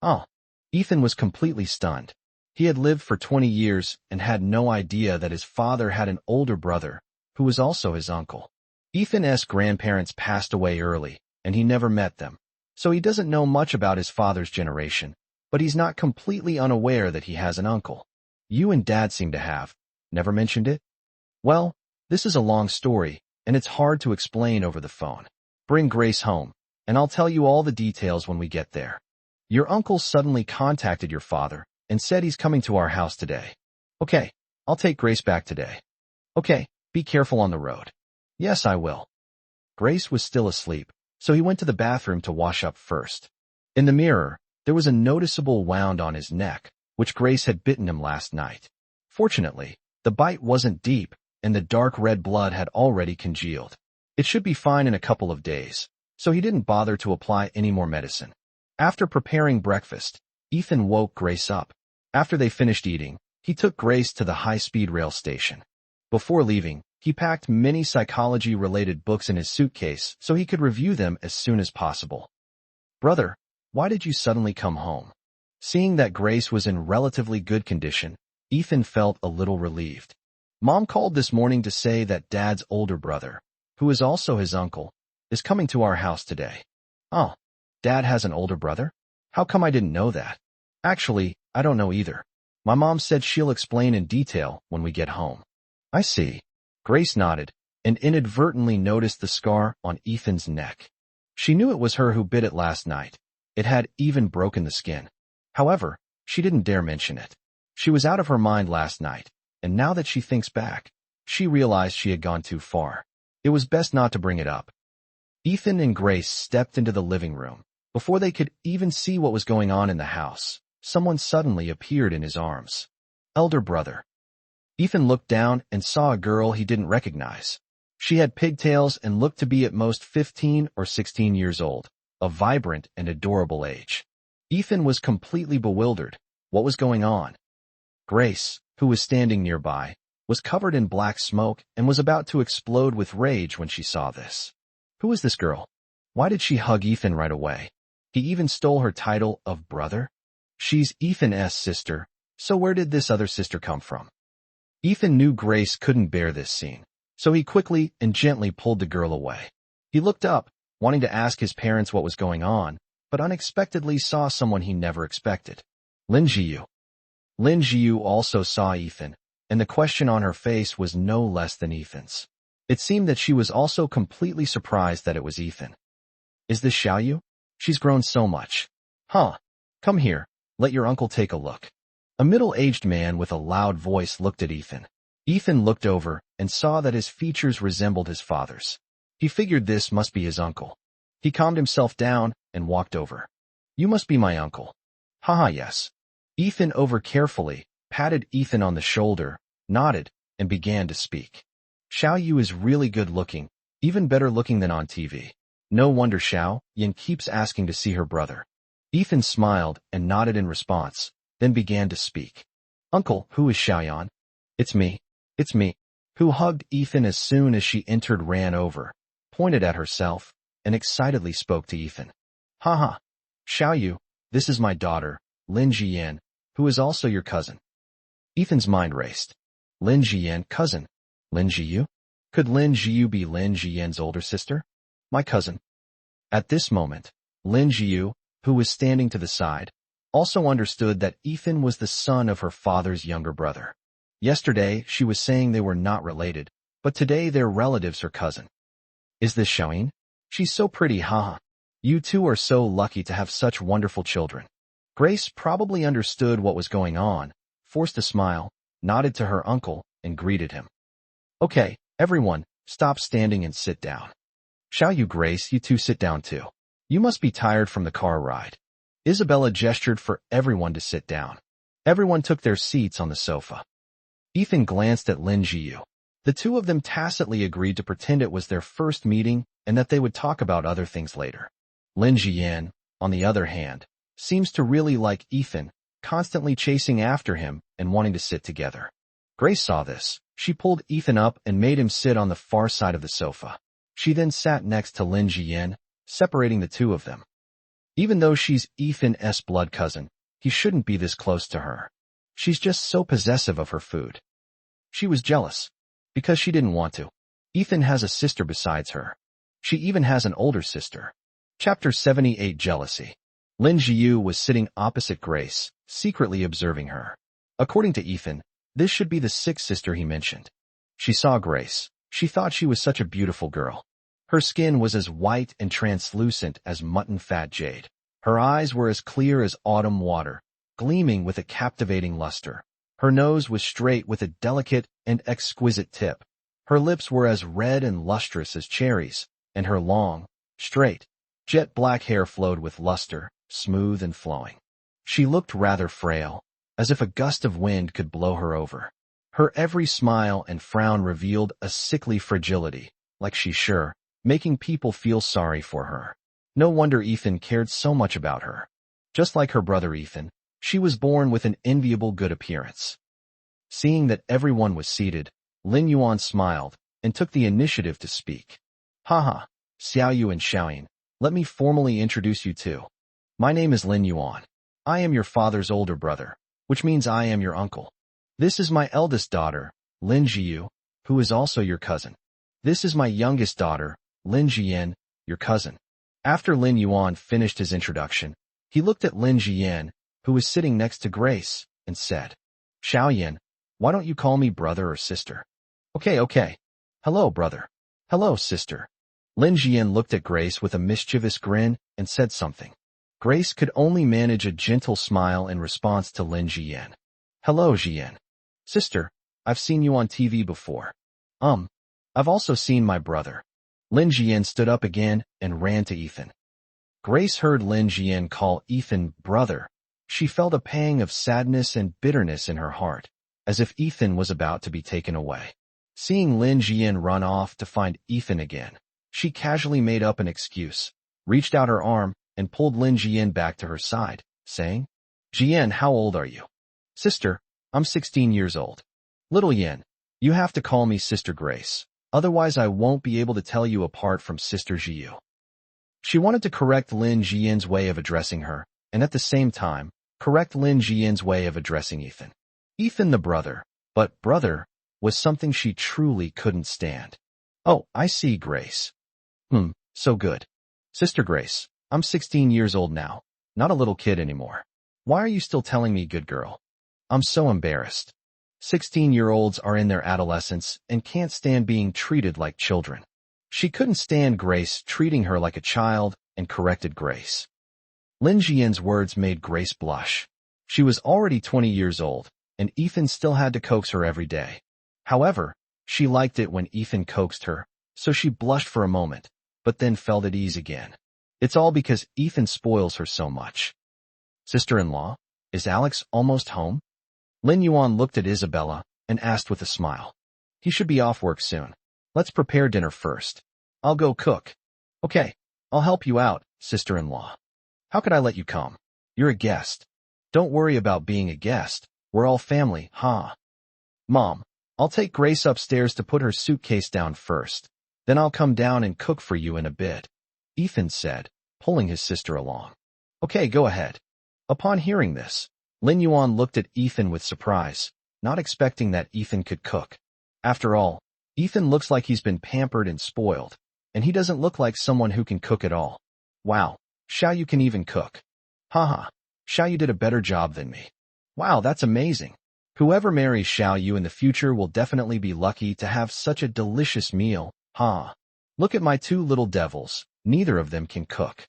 Oh, Ethan was completely stunned. He had lived for 20 years and had no idea that his father had an older brother, who was also his uncle. Ethan's grandparents passed away early, and he never met them, so he doesn't know much about his father's generation, but he's not completely unaware that he has an uncle. You and Dad seem to have. Never mentioned it? Well, this is a long story, and it's hard to explain over the phone. Bring Grace home, and I'll tell you all the details when we get there. Your uncle suddenly contacted your father and said he's coming to our house today. Okay, I'll take Grace back today. Okay, be careful on the road. Yes, I will. Grace was still asleep, so he went to the bathroom to wash up first. In the mirror, there was a noticeable wound on his neck, which Grace had bitten him last night. Fortunately, the bite wasn't deep, and the dark red blood had already congealed. It should be fine in a couple of days, so he didn't bother to apply any more medicine. After preparing breakfast, Ethan woke Grace up. After they finished eating, he took Grace to the high-speed rail station. Before leaving, he packed many psychology-related books in his suitcase so he could review them as soon as possible. Brother, why did you suddenly come home? Seeing that Grace was in relatively good condition, Ethan felt a little relieved. Mom called this morning to say that Dad's older brother, who is also his uncle, is coming to our house today. Oh, Dad has an older brother? How come I didn't know that? Actually, I don't know either. My mom said she'll explain in detail when we get home. I see. Grace nodded and inadvertently noticed the scar on Ethan's neck. She knew it was her who bit it last night. It had even broken the skin. However, she didn't dare mention it. She was out of her mind last night, and now that she thinks back, she realized she had gone too far. It was best not to bring it up. Ethan and Grace stepped into the living room. Before they could even see what was going on in the house, someone suddenly appeared in his arms. Elder brother. Ethan looked down and saw a girl he didn't recognize. She had pigtails and looked to be at most 15 or 16 years old, a vibrant and adorable age. Ethan was completely bewildered. What was going on? Grace, who was standing nearby, was covered in black smoke and was about to explode with rage when she saw this. Who is this girl? Why did she hug Ethan right away? He even stole her title of brother? She's Ethan's sister, so where did this other sister come from? Ethan knew Grace couldn't bear this scene, so he quickly and gently pulled the girl away. He looked up, wanting to ask his parents what was going on, but unexpectedly saw someone he never expected. Lin Jiu. Lin Jiu also saw Ethan, and the question on her face was no less than Ethan's. It seemed that she was also completely surprised that it was Ethan. Is this Xiaoyu? She's grown so much. Huh. Come here, let your uncle take a look. A middle-aged man with a loud voice looked at Ethan. Ethan looked over and saw that his features resembled his father's. He figured this must be his uncle. He calmed himself down and walked over. You must be my uncle. Haha, yes. Ethan over-carefully patted Ethan on the shoulder, nodded, and began to speak. Xiaoyu is really good-looking, even better looking than on TV. No wonder Xiao Yan keeps asking to see her brother. Ethan smiled and nodded in response, then began to speak. Uncle, who is Xiaoyan? It's me. It's me. Who hugged Ethan as soon as she entered, ran over, pointed at herself, and excitedly spoke to Ethan. Haha. Xiaoyu, this is my daughter, Lin Jian, who is also your cousin. Ethan's mind raced. Lin Jian, cousin. Lin Jiu? Could Lin Jiu be Lin Jian's older sister? My cousin. At this moment, Lin Jiu, who was standing to the side, also understood that Ethan was the son of her father's younger brother. Yesterday, she was saying they were not related, but today they're relatives, her cousin. Is this Xiaoyin? She's so pretty, haha. You two are so lucky to have such wonderful children. Grace probably understood what was going on, forced a smile, nodded to her uncle, and greeted him. Okay, everyone, stop standing and sit down. Xiaoyu, Grace, you two sit down too. You must be tired from the car ride. Isabella gestured for everyone to sit down. Everyone took their seats on the sofa. Ethan glanced at Lin Jiu. The two of them tacitly agreed to pretend it was their first meeting and that they would talk about other things later. Lin Jian, on the other hand, seems to really like Ethan, constantly chasing after him and wanting to sit together. Grace saw this. She pulled Ethan up and made him sit on the far side of the sofa. She then sat next to Lin Jian, separating the two of them. Even though she's Ethan's blood cousin, he shouldn't be this close to her. She's just so possessive of her food. She was jealous, because she didn't want to. Ethan has a sister besides her. She even has an older sister. Chapter 78, Jealousy. Lin Jiu was sitting opposite Grace, secretly observing her. According to Ethan, this should be the sixth sister he mentioned. She saw Grace. She thought she was such a beautiful girl. Her skin was as white and translucent as mutton fat jade. Her eyes were as clear as autumn water, gleaming with a captivating luster. Her nose was straight with a delicate and exquisite tip. Her lips were as red and lustrous as cherries, and her long, straight, jet-black hair flowed with luster, smooth and flowing. She looked rather frail, as if a gust of wind could blow her over. Her every smile and frown revealed a sickly fragility, like she's sure, making people feel sorry for her. No wonder Ethan cared so much about her. Just like her brother Ethan, she was born with an enviable good appearance. Seeing that everyone was seated, Lin Yuan smiled and took the initiative to speak. Haha, Xiaoyu and Xiaoyin, let me formally introduce you to. My name is Lin Yuan. I am your father's older brother, which means I am your uncle. This is my eldest daughter, Lin Jiyu, who is also your cousin. This is my youngest daughter, Lin Jiyan, your cousin. After Lin Yuan finished his introduction, he looked at Lin Jiyan, who was sitting next to Grace, and said, Xiaoyan, why don't you call me brother or sister? Okay. Hello, brother. Hello, sister. Lin Jiyan looked at Grace with a mischievous grin and said something. Grace could only manage a gentle smile in response to Lin Jiyan. Hello, Jiyan. Sister, I've seen you on TV before. I've also seen my brother. Lin Jiyan stood up again and ran to Ethan. Grace heard Lin Jiyan call Ethan brother. She felt a pang of sadness and bitterness in her heart, as if Ethan was about to be taken away. Seeing Lin Jiyan run off to find Ethan again, she casually made up an excuse, reached out her arm, and pulled Lin Jiyan back to her side, saying, Jiyan, how old are you? Sister, I'm 16 years old. Little Yen, you have to call me Sister Grace, otherwise I won't be able to tell you apart from Sister Jiyu. She wanted to correct Lin Jiyan's way of addressing her, and at the same time, correct Lin Jiyan's way of addressing Ethan. Ethan the brother, but brother, was something she truly couldn't stand. Oh, I see, Grace. So good. Sister Grace, I'm 16 years old now, not a little kid anymore. Why are you still telling me good girl? I'm so embarrassed. 16-year-olds are in their adolescence and can't stand being treated like children. She couldn't stand Grace treating her like a child and corrected Grace. Lin Jian's words made Grace blush. She was already 20 years old, and Ethan still had to coax her every day. However, she liked it when Ethan coaxed her, so she blushed for a moment, but then felt at ease again. It's all because Ethan spoils her so much. Sister-in-law, is Alex almost home? Lin Yuan looked at Isabella and asked with a smile. He should be off work soon. Let's prepare dinner first. I'll go cook. Okay, I'll help you out, sister-in-law. How could I let you come? You're a guest. Don't worry about being a guest. We're all family, huh? Mom, I'll take Grace upstairs to put her suitcase down first. Then I'll come down and cook for you in a bit, Ethan said, pulling his sister along. Okay, go ahead. Upon hearing this, Lin Yuan looked at Ethan with surprise, not expecting that Ethan could cook. After all, Ethan looks like he's been pampered and spoiled, and he doesn't look like someone who can cook at all. Wow, Xiaoyu can even cook. Haha, Xiaoyu did a better job than me. Wow, that's amazing. Whoever marries Xiaoyu in the future will definitely be lucky to have such a delicious meal, huh? Look at my two little devils, neither of them can cook.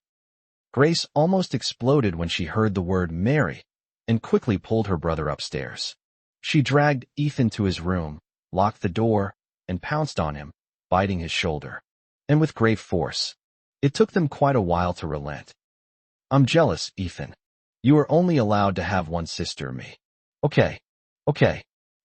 Grace almost exploded when she heard the word marry, and quickly pulled her brother upstairs. She dragged Ethan to his room, locked the door, and pounced on him, biting his shoulder. And with great force. It took them quite a while to relent. I'm jealous, Ethan. You are only allowed to have one sister, me. Okay.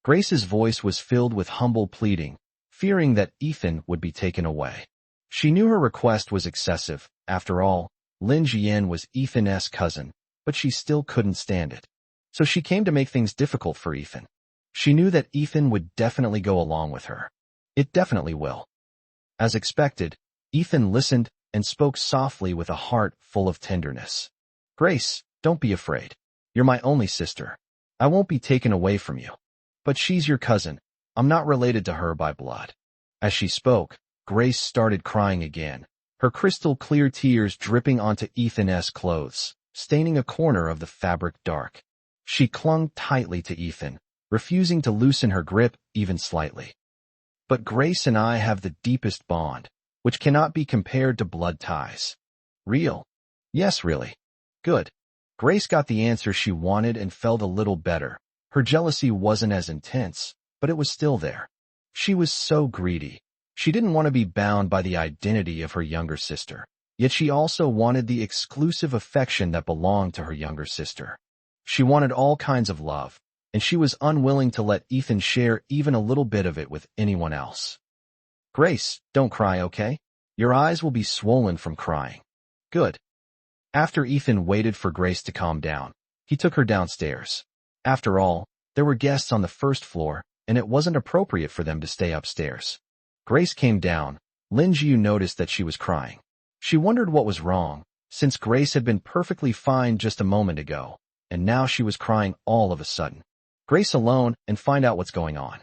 Grace's voice was filled with humble pleading, fearing that Ethan would be taken away. She knew her request was excessive. After all, Lin Jian was Ethan's cousin, but she still couldn't stand it. So she came to make things difficult for Ethan. She knew that Ethan would definitely go along with her. It definitely will. As expected, Ethan listened and spoke softly with a heart full of tenderness. Grace, don't be afraid. You're my only sister. I won't be taken away from you. But she's your cousin. I'm not related to her by blood. As she spoke, Grace started crying again, her crystal clear tears dripping onto Ethan's clothes, staining a corner of the fabric dark. She clung tightly to Ethan, refusing to loosen her grip even slightly. But Grace and I have the deepest bond, which cannot be compared to blood ties. Real? Yes, really. Good. Grace got the answer she wanted and felt a little better. Her jealousy wasn't as intense, but it was still there. She was so greedy. She didn't want to be bound by the identity of her younger sister. Yet she also wanted the exclusive affection that belonged to her younger sister. She wanted all kinds of love, and she was unwilling to let Ethan share even a little bit of it with anyone else. Grace, don't cry, okay? Your eyes will be swollen from crying. Good. After Ethan waited for Grace to calm down, he took her downstairs. After all, there were guests on the first floor, and it wasn't appropriate for them to stay upstairs. Grace came down. Lin Jiu noticed that she was crying. She wondered what was wrong, since Grace had been perfectly fine just a moment ago, and now she was crying all of a sudden. Grace alone and find out what's going on.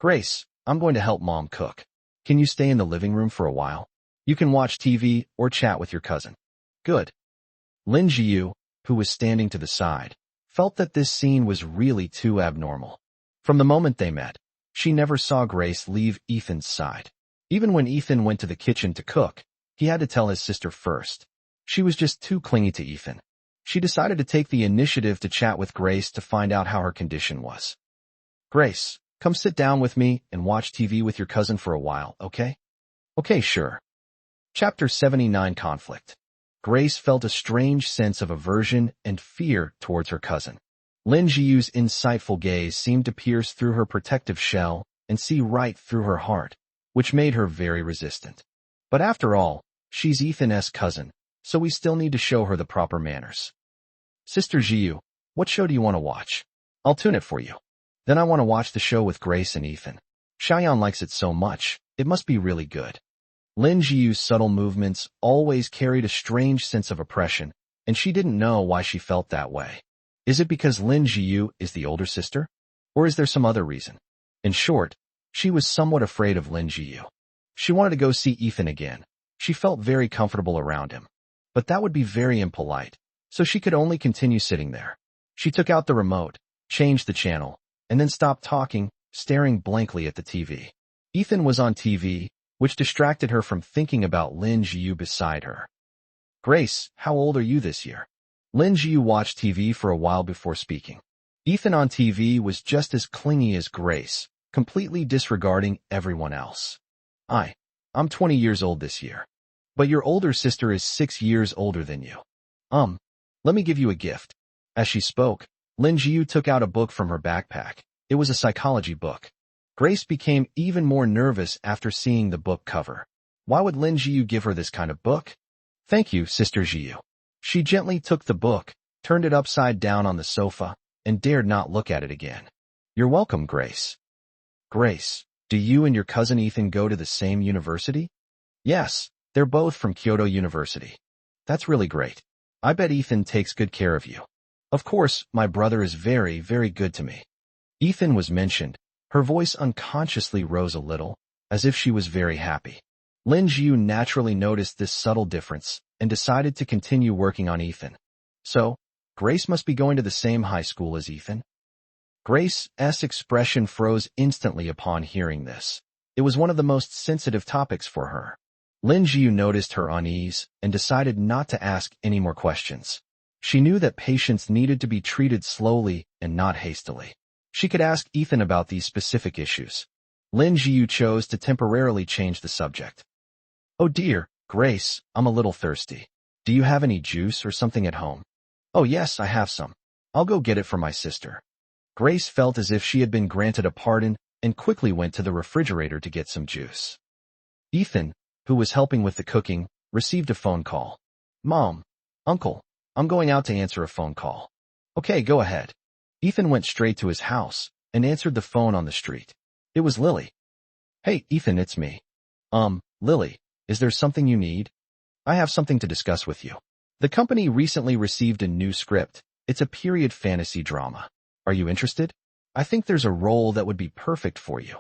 Grace, I'm going to help Mom cook. Can you stay in the living room for a while? You can watch TV or chat with your cousin. Good. Lin Jiu, who was standing to the side, felt that this scene was really too abnormal. From the moment they met, she never saw Grace leave Ethan's side. Even when Ethan went to the kitchen to cook, he had to tell his sister first. She was just too clingy to Ethan. She decided to take the initiative to chat with Grace to find out how her condition was. Grace, come sit down with me and watch TV with your cousin for a while, okay? Okay, sure. Chapter 79 Conflict. Grace felt a strange sense of aversion and fear towards her cousin. Lin Jiu's insightful gaze seemed to pierce through her protective shell and see right through her heart, which made her very resistant. But after all, she's Ethan's cousin, so we still need to show her the proper manners. Sister Jiu, what show do you want to watch? I'll tune it for you. Then I want to watch the show with Grace and Ethan. Xiaoyan likes it so much, it must be really good. Lin Jiu's subtle movements always carried a strange sense of oppression, and she didn't know why she felt that way. Is it because Lin Jiu is the older sister? Or is there some other reason? In short, she was somewhat afraid of Lin Jiu. She wanted to go see Ethan again. She felt very comfortable around him. But that would be very impolite, so she could only continue sitting there. She took out the remote, changed the channel, and then stopped talking, staring blankly at the TV. Ethan was on TV, which distracted her from thinking about Lin Jiu beside her. Grace, how old are you this year? Lin Jiu watched TV for a while before speaking. Ethan on TV was just as clingy as Grace, completely disregarding everyone else. I'm 20 years old this year. But your older sister is 6 years older than you. Let me give you a gift. As she spoke, Lin Jiu took out a book from her backpack. It was a psychology book. Grace became even more nervous after seeing the book cover. Why would Lin Jiu give her this kind of book? Thank you, Sister Jiu. She gently took the book, turned it upside down on the sofa, and dared not look at it again. You're welcome, Grace. Grace, do you and your cousin Ethan go to the same university? Yes, they're both from Kyoto University. That's really great. I bet Ethan takes good care of you. Of course, my brother is very, very good to me. Ethan was mentioned. Her voice unconsciously rose a little, as if she was very happy. Lin Jiu naturally noticed this subtle difference and decided to continue working on Ethan. So, Grace must be going to the same high school as Ethan? Grace's expression froze instantly upon hearing this. It was one of the most sensitive topics for her. Lin Jiu noticed her unease and decided not to ask any more questions. She knew that patients needed to be treated slowly and not hastily. She could ask Ethan about these specific issues. Lin Jiu chose to temporarily change the subject. Oh dear, Grace, I'm a little thirsty. Do you have any juice or something at home? Oh yes, I have some. I'll go get it for my sister. Grace felt as if she had been granted a pardon and quickly went to the refrigerator to get some juice. Ethan, who was helping with the cooking, received a phone call. Mom, Uncle, I'm going out to answer a phone call. Okay, go ahead. Ethan went straight to his house and answered the phone on the street. It was Lily. Hey, Ethan, it's me. Lily, is there something you need? I have something to discuss with you. The company recently received a new script. It's a period fantasy drama. Are you interested? I think there's a role that would be perfect for you.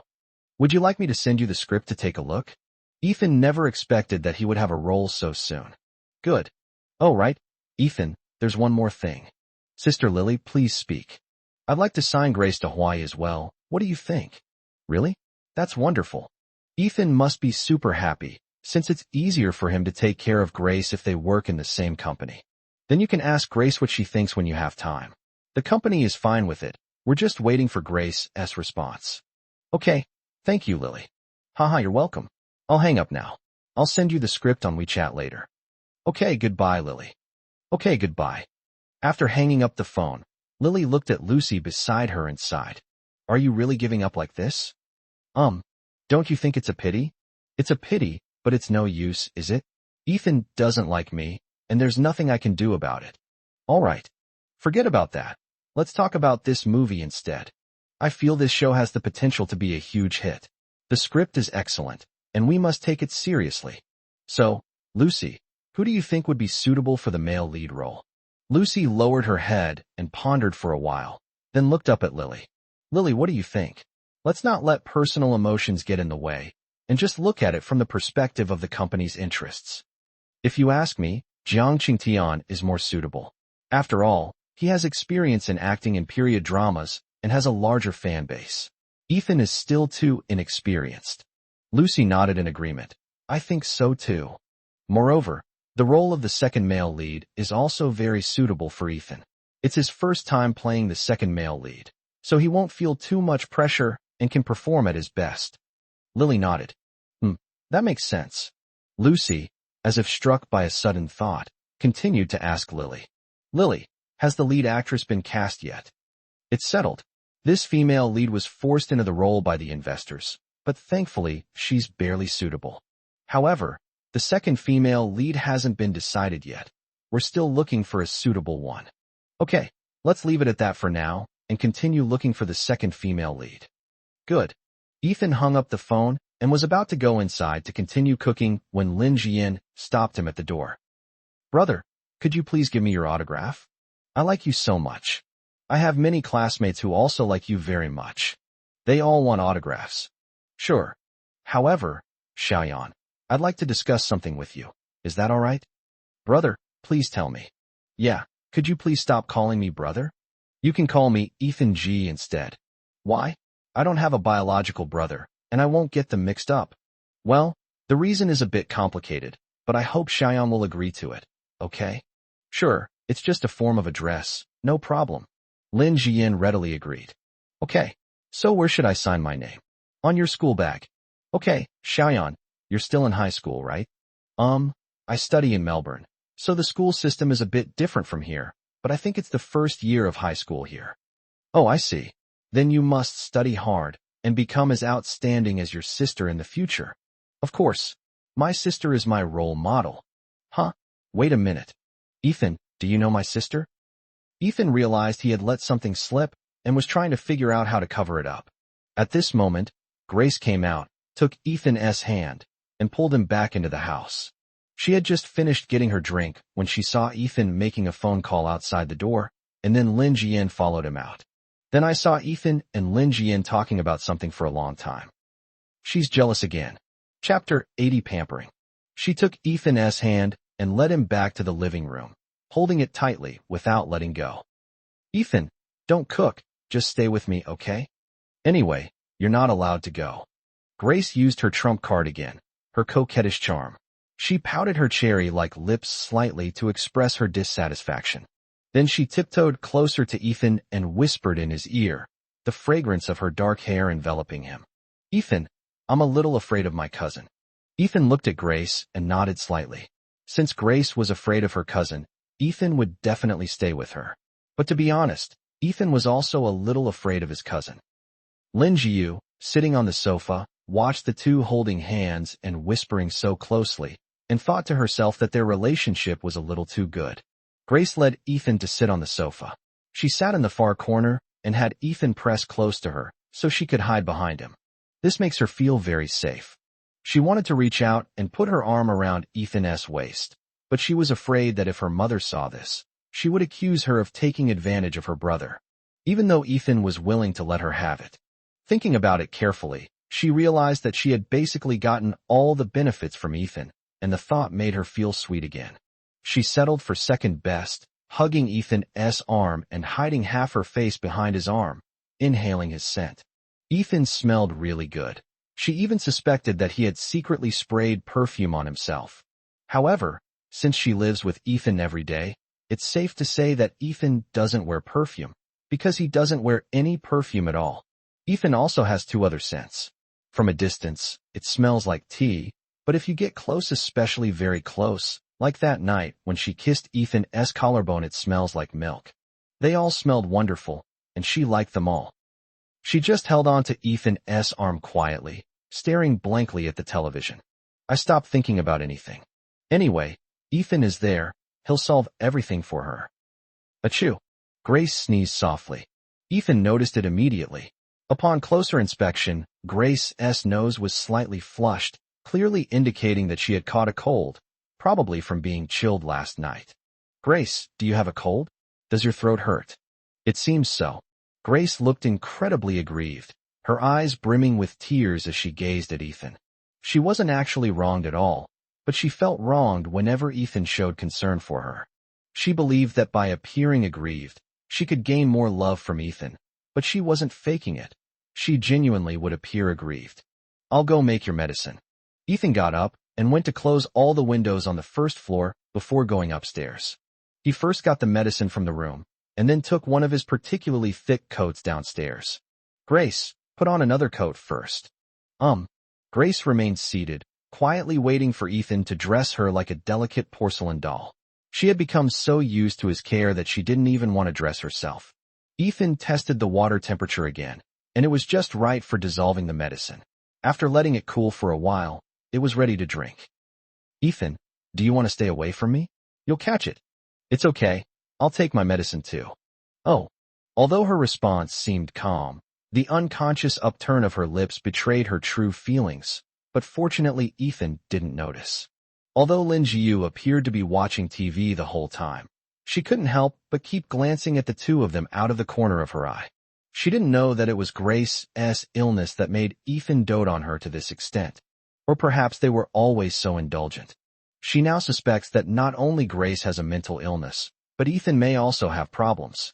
Would you like me to send you the script to take a look? Ethan never expected that he would have a role so soon. Good. Oh, right. Ethan, there's one more thing. Sister Lily, please speak. I'd like to sign Grace to Hawaii as well. What do you think? Really? That's wonderful. Ethan must be super happy, since it's easier for him to take care of Grace if they work in the same company. Then you can ask Grace what she thinks when you have time. The company is fine with it. We're just waiting for Grace's response. Okay, thank you, Lily. Haha, you're welcome. I'll hang up now. I'll send you the script on WeChat later. Okay, goodbye, Lily. Okay, goodbye. After hanging up the phone, Lily looked at Lucy beside her and sighed. Are you really giving up like this? Don't you think it's a pity? It's a pity, but it's no use, is it? Ethan doesn't like me, and there's nothing I can do about it. All right. Forget about that. Let's talk about this movie instead. I feel this show has the potential to be a huge hit. The script is excellent, and we must take it seriously. So, Lucy, who do you think would be suitable for the male lead role? Lucy lowered her head and pondered for a while, then looked up at Lily. Lily, what do you think? Let's not let personal emotions get in the way, and just look at it from the perspective of the company's interests. If you ask me, Jiang Qingtian is more suitable. After all, he has experience in acting in period dramas and has a larger fan base. Ethan is still too inexperienced. Lucy nodded in agreement. I think so too. Moreover, the role of the second male lead is also very suitable for Ethan. It's his first time playing the second male lead, so he won't feel too much pressure and can perform at his best. Lily nodded. That makes sense. Lucy, as if struck by a sudden thought, continued to ask Lily. Lily, has the lead actress been cast yet? It's settled. This female lead was forced into the role by the investors, but thankfully, she's barely suitable. However, the second female lead hasn't been decided yet. We're still looking for a suitable one. Okay, let's leave it at that for now, and continue looking for the second female lead. Good. Ethan hung up the phone and was about to go inside to continue cooking when Lin Jian stopped him at the door. Brother, could you please give me your autograph? I like you so much. I have many classmates who also like you very much. They all want autographs. Sure. However, Xiaoyan, I'd like to discuss something with you. Is that all right? Brother, please tell me. Yeah, could you please stop calling me brother? You can call me Ethan G instead. Why? I don't have a biological brother, and I won't get them mixed up. Well, the reason is a bit complicated, but I hope Xiaoyan will agree to it, okay? Sure, it's just a form of address, no problem. Lin Jian readily agreed. Okay, so where should I sign my name? On your school bag. Okay, Xiaoyan, you're still in high school, right? I study in Melbourne, so the school system is a bit different from here, but I think it's the first year of high school here. Oh, I see. Then you must study hard and become as outstanding as your sister in the future. Of course, my sister is my role model. Huh? Wait a minute. Ethan, do you know my sister? Ethan realized he had let something slip and was trying to figure out how to cover it up. At this moment, Grace came out, took Ethan's hand, and pulled him back into the house. She had just finished getting her drink when she saw Ethan making a phone call outside the door, and then Lin Jian followed him out. Then I saw Ethan and Lin Jian talking about something for a long time. She's jealous again. Chapter 80 Pampering. She took Ethan's hand and led him back to the living room, holding it tightly without letting go. Ethan, don't cook, just stay with me, okay? Anyway, you're not allowed to go. Grace used her trump card again, her coquettish charm. She pouted her cherry-like lips slightly to express her dissatisfaction. Then she tiptoed closer to Ethan and whispered in his ear, the fragrance of her dark hair enveloping him. Ethan, I'm a little afraid of my cousin. Ethan looked at Grace and nodded slightly. Since Grace was afraid of her cousin, Ethan would definitely stay with her. But to be honest, Ethan was also a little afraid of his cousin. Lin Jiu, sitting on the sofa, watched the two holding hands and whispering so closely, and thought to herself that their relationship was a little too good. Grace led Ethan to sit on the sofa. She sat in the far corner and had Ethan press close to her so she could hide behind him. This makes her feel very safe. She wanted to reach out and put her arm around Ethan's waist, but she was afraid that if her mother saw this, she would accuse her of taking advantage of her brother, even though Ethan was willing to let her have it. Thinking about it carefully, she realized that she had basically gotten all the benefits from Ethan, and the thought made her feel sweet again. She settled for second best, hugging Ethan's arm and hiding half her face behind his arm, inhaling his scent. Ethan smelled really good. She even suspected that he had secretly sprayed perfume on himself. However, since she lives with Ethan every day, It's safe to say that Ethan doesn't wear perfume, because he doesn't wear any perfume at all. Ethan also has two other scents. From a distance, it smells like tea, but if you get close, especially very close, like that night when she kissed Ethan's collarbone, it smells like milk. They all smelled wonderful, and she liked them all. She just held on to Ethan's arm quietly, staring blankly at the television. I stopped thinking about anything. Anyway, Ethan is there. He'll solve everything for her. Achoo! Grace sneezed softly. Ethan noticed it immediately. Upon closer inspection, Grace's nose was slightly flushed, clearly indicating that she had caught a cold, probably from being chilled last night. Grace, do you have a cold? Does your throat hurt? It seems so. Grace looked incredibly aggrieved, her eyes brimming with tears as she gazed at Ethan. She wasn't actually wronged at all, but she felt wronged whenever Ethan showed concern for her. She believed that by appearing aggrieved, she could gain more love from Ethan, but she wasn't faking it. She genuinely would appear aggrieved. I'll go make your medicine. Ethan got up and went to close all the windows on the first floor before going upstairs. He first got the medicine from the room, and then took one of his particularly thick coats downstairs. Grace, put on another coat first. Grace remained seated, quietly waiting for Ethan to dress her like a delicate porcelain doll. She had become so used to his care that she didn't even want to dress herself. Ethan tested the water temperature again, and it was just right for dissolving the medicine. After letting it cool for a while, it was ready to drink. Ethan, do you want to stay away from me? You'll catch it. It's okay. I'll take my medicine too. Oh. Although her response seemed calm, the unconscious upturn of her lips betrayed her true feelings, but fortunately Ethan didn't notice. Although Lin Jiu appeared to be watching TV the whole time, she couldn't help but keep glancing at the two of them out of the corner of her eye. She didn't know that it was Grace's illness that made Ethan dote on her to this extent, or perhaps they were always so indulgent. She now suspects that not only Grace has a mental illness, but Ethan may also have problems.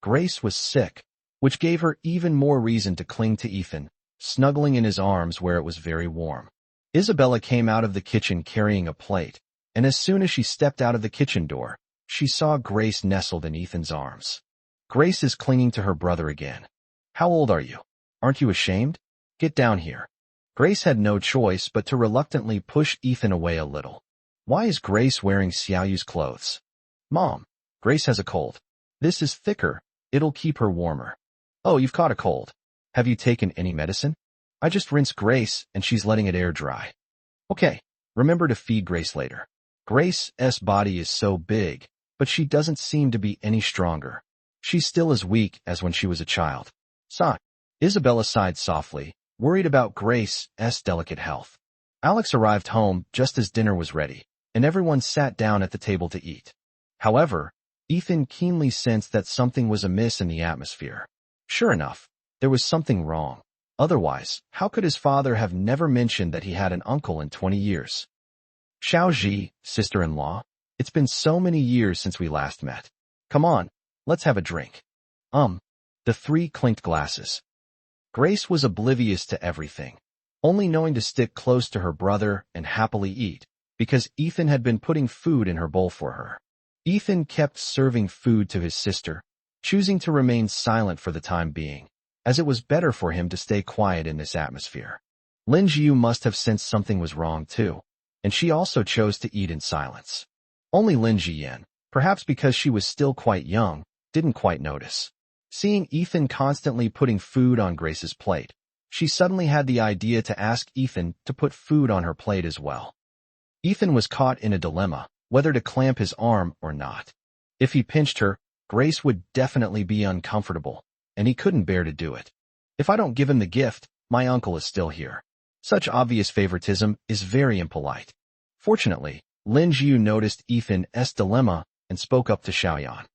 Grace was sick, which gave her even more reason to cling to Ethan, snuggling in his arms where it was very warm. Isabella came out of the kitchen carrying a plate, and as soon as she stepped out of the kitchen door, she saw Grace nestled in Ethan's arms. Grace is clinging to her brother again. How old are you? Aren't you ashamed? Get down here. Grace had no choice but to reluctantly push Ethan away a little. Why is Grace wearing Xiaoyu's clothes? Mom, Grace has a cold. This is thicker. It'll keep her warmer. Oh, you've caught a cold. Have you taken any medicine? I just rinsed Grace, and she's letting it air dry. Okay, remember to feed Grace later. Grace's body is so big, but she doesn't seem to be any stronger. She's still as weak as when she was a child. Sigh. Isabella sighed softly, worried about Grace's delicate health. Alex arrived home just as dinner was ready, and everyone sat down at the table to eat. However, Ethan keenly sensed that something was amiss in the atmosphere. Sure enough, there was something wrong. Otherwise, how could his father have never mentioned that he had an uncle in 20 years? Xiaoji, sister-in-law, it's been so many years since we last met. Come on, let's have a drink. The three clinked glasses. Grace was oblivious to everything, only knowing to stick close to her brother and happily eat, because Ethan had been putting food in her bowl for her. Ethan kept serving food to his sister, choosing to remain silent for the time being, as it was better for him to stay quiet in this atmosphere. Lin Jiu must have sensed something was wrong too, and she also chose to eat in silence. Only Lin Jian, perhaps because she was still quite young, didn't quite notice. Seeing Ethan constantly putting food on Grace's plate, she suddenly had the idea to ask Ethan to put food on her plate as well. Ethan was caught in a dilemma, whether to clamp his arm or not. If he pinched her, Grace would definitely be uncomfortable, and he couldn't bear to do it. If I don't give him the gift, my uncle is still here. Such obvious favoritism is very impolite. Fortunately, Lin Jiu noticed Ethan's dilemma and spoke up to Xiaoyan.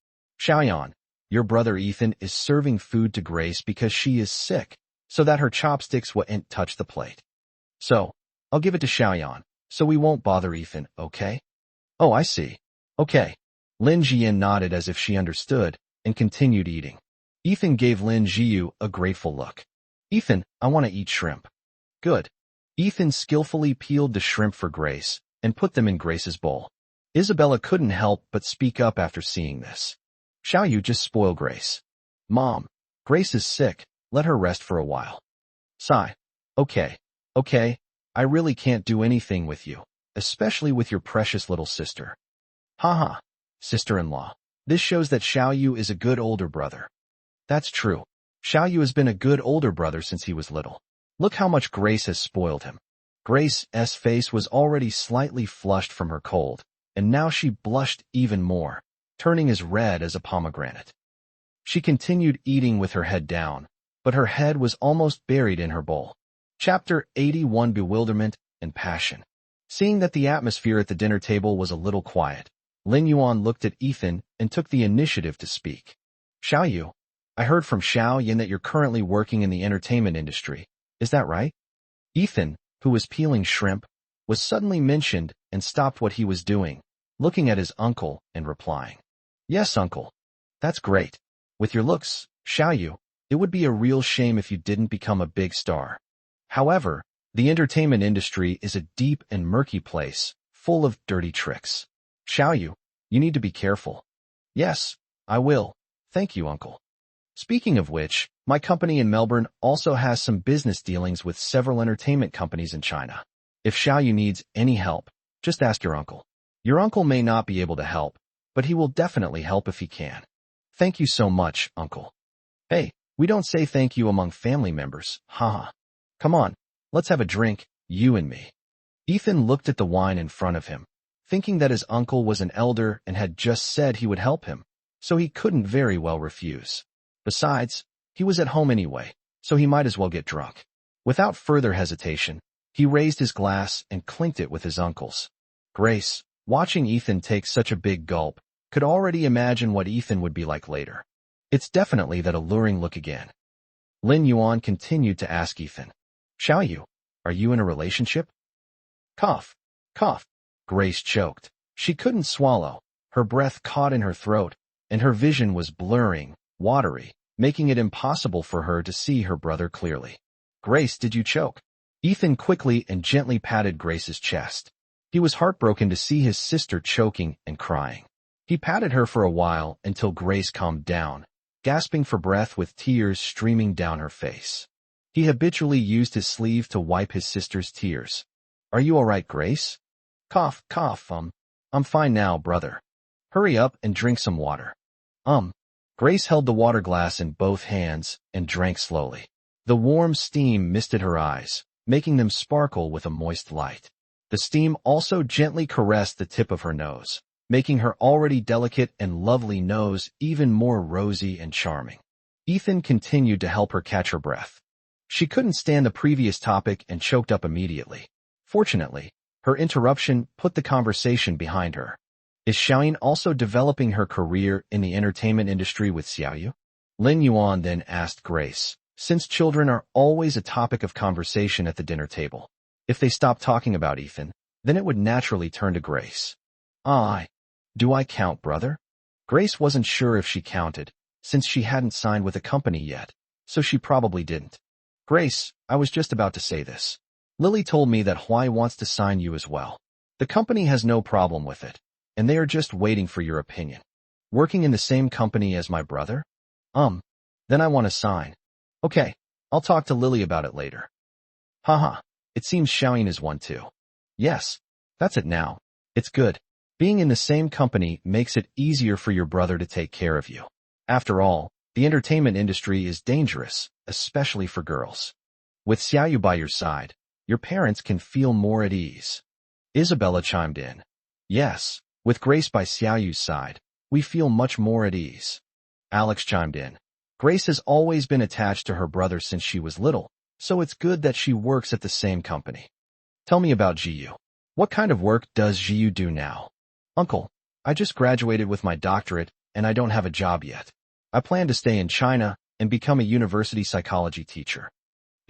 Xiaoyan, your brother Ethan is serving food to Grace because she is sick, so that her chopsticks won't touch the plate. So, I'll give it to Xiaoyan, so we won't bother Ethan, okay? Oh, I see. Okay. Lin Jian nodded as if she understood, and continued eating. Ethan gave Lin Jiu a grateful look. Ethan, I want to eat shrimp. Good. Ethan skillfully peeled the shrimp for Grace, and put them in Grace's bowl. Isabella couldn't help but speak up after seeing this. Xiaoyu just spoiled Grace. Mom, Grace is sick, let her rest for a while. Sigh. Okay, I really can't do anything with you, especially with your precious little sister. Haha, sister-in-law. This shows that Xiaoyu is a good older brother. That's true. Xiaoyu has been a good older brother since he was little. Look how much Grace has spoiled him. Grace's face was already slightly flushed from her cold, and now she blushed even more, turning as red as a pomegranate. She continued eating with her head down, but her head was almost buried in her bowl. Chapter 81: Bewilderment and Passion. Seeing that the atmosphere at the dinner table was a little quiet, Lin Yuan looked at Ethan and took the initiative to speak. Xiaoyu, I heard from Xiao Yin that you're currently working in the entertainment industry. Is that right? Ethan, who was peeling shrimp, was suddenly mentioned and stopped what he was doing, looking at his uncle and replying. Yes, uncle. That's great. With your looks, Xiaoyu, it would be a real shame if you didn't become a big star. However, the entertainment industry is a deep and murky place, full of dirty tricks. Xiaoyu, you need to be careful. Yes, I will. Thank you, uncle. Speaking of which, my company in Melbourne also has some business dealings with several entertainment companies in China. If Xiaoyu needs any help, just ask your uncle. Your uncle may not be able to help, but he will definitely help if he can. Thank you so much, uncle. Hey, we don't say thank you among family members, haha. Come on, let's have a drink, you and me. Ethan looked at the wine in front of him, thinking that his uncle was an elder and had just said he would help him, so he couldn't very well refuse. Besides, he was at home anyway, so he might as well get drunk. Without further hesitation, he raised his glass and clinked it with his uncle's. Grace, watching Ethan take such a big gulp, could already imagine what Ethan would be like later. It's definitely that alluring look again. Lin Yuan continued to ask Ethan, Xiaoyu, are you in a relationship? Cough, cough. Grace choked. She couldn't swallow. Her breath caught in her throat, and her vision was blurring, watery, making it impossible for her to see her brother clearly. Grace, did you choke? Ethan quickly and gently patted Grace's chest. He was heartbroken to see his sister choking and crying. He patted her for a while until Grace calmed down, gasping for breath with tears streaming down her face. He habitually used his sleeve to wipe his sister's tears. Are you all right, Grace? Cough, cough, I'm fine now, brother. Hurry up and drink some water. Grace held the water glass in both hands and drank slowly. The warm steam misted her eyes, making them sparkle with a moist light. The steam also gently caressed the tip of her nose, making her already delicate and lovely nose even more rosy and charming. Ethan continued to help her catch her breath. She couldn't stand the previous topic and choked up immediately. Fortunately, her interruption put the conversation behind her. Is Xiaoyin also developing her career in the entertainment industry with Xiaoyu? Lin Yuan then asked Grace, since children are always a topic of conversation at the dinner table. If they stopped talking about Ethan, then it would naturally turn to Grace. Do I count, brother? Grace wasn't sure if she counted, since she hadn't signed with a company yet, so she probably didn't. Grace, I was just about to say this. Lily told me that Huai wants to sign you as well. The company has no problem with it, and they are just waiting for your opinion. Working in the same company as my brother? Then I want to sign. Okay, I'll talk to Lily about it later. Haha, it seems Xiaoyin is one too. Yes, that's it now. It's good. Being in the same company makes it easier for your brother to take care of you. After all, the entertainment industry is dangerous, especially for girls. With Xiaoyu by your side, your parents can feel more at ease. Isabella chimed in. Yes, with Grace by Xiaoyu's side, we feel much more at ease. Alex chimed in. Grace has always been attached to her brother since she was little, so it's good that she works at the same company. Tell me about Jiyu. What kind of work does Jiyu do now? Uncle, I just graduated with my doctorate and I don't have a job yet. I plan to stay in China and become a university psychology teacher.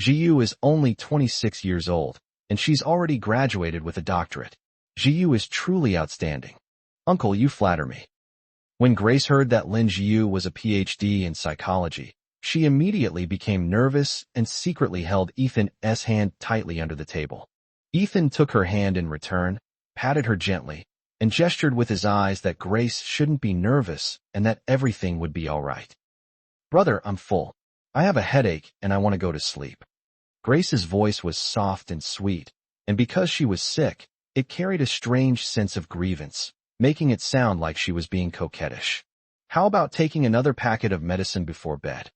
Jiyu is only 26 years old, and she's already graduated with a doctorate. Jiyu is truly outstanding. Uncle, you flatter me. When Grace heard that Lin Jiyu was a PhD in psychology, she immediately became nervous and secretly held Ethan's hand tightly under the table. Ethan took her hand in return, patted her gently, and gestured with his eyes that Grace shouldn't be nervous and that everything would be all right. "Brother, I'm full. I have a headache and I want to go to sleep." Grace's voice was soft and sweet, and because she was sick, it carried a strange sense of grievance, making it sound like she was being coquettish. "How about taking another packet of medicine before bed?"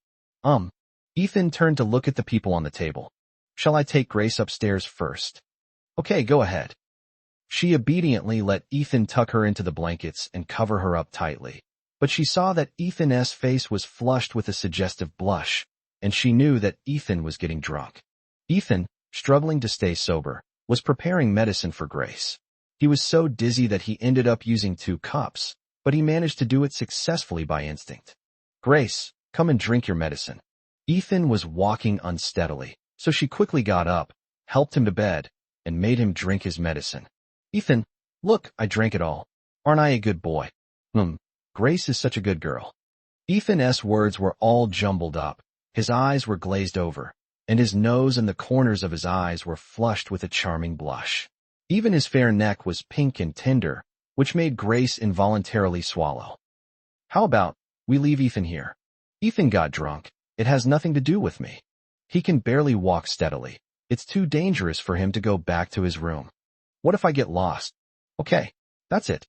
Ethan turned to look at the people on the table. "Shall I take Grace upstairs first?" "Okay, go ahead." She obediently let Ethan tuck her into the blankets and cover her up tightly. But she saw that Ethan's face was flushed with a suggestive blush, and she knew that Ethan was getting drunk. Ethan, struggling to stay sober, was preparing medicine for Grace. He was so dizzy that he ended up using 2 cups, but he managed to do it successfully by instinct. "Grace, come and drink your medicine." Ethan was walking unsteadily, so she quickly got up, helped him to bed, and made him drink his medicine. "Ethan, look, I drank it all. Aren't I a good boy?" Grace is such a good girl." Ethan's words were all jumbled up, his eyes were glazed over, and his nose and the corners of his eyes were flushed with a charming blush. Even his fair neck was pink and tender, which made Grace involuntarily swallow. "How about we leave Ethan here? Ethan got drunk. It has nothing to do with me. He can barely walk steadily. It's too dangerous for him to go back to his room. What if I get lost? Okay, that's it.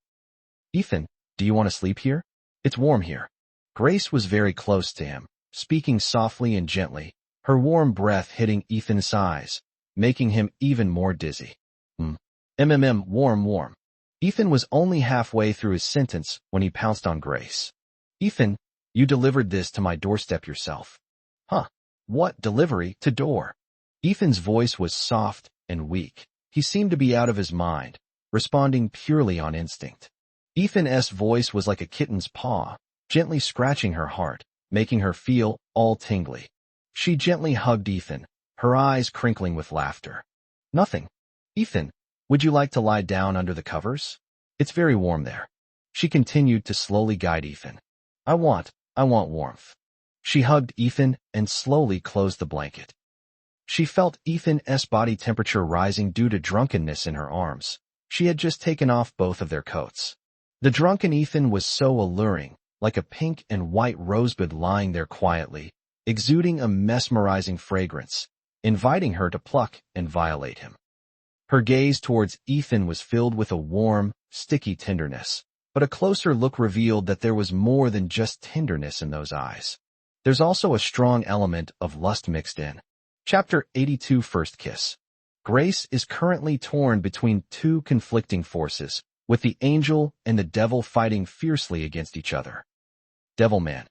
Ethan, do you want to sleep here? It's warm here." Grace was very close to him, speaking softly and gently, her warm breath hitting Ethan's eyes, making him even more dizzy. Warm. Ethan was only halfway through his sentence when he pounced on Grace. "Ethan, you delivered this to my doorstep yourself." "Huh? What delivery to door?" Ethan's voice was soft and weak. He seemed to be out of his mind, responding purely on instinct. Ethan's voice was like a kitten's paw, gently scratching her heart, making her feel all tingly. She gently hugged Ethan, her eyes crinkling with laughter. "Nothing. Ethan, would you like to lie down under the covers? It's very warm there." She continued to slowly guide Ethan. I want warmth." She hugged Ethan and slowly closed the blanket. She felt Ethan's body temperature rising due to drunkenness in her arms. She had just taken off both of their coats. The drunken Ethan was so alluring, like a pink and white rosebud lying there quietly, exuding a mesmerizing fragrance, inviting her to pluck and violate him. Her gaze towards Ethan was filled with a warm, sticky tenderness, but a closer look revealed that there was more than just tenderness in those eyes. There's also a strong element of lust mixed in. Chapter 82, First Kiss. Grace is currently torn between 2 conflicting forces, with the angel and the devil fighting fiercely against each other. Devilman.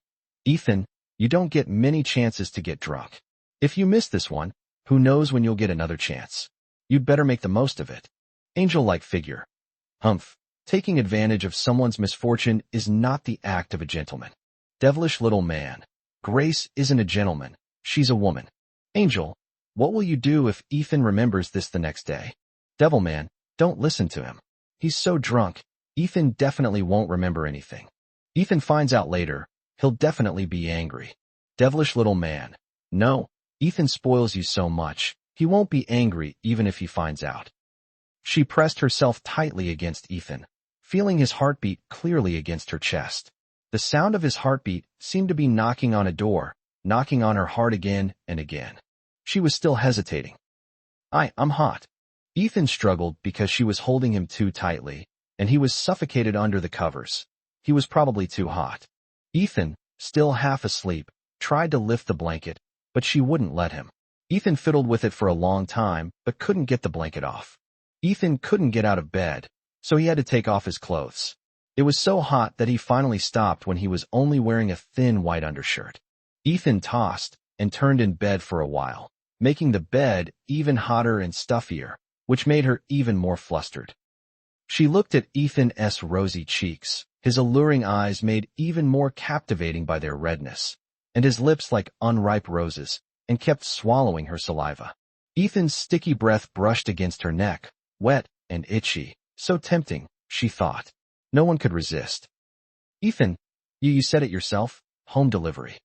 Ethan, you don't get many chances to get drunk. If you miss this one, who knows when you'll get another chance. You'd better make the most of it. Angel-like figure. Taking advantage of someone's misfortune is not the act of a gentleman. Devilish little man. Grace isn't a gentleman, she's a woman. Angel, what will you do if Ethan remembers this the next day? Devilman, don't listen to him. He's so drunk, Ethan definitely won't remember anything. Ethan finds out later, he'll definitely be angry. Devilish little man. No, Ethan spoils you so much, he won't be angry even if he finds out. She pressed herself tightly against Ethan, feeling his heartbeat clearly against her chest. The sound of his heartbeat seemed to be knocking on a door, knocking on her heart again and again. She was still hesitating. I'm hot. Ethan struggled because she was holding him too tightly, and he was suffocated under the covers. He was probably too hot. Ethan, still half asleep, tried to lift the blanket, but she wouldn't let him. Ethan fiddled with it for a long time, but couldn't get the blanket off. Ethan couldn't get out of bed, so he had to take off his clothes. It was so hot that he finally stopped when he was only wearing a thin white undershirt. Ethan tossed and turned in bed for a while, making the bed even hotter and stuffier, which made her even more flustered. She looked at Ethan's rosy cheeks, his alluring eyes made even more captivating by their redness, and his lips like unripe roses, and kept swallowing her saliva. Ethan's sticky breath brushed against her neck, wet and itchy, so tempting, she thought. No one could resist. Ethan, you said it yourself, home delivery.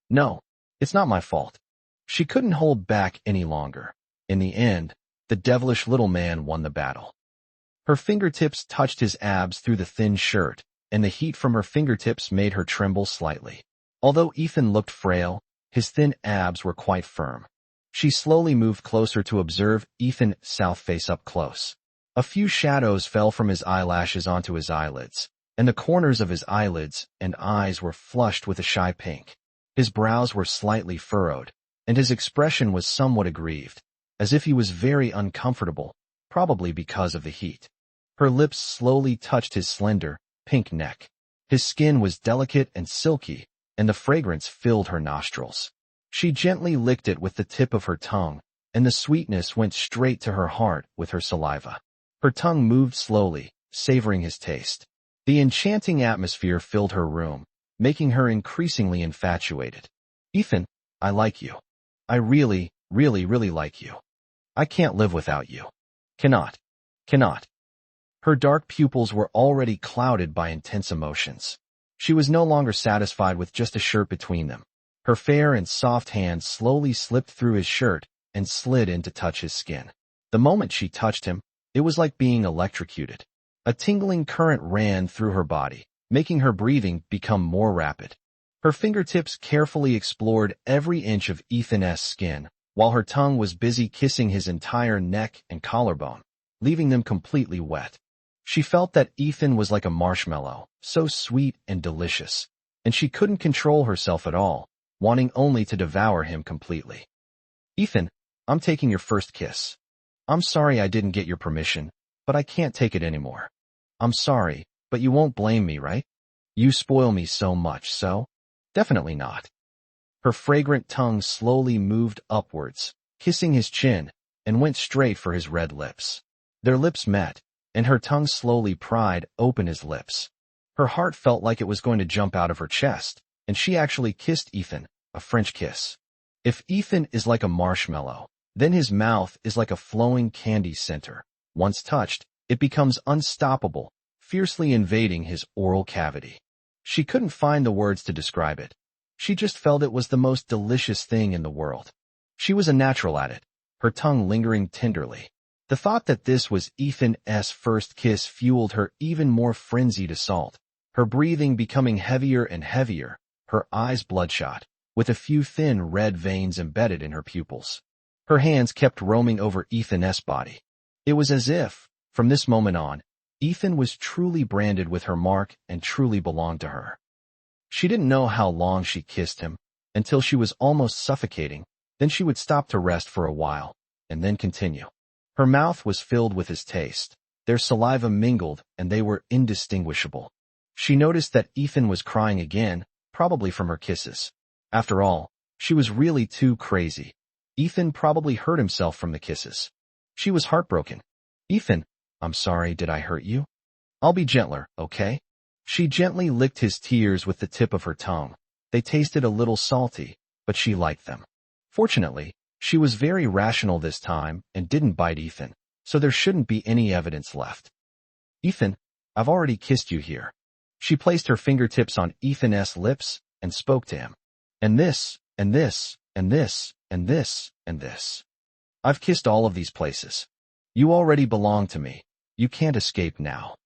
No, it's not my fault. She couldn't hold back any longer. In the end, the devilish little man won the battle. Her fingertips touched his abs through the thin shirt, and the heat from her fingertips made her tremble slightly. Although Ethan looked frail, his thin abs were quite firm. She slowly moved closer to observe Ethan's south face up close. A few shadows fell from his eyelashes onto his eyelids, and the corners of his eyelids and eyes were flushed with a shy pink. His brows were slightly furrowed, and his expression was somewhat aggrieved, as if he was very uncomfortable, probably because of the heat. Her lips slowly touched his slender, pink neck. His skin was delicate and silky, and the fragrance filled her nostrils. She gently licked it with the tip of her tongue, and the sweetness went straight to her heart with her saliva. Her tongue moved slowly, savoring his taste. The enchanting atmosphere filled her room, making her increasingly infatuated. Ethan, I like you. I really, really, really like you. I can't live without you. Cannot. Her dark pupils were already clouded by intense emotions. She was no longer satisfied with just a shirt between them. Her fair and soft hands slowly slipped through his shirt and slid in to touch his skin. The moment she touched him, it was like being electrocuted. A tingling current ran through her body, making her breathing become more rapid. Her fingertips carefully explored every inch of Ethan's skin, while her tongue was busy kissing his entire neck and collarbone, leaving them completely wet. She felt that Ethan was like a marshmallow, so sweet and delicious, and she couldn't control herself at all, wanting only to devour him completely. Ethan, I'm taking your first kiss. I'm sorry I didn't get your permission, but I can't take it anymore. I'm sorry, but you won't blame me, right? You spoil me so much, so? Definitely not. Her fragrant tongue slowly moved upwards, kissing his chin, and went straight for his red lips. Their lips met, and her tongue slowly pried open his lips. Her heart felt like it was going to jump out of her chest, and she actually kissed Ethan, a French kiss. If Ethan is like a marshmallow, then his mouth is like a flowing candy center. Once touched, it becomes unstoppable, fiercely invading his oral cavity. She couldn't find the words to describe it. She just felt it was the most delicious thing in the world. She was a natural at it, her tongue lingering tenderly. The thought that this was Ethan's first kiss fueled her even more frenzied assault, her breathing becoming heavier and heavier, her eyes bloodshot, with a few thin red veins embedded in her pupils. Her hands kept roaming over Ethan's body. It was as if, from this moment on, Ethan was truly branded with her mark and truly belonged to her. She didn't know how long she kissed him, until she was almost suffocating, then she would stop to rest for a while, and then continue. Her mouth was filled with his taste. Their saliva mingled, and they were indistinguishable. She noticed that Ethan was crying again, probably from her kisses. After all, she was really too crazy. Ethan probably hurt himself from the kisses. She was heartbroken. Ethan, I'm sorry, did I hurt you? I'll be gentler, okay? She gently licked his tears with the tip of her tongue. They tasted a little salty, but she liked them. Fortunately, she was very rational this time and didn't bite Ethan, so there shouldn't be any evidence left. Ethan, I've already kissed you here. She placed her fingertips on Ethan's lips and spoke to him. And this, and this, and this, and this, and this. I've kissed all of these places. You already belong to me. You can't escape now.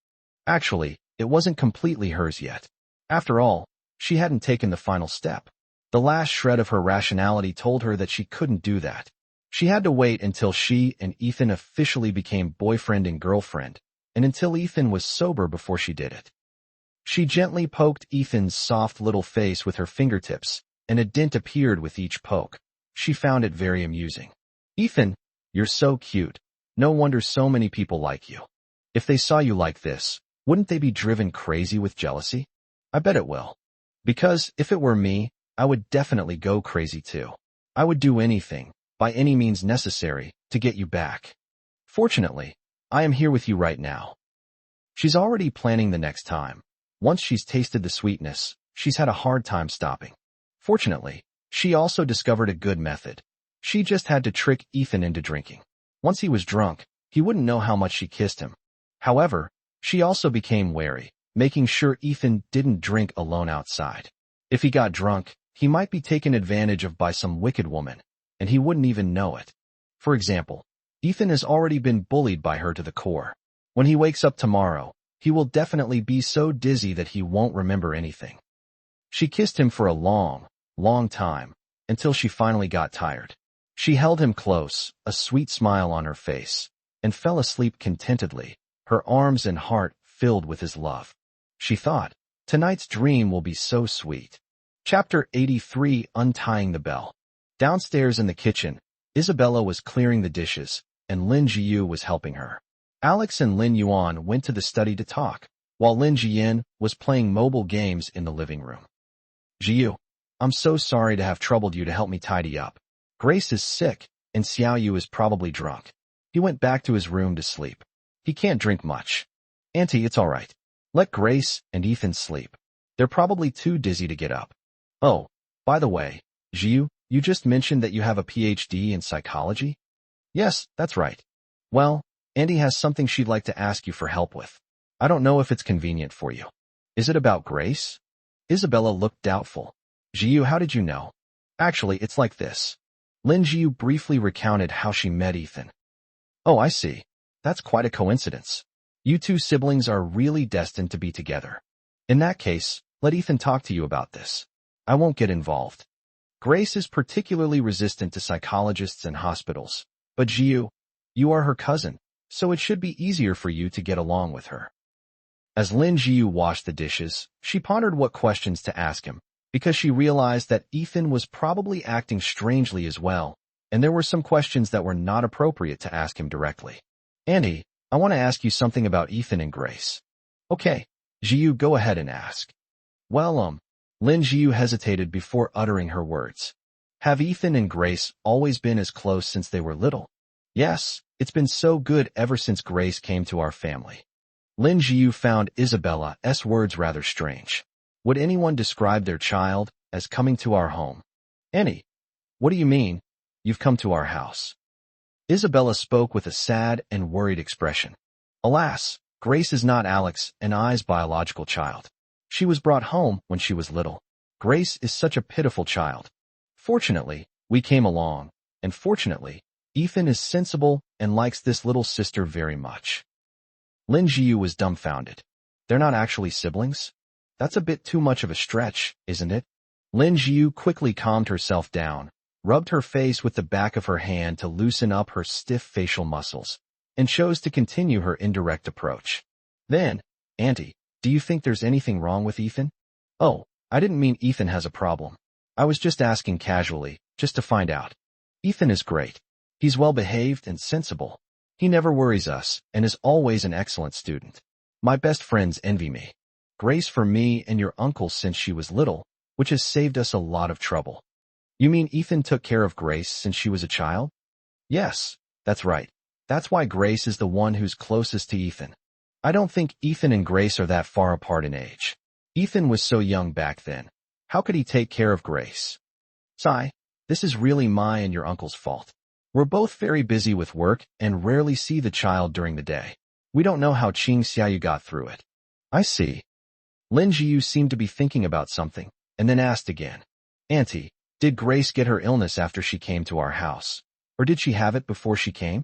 Actually, it wasn't completely hers yet. After all, she hadn't taken the final step. The last shred of her rationality told her that she couldn't do that. She had to wait until she and Ethan officially became boyfriend and girlfriend, and until Ethan was sober before she did it. She gently poked Ethan's soft little face with her fingertips, and a dent appeared with each poke. She found it very amusing. Ethan, you're so cute. No wonder so many people like you. If they saw you like this, wouldn't they be driven crazy with jealousy? I bet it will. Because if it were me, I would definitely go crazy too. I would do anything, by any means necessary, to get you back. Fortunately, I am here with you right now. She's already planning the next time. Once she's tasted the sweetness, she's had a hard time stopping. Fortunately, she also discovered a good method. She just had to trick Ethan into drinking. Once he was drunk, he wouldn't know how much she kissed him. However, she also became wary, making sure Ethan didn't drink alone outside. If he got drunk, he might be taken advantage of by some wicked woman, and he wouldn't even know it. For example, Ethan has already been bullied by her to the core. When he wakes up tomorrow, he will definitely be so dizzy that he won't remember anything. She kissed him for a long, long time, until she finally got tired. She held him close, a sweet smile on her face, and fell asleep contentedly, her arms and heart filled with his love. She thought, tonight's dream will be so sweet. Chapter 83, Untying the Bell. Downstairs in the kitchen, Isabella was clearing the dishes, and Lin Jiyu was helping her. Alex and Lin Yuan went to the study to talk, while Lin Jiyin was playing mobile games in the living room. Jiyu, I'm so sorry to have troubled you to help me tidy up. Grace is sick, and Xiaoyu is probably drunk. He went back to his room to sleep. He can't drink much. Auntie, it's all right. Let Grace and Ethan sleep. They're probably too dizzy to get up. Oh, by the way, Jiyu, you just mentioned that you have a PhD in psychology? Yes, that's right. Well, Auntie has something she'd like to ask you for help with. I don't know if it's convenient for you. Is it about Grace? Isabella looked doubtful. Jiyu, how did you know? Actually, it's like this. Lin Jiyu briefly recounted how she met Ethan. Oh, I see. That's quite a coincidence. You two siblings are really destined to be together. In that case, let Ethan talk to you about this. I won't get involved. Grace is particularly resistant to psychologists and hospitals, but Jiyu, you are her cousin, so it should be easier for you to get along with her. As Lin Jiyu washed the dishes, she pondered what questions to ask him, because she realized that Ethan was probably acting strangely as well, and there were some questions that were not appropriate to ask him directly. Auntie, I want to ask you something about Ethan and Grace. Okay, Jiyu, go ahead and ask. Well, Lin Jiyu hesitated before uttering her words. Have Ethan and Grace always been as close since they were little? Yes, it's been so good ever since Grace came to our family. Lin Jiyu found Isabella's words rather strange. Would anyone describe their child as coming to our home? Annie, what do you mean? You've come to our house. Isabella spoke with a sad and worried expression. Alas, Grace is not Alex and I's biological child. She was brought home when she was little. Grace is such a pitiful child. Fortunately, we came along, and fortunately, Ethan is sensible and likes this little sister very much. Lin Jiyu was dumbfounded. They're not actually siblings? That's a bit too much of a stretch, isn't it? Lin Jiyu quickly calmed herself down, rubbed her face with the back of her hand to loosen up her stiff facial muscles, and chose to continue her indirect approach. Then, Auntie, do you think there's anything wrong with Ethan? Oh, I didn't mean Ethan has a problem. I was just asking casually, just to find out. Ethan is great. He's well-behaved and sensible. He never worries us and is always an excellent student. My best friends envy me. Grace for me and your uncle since she was little, which has saved us a lot of trouble. You mean Ethan took care of Grace since she was a child? Yes, that's right. That's why Grace is the one who's closest to Ethan. I don't think Ethan and Grace are that far apart in age. Ethan was so young back then. How could he take care of Grace? Sigh, this is really my and your uncle's fault. We're both very busy with work and rarely see the child during the day. We don't know how Qing Xiaoyu got through it. I see. Lin Jiyu seemed to be thinking about something, and then asked again. Auntie, did Grace get her illness after she came to our house? Or did she have it before she came?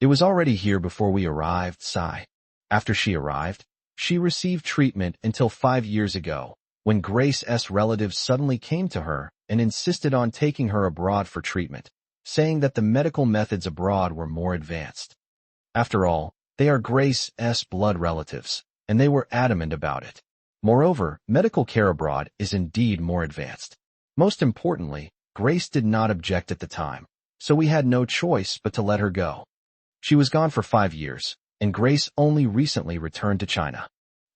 It was already here before we arrived, sigh. After she arrived, she received treatment until 5 years ago, when Grace's relatives suddenly came to her and insisted on taking her abroad for treatment, saying that the medical methods abroad were more advanced. After all, they are Grace's blood relatives, and they were adamant about it. Moreover, medical care abroad is indeed more advanced. Most importantly, Grace did not object at the time, so we had no choice but to let her go. She was gone for 5 years, and Grace only recently returned to China.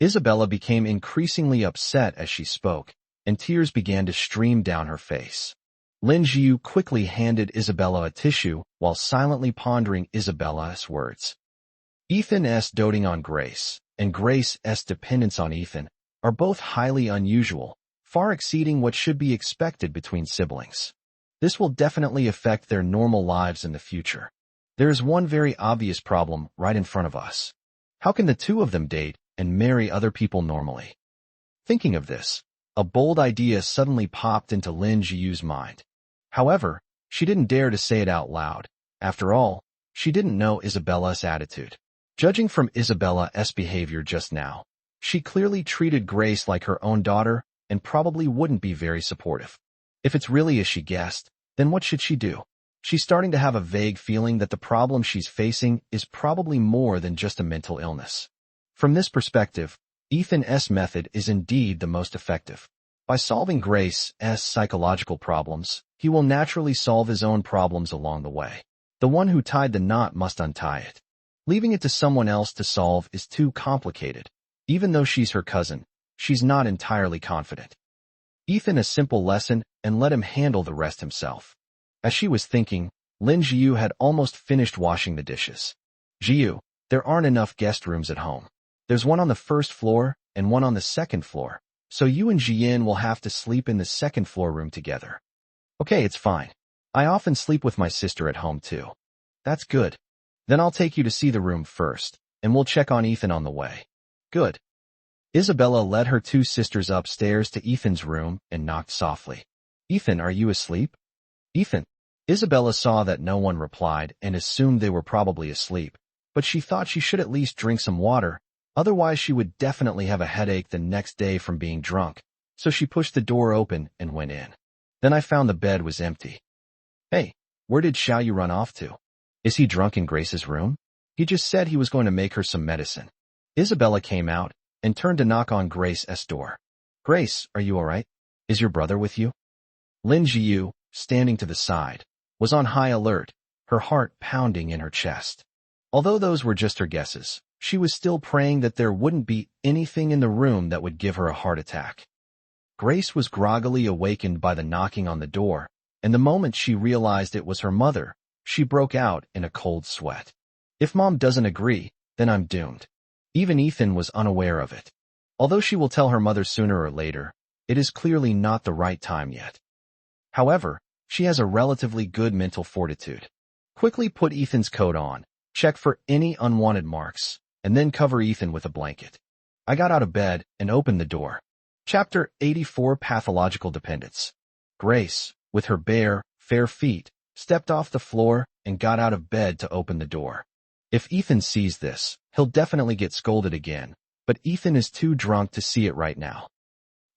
Isabella became increasingly upset as she spoke, and tears began to stream down her face. Lin Jiyu quickly handed Isabella a tissue while silently pondering Isabella's words. Ethan's doting on Grace, and Grace's dependence on Ethan, are both highly unusual, far exceeding what should be expected between siblings. This will definitely affect their normal lives in the future. There is one very obvious problem right in front of us. How can the two of them date and marry other people normally? Thinking of this, a bold idea suddenly popped into Lin Jiyu's mind. However, she didn't dare to say it out loud. After all, she didn't know Isabella's attitude. Judging from Isabella's behavior just now, she clearly treated Grace like her own daughter and probably wouldn't be very supportive. If it's really as she guessed, then what should she do? She's starting to have a vague feeling that the problem she's facing is probably more than just a mental illness. From this perspective, Ethan's method is indeed the most effective. By solving Grace's psychological problems, he will naturally solve his own problems along the way. The one who tied the knot must untie it. Leaving it to someone else to solve is too complicated. Even though she's her cousin, she's not entirely confident. Ethan a simple lesson and let him handle the rest himself. As she was thinking, Lin Jiu had almost finished washing the dishes. Jiu, there aren't enough guest rooms at home. There's one on the first floor and one on the second floor, so you and Jian will have to sleep in the second floor room together. Okay, it's fine. I often sleep with my sister at home too. That's good. Then I'll take you to see the room first, and we'll check on Ethan on the way. Good. Isabella led her two sisters upstairs to Ethan's room and knocked softly. Ethan, are you asleep? Ethan. Isabella saw that no one replied and assumed they were probably asleep, but she thought she should at least drink some water, otherwise she would definitely have a headache the next day from being drunk, so she pushed the door open and went in. Then I found the bed was empty. Hey, where did Xiaoyu run off to? Is he drunk in Grace's room? He just said he was going to make her some medicine. Isabella came out and turned to knock on Grace's door. Grace, are you all right? Is your brother with you? Lin Jiu, standing to the side, was on high alert, her heart pounding in her chest. Although those were just her guesses, she was still praying that there wouldn't be anything in the room that would give her a heart attack. Grace was groggily awakened by the knocking on the door, and the moment she realized it was her mother, she broke out in a cold sweat. If Mom doesn't agree, then I'm doomed. Even Ethan was unaware of it. Although she will tell her mother sooner or later, it is clearly not the right time yet. However, she has a relatively good mental fortitude. Quickly put Ethan's coat on, check for any unwanted marks, and then cover Ethan with a blanket. I got out of bed and opened the door. Chapter 84 Pathological Dependence. Grace, with her bare, fair feet, stepped off the floor and got out of bed to open the door. If Ethan sees this, he'll definitely get scolded again, but Ethan is too drunk to see it right now.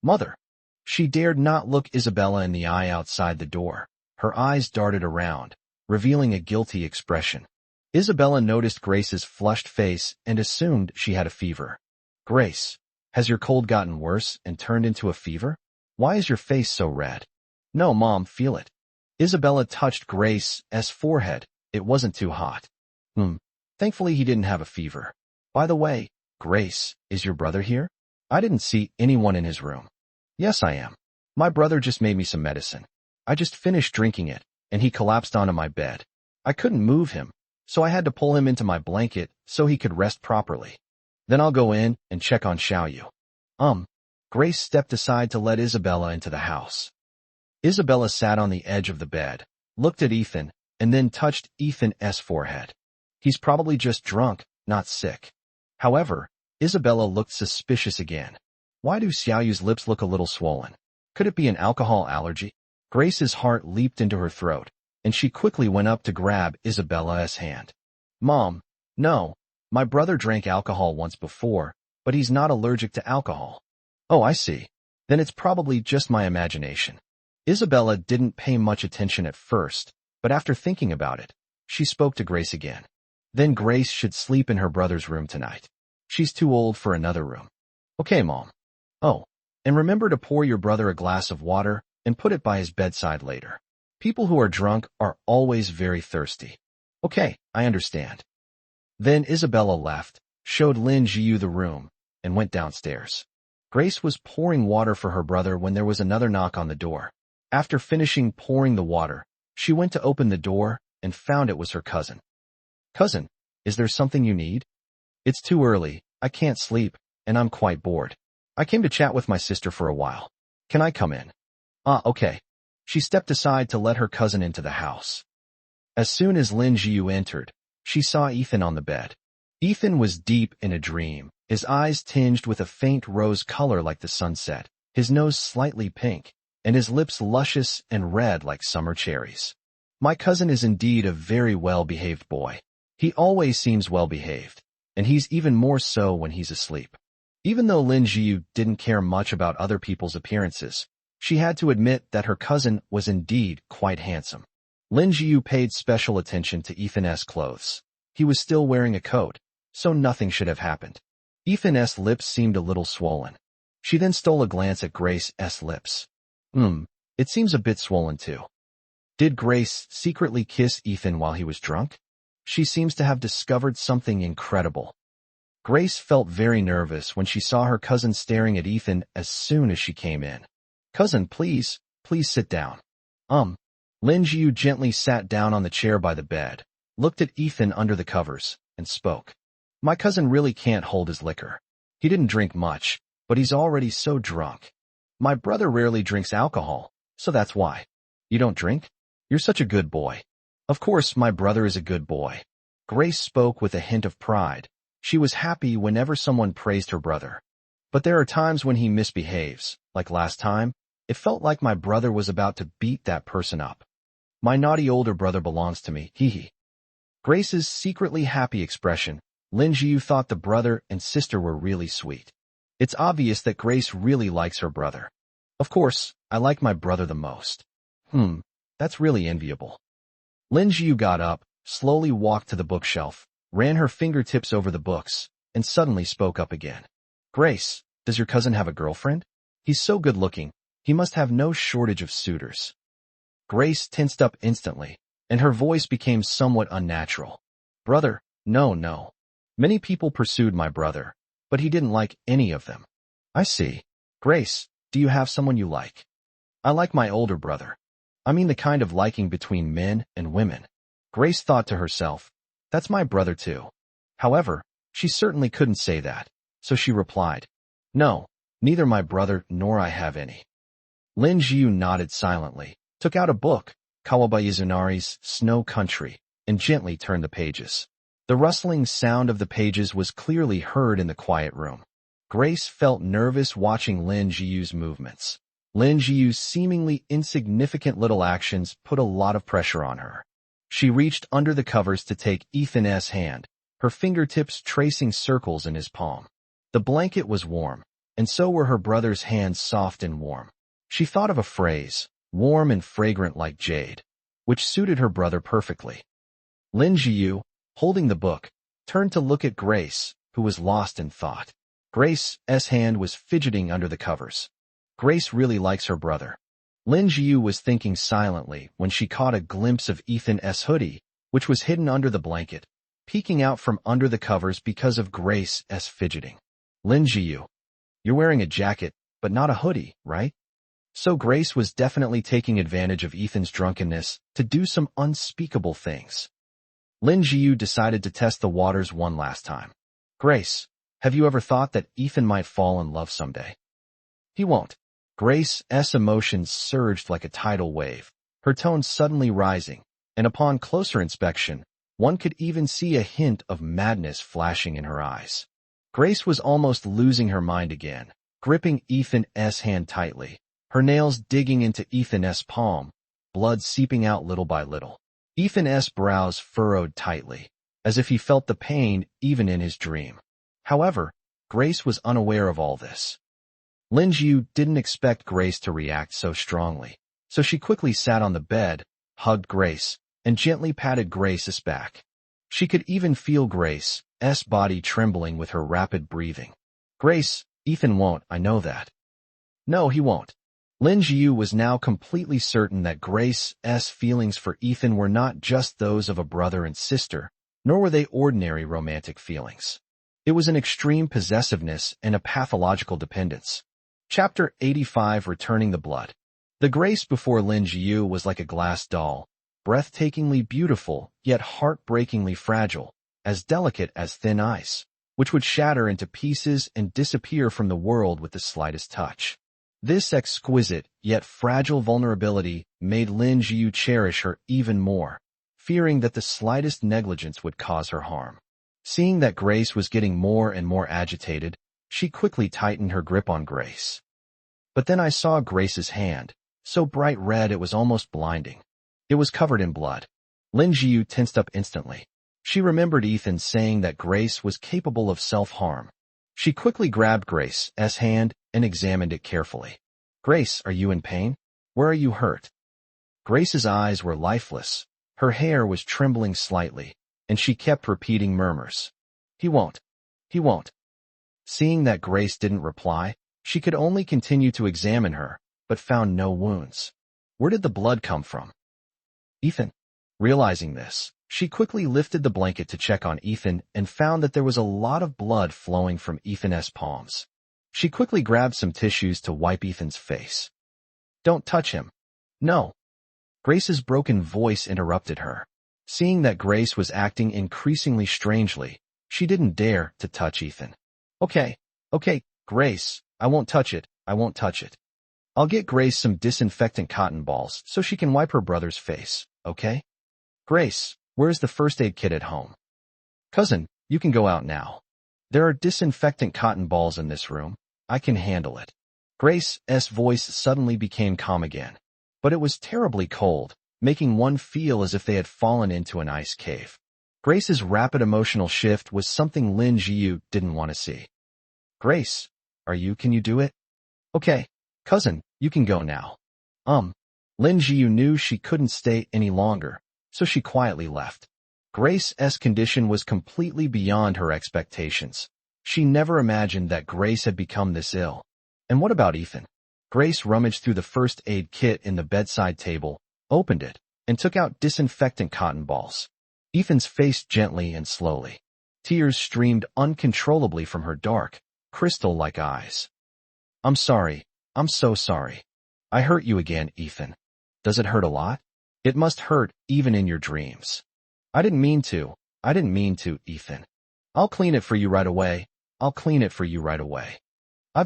Mother. She dared not look Isabella in the eye outside the door. Her eyes darted around, revealing a guilty expression. Isabella noticed Grace's flushed face and assumed she had a fever. Grace, has your cold gotten worse and turned into a fever? Why is your face so red? No, Mom, feel it. Isabella touched Grace's forehead. It wasn't too hot. Thankfully he didn't have a fever. By the way, Grace, is your brother here? I didn't see anyone in his room. Yes, I am. My brother just made me some medicine. I just finished drinking it, and he collapsed onto my bed. I couldn't move him, so I had to pull him into my blanket so he could rest properly. Then I'll go in and check on Xiaoyu. Grace stepped aside to let Isabella into the house. Isabella sat on the edge of the bed, looked at Ethan, and then touched Ethan's forehead. He's probably just drunk, not sick. However, Isabella looked suspicious again. Why do Xiaoyu's lips look a little swollen? Could it be an alcohol allergy? Grace's heart leaped into her throat, and she quickly went up to grab Isabella's hand. Mom, no, my brother drank alcohol once before, but he's not allergic to alcohol. Oh, I see. Then it's probably just my imagination. Isabella didn't pay much attention at first, but after thinking about it, she spoke to Grace again. Then Grace should sleep in her brother's room tonight. She's too old for another room. Okay, Mom. Oh, and remember to pour your brother a glass of water and put it by his bedside later. People who are drunk are always very thirsty. Okay, I understand. Then Isabella left, showed Lin Jiu the room, and went downstairs. Grace was pouring water for her brother when there was another knock on the door. After finishing pouring the water, she went to open the door and found it was her cousin. Cousin, is there something you need? It's too early, I can't sleep, and I'm quite bored. I came to chat with my sister for a while. Can I come in? Okay. She stepped aside to let her cousin into the house. As soon as Lin Jiu entered, she saw Ethan on the bed. Ethan was deep in a dream, his eyes tinged with a faint rose color like the sunset, his nose slightly pink, and his lips luscious and red like summer cherries. My cousin is indeed a very well-behaved boy. He always seems well-behaved, and he's even more so when he's asleep. Even though Lin Jiu didn't care much about other people's appearances, she had to admit that her cousin was indeed quite handsome. Lin Jiu paid special attention to Ethan's clothes. He was still wearing a coat, so nothing should have happened. Ethan's lips seemed a little swollen. She then stole a glance at Grace's lips. It seems a bit swollen too. Did Grace secretly kiss Ethan while he was drunk? She seems to have discovered something incredible. Grace felt very nervous when she saw her cousin staring at Ethan as soon as she came in. "Cousin, please sit down." Lin Jiu gently sat down on the chair by the bed, looked at Ethan under the covers, and spoke. "My cousin really can't hold his liquor. He didn't drink much, but he's already so drunk. My brother rarely drinks alcohol, so that's why." "You don't drink? You're such a good boy." "Of course my brother is a good boy." Grace spoke with a hint of pride. She was happy whenever someone praised her brother. "But there are times when he misbehaves, like last time. It felt like my brother was about to beat that person up. My naughty older brother belongs to me, hee." Grace's secretly happy expression. Lin Jiu thought the brother and sister were really sweet. It's obvious that Grace really likes her brother. "Of course, I like my brother the most." That's really enviable." Lin Jiu got up, slowly walked to the bookshelf, ran her fingertips over the books, and suddenly spoke up again. "Grace, does your cousin have a girlfriend? He's so good-looking, he must have no shortage of suitors." Grace tensed up instantly, and her voice became somewhat unnatural. "Brother, no. Many people pursued my brother, but he didn't like any of them." "I see. Grace, do you have someone you like?" "I like my older brother. I mean the kind of liking between men and women." Grace thought to herself, "That's my brother too." However, she certainly couldn't say that, so she replied, "No, neither my brother nor I have any." Lin Jiu nodded silently, took out a book, Kawabayazunari's Snow Country, and gently turned the pages. The rustling sound of the pages was clearly heard in the quiet room. Grace felt nervous watching Lin Jiu's movements. Lin Jiu's seemingly insignificant little actions put a lot of pressure on her. She reached under the covers to take Ethan's hand, her fingertips tracing circles in his palm. The blanket was warm, and so were her brother's hands, soft and warm. She thought of a phrase, warm and fragrant like jade, which suited her brother perfectly. Lin Jiu, holding the book, turned to look at Grace, who was lost in thought. Grace's hand was fidgeting under the covers. Grace really likes her brother. Lin Jiu was thinking silently when she caught a glimpse of Ethan's hoodie, which was hidden under the blanket, peeking out from under the covers because of Grace's fidgeting. "Lin Jiu, you're wearing a jacket, but not a hoodie, right?" So Grace was definitely taking advantage of Ethan's drunkenness to do some unspeakable things. Lin Jiu decided to test the waters one last time. "Grace, have you ever thought that Ethan might fall in love someday?" "He won't." Grace's emotions surged like a tidal wave, her tone suddenly rising, and upon closer inspection, one could even see a hint of madness flashing in her eyes. Grace was almost losing her mind again, gripping Ethan's hand tightly, her nails digging into Ethan's palm, blood seeping out little by little. Ethan's brows furrowed tightly, as if he felt the pain even in his dream. However, Grace was unaware of all this. Lin Jiu didn't expect Grace to react so strongly, so she quickly sat on the bed, hugged Grace, and gently patted Grace's back. She could even feel Grace's body trembling with her rapid breathing. "Grace, Ethan won't, I know that." "No, he won't." Lin Jiu was now completely certain that Grace's feelings for Ethan were not just those of a brother and sister, nor were they ordinary romantic feelings. It was an extreme possessiveness and a pathological dependence. Chapter 85, Returning the Blood. The Grace before Lin Jiu was like a glass doll, breathtakingly beautiful, yet heartbreakingly fragile, as delicate as thin ice, which would shatter into pieces and disappear from the world with the slightest touch. This exquisite, yet fragile vulnerability made Lin Jiu cherish her even more, fearing that the slightest negligence would cause her harm. Seeing that Grace was getting more and more agitated, she quickly tightened her grip on Grace. But then I saw Grace's hand, so bright red it was almost blinding. It was covered in blood. Lin Jiu tensed up instantly. She remembered Ethan saying that Grace was capable of self-harm. She quickly grabbed Grace's hand and examined it carefully. Grace, are you in pain? Where are you hurt? Grace's eyes were lifeless. Her hair was trembling slightly, and she kept repeating murmurs. He won't. He won't. Seeing that Grace didn't reply, she could only continue to examine her, but found no wounds. Where did the blood come from? Ethan. Realizing this, she quickly lifted the blanket to check on Ethan and found that there was a lot of blood flowing from Ethan's palms. She quickly grabbed some tissues to wipe Ethan's face. Don't touch him. No. Grace's broken voice interrupted her. Seeing that Grace was acting increasingly strangely, she didn't dare to touch Ethan. Okay, Grace, I won't touch it, I won't touch it. I'll get Grace some disinfectant cotton balls so she can wipe her brother's face, okay? Grace, where's the first aid kit at home? Cousin, you can go out now. There are disinfectant cotton balls in this room. I can handle it. Grace's voice suddenly became calm again, but it was terribly cold, making one feel as if they had fallen into an ice cave. Grace's rapid emotional shift was something Lin Jiu didn't want to see. Grace, can you do it? Okay, cousin, you can go now. Lin Jiu knew she couldn't stay any longer, so she quietly left. Grace's condition was completely beyond her expectations. She never imagined that Grace had become this ill. And what about Ethan? Grace rummaged through the first aid kit in the bedside table, opened it, and took out disinfectant cotton balls. Ethan's face gently and slowly. Tears streamed uncontrollably from her dark, crystal-like eyes. I'm sorry. I'm so sorry. I hurt you again, Ethan. Does it hurt a lot? It must hurt, even in your dreams. I didn't mean to, Ethan. I'll clean it for you right away. I've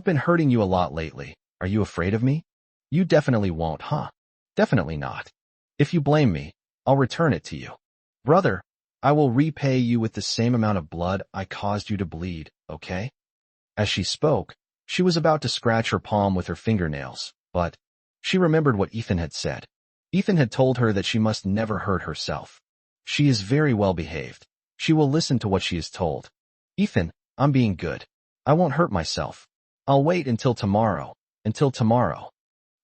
been hurting you a lot lately. Are you afraid of me? You definitely won't, huh? Definitely not. If you blame me, I'll return it to you. Brother, I will repay you with the same amount of blood I caused you to bleed, okay? As she spoke, she was about to scratch her palm with her fingernails, but she remembered what Ethan had said. Ethan had told her that she must never hurt herself. She is very well behaved. She will listen to what she is told. Ethan, I'm being good. I won't hurt myself. I'll wait until tomorrow.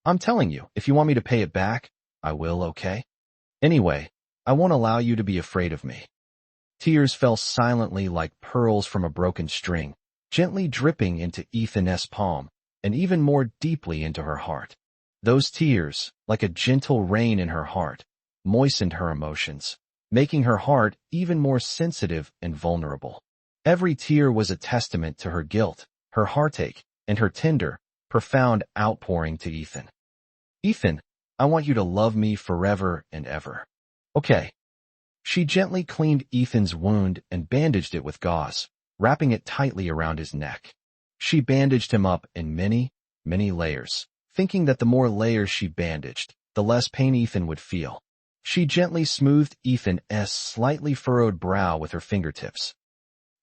I'm telling you, if you want me to pay it back, I will, okay? Anyway, I won't allow you to be afraid of me. Tears fell silently like pearls from a broken string, gently dripping into Ethan's palm, and even more deeply into her heart. Those tears, like a gentle rain in her heart, moistened her emotions, making her heart even more sensitive and vulnerable. Every tear was a testament to her guilt, her heartache, and her tender, profound outpouring to Ethan. Ethan, I want you to love me forever and ever. Okay. She gently cleaned Ethan's wound and bandaged it with gauze, wrapping it tightly around his neck. She bandaged him up in many, many layers, thinking that the more layers she bandaged, the less pain Ethan would feel. She gently smoothed Ethan's slightly furrowed brow with her fingertips.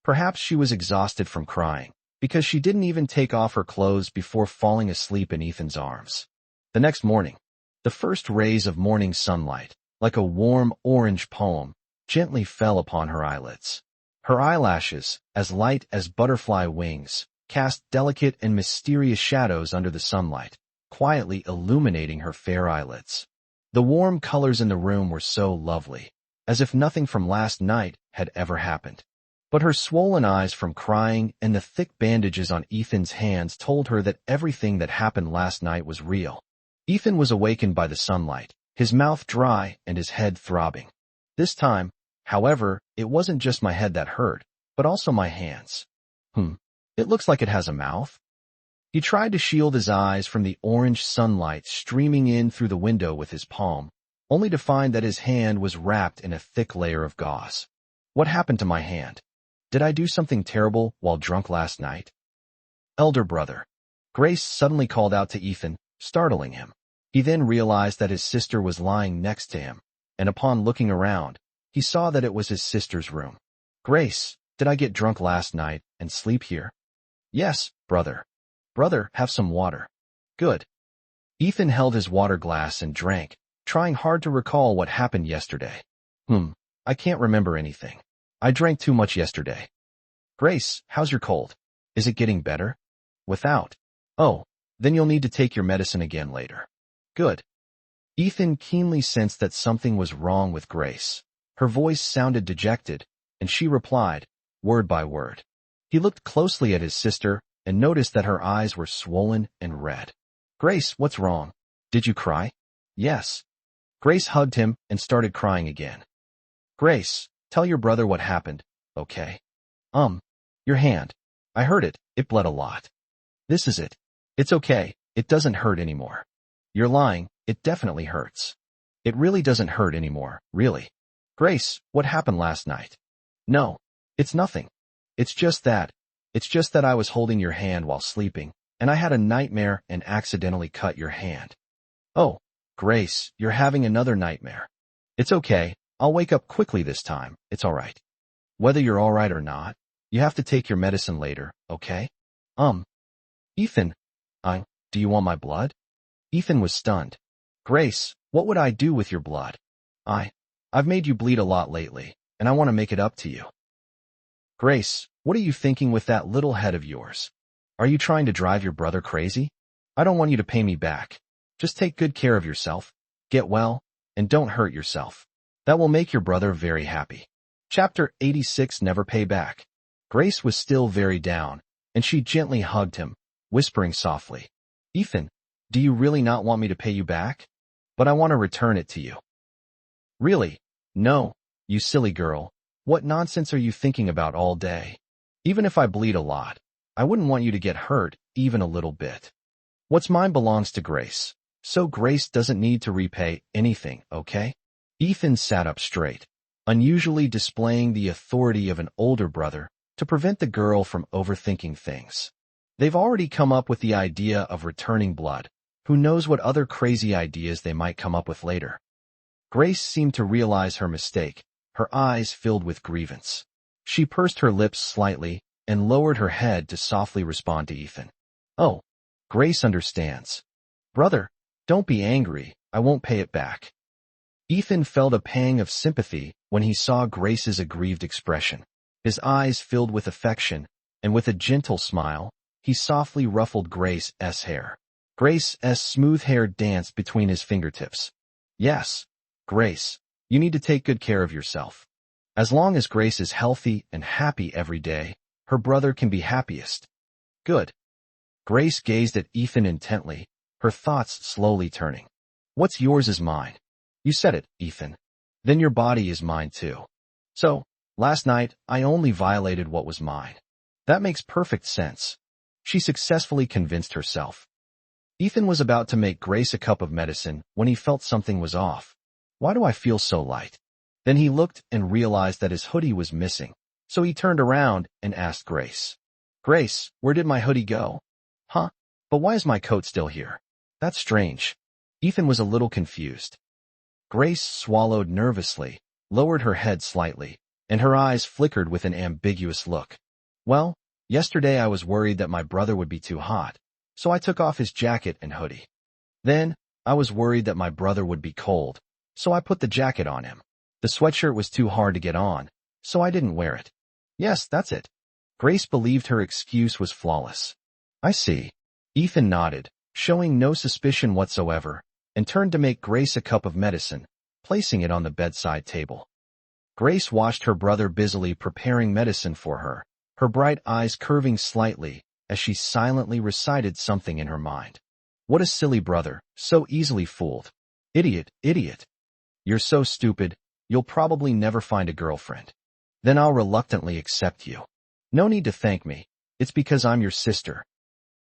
Perhaps she was exhausted from crying, because she didn't even take off her clothes before falling asleep in Ethan's arms. The next morning, the first rays of morning sunlight, like a warm orange poem, gently fell upon her eyelids. Her eyelashes, as light as butterfly wings, cast delicate and mysterious shadows under the sunlight, quietly illuminating her fair eyelids. The warm colors in the room were so lovely, as if nothing from last night had ever happened. But her swollen eyes from crying and the thick bandages on Ethan's hands told her that everything that happened last night was real. Ethan was awakened by the sunlight, his mouth dry and his head throbbing. This time, however, it wasn't just my head that hurt, but also my hands. It looks like it has a mouth. He tried to shield his eyes from the orange sunlight streaming in through the window with his palm, only to find that his hand was wrapped in a thick layer of gauze. What happened to my hand? Did I do something terrible while drunk last night? Elder brother. Grace suddenly called out to Ethan, startling him. He then realized that his sister was lying next to him, and upon looking around, he saw that it was his sister's room. Grace, did I get drunk last night and sleep here? Yes, brother. Brother, have some water. Good. Ethan held his water glass and drank, trying hard to recall what happened yesterday. I can't remember anything. I drank too much yesterday. Grace, how's your cold? Is it getting better? Without. Oh, then you'll need to take your medicine again later. Good. Ethan keenly sensed that something was wrong with Grace. Her voice sounded dejected, and she replied, word by word. He looked closely at his sister and noticed that her eyes were swollen and red. Grace, what's wrong? Did you cry? Yes. Grace hugged him and started crying again. Grace, tell your brother what happened, okay? Your hand. I hurt it, it bled a lot. This is it. It's okay, it doesn't hurt anymore. You're lying, it definitely hurts. It really doesn't hurt anymore, really. Grace, what happened last night? No, it's nothing. It's just that I was holding your hand while sleeping, and I had a nightmare and accidentally cut your hand. Oh, Grace, you're having another nightmare. It's okay, I'll wake up quickly this time, it's alright. Whether you're alright or not, you have to take your medicine later, okay? Ethan, do you want my blood? Ethan was stunned. Grace, what would I do with your blood? I've made you bleed a lot lately, and I want to make it up to you. Grace, what are you thinking with that little head of yours? Are you trying to drive your brother crazy? I don't want you to pay me back. Just take good care of yourself, get well, and don't hurt yourself. That will make your brother very happy. Chapter 86 Never Pay Back. Grace was still very down, and she gently hugged him, whispering softly, Ethan, do you really not want me to pay you back? But I want to return it to you. Really? No, you silly girl. What nonsense are you thinking about all day? Even if I bleed a lot, I wouldn't want you to get hurt, even a little bit. What's mine belongs to Grace, so Grace doesn't need to repay anything, okay? Ethan sat up straight, unusually displaying the authority of an older brother to prevent the girl from overthinking things. They've already come up with the idea of returning blood. Who knows what other crazy ideas they might come up with later. Grace seemed to realize her mistake, her eyes filled with grievance. She pursed her lips slightly and lowered her head to softly respond to Ethan. Oh, Grace understands. Brother, don't be angry, I won't pay it back. Ethan felt a pang of sympathy when he saw Grace's aggrieved expression. His eyes filled with affection, and with a gentle smile, he softly ruffled Grace's hair. Grace's smooth hair danced between his fingertips. Yes, Grace, you need to take good care of yourself. As long as Grace is healthy and happy every day, her brother can be happiest. Good. Grace gazed at Ethan intently, her thoughts slowly turning. What's yours is mine. You said it, Ethan. Then your body is mine too. So, last night, I only violated what was mine. That makes perfect sense. She successfully convinced herself. Ethan was about to make Grace a cup of medicine when he felt something was off. Why do I feel so light? Then he looked and realized that his hoodie was missing, so he turned around and asked Grace. Grace, where did my hoodie go? Huh? But why is my coat still here? That's strange. Ethan was a little confused. Grace swallowed nervously, lowered her head slightly, and her eyes flickered with an ambiguous look. Well, yesterday I was worried that my brother would be too hot, so I took off his jacket and hoodie. Then, I was worried that my brother would be cold, so I put the jacket on him. The sweatshirt was too hard to get on, so I didn't wear it. Yes, that's it. Grace believed her excuse was flawless. I see. Ethan nodded, showing no suspicion whatsoever, and turned to make Grace a cup of medicine, placing it on the bedside table. Grace watched her brother busily preparing medicine for her, her bright eyes curving slightly as she silently recited something in her mind. What a silly brother, so easily fooled. Idiot, idiot. You're so stupid, you'll probably never find a girlfriend. Then I'll reluctantly accept you. No need to thank me, it's because I'm your sister.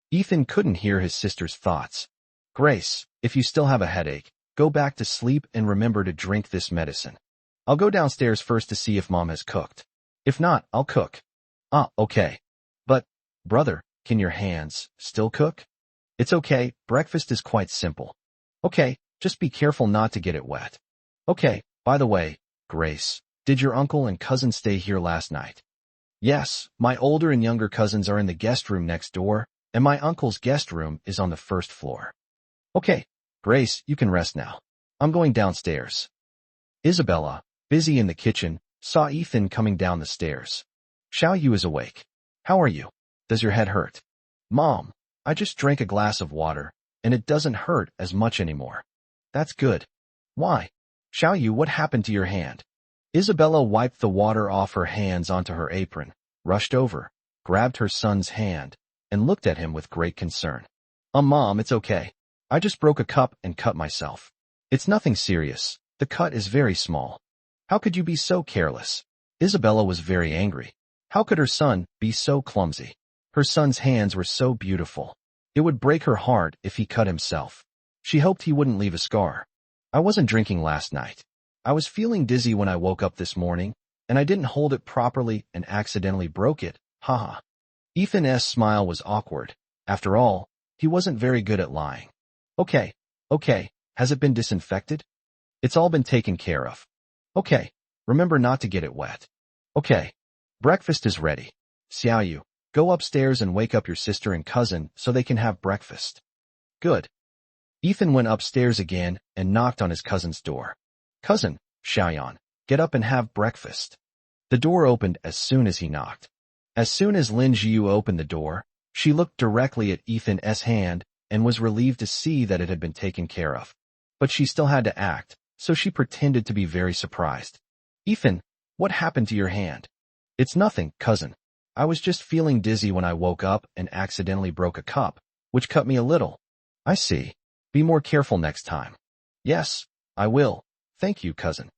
Ethan couldn't hear his sister's thoughts. Grace, if you still have a headache, go back to sleep and remember to drink this medicine. I'll go downstairs first to see if Mom has cooked. If not, I'll cook. Okay. But, brother, can your hands still cook? It's okay, breakfast is quite simple. Okay, just be careful not to get it wet. Okay, by the way, Grace, did your uncle and cousin stay here last night? Yes, my older and younger cousins are in the guest room next door, and my uncle's guest room is on the first floor. Okay, Grace, you can rest now. I'm going downstairs. Isabella, busy in the kitchen, saw Ethan coming down the stairs. Xiaoyu is awake. How are you? Does your head hurt? Mom, I just drank a glass of water, and it doesn't hurt as much anymore. That's good. Why? Xiaoyu, what happened to your hand? Isabella wiped the water off her hands onto her apron, rushed over, grabbed her son's hand, and looked at him with great concern. Mom, it's okay. I just broke a cup and cut myself. It's nothing serious. The cut is very small. How could you be so careless? Isabella was very angry. How could her son be so clumsy? Her son's hands were so beautiful. It would break her heart if he cut himself. She hoped he wouldn't leave a scar. I wasn't drinking last night. I was feeling dizzy when I woke up this morning, and I didn't hold it properly and accidentally broke it. Haha. Ethan's smile was awkward. After all, he wasn't very good at lying. Okay. Has it been disinfected? It's all been taken care of. Okay. Remember not to get it wet. Okay. Breakfast is ready. Xiaoyu, go upstairs and wake up your sister and cousin so they can have breakfast. Good. Ethan went upstairs again and knocked on his cousin's door. Cousin, Xiaoyan, get up and have breakfast. The door opened as soon as he knocked. As soon as Lin Jiu opened the door, she looked directly at Ethan's hand and was relieved to see that it had been taken care of. But she still had to act, so she pretended to be very surprised. Ethan, what happened to your hand? It's nothing, cousin. I was just feeling dizzy when I woke up and accidentally broke a cup, which cut me a little. I see. Be more careful next time. Yes, I will. Thank you, cousin.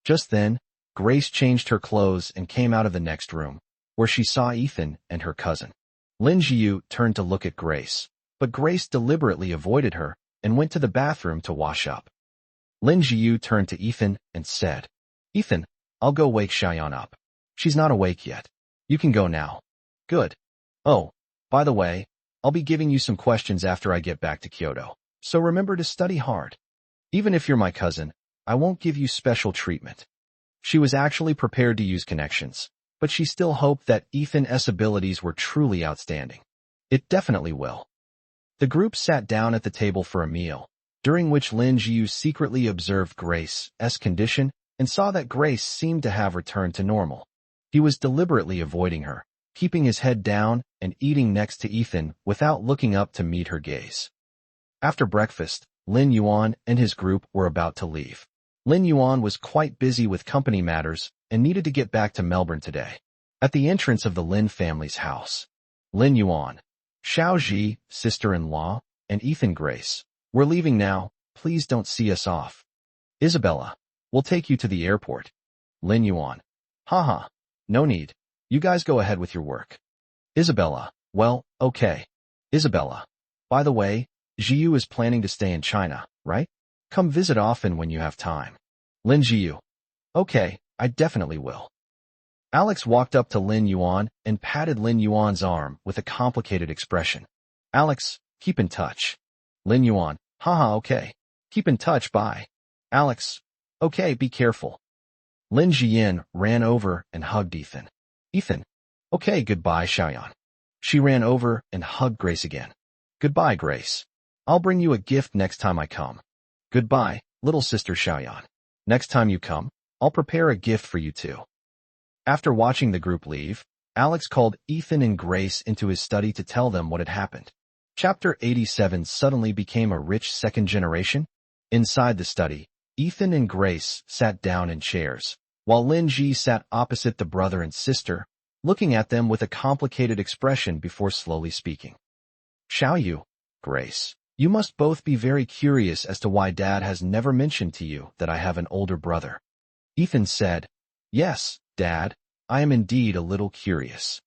Just then, Grace changed her clothes and came out of the next room, where she saw Ethan and her cousin. Lin Jiu turned to look at Grace, but Grace deliberately avoided her and went to the bathroom to wash up. Lin Jiu turned to Ethan and said, Ethan, I'll go wake Xiaoyan up. She's not awake yet. You can go now. Good. Oh, by the way, I'll be giving you some questions after I get back to Kyoto, so remember to study hard. Even if you're my cousin, I won't give you special treatment. She was actually prepared to use connections, but she still hoped that Ethan's abilities were truly outstanding. It definitely will. The group sat down at the table for a meal, during which Lin Jiu secretly observed Grace's condition and saw that Grace seemed to have returned to normal. He was deliberately avoiding her, keeping his head down and eating next to Ethan without looking up to meet her gaze. After breakfast, Lin Yuan and his group were about to leave. Lin Yuan was quite busy with company matters and needed to get back to Melbourne today. At the entrance of the Lin family's house, Lin Yuan, Xiao Ji, sister-in-law, and Ethan Grace, we're leaving now, please don't see us off. Isabella, we'll take you to the airport. Lin Yuan, haha, no need, you guys go ahead with your work. Isabella, well, okay. Isabella, by the way, Jiu is planning to stay in China, right? Come visit often when you have time. Lin Jiu, okay, I definitely will. Alex walked up to Lin Yuan and patted Lin Yuan's arm with a complicated expression. Alex, keep in touch. Lin Yuan, haha, okay. Keep in touch, bye. Alex, okay, be careful. Lin Jian ran over and hugged Ethan. Ethan, okay, goodbye, Xiaoyan. She ran over and hugged Grace again. Goodbye, Grace. I'll bring you a gift next time I come. Goodbye, little sister Xiaoyan. Next time you come, I'll prepare a gift for you too. After watching the group leave, Alex called Ethan and Grace into his study to tell them what had happened. Chapter 87 suddenly became a rich second generation. Inside the study, Ethan and Grace sat down in chairs, while Lin Ji sat opposite the brother and sister, looking at them with a complicated expression before slowly speaking. Xiaoyu, Grace, you must both be very curious as to why Dad has never mentioned to you that I have an older brother. Ethan said, Yes, Dad, I am indeed a little curious.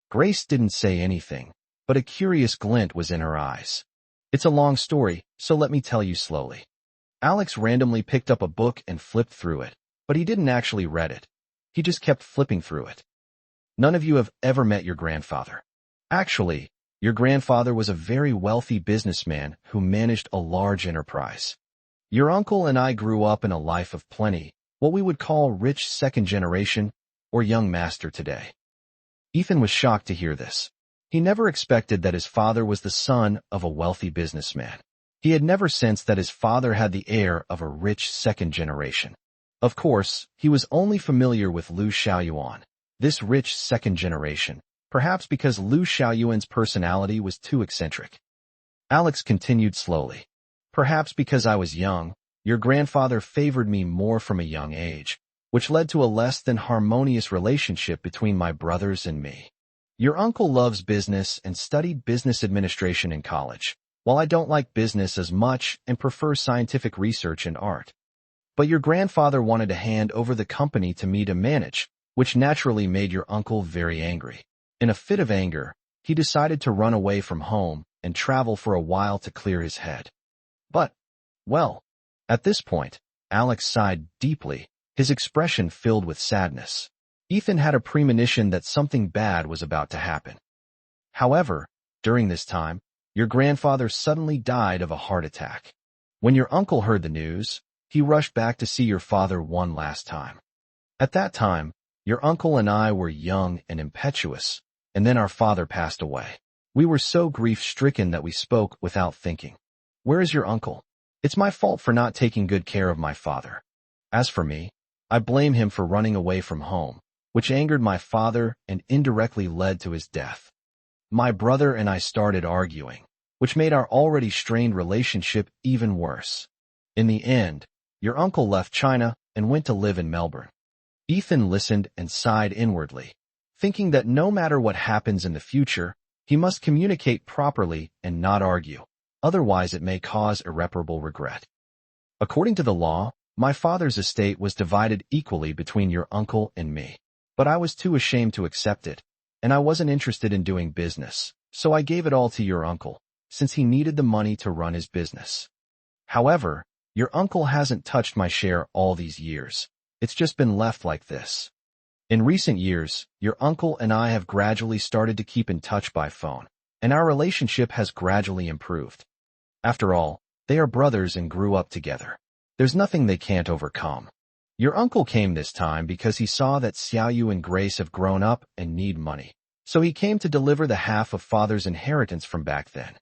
Grace didn't say anything, but a curious glint was in her eyes. It's a long story, so let me tell you slowly. Alex randomly picked up a book and flipped through it, but he didn't actually read it. He just kept flipping through it. None of you have ever met your grandfather. Actually, your grandfather was a very wealthy businessman who managed a large enterprise. Your uncle and I grew up in a life of plenty, what we would call rich second generation, or young master today. Ethan was shocked to hear this. He never expected that his father was the son of a wealthy businessman. He had never sensed that his father had the air of a rich second generation. Of course, he was only familiar with Liu Xiaoyuan, this rich second generation, perhaps because Liu Xiaoyuan's personality was too eccentric. Alex continued slowly. Perhaps because I was young, your grandfather favored me more from a young age, which led to a less than harmonious relationship between my brothers and me. Your uncle loves business and studied business administration in college, while I don't like business as much and prefer scientific research and art. But your grandfather wanted to hand over the company to me to manage, which naturally made your uncle very angry. In a fit of anger, he decided to run away from home and travel for a while to clear his head. But, well, at this point, Alex sighed deeply, his expression filled with sadness. Ethan had a premonition that something bad was about to happen. However, during this time, your grandfather suddenly died of a heart attack. When your uncle heard the news, he rushed back to see your father one last time. At that time, your uncle and I were young and impetuous, and then our father passed away. We were so grief-stricken that we spoke without thinking. Where is your uncle? It's my fault for not taking good care of my father. As for me, I blame him for running away from home, which angered my father and indirectly led to his death. My brother and I started arguing, which made our already strained relationship even worse. In the end, your uncle left China and went to live in Melbourne. Ethan listened and sighed inwardly, thinking that no matter what happens in the future, he must communicate properly and not argue, otherwise it may cause irreparable regret. According to the law, my father's estate was divided equally between your uncle and me, but I was too ashamed to accept it, and I wasn't interested in doing business, so I gave it all to your uncle, since he needed the money to run his business. However, your uncle hasn't touched my share all these years. It's just been left like this. In recent years, your uncle and I have gradually started to keep in touch by phone, and our relationship has gradually improved. After all, they are brothers and grew up together. There's nothing they can't overcome. Your uncle came this time because he saw that Xiaoyu and Grace have grown up and need money, so he came to deliver the half of father's inheritance from back then.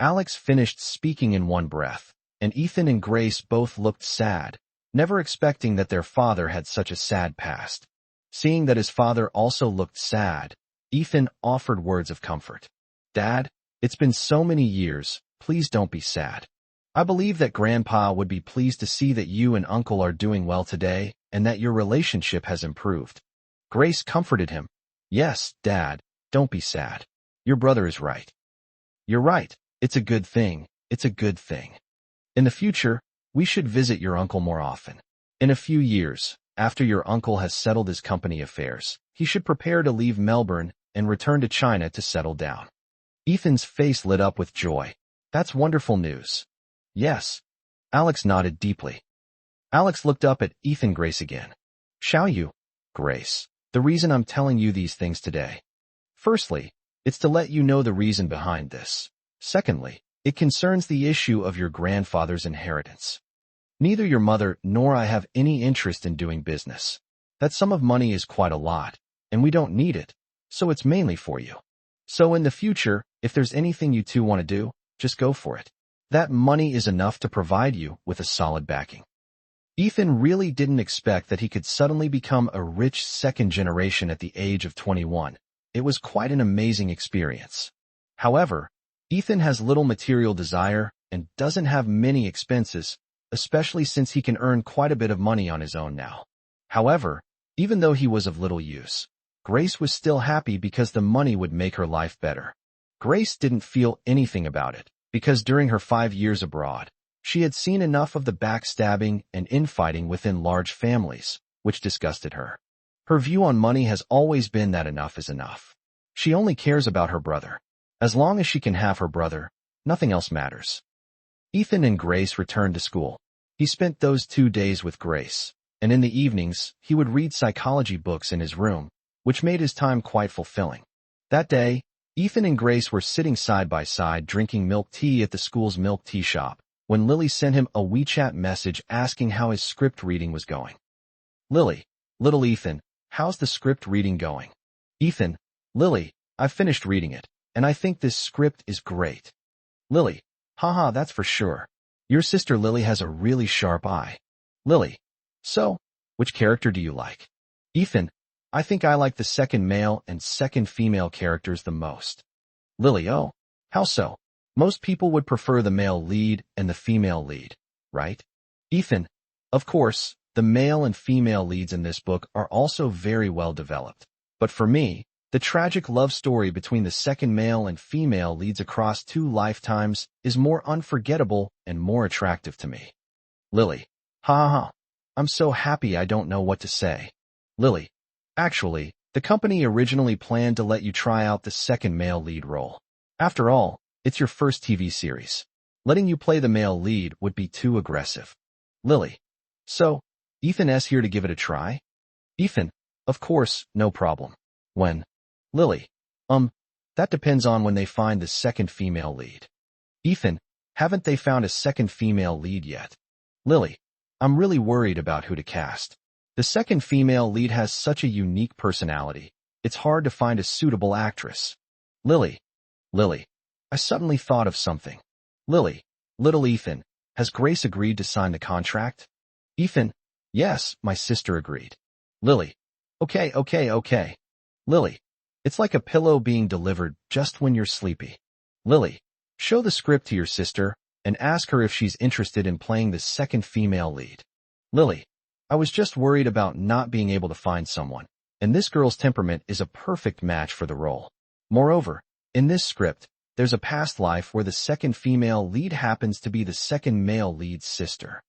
Alex finished speaking in one breath, and Ethan and Grace both looked sad, never expecting that their father had such a sad past. Seeing that his father also looked sad, Ethan offered words of comfort. Dad, it's been so many years, please don't be sad. I believe that Grandpa would be pleased to see that you and Uncle are doing well today and that your relationship has improved. Grace comforted him. Yes, Dad, don't be sad. Your brother is right. You're right. It's a good thing. It's a good thing. In the future, we should visit your uncle more often. In a few years, after your uncle has settled his company affairs, he should prepare to leave Melbourne and return to China to settle down. Ethan's face lit up with joy. That's wonderful news. Yes. Alex nodded deeply. Alex looked up at Ethan Grace again. Shall you, Grace, the reason I'm telling you these things today. Firstly, it's to let you know the reason behind this. Secondly, it concerns the issue of your grandfather's inheritance. Neither your mother nor I have any interest in doing business. That sum of money is quite a lot, and we don't need it, so it's mainly for you. So in the future, if there's anything you two want to do, just go for it. That money is enough to provide you with a solid backing. Ethan really didn't expect that he could suddenly become a rich second generation at the age of 21. It was quite an amazing experience. However, Ethan has little material desire and doesn't have many expenses, especially since he can earn quite a bit of money on his own now. However, even though he was of little use, Grace was still happy because the money would make her life better. Grace didn't feel anything about it, because during her 5 years abroad, she had seen enough of the backstabbing and infighting within large families, which disgusted her. Her view on money has always been that enough is enough. She only cares about her brother. As long as she can have her brother, nothing else matters. Ethan and Grace returned to school. He spent those 2 days with Grace, and in the evenings, he would read psychology books in his room, which made his time quite fulfilling. That day, Ethan and Grace were sitting side by side drinking milk tea at the school's milk tea shop, when Lily sent him a WeChat message asking how his script reading was going. Lily, little Ethan, how's the script reading going? Ethan, Lily, I've finished reading it, and I think this script is great. Lily, haha, that's for sure. Your sister Lily has a really sharp eye. Lily, So, which character do you like? Ethan, I think I like the second male and second female characters the most. Lily, oh, how so? Most people would prefer the male lead and the female lead, right? Ethan, of course, the male and female leads in this book are also very well developed. But for me, the tragic love story between the second male and female leads across 2 lifetimes is more unforgettable and more attractive to me. Lily, ha ha ha. I'm so happy I don't know what to say. Lily, actually, the company originally planned to let you try out the second male lead role. After all, it's your first TV series. Letting you play the male lead would be too aggressive. Lily, so, Ethan S. here to give it a try? Ethan, of course, no problem. When? Lily, that depends on when they find the second female lead. Ethan, haven't they found a second female lead yet? Lily, I'm really worried about who to cast. The second female lead has such a unique personality. It's hard to find a suitable actress. Lily, I suddenly thought of something. Lily, little Ethan, has Grace agreed to sign the contract? Ethan, yes, my sister agreed. Lily, okay. Lily, it's like a pillow being delivered just when you're sleepy. Lily, show the script to your sister and ask her if she's interested in playing the second female lead. Lily, I was just worried about not being able to find someone, and this girl's temperament is a perfect match for the role. Moreover, in this script, there's a past life where the second female lead happens to be the second male lead's sister.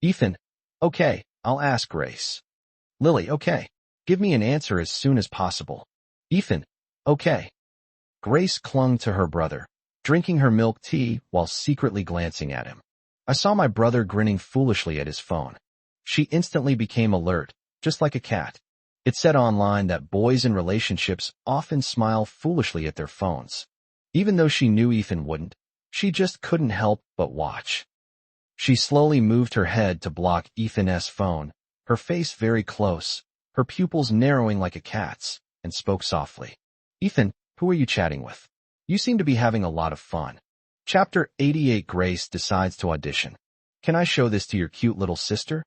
Ethan, okay, I'll ask Grace. Lily, okay. Give me an answer as soon as possible. Ethan, okay. Grace clung to her brother, drinking her milk tea while secretly glancing at him. I saw my brother grinning foolishly at his phone. She instantly became alert, just like a cat. It said online that boys in relationships often smile foolishly at their phones. Even though she knew Ethan wouldn't, she just couldn't help but watch. She slowly moved her head to block Ethan's phone, her face very close, her pupils narrowing like a cat's, and spoke softly. Ethan, who are you chatting with? You seem to be having a lot of fun. Chapter 88. Grace decides to audition. Can I show this to your cute little sister?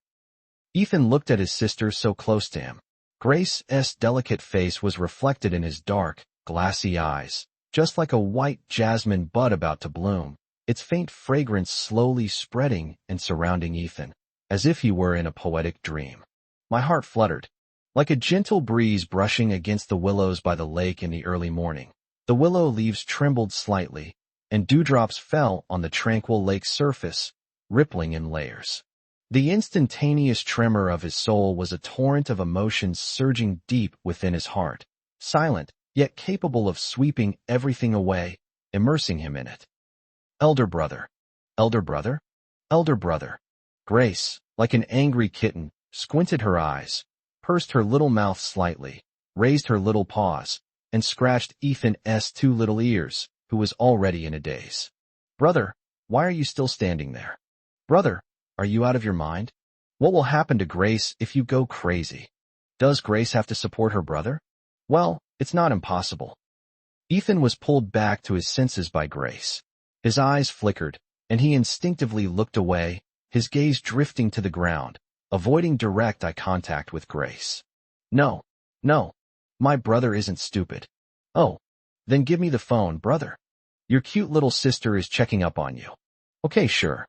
Ethan looked at his sister so close to him. Grace's delicate face was reflected in his dark, glassy eyes, just like a white jasmine bud about to bloom, its faint fragrance slowly spreading and surrounding Ethan, as if he were in a poetic dream. My heart fluttered. Like a gentle breeze brushing against the willows by the lake in the early morning, the willow leaves trembled slightly, and dewdrops fell on the tranquil lake's surface, rippling in layers. The instantaneous tremor of his soul was a torrent of emotions surging deep within his heart, silent, yet capable of sweeping everything away, immersing him in it. Elder brother. Elder brother? Elder brother. Grace, like an angry kitten, squinted her eyes, pursed her little mouth slightly, raised her little paws, and scratched Ethan's 2 little ears, who was already in a daze. Brother, why are you still standing there? Brother, are you out of your mind? What will happen to Grace if you go crazy? Does Grace have to support her brother? Well, it's not impossible. Ethan was pulled back to his senses by Grace. His eyes flickered, and he instinctively looked away, his gaze drifting to the ground, avoiding direct eye contact with Grace. No, my brother isn't stupid. Oh, then give me the phone, brother. Your cute little sister is checking up on you. Okay, sure.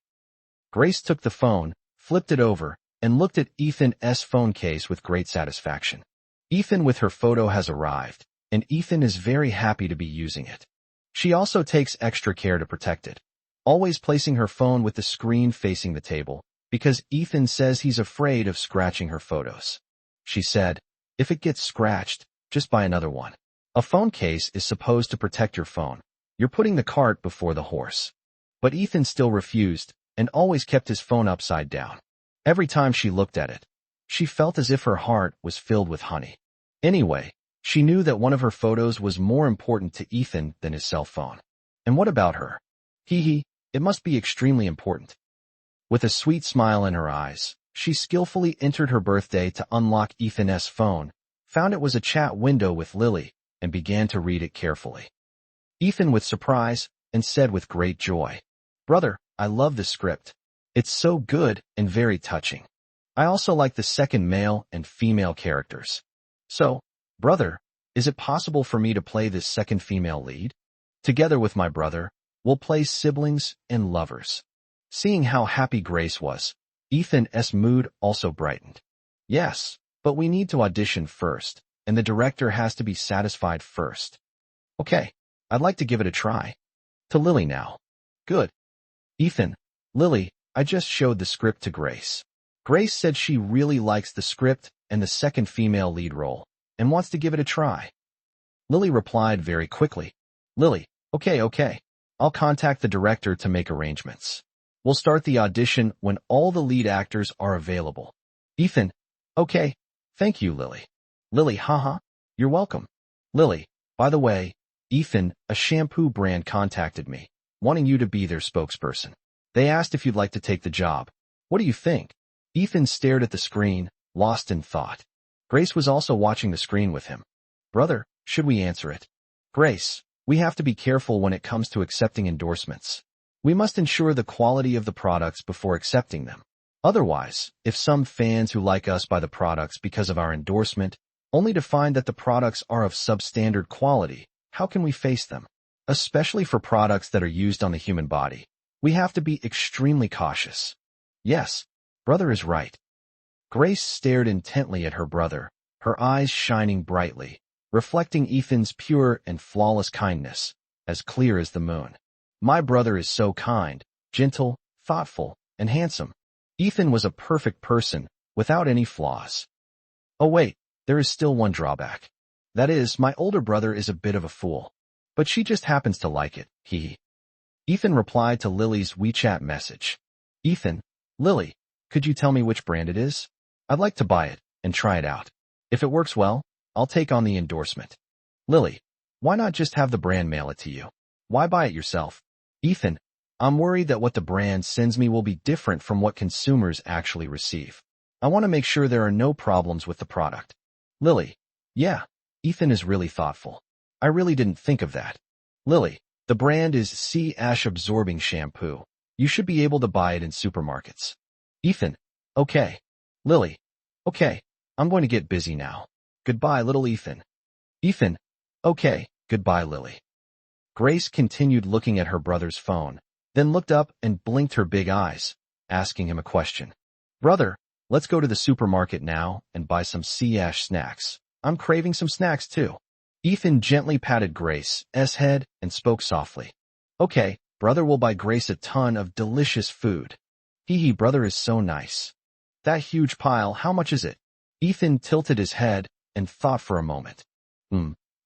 Grace took the phone, flipped it over, and looked at Ethan's phone case with great satisfaction. Ethan with her photo has arrived, and Ethan is very happy to be using it. She also takes extra care to protect it, always placing her phone with the screen facing the table, because Ethan says he's afraid of scratching her photos. She said, if it gets scratched, just buy another one. A phone case is supposed to protect your phone. You're putting the cart before the horse. But Ethan still refused, and always kept his phone upside down. Every time she looked at it, she felt as if her heart was filled with honey. Anyway, she knew that one of her photos was more important to Ethan than his cell phone. And what about her? It must be extremely important. With a sweet smile in her eyes, she skillfully entered her birthday to unlock Ethan's phone, found it was a chat window with Lily, and began to read it carefully. Ethan with surprise, and said with great joy, Brother, I love the script. It's so good and very touching. I also like the second male and female characters. So, brother, is it possible for me to play this second female lead? Together with my brother, we'll play siblings and lovers. Seeing how happy Grace was, Ethan's mood also brightened. Yes, but we need to audition first, and the director has to be satisfied first. Okay, I'd like to give it a try. To Lily now. Good. Ethan, Lily, I just showed the script to Grace. Grace said she really likes the script and the second female lead role, and wants to give it a try. Lily replied very quickly. Lily, okay. I'll contact the director to make arrangements. We'll start the audition when all the lead actors are available. Ethan, okay. Thank you, Lily. Lily, haha. You're welcome. Lily, by the way, Ethan, a shampoo brand contacted me, wanting you to be their spokesperson. They asked if you'd like to take the job. What do you think? Ethan stared at the screen, lost in thought. Grace was also watching the screen with him. Brother, should we answer it? Grace, we have to be careful when it comes to accepting endorsements. We must ensure the quality of the products before accepting them. Otherwise, if some fans who like us buy the products because of our endorsement, only to find that the products are of substandard quality, how can we face them? Especially for products that are used on the human body. We have to be extremely cautious. Yes, brother is right. Grace stared intently at her brother, her eyes shining brightly, reflecting Ethan's pure and flawless kindness, as clear as the moon. My brother is so kind, gentle, thoughtful, and handsome. Ethan was a perfect person, without any flaws. Oh wait, there is still one drawback. That is, my older brother is a bit of a fool. But she just happens to like it, he. Ethan replied to Lily's WeChat message. Ethan, Lily, could you tell me which brand it is? I'd like to buy it, and try it out. If it works well, I'll take on the endorsement. Lily, why not just have the brand mail it to you? Why buy it yourself? Ethan, I'm worried that what the brand sends me will be different from what consumers actually receive. I want to make sure there are no problems with the product. Lily, yeah, Ethan is really thoughtful. I really didn't think of that. Lily, the brand is Sea Ash Absorbing Shampoo. You should be able to buy it in supermarkets. Ethan, okay. Lily, okay, I'm going to get busy now. Goodbye, little Ethan. Ethan, okay, goodbye, Lily. Grace continued looking at her brother's phone, then looked up and blinked her big eyes, asking him a question. Brother, let's go to the supermarket now and buy some sea ash snacks. I'm craving some snacks too. Ethan gently patted Grace's head and spoke softly. Okay, brother will buy Grace a ton of delicious food. Hee, brother is so nice. That huge pile, how much is it? Ethan tilted his head and thought for a moment.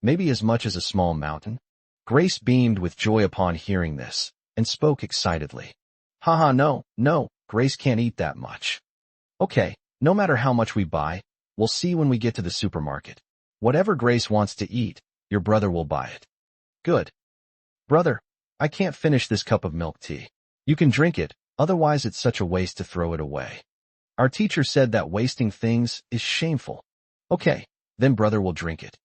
Maybe as much as a small mountain? Grace beamed with joy upon hearing this, and spoke excitedly. Haha, no, Grace can't eat that much. Okay, no matter how much we buy, we'll see when we get to the supermarket. Whatever Grace wants to eat, your brother will buy it. Good. Brother, I can't finish this cup of milk tea. You can drink it, otherwise it's such a waste to throw it away. Our teacher said that wasting things is shameful. Okay, then brother will drink it.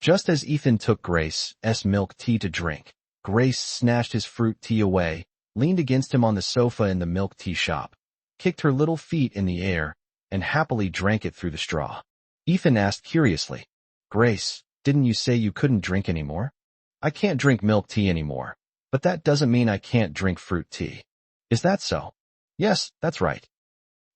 Just as Ethan took Grace's milk tea to drink, Grace snatched his fruit tea away, leaned against him on the sofa in the milk tea shop, kicked her little feet in the air, and happily drank it through the straw. Ethan asked curiously, Grace, didn't you say you couldn't drink anymore? I can't drink milk tea anymore, but that doesn't mean I can't drink fruit tea. Is that so? Yes, that's right.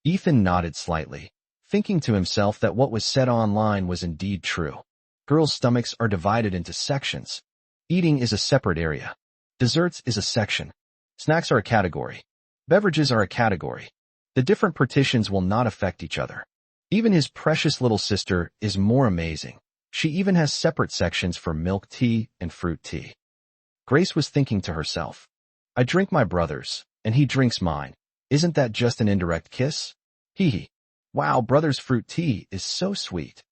Ethan nodded slightly, thinking to himself that what was said online was indeed true. Girls' stomachs are divided into sections. Eating is a separate area. Desserts is a section. Snacks are a category. Beverages are a category. The different partitions will not affect each other. Even his precious little sister is more amazing. She even has separate sections for milk tea and fruit tea. Grace was thinking to herself, I drink my brother's, and he drinks mine. Isn't that just an indirect kiss? Hee. Wow, brother's fruit tea is so sweet.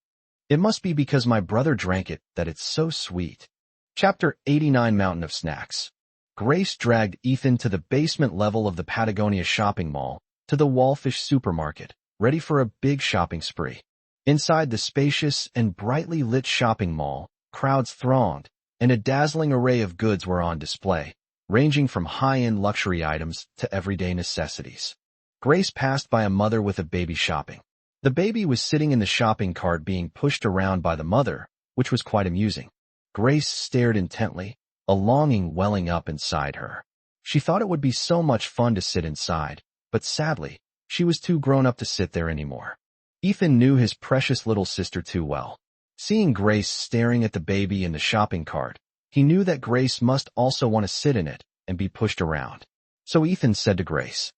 It must be because my brother drank it that it's so sweet. Chapter 89 Mountain of Snacks. Grace dragged Ethan to the basement level of the Patagonia shopping mall, to the Wallfish supermarket, ready for a big shopping spree. Inside the spacious and brightly lit shopping mall, crowds thronged, and a dazzling array of goods were on display, ranging from high-end luxury items to everyday necessities. Grace passed by a mother with a baby shopping. The baby was sitting in the shopping cart being pushed around by the mother, which was quite amusing. Grace stared intently, a longing welling up inside her. She thought it would be so much fun to sit inside, but sadly, she was too grown up to sit there anymore. Ethan knew his precious little sister too well. Seeing Grace staring at the baby in the shopping cart, he knew that Grace must also want to sit in it and be pushed around. So Ethan said to Grace,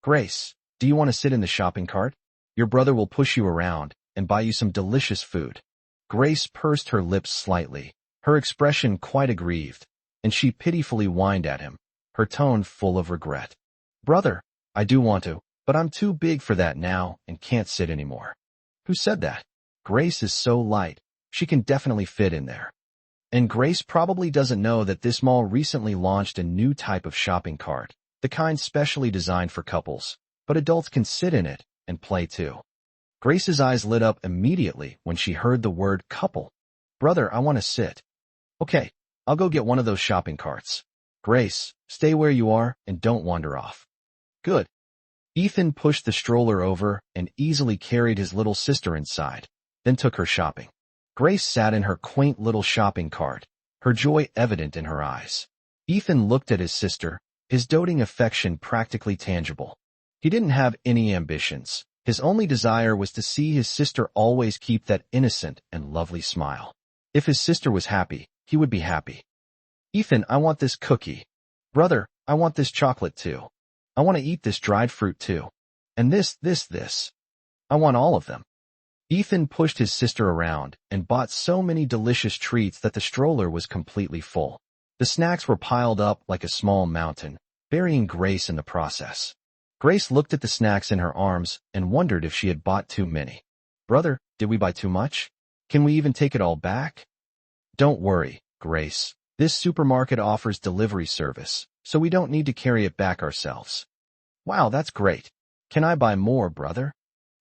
"Grace, do you want to sit in the shopping cart? Your brother will push you around and buy you some delicious food." Grace pursed her lips slightly, her expression quite aggrieved, and she pitifully whined at him, her tone full of regret. "Brother, I do want to, but I'm too big for that now and can't sit anymore." "Who said that? Grace is so light, she can definitely fit in there." And Grace probably doesn't know that this mall recently launched a new type of shopping cart, the kind specially designed for couples, but adults can sit in it and play too. Grace's eyes lit up immediately when she heard the word couple. "Brother, I want to sit." "Okay, I'll go get one of those shopping carts." "Grace, stay where you are and don't wander off." "Good." Ethan pushed the stroller over and easily carried his little sister inside, then took her shopping. Grace sat in her quaint little shopping cart, her joy evident in her eyes. Ethan looked at his sister, his doting affection practically tangible. He didn't have any ambitions. His only desire was to see his sister always keep that innocent and lovely smile. If his sister was happy, he would be happy. "Ethan, I want this cookie." "Brother, I want this chocolate too." "I want to eat this dried fruit too." "And this. I want all of them." Ethan pushed his sister around and bought so many delicious treats that the stroller was completely full. The snacks were piled up like a small mountain, burying Grace in the process. Grace looked at the snacks in her arms and wondered if she had bought too many. "Brother, did we buy too much? Can we even take it all back?" "Don't worry, Grace. This supermarket offers delivery service, so we don't need to carry it back ourselves." "Wow, that's great. Can I buy more, brother?"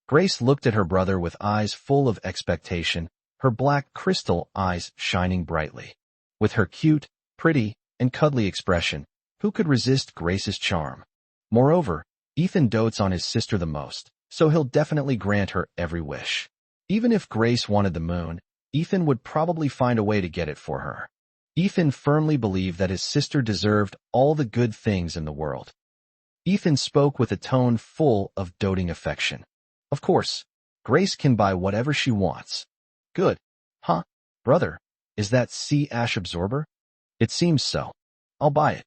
Grace looked at her brother with eyes full of expectation, her black crystal eyes shining brightly. With her cute, pretty, and cuddly expression, who could resist Grace's charm? Moreover, Ethan dotes on his sister the most, so he'll definitely grant her every wish. Even if Grace wanted the moon, Ethan would probably find a way to get it for her. Ethan firmly believed that his sister deserved all the good things in the world. Ethan spoke with a tone full of doting affection. "Of course, Grace can buy whatever she wants." "Good. Huh? Brother, is that sea ash absorber?" "It seems so. I'll buy it."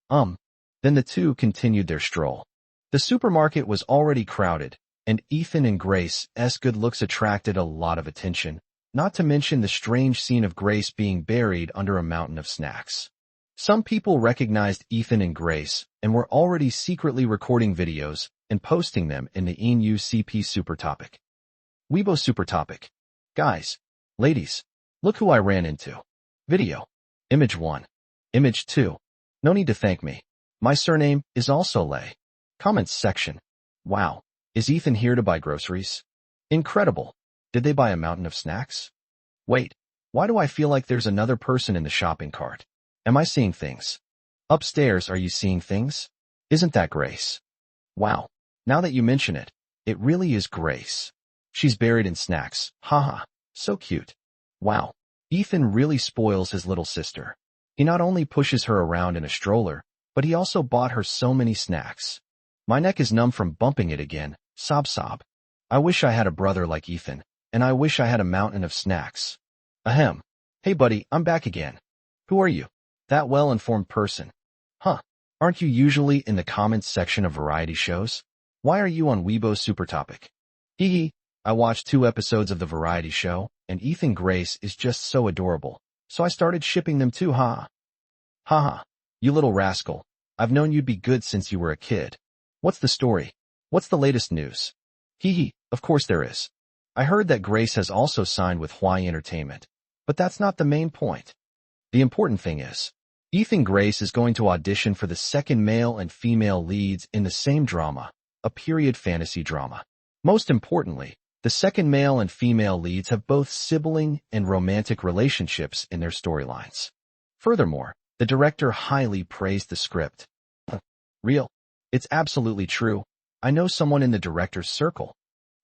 Then the two continued their stroll. The supermarket was already crowded, and Ethan and Grace's good looks attracted a lot of attention, not to mention the strange scene of Grace being buried under a mountain of snacks. Some people recognized Ethan and Grace and were already secretly recording videos and posting them in the NUCP Super Topic. Weibo Super Topic. "Guys, ladies, look who I ran into." Video. Image 1. Image 2. "No need to thank me. My surname is also Lei." Comments section. "Wow, is Ethan here to buy groceries? Incredible. Did they buy a mountain of snacks? Wait, why do I feel like there's another person in the shopping cart? Am I seeing things? Upstairs, are you seeing things? Isn't that Grace? Wow, now that you mention it, it really is Grace. She's buried in snacks. Haha, so cute. Wow, Ethan really spoils his little sister. He not only pushes her around in a stroller, but he also bought her so many snacks. My neck is numb from bumping it again. Sob sob. I wish I had a brother like Ethan, and I wish I had a mountain of snacks. Ahem. Hey buddy, I'm back again. Who are you? That well-informed person. Huh. Aren't you usually in the comments section of variety shows? Why are you on Weibo Super Topic? Hee hee. I watched 2 episodes of the variety show, and Ethan Grace is just so adorable, so I started shipping them too, ha. Haha. You little rascal. I've known you'd be good since you were a kid. What's the story? What's the latest news? Hee hee, of course there is. I heard that Grace has also signed with Hawaii Entertainment, but that's not the main point. The important thing is, Ethan Grace is going to audition for the second male and female leads in the same drama, a period fantasy drama. Most importantly, the second male and female leads have both sibling and romantic relationships in their storylines. Furthermore, the director highly praised the script. Real. It's absolutely true. I know someone in the director's circle.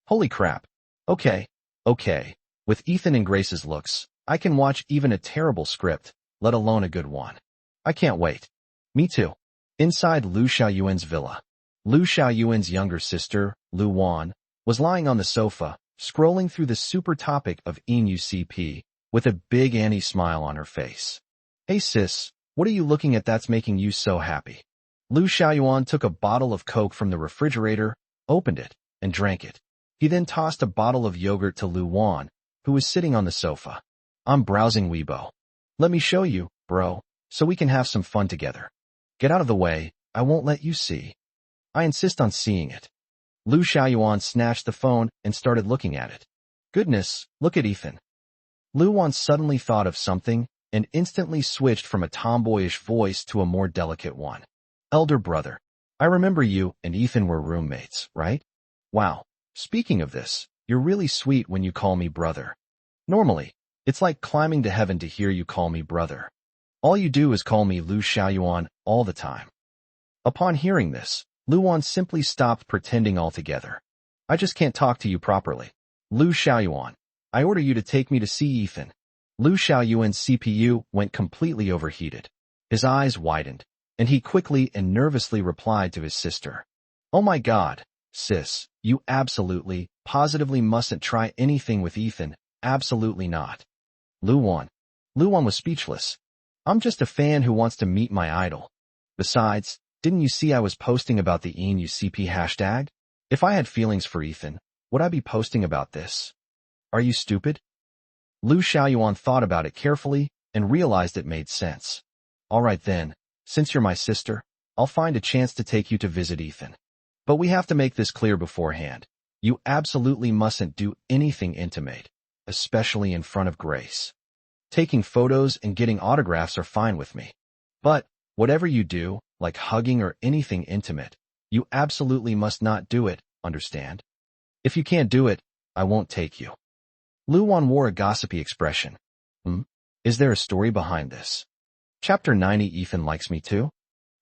Holy crap. Okay, okay. With Ethan and Grace's looks, I can watch even a terrible script, let alone a good one. I can't wait. Me too. Inside Lu Xiaoyuan's villa, Lu Xiaoyuan's younger sister, Lu Wan, was lying on the sofa, scrolling through the super topic of ENUCP, with a big Annie smile on her face. Hey sis, what are you looking at that's making you so happy? Lu Xiaoyuan took a bottle of Coke from the refrigerator, opened it, and drank it. He then tossed a bottle of yogurt to Lu Wan, who was sitting on the sofa. I'm browsing Weibo. Let me show you, bro, so we can have some fun together. Get out of the way, I won't let you see. I insist on seeing it. Lu Xiaoyuan snatched the phone and started looking at it. Goodness, look at Ethan. Lu Wan suddenly thought of something and instantly switched from a tomboyish voice to a more delicate one. Elder brother, I remember you and Ethan were roommates, right? Wow, speaking of this, you're really sweet when you call me brother. Normally, it's like climbing to heaven to hear you call me brother. All you do is call me Lu Xiaoyuan all the time. Upon hearing this, Lu Wan simply stopped pretending altogether. I just can't talk to you properly. Lu Xiaoyuan, I order you to take me to see Ethan. Lu Xiaoyuan's CPU went completely overheated. His eyes widened, and he quickly and nervously replied to his sister. Oh my god, sis, you absolutely, positively mustn't try anything with Ethan, absolutely not. Lu Wan was speechless. I'm just a fan who wants to meet my idol. Besides, didn't you see I was posting about the ENUCP hashtag? If I had feelings for Ethan, would I be posting about this? Are you stupid? Lu Xiaoyuan thought about it carefully and realized it made sense. All right then, since you're my sister, I'll find a chance to take you to visit Ethan. But we have to make this clear beforehand. You absolutely mustn't do anything intimate, especially in front of Grace. Taking photos and getting autographs are fine with me. But, whatever you do, like hugging or anything intimate, you absolutely must not do it, understand? If you can't do it, I won't take you. Lu Wan wore a gossipy expression. Is there a story behind this? Chapter 90 Ethan likes me too?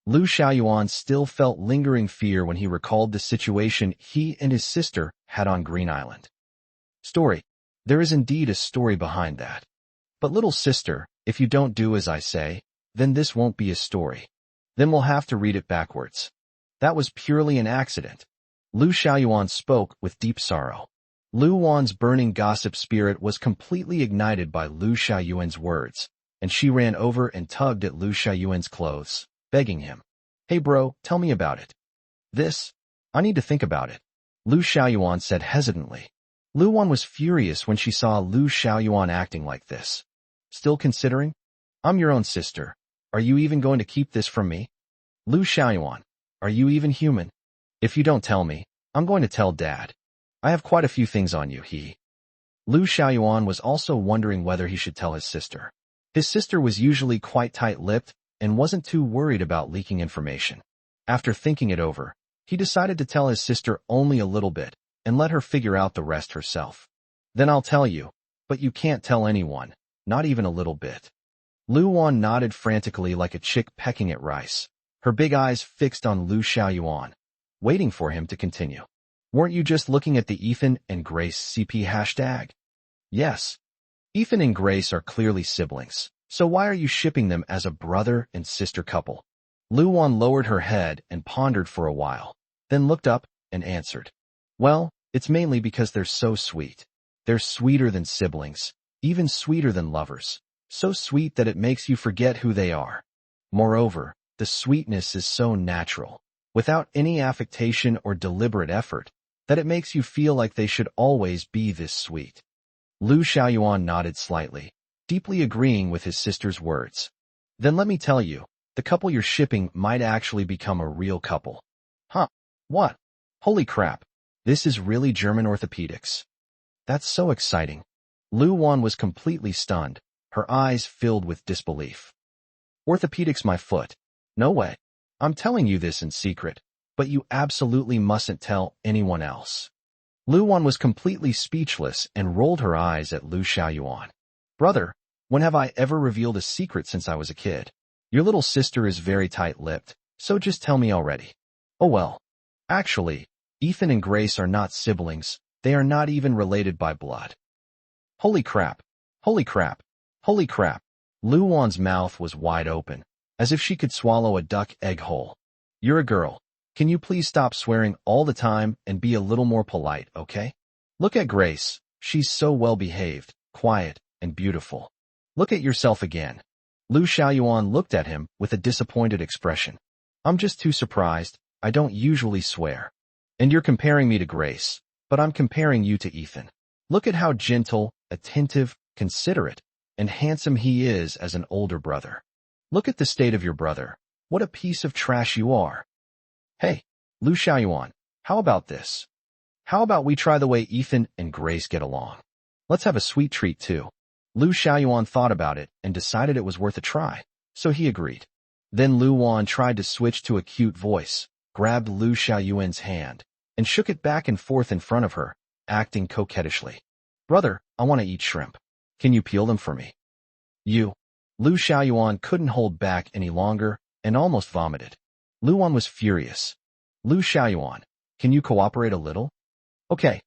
Lu Xiaoyuan still felt lingering fear when he recalled the situation he and his sister had on Green Island. Story. There is indeed a story behind that. But little sister, if you don't do as I say, then this won't be a story. Then we'll have to read it backwards. That was purely an accident. Lu Xiaoyuan spoke with deep sorrow. Lu Wan's burning gossip spirit was completely ignited by Lu Xiaoyuan's words, and she ran over and tugged at Lu Xiaoyuan's clothes, begging him. Hey bro, tell me about it. This? I need to think about it. Lu Xiaoyuan said hesitantly. Lu Wan was furious when she saw Lu Xiaoyuan acting like this. Still considering? I'm your own sister. Are you even going to keep this from me? Lu Xiaoyuan, are you even human? If you don't tell me, I'm going to tell Dad. I have quite a few things on you, Lu Xiaoyuan was also wondering whether he should tell his sister. His sister was usually quite tight-lipped and wasn't too worried about leaking information. After thinking it over, he decided to tell his sister only a little bit and let her figure out the rest herself. Then I'll tell you, but you can't tell anyone, not even a little bit. Lu Wan nodded frantically like a chick pecking at rice, her big eyes fixed on Lu Xiaoyuan, waiting for him to continue. Weren't you just looking at the Ethan and Grace CP hashtag? Yes. Ethan and Grace are clearly siblings, so why are you shipping them as a brother and sister couple? Lu Wan lowered her head and pondered for a while, then looked up and answered. Well, it's mainly because they're so sweet. They're sweeter than siblings, even sweeter than lovers, so sweet that it makes you forget who they are. Moreover, the sweetness is so natural, without any affectation or deliberate effort, that it makes you feel like they should always be this sweet. Lu Xiaoyuan nodded slightly, deeply agreeing with his sister's words. Then let me tell you, the couple you're shipping might actually become a real couple. Huh? What? Holy crap. This is really German orthopedics. That's so exciting. Lu Wan was completely stunned, her eyes filled with disbelief. Orthopedics my foot. No way. I'm telling you this in secret, but you absolutely mustn't tell anyone else. Lu Wan was completely speechless and rolled her eyes at Lu Xiaoyuan. Brother, when have I ever revealed a secret since I was a kid? Your little sister is very tight-lipped, so just tell me already. Oh well. Actually, Ethan and Grace are not siblings. They are not even related by blood. Holy crap. Holy crap. Holy crap. Lu Wan's mouth was wide open, as if she could swallow a duck egg whole. You're a girl. Can you please stop swearing all the time and be a little more polite, okay? Look at Grace. She's so well-behaved, quiet, and beautiful. Look at yourself again. Lu Xiaoyuan looked at him with a disappointed expression. I'm just too surprised. I don't usually swear. And you're comparing me to Grace, but I'm comparing you to Ethan. Look at how gentle, attentive, considerate, and handsome he is as an older brother. Look at the state of your brother. What a piece of trash you are. Hey, Lu Xiaoyuan, how about this? How about we try the way Ethan and Grace get along? Let's have a sweet treat too. Lu Xiaoyuan thought about it and decided it was worth a try, so he agreed. Then Lu Wan tried to switch to a cute voice, grabbed Lu Xiaoyuan's hand, and shook it back and forth in front of her, acting coquettishly. Brother, I want to eat shrimp. Can you peel them for me? You. Lu Xiaoyuan couldn't hold back any longer and almost vomited. Lu Wan was furious. Lu Xiaoyuan, can you cooperate a little? Okay,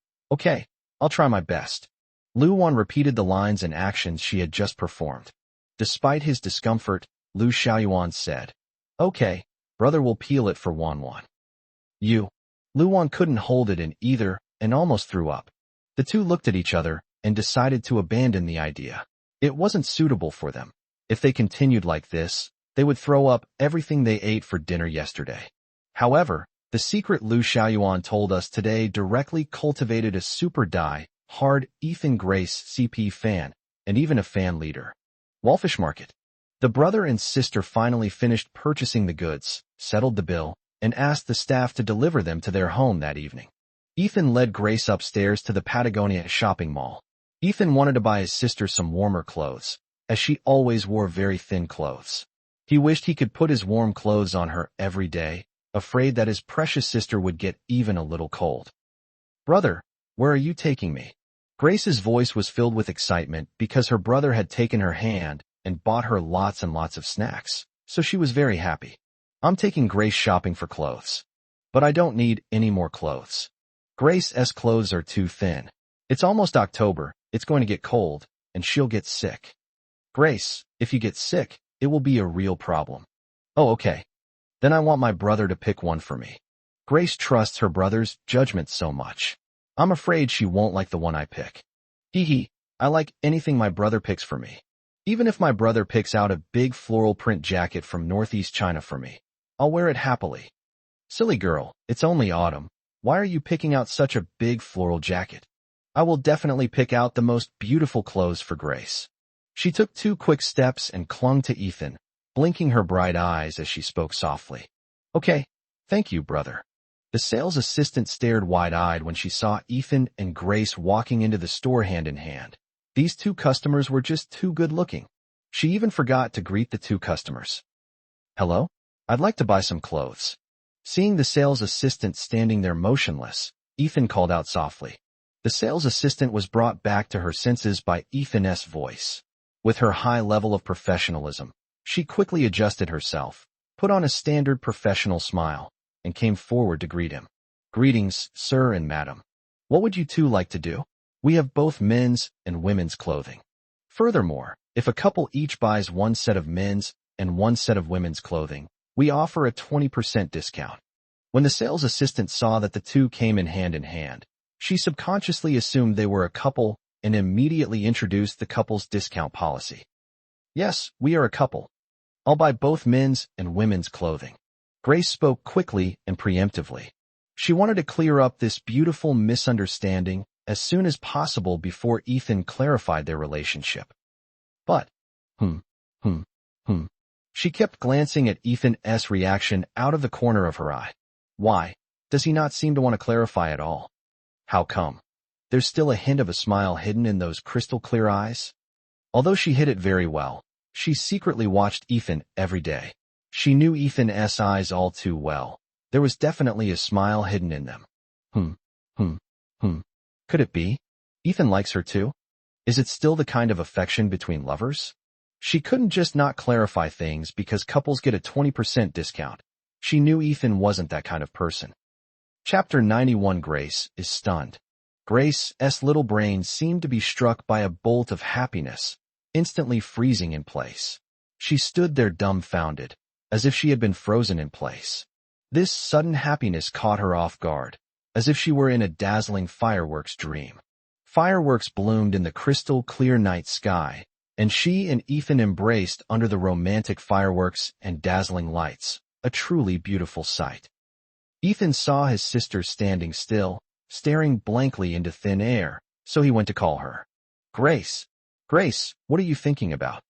I'll try my best. Lu Wan repeated the lines and actions she had just performed. Despite his discomfort, Lu Xiaoyuan said, Okay, brother will peel it for Wan Wan. You. Lu Wan couldn't hold it in either and almost threw up. The two looked at each other and decided to abandon the idea. It wasn't suitable for them. If they continued like this, they would throw up everything they ate for dinner yesterday. However, the secret Lu Xiaoyuan told us today directly cultivated a super die-hard Ethan Grace CP fan, and even a fan leader. Wallfish Market. The brother and sister finally finished purchasing the goods, settled the bill, and asked the staff to deliver them to their home that evening. Ethan led Grace upstairs to the Patagonia shopping mall. Ethan wanted to buy his sister some warmer clothes, as she always wore very thin clothes. He wished he could put his warm clothes on her every day, afraid that his precious sister would get even a little cold. Brother, where are you taking me? Grace's voice was filled with excitement because her brother had taken her hand and bought her lots and lots of snacks, so she was very happy. I'm taking Grace shopping for clothes. But I don't need any more clothes. Grace's clothes are too thin. It's almost October, it's going to get cold, and she'll get sick. Grace, if you get sick, it will be a real problem. Oh, okay. Then I want my brother to pick one for me. Grace trusts her brother's judgment so much. I'm afraid she won't like the one I pick. Hee, I like anything my brother picks for me. Even if my brother picks out a big floral print jacket from Northeast China for me, I'll wear it happily. Silly girl, it's only autumn. Why are you picking out such a big floral jacket? I will definitely pick out the most beautiful clothes for Grace. She took 2 quick steps and clung to Ethan, blinking her bright eyes as she spoke softly. Okay, thank you, brother. The sales assistant stared wide-eyed when she saw Ethan and Grace walking into the store hand in hand. These 2 customers were just too good-looking. She even forgot to greet the 2 customers. Hello? I'd like to buy some clothes. Seeing the sales assistant standing there motionless, Ethan called out softly. The sales assistant was brought back to her senses by Ethan's voice. With her high level of professionalism, she quickly adjusted herself, put on a standard professional smile, and came forward to greet him. Greetings, sir and madam. What would you 2 like to do? We have both men's and women's clothing. Furthermore, if a couple each buys 1 set of men's and 1 set of women's clothing, we offer a 20% discount. When the sales assistant saw that the 2 came in hand, she subconsciously assumed they were a couple and immediately introduced the couple's discount policy. Yes, we are a couple. I'll buy both men's and women's clothing. Grace spoke quickly and preemptively. She wanted to clear up this beautiful misunderstanding as soon as possible before Ethan clarified their relationship. But, She kept glancing at Ethan's reaction out of the corner of her eye. Why? Does he not seem to want to clarify at all? How come? There's still a hint of a smile hidden in those crystal-clear eyes. Although she hid it very well, she secretly watched Ethan every day. She knew Ethan's eyes all too well. There was definitely a smile hidden in them. Could it be? Ethan likes her too? Is it still the kind of affection between lovers? She couldn't just not clarify things because couples get a 20% discount. She knew Ethan wasn't that kind of person. Chapter 91. Grace is stunned. Grace's little brain seemed to be struck by a bolt of happiness, instantly freezing in place. She stood there dumbfounded, as if she had been frozen in place. This sudden happiness caught her off guard, as if she were in a dazzling fireworks dream. Fireworks bloomed in the crystal-clear night sky, and she and Ethan embraced under the romantic fireworks and dazzling lights, a truly beautiful sight. Ethan saw his sister standing still, staring blankly into thin air, so he went to call her. Grace, Grace, what are you thinking about?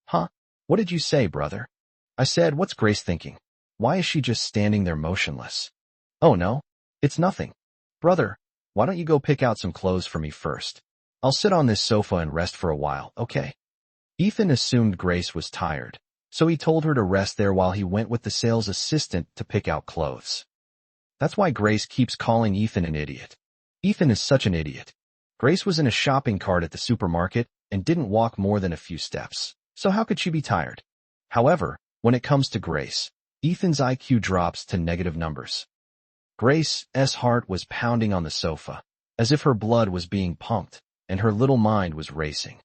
Huh? What did you say, brother? I said, what's Grace thinking? Why is she just standing there motionless? Oh no, it's nothing. Brother, why don't you go pick out some clothes for me first? I'll sit on this sofa and rest for a while, okay? Ethan assumed Grace was tired, so he told her to rest there while he went with the sales assistant to pick out clothes. That's why Grace keeps calling Ethan an idiot. Ethan is such an idiot. Grace was in a shopping cart at the supermarket and didn't walk more than a few steps, so how could she be tired? However, when it comes to Grace, Ethan's IQ drops to negative numbers. Grace's heart was pounding on the sofa, as if her blood was being pumped, and her little mind was racing.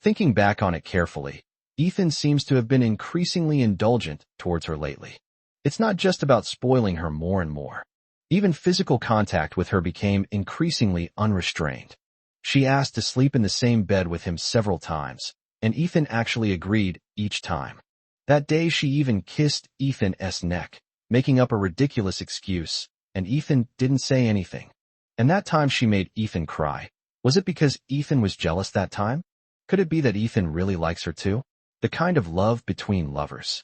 Thinking back on it carefully, Ethan seems to have been increasingly indulgent towards her lately. It's not just about spoiling her more and more. Even physical contact with her became increasingly unrestrained. She asked to sleep in the same bed with him several times, and Ethan actually agreed each time. That day she even kissed Ethan's neck, making up a ridiculous excuse, and Ethan didn't say anything. And that time she made Ethan cry. Was it because Ethan was jealous that time? Could it be that Ethan really likes her too? The kind of love between lovers.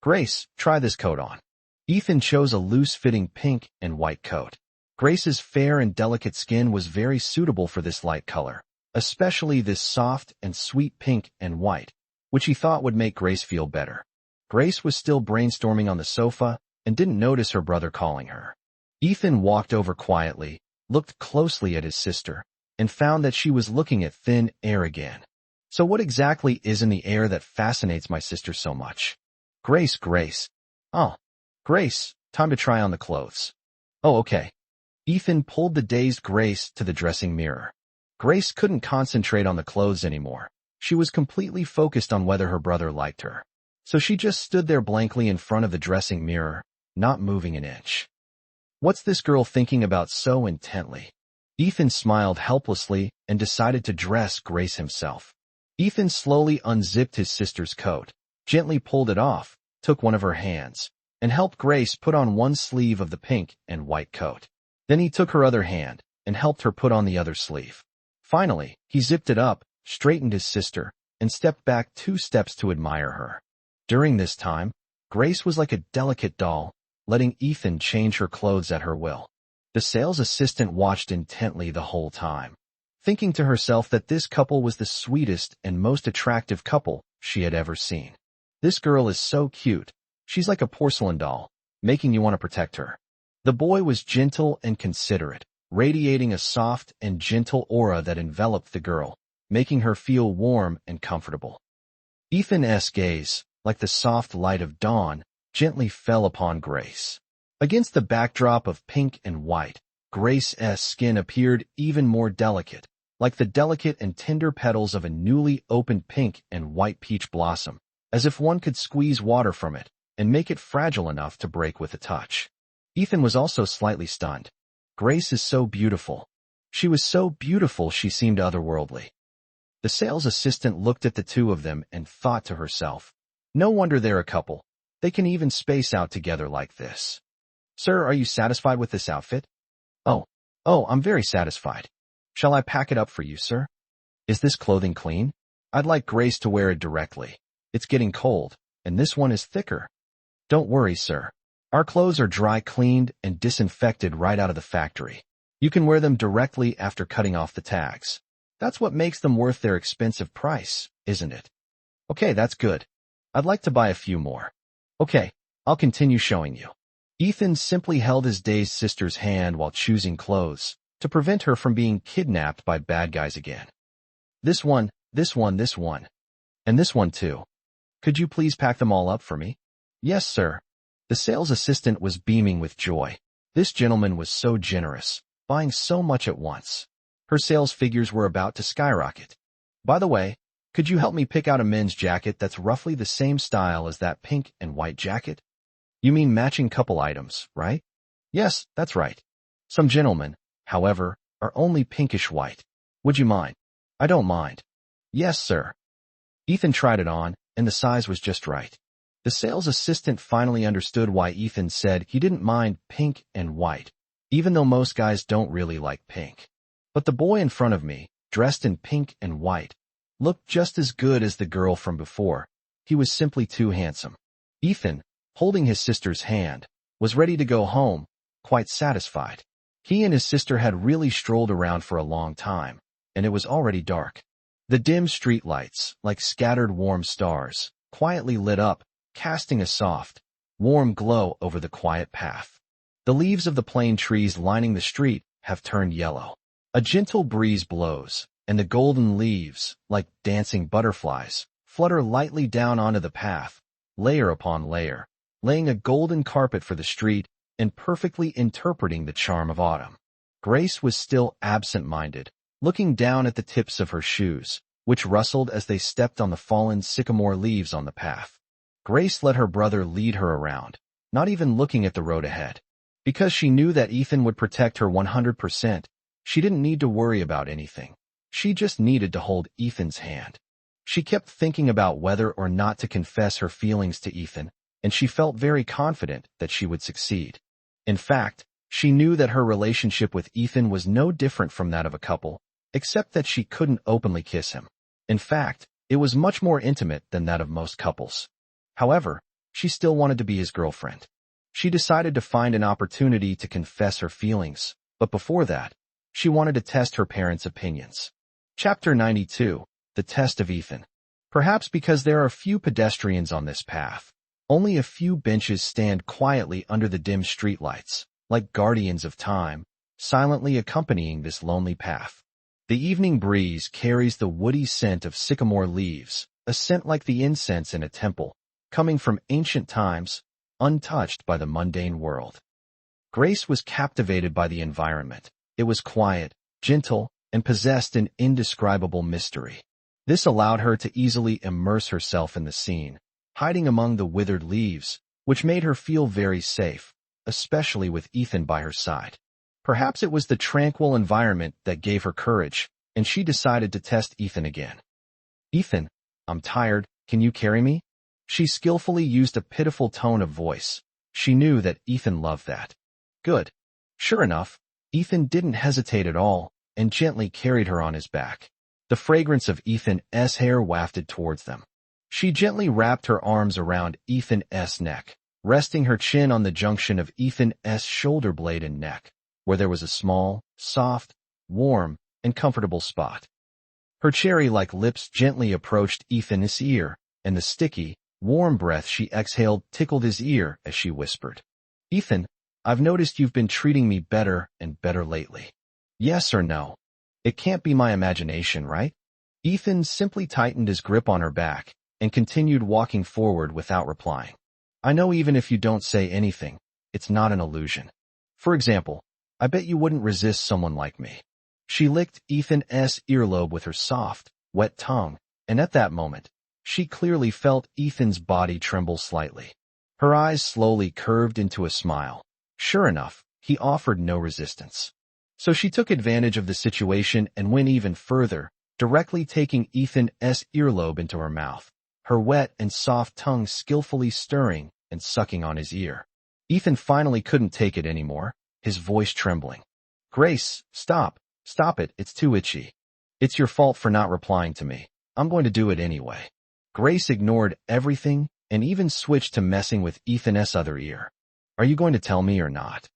Grace, try this coat on. Ethan chose a loose-fitting pink and white coat. Grace's fair and delicate skin was very suitable for this light color, especially this soft and sweet pink and white, which he thought would make Grace feel better. Grace was still brainstorming on the sofa and didn't notice her brother calling her. Ethan walked over quietly, looked closely at his sister, and found that she was looking at thin air again. So what exactly is in the air that fascinates my sister so much? Grace. Oh, Grace, time to try on the clothes. Oh, okay. Ethan pulled the dazed Grace to the dressing mirror. Grace couldn't concentrate on the clothes anymore. She was completely focused on whether her brother liked her. So she just stood there blankly in front of the dressing mirror, not moving an inch. What's this girl thinking about so intently? Ethan smiled helplessly and decided to dress Grace himself. Ethan slowly unzipped his sister's coat, gently pulled it off, took one of her hands, and helped Grace put on one sleeve of the pink and white coat. Then he took her other hand and helped her put on the other sleeve. Finally, he zipped it up, straightened his sister, and stepped back 2 steps to admire her. During this time, Grace was like a delicate doll, letting Ethan change her clothes at her will. The sales assistant watched intently the whole time, thinking to herself that this couple was the sweetest and most attractive couple she had ever seen. This girl is so cute. She's like a porcelain doll, making you want to protect her. The boy was gentle and considerate, radiating a soft and gentle aura that enveloped the girl, making her feel warm and comfortable. Ethan's gaze, like the soft light of dawn, gently fell upon Grace. Against the backdrop of pink and white, Grace's skin appeared even more delicate, like the delicate and tender petals of a newly opened pink and white peach blossom, as if one could squeeze water from it and make it fragile enough to break with a touch. Ethan was also slightly stunned. Grace is so beautiful. She was so beautiful she seemed otherworldly. The sales assistant looked at the two of them and thought to herself, no wonder they're a couple. They can even space out together like this. Sir, are you satisfied with this outfit? Oh, I'm very satisfied. Shall I pack it up for you, sir? Is this clothing clean? I'd like Grace to wear it directly. It's getting cold, and this one is thicker. Don't worry, sir. Our clothes are dry cleaned and disinfected right out of the factory. You can wear them directly after cutting off the tags. That's what makes them worth their expensive price, isn't it? Okay, that's good. I'd like to buy a few more. Okay, I'll continue showing you. Ethan simply held his dazed sister's hand while choosing clothes, to prevent her from being kidnapped by bad guys again. This one, and this one too. Could you please pack them all up for me? Yes, sir. The sales assistant was beaming with joy. This gentleman was so generous, buying so much at once. Her sales figures were about to skyrocket. By the way, could you help me pick out a men's jacket that's roughly the same style as that pink and white jacket? You mean matching couple items, right? Yes, that's right. Some gentlemen, however, are only pinkish white. Would you mind? I don't mind. Yes, sir. Ethan tried it on, and the size was just right. The sales assistant finally understood why Ethan said he didn't mind pink and white, even though most guys don't really like pink. But the boy in front of me, dressed in pink and white, looked just as good as the girl from before. He was simply too handsome. Ethan, holding his sister's hand, was ready to go home, quite satisfied. He and his sister had really strolled around for a long time, and it was already dark. The dim streetlights, like scattered warm stars, quietly lit up, casting a soft, warm glow over the quiet path. The leaves of the plane trees lining the street have turned yellow. A gentle breeze blows, and the golden leaves, like dancing butterflies, flutter lightly down onto the path, layer upon layer, laying a golden carpet for the street and perfectly interpreting the charm of autumn. Grace was still absent-minded, looking down at the tips of her shoes, which rustled as they stepped on the fallen sycamore leaves on the path. Grace let her brother lead her around, not even looking at the road ahead. Because she knew that Ethan would protect her 100%, she didn't need to worry about anything. She just needed to hold Ethan's hand. She kept thinking about whether or not to confess her feelings to Ethan, and she felt very confident that she would succeed. In fact, she knew that her relationship with Ethan was no different from that of a couple, except that she couldn't openly kiss him. In fact, it was much more intimate than that of most couples. However, she still wanted to be his girlfriend. She decided to find an opportunity to confess her feelings, but before that, she wanted to test her parents' opinions. Chapter 92, The Test of Ethan. Perhaps because there are few pedestrians on this path, only a few benches stand quietly under the dim streetlights, like guardians of time, silently accompanying this lonely path. The evening breeze carries the woody scent of sycamore leaves, a scent like the incense in a temple, coming from ancient times, untouched by the mundane world. Grace was captivated by the environment. It was quiet, gentle, and possessed an indescribable mystery. This allowed her to easily immerse herself in the scene, hiding among the withered leaves, which made her feel very safe, especially with Ethan by her side. Perhaps it was the tranquil environment that gave her courage, and she decided to test Ethan again. Ethan, I'm tired, can you carry me? She skillfully used a pitiful tone of voice. She knew that Ethan loved that. Good. Sure enough, Ethan didn't hesitate at all, and gently carried her on his back. The fragrance of Ethan's hair wafted towards them. She gently wrapped her arms around Ethan's neck, resting her chin on the junction of Ethan's shoulder blade and neck, where there was a small, soft, warm, and comfortable spot. Her cherry-like lips gently approached Ethan's ear, and the sticky, warm breath she exhaled tickled his ear as she whispered, Ethan, I've noticed you've been treating me better and better lately. Yes or no? It can't be my imagination, right? Ethan simply tightened his grip on her back and continued walking forward without replying. I know even if you don't say anything, it's not an illusion. For example, I bet you wouldn't resist someone like me. She licked Ethan's earlobe with her soft, wet tongue, and at that moment, she clearly felt Ethan's body tremble slightly. Her eyes slowly curved into a smile. Sure enough, he offered no resistance. So she took advantage of the situation and went even further, directly taking Ethan's earlobe into her mouth, her wet and soft tongue skillfully stirring and sucking on his ear. Ethan finally couldn't take it anymore, his voice trembling. Grace, stop it, it's too itchy. It's your fault for not replying to me. I'm going to do it anyway. Grace ignored everything and even switched to messing with Ethan's other ear. Are you going to tell me or not?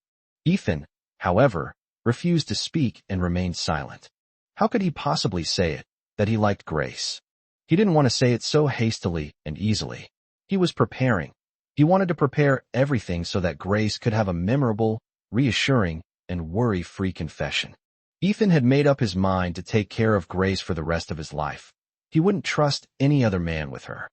Ethan, however, refused to speak and remained silent. How could he possibly say it, that he liked Grace? He didn't want to say it so hastily and easily. He was preparing. He wanted to prepare everything so that Grace could have a memorable, reassuring, and worry-free confession. Ethan had made up his mind to take care of Grace for the rest of his life. He wouldn't trust any other man with her.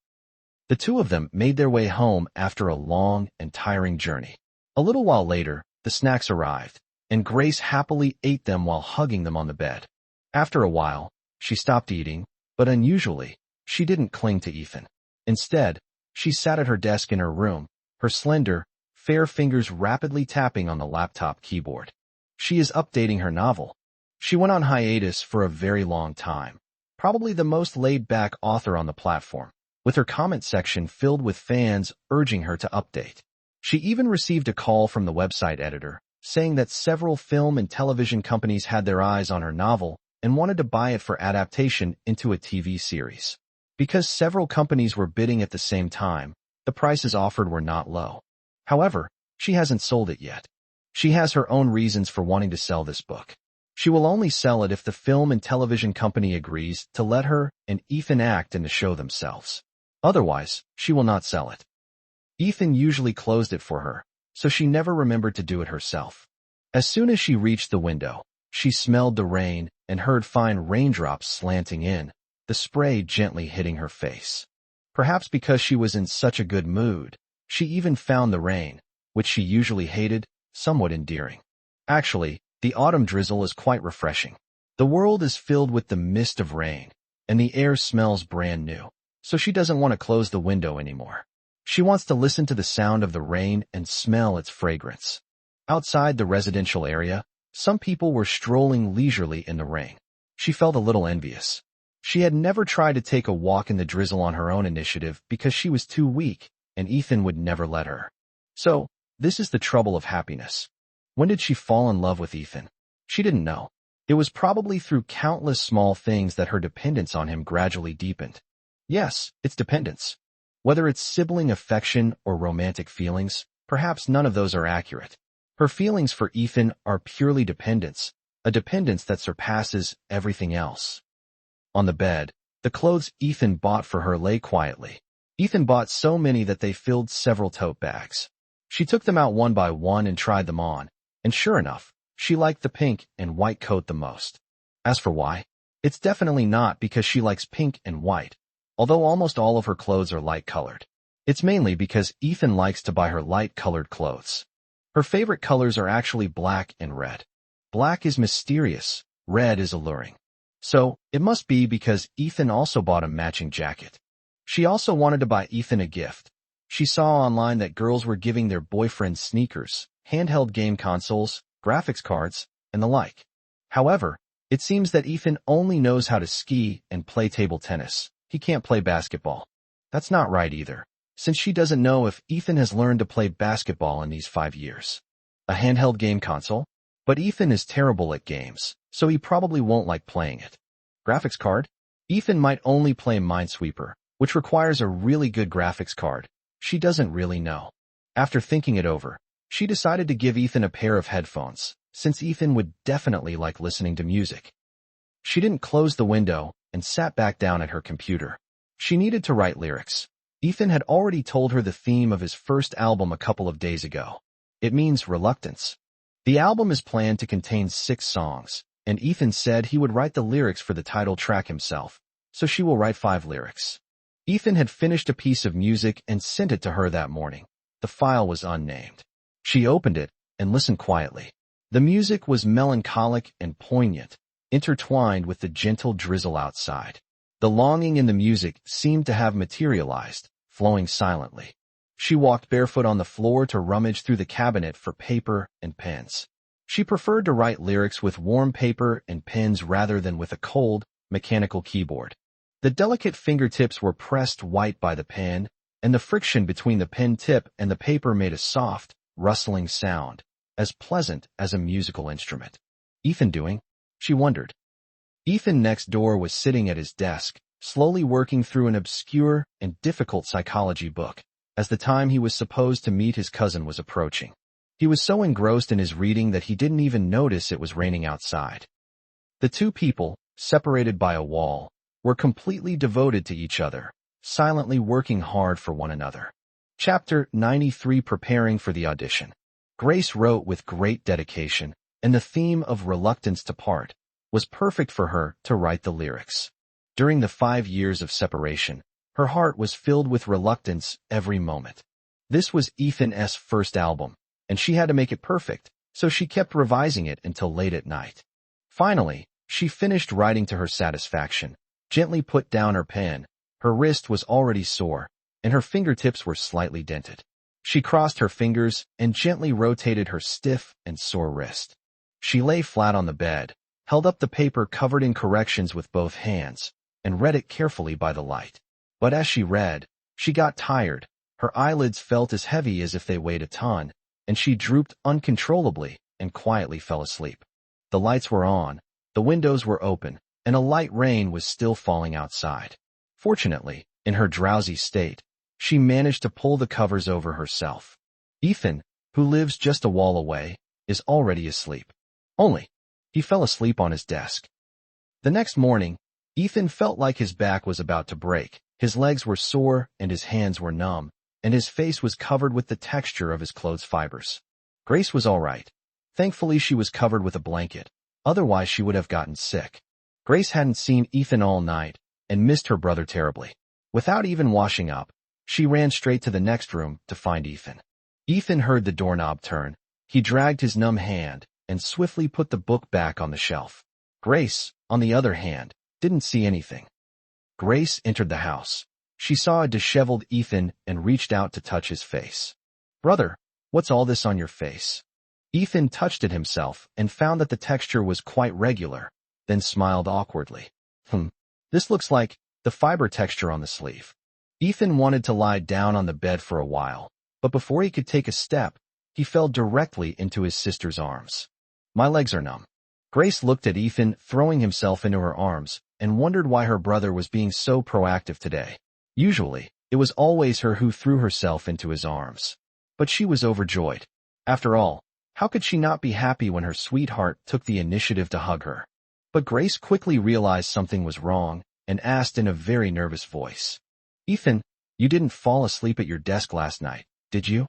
The two of them made their way home after a long and tiring journey. A little while later, The snacks arrived, and Grace happily ate them while hugging them on the bed. After a while, she stopped eating, but unusually, she didn't cling to Ethan. Instead, she sat at her desk in her room, her slender, fair fingers rapidly tapping on the laptop keyboard. She is updating her novel. She went on hiatus for a very long time, probably the most laid-back author on the platform, with her comment section filled with fans urging her to update. She even received a call from the website editor, saying that several film and television companies had their eyes on her novel and wanted to buy it for adaptation into a TV series. Because several companies were bidding at the same time, the prices offered were not low. However, she hasn't sold it yet. She has her own reasons for wanting to sell this book. She will only sell it if the film and television company agrees to let her and Ethan act in the show themselves. Otherwise, she will not sell it. Ethan usually closed it for her, so she never remembered to do it herself. As soon as she reached the window, she smelled the rain and heard fine raindrops slanting in, the spray gently hitting her face. Perhaps because she was in such a good mood, she even found the rain, which she usually hated, somewhat endearing. Actually, the autumn drizzle is quite refreshing. The world is filled with the mist of rain, and the air smells brand new, so she doesn't want to close the window anymore. She wants to listen to the sound of the rain and smell its fragrance. Outside the residential area, some people were strolling leisurely in the rain. She felt a little envious. She had never tried to take a walk in the drizzle on her own initiative because she was too weak, and Ethan would never let her. So, this is the trouble of happiness. When did she fall in love with Ethan? She didn't know. It was probably through countless small things that her dependence on him gradually deepened. Yes, it's dependence. Whether it's sibling affection or romantic feelings, perhaps none of those are accurate. Her feelings for Ethan are purely dependence, a dependence that surpasses everything else. On the bed, the clothes Ethan bought for her lay quietly. Ethan bought so many that they filled several tote bags. She took them out one by one and tried them on, and sure enough, she liked the pink and white coat the most. As for why, it's definitely not because she likes pink and white, although almost all of her clothes are light-colored. It's mainly because Ethan likes to buy her light-colored clothes. Her favorite colors are actually black and red. Black is mysterious, red is alluring. So, it must be because Ethan also bought a matching jacket. She also wanted to buy Ethan a gift. She saw online that girls were giving their boyfriends sneakers, handheld game consoles, graphics cards, and the like. However, it seems that Ethan only knows how to ski and play table tennis. He can't play basketball. That's not right either, since she doesn't know if Ethan has learned to play basketball in these 5 years. A handheld game console? But Ethan is terrible at games, so he probably won't like playing it. Graphics card? Ethan might only play Minesweeper, which requires a really good graphics card. She doesn't really know. After thinking it over, she decided to give Ethan a pair of headphones, since Ethan would definitely like listening to music. She didn't close the window and sat back down at her computer. She needed to write lyrics. Ethan had already told her the theme of his first album a couple of days ago. It means reluctance. The album is planned to contain 6 songs, and Ethan said he would write the lyrics for the title track himself, so she will write 5 lyrics. Ethan had finished a piece of music and sent it to her that morning. The file was unnamed. She opened it and listened quietly. The music was melancholic and poignant, intertwined with the gentle drizzle outside. The longing in the music seemed to have materialized, flowing silently. She walked barefoot on the floor to rummage through the cabinet for paper and pens. She preferred to write lyrics with warm paper and pens rather than with a cold, mechanical keyboard. The delicate fingertips were pressed white by the pen, and the friction between the pen tip and the paper made a soft, rustling sound, as pleasant as a musical instrument. Ethan doing? She wondered. Ethan next door was sitting at his desk, slowly working through an obscure and difficult psychology book, as the time he was supposed to meet his cousin was approaching. He was so engrossed in his reading that he didn't even notice it was raining outside. The two people, separated by a wall, were completely devoted to each other, silently working hard for one another. Chapter 93 Preparing for the Audition. Grace wrote with great dedication, and the theme of reluctance to part was perfect for her to write the lyrics. During the 5 years of separation, her heart was filled with reluctance every moment. This was Ethan's first album, and she had to make it perfect, so she kept revising it until late at night. Finally, she finished writing to her satisfaction, gently put down her pen. Her wrist was already sore, and her fingertips were slightly dented. She crossed her fingers and gently rotated her stiff and sore wrist. She lay flat on the bed, held up the paper covered in corrections with both hands, and read it carefully by the light. But as she read, she got tired. Her eyelids felt as heavy as if they weighed a ton, and she drooped uncontrollably and quietly fell asleep. The lights were on, the windows were open, and a light rain was still falling outside. Fortunately, in her drowsy state, she managed to pull the covers over herself. Ethan, who lives just a wall away, is already asleep. Only, he fell asleep on his desk. The next morning, Ethan felt like his back was about to break. His legs were sore and his hands were numb, and his face was covered with the texture of his clothes fibers. Grace was all right. Thankfully, she was covered with a blanket. Otherwise, she would have gotten sick. Grace hadn't seen Ethan all night and missed her brother terribly. Without even washing up, she ran straight to the next room to find Ethan. Ethan heard the doorknob turn. He dragged his numb hand and swiftly put the book back on the shelf. Grace, on the other hand, didn't see anything. Grace entered the house. She saw a disheveled Ethan and reached out to touch his face. "Brother, what's all this on your face?" Ethan touched it himself and found that the texture was quite regular, then smiled awkwardly. This looks like the fiber texture on the sleeve." Ethan wanted to lie down on the bed for a while, but before he could take a step, he fell directly into his sister's arms. "My legs are numb." Grace looked at Ethan throwing himself into her arms and wondered why her brother was being so proactive today. Usually, it was always her who threw herself into his arms. But she was overjoyed. After all, how could she not be happy when her sweetheart took the initiative to hug her? But Grace quickly realized something was wrong and asked in a very nervous voice, "Ethan, you didn't fall asleep at your desk last night, did you?"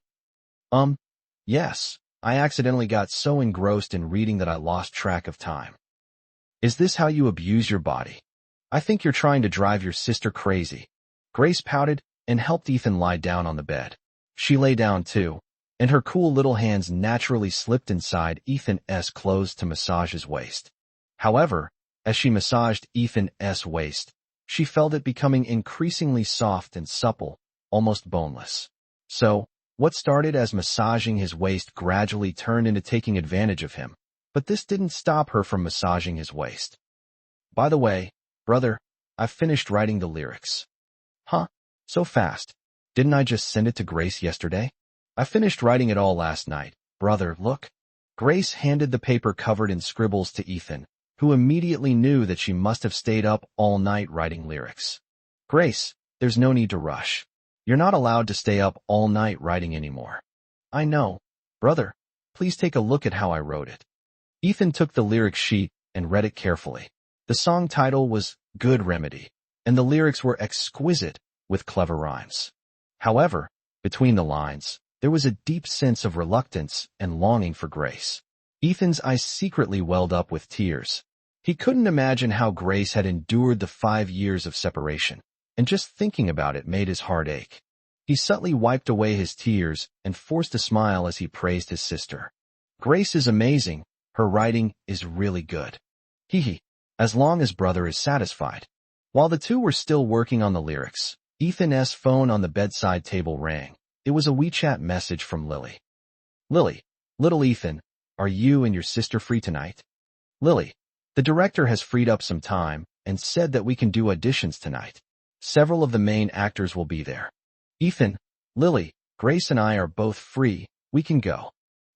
Yes, I accidentally got so engrossed in reading that I lost track of time." "Is this how you abuse your body? I think you're trying to drive your sister crazy." Grace pouted and helped Ethan lie down on the bed. She lay down too, and her cool little hands naturally slipped inside Ethan's clothes to massage his waist. However, as she massaged Ethan's waist, she felt it becoming increasingly soft and supple, almost boneless. So, what started as massaging his waist gradually turned into taking advantage of him, but this didn't stop her from massaging his waist. "By the way, brother, I've finished writing the lyrics." "Huh? So fast? Didn't I just send it to Grace yesterday?" "I finished writing it all last night. Brother, look." Grace handed the paper covered in scribbles to Ethan, who immediately knew that she must have stayed up all night writing lyrics. "Grace, there's no need to rush. You're not allowed to stay up all night writing anymore." "I know. Brother, please take a look at how I wrote it." Ethan took the lyric sheet and read it carefully. The song title was Good Remedy, and the lyrics were exquisite with clever rhymes. However, between the lines, there was a deep sense of reluctance and longing for Grace. Ethan's eyes secretly welled up with tears. He couldn't imagine how Grace had endured the 5 years of separation, and just thinking about it made his heart ache. He subtly wiped away his tears and forced a smile as he praised his sister. "Grace is amazing. Her writing is really good. Hee as long as brother is satisfied." While the two were still working on the lyrics, Ethan's phone on the bedside table rang. It was a WeChat message from Lily. "Lily, little Ethan, are you and your sister free tonight?" "Lily, the director has freed up some time and said that we can do auditions tonight. Several of the main actors will be there." "Ethan, Lily, Grace and I are both free. We can go."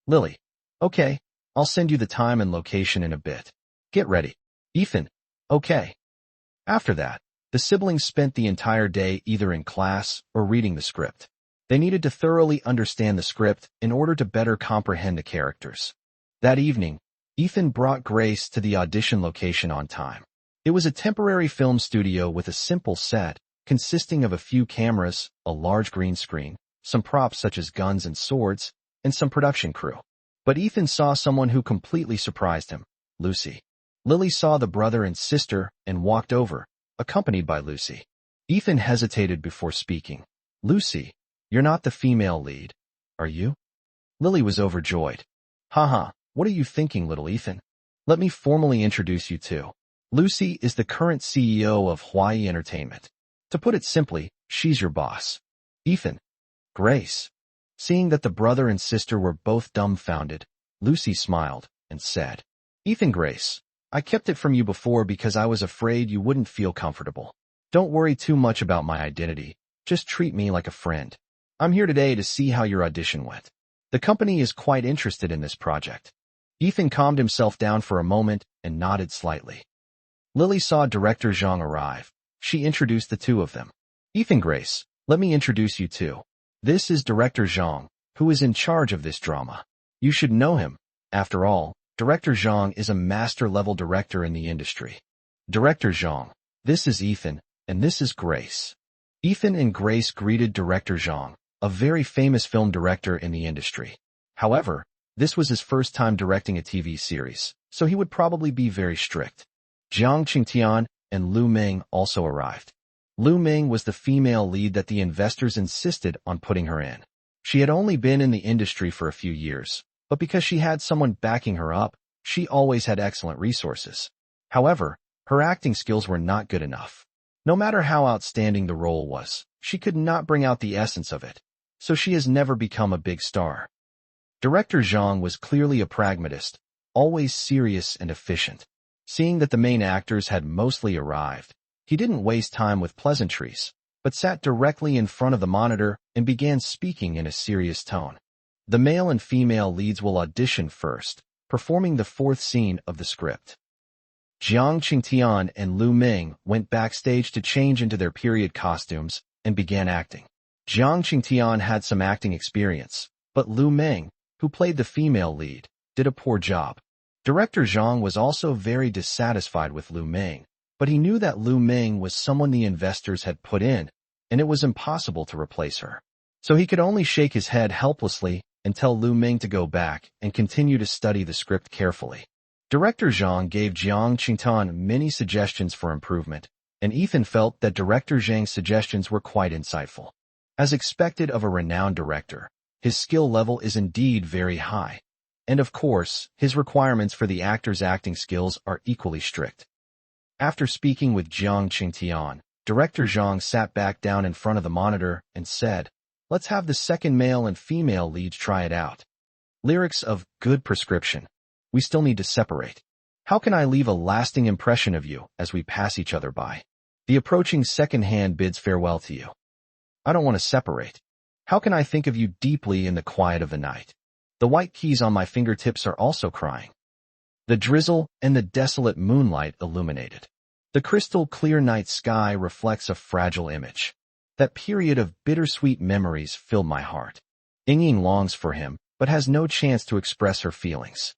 "Lily, okay, I'll send you the time and location in a bit. Get ready." "Ethan, okay." After that, the siblings spent the entire day either in class or reading the script. They needed to thoroughly understand the script in order to better comprehend the characters. That evening, Ethan brought Grace to the audition location on time. It was a temporary film studio with a simple set, consisting of a few cameras, a large green screen, some props such as guns and swords, and some production crew. But Ethan saw someone who completely surprised him, Lucy. Lily saw the brother and sister and walked over, accompanied by Lucy. Ethan hesitated before speaking. "Lucy, you're not the female lead, are you?" Lily was overjoyed. Haha, what are you thinking, little Ethan? Let me formally introduce you to. Lucy is the current CEO of Hawaii Entertainment. To put it simply, she's your boss. Ethan. Grace. Seeing that the brother and sister were both dumbfounded, Lucy smiled and said, Ethan Grace, I kept it from you before because I was afraid you wouldn't feel comfortable. Don't worry too much about my identity. Just treat me like a friend. I'm here today to see how your audition went. The company is quite interested in this project. Ethan calmed himself down for a moment and nodded slightly. Lily saw Director Zhang arrive. She introduced the two of them. Ethan Grace, let me introduce you to. This is Director Zhang, who is in charge of this drama. You should know him. After all, Director Zhang is a master-level director in the industry. Director Zhang, this is Ethan, and this is Grace. Ethan and Grace greeted Director Zhang, a very famous film director in the industry. However, this was his first time directing a TV series, so he would probably be very strict. Jiang Qingtian and Lu Ming also arrived. Lu Ming was the female lead that the investors insisted on putting her in. She had only been in the industry for a few years, but because she had someone backing her up, she always had excellent resources. However, her acting skills were not good enough. No matter how outstanding the role was, she could not bring out the essence of it, so she has never become a big star. Director Zhang was clearly a pragmatist, always serious and efficient. Seeing that the main actors had mostly arrived, he didn't waste time with pleasantries, but sat directly in front of the monitor and began speaking in a serious tone. The male and female leads will audition first, performing the fourth scene of the script. Jiang Qingtian and Lu Ming went backstage to change into their period costumes and began acting. Jiang Qingtian had some acting experience, but Lu Ming, who played the female lead, did a poor job. Director Zhang was also very dissatisfied with Lu Ming, but he knew that Lu Ming was someone the investors had put in, and it was impossible to replace her. So he could only shake his head helplessly and tell Lu Ming to go back and continue to study the script carefully. Director Zhang gave Jiang Qingtian many suggestions for improvement, and Ethan felt that Director Zhang's suggestions were quite insightful. As expected of a renowned director, his skill level is indeed very high. And of course, his requirements for the actor's acting skills are equally strict. After speaking with Jiang Qingtian, Director Zhang sat back down in front of the monitor and said, Let's have the second male and female leads try it out. Lyrics of Good Prescription. We still need to separate. How can I leave a lasting impression of you as we pass each other by? The approaching second hand bids farewell to you. I don't want to separate. How can I think of you deeply in the quiet of the night? The white keys on my fingertips are also crying. The drizzle and the desolate moonlight illuminated. The crystal clear night sky reflects a fragile image. That period of bittersweet memories filled my heart. Ying longs for him, but has no chance to express her feelings.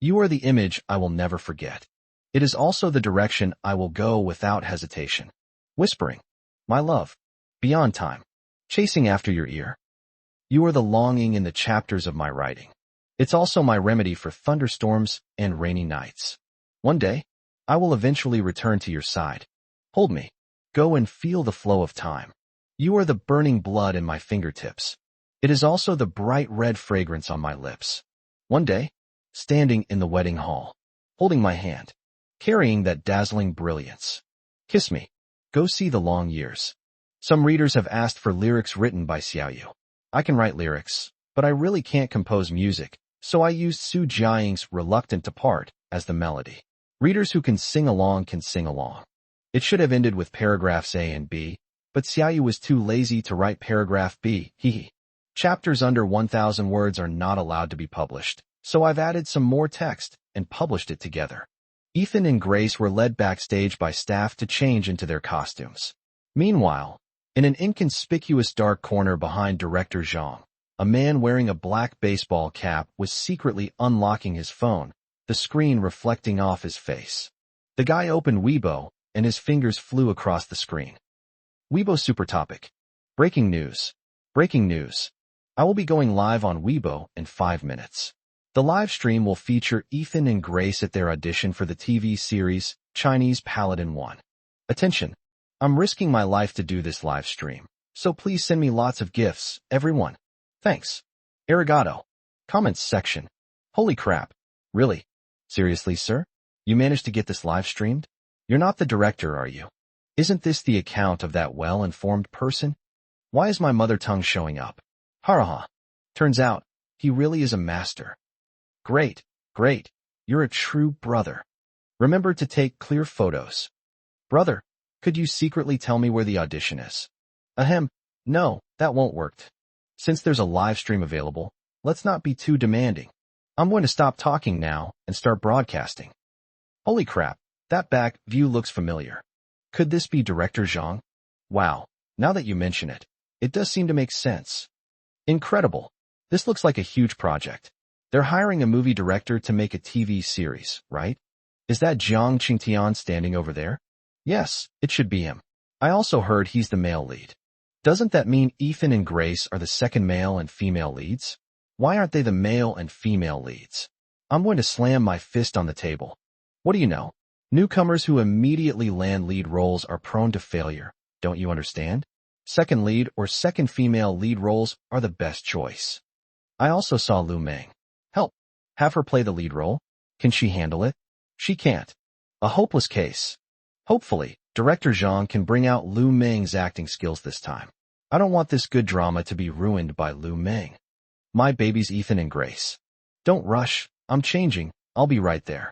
You are the image I will never forget. It is also the direction I will go without hesitation. Whispering, my love, beyond time, chasing after your ear. You are the longing in the chapters of my writing. It's also my remedy for thunderstorms and rainy nights. One day, I will eventually return to your side. Hold me. Go and feel the flow of time. You are the burning blood in my fingertips. It is also the bright red fragrance on my lips. One day, standing in the wedding hall, holding my hand, carrying that dazzling brilliance. Kiss me. Go see the long years. Some readers have asked for lyrics written by Xiaoyu. I can write lyrics, but I really can't compose music, so I used Su Jiaying's Reluctant to Part as the melody. Readers who can sing along can sing along. It should have ended with paragraphs A and B, but Xiaoyu was too lazy to write paragraph B, hehe. Chapters under 1,000 words are not allowed to be published, so I've added some more text and published it together. Ethan and Grace were led backstage by staff to change into their costumes. Meanwhile, in an inconspicuous dark corner behind Director Zhang, a man wearing a black baseball cap was secretly unlocking his phone, the screen reflecting off his face. The guy opened Weibo, and his fingers flew across the screen. Weibo Super Topic. Breaking news. Breaking news. I will be going live on Weibo in 5 minutes. The live stream will feature Ethan and Grace at their audition for the TV series Chinese Paladin 1. Attention! I'm risking my life to do this live stream, so please send me lots of gifts, everyone. Thanks. Arigato. Comments section. Holy crap. Really? Seriously, sir? You managed to get this live streamed? You're not the director, are you? Isn't this the account of that well-informed person? Why is my mother tongue showing up? Haraha. Turns out, he really is a master. Great, great. You're a true brother. Remember to take clear photos. Brother, could you secretly tell me where the audition is? Ahem. No, that won't work. Since there's a live stream available, let's not be too demanding. I'm going to stop talking now and start broadcasting. Holy crap, that back view looks familiar. Could this be Director Zhang? Wow, now that you mention it, it does seem to make sense. Incredible. This looks like a huge project. They're hiring a movie director to make a TV series, right? Is that Jiang Qingtian standing over there? Yes, it should be him. I also heard he's the male lead. Doesn't that mean Ethan and Grace are the second male and female leads? Why aren't they the male and female leads? I'm going to slam my fist on the table. What do you know? Newcomers who immediately land lead roles are prone to failure. Don't you understand? Second lead or second female lead roles are the best choice. I also saw Lu Meng. Help. Have her play the lead role. Can she handle it? She can't. A hopeless case. Hopefully, Director Zhang can bring out Lu Meng's acting skills this time. I don't want this good drama to be ruined by Lu Meng. My babies Ethan and Grace. Don't rush. I'm changing. I'll be right there.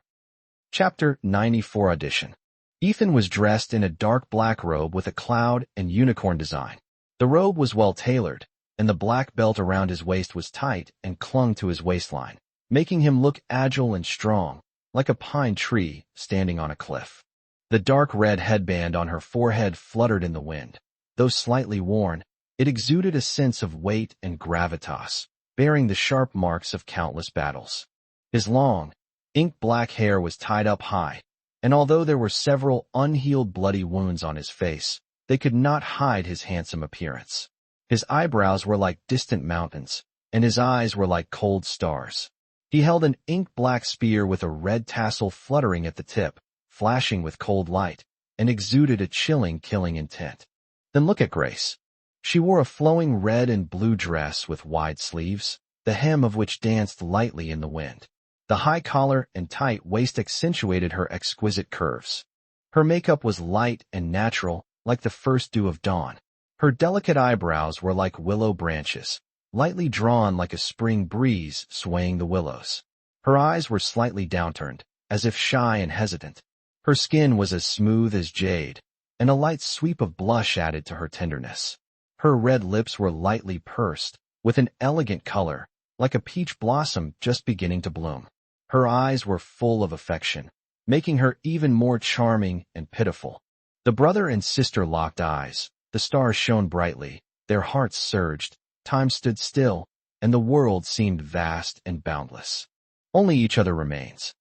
Chapter 94 Audition. Ethan was dressed in a dark black robe with a cloud and unicorn design. The robe was well tailored, and the black belt around his waist was tight and clung to his waistline, making him look agile and strong, like a pine tree standing on a cliff. The dark red headband on her forehead fluttered in the wind. Though slightly worn, it exuded a sense of weight and gravitas, bearing the sharp marks of countless battles. His long, ink-black hair was tied up high, and although there were several unhealed bloody wounds on his face, they could not hide his handsome appearance. His eyebrows were like distant mountains, and his eyes were like cold stars. He held an ink-black spear with a red tassel fluttering at the tip, flashing with cold light, and exuded a chilling, killing intent. Then look at Grace. She wore a flowing red and blue dress with wide sleeves, the hem of which danced lightly in the wind. The high collar and tight waist accentuated her exquisite curves. Her makeup was light and natural, like the first dew of dawn. Her delicate eyebrows were like willow branches, lightly drawn like a spring breeze swaying the willows. Her eyes were slightly downturned, as if shy and hesitant. Her skin was as smooth as jade, and a light sweep of blush added to her tenderness. Her red lips were lightly pursed, with an elegant color, like a peach blossom just beginning to bloom. Her eyes were full of affection, making her even more charming and pitiful. The brother and sister locked eyes. The stars shone brightly, their hearts surged, time stood still, and the world seemed vast and boundless. Only each other remains.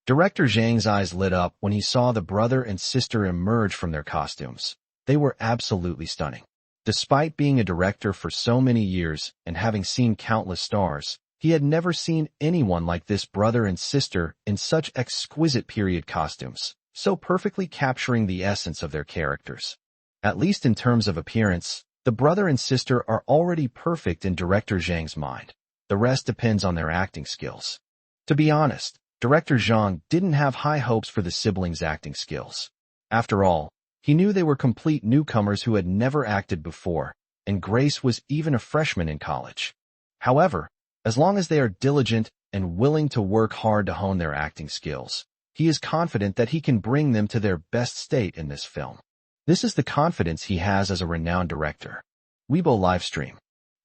Director Zhang's eyes lit up when he saw the brother and sister emerge from their costumes. They were absolutely stunning. Despite being a director for so many years and having seen countless stars, he had never seen anyone like this brother and sister in such exquisite period costumes, so perfectly capturing the essence of their characters. At least in terms of appearance, the brother and sister are already perfect in Director Zhang's mind. The rest depends on their acting skills. To be honest, Director Zhang didn't have high hopes for the siblings' acting skills. After all, he knew they were complete newcomers who had never acted before, and Grace was even a freshman in college. However, as long as they are diligent and willing to work hard to hone their acting skills, he is confident that he can bring them to their best state in this film. This is the confidence he has as a renowned director. Weibo livestream.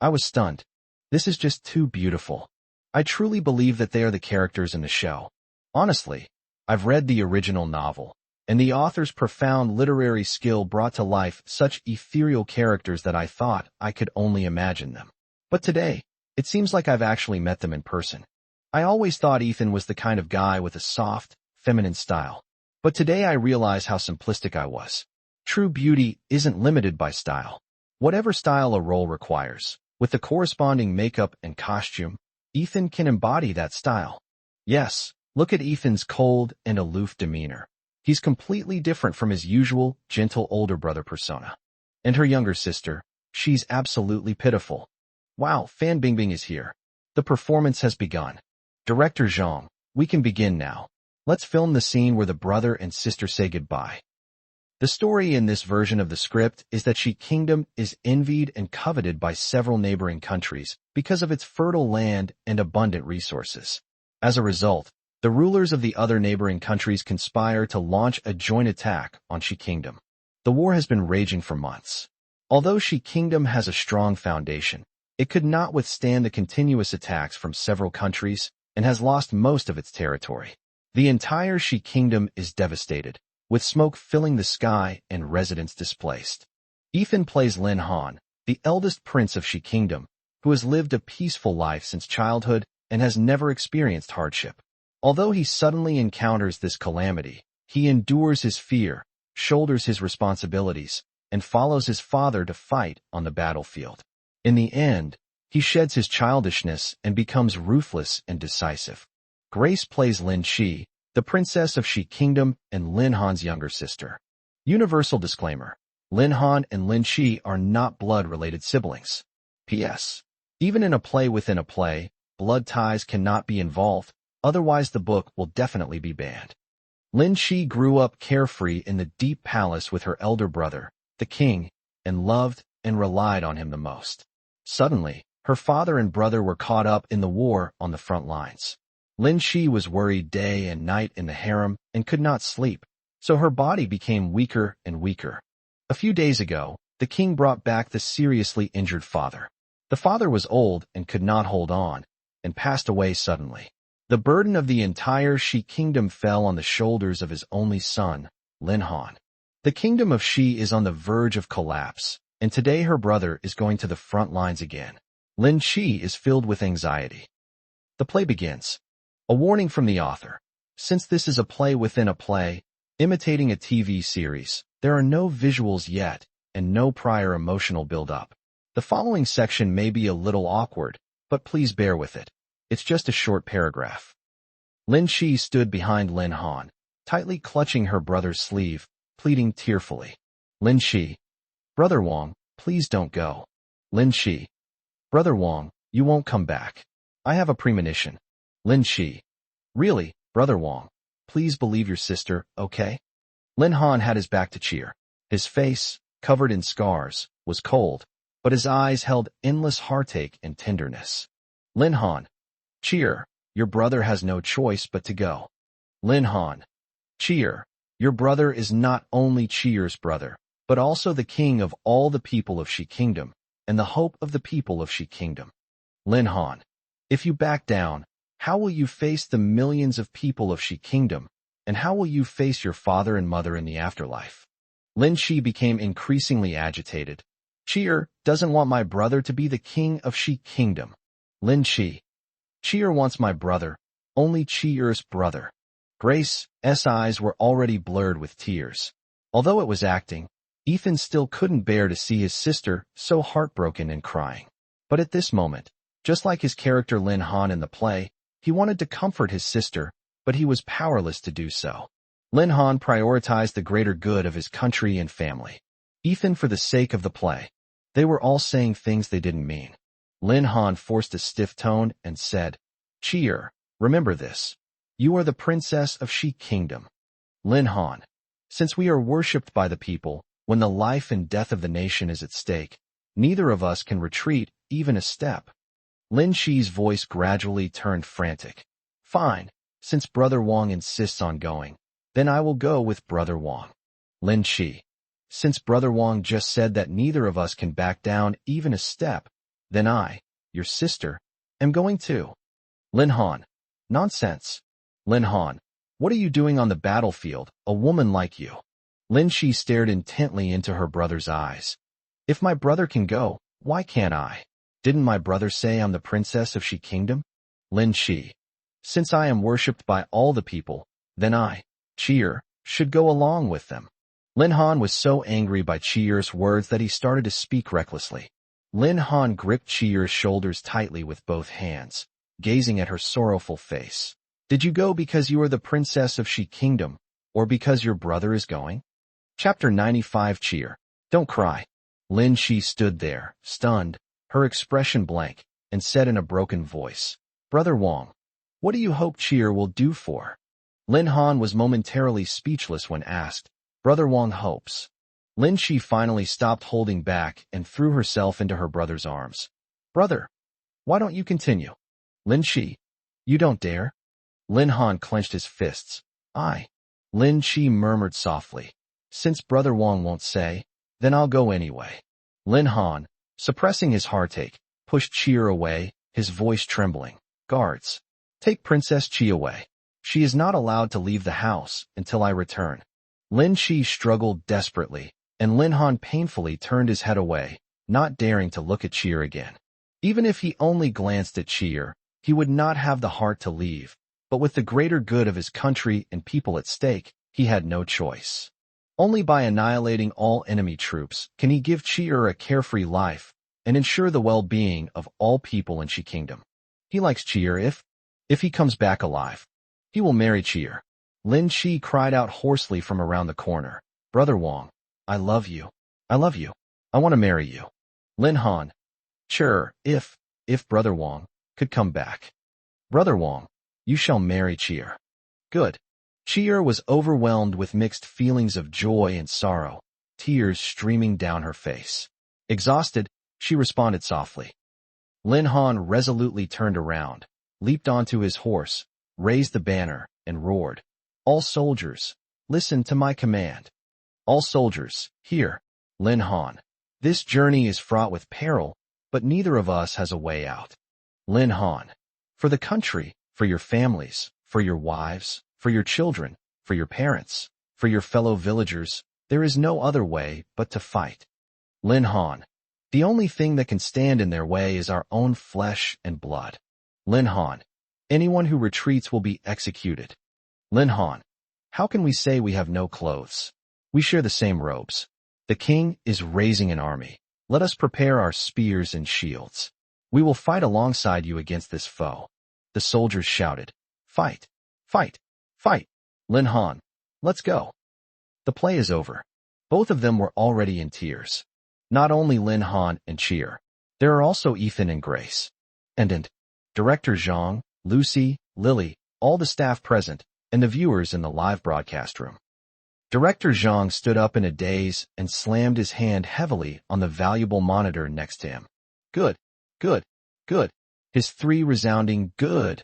I was stunned. This is just too beautiful. I truly believe that they are the characters in the show. Honestly, I've read the original novel, and the author's profound literary skill brought to life such ethereal characters that I thought I could only imagine them. But today, it seems like I've actually met them in person. I always thought Ethan was the kind of guy with a soft, feminine style. But today I realize how simplistic I was. True beauty isn't limited by style. Whatever style a role requires, with the corresponding makeup and costume, Ethan can embody that style. Yes, look at Ethan's cold and aloof demeanor. He's completely different from his usual, gentle older brother persona. And her younger sister, she's absolutely pitiful. Wow, Fan Bingbing is here. The performance has begun. Director Zhang, we can begin now. Let's film the scene where the brother and sister say goodbye. The story in this version of the script is that She Kingdom is envied and coveted by several neighboring countries because of its fertile land and abundant resources. As a result, the rulers of the other neighboring countries conspire to launch a joint attack on She Kingdom. The war has been raging for months. Although She Kingdom has a strong foundation, it could not withstand the continuous attacks from several countries and has lost most of its territory. The entire She Kingdom is devastated, with smoke filling the sky and residents displaced. Ethan plays Lin Han, the eldest prince of She Kingdom, who has lived a peaceful life since childhood and has never experienced hardship. Although he suddenly encounters this calamity, he endures his fear, shoulders his responsibilities, and follows his father to fight on the battlefield. In the end, he sheds his childishness and becomes ruthless and decisive. Grace plays Lin Shi, the princess of She Kingdom and Lin Han's younger sister. Universal disclaimer: Lin Han and Lin Shi are not blood-related siblings. P.S. Even in a play within a play, blood ties cannot be involved, otherwise the book will definitely be banned. Lin Shi grew up carefree in the deep palace with her elder brother, the king, and loved and relied on him the most. Suddenly, her father and brother were caught up in the war on the front lines. Lin Shi was worried day and night in the harem and could not sleep, so her body became weaker and weaker. A few days ago, the king brought back the seriously injured father. The father was old and could not hold on, and passed away suddenly. The burden of the entire She Kingdom fell on the shoulders of his only son, Lin Han. The kingdom of Shi is on the verge of collapse, and today her brother is going to the front lines again. Lin Shi is filled with anxiety. The play begins. A warning from the author. Since this is a play within a play, imitating a TV series, there are no visuals yet, and no prior emotional build-up. The following section may be a little awkward, but please bear with it. It's just a short paragraph. Lin Shi stood behind Lin Han, tightly clutching her brother's sleeve, pleading tearfully. Lin Shi. Brother Wang, please don't go. Lin Shi. Brother Wang, you won't come back. I have a premonition. Lin Shi. Really, Brother Wang, please believe your sister, okay? Lin Han had his back to cheer. His face, covered in scars, was cold, but his eyes held endless heartache and tenderness. Lin Han. Cheer, your brother has no choice but to go. Lin Han. Cheer, your brother is not only Cheer's brother, but also the king of all the people of She Kingdom, and the hope of the people of She Kingdom. Lin Han. If you back down, how will you face the millions of people of She Kingdom, and how will you face your father and mother in the afterlife? Lin Shi became increasingly agitated. Cheer doesn't want my brother to be the king of She Kingdom. Lin Shi. Cheer wants my brother, only Cheer's brother. Grace's eyes were already blurred with tears. Although it was acting, Ethan still couldn't bear to see his sister so heartbroken and crying. But at this moment, just like his character Lin Han in the play, he wanted to comfort his sister, but he was powerless to do so. Lin Han prioritized the greater good of his country and family. Ethan for the sake of the play. They were all saying things they didn't mean. Lin Han forced a stiff tone and said, Cheer, remember this. You are the princess of She Kingdom. Lin Han. Since we are worshipped by the people, when the life and death of the nation is at stake, neither of us can retreat even a step. Lin Shi's voice gradually turned frantic. Fine, since Brother Wang insists on going, then I will go with Brother Wang. Lin Shi. Since Brother Wang just said that neither of us can back down even a step, then I, your sister, am going too. Lin Han. Nonsense. Lin Han. What are you doing on the battlefield, a woman like you? Lin Shi stared intently into her brother's eyes. If my brother can go, why can't I? Didn't my brother say I'm the princess of She Kingdom? Lin Shi. Since I am worshipped by all the people, then I, Cheer, should go along with them. Lin Han was so angry by Cheer's words that he started to speak recklessly. Lin Han gripped Cheer's shoulders tightly with both hands, gazing at her sorrowful face. Did you go because you are the princess of She Kingdom, or because your brother is going? Chapter 95 Cheer. Don't cry. Lin Shi stood there, stunned, her expression blank, and said in a broken voice, "Brother Wong, what do you hope Cheer will do for?" Lin Han was momentarily speechless when asked. Brother Wong hopes. Lin Shi finally stopped holding back and threw herself into her brother's arms. "Brother, why don't you continue?" "Lin Shi, you don't dare." Lin Han clenched his fists. "I." Lin Shi murmured softly. "Since Brother Wong won't say, then I'll go anyway." Lin Han, suppressing his heartache, pushed Cheer away, his voice trembling. "Guards, take Princess Chi away. She is not allowed to leave the house until I return." Lin Shi struggled desperately, and Lin Han painfully turned his head away, not daring to look at Cheer again. Even if he only glanced at Cheer, he would not have the heart to leave, but with the greater good of his country and people at stake, he had no choice. Only by annihilating all enemy troops can he give Cheer a carefree life and ensure the well-being of all people in Shi Kingdom. He likes Cheer if he comes back alive. He will marry Cheer. Lin Shi cried out hoarsely from around the corner. "Brother Wong, I love you. I love you. I want to marry you." Lin Han, "Sure, if Brother Wong could come back. Brother Wong, you shall marry Cheer." "Good." Cheer was overwhelmed with mixed feelings of joy and sorrow, tears streaming down her face. Exhausted, she responded softly. Lin Han resolutely turned around, leaped onto his horse, raised the banner, and roared, "All soldiers, listen to my command. All soldiers, hear, Lin Han. This journey is fraught with peril, but neither of us has a way out. Lin Han, for the country, for your families, for your wives, for your children, for your parents, for your fellow villagers, there is no other way but to fight. Lin Han, the only thing that can stand in their way is our own flesh and blood. Lin Han, anyone who retreats will be executed. Lin Han, how can we say we have no clothes? We share the same robes. The king is raising an army. Let us prepare our spears and shields. We will fight alongside you against this foe." The soldiers shouted, "Fight! Fight! Fight! Lin Han, let's go." The play is over. Both of them were already in tears. Not only Lin Han and Cheer, there are also Ethan and Grace. And Director Zhang, Lucy, Lily, all the staff present, and the viewers in the live broadcast room. Director Zhang stood up in a daze and slammed his hand heavily on the valuable monitor next to him. "Good, good, good." His three resounding "good"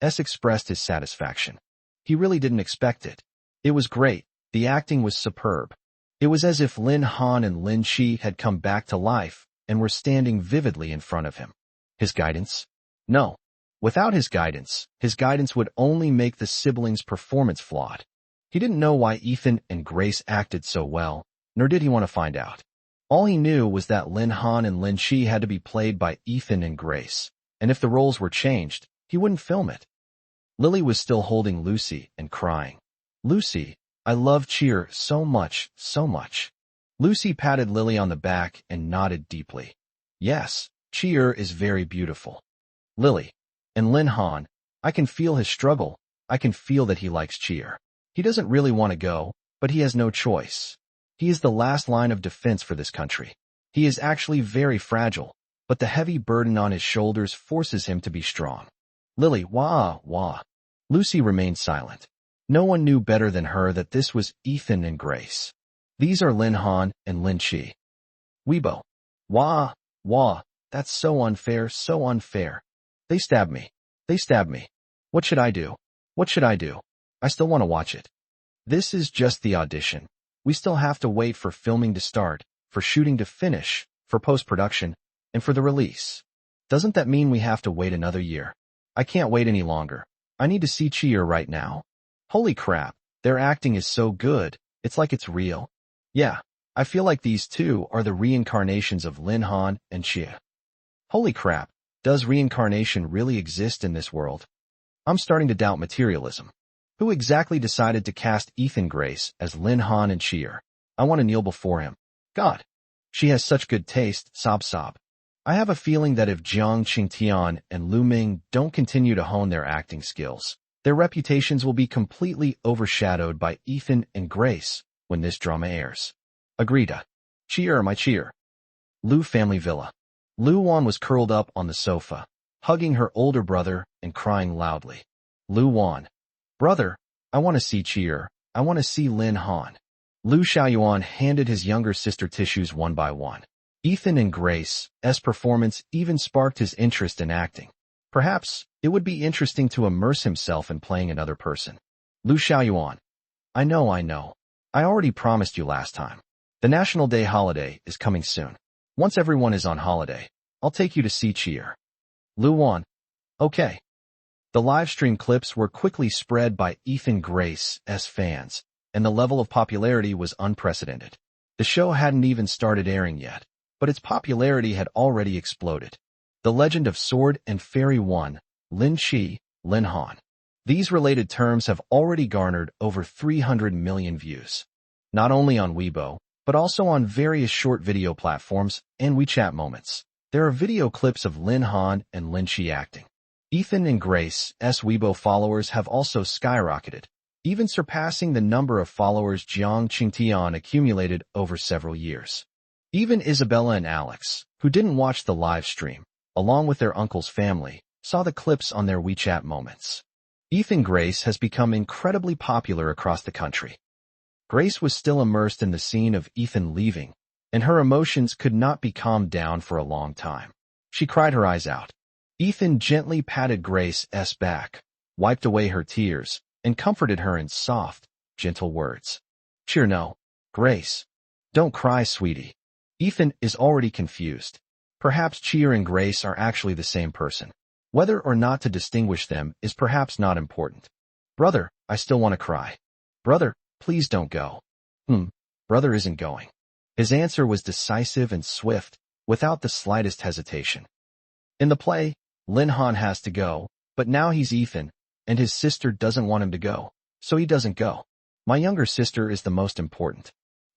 expressed his satisfaction. He really didn't expect it. It was great. The acting was superb. It was as if Lin Han and Lin Shi had come back to life and were standing vividly in front of him. His guidance? No. Without his guidance would only make the siblings' performance flawed. He didn't know why Ethan and Grace acted so well, nor did he want to find out. All he knew was that Lin Han and Lin Shi had to be played by Ethan and Grace, and if the roles were changed, he wouldn't film it. Lily was still holding Lucy and crying. "Lucy, I love Cheer so much, so much." Lucy patted Lily on the back and nodded deeply. "Yes, Cheer is very beautiful." Lily, and Lin Han, I can feel his struggle. I can feel that he likes Cheer. He doesn't really want to go, but he has no choice. He is the last line of defense for this country. He is actually very fragile, but the heavy burden on his shoulders forces him to be strong. Lily, wah, wah. Lucy remained silent. No one knew better than her that this was Ethan and Grace. These are Lin Han and Lin Shi. Weibo. Wah, wah, that's so unfair, so unfair. They stabbed me. They stabbed me. What should I do? What should I do? I still want to watch it. This is just the audition. We still have to wait for filming to start, for shooting to finish, for post-production, and for the release. Doesn't that mean we have to wait another year? I can't wait any longer. I need to see Cheer right now. Holy crap, their acting is so good, it's like it's real. Yeah, I feel like these two are the reincarnations of Lin Han and Cheer. Holy crap, does reincarnation really exist in this world? I'm starting to doubt materialism. Who exactly decided to cast Ethan Grace as Lin Han and Cheer? I want to kneel before him. God, she has such good taste, sob sob. I have a feeling that if Jiang Qingtian and Lu Ming don't continue to hone their acting skills, their reputations will be completely overshadowed by Ethan and Grace when this drama airs. Agreed. Cheer, my cheer. Lu Family Villa. Luan was curled up on the sofa, hugging her older brother and crying loudly. Luan. Brother, I want to see Cheer. I want to see Lin Han. Lu Xiaoyuan handed his younger sister tissues one by one. Ethan and Grace's performance even sparked his interest in acting. Perhaps it would be interesting to immerse himself in playing another person. Lu Xiaoyuan. I know. I already promised you last time. The National Day holiday is coming soon. Once everyone is on holiday, I'll take you to see Cheer. Luan. Okay. The livestream clips were quickly spread by Ethan Grace's fans, and the level of popularity was unprecedented. The show hadn't even started airing yet, but its popularity had already exploded. The Legend of Sword and Fairy 1, Lin Chi, Lin Han. These related terms have already garnered over 300 million views. Not only on Weibo, but also on various short video platforms and WeChat moments. There are video clips of Lin Han and Lin Chi acting. Ethan and Grace's Weibo followers have also skyrocketed, even surpassing the number of followers Jiang Qingtian accumulated over several years. Even Isabella and Alex, who didn't watch the live stream, along with their uncle's family, saw the clips on their WeChat moments. Ethan Grace has become incredibly popular across the country. Grace was still immersed in the scene of Ethan leaving, and her emotions could not be calmed down for a long time. She cried her eyes out. Ethan gently patted Grace's back, wiped away her tears, and comforted her in soft, gentle words. Cheer no, Grace. Don't cry, sweetie. Ethan is already confused. Perhaps Cheer and Grace are actually the same person. Whether or not to distinguish them is perhaps not important. Brother, I still want to cry. Brother, please don't go. Brother isn't going. His answer was decisive and swift, without the slightest hesitation. In the play, Lin Han has to go, but now he's Ethan, and his sister doesn't want him to go, so he doesn't go. My younger sister is the most important.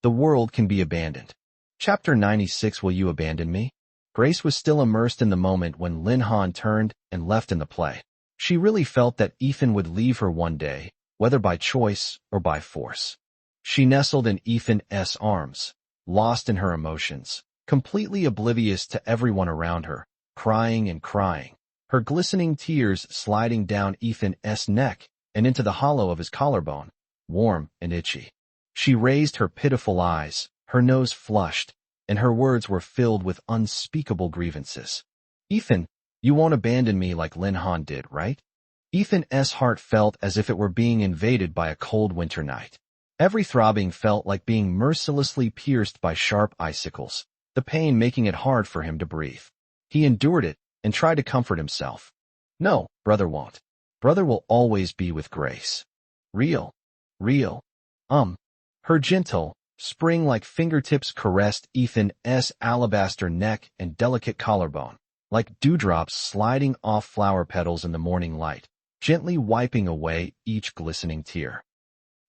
The world can be abandoned. Chapter 96. Will you abandon me? Grace was still immersed in the moment when Lin Han turned and left in the play. She really felt that Ethan would leave her one day, whether by choice or by force. She nestled in Ethan's arms, lost in her emotions, completely oblivious to everyone around her, crying and crying, her glistening tears sliding down Ethan's neck and into the hollow of his collarbone, warm and itchy. She raised her pitiful eyes, her nose flushed, and her words were filled with unspeakable grievances. Ethan, you won't abandon me like Lin Han did, right? Ethan's heart felt as if it were being invaded by a cold winter night. Every throbbing felt like being mercilessly pierced by sharp icicles, the pain making it hard for him to breathe. He endured it and tried to comfort himself. No, brother won't. Brother will always be with Grace. Real. Her gentle, spring-like fingertips caressed Ethan's alabaster neck and delicate collarbone, like dewdrops sliding off flower petals in the morning light, gently wiping away each glistening tear.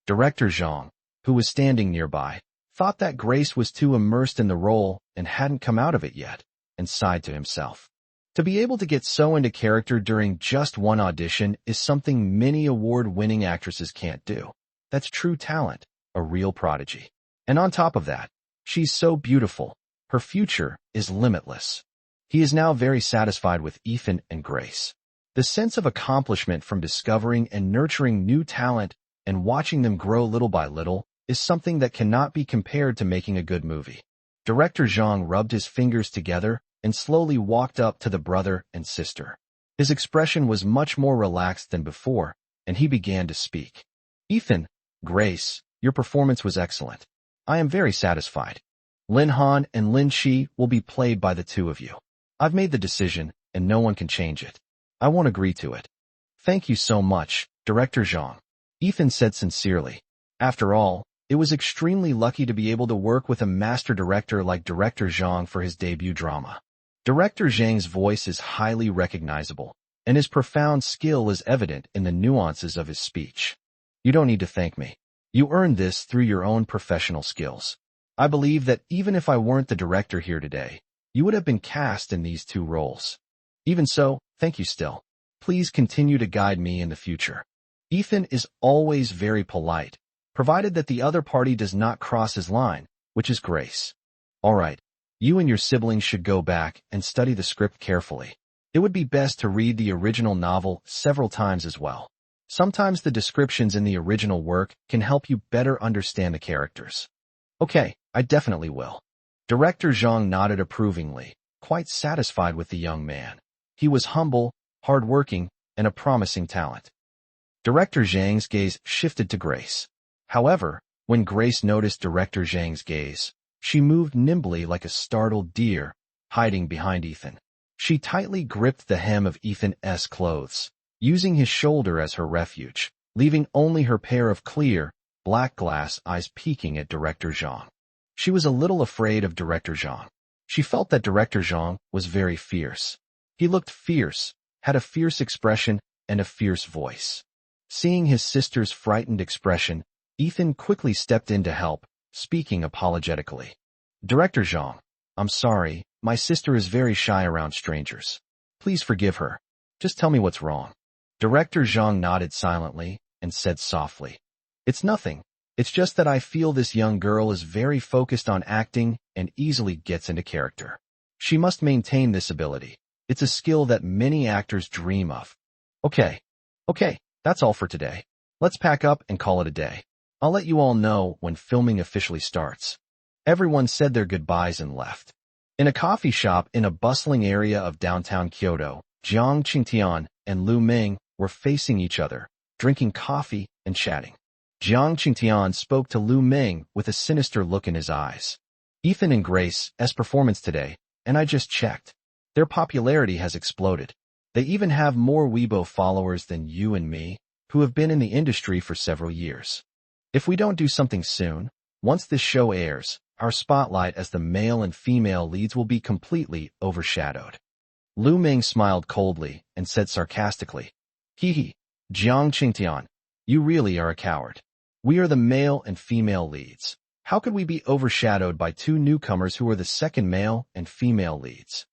Director Zhang, who was standing nearby, thought that Grace was too immersed in the role and hadn't come out of it yet, and sighed to himself. To be able to get so into character during just one audition is something many award-winning actresses can't do. That's true talent, a real prodigy. And on top of that, she's so beautiful. Her future is limitless. He is now very satisfied with Ethan and Grace. The sense of accomplishment from discovering and nurturing new talent and watching them grow little by little is something that cannot be compared to making a good movie. Director Zhang rubbed his fingers together and slowly walked up to the brother and sister. His expression was much more relaxed than before, and he began to speak. Ethan, Grace, your performance was excellent. I am very satisfied. Lin Han and Lin Chi will be played by the two of you. I've made the decision, and no one can change it. I won't agree to it. Thank you so much, Director Zhang. Ethan said sincerely. After all, it was extremely lucky to be able to work with a master director like Director Zhang for his debut drama. Director Zhang's voice is highly recognizable, and his profound skill is evident in the nuances of his speech. You don't need to thank me. You earned this through your own professional skills. I believe that even if I weren't the director here today, you would have been cast in these two roles. Even so, thank you still. Please continue to guide me in the future. Ethan is always very polite, provided that the other party does not cross his line, which is Grace. All right, You and your siblings should go back and study the script carefully. It would be best to read the original novel several times as well. Sometimes the descriptions in the original work can help you better understand the characters. Okay, I definitely will. Director Zhang nodded approvingly, quite satisfied with the young man. He was humble, hardworking, and a promising talent. Director Zhang's gaze shifted to Grace. However, when Grace noticed Director Zhang's gaze, she moved nimbly like a startled deer, hiding behind Ethan. She tightly gripped the hem of Ethan's clothes, using his shoulder as her refuge, leaving only her pair of clear, black glass eyes peeking at Director Zhang. She was a little afraid of Director Zhang. She felt that Director Zhang was very fierce. He looked fierce, had a fierce expression, and a fierce voice. Seeing his sister's frightened expression, Ethan quickly stepped in to help, speaking apologetically. Director Zhang, I'm sorry, my sister is very shy around strangers. Please forgive her. Just tell me what's wrong. Director Zhang nodded silently and said softly, It's nothing. It's just that I feel this young girl is very focused on acting and easily gets into character. She must maintain this ability. It's a skill that many actors dream of. Okay, that's all for today. Let's pack up and call it a day. I'll let you all know when filming officially starts. Everyone said their goodbyes and left. In a coffee shop in a bustling area of downtown Kyoto, Jiang Qingtian and Lu Ming were facing each other, drinking coffee and chatting. Jiang Qingtian spoke to Lu Ming with a sinister look in his eyes. Ethan and Grace's performance today, and I just checked. Their popularity has exploded. They even have more Weibo followers than you and me, who have been in the industry for several years. If we don't do something soon, once this show airs, our spotlight as the male and female leads will be completely overshadowed. Lu Ming smiled coldly and said sarcastically, Hee, Jiang Qingtian, you really are a coward. We are the male and female leads. How could we be overshadowed by two newcomers who are the second male and female leads?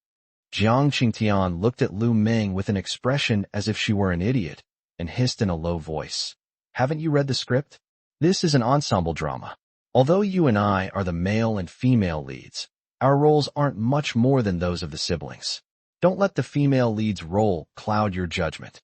Jiang Qingtian looked at Lu Ming with an expression as if she were an idiot, and hissed in a low voice. Haven't you read the script? This is an ensemble drama. Although you and I are the male and female leads, our roles aren't much more than those of the siblings. Don't let the female lead's role cloud your judgment.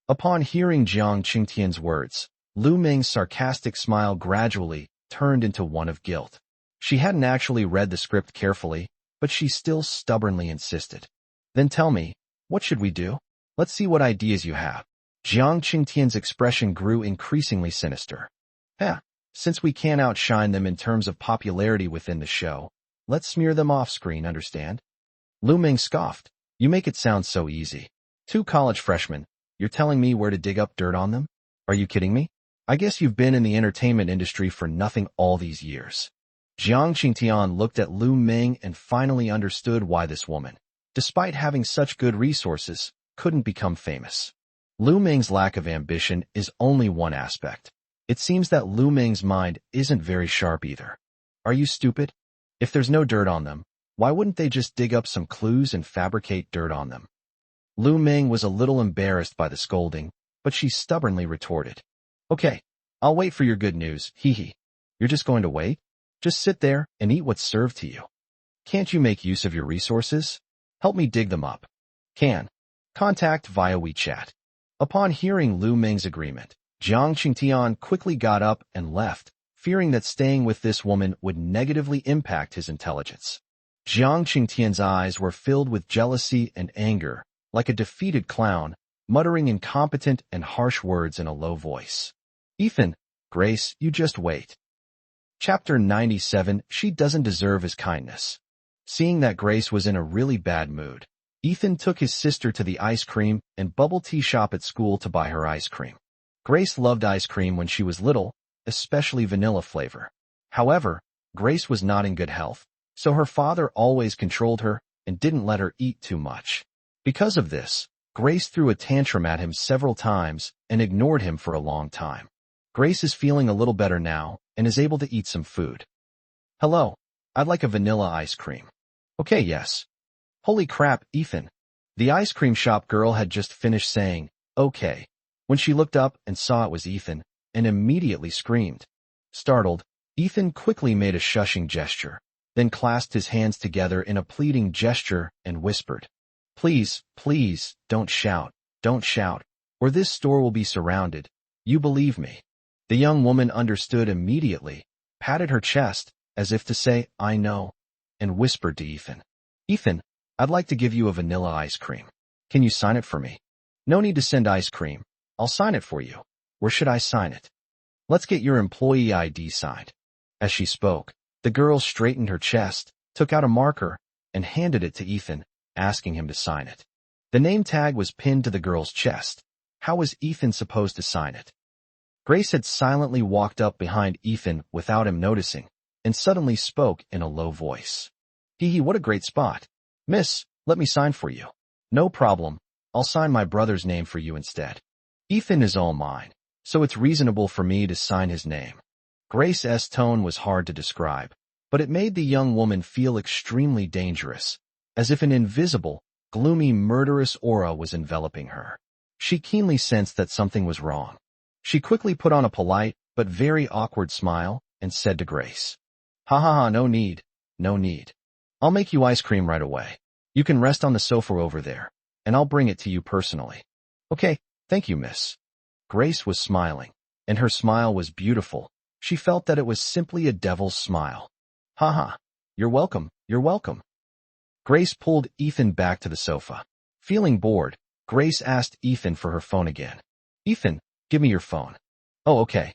Upon hearing Jiang Qingtian's words, Lu Ming's sarcastic smile gradually turned into one of guilt. She hadn't actually read the script carefully, but she still stubbornly insisted. Then tell me, what should we do? Let's see what ideas you have. Jiang Qingtian's expression grew increasingly sinister. Since we can't outshine them in terms of popularity within the show, let's smear them off screen, understand? Lu Ming scoffed. You make it sound so easy. Two college freshmen, you're telling me where to dig up dirt on them? Are you kidding me? I guess you've been in the entertainment industry for nothing all these years. Jiang Qingtian looked at Lu Ming and finally understood why this woman, despite having such good resources, couldn't become famous. Lu Ming's lack of ambition is only one aspect. It seems that Lu Ming's mind isn't very sharp either. Are you stupid? If there's no dirt on them, why wouldn't they just dig up some clues and fabricate dirt on them? Lu Ming was a little embarrassed by the scolding, but she stubbornly retorted. Okay, I'll wait for your good news, hee. You're just going to wait? Just sit there and eat what's served to you. Can't you make use of your resources? Help me dig them up. Can. Contact via WeChat. Upon hearing Lu Ming's agreement, Jiang Qingtian quickly got up and left, fearing that staying with this woman would negatively impact his intelligence. Jiang Qingtian's eyes were filled with jealousy and anger, like a defeated clown, muttering incompetent and harsh words in a low voice. Ethan, Grace, you just wait. Chapter 97, She Doesn't Deserve His Kindness. Seeing that Grace was in a really bad mood, Ethan took his sister to the ice cream and bubble tea shop at school to buy her ice cream. Grace loved ice cream when she was little, especially vanilla flavor. However, Grace was not in good health, so her father always controlled her and didn't let her eat too much. Because of this, Grace threw a tantrum at him several times and ignored him for a long time. Grace is feeling a little better now and is able to eat some food. Hello, I'd like a vanilla ice cream. Okay, yes. Holy crap, Ethan. The ice cream shop girl had just finished saying, okay, when she looked up and saw it was Ethan, and immediately screamed. Startled, Ethan quickly made a shushing gesture. then clasped his hands together in a pleading gesture and whispered, "Please, please, don't shout, or this store will be surrounded. You believe me." The young woman understood immediately, patted her chest, as if to say, "I know," and whispered to Ethan, "Ethan, I'd like to give you a vanilla ice cream. Can you sign it for me?" "No need to send ice cream. I'll sign it for you." "Where should I sign it?" "Let's get your employee ID signed." As she spoke, the girl straightened her chest, took out a marker, and handed it to Ethan, asking him to sign it. The name tag was pinned to the girl's chest. How was Ethan supposed to sign it? Grace had silently walked up behind Ethan without him noticing, and suddenly spoke in a low voice. "Hee, what a great spot. Miss, let me sign for you." "No problem. I'll sign my brother's name for you instead. Ethan is all mine, so it's reasonable for me to sign his name." Grace's tone was hard to describe, but it made the young woman feel extremely dangerous, as if an invisible, gloomy, murderous aura was enveloping her. She keenly sensed that something was wrong. She quickly put on a polite, but very awkward smile, and said to Grace, "Ha ha ha, no need, no need. I'll make you ice cream right away. You can rest on the sofa over there, and I'll bring it to you personally." "Okay, thank you, miss." Grace was smiling, and her smile was beautiful. She felt that it was simply a devil's smile. "Ha ha, you're welcome, you're welcome." Grace pulled Ethan back to the sofa. Feeling bored, Grace asked Ethan for her phone again. "Ethan, give me your phone." "Oh, okay."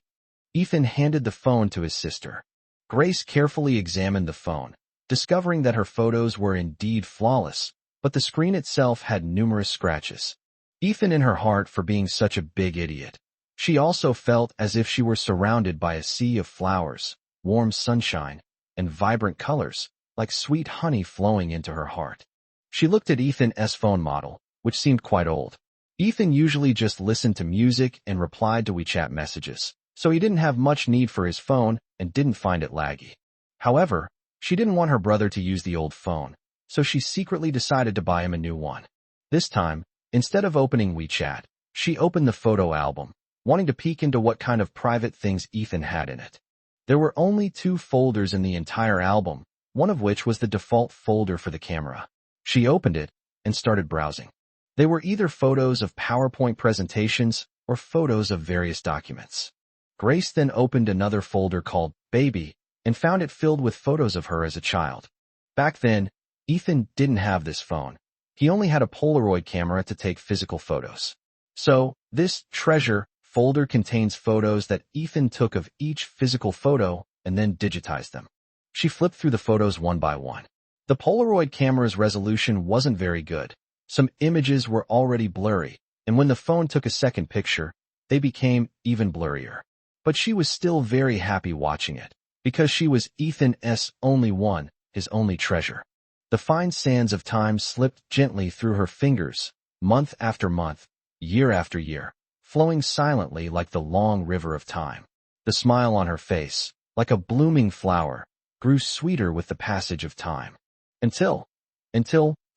Ethan handed the phone to his sister. Grace carefully examined the phone, discovering that her photos were indeed flawless, but the screen itself had numerous scratches. Ethan in her heart for being such a big idiot. She also felt as if she were surrounded by a sea of flowers, warm sunshine, and vibrant colors, like sweet honey flowing into her heart. She looked at Ethan's phone model, which seemed quite old. Ethan usually just listened to music and replied to WeChat messages, so he didn't have much need for his phone and didn't find it laggy. However, she didn't want her brother to use the old phone, so she secretly decided to buy him a new one. This time, instead of opening WeChat, she opened the photo album, wanting to peek into what kind of private things Ethan had in it. There were only 2 folders in the entire album, one of which was the default folder for the camera. She opened it and started browsing. They were either photos of PowerPoint presentations or photos of various documents. Grace then opened another folder called Baby and found it filled with photos of her as a child. Back then, Ethan didn't have this phone. He only had a Polaroid camera to take physical photos. So, this treasure folder contains photos that Ethan took of each physical photo and then digitized them. She flipped through the photos one by one. The Polaroid camera's resolution wasn't very good. Some images were already blurry, and when the phone took a second picture, they became even blurrier. But she was still very happy watching it, because she was Ethan's only one, his only treasure. The fine sands of time slipped gently through her fingers, month after month, year after year, flowing silently like the long river of time. The smile on her face, like a blooming flower, grew sweeter with the passage of time. Until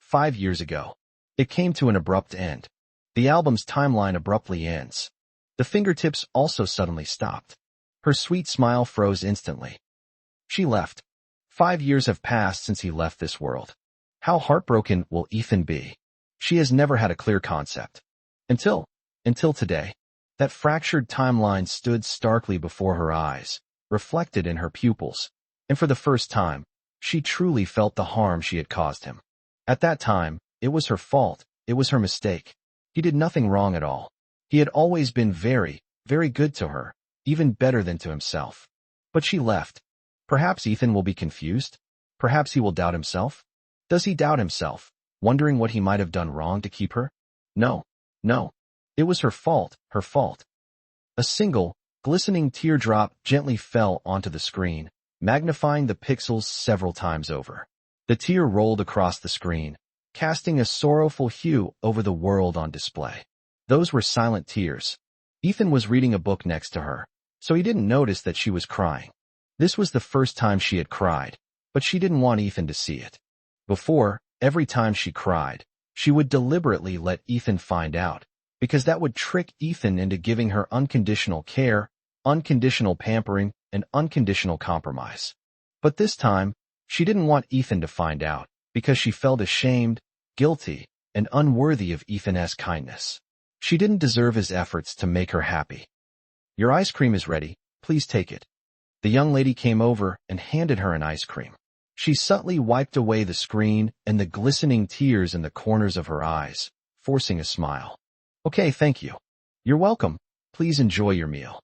5 years ago, it came to an abrupt end. The album's timeline abruptly ends. The fingertips also suddenly stopped. Her sweet smile froze instantly. She left. 5 years have passed since he left this world. How heartbroken will Ethan be? She has never had a clear concept. Until today, that fractured timeline stood starkly before her eyes, reflected in her pupils, and for the first time, she truly felt the harm she had caused him. At that time, it was her fault, it was her mistake. He did nothing wrong at all. He had always been very, very good to her, even better than to himself. But she left. Perhaps Ethan will be confused. Perhaps he will doubt himself. Does he doubt himself, wondering what he might have done wrong to keep her? No. It was her fault, her fault. A single, glistening teardrop gently fell onto the screen, magnifying the pixels several times over. The tear rolled across the screen, casting a sorrowful hue over the world on display. Those were silent tears. Ethan was reading a book next to her, so he didn't notice that she was crying. This was the first time she had cried, but she didn't want Ethan to see it. Before, every time she cried, she would deliberately let Ethan find out, because that would trick Ethan into giving her unconditional care, unconditional pampering, and unconditional compromise. But this time, She didn't want Ethan to find out, because she felt ashamed, guilty, and unworthy of Ethan's kindness. She didn't deserve his efforts to make her happy. "Your ice cream is ready, please take it." The young lady came over and handed her an ice cream. She subtly wiped away the screen and the glistening tears in the corners of her eyes, forcing a smile. "Okay, thank you." "You're welcome. Please enjoy your meal."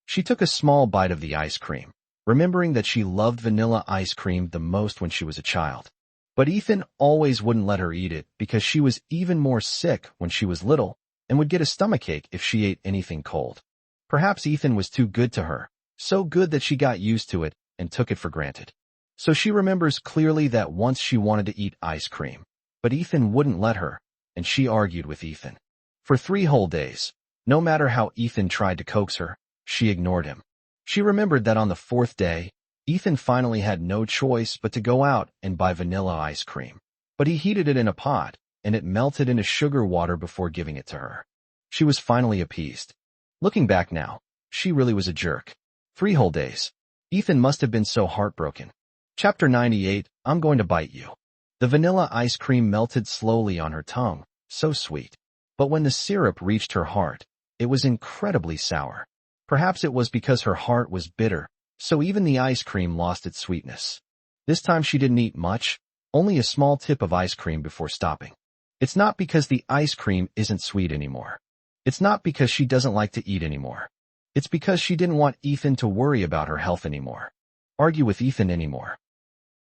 She took a small bite of the ice cream, remembering that she loved vanilla ice cream the most when she was a child. But Ethan always wouldn't let her eat it because she was even more sick when she was little and would get a stomachache if she ate anything cold. Perhaps Ethan was too good to her, so good that she got used to it and took it for granted. So she remembers clearly that once she wanted to eat ice cream, but Ethan wouldn't let her, and she argued with Ethan. For 3 whole days, no matter how Ethan tried to coax her, she ignored him. She remembered that on the 4th day, Ethan finally had no choice but to go out and buy vanilla ice cream. But he heated it in a pot, and it melted into sugar water before giving it to her. She was finally appeased. Looking back now, she really was a jerk. 3 whole days. Ethan must have been so heartbroken. Chapter 98, I'm going to bite you. The vanilla ice cream melted slowly on her tongue, so sweet. But when the syrup reached her heart, it was incredibly sour. Perhaps it was because her heart was bitter, so even the ice cream lost its sweetness. This time she didn't eat much, only a small tip of ice cream before stopping. It's not because the ice cream isn't sweet anymore. It's not because she doesn't like to eat anymore. It's because she didn't want Ethan to worry about her health anymore, argue with Ethan anymore.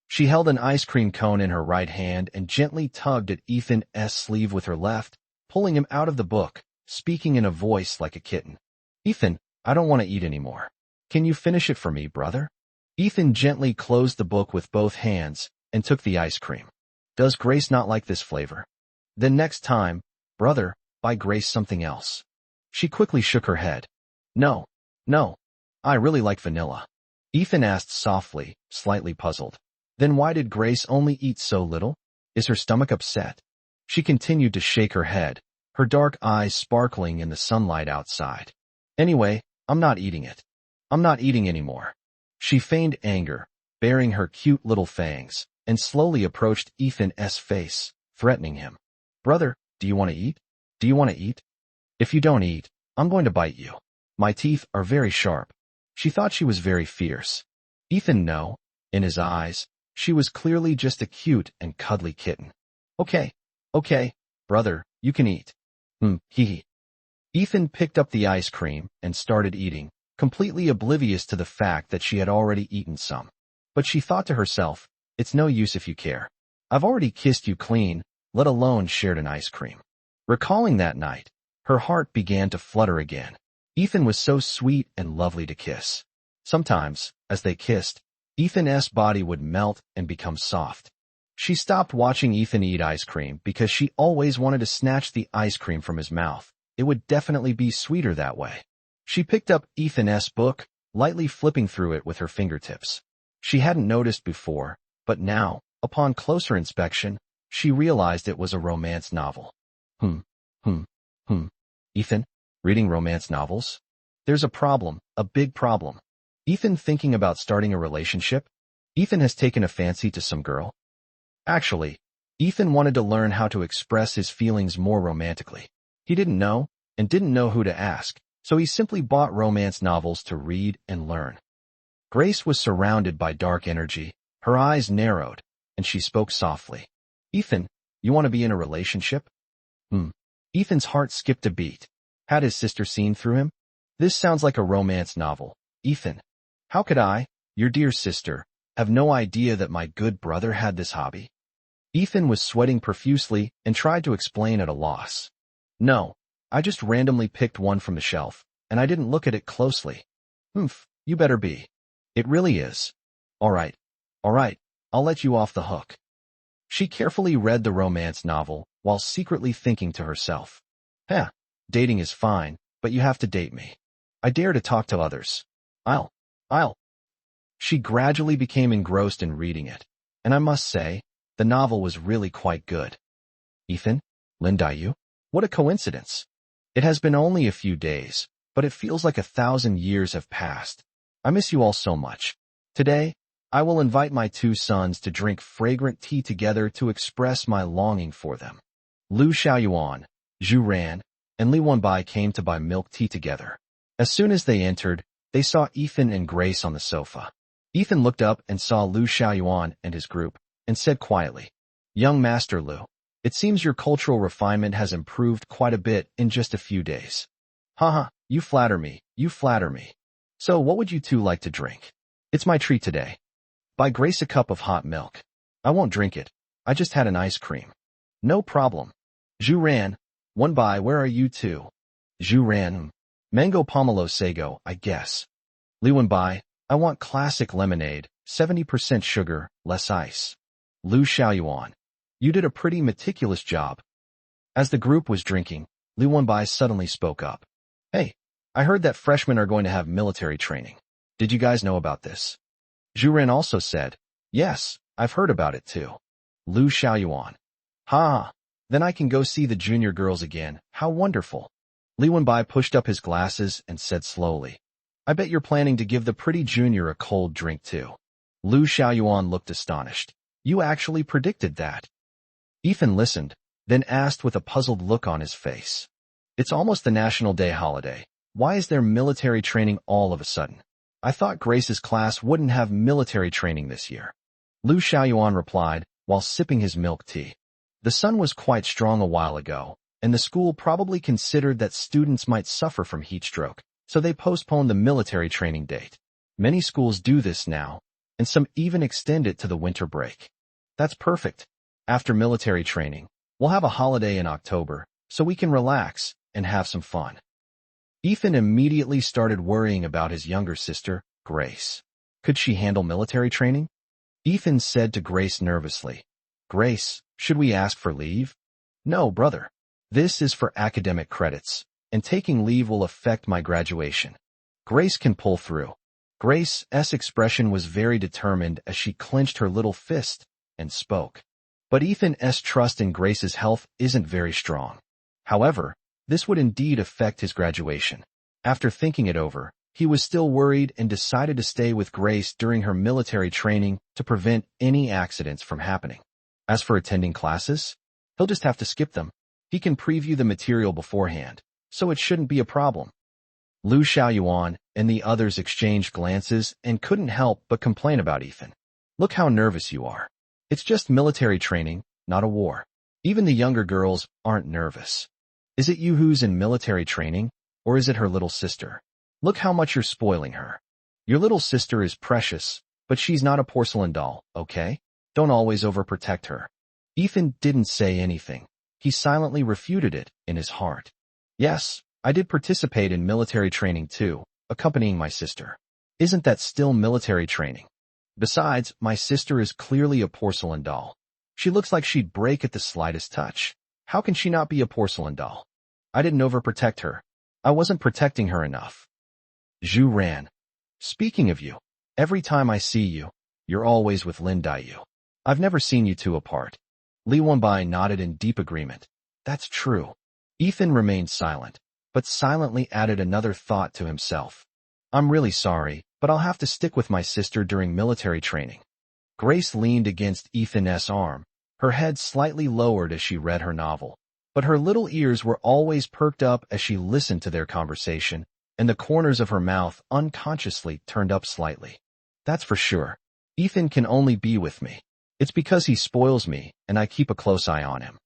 She held an ice cream cone in her right hand and gently tugged at Ethan's sleeve with her left, pulling him out of the book, speaking in a voice like a kitten. "Ethan, I don't want to eat anymore. Can you finish it for me, brother?" Ethan gently closed the book with both hands and took the ice cream. "Does Grace not like this flavor? Then next time, brother, buy Grace something else." She quickly shook her head. No, I really like vanilla." Ethan asked softly, slightly puzzled. "Then why did Grace only eat so little? Is her stomach upset?" She continued to shake her head, her dark eyes sparkling in the sunlight outside. "Anyway, I'm not eating it. I'm not eating anymore." She feigned anger, baring her cute little fangs, and slowly approached Ethan's face, threatening him. "Brother, do you want to eat? Do you want to eat? If you don't eat, I'm going to bite you. My teeth are very sharp." She thought she was very fierce. Ethan knew, in his eyes, she was clearly just a cute and cuddly kitten. Okay, brother, you can eat." Hee. Ethan picked up the ice cream and started eating, completely oblivious to the fact that she had already eaten some. But she thought to herself, it's no use if you care. I've already kissed you clean, let alone shared an ice cream. Recalling that night, her heart began to flutter again. Ethan was so sweet and lovely to kiss. Sometimes, as they kissed, Ethan's body would melt and become soft. She stopped watching Ethan eat ice cream because she always wanted to snatch the ice cream from his mouth. It would definitely be sweeter that way. She picked up Ethan's book, lightly flipping through it with her fingertips. She hadn't noticed before, but now, upon closer inspection, she realized it was a romance novel. Ethan, reading romance novels? There's a problem, a big problem. Ethan thinking about starting a relationship? Ethan has taken a fancy to some girl? Actually, Ethan wanted to learn how to express his feelings more romantically. He didn't know, and didn't know who to ask, so he simply bought romance novels to read and learn. Grace was surrounded by dark energy, her eyes narrowed, and she spoke softly. Ethan, you want to be in a relationship? Ethan's heart skipped a beat. Had his sister seen through him? This sounds like a romance novel. Ethan, how could I, your dear sister, have no idea that my good brother had this hobby? Ethan was sweating profusely and tried to explain at a loss. No, I just randomly picked one from the shelf, and I didn't look at it closely. You better be. It really is. All right, I'll let you off the hook. She carefully read the romance novel while secretly thinking to herself, dating is fine, but you have to date me. I dare to talk to others. I'll. She gradually became engrossed in reading it, and I must say, the novel was really quite good. Ethan, Lindayu? What a coincidence. It has been only a few days, but it feels like 1,000 years have passed. I miss you all so much. Today, I will invite my two sons to drink fragrant tea together to express my longing for them. Lu Xiaoyuan, Zhu Ran, and Li Wenbai came to buy milk tea together. As soon as they entered, they saw Ethan and Grace on the sofa. Ethan looked up and saw Lu Xiaoyuan and his group, and said quietly, "Young Master Lu, it seems your cultural refinement has improved quite a bit in just a few days." "Haha, you flatter me, you flatter me. So what would you two like to drink? It's my treat today. Buy Grace a cup of hot milk. I won't drink it. I just had an ice cream." "No problem." Zhu Ran, Wenbai, where are you two? Zhu Ran, mango pomelo sago, I guess. Li Wenbai, I want classic lemonade, 70% sugar, less ice. Lu Xiaoyuan, you did a pretty meticulous job. As the group was drinking, Li Wenbai suddenly spoke up. "Hey, I heard that freshmen are going to have military training. Did you guys know about this?" Zhu Ran also said, "Yes, I've heard about it too." Lu Xiaoyuan, "Ha, then I can go see the junior girls again, how wonderful." Li Wenbai pushed up his glasses and said slowly, "I bet you're planning to give the pretty junior a cold drink too." Lu Xiaoyuan looked astonished. "You actually predicted that?" Ethan listened, then asked with a puzzled look on his face. "It's almost the National Day holiday. Why is there military training all of a sudden? I thought Grace's class wouldn't have military training this year." Lu Xiaoyuan replied, while sipping his milk tea. The sun was quite strong a while ago, and the school probably considered that students might suffer from heat stroke, so they postponed the military training date. Many schools do this now, and some even extend it to the winter break. That's perfect. After military training, we'll have a holiday in October, so we can relax and have some fun. Ethan immediately started worrying about his younger sister, Grace. Could she handle military training? Ethan said to Grace nervously, "Grace, should we ask for leave?" "No, brother. This is for academic credits, and taking leave will affect my graduation. Grace can pull through." Grace's expression was very determined as she clenched her little fist and spoke. But Ethan's trust in Grace's health isn't very strong. However, this would indeed affect his graduation. After thinking it over, he was still worried and decided to stay with Grace during her military training to prevent any accidents from happening. As for attending classes, he'll just have to skip them. He can preview the material beforehand, so it shouldn't be a problem. Lu Xiaoyuan and the others exchanged glances and couldn't help but complain about Ethan. "Look how nervous you are. It's just military training, not a war. Even the younger girls aren't nervous. Is it you who's in military training, or is it her little sister? Look how much you're spoiling her. Your little sister is precious, but she's not a porcelain doll, okay? Don't always overprotect her." Ethan didn't say anything. He silently refuted it in his heart. "Yes, I did participate in military training too, accompanying my sister. Isn't that still military training? Besides, my sister is clearly a porcelain doll. She looks like she'd break at the slightest touch. How can she not be a porcelain doll? I didn't overprotect her. I wasn't protecting her enough." Zhu Ran, "Speaking of you, every time I see you, you're always with Lin Daiyu. I've never seen you two apart." Li Wenbai nodded in deep agreement. "That's true." Ethan remained silent, but silently added another thought to himself. "I'm really sorry, but I'll have to stick with my sister during military training." Grace leaned against Ethan's arm, her head slightly lowered as she read her novel. But her little ears were always perked up as she listened to their conversation, and the corners of her mouth unconsciously turned up slightly. "That's for sure. Ethan can only be with me. It's because he spoils me, and I keep a close eye on him."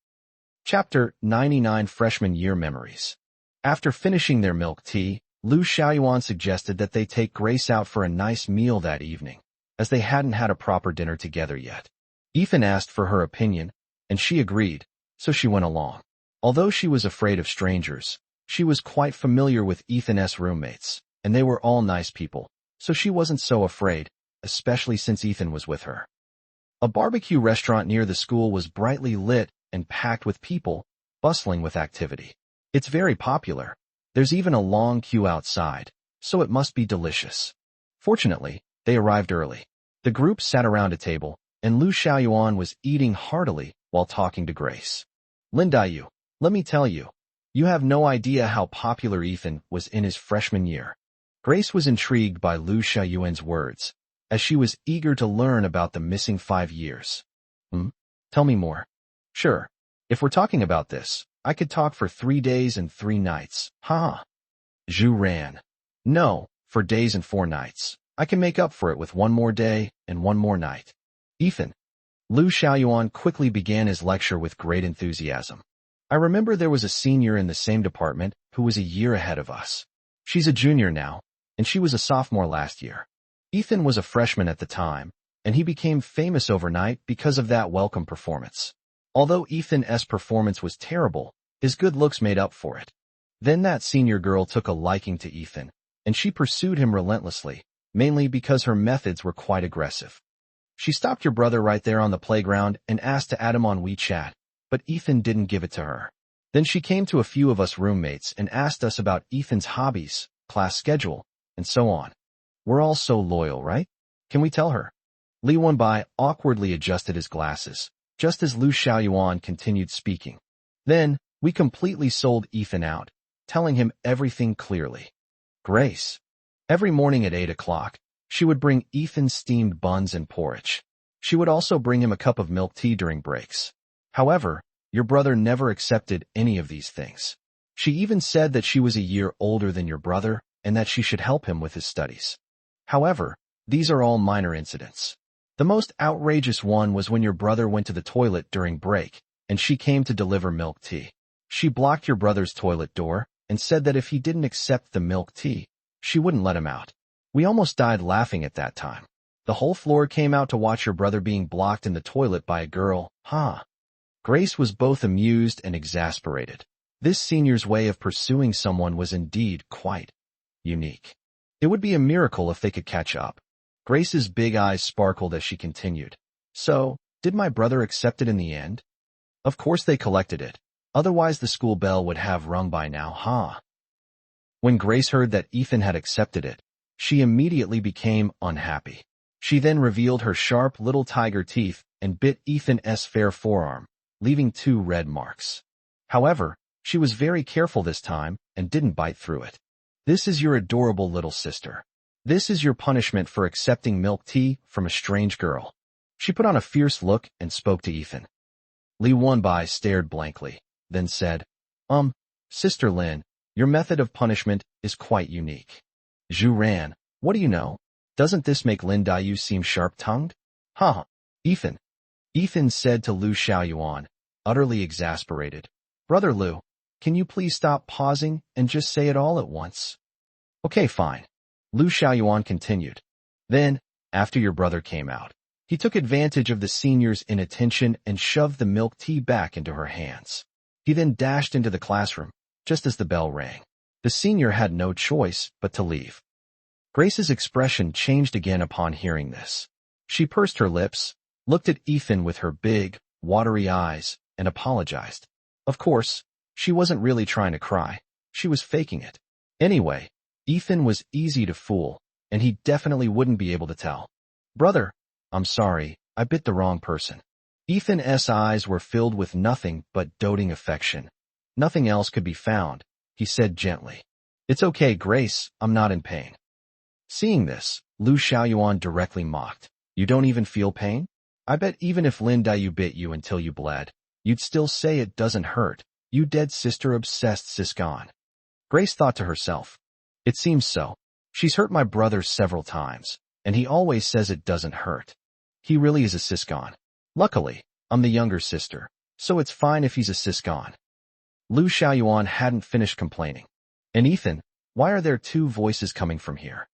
Chapter 99 Freshman Year Memories. After finishing their milk tea, Lu Xiaoyuan suggested that they take Grace out for a nice meal that evening, as they hadn't had a proper dinner together yet. Ethan asked for her opinion, and she agreed, so she went along. Although she was afraid of strangers, she was quite familiar with Ethan's roommates, and they were all nice people, so she wasn't so afraid, especially since Ethan was with her. A barbecue restaurant near the school was brightly lit and packed with people, bustling with activity. It's very popular. There's even a long queue outside, so it must be delicious. Fortunately, they arrived early. The group sat around a table, and Lu Xiaoyuan was eating heartily while talking to Grace. "Lin Daiyu, let me tell you, you have no idea how popular Ethan was in his freshman year." Grace was intrigued by Lu Xiaoyuan's words. as she was eager to learn about the missing 5 years. Tell me more. Sure. If we're talking about this, I could talk for 3 days and 3 nights. Ha! Zhu ran. No, for days and 4 nights. I can make up for it with 1 more day and 1 more night. Ethan. Lu Xiaoyuan quickly began his lecture with great enthusiasm. I remember there was a senior in the same department who was a year ahead of us. She's a junior now, and she was a sophomore last year. Ethan was a freshman at the time, and he became famous overnight because of that welcome performance. Although Ethan's performance was terrible, his good looks made up for it. Then that senior girl took a liking to Ethan, and she pursued him relentlessly, mainly because her methods were quite aggressive. She stopped your brother right there on the playground and asked to add him on WeChat, but Ethan didn't give it to her. Then she came to a few of us roommates and asked us about Ethan's hobbies, class schedule, and so on. We're all so loyal, right? Can we tell her? Li Wenbai awkwardly adjusted his glasses, just as Lu Xiaoyuan continued speaking. Then, we completely sold Ethan out, telling him everything clearly. Grace. Every morning at 8 o'clock, she would bring Ethan steamed buns and porridge. She would also bring him a cup of milk tea during breaks. However, your brother never accepted any of these things. She even said that she was a year older than your brother and that she should help him with his studies. However, these are all minor incidents. The most outrageous one was when your brother went to the toilet during break, and she came to deliver milk tea. She blocked your brother's toilet door and said that if he didn't accept the milk tea, she wouldn't let him out. We almost died laughing at that time. The whole floor came out to watch your brother being blocked in the toilet by a girl, Grace was both amused and exasperated. This senior's way of pursuing someone was indeed quite unique. It would be a miracle if they could catch up. Grace's big eyes sparkled as she continued. So, did my brother accept it in the end? Of course they collected it. Otherwise the school bell would have rung by now, When Grace heard that Ethan had accepted it, she immediately became unhappy. She then revealed her sharp little tiger teeth and bit Ethan's fair forearm, leaving 2 red marks. However, she was very careful this time and didn't bite through it. This is your adorable little sister. This is your punishment for accepting milk tea from a strange girl. She put on a fierce look and spoke to Ethan. Li Wenbai stared blankly, then said, Sister Lin, your method of punishment is quite unique. Zhu ran. What do you know? Doesn't this make Lin Dayu seem sharp-tongued? Ethan. Ethan said to Lu Xiaoyuan, utterly exasperated. Brother Lu, can you please stop pausing and just say it all at once? Okay, fine. Lu Xiaoyuan continued. Then, after your brother came out, he took advantage of the senior's inattention and shoved the milk tea back into her hands. He then dashed into the classroom, just as the bell rang. The senior had no choice but to leave. Grace's expression changed again upon hearing this. She pursed her lips, looked at Ethan with her big, watery eyes, and apologized. Of course, she wasn't really trying to cry. She was faking it. Anyway, Ethan was easy to fool, and he definitely wouldn't be able to tell. Brother, I'm sorry, I bit the wrong person. Ethan's eyes were filled with nothing but doting affection. Nothing else could be found, he said gently. It's okay, Grace, I'm not in pain. Seeing this, Lu Xiaoyuan directly mocked. You don't even feel pain? I bet even if Lin Dayu bit you until you bled, you'd still say it doesn't hurt. You dead sister-obsessed siscon. Grace thought to herself. It seems so. She's hurt my brother several times, and he always says it doesn't hurt. He really is a siscon. Luckily, I'm the younger sister, so it's fine if he's a siscon. Lu Xiaoyuan hadn't finished complaining. And Ethan, why are there 2 voices coming from here?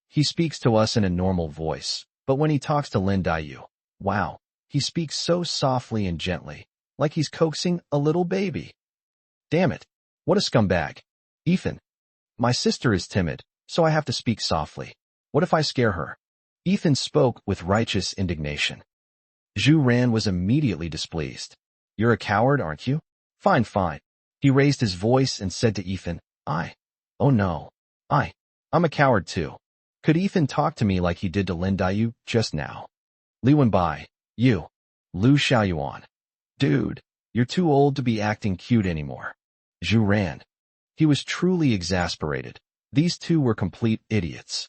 He speaks to us in a normal voice, but when he talks to Lin Dayu, wow, he speaks so softly and gently, like he's coaxing a little baby. Damn it, what a scumbag. Ethan, my sister is timid, so I have to speak softly. What if I scare her? Ethan spoke with righteous indignation. Zhu Ran was immediately displeased. You're a coward, aren't you? Fine, fine. He raised his voice and said to Ethan, Oh no. I'm a coward too. Could Ethan talk to me like he did to Lin Dayu just now? Li Wenbai, you. Lu Xiaoyuan. Dude, you're too old to be acting cute anymore. Zhu Ran. He was truly exasperated. These 2 were complete idiots.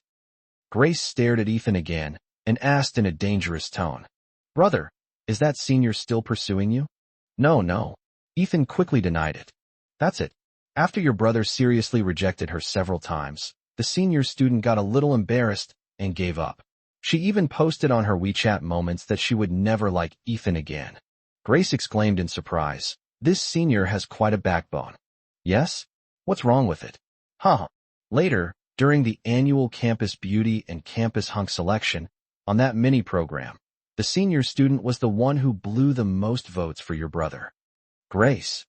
Grace stared at Ethan again, and asked in a dangerous tone, "Brother, is that senior still pursuing you?" "No, no." Ethan quickly denied it. "That's it. After your brother seriously rejected her several times, the senior student got a little embarrassed and gave up. She even posted on her WeChat moments that she would never like Ethan again." Grace exclaimed in surprise. "This senior has quite a backbone." "Yes? What's wrong with it?" "Huh." Later, during the annual Campus Beauty and Campus Hunk selection, on that mini program, the senior student was the one who blew the most votes for your brother. Grace.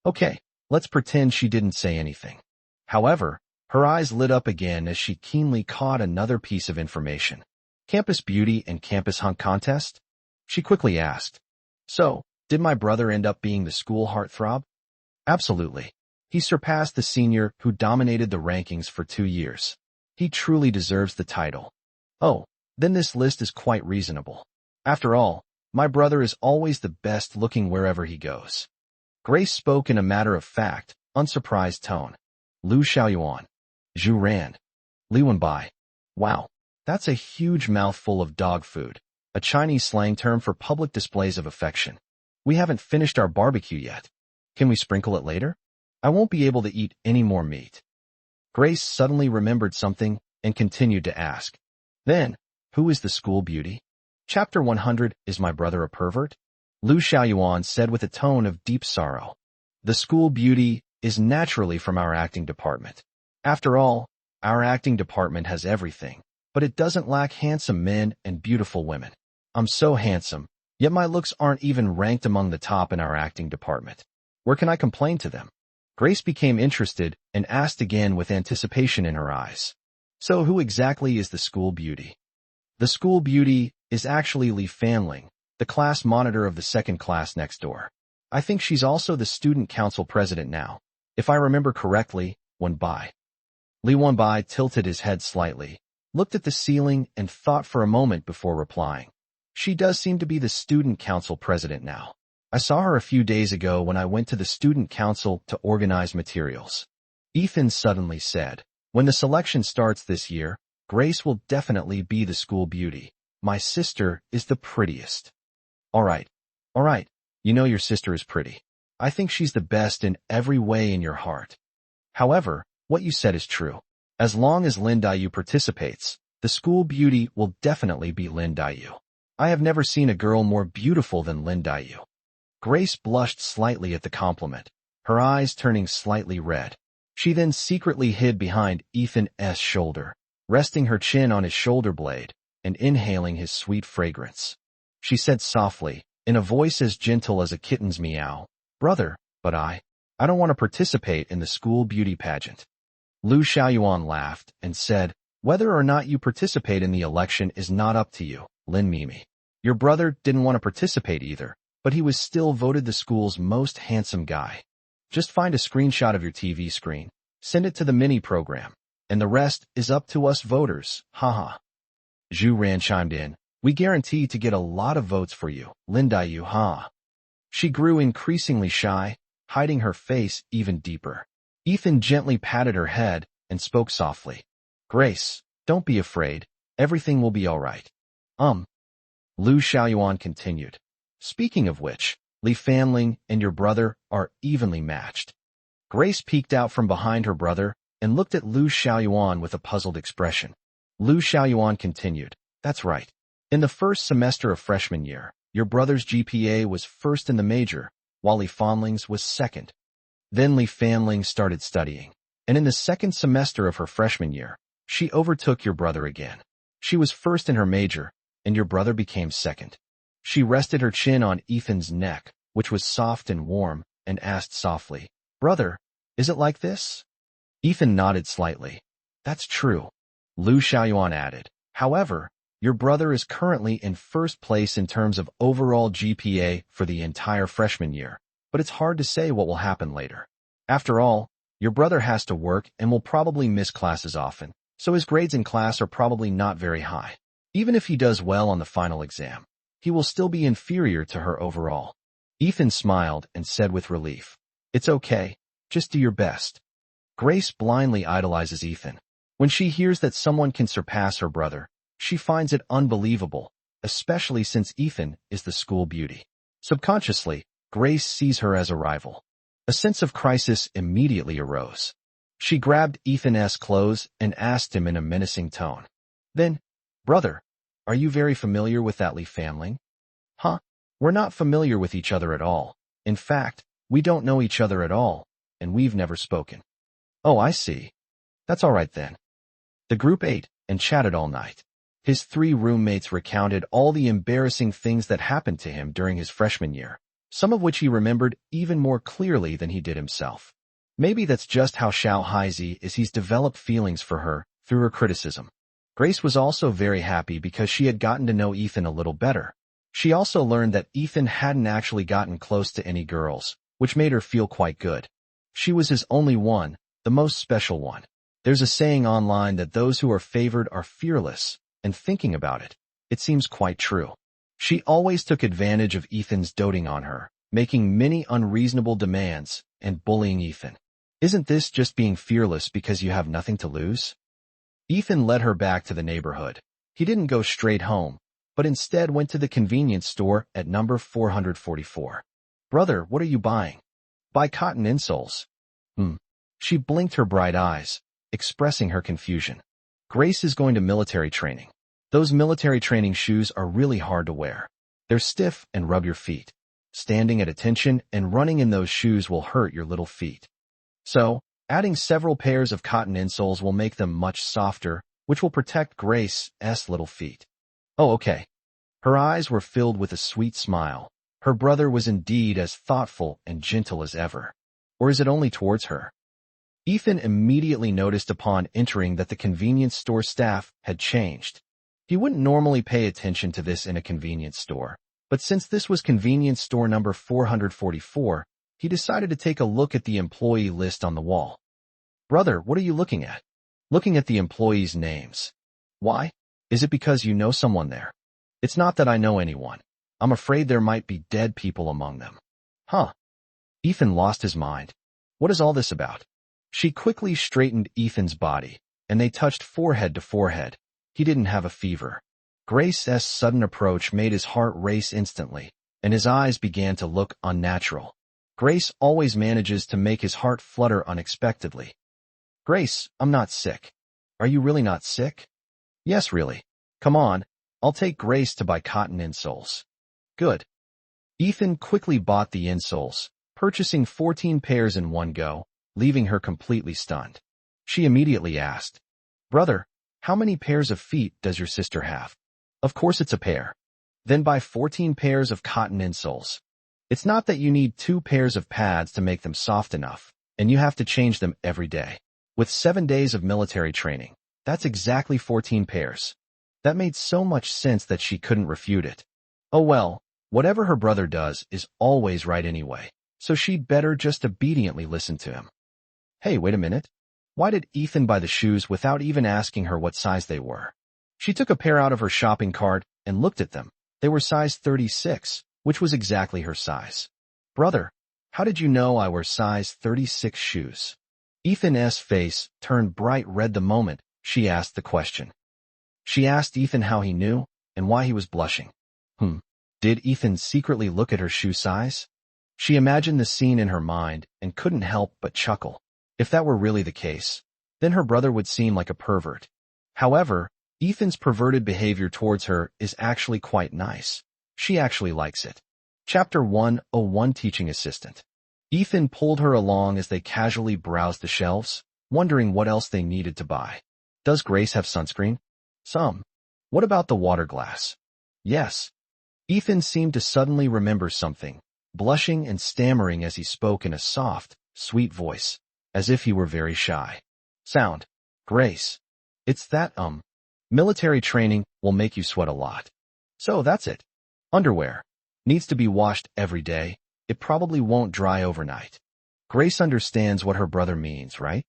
Okay, let's pretend she didn't say anything. However, her eyes lit up again as she keenly caught another piece of information. "Campus Beauty and Campus Hunk contest?" She quickly asked. "So, did my brother end up being the school heartthrob?" "Absolutely. He surpassed the senior who dominated the rankings for 2 years. He truly deserves the title." "Oh, then this list is quite reasonable. After all, my brother is always the best looking wherever he goes." Grace spoke in a matter-of-fact, unsurprised tone. "Lu Xiaoyuan. Zhu Ran. Li Wenbai. Wow, that's a huge mouthful of dog food, a Chinese slang term for public displays of affection. We haven't finished our barbecue yet. Can we sprinkle it later? I won't be able to eat any more meat." Grace suddenly remembered something and continued to ask, "Then, who is the school beauty? Chapter 100, is my brother a pervert?" Lu Xiaoyuan said with a tone of deep sorrow. "The school beauty is naturally from our acting department. After all, our acting department has everything, but it doesn't lack handsome men and beautiful women. I'm so handsome, yet my looks aren't even ranked among the top in our acting department. Where can I complain to them?" Grace became interested and asked again with anticipation in her eyes. "So who exactly is the school beauty?" "The school beauty is actually Li Fanling, the class monitor of the second class next door. I think she's also the student council president now. If I remember correctly, Wenbai." Li Wenbai tilted his head slightly, looked at the ceiling, and thought for a moment before replying. "She does seem to be the student council president now. I saw her a few days ago when I went to the student council to organize materials." Ethan suddenly said, "When the selection starts this year, Grace will definitely be the school beauty. My sister is the prettiest." All right. You know your sister is pretty. I think she's the best in every way in your heart. However, what you said is true. As long as Lin Daiyu participates, the school beauty will definitely be Lin Daiyu. I have never seen a girl more beautiful than Lin Daiyu." Grace blushed slightly at the compliment, her eyes turning slightly red. She then secretly hid behind Ethan's shoulder, resting her chin on his shoulder blade and inhaling his sweet fragrance. She said softly, in a voice as gentle as a kitten's meow, "Brother, but I don't want to participate in the school beauty pageant." Lu Xiaoyuan laughed and said, "Whether or not you participate in the election is not up to you, Lin Mimi. Your brother didn't want to participate either, but he was still voted the school's most handsome guy. Just find a screenshot of your TV screen, send it to the mini program, and the rest is up to us voters, haha." Zhu Ran chimed in, "We guarantee to get a lot of votes for you, Lin Daiyu, ha." She grew increasingly shy, hiding her face even deeper. Ethan gently patted her head and spoke softly. "Grace, don't be afraid. Everything will be all right." Lu Xiaoyuan continued. "Speaking of which, Li Fanling and your brother are evenly matched." Grace peeked out from behind her brother and looked at Lu Xiaoyuan with a puzzled expression. Lu Xiaoyuan continued, "That's right. In the first semester of freshman year, your brother's GPA was first in the major, while Li Fanling's was second. Then Li Fanling started studying, and in the second semester of her freshman year, she overtook your brother again. She was first in her major, and your brother became second." She rested her chin on Ethan's neck, which was soft and warm, and asked softly, "Brother, is it like this?" Ethan nodded slightly. "That's true." Lu Xiaoyuan added, "However, your brother is currently in first place in terms of overall GPA for the entire freshman year, but it's hard to say what will happen later. After all, your brother has to work and will probably miss classes often, so his grades in class are probably not very high. Even if he does well on the final exam, he will still be inferior to her overall." Ethan smiled and said with relief, "It's okay, just do your best." Grace blindly idolizes Ethan. When she hears that someone can surpass her brother, She finds it unbelievable, especially since Ethan is the school beauty. Subconsciously, Grace sees her as a rival. A sense of crisis immediately arose. She grabbed Ethan's clothes and asked him in a menacing tone. Then, brother, are you very familiar with that Lee family? Huh? We're not familiar with each other at all. In fact, we don't know each other at all, and we've never spoken. Oh, I see. That's all right then. The group ate and chatted all night. His 3 roommates recounted all the embarrassing things that happened to him during his freshman year, some of which he remembered even more clearly than he did himself. Maybe that's just how Xiao Haizi is. He's developed feelings for her through her criticism. Grace was also very happy because she had gotten to know Ethan a little better. She also learned that Ethan hadn't actually gotten close to any girls, which made her feel quite good. She was his only one, the most special one. There's a saying online that those who are favored are fearless, and thinking about it, it seems quite true. She always took advantage of Ethan's doting on her, making many unreasonable demands and bullying Ethan. Isn't this just being fearless because you have nothing to lose? Ethan led her back to the neighborhood. He didn't go straight home, but instead went to the convenience store at number 444. Brother, what are you buying? Buy cotton insoles. She blinked her bright eyes, expressing her confusion. Grace is going to military training. Those military training shoes are really hard to wear. They're stiff and rub your feet. Standing at attention and running in those shoes will hurt your little feet. So, adding several pairs of cotton insoles will make them much softer, which will protect Grace's little feet. Oh, okay. Her eyes were filled with a sweet smile. Her brother was indeed as thoughtful and gentle as ever. Or is it only towards her? Ethan immediately noticed upon entering that the convenience store staff had changed. He wouldn't normally pay attention to this in a convenience store, but since this was convenience store number 444, he decided to take a look at the employee list on the wall. Brother, what are you looking at? Looking at the employees' names. Why? Is it because you know someone there? It's not that I know anyone. I'm afraid there might be dead people among them. Huh? Ethan lost his mind. What is all this about? She quickly straightened Ethan's body, and they touched forehead to forehead. He didn't have a fever. Grace's sudden approach made his heart race instantly, and his eyes began to look unnatural. Grace always manages to make his heart flutter unexpectedly. Grace, I'm not sick. Are you really not sick? Yes, really. Come on, I'll take Grace to buy cotton insoles. Good. Ethan quickly bought the insoles, purchasing 14 pairs in one go, leaving her completely stunned. She immediately asked, Brother, how many pairs of feet does your sister have? Of course it's a pair. Then buy 14 pairs of cotton insoles. It's not that you need 2 pairs of pads to make them soft enough, and you have to change them every day. With 7 days of military training, that's exactly 14 pairs. That made so much sense that she couldn't refute it. Oh well, whatever her brother does is always right anyway, so she'd better just obediently listen to him. Hey, wait a minute. Why did Ethan buy the shoes without even asking her what size they were? She took a pair out of her shopping cart and looked at them. They were size 36, which was exactly her size. Brother, how did you know I wear size 36 shoes? Ethan's face turned bright red the moment she asked the question. She asked Ethan how he knew and why he was blushing. Did Ethan secretly look at her shoe size? She imagined the scene in her mind and couldn't help but chuckle. If that were really the case, then her brother would seem like a pervert. However, Ethan's perverted behavior towards her is actually quite nice. She actually likes it. Chapter 101 Teaching Assistant. Ethan pulled her along as they casually browsed the shelves, wondering what else they needed to buy. Does Grace have sunscreen? Some. What about the water glass? Yes. Ethan seemed to suddenly remember something, blushing and stammering as he spoke in a soft, sweet voice, as if he were very shy. Sound. Grace. It's that, military training will make you sweat a lot. So that's it. Underwear. Needs to be washed every day. It probably won't dry overnight. Grace understands what her brother means, right?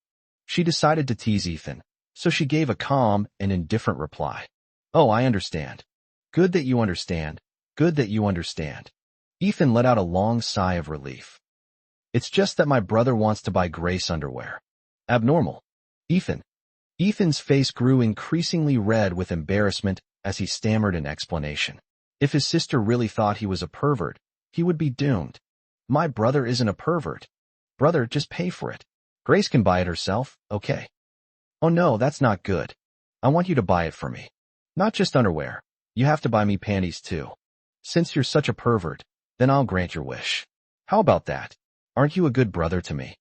She decided to tease Ethan, so she gave a calm and indifferent reply. Oh, I understand. Good that you understand. Good that you understand. Ethan let out a long sigh of relief. It's just that my brother wants to buy Grace underwear. Abnormal. Ethan's face grew increasingly red with embarrassment as he stammered an explanation. If his sister really thought he was a pervert, he would be doomed. My brother isn't a pervert. Brother, just pay for it. Grace can buy it herself, okay? Oh no, that's not good. I want you to buy it for me. Not just underwear. You have to buy me panties too. Since you're such a pervert, then I'll grant your wish. How about that? Aren't you a good brother to me?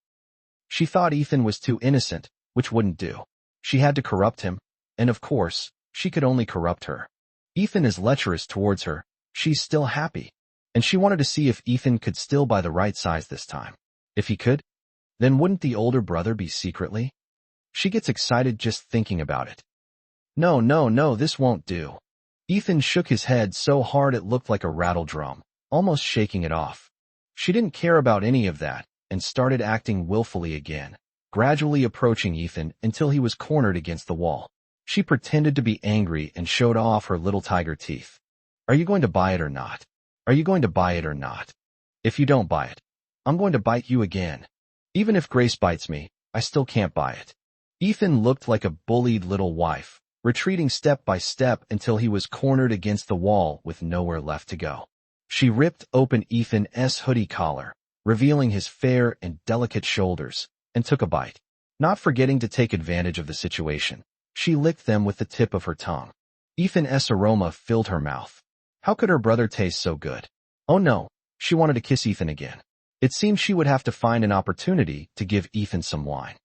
She thought Ethan was too innocent, which wouldn't do. She had to corrupt him, and of course, she could only corrupt her. Ethan is lecherous towards her. She's still happy, and she wanted to see if Ethan could still buy the right size this time. If he could, then wouldn't the older brother be secretly? She gets excited just thinking about it. No, no, no, this won't do. Ethan shook his head so hard it looked like a rattle drum, almost shaking it off. She didn't care about any of that, and started acting willfully again, gradually approaching Ethan until he was cornered against the wall. She pretended to be angry and showed off her little tiger teeth. Are you going to buy it or not? Are you going to buy it or not? If you don't buy it, I'm going to bite you again. Even if Grace bites me, I still can't buy it. Ethan looked like a bullied little wife, retreating step by step until he was cornered against the wall with nowhere left to go. She ripped open Ethan's hoodie collar, revealing his fair and delicate shoulders, and took a bite. Not forgetting to take advantage of the situation, she licked them with the tip of her tongue. Ethan's aroma filled her mouth. How could her brother taste so good? Oh no, she wanted to kiss Ethan again. It seemed she would have to find an opportunity to give Ethan some wine.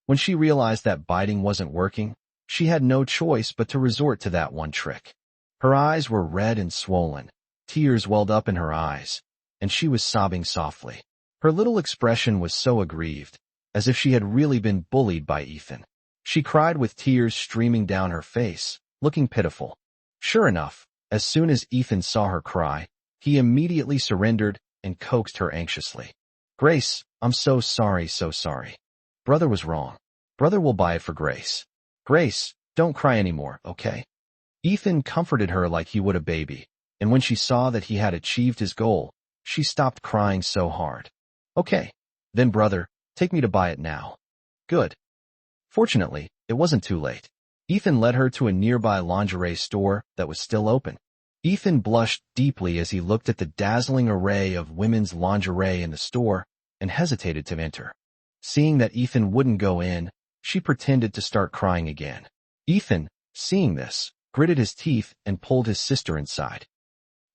When she realized that biting wasn't working, she had no choice but to resort to that one trick. Her eyes were red and swollen, tears welled up in her eyes, and she was sobbing softly. Her little expression was so aggrieved, as if she had really been bullied by Ethan. She cried with tears streaming down her face, looking pitiful. Sure enough, as soon as Ethan saw her cry, he immediately surrendered and coaxed her anxiously. Grace, I'm so sorry, so sorry. Brother was wrong. Brother will buy it for Grace. Grace, don't cry anymore, okay? Ethan comforted her like he would a baby, and when she saw that he had achieved his goal, she stopped crying so hard. Okay, then brother, take me to buy it now. Good. Fortunately, it wasn't too late. Ethan led her to a nearby lingerie store that was still open. Ethan blushed deeply as he looked at the dazzling array of women's lingerie in the store and hesitated to enter. Seeing that Ethan wouldn't go in, she pretended to start crying again. Ethan, seeing this, gritted his teeth and pulled his sister inside.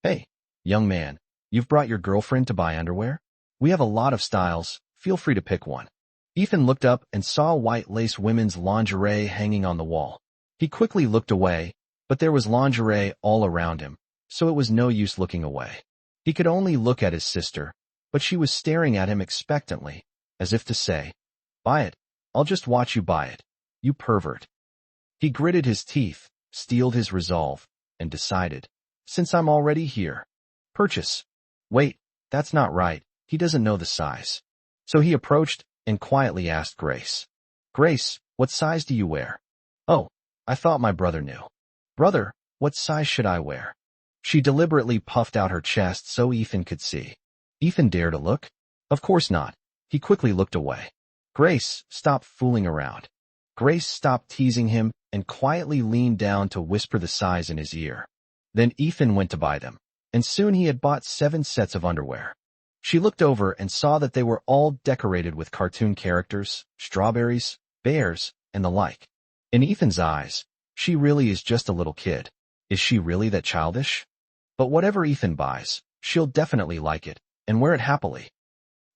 Hey, young man, you've brought your girlfriend to buy underwear? We have a lot of styles, feel free to pick one. Ethan looked up and saw white lace women's lingerie hanging on the wall. He quickly looked away, but there was lingerie all around him, so it was no use looking away. He could only look at his sister, but she was staring at him expectantly, as if to say, buy it, I'll just watch you buy it, you pervert. He gritted his teeth, steeled his resolve, and decided, since I'm already here, purchase. Wait, that's not right, he doesn't know the size. So he approached and quietly asked Grace. Grace, what size do you wear? Oh, I thought my brother knew. Brother, what size should I wear? She deliberately puffed out her chest so Ethan could see. Ethan dared to look? Of course not. He quickly looked away. Grace, stop fooling around. Grace stopped teasing him and quietly leaned down to whisper the size in his ear. Then Ethan went to buy them, and soon he had bought 7 sets of underwear. She looked over and saw that they were all decorated with cartoon characters, strawberries, bears, and the like. In Ethan's eyes, she really is just a little kid. Is she really that childish? But whatever Ethan buys, she'll definitely like it, and wear it happily.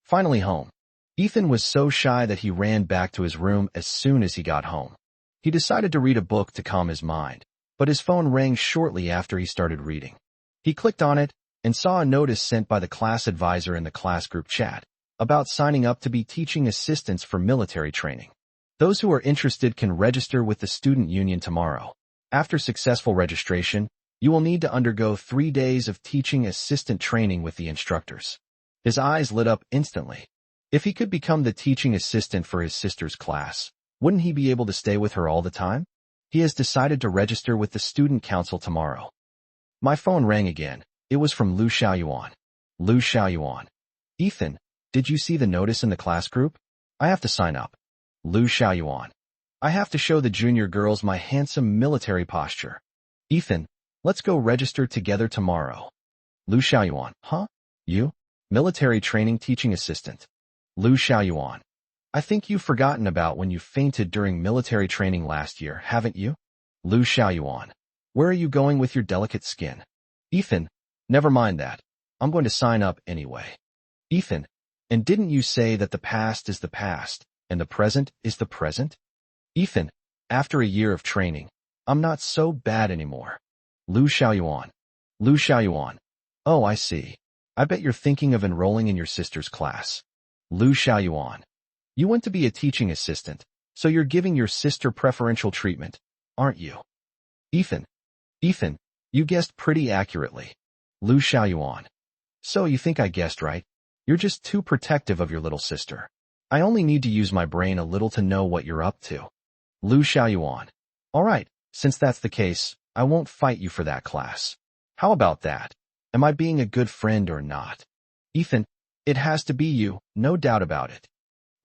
Finally home. Ethan was so shy that he ran back to his room as soon as he got home. He decided to read a book to calm his mind, but his phone rang shortly after he started reading. He clicked on it and saw a notice sent by the class advisor in the class group chat about signing up to be teaching assistants for military training. Those who are interested can register with the student union tomorrow. After successful registration, you will need to undergo 3 days of teaching assistant training with the instructors. His eyes lit up instantly. If he could become the teaching assistant for his sister's class, wouldn't he be able to stay with her all the time? He has decided to register with the student council tomorrow. My phone rang again. It was from Lu Xiaoyuan. Lu Xiaoyuan. Ethan, did you see the notice in the class group? I have to sign up. Lu Xiaoyuan. I have to show the junior girls my handsome military posture. Ethan, let's go register together tomorrow. Lu Xiaoyuan, huh? You? Military training teaching assistant. Lu Xiaoyuan. I think you've forgotten about when you fainted during military training last year, haven't you? Lu Xiaoyuan. Where are you going with your delicate skin? Ethan, never mind that. I'm going to sign up anyway. Ethan, and didn't you say that the past is the past, and the present is the present? Ethan, after a year of training, I'm not so bad anymore. Lu Xiaoyuan. Lu Xiaoyuan. Oh, I see. I bet you're thinking of enrolling in your sister's class. Lu Xiaoyuan. You want to be a teaching assistant, so you're giving your sister preferential treatment, aren't you? Ethan. Ethan, you guessed pretty accurately. Lu Xiaoyuan. So you think I guessed right? You're just too protective of your little sister. I only need to use my brain a little to know what you're up to. Lu Xiaoyuan. All right, since that's the case, I won't fight you for that class. How about that? Am I being a good friend or not? Ethan, it has to be you, no doubt about it.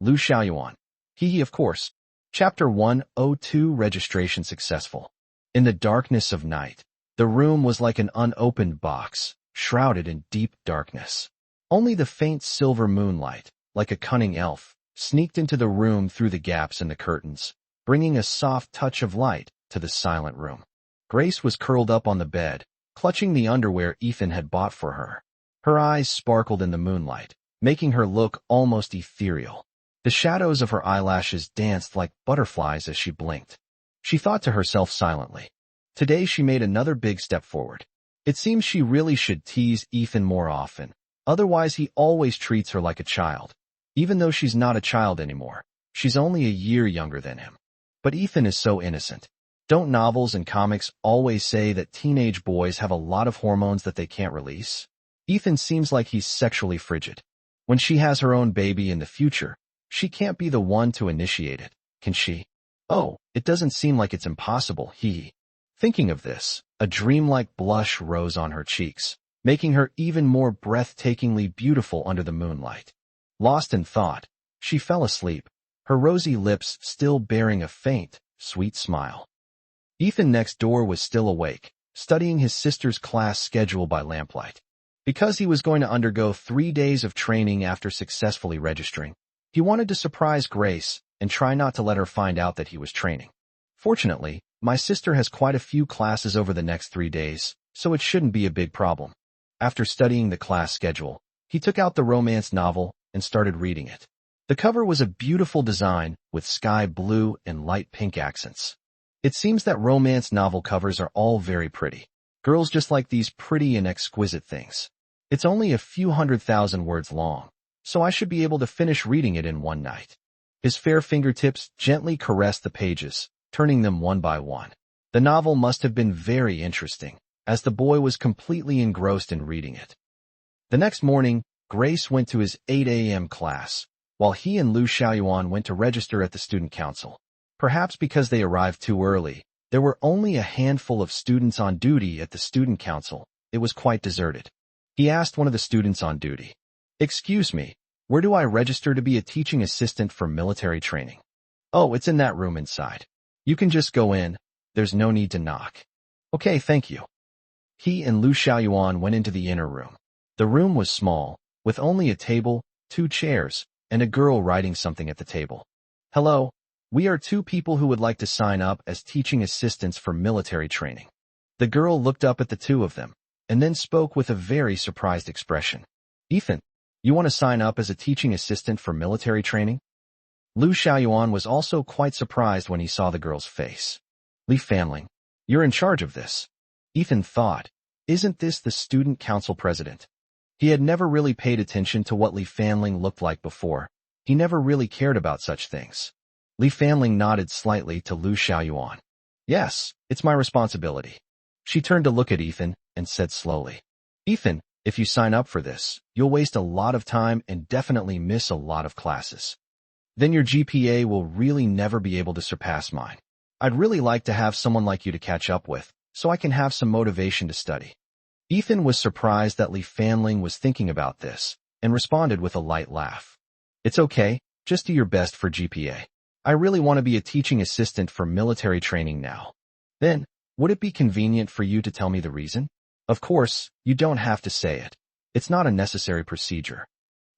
Lu Xiaoyuan. Hee, of course. Chapter 102 Registration Successful. In the darkness of night, the room was like an unopened box, shrouded in deep darkness. Only the faint silver moonlight, like a cunning elf, sneaked into the room through the gaps in the curtains, bringing a soft touch of light to the silent room. Grace was curled up on the bed, clutching the underwear Ethan had bought for her. Her eyes sparkled in the moonlight, making her look almost ethereal. The shadows of her eyelashes danced like butterflies as she blinked. She thought to herself silently. Today she made another big step forward. It seems she really should tease Ethan more often. Otherwise he always treats her like a child. Even though she's not a child anymore, she's only a year younger than him. But Ethan is so innocent. Don't novels and comics always say that teenage boys have a lot of hormones that they can't release? Ethan seems like he's sexually frigid. When she has her own baby in the future, she can't be the one to initiate it, can she? Oh, it doesn't seem like it's impossible, hee. Thinking of this, a dreamlike blush rose on her cheeks, making her even more breathtakingly beautiful under the moonlight. Lost in thought, she fell asleep, her rosy lips still bearing a faint, sweet smile. Ethan next door was still awake, studying his sister's class schedule by lamplight. Because he was going to undergo 3 days of training after successfully registering, he wanted to surprise Grace and try not to let her find out that he was training. Fortunately, my sister has quite a few classes over the next 3 days, so it shouldn't be a big problem. After studying the class schedule, he took out the romance novel and started reading it. The cover was a beautiful design with sky blue and light pink accents. It seems that romance novel covers are all very pretty. Girls just like these pretty and exquisite things. It's only a few 100,000 words long, so I should be able to finish reading it in one night. His fair fingertips gently caressed the pages, turning them one by one. The novel must have been very interesting, as the boy was completely engrossed in reading it. The next morning, Grace went to his 8 a.m. class, while he and Lu Xiaoyuan went to register at the student council. Perhaps because they arrived too early, there were only a handful of students on duty at the student council. It was quite deserted. He asked one of the students on duty, "Excuse me, where do I register to be a teaching assistant for military training?" "Oh, it's in that room inside. You can just go in. There's no need to knock." "Okay, thank you." He and Lu Xiaoyuan went into the inner room. The room was small, with only a table, 2 chairs, and a girl writing something at the table. "Hello, we are 2 people who would like to sign up as teaching assistants for military training." The girl looked up at the 2 of them, and then spoke with a very surprised expression. "Ethan, you want to sign up as a teaching assistant for military training?" Lu Xiaoyuan was also quite surprised when he saw the girl's face. "Li Fanling, you're in charge of this." Ethan thought, isn't this the student council president? He had never really paid attention to what Li Fanling looked like before. He never really cared about such things. Li Fanling nodded slightly to Lu Xiaoyuan. "Yes, it's my responsibility." She turned to look at Ethan and said slowly, "Ethan, if you sign up for this, you'll waste a lot of time and definitely miss a lot of classes. Then your GPA will really never be able to surpass mine. I'd really like to have someone like you to catch up with, so I can have some motivation to study." Ethan was surprised that Li Fanling was thinking about this, and responded with a light laugh. "It's okay, just do your best for GPA. I really want to be a teaching assistant for military training now." Then, Would it be convenient for you to tell me the reason? Of course, you don't have to say it. It's not a necessary procedure.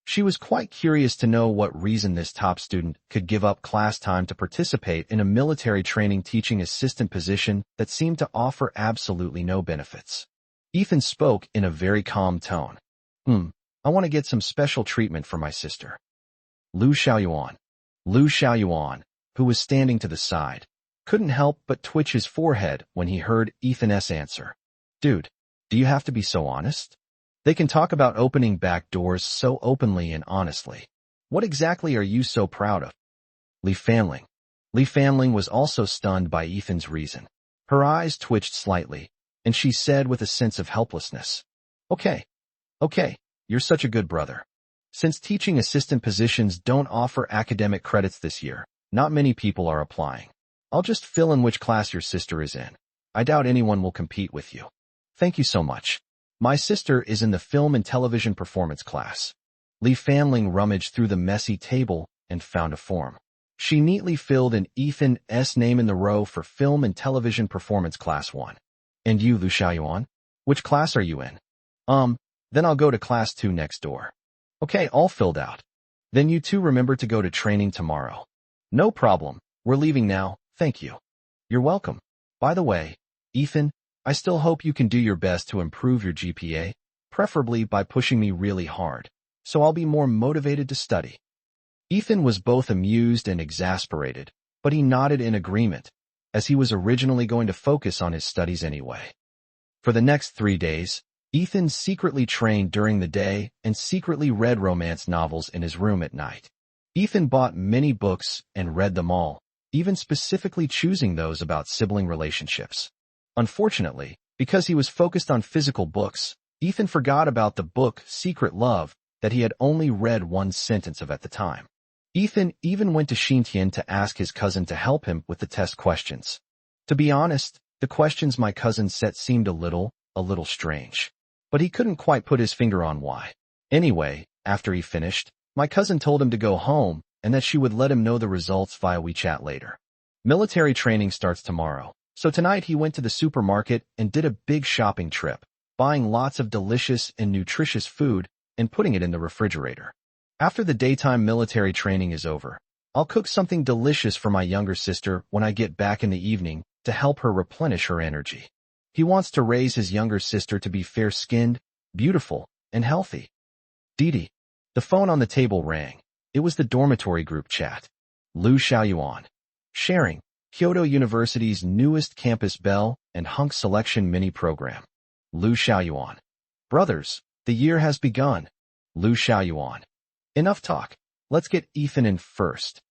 She was quite curious to know what reason this top student could give up class time to participate in a military training teaching assistant position that seemed to offer absolutely no benefits. Ethan spoke in a very calm tone. I want to get some special treatment for my sister. Lu Xiaoyuan, who was standing to the side, couldn't help but twitch his forehead when he heard Ethan's answer. Dude, do you have to be so honest? They can talk about opening back doors so openly and honestly. What exactly are you so proud of? Li Fanling was also stunned by Ethan's reason. Her eyes twitched slightly, and she said with a sense of helplessness, Okay, you're such a good brother. Since teaching assistant positions don't offer academic credits this year, not many people are applying. I'll just fill in which class your sister is in. I doubt anyone will compete with you. Thank you so much. My sister is in the film and television performance class. Li Fanling rummaged through the messy table and found a form. She neatly filled in Ethan's name in the row for film and television performance class 1. And you, Lu Xiaoyuan? Which class are you in? Then I'll go to class 2 next door. Okay, all filled out. Then you two remember to go to training tomorrow. No problem. We're leaving now, thank you. You're welcome. By the way, Ethan, I still hope you can do your best to improve your GPA, preferably by pushing me really hard, so I'll be more motivated to study. Ethan was both amused and exasperated, but he nodded in agreement, as he was originally going to focus on his studies anyway. For the next 3 days, Ethan secretly trained during the day and secretly read romance novels in his room at night. Ethan bought many books and read them all, even specifically choosing those about sibling relationships. Unfortunately, because he was focused on physical books, Ethan forgot about the book Secret Love that he had only read one sentence of at the time. Ethan even went to Xintian to ask his cousin to help him with the test questions. To be honest, the questions my cousin set seemed a little strange. But he couldn't quite put his finger on why. Anyway, after he finished, my cousin told him to go home and that she would let him know the results via WeChat later. Military training starts tomorrow. So tonight he went to the supermarket and did a big shopping trip, buying lots of delicious and nutritious food and putting it in the refrigerator. After the daytime military training is over, I'll cook something delicious for my younger sister when I get back in the evening to help her replenish her energy. He wants to raise his younger sister to be fair-skinned, beautiful, and healthy. Didi. The phone on the table rang. It was the dormitory group chat. Lu Xiaoyuan. Sharing. Kyoto University's newest campus bell and hunk selection mini program. Lu Xiaoyuan. Brothers, the year has begun. Lu Xiaoyuan. Enough talk. Let's get Ethan in first.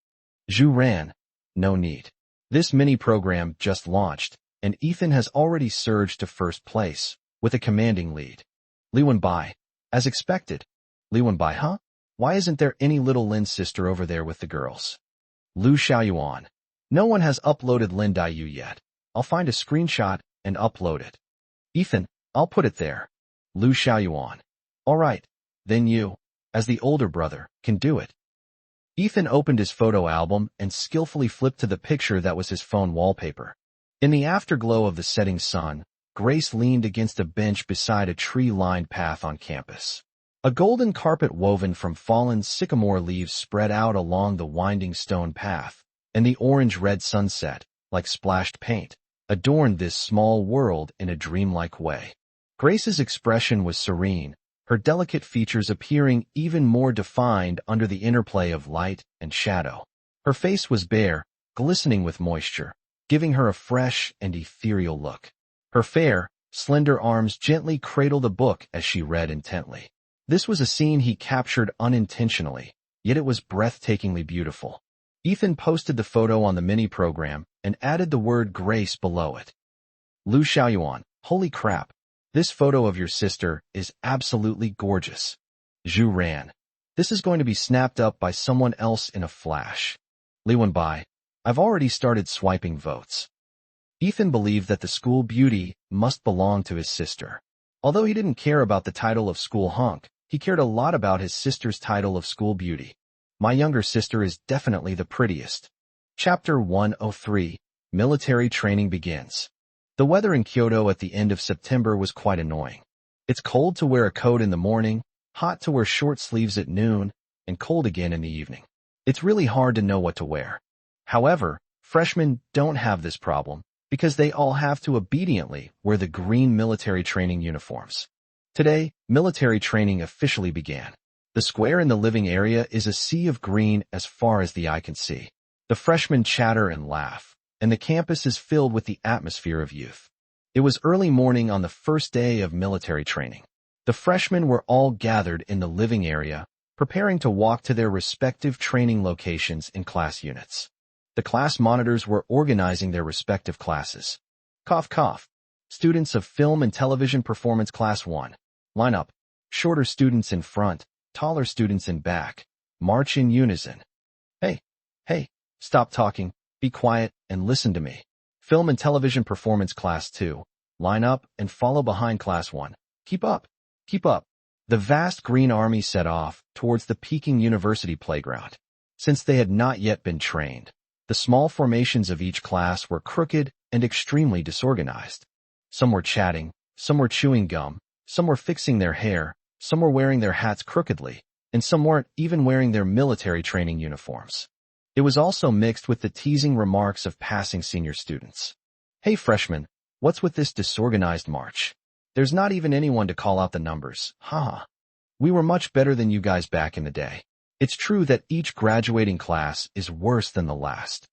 Zhu Ran. No need. This mini program just launched, and Ethan has already surged to first place, with a commanding lead. Li Wenbai. As expected. Li Wenbai, huh? Why isn't there any little Lin's sister over there with the girls? Lu Xiaoyuan. No one has uploaded Lin Daiyu yet. I'll find a screenshot and upload it. Ethan, I'll put it there. Lu Xiaoyuan. All right, then you, as the older brother, can do it. Ethan opened his photo album and skillfully flipped to the picture that was his phone wallpaper. In the afterglow of the setting sun, Grace leaned against a bench beside a tree-lined path on campus. A golden carpet woven from fallen sycamore leaves spread out along the winding stone path, and the orange-red sunset, like splashed paint, adorned this small world in a dreamlike way. Grace's expression was serene, her delicate features appearing even more defined under the interplay of light and shadow. Her face was bare, glistening with moisture, giving her a fresh and ethereal look. Her fair, slender arms gently cradled the book as she read intently. This was a scene he captured unintentionally, yet it was breathtakingly beautiful. Ethan posted the photo on the mini program and added the word Grace below it. Lu Xiaoyuan, holy crap. This photo of your sister is absolutely gorgeous. Zhu Ran. This is going to be snapped up by someone else in a flash. Li Wenbai. I've already started swiping votes. Ethan believed that the school beauty must belong to his sister. Although he didn't care about the title of school hunk, he cared a lot about his sister's title of school beauty. My younger sister is definitely the prettiest. Chapter 103. Military training begins. The weather in Kyoto at the end of September was quite annoying. It's cold to wear a coat in the morning, hot to wear short sleeves at noon, and cold again in the evening. It's really hard to know what to wear. However, freshmen don't have this problem because they all have to obediently wear the green military training uniforms. Today, military training officially began. The square in the living area is a sea of green as far as the eye can see. The freshmen chatter and laugh, and the campus is filled with the atmosphere of youth. It was early morning on the first day of military training. The freshmen were all gathered in the living area, preparing to walk to their respective training locations in class units. The class monitors were organizing their respective classes. Cough, cough. Students of Film and Television Performance Class 1. Line up. Shorter students in front, taller students in back. March in unison. Hey, stop talking, be quiet, and listen to me. Film and Television Performance Class 2. Line up and follow behind Class 1. Keep up. Keep up. The vast green army set off towards the Peking University playground. Since they had not yet been trained, the small formations of each class were crooked and extremely disorganized. Some were chatting, some were chewing gum, some were fixing their hair, some were wearing their hats crookedly, and some weren't even wearing their military training uniforms. It was also mixed with the teasing remarks of passing senior students. Hey freshmen, what's with this disorganized march? There's not even anyone to call out the numbers, haha. We were much better than you guys back in the day. It's true that each graduating class is worse than the last.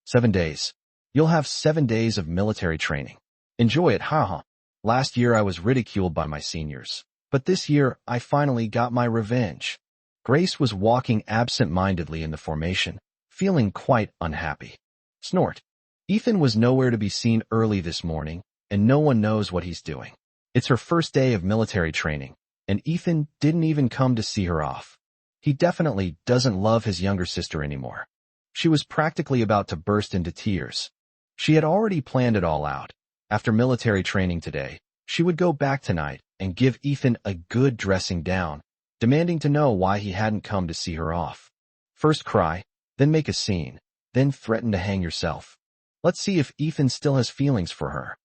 7 days. You'll have 7 days of military training. Enjoy it, haha. Last year I was ridiculed by my seniors, but this year I finally got my revenge. Grace was walking absent-mindedly in the formation, feeling quite unhappy. Snort. Ethan was nowhere to be seen early this morning, and no one knows what he's doing. It's her first day of military training, and Ethan didn't even come to see her off. He definitely doesn't love his younger sister anymore. She was practically about to burst into tears. She had already planned it all out. After military training today, she would go back tonight and give Ethan a good dressing down, demanding to know why he hadn't come to see her off. First cry, then make a scene, then threaten to hang yourself. Let's see if Ethan still has feelings for her.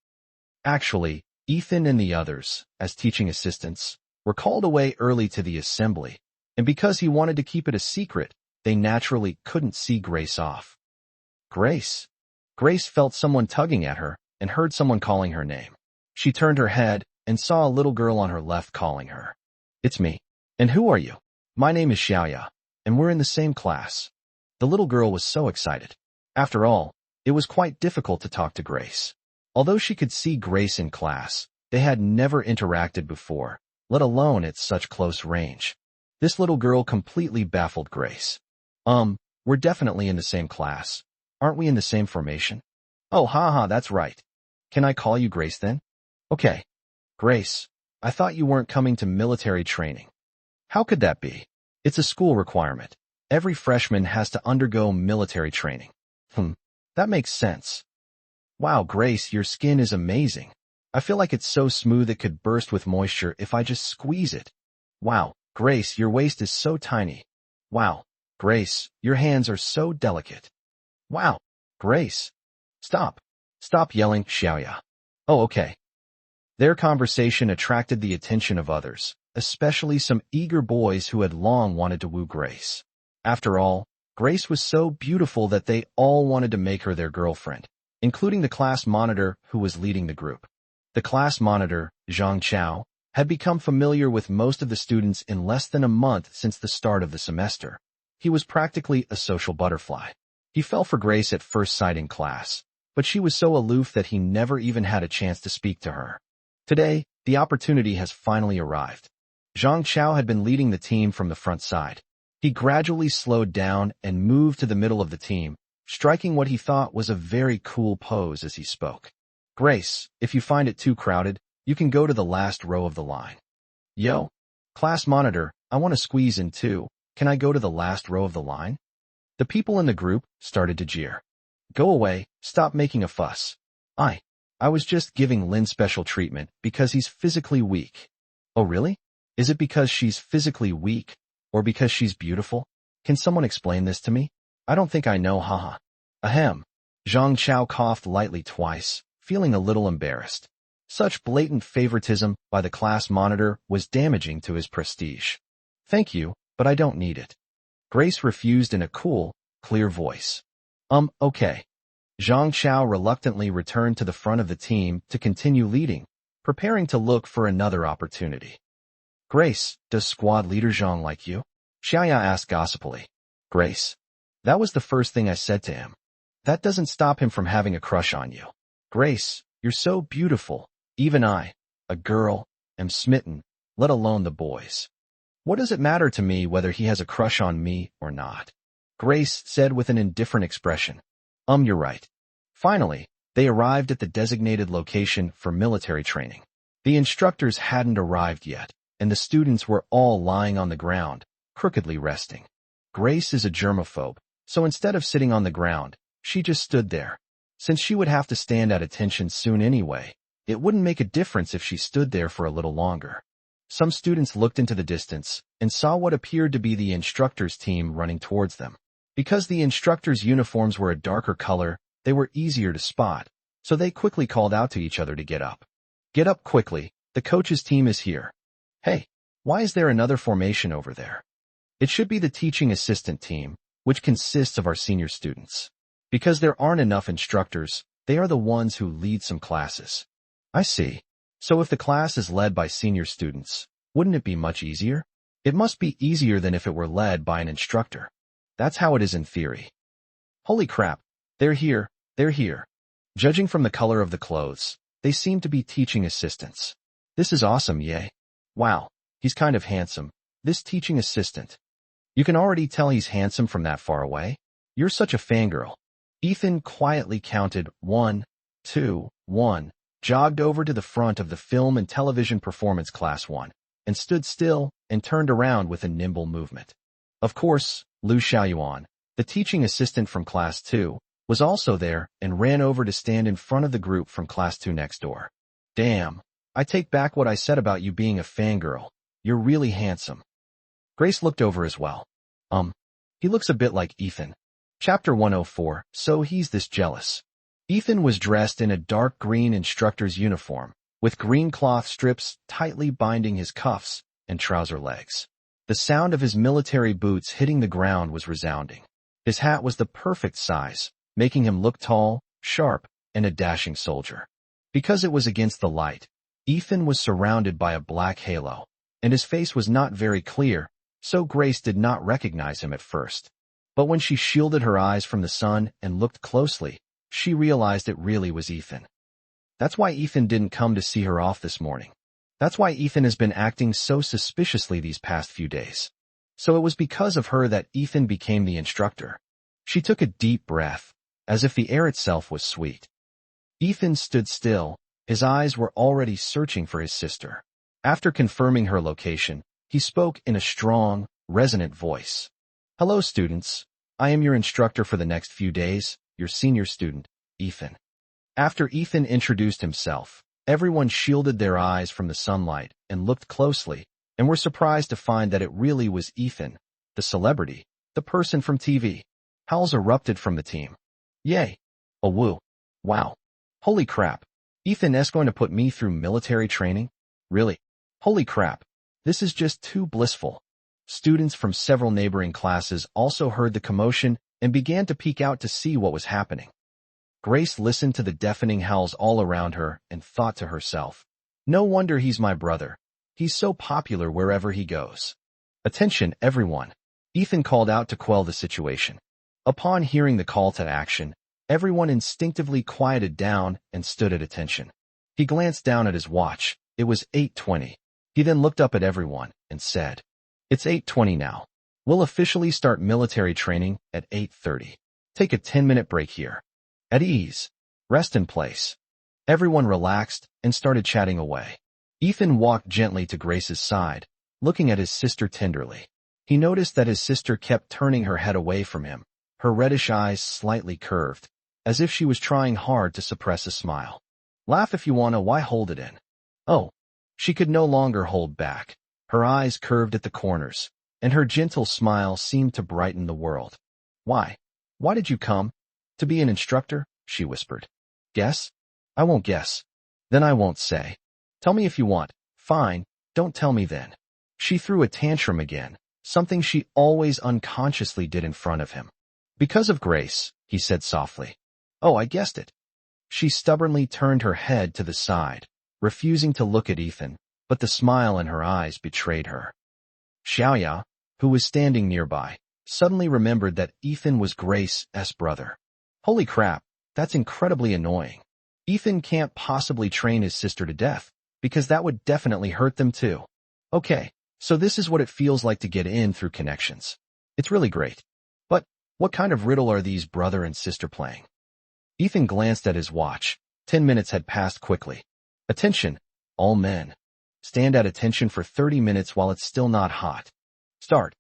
Actually, Ethan and the others, as teaching assistants, were called away early to the assembly, and because he wanted to keep it a secret, they naturally couldn't see Grace off. Grace. Grace felt someone tugging at her and heard someone calling her name. She turned her head and saw a little girl on her left calling her. It's me. And who are you? My name is Xiaoya, and we're in the same class. The little girl was so excited. After all, it was quite difficult to talk to Grace. Although she could see Grace in class, they had never interacted before, let alone at such close range. This little girl completely baffled Grace. We're definitely in the same class. Aren't we in the same formation? Oh, haha, that's right. Can I call you Grace then? Okay. Grace, I thought you weren't coming to military training. How could that be? It's a school requirement. Every freshman has to undergo military training. That makes sense. Wow, Grace, your skin is amazing. I feel like it's so smooth it could burst with moisture if I just squeeze it. Wow, Grace, your waist is so tiny. Wow, Grace, your hands are so delicate. Wow, Grace. Stop. Stop yelling, Xiaoya. Oh, okay. Their conversation attracted the attention of others, especially some eager boys who had long wanted to woo Grace. After all, Grace was so beautiful that they all wanted to make her their girlfriend, including the class monitor who was leading the group. The class monitor, Zhang Chao, had become familiar with most of the students in less than a month since the start of the semester. He was practically a social butterfly. He fell for Grace at first sight in class, but she was so aloof that he never even had a chance to speak to her. Today, the opportunity has finally arrived. Zhang Chao had been leading the team from the front side. He gradually slowed down and moved to the middle of the team, striking what he thought was a very cool pose as he spoke. Grace, if you find it too crowded, you can go to the last row of the line. Yo, class monitor, I want to squeeze in too. Can I go to the last row of the line? The people in the group started to jeer. Go away, stop making a fuss. I was just giving Lin special treatment because he's physically weak. Oh really? Is it because she's physically weak? Or because she's beautiful? Can someone explain this to me? I don't think I know, haha. Ahem. Zhang Chao coughed lightly twice, feeling a little embarrassed. Such blatant favoritism by the class monitor was damaging to his prestige. Thank you, but I don't need it. Grace refused in a cool, clear voice. Okay. Zhang Xiao reluctantly returned to the front of the team to continue leading, preparing to look for another opportunity. Grace, does squad leader Zhang like you? Xiaoya asked gossipily. Grace. That was the first thing I said to him. That doesn't stop him from having a crush on you. Grace, you're so beautiful. Even I, a girl, am smitten, let alone the boys. What does it matter to me whether he has a crush on me or not? Grace said with an indifferent expression. You're right. Finally, they arrived at the designated location for military training. The instructors hadn't arrived yet, and the students were all lying on the ground, crookedly resting. Grace is a germaphobe, so instead of sitting on the ground, she just stood there. Since she would have to stand at attention soon anyway, it wouldn't make a difference if she stood there for a little longer. Some students looked into the distance and saw what appeared to be the instructor's team running towards them. Because the instructors' uniforms were a darker color, they were easier to spot, so they quickly called out to each other to get up. Get up quickly, the coach's team is here. Hey, why is there another formation over there? It should be the teaching assistant team, which consists of our senior students. Because there aren't enough instructors, they are the ones who lead some classes. I see. So if the class is led by senior students, wouldn't it be much easier? It must be easier than if it were led by an instructor. That's how it is in theory. Holy crap, they're here, they're here. Judging from the color of the clothes, they seem to be teaching assistants. This is awesome, yay. Wow, he's kind of handsome, this teaching assistant. You can already tell he's handsome from that far away. You're such a fangirl. Ethan quietly counted 1, 2, 1, jogged over to the front of the film and television performance class 1, and stood still and turned around with a nimble movement. Of course, Lu Xiaoyuan, the teaching assistant from class 2, was also there and ran over to stand in front of the group from class 2 next door. Damn, I take back what I said about you being a fangirl. You're really handsome. Grace looked over as well. He looks a bit like Ethan. Chapter 104, so he's this jealous. Ethan was dressed in a dark green instructor's uniform, with green cloth strips tightly binding his cuffs and trouser legs. The sound of his military boots hitting the ground was resounding. His hat was the perfect size, making him look tall, sharp, and a dashing soldier. Because it was against the light, Ethan was surrounded by a black halo, and his face was not very clear, so Grace did not recognize him at first. But when she shielded her eyes from the sun and looked closely, she realized it really was Ethan. That's why Ethan didn't come to see her off this morning. That's why Ethan has been acting so suspiciously these past few days. So it was because of her that Ethan became the instructor. She took a deep breath, as if the air itself was sweet. Ethan stood still, his eyes were already searching for his sister. After confirming her location, he spoke in a strong, resonant voice. Hello, students. I am your instructor for the next few days, your senior student, Ethan. After Ethan introduced himself, everyone shielded their eyes from the sunlight and looked closely, and were surprised to find that it really was Ethan, the celebrity, the person from TV. Howls erupted from the team. Yay. Oh woo. Wow. Holy crap. Ethan is going to put me through military training? Really? Holy crap. This is just too blissful. Students from several neighboring classes also heard the commotion and began to peek out to see what was happening. Grace listened to the deafening howls all around her and thought to herself, no wonder he's my brother. He's so popular wherever he goes. Attention, everyone. Ethan called out to quell the situation. Upon hearing the call to action, everyone instinctively quieted down and stood at attention. He glanced down at his watch. It was 8:20. He then looked up at everyone and said, It's 8:20 now. We'll officially start military training at 8:30. Take a 10-minute break here. At ease. Rest in place. Everyone relaxed and started chatting away. Ethan walked gently to Grace's side, looking at his sister tenderly. He noticed that his sister kept turning her head away from him, her reddish eyes slightly curved, as if she was trying hard to suppress a smile. Laugh if you wanna, why hold it in? Oh. She could no longer hold back. Her eyes curved at the corners, and her gentle smile seemed to brighten the world. Why? Why did you come? To be an instructor? She whispered. Guess? I won't guess. Then I won't say. Tell me if you want. Fine, don't tell me then. She threw a tantrum again, something she always unconsciously did in front of him. Because of Grace, he said softly. Oh, I guessed it. She stubbornly turned her head to the side, refusing to look at Ethan, but the smile in her eyes betrayed her. Xiaoya, who was standing nearby, suddenly remembered that Ethan was Grace's brother. Holy crap, that's incredibly annoying. Ethan can't possibly train his sister to death, because that would definitely hurt them too. Okay, so this is what it feels like to get in through connections. It's really great. But what kind of riddle are these brother and sister playing? Ethan glanced at his watch. 10 minutes had passed quickly. Attention, all men. Stand at attention for 30 minutes while it's still not hot. Start.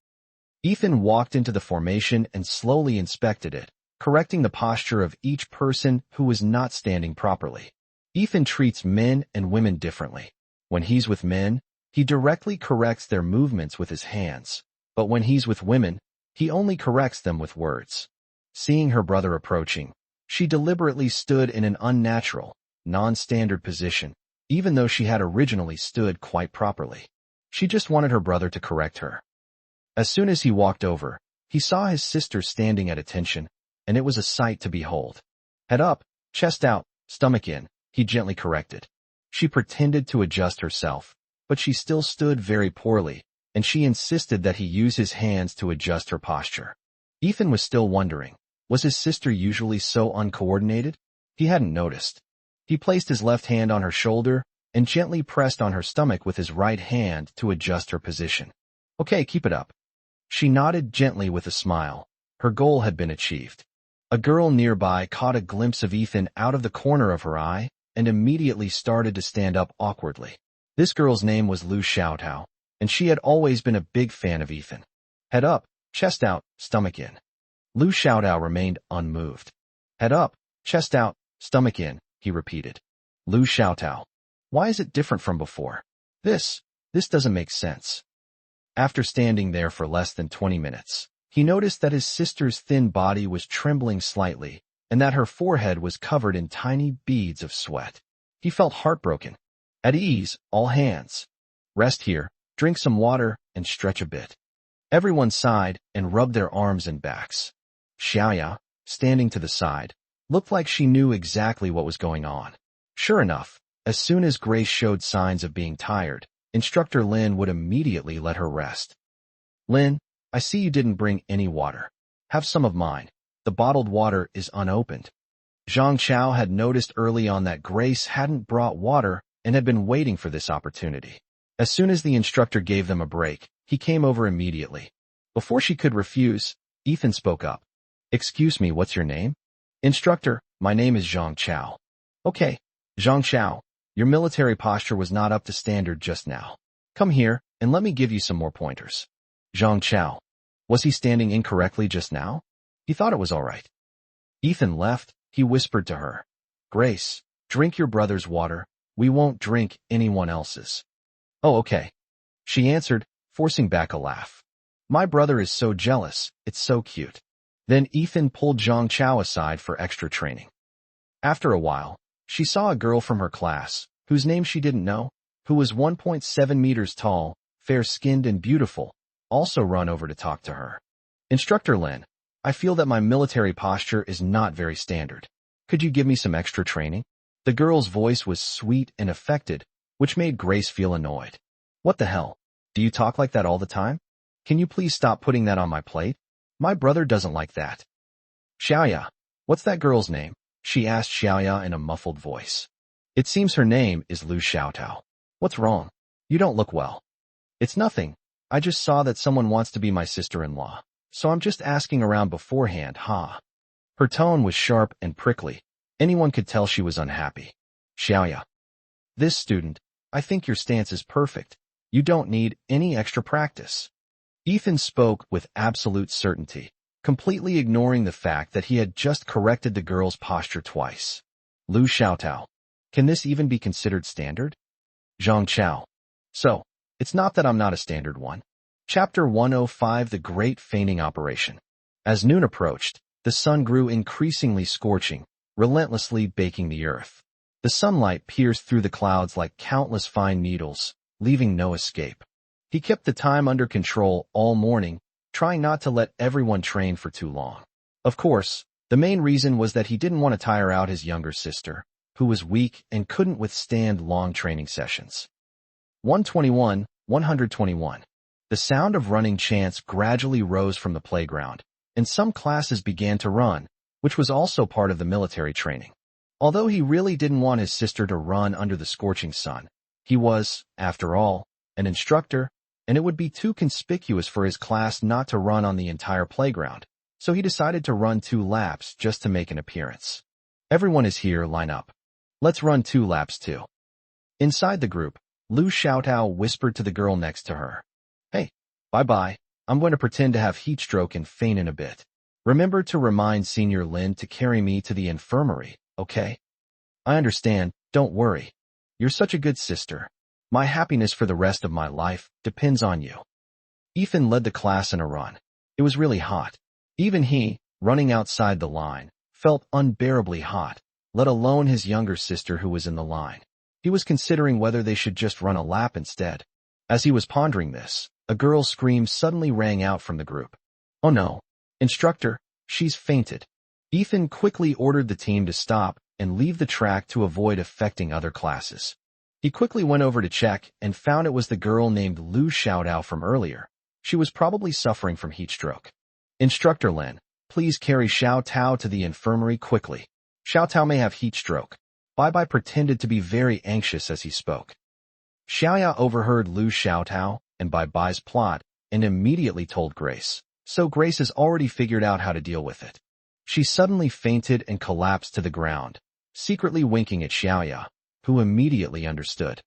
Ethan walked into the formation and slowly inspected it, correcting the posture of each person who was not standing properly. Ethan treats men and women differently. When he's with men, he directly corrects their movements with his hands, but when he's with women, he only corrects them with words. Seeing her brother approaching, she deliberately stood in an unnatural, non-standard position, even though she had originally stood quite properly. She just wanted her brother to correct her. As soon as he walked over, he saw his sister standing at attention, and it was a sight to behold. Head up, chest out, stomach in, he gently corrected. She pretended to adjust herself, but she still stood very poorly, and she insisted that he use his hands to adjust her posture. Ethan was still wondering, was his sister usually so uncoordinated? He hadn't noticed. He placed his left hand on her shoulder and gently pressed on her stomach with his right hand to adjust her position. Okay, keep it up. She nodded gently with a smile. Her goal had been achieved. A girl nearby caught a glimpse of Ethan out of the corner of her eye and immediately started to stand up awkwardly. This girl's name was Lu Xiaotao, and she had always been a big fan of Ethan. Head up, chest out, stomach in. Lu Xiaotao remained unmoved. Head up, chest out, stomach in, he repeated. Lu Xiaotao. Why is it different from before? This doesn't make sense. After standing there for less than 20 minutes, he noticed that his sister's thin body was trembling slightly and that her forehead was covered in tiny beads of sweat. He felt heartbroken. At ease, all hands. Rest here, drink some water, and stretch a bit. Everyone sighed and rubbed their arms and backs. Xiaoya, standing to the side, looked like she knew exactly what was going on. Sure enough, as soon as Grace showed signs of being tired, Instructor Lin would immediately let her rest. Lin, I see you didn't bring any water. Have some of mine. The bottled water is unopened. Zhang Chao had noticed early on that Grace hadn't brought water and had been waiting for this opportunity. As soon as the instructor gave them a break, he came over immediately. Before she could refuse, Ethan spoke up. Excuse me, what's your name? Instructor, my name is Zhang Chao. Okay, Zhang Chao, your military posture was not up to standard just now. Come here, and let me give you some more pointers. Zhang Chao. Was he standing incorrectly just now? He thought it was all right. Ethan left, he whispered to her. Grace, drink your brother's water. We won't drink anyone else's. Oh, okay. She answered, forcing back a laugh. My brother is so jealous, it's so cute. Then Ethan pulled Zhang Chao aside for extra training. After a while, she saw a girl from her class, whose name she didn't know, who was 1.7 meters tall, fair-skinned and beautiful, also run over to talk to her. Instructor Lin, I feel that my military posture is not very standard. Could you give me some extra training? The girl's voice was sweet and affected, which made Grace feel annoyed. What the hell? Do you talk like that all the time? Can you please stop putting that on my plate? My brother doesn't like that. Xiaoya, what's that girl's name? She asked Xiaoya in a muffled voice. It seems her name is Lu Xiaotao. What's wrong? You don't look well. It's nothing. I just saw that someone wants to be my sister-in-law, so I'm just asking around beforehand, huh? Her tone was sharp and prickly. Anyone could tell she was unhappy. Xiaoya. This student, I think your stance is perfect. You don't need any extra practice. Ethan spoke with absolute certainty, completely ignoring the fact that he had just corrected the girl's posture twice. Lu Xiaotao. Can this even be considered standard? Zhang Chao. So, it's not that I'm not a standard one. Chapter 105 The Great Feigning Operation. As noon approached, the sun grew increasingly scorching, relentlessly baking the earth. The sunlight pierced through the clouds like countless fine needles, leaving no escape. He kept the time under control all morning, trying not to let everyone train for too long. Of course, the main reason was that he didn't want to tire out his younger sister, who was weak and couldn't withstand long training sessions. 121. The sound of running chants gradually rose from the playground, and some classes began to run, which was also part of the military training. Although he really didn't want his sister to run under the scorching sun, he was, after all, an instructor, and it would be too conspicuous for his class not to run on the entire playground, so he decided to run 2 laps just to make an appearance. Everyone is here, line up. Let's run 2 laps too. Inside the group, Lu Xiaotao whispered to the girl next to her. Hey, bye-bye, I'm going to pretend to have heat stroke and faint in a bit. Remember to remind Senior Lin to carry me to the infirmary, okay? I understand, don't worry. You're such a good sister. My happiness for the rest of my life depends on you. Ethan led the class in a run. It was really hot. Even he, running outside the line, felt unbearably hot, let alone his younger sister who was in the line. He was considering whether they should just run a lap instead. As he was pondering this, a girl's scream suddenly rang out from the group. Oh no, instructor, she's fainted. Ethan quickly ordered the team to stop and leave the track to avoid affecting other classes. He quickly went over to check and found it was the girl named Lu Xiaotao from earlier. She was probably suffering from heat stroke. Instructor Lin, please carry Xiaotao to the infirmary quickly. Xiaotao may have heat stroke. Bai pretended to be very anxious as he spoke. Xiaoya overheard Lu Xiaotao and Bai's plot and immediately told Grace, so Grace has already figured out how to deal with it. She suddenly fainted and collapsed to the ground, secretly winking at Xiaoya, who immediately understood.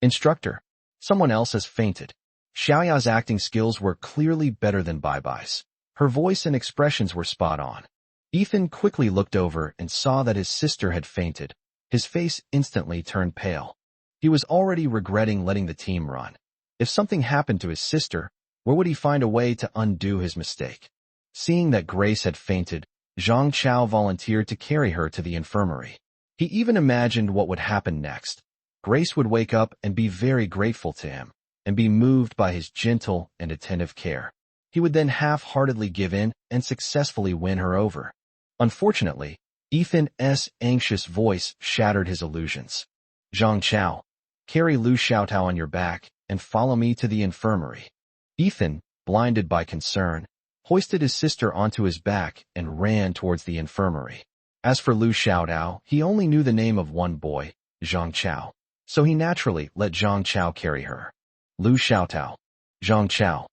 Instructor, someone else has fainted. Xiaoya's acting skills were clearly better than Bai's. Her voice and expressions were spot on. Ethan quickly looked over and saw that his sister had fainted. His face instantly turned pale. He was already regretting letting the team run. If something happened to his sister, where would he find a way to undo his mistake? Seeing that Grace had fainted, Zhang Chao volunteered to carry her to the infirmary. He even imagined what would happen next. Grace would wake up and be very grateful to him, and be moved by his gentle and attentive care. He would then half-heartedly give in and successfully win her over. Unfortunately, Ethan's anxious voice shattered his illusions. Zhang Chao, carry Lu Xiaotao on your back and follow me to the infirmary. Ethan, blinded by concern, hoisted his sister onto his back and ran towards the infirmary. As for Lu Xiaotao, he only knew the name of one boy, Zhang Chao, so he naturally let Zhang Chao carry her. Lu Xiaotao, Zhang Chao.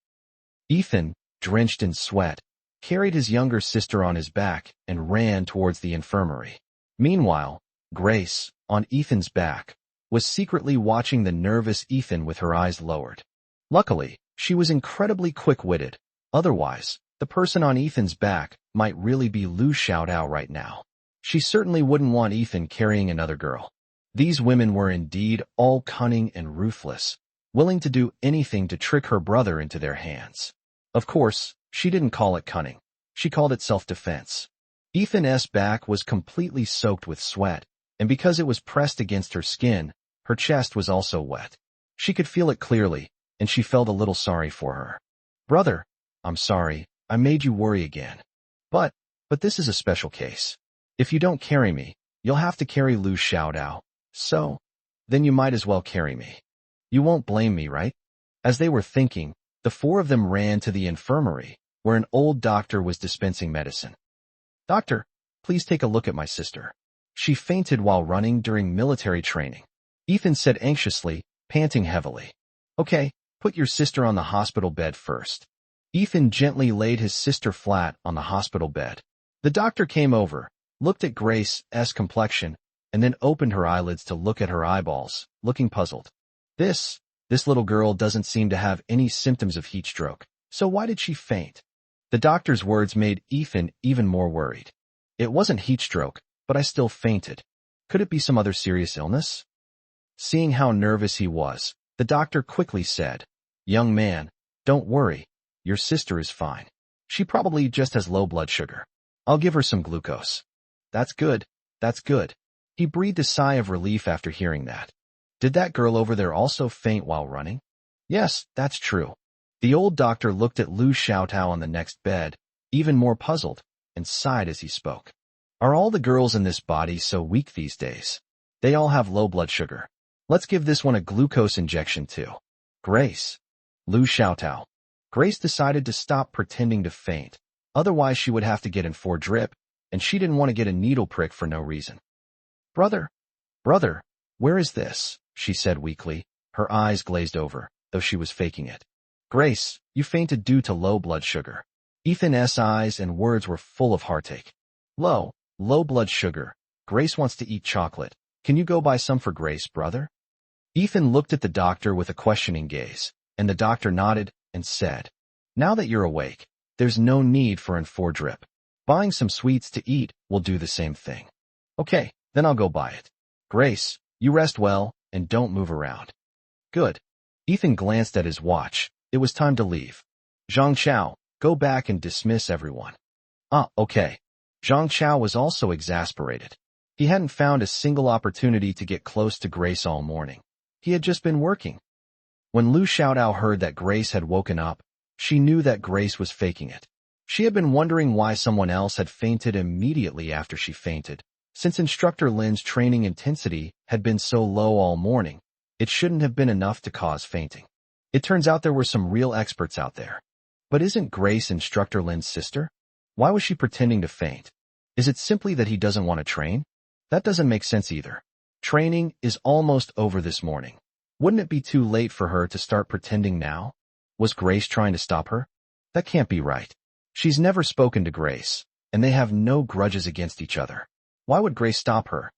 Ethan, drenched in sweat, carried his younger sister on his back and ran towards the infirmary. Meanwhile, Grace, on Ethan's back, was secretly watching the nervous Ethan with her eyes lowered. Luckily, she was incredibly quick-witted. Otherwise, the person on Ethan's back might really be Lu Xiaotao right now. She certainly wouldn't want Ethan carrying another girl. These women were indeed all cunning and ruthless, willing to do anything to trick her brother into their hands. Of course, she didn't call it cunning. She called it self-defense. Ethan's back was completely soaked with sweat, and because it was pressed against her skin, her chest was also wet. She could feel it clearly, and she felt a little sorry for her. Brother, I'm sorry, I made you worry again. But this is a special case. If you don't carry me, you'll have to carry Lu Xiaotao. So, then you might as well carry me. You won't blame me, right? As they were thinking, the 4 of them ran to the infirmary, where an old doctor was dispensing medicine. Doctor, please take a look at my sister. She fainted while running during military training. Ethan said anxiously, panting heavily. Okay, put your sister on the hospital bed first. Ethan gently laid his sister flat on the hospital bed. The doctor came over, looked at Grace's complexion, and then opened her eyelids to look at her eyeballs, looking puzzled. This little girl doesn't seem to have any symptoms of heat stroke, so why did she faint? The doctor's words made Ethan even more worried. It wasn't heat stroke, but I still fainted. Could it be some other serious illness? Seeing how nervous he was, the doctor quickly said, Young man, don't worry. Your sister is fine. She probably just has low blood sugar. I'll give her some glucose. That's good. That's good. He breathed a sigh of relief after hearing that. Did that girl over there also faint while running? Yes, that's true. The old doctor looked at Lu Xiaotao on the next bed, even more puzzled, and sighed as he spoke. Are all the girls in this body so weak these days? They all have low blood sugar. Let's give this one a glucose injection too. Grace. Lu Xiaotao. Grace decided to stop pretending to faint. Otherwise she would have to get in for drip, and she didn't want to get a needle prick for no reason. Brother, where is this? She said weakly, her eyes glazed over, though she was faking it. Grace, you fainted due to low blood sugar. Ethan's eyes and words were full of heartache. Low blood sugar. Grace wants to eat chocolate. Can you go buy some for Grace, brother? Ethan looked at the doctor with a questioning gaze, and the doctor nodded and said, Now that you're awake, there's no need for an for drip. Buying some sweets to eat will do the same thing. Okay, then I'll go buy it. Grace, you rest well, and don't move around. Good. Ethan glanced at his watch. It was time to leave. Zhang Chao, go back and dismiss everyone. Okay. Zhang Chao was also exasperated. He hadn't found a single opportunity to get close to Grace all morning. He had just been working. When Lu Xiaotao heard that Grace had woken up, she knew that Grace was faking it. She had been wondering why someone else had fainted immediately after she fainted. Since Instructor Lin's training intensity had been so low all morning, it shouldn't have been enough to cause fainting. It turns out there were some real experts out there. But isn't Grace Instructor Lin's sister? Why was she pretending to faint? Is it simply that he doesn't want to train? That doesn't make sense either. Training is almost over this morning. Wouldn't it be too late for her to start pretending now? Was Grace trying to stop her? That can't be right. She's never spoken to Grace, and they have no grudges against each other. Why would Grace stop her?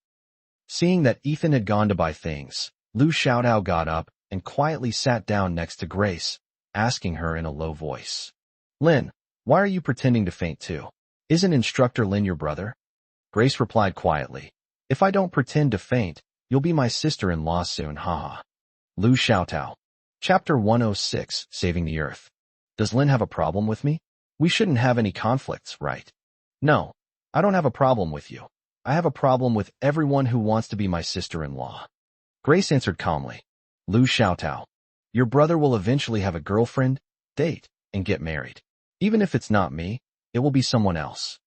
Seeing that Ethan had gone to buy things, Lu Xiaotao got up and quietly sat down next to Grace, asking her in a low voice. Lin, why are you pretending to faint too? Isn't Instructor Lin your brother? Grace replied quietly. If I don't pretend to faint, you'll be my sister-in-law soon, haha. Lu Xiaotao. Chapter 106, Saving the Earth. Does Lin have a problem with me? We shouldn't have any conflicts, right? No, I don't have a problem with you. I have a problem with everyone who wants to be my sister-in-law. Grace answered calmly. Lu Xiaotao. Your brother will eventually have a girlfriend, date, and get married. Even if it's not me, it will be someone else.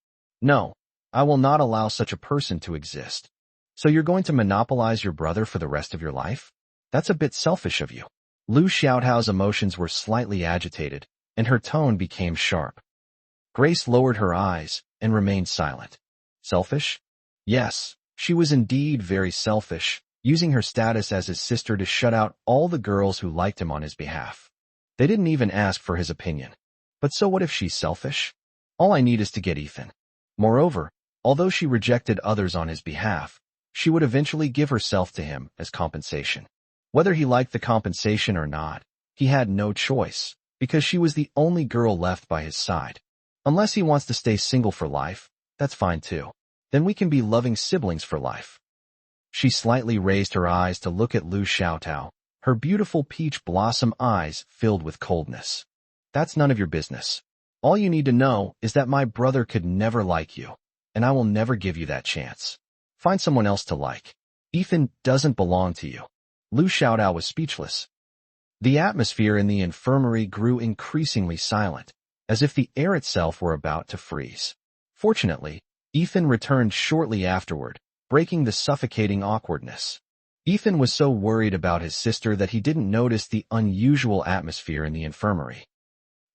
No, I will not allow such a person to exist. So you're going to monopolize your brother for the rest of your life? That's a bit selfish of you. Lu Xiaotao's emotions were slightly agitated, and her tone became sharp. Grace lowered her eyes and remained silent. Selfish? Yes, she was indeed very selfish, using her status as his sister to shut out all the girls who liked him on his behalf. They didn't even ask for his opinion. But so what if she's selfish? All I need is to get Ethan. Moreover, although she rejected others on his behalf, she would eventually give herself to him as compensation. Whether he liked the compensation or not, he had no choice, because she was the only girl left by his side. Unless he wants to stay single for life, that's fine too. Then we can be loving siblings for life. She slightly raised her eyes to look at Lu Xiaotao, her beautiful peach blossom eyes filled with coldness. That's none of your business. All you need to know is that my brother could never like you, and I will never give you that chance. Find someone else to like. Ethan doesn't belong to you. Lu Xiaotao was speechless. The atmosphere in the infirmary grew increasingly silent, as if the air itself were about to freeze. Fortunately, Ethan returned shortly afterward, breaking the suffocating awkwardness. Ethan was so worried about his sister that he didn't notice the unusual atmosphere in the infirmary.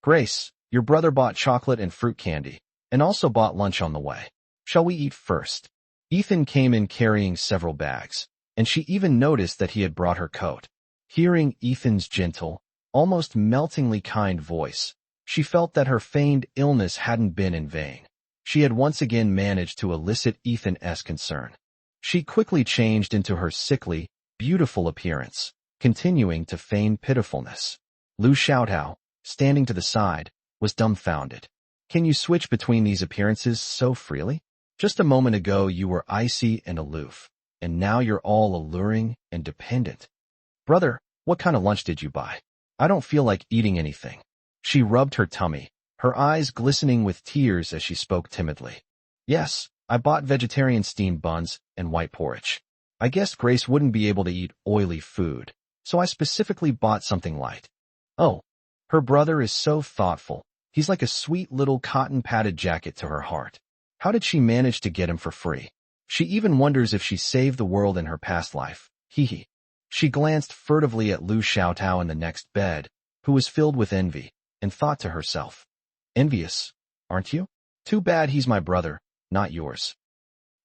Grace, your brother bought chocolate and fruit candy, and also bought lunch on the way. Shall we eat first? Ethan came in carrying several bags, and she even noticed that he had brought her coat. Hearing Ethan's gentle, almost meltingly kind voice, she felt that her feigned illness hadn't been in vain. She had once again managed to elicit Ethan's concern. She quickly changed into her sickly, beautiful appearance, continuing to feign pitifulness. Lu Xiaotao, standing to the side, was dumbfounded. Can you switch between these appearances so freely? Just a moment ago you were icy and aloof, and now you're all alluring and dependent. Brother, what kind of lunch did you buy? I don't feel like eating anything. She rubbed her tummy, her eyes glistening with tears as she spoke timidly. Yes, I bought vegetarian steamed buns and white porridge. I guessed Grace wouldn't be able to eat oily food, so I specifically bought something light. Oh, her brother is so thoughtful. He's like a sweet little cotton-padded jacket to her heart. How did she manage to get him for free? She even wonders if she saved the world in her past life. Hee hee. She glanced furtively at Lu Xiaotao in the next bed, who was filled with envy, and thought to herself, "Envious, aren't you? Too bad he's my brother, not yours."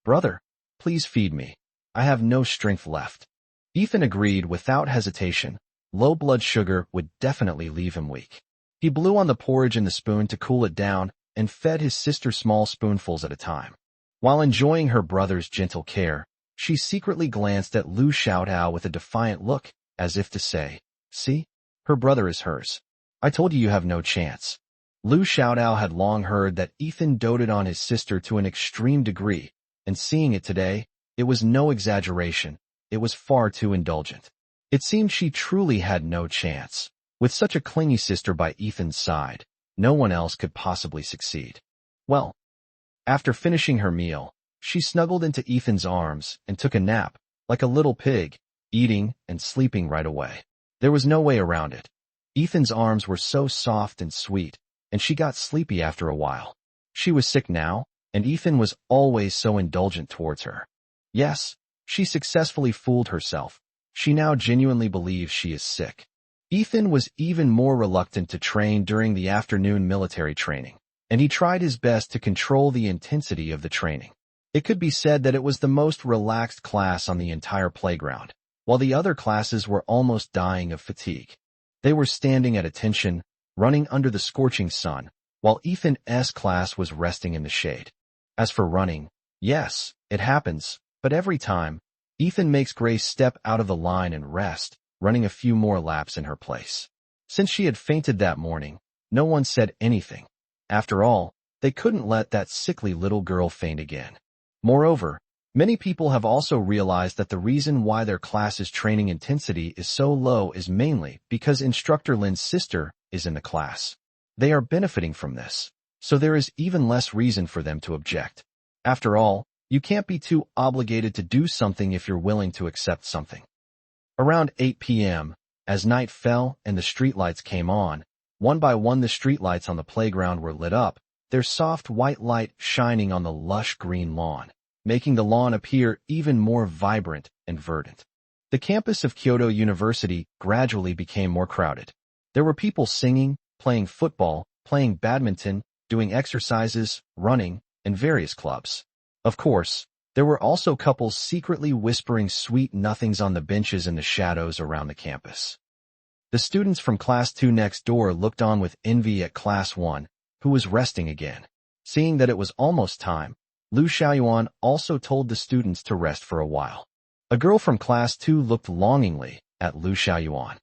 "Brother, please feed me. I have no strength left." Ethan agreed without hesitation. Low blood sugar would definitely leave him weak. He blew on the porridge in the spoon to cool it down and fed his sister small spoonfuls at a time. While enjoying her brother's gentle care, she secretly glanced at Lu Xiaotao with a defiant look, as if to say, "See? Her brother is hers. I told you have no chance." Lu Xiaotao had long heard that Ethan doted on his sister to an extreme degree, and seeing it today, it was no exaggeration. It was far too indulgent. It seemed she truly had no chance. With such a clingy sister by Ethan's side, no one else could possibly succeed. Well, after finishing her meal, she snuggled into Ethan's arms and took a nap, like a little pig, eating and sleeping right away. There was no way around it. Ethan's arms were so soft and sweet, and she got sleepy after a while. She was sick now, and Ethan was always so indulgent towards her. Yes, she successfully fooled herself. She now genuinely believes she is sick. Ethan was even more reluctant to train during the afternoon military training, and he tried his best to control the intensity of the training. It could be said that it was the most relaxed class on the entire playground, while the other classes were almost dying of fatigue. They were standing at attention, running under the scorching sun, while Ethan's class was resting in the shade. As for running, yes, it happens, but every time, Ethan makes Grace step out of the line and rest, running a few more laps in her place. Since she had fainted that morning, no one said anything. After all, they couldn't let that sickly little girl faint again. Moreover, many people have also realized that the reason why their class's training intensity is so low is mainly because Instructor Lin's sister is in the class. They are benefiting from this, so there is even less reason for them to object. After all, you can't be too obligated to do something if you're willing to accept something. Around 8 p.m., as night fell and the streetlights came on, one by one the streetlights on the playground were lit up, their soft white light shining on the lush green lawn, making the lawn appear even more vibrant and verdant. The campus of Kyoto University gradually became more crowded. There were people singing, playing football, playing badminton, doing exercises, running, and various clubs. Of course, there were also couples secretly whispering sweet nothings on the benches in the shadows around the campus. The students from Class 2 next door looked on with envy at Class 1, who was resting again. Seeing that it was almost time, Lu Xiaoyuan also told the students to rest for a while. A girl from Class 2 looked longingly at Lu Xiaoyuan.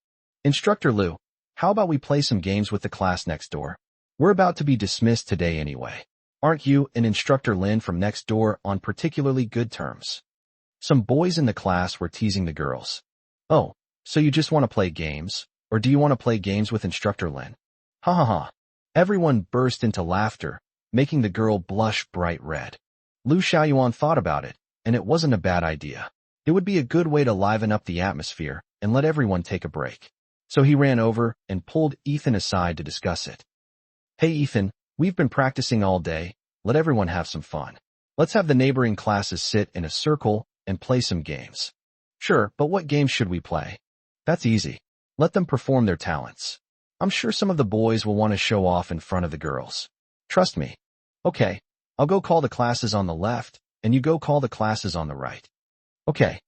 "Instructor Lu, how about we play some games with the class next door? We're about to be dismissed today anyway. Aren't you and Instructor Lin from next door on particularly good terms?" Some boys in the class were teasing the girls. "Oh, so you just want to play games, or do you want to play games with Instructor Lin?" Ha ha ha. Everyone burst into laughter, making the girl blush bright red. Lu Xiaoyuan thought about it, and it wasn't a bad idea. It would be a good way to liven up the atmosphere and let everyone take a break. So he ran over and pulled Ethan aside to discuss it. "Hey Ethan, we've been practicing all day. Let everyone have some fun. Let's have the neighboring classes sit in a circle and play some games." "Sure, but what games should we play?" "That's easy. Let them perform their talents. I'm sure some of the boys will want to show off in front of the girls. Trust me." "Okay, I'll go call the classes on the left, and you go call the classes on the right." "Okay."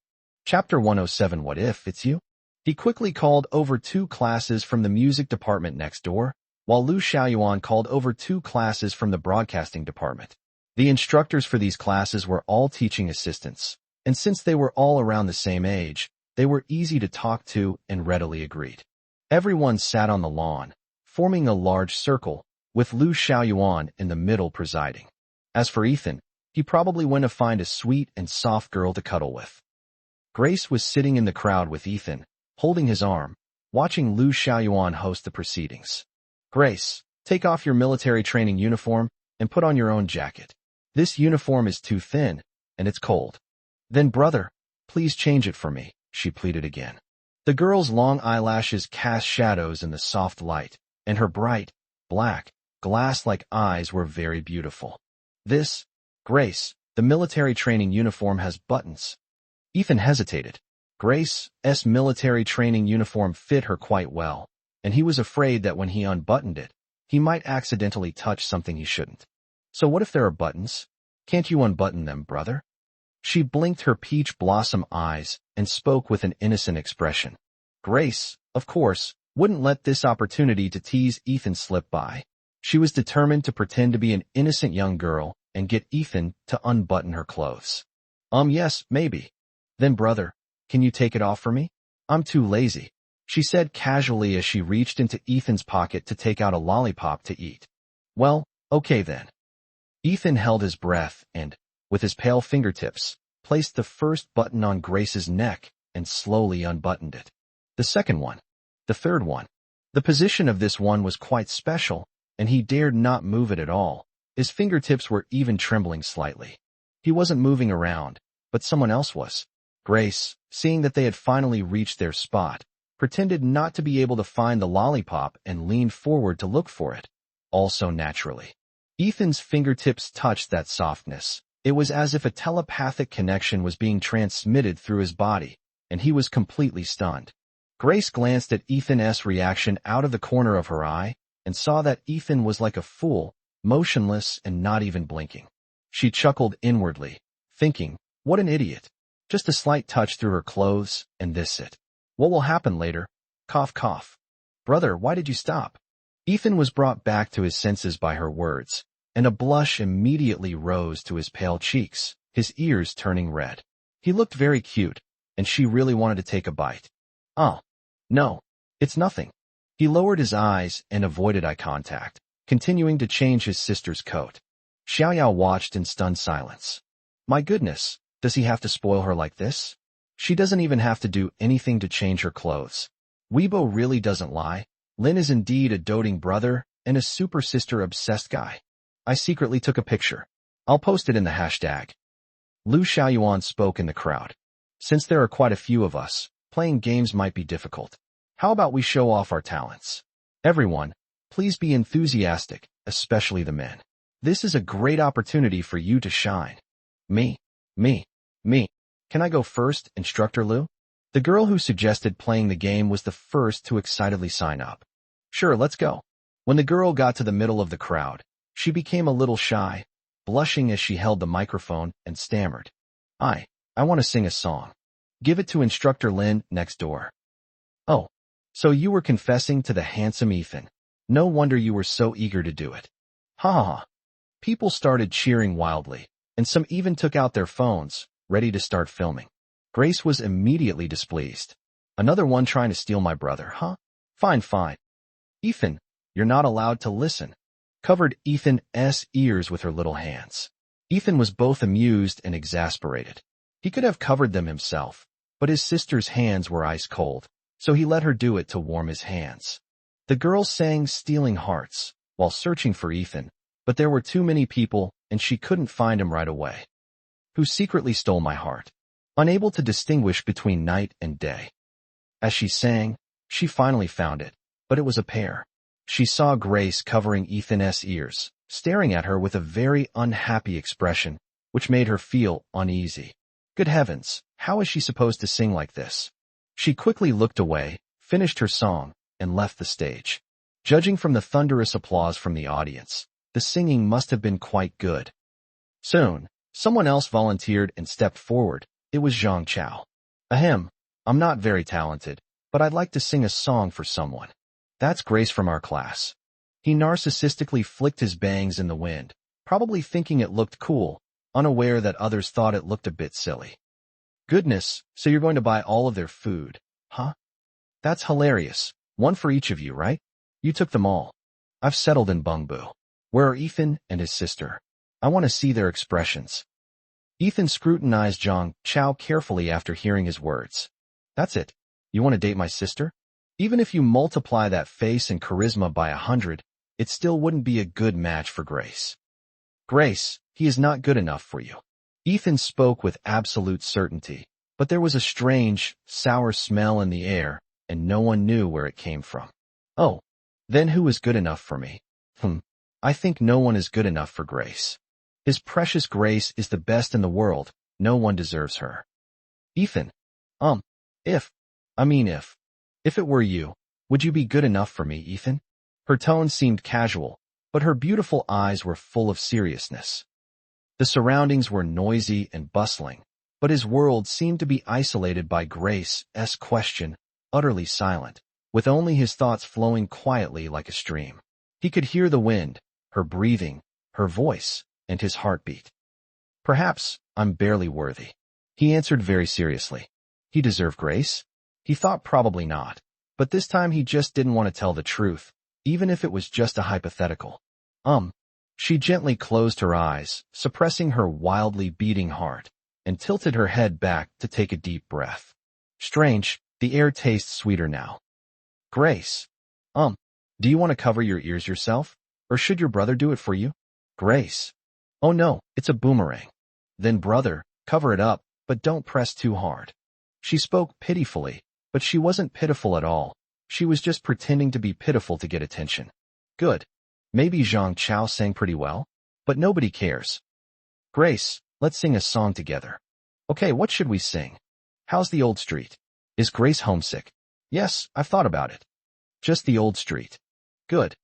Chapter 107. What if it's you? He quickly called over 2 classes from the music department next door, while Lu Xiaoyuan called over 2 classes from the broadcasting department. The instructors for these classes were all teaching assistants, and since they were all around the same age, they were easy to talk to and readily agreed. Everyone sat on the lawn, forming a large circle, with Lu Xiaoyuan in the middle presiding. As for Ethan, he probably went to find a sweet and soft girl to cuddle with. Grace was sitting in the crowd with Ethan, holding his arm, watching Lu Xiaoyuan host the proceedings. "Grace, take off your military training uniform and put on your own jacket." This uniform is too thin, and it's cold. Then brother, please change it for me, she pleaded again. The girl's long eyelashes cast shadows in the soft light, and her bright, black, glass-like eyes were very beautiful. This, Grace, the military training uniform has buttons. Ethan hesitated. Grace's military training uniform fit her quite well, and he was afraid that when he unbuttoned it, he might accidentally touch something he shouldn't. So what if there are buttons? Can't you unbutton them, brother? She blinked her peach blossom eyes and spoke with an innocent expression. Grace, of course, wouldn't let this opportunity to tease Ethan slip by. She was determined to pretend to be an innocent young girl and get Ethan to unbutton her clothes. Yes, maybe. Then brother, can you take it off for me? I'm too lazy, she said casually as she reached into Ethan's pocket to take out a lollipop to eat. Well, okay then. Ethan held his breath and, with his pale fingertips, placed the first button on Grace's neck and slowly unbuttoned it. The second one. The third one. The position of this one was quite special, and he dared not move it at all. His fingertips were even trembling slightly. He wasn't moving around, but someone else was. Grace, seeing that they had finally reached their spot, pretended not to be able to find the lollipop and leaned forward to look for it. Also naturally. Ethan's fingertips touched that softness. It was as if a telepathic connection was being transmitted through his body, and he was completely stunned. Grace glanced at Ethan's reaction out of the corner of her eye and saw that Ethan was like a fool, motionless and not even blinking. She chuckled inwardly, thinking, what an idiot. Just a slight touch through her clothes, and this it. What will happen later? Cough, cough. Brother, why did you stop? Ethan was brought back to his senses by her words, and a blush immediately rose to his pale cheeks, his ears turning red. He looked very cute, and she really wanted to take a bite. Oh, no, it's nothing. He lowered his eyes and avoided eye contact, continuing to change his sister's coat. Xiaoyao watched in stunned silence. My goodness, does he have to spoil her like this? She doesn't even have to do anything to change her clothes. Weibo really doesn't lie. Lin is indeed a doting brother and a super sister obsessed guy. I secretly took a picture. I'll post it in the hashtag. Lu Xiaoyuan spoke in the crowd. Since there are quite a few of us, playing games might be difficult. How about we show off our talents? Everyone, please be enthusiastic, especially the men. This is a great opportunity for you to shine. Me. Can I go first, Instructor Lu? The girl who suggested playing the game was the first to excitedly sign up. Sure, let's go. When the girl got to the middle of the crowd, she became a little shy, blushing as she held the microphone and stammered. I want to sing a song. Give it to Instructor Lin next door. Oh, so you were confessing to the handsome Ethan. No wonder you were so eager to do it. Ha ha ha. People started cheering wildly, and some even took out their phones, ready to start filming. Grace was immediately displeased. Another one trying to steal my brother, huh? Fine. Ethan, you're not allowed to listen. Covered Ethan's ears with her little hands. Ethan was both amused and exasperated. He could have covered them himself, but his sister's hands were ice cold, so he let her do it to warm his hands. The girl sang Stealing Hearts while searching for Ethan, but there were too many people and she couldn't find him right away. Who secretly stole my heart? Unable to distinguish between night and day. As she sang, she finally found it, but it was a pair. She saw Grace covering Ethan's ears, staring at her with a very unhappy expression, which made her feel uneasy. Good heavens, how is she supposed to sing like this? She quickly looked away, finished her song, and left the stage. Judging from the thunderous applause from the audience, the singing must have been quite good. Soon, someone else volunteered and stepped forward. It was Zhang Chao. Ahem, I'm not very talented, but I'd like to sing a song for someone. That's Grace from our class. He narcissistically flicked his bangs in the wind, probably thinking it looked cool, unaware that others thought it looked a bit silly. Goodness, so you're going to buy all of their food, huh? That's hilarious. One for each of you, right? You took them all. I've settled in Bungbu. Where are Ethan and his sister? I want to see their expressions. Ethan scrutinized Zhang Chao carefully after hearing his words. That's it. You want to date my sister? Even if you multiply that face and charisma by 100, it still wouldn't be a good match for Grace. Grace, he is not good enough for you. Ethan spoke with absolute certainty, but there was a strange, sour smell in the air, and no one knew where it came from. Oh, then who is good enough for me? I think no one is good enough for Grace. His precious Grace is the best in the world. No one deserves her. Ethan, if it were you, would you be good enough for me, Ethan? Her tone seemed casual, but her beautiful eyes were full of seriousness. The surroundings were noisy and bustling, but his world seemed to be isolated by Grace's question, utterly silent, with only his thoughts flowing quietly like a stream. He could hear the wind, her breathing, her voice, and his heartbeat. Perhaps I'm barely worthy, he answered very seriously. He deserved Grace? He thought probably not, but this time he just didn't want to tell the truth, even if it was just a hypothetical. She gently closed her eyes, suppressing her wildly beating heart, and tilted her head back to take a deep breath. Strange, the air tastes sweeter now. Grace, do you want to cover your ears yourself, or should your brother do it for you? Grace, oh no, it's a boomerang. Then brother, cover it up, but don't press too hard. She spoke pitifully, but she wasn't pitiful at all. She was just pretending to be pitiful to get attention. Good. Maybe Zhang Chao sang pretty well, but nobody cares. Grace, let's sing a song together. Okay, what should we sing? How's the old street? Is Grace homesick? Yes, I've thought about it. Just the old street. Good.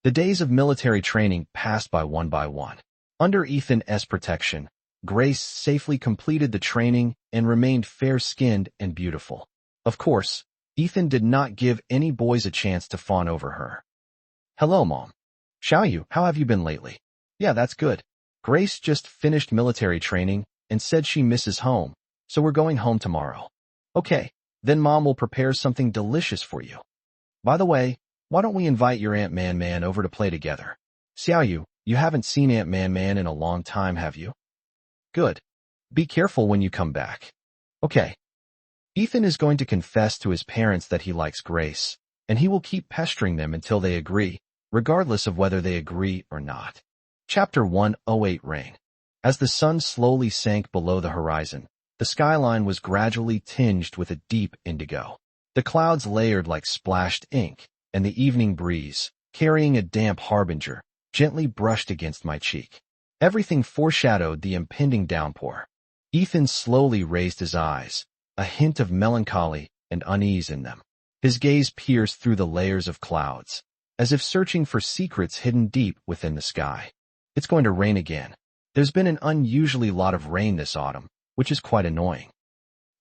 The days of military training passed by one. Under Ethan's protection, Grace safely completed the training and remained fair-skinned and beautiful. Of course, Ethan did not give any boys a chance to fawn over her. Hello, Mom. Xiaoyu, how have you been lately? Yeah, that's good. Grace just finished military training and said she misses home, so we're going home tomorrow. Okay, then Mom will prepare something delicious for you. By the way, why don't we invite your Aunt Man over to play together? Xiaoyu, you haven't seen Aunt Man in a long time, have you? Good. Be careful when you come back. Okay. Ethan is going to confess to his parents that he likes Grace, and he will keep pestering them until they agree, regardless of whether they agree or not. Chapter 108 Rain. As the sun slowly sank below the horizon, the skyline was gradually tinged with a deep indigo. The clouds layered like splashed ink, and the evening breeze, carrying a damp harbinger, gently brushed against my cheek. Everything foreshadowed the impending downpour. Ethan slowly raised his eyes, a hint of melancholy and unease in them. His gaze pierced through the layers of clouds, as if searching for secrets hidden deep within the sky. It's going to rain again. There's been an unusually lot of rain this autumn, which is quite annoying.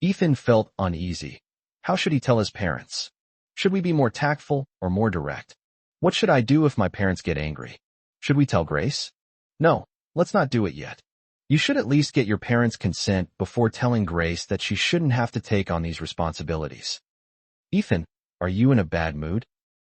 Ethan felt uneasy. How should he tell his parents? Should we be more tactful or more direct? What should I do if my parents get angry? Should we tell Grace? No, let's not do it yet. You should at least get your parents' consent before telling Grace that she shouldn't have to take on these responsibilities. Ethan, are you in a bad mood?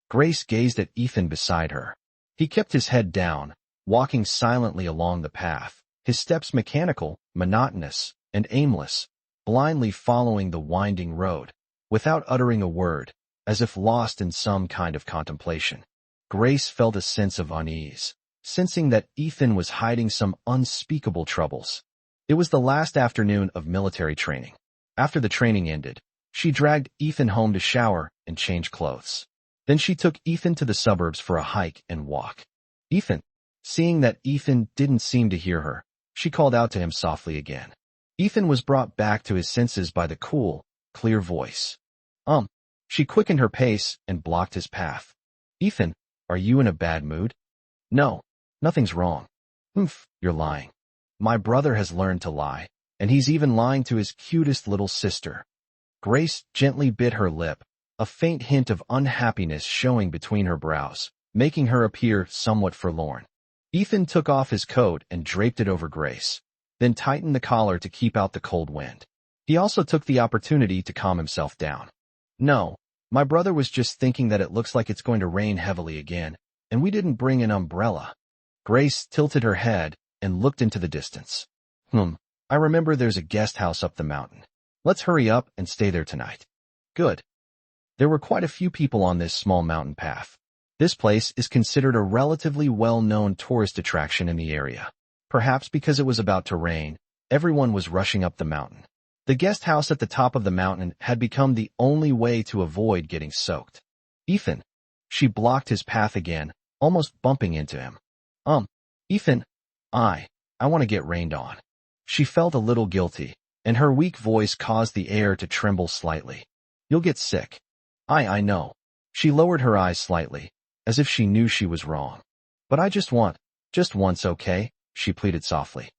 Grace gazed at Ethan beside her. He kept his head down, walking silently along the path, his steps mechanical, monotonous, and aimless, blindly following the winding road, without uttering a word, as if lost in some kind of contemplation. Grace felt a sense of unease, sensing that Ethan was hiding some unspeakable troubles. It was the last afternoon of military training. After the training ended, she dragged Ethan home to shower and change clothes. Then she took Ethan to the suburbs for a hike and walk. Ethan. Seeing that Ethan didn't seem to hear her, she called out to him softly again. Ethan was brought back to his senses by the cool, clear voice. She quickened her pace and blocked his path. Ethan, are you in a bad mood? No, nothing's wrong. You're lying. My brother has learned to lie, and he's even lying to his cutest little sister. Grace gently bit her lip, a faint hint of unhappiness showing between her brows, making her appear somewhat forlorn. Ethan took off his coat and draped it over Grace, then tightened the collar to keep out the cold wind. He also took the opportunity to calm himself down. No, my brother was just thinking that it looks like it's going to rain heavily again, and we didn't bring an umbrella. Grace tilted her head and looked into the distance. I remember there's a guest house up the mountain. Let's hurry up and stay there tonight. Good. There were quite a few people on this small mountain path. This place is considered a relatively well-known tourist attraction in the area. Perhaps because it was about to rain, everyone was rushing up the mountain. The guest house at the top of the mountain had become the only way to avoid getting soaked. Ethan. She blocked his path again, almost bumping into him. Ethan. I want to get rained on. She felt a little guilty, and her weak voice caused the air to tremble slightly. You'll get sick. I know. She lowered her eyes slightly, as if she knew she was wrong. But I just once, okay? She pleaded softly.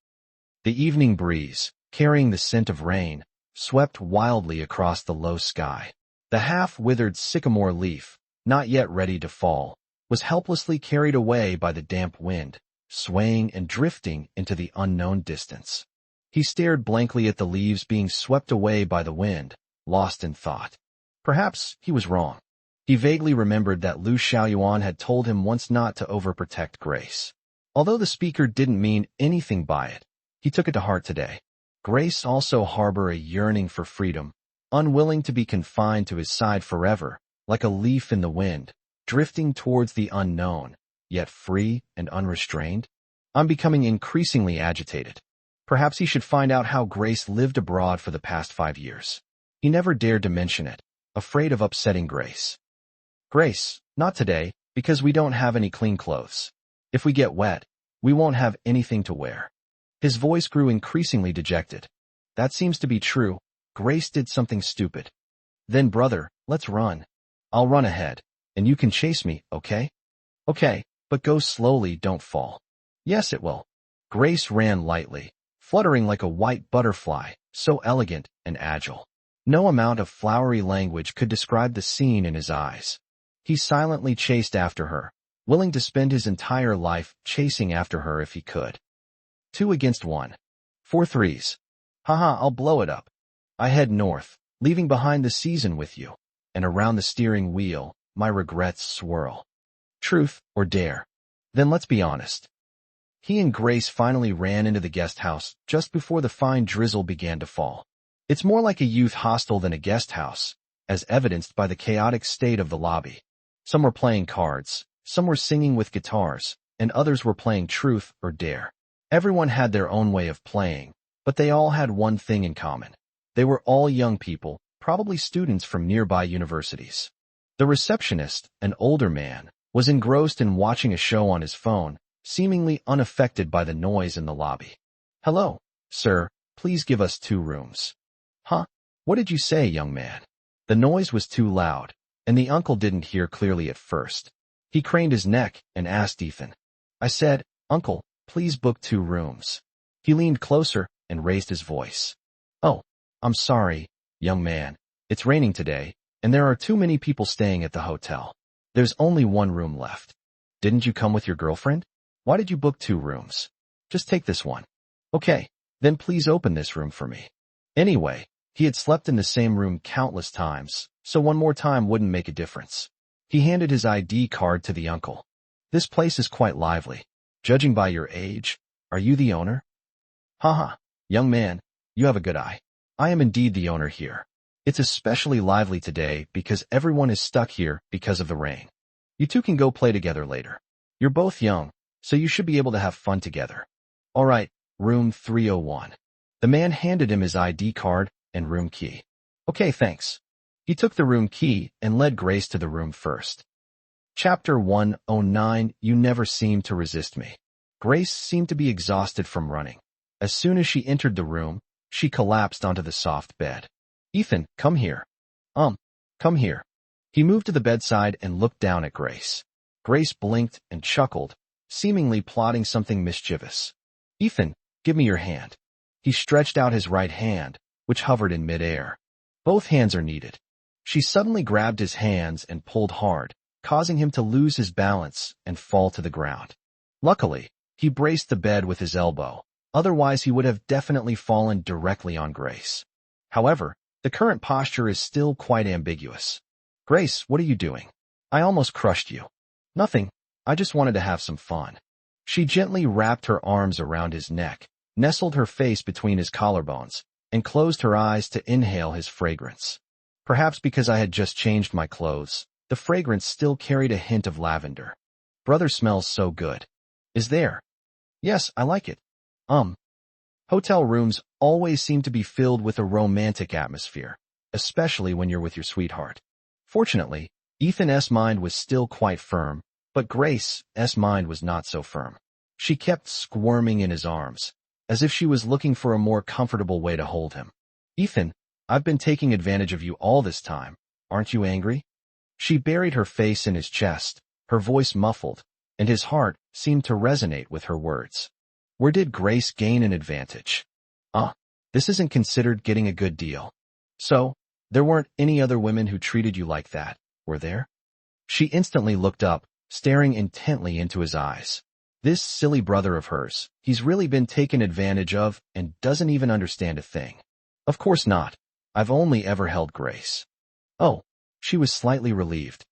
The evening breeze, carrying the scent of rain, swept wildly across the low sky. The half-withered sycamore leaf, not yet ready to fall, was helplessly carried away by the damp wind, swaying and drifting into the unknown distance. He stared blankly at the leaves being swept away by the wind, lost in thought. Perhaps he was wrong. He vaguely remembered that Lu Xiaoyuan had told him once not to overprotect Grace. Although the speaker didn't mean anything by it, he took it to heart today. Grace also harbored a yearning for freedom, unwilling to be confined to his side forever, like a leaf in the wind, drifting towards the unknown, yet free and unrestrained. I'm becoming increasingly agitated. Perhaps he should find out how Grace lived abroad for the past 5 years. He never dared to mention it, afraid of upsetting Grace. Grace, not today, because we don't have any clean clothes. If we get wet, we won't have anything to wear. His voice grew increasingly dejected. That seems to be true. Grace did something stupid. Then brother, let's run. I'll run ahead, and you can chase me, okay? Okay, but go slowly, don't fall. Yes, it will. Grace ran lightly, fluttering like a white butterfly, so elegant and agile. No amount of flowery language could describe the scene in his eyes. He silently chased after her, willing to spend his entire life chasing after her if he could. 2 against 1. 4 threes. Haha, I'll blow it up. I head north, leaving behind the season with you, and around the steering wheel, my regrets swirl. Truth or dare? Then let's be honest. He and Grace finally ran into the guest house just before the fine drizzle began to fall. It's more like a youth hostel than a guest house, as evidenced by the chaotic state of the lobby. Some were playing cards, some were singing with guitars, and others were playing truth or dare. Everyone had their own way of playing, but they all had one thing in common. They were all young people, probably students from nearby universities. The receptionist, an older man, was engrossed in watching a show on his phone, seemingly unaffected by the noise in the lobby. Hello, sir, please give us 2 rooms. Huh? What did you say, young man? The noise was too loud, and the uncle didn't hear clearly at first. He craned his neck and asked Ethan. I said, Uncle, please book 2 rooms. He leaned closer and raised his voice. Oh, I'm sorry, young man. It's raining today, and there are too many people staying at the hotel. There's only 1 room left. Didn't you come with your girlfriend? Why did you book 2 rooms? Just take this one. Okay, then please open this room for me. Anyway, he had slept in the same room countless times, so one more time wouldn't make a difference. He handed his ID card to the uncle. This place is quite lively. Judging by your age, are you the owner? Haha, young man, you have a good eye. I am indeed the owner here. It's especially lively today because everyone is stuck here because of the rain. You 2 can go play together later. You're both young, so you should be able to have fun together. All right, room 301. The man handed him his ID card and room key. Okay, thanks. He took the room key and led Grace to the room first. Chapter 109. You never seemed to resist me. Grace seemed to be exhausted from running. As soon as she entered the room, she collapsed onto the soft bed. Ethan, come here. Come here. He moved to the bedside and looked down at Grace. Grace blinked and chuckled, seemingly plotting something mischievous. Ethan, give me your hand. He stretched out his right hand, which hovered in midair. Both hands are needed. She suddenly grabbed his hands and pulled hard, causing him to lose his balance and fall to the ground. Luckily, he braced the bed with his elbow, otherwise he would have definitely fallen directly on Grace. However, the current posture is still quite ambiguous. Grace, what are you doing? I almost crushed you. Nothing, I just wanted to have some fun. She gently wrapped her arms around his neck, nestled her face between his collarbones, and closed her eyes to inhale his fragrance. Perhaps because I had just changed my clothes, the fragrance still carried a hint of lavender. Brother smells so good. Is there? Yes, I like it. Um, Hotel rooms always seem to be filled with a romantic atmosphere, especially when you're with your sweetheart. Fortunately, Ethan's mind was still quite firm, but Grace's mind was not so firm. She kept squirming in his arms, as if she was looking for a more comfortable way to hold him. Ethan, I've been taking advantage of you all this time. Aren't you angry? She buried her face in his chest, her voice muffled, and his heart seemed to resonate with her words. Where did Grace gain an advantage? This isn't considered getting a good deal. So, there weren't any other women who treated you like that, were there? She instantly looked up, staring intently into his eyes. This silly brother of hers, he's really been taken advantage of and doesn't even understand a thing. Of course not. I've only ever held Grace. Oh, she was slightly relieved.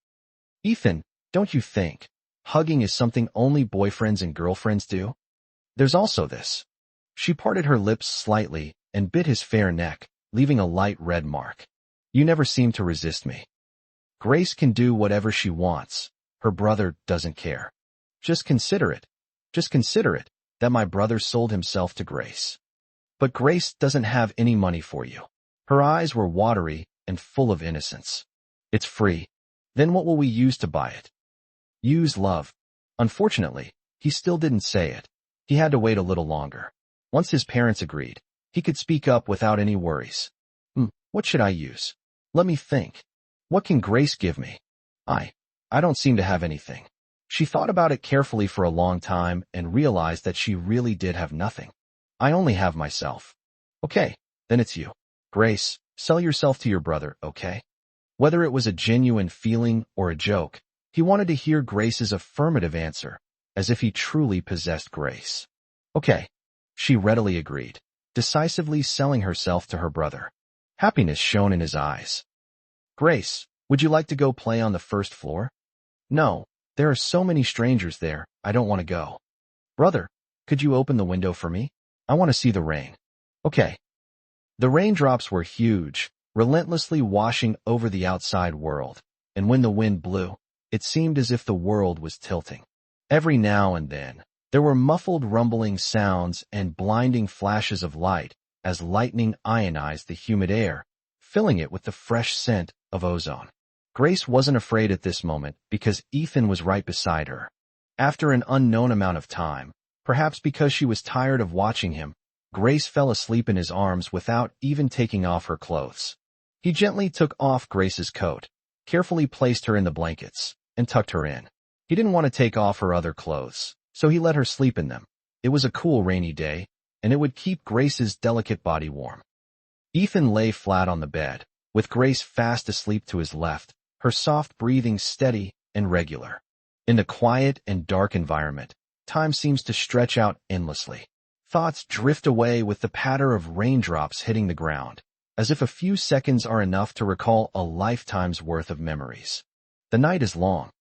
Ethan, don't you think hugging is something only boyfriends and girlfriends do? There's also this. She parted her lips slightly and bit his fair neck, leaving a light red mark. You never seem to resist me. Grace can do whatever she wants. Her brother doesn't care. Just consider it, that my brother sold himself to Grace. But Grace doesn't have any money for you. Her eyes were watery and full of innocence. It's free. Then what will we use to buy it? Use love. Unfortunately, he still didn't say it. He had to wait a little longer. Once his parents agreed, he could speak up without any worries. What should I use? Let me think. What can Grace give me? I don't seem to have anything. She thought about it carefully for a long time and realized that she really did have nothing. I only have myself. Okay, then it's you. Grace, sell yourself to your brother, okay? Whether it was a genuine feeling or a joke, he wanted to hear Grace's affirmative answer, as if he truly possessed Grace. Okay, she readily agreed, decisively selling herself to her brother. Happiness shone in his eyes. Grace, would you like to go play on the first floor? No, there are so many strangers there, I don't want to go. Brother, could you open the window for me? I want to see the rain. Okay. The raindrops were huge, relentlessly washing over the outside world, and when the wind blew, it seemed as if the world was tilting. Every now and then, there were muffled rumbling sounds and blinding flashes of light as lightning ionized the humid air, filling it with the fresh scent of ozone. Grace wasn't afraid at this moment because Ethan was right beside her. After an unknown amount of time, perhaps because she was tired of watching him, Grace fell asleep in his arms without even taking off her clothes. He gently took off Grace's coat, carefully placed her in the blankets, and tucked her in. He didn't want to take off her other clothes, so he let her sleep in them. It was a cool rainy day, and it would keep Grace's delicate body warm. Ethan lay flat on the bed, with Grace fast asleep to his left, her soft breathing steady and regular. In the quiet and dark environment, time seems to stretch out endlessly. Thoughts drift away with the patter of raindrops hitting the ground, as if a few seconds are enough to recall a lifetime's worth of memories. The night is long.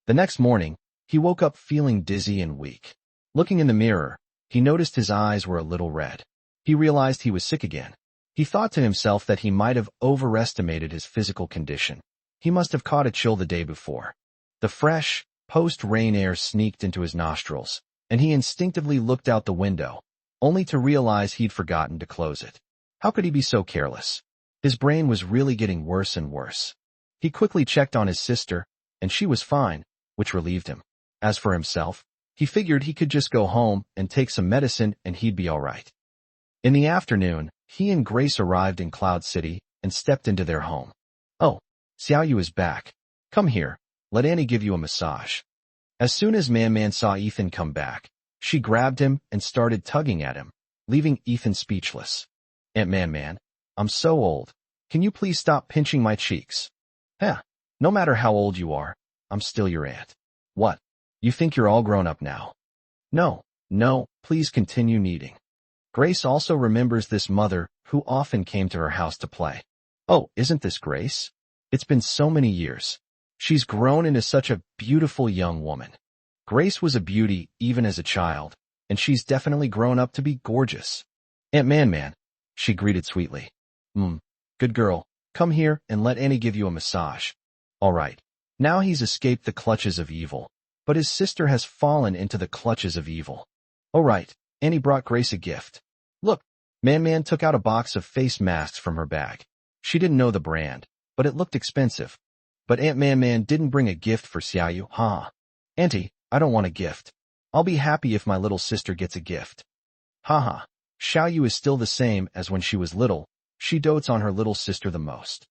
The next morning, he woke up feeling dizzy and weak. Looking in the mirror, he noticed his eyes were a little red. He realized he was sick again. He thought to himself that he might have overestimated his physical condition. He must have caught a chill the day before. The fresh, post-rain air sneaked into his nostrils, and he instinctively looked out the window, only to realize he'd forgotten to close it. How could he be so careless? His brain was really getting worse and worse. He quickly checked on his sister, and she was fine, which relieved him. As for himself, he figured he could just go home and take some medicine and he'd be all right. In the afternoon, he and Grace arrived in Cloud City and stepped into their home. Oh, Xiaoyu is back. Come here, let Annie give you a massage. As soon as Man saw Ethan come back, she grabbed him and started tugging at him, leaving Ethan speechless. Aunt Man, I'm so old. Can you please stop pinching my cheeks? No matter how old you are, I'm still your aunt. What? You think you're all grown up now? No, please continue kneading. Grace also remembers this mother who often came to her house to play. Oh, isn't this Grace? It's been so many years. She's grown into such a beautiful young woman. Grace was a beauty even as a child, and she's definitely grown up to be gorgeous. Aunt Man, she greeted sweetly. Good girl, come here and let Annie give you a massage. All right, now he's escaped the clutches of evil, but his sister has fallen into the clutches of evil. All right, Auntie brought Grace a gift. Look, Man took out a box of face masks from her bag. She didn't know the brand, but it looked expensive. But Aunt Man didn't bring a gift for Xiaoyu, huh? Auntie, I don't want a gift. I'll be happy if my little sister gets a gift. Haha. Xiaoyu is still the same as when she was little. She dotes on her little sister the most.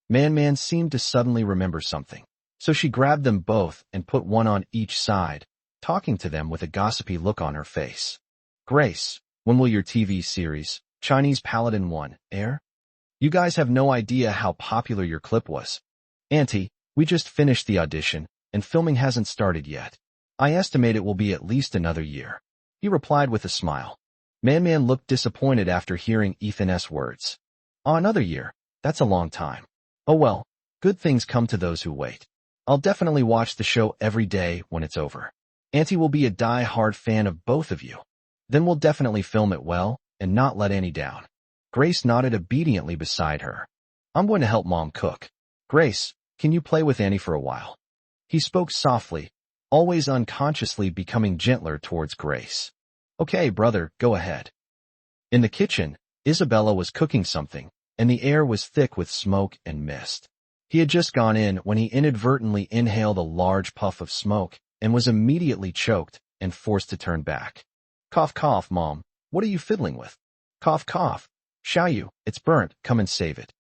Man seemed to suddenly remember something. So she grabbed them both and put one on each side, talking to them with a gossipy look on her face. Grace, when will your TV series, Chinese Paladin 1, air? You guys have no idea how popular your clip was. Auntie, we just finished the audition, and filming hasn't started yet. I estimate it will be at least another year. He replied with a smile. Man looked disappointed after hearing Ethan's words. Oh, another year? That's a long time. Oh well, good things come to those who wait. I'll definitely watch the show every day when it's over. Auntie will be a die-hard fan of both of you. Then we'll definitely film it well, and not let Annie down. Grace nodded obediently beside her. I'm going to help Mom cook. Grace, can you play with Annie for a while? He spoke softly, always unconsciously becoming gentler towards Grace. Okay, brother, go ahead. In the kitchen, Isabella was cooking something, and the air was thick with smoke and mist. He had just gone in when he inadvertently inhaled a large puff of smoke and was immediately choked and forced to turn back. Cough, cough, Mom. What are you fiddling with? Cough, cough. Xiaoyu, it's burnt. Come and save it.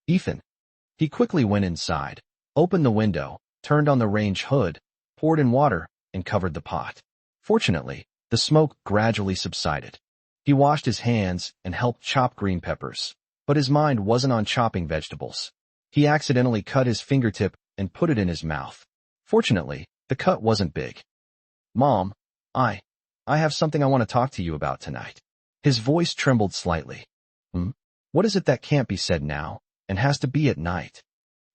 Ethan. He quickly went inside, opened the window, turned on the range hood, poured in water, and covered the pot. Fortunately, the smoke gradually subsided. He washed his hands and helped chop green peppers, but his mind wasn't on chopping vegetables. He accidentally cut his fingertip and put it in his mouth. Fortunately, the cut wasn't big. Mom, I have something I want to talk to you about tonight. His voice trembled slightly. What is it that can't be said now, and has to be at night?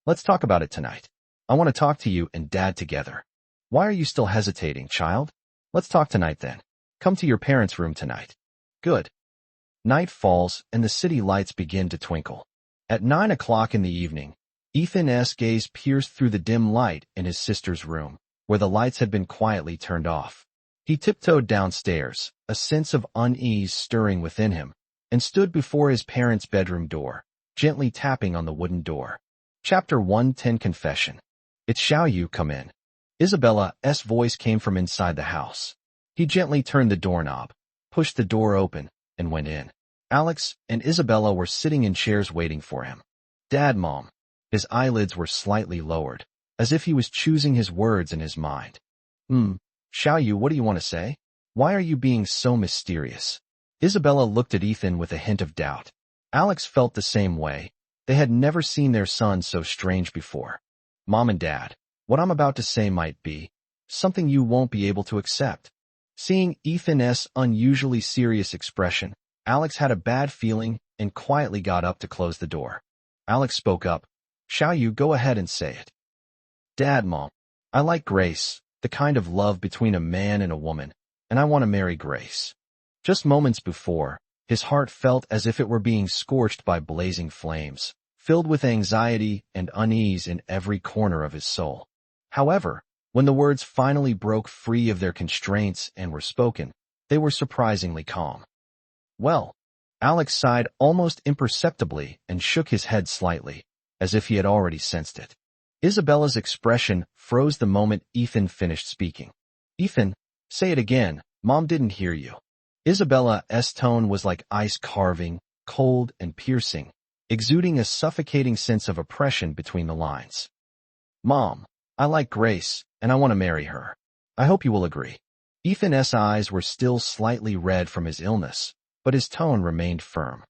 Let's talk about it tonight. I want to talk to you and Dad together. Why are you still hesitating, child? Let's talk tonight then. Come to your parents' room tonight. Good. Night falls and the city lights begin to twinkle. At 9 o'clock in the evening, Ethan's gaze pierced through the dim light in his sister's room, where the lights had been quietly turned off. He tiptoed downstairs, a sense of unease stirring within him, and stood before his parents' bedroom door, gently tapping on the wooden door. Chapter 110 Confession. It's Xiaoyu, come in. Isabella's voice came from inside the house. He gently turned the doorknob, pushed the door open, and went in. Alex and Isabella were sitting in chairs waiting for him. Dad, Mom. His eyelids were slightly lowered, as if he was choosing his words in his mind. Xiaoyu, what do you want to say? Why are you being so mysterious? Isabella looked at Ethan with a hint of doubt. Alex felt the same way. They had never seen their son so strange before. Mom and Dad, what I'm about to say might be something you won't be able to accept. Seeing Ethan's unusually serious expression, Alex had a bad feeling and quietly got up to close the door. Alex spoke up. Xiaoyu, go ahead and say it. Dad, Mom, I like Grace, the kind of love between a man and a woman, and I want to marry Grace. Just moments before, his heart felt as if it were being scorched by blazing flames, filled with anxiety and unease in every corner of his soul. However, when the words finally broke free of their constraints and were spoken, they were surprisingly calm. Well, Alex sighed almost imperceptibly and shook his head slightly, as if he had already sensed it. Isabella's expression froze the moment Ethan finished speaking. Ethan, say it again, Mom didn't hear you. Isabella's tone was like ice carving, cold and piercing, exuding a suffocating sense of oppression between the lines. Mom, I like Grace, and I want to marry her. I hope you will agree. Ethan's eyes were still slightly red from his illness, but his tone remained firm.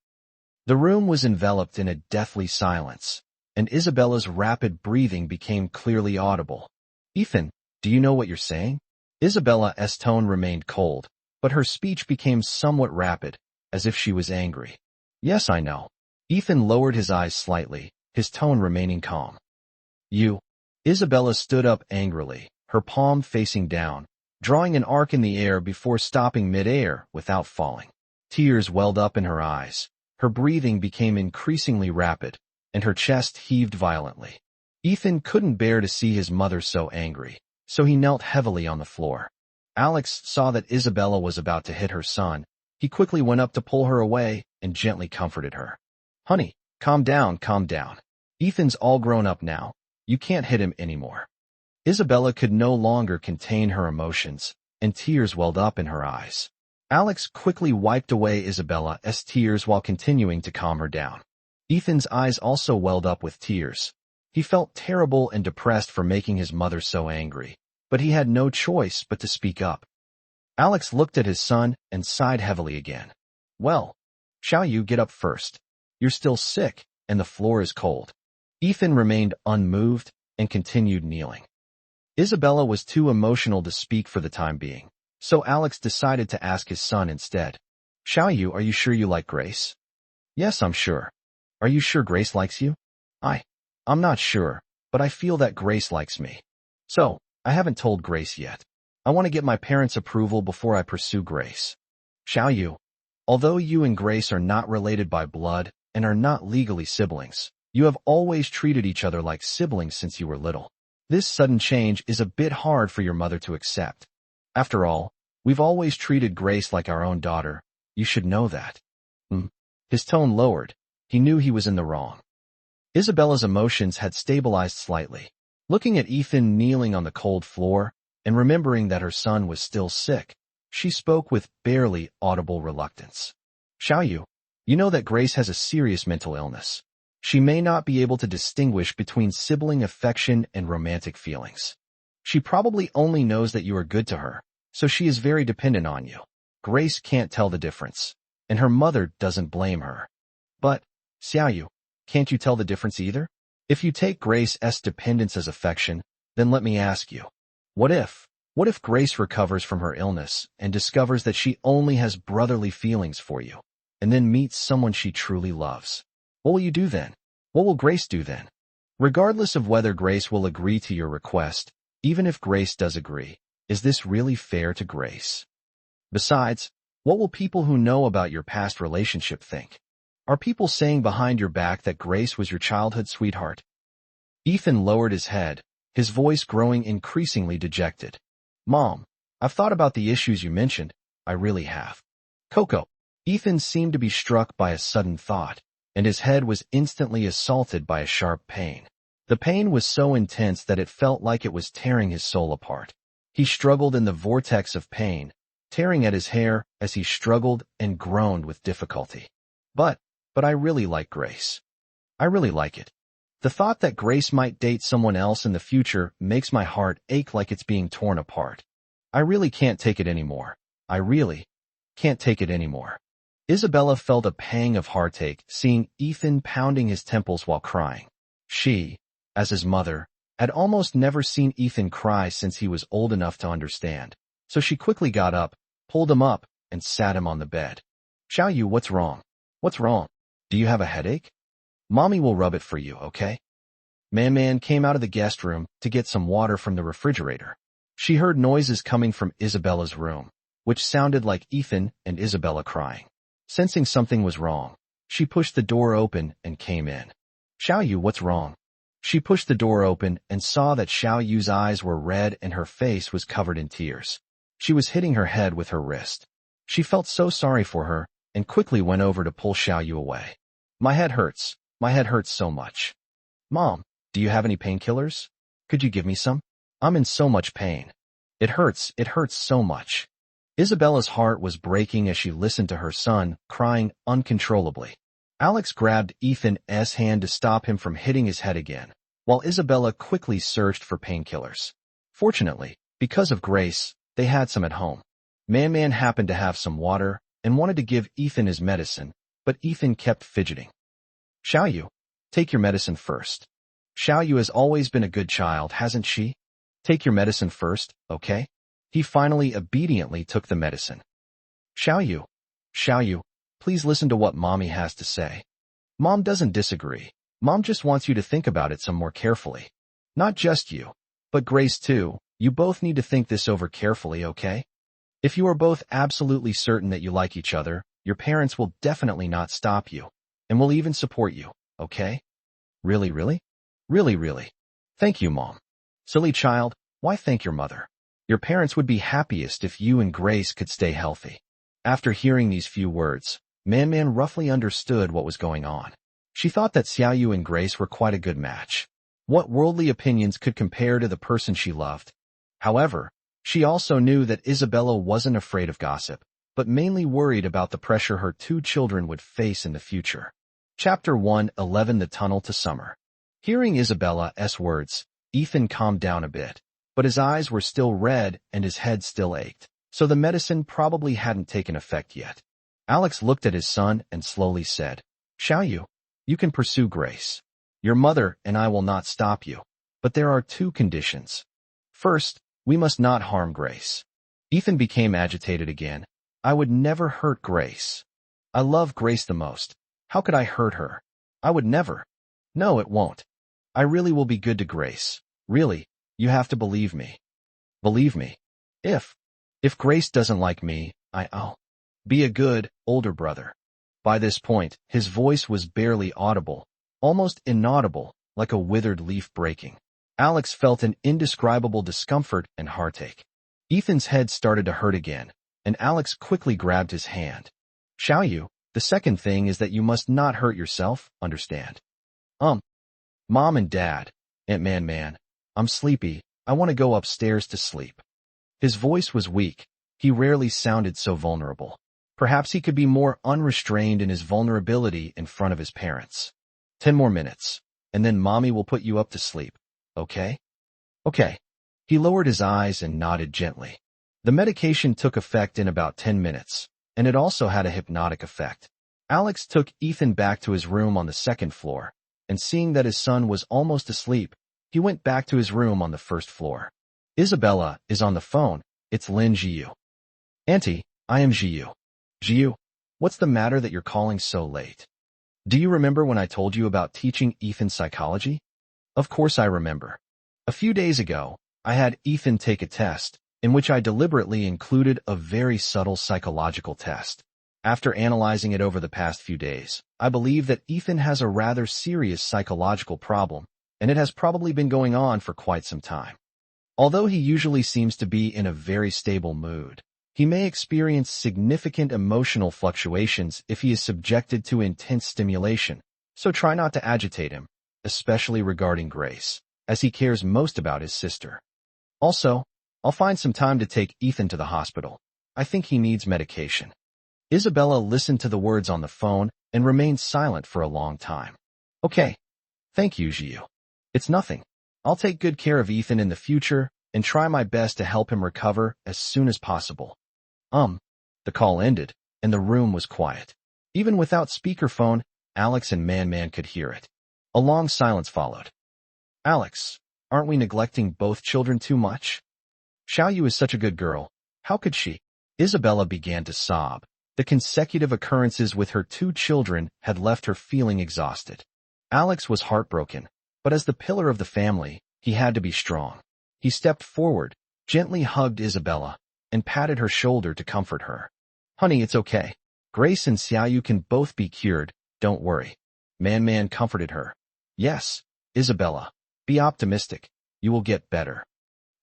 The room was enveloped in a deathly silence, and Isabella's rapid breathing became clearly audible. Ethan, do you know what you're saying? Isabella's tone remained cold, but her speech became somewhat rapid, as if she was angry. Yes, I know. Ethan lowered his eyes slightly, his tone remaining calm. You. Isabella stood up angrily, her palm facing down, drawing an arc in the air before stopping mid-air without falling. Tears welled up in her eyes, her breathing became increasingly rapid, and her chest heaved violently. Ethan couldn't bear to see his mother so angry, so he knelt heavily on the floor. Alex saw that Isabella was about to hit her son. He quickly went up to pull her away and gently comforted her. Honey, calm down, calm down. Ethan's all grown up now. You can't hit him anymore. Isabella could no longer contain her emotions, and tears welled up in her eyes. Alex quickly wiped away Isabella's tears while continuing to calm her down. Ethan's eyes also welled up with tears. He felt terrible and depressed for making his mother so angry, but he had no choice but to speak up. Alex looked at his son and sighed heavily again. Well, shall you get up first? You're still sick, and the floor is cold. Ethan remained unmoved and continued kneeling. Isabella was too emotional to speak for the time being, so Alex decided to ask his son instead. Shall you, are you sure you like Grace? Yes, I'm sure. Are you sure Grace likes you? I'm not sure, but I feel that Grace likes me. So, I haven't told Grace yet. I want to get my parents' approval before I pursue Grace. Shall you? Although you and Grace are not related by blood and are not legally siblings, you have always treated each other like siblings since you were little. This sudden change is a bit hard for your mother to accept. After all, we've always treated Grace like our own daughter. You should know that. His tone lowered. He knew he was in the wrong. Isabella's emotions had stabilized slightly. Looking at Ethan kneeling on the cold floor, and remembering that her son was still sick, she spoke with barely audible reluctance. Shall you? You know that Grace has a serious mental illness. She may not be able to distinguish between sibling affection and romantic feelings. She probably only knows that you are good to her, so she is very dependent on you. Grace can't tell the difference, and her mother doesn't blame her. But, Xiaoyu, can't you tell the difference either? If you take Grace's dependence as affection, then let me ask you, what if Grace recovers from her illness and discovers that she only has brotherly feelings for you, and then meets someone she truly loves? What will you do then? What will Grace do then? Regardless of whether Grace will agree to your request, even if Grace does agree, is this really fair to Grace? Besides, what will people who know about your past relationship think? Are people saying behind your back that Grace was your childhood sweetheart? Ethan lowered his head, his voice growing increasingly dejected. Mom, I've thought about the issues you mentioned. I really have. Coco. Ethan seemed to be struck by a sudden thought, and his head was instantly assaulted by a sharp pain. The pain was so intense that it felt like it was tearing his soul apart. He struggled in the vortex of pain, tearing at his hair as he struggled and groaned with difficulty. But I really like Grace. I really like it. The thought that Grace might date someone else in the future makes my heart ache like it's being torn apart. I really can't take it anymore. I really can't take it anymore. Isabella felt a pang of heartache seeing Ethan pounding his temples while crying. She, as his mother, had almost never seen Ethan cry since he was old enough to understand, so she quickly got up, pulled him up, and sat him on the bed. Xiaoyu, what's wrong? What's wrong? Do you have a headache? Mommy will rub it for you, okay? Man came out of the guest room to get some water from the refrigerator. She heard noises coming from Isabella's room, which sounded like Ethan and Isabella crying. Sensing something was wrong, she pushed the door open and came in. Xiaoyu, what's wrong? She pushed the door open and saw that Xiaoyu's eyes were red and her face was covered in tears. She was hitting her head with her wrist. She felt so sorry for her and quickly went over to pull Xiaoyu away. My head hurts. My head hurts so much. Mom, do you have any painkillers? Could you give me some? I'm in so much pain. It hurts so much. Isabella's heart was breaking as she listened to her son crying uncontrollably. Alex grabbed Ethan's hand to stop him from hitting his head again, while Isabella quickly searched for painkillers. Fortunately, because of Grace, they had some at home. Man happened to have some water and wanted to give Ethan his medicine, but Ethan kept fidgeting. Xiaoyu, take your medicine first. Xiaoyu has always been a good child, hasn't she? Take your medicine first, okay? He finally obediently took the medicine. Xiaoyu, please listen to what Mommy has to say. Mom doesn't disagree. Mom just wants you to think about it some more carefully. Not just you, but Grace too. You both need to think this over carefully, okay? If you are both absolutely certain that you like each other, your parents will definitely not stop you, and will even support you, okay? Really? Really? Thank you, Mom. Silly child, why thank your mother? Your parents would be happiest if you and Grace could stay healthy. After hearing these few words, Man roughly understood what was going on. She thought that Xiaoyu and Grace were quite a good match. What worldly opinions could compare to the person she loved? However, she also knew that Isabella wasn't afraid of gossip, but mainly worried about the pressure her two children would face in the future. Chapter 1:11 The Tunnel to Summer. Hearing Isabella's words, Ethan calmed down a bit, but his eyes were still red and his head still ached, so the medicine probably hadn't taken effect yet. Alex looked at his son and slowly said, Xiaoyu, you can pursue Grace. Your mother and I will not stop you, but there are two conditions. First, we must not harm Grace. Ethan became agitated again. I would never hurt Grace. I love Grace the most. How could I hurt her? I would never. No, it won't. I really will be good to Grace. Really, you have to believe me. Believe me. If Grace doesn't like me, I'll be a good, older brother. By this point, his voice was barely audible, almost inaudible, like a withered leaf breaking. Alex felt an indescribable discomfort and heartache. Ethan's head started to hurt again, and Alex quickly grabbed his hand. Xiaoyu, the second thing is that you must not hurt yourself, understand? Mom and Dad, Man, I'm sleepy, I want to go upstairs to sleep. His voice was weak, he rarely sounded so vulnerable. Perhaps he could be more unrestrained in his vulnerability in front of his parents. 10 more minutes, and then Mommy will put you up to sleep, okay? Okay. He lowered his eyes and nodded gently. The medication took effect in about 10 minutes, and it also had a hypnotic effect. Alex took Ethan back to his room on the second floor, and seeing that his son was almost asleep, he went back to his room on the first floor. Isabella is on the phone, it's Lin Jiu. Auntie, I am Jiu. Jiu, what's the matter that you're calling so late? Do you remember when I told you about teaching Ethan psychology? Of course I remember. A few days ago, I had Ethan take a test, in which I deliberately included a very subtle psychological test. After analyzing it over the past few days, I believe that Ethan has a rather serious psychological problem, and it has probably been going on for quite some time. Although he usually seems to be in a very stable mood, he may experience significant emotional fluctuations if he is subjected to intense stimulation, so try not to agitate him, especially regarding Grace, as he cares most about his sister. Also, I'll find some time to take Ethan to the hospital. I think he needs medication. Isabella listened to the words on the phone and remained silent for a long time. Okay. Thank you, Jiu. It's nothing. I'll take good care of Ethan in the future and try my best to help him recover as soon as possible. The call ended, and the room was quiet. Even without speakerphone, Alex and Man could hear it. A long silence followed. Alex, aren't we neglecting both children too much? Xiaoyu is such a good girl. How could she? Isabella began to sob. The consecutive occurrences with her two children had left her feeling exhausted. Alex was heartbroken, but as the pillar of the family, he had to be strong. He stepped forward, gently hugged Isabella, and patted her shoulder to comfort her. Honey, it's okay. Grace and Xiaoyu can both be cured, don't worry. Man comforted her. Yes, Isabella, be optimistic. You will get better.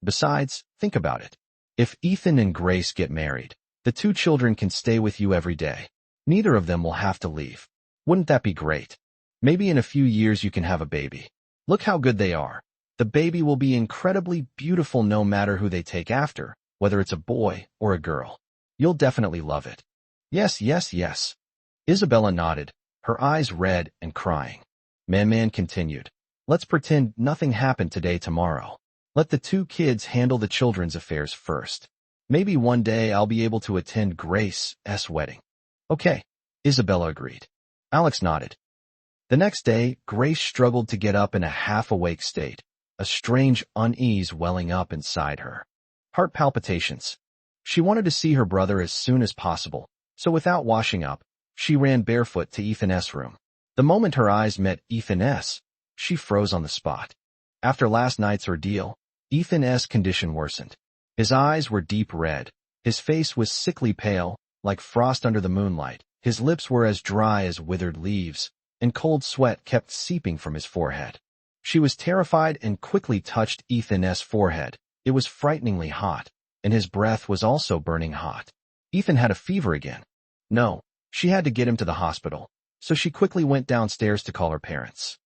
Besides, think about it. If Ethan and Grace get married, the two children can stay with you every day. Neither of them will have to leave. Wouldn't that be great? Maybe in a few years you can have a baby. Look how good they are. The baby will be incredibly beautiful no matter who they take after, whether it's a boy or a girl. You'll definitely love it. Yes. Isabella nodded, her eyes red and crying. Man continued. Let's pretend nothing happened today tomorrow. Let the two kids handle the children's affairs first. Maybe one day I'll be able to attend Grace's wedding. Okay, Isabella agreed. Alex nodded. The next day, Grace struggled to get up in a half-awake state, a strange unease welling up inside her. Heart palpitations. She wanted to see her brother as soon as possible, so without washing up, she ran barefoot to Ethan's room. The moment her eyes met Ethan's, she froze on the spot. After last night's ordeal, Ethan's condition worsened. His eyes were deep red, his face was sickly pale, like frost under the moonlight, his lips were as dry as withered leaves, and cold sweat kept seeping from his forehead. She was terrified and quickly touched Ethan's forehead, It was frighteningly hot, and his breath was also burning hot. Ethan had a fever again. No, she had to get him to the hospital, so she quickly went downstairs to call her parents.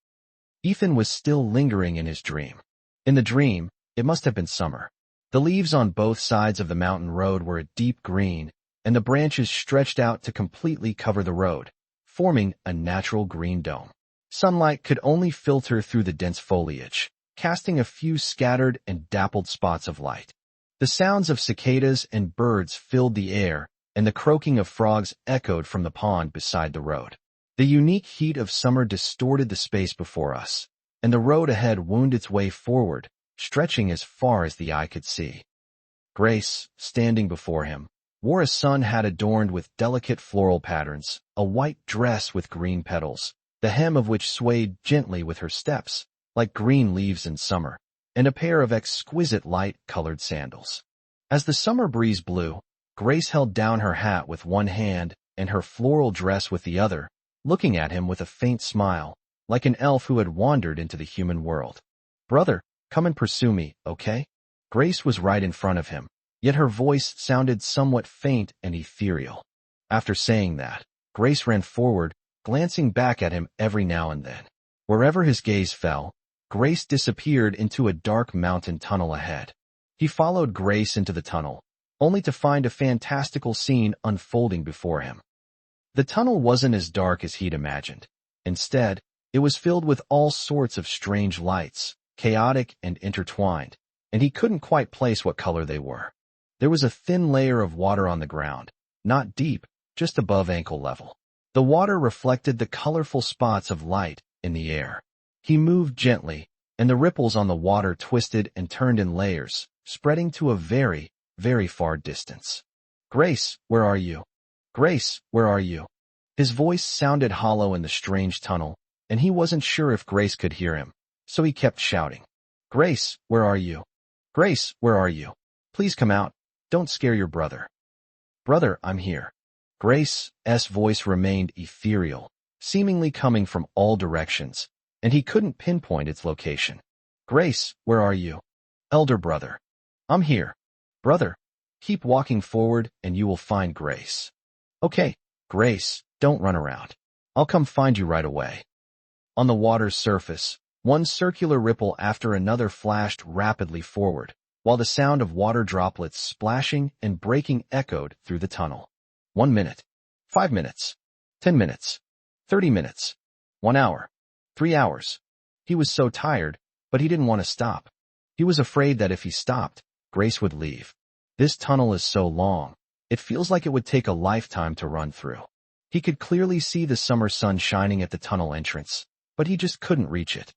Ethan was still lingering in his dream. In the dream, it must have been summer. The leaves on both sides of the mountain road were a deep green, and the branches stretched out to completely cover the road, forming a natural green dome. Sunlight could only filter through the dense foliage, casting a few scattered and dappled spots of light. The sounds of cicadas and birds filled the air, and the croaking of frogs echoed from the pond beside the road. The unique heat of summer distorted the space before us, and the road ahead wound its way forward, stretching as far as the eye could see. Grace, standing before him, wore a sun hat adorned with delicate floral patterns, a white dress with green petals, the hem of which swayed gently with her steps, like green leaves in summer, and a pair of exquisite light-colored sandals. As the summer breeze blew, Grace held down her hat with one hand and her floral dress with the other, looking at him with a faint smile, like an elf who had wandered into the human world. "Brother, come and pursue me, okay?" Grace was right in front of him, yet her voice sounded somewhat faint and ethereal. After saying that, Grace ran forward, glancing back at him every now and then. Wherever his gaze fell, Grace disappeared into a dark mountain tunnel ahead. He followed Grace into the tunnel, only to find a fantastical scene unfolding before him. The tunnel wasn't as dark as he'd imagined. Instead, it was filled with all sorts of strange lights, chaotic and intertwined, and he couldn't quite place what color they were. There was a thin layer of water on the ground, not deep, just above ankle level. The water reflected the colorful spots of light in the air. He moved gently, and the ripples on the water twisted and turned in layers, spreading to a very, very far distance. "Grace, where are you? Grace, where are you?" His voice sounded hollow in the strange tunnel, and he wasn't sure if Grace could hear him, so he kept shouting. "Grace, where are you? Grace, where are you? Please come out. Don't scare your brother." "Brother, I'm here." Grace's voice remained ethereal, seemingly coming from all directions, and he couldn't pinpoint its location. "Grace, where are you?" "Elder brother." "I'm here." "Brother, keep walking forward and you will find Grace." "Okay, Grace, don't run around. I'll come find you right away." On the water's surface, one circular ripple after another flashed rapidly forward, while the sound of water droplets splashing and breaking echoed through the tunnel. 1 minute, 5 minutes, 10 minutes, 30 minutes, 1 hour, 3 hours. He was so tired, but he didn't want to stop. He was afraid that if he stopped, Grace would leave. This tunnel is so long, it feels like it would take a lifetime to run through. He could clearly see the summer sun shining at the tunnel entrance, but he just couldn't reach it.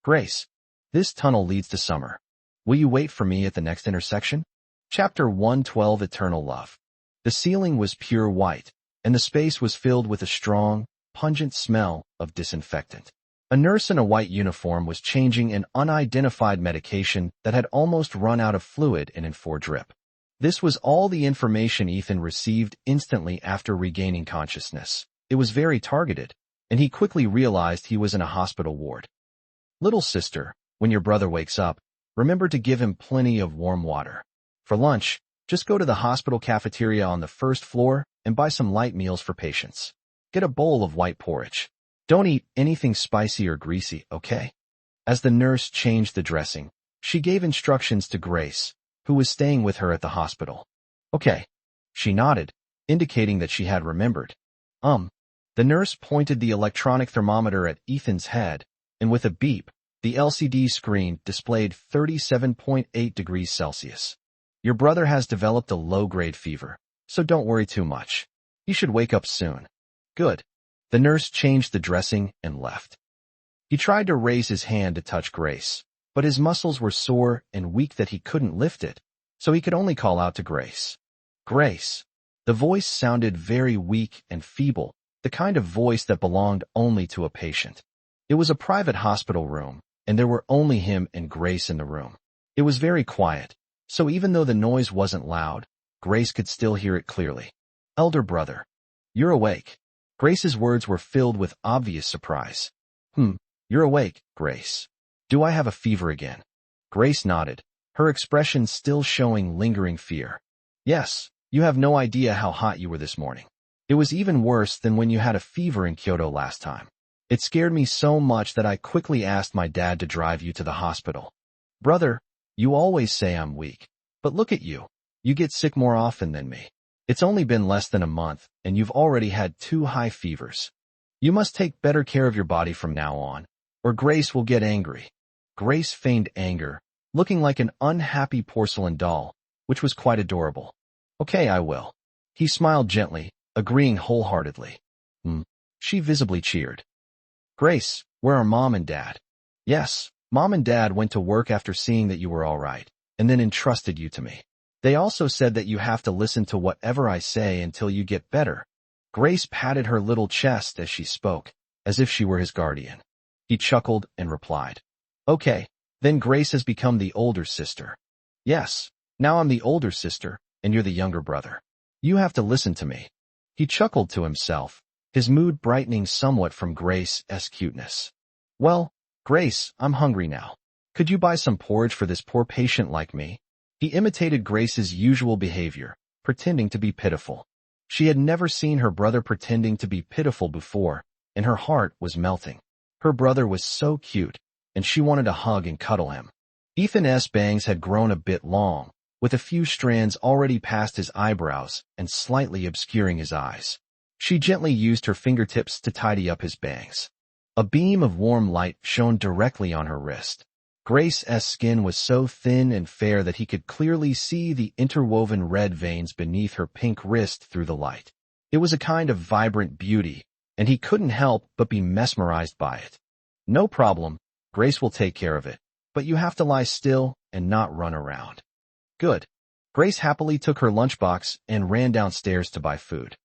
"Grace, this tunnel leads to summer. Will you wait for me at the next intersection?" Chapter 112, Eternal Love. The ceiling was pure white, and the space was filled with a strong, pungent smell of disinfectant. A nurse in a white uniform was changing an unidentified medication that had almost run out of fluid in N4 drip. This was all the information Ethan received instantly after regaining consciousness. It was very targeted, and he quickly realized he was in a hospital ward. "Little sister, when your brother wakes up, remember to give him plenty of warm water. For lunch, just go to the hospital cafeteria on the first floor and buy some light meals for patients. Get a bowl of white porridge. Don't eat anything spicy or greasy, okay?" As the nurse changed the dressing, she gave instructions to Grace, who was staying with her at the hospital. "Okay." She nodded, indicating that she had remembered. The nurse pointed the electronic thermometer at Ethan's head, and with a beep, the LCD screen displayed 37.8 degrees Celsius. "Your brother has developed a low-grade fever, so don't worry too much. He should wake up soon." "Good." The nurse changed the dressing and left. He tried to raise his hand to touch Grace, but his muscles were sore and weak that he couldn't lift it, so he could only call out to Grace. "Grace." The voice sounded very weak and feeble, the kind of voice that belonged only to a patient. It was a private hospital room, and there were only him and Grace in the room. It was very quiet, so even though the noise wasn't loud, Grace could still hear it clearly. "Elder brother, you're awake." Grace's words were filled with obvious surprise. You're awake, Grace. Do I have a fever again?" Grace nodded, her expression still showing lingering fear. Yes, you have no idea how hot you were this morning. It was even worse than when you had a fever in Kyoto last time. It scared me so much that I quickly asked my dad to drive you to the hospital. Brother, you always say I'm weak. But look at you. You get sick more often than me. It's only been less than a month, and you've already had 2 high fevers. You must take better care of your body from now on, or Grace will get angry. Grace feigned anger, looking like an unhappy porcelain doll, which was quite adorable. Okay, I will. He smiled gently, agreeing wholeheartedly. She visibly cheered. Grace, where are Mom and Dad? Yes, Mom and Dad went to work after seeing that you were all right, and then entrusted you to me. They also said that you have to listen to whatever I say until you get better. Grace patted her little chest as she spoke, as if she were his guardian. He chuckled and replied, Okay, then Grace has become the older sister. Yes, now I'm the older sister, and you're the younger brother. You have to listen to me. He chuckled to himself, his mood brightening somewhat from Grace's cuteness. Well, Grace, I'm hungry now. Could you buy some porridge for this poor patient like me? He imitated Grace's usual behavior, pretending to be pitiful. She had never seen her brother pretending to be pitiful before, and her heart was melting. Her brother was so cute, and she wanted to hug and cuddle him. Ethan's bangs had grown a bit long, with a few strands already past his eyebrows and slightly obscuring his eyes. She gently used her fingertips to tidy up his bangs. A beam of warm light shone directly on her wrist. Grace's skin was so thin and fair that he could clearly see the interwoven red veins beneath her pink wrist through the light. It was a kind of vibrant beauty, and he couldn't help but be mesmerized by it. No problem, Grace will take care of it, but you have to lie still and not run around. Good. Grace happily took her lunchbox and ran downstairs to buy food.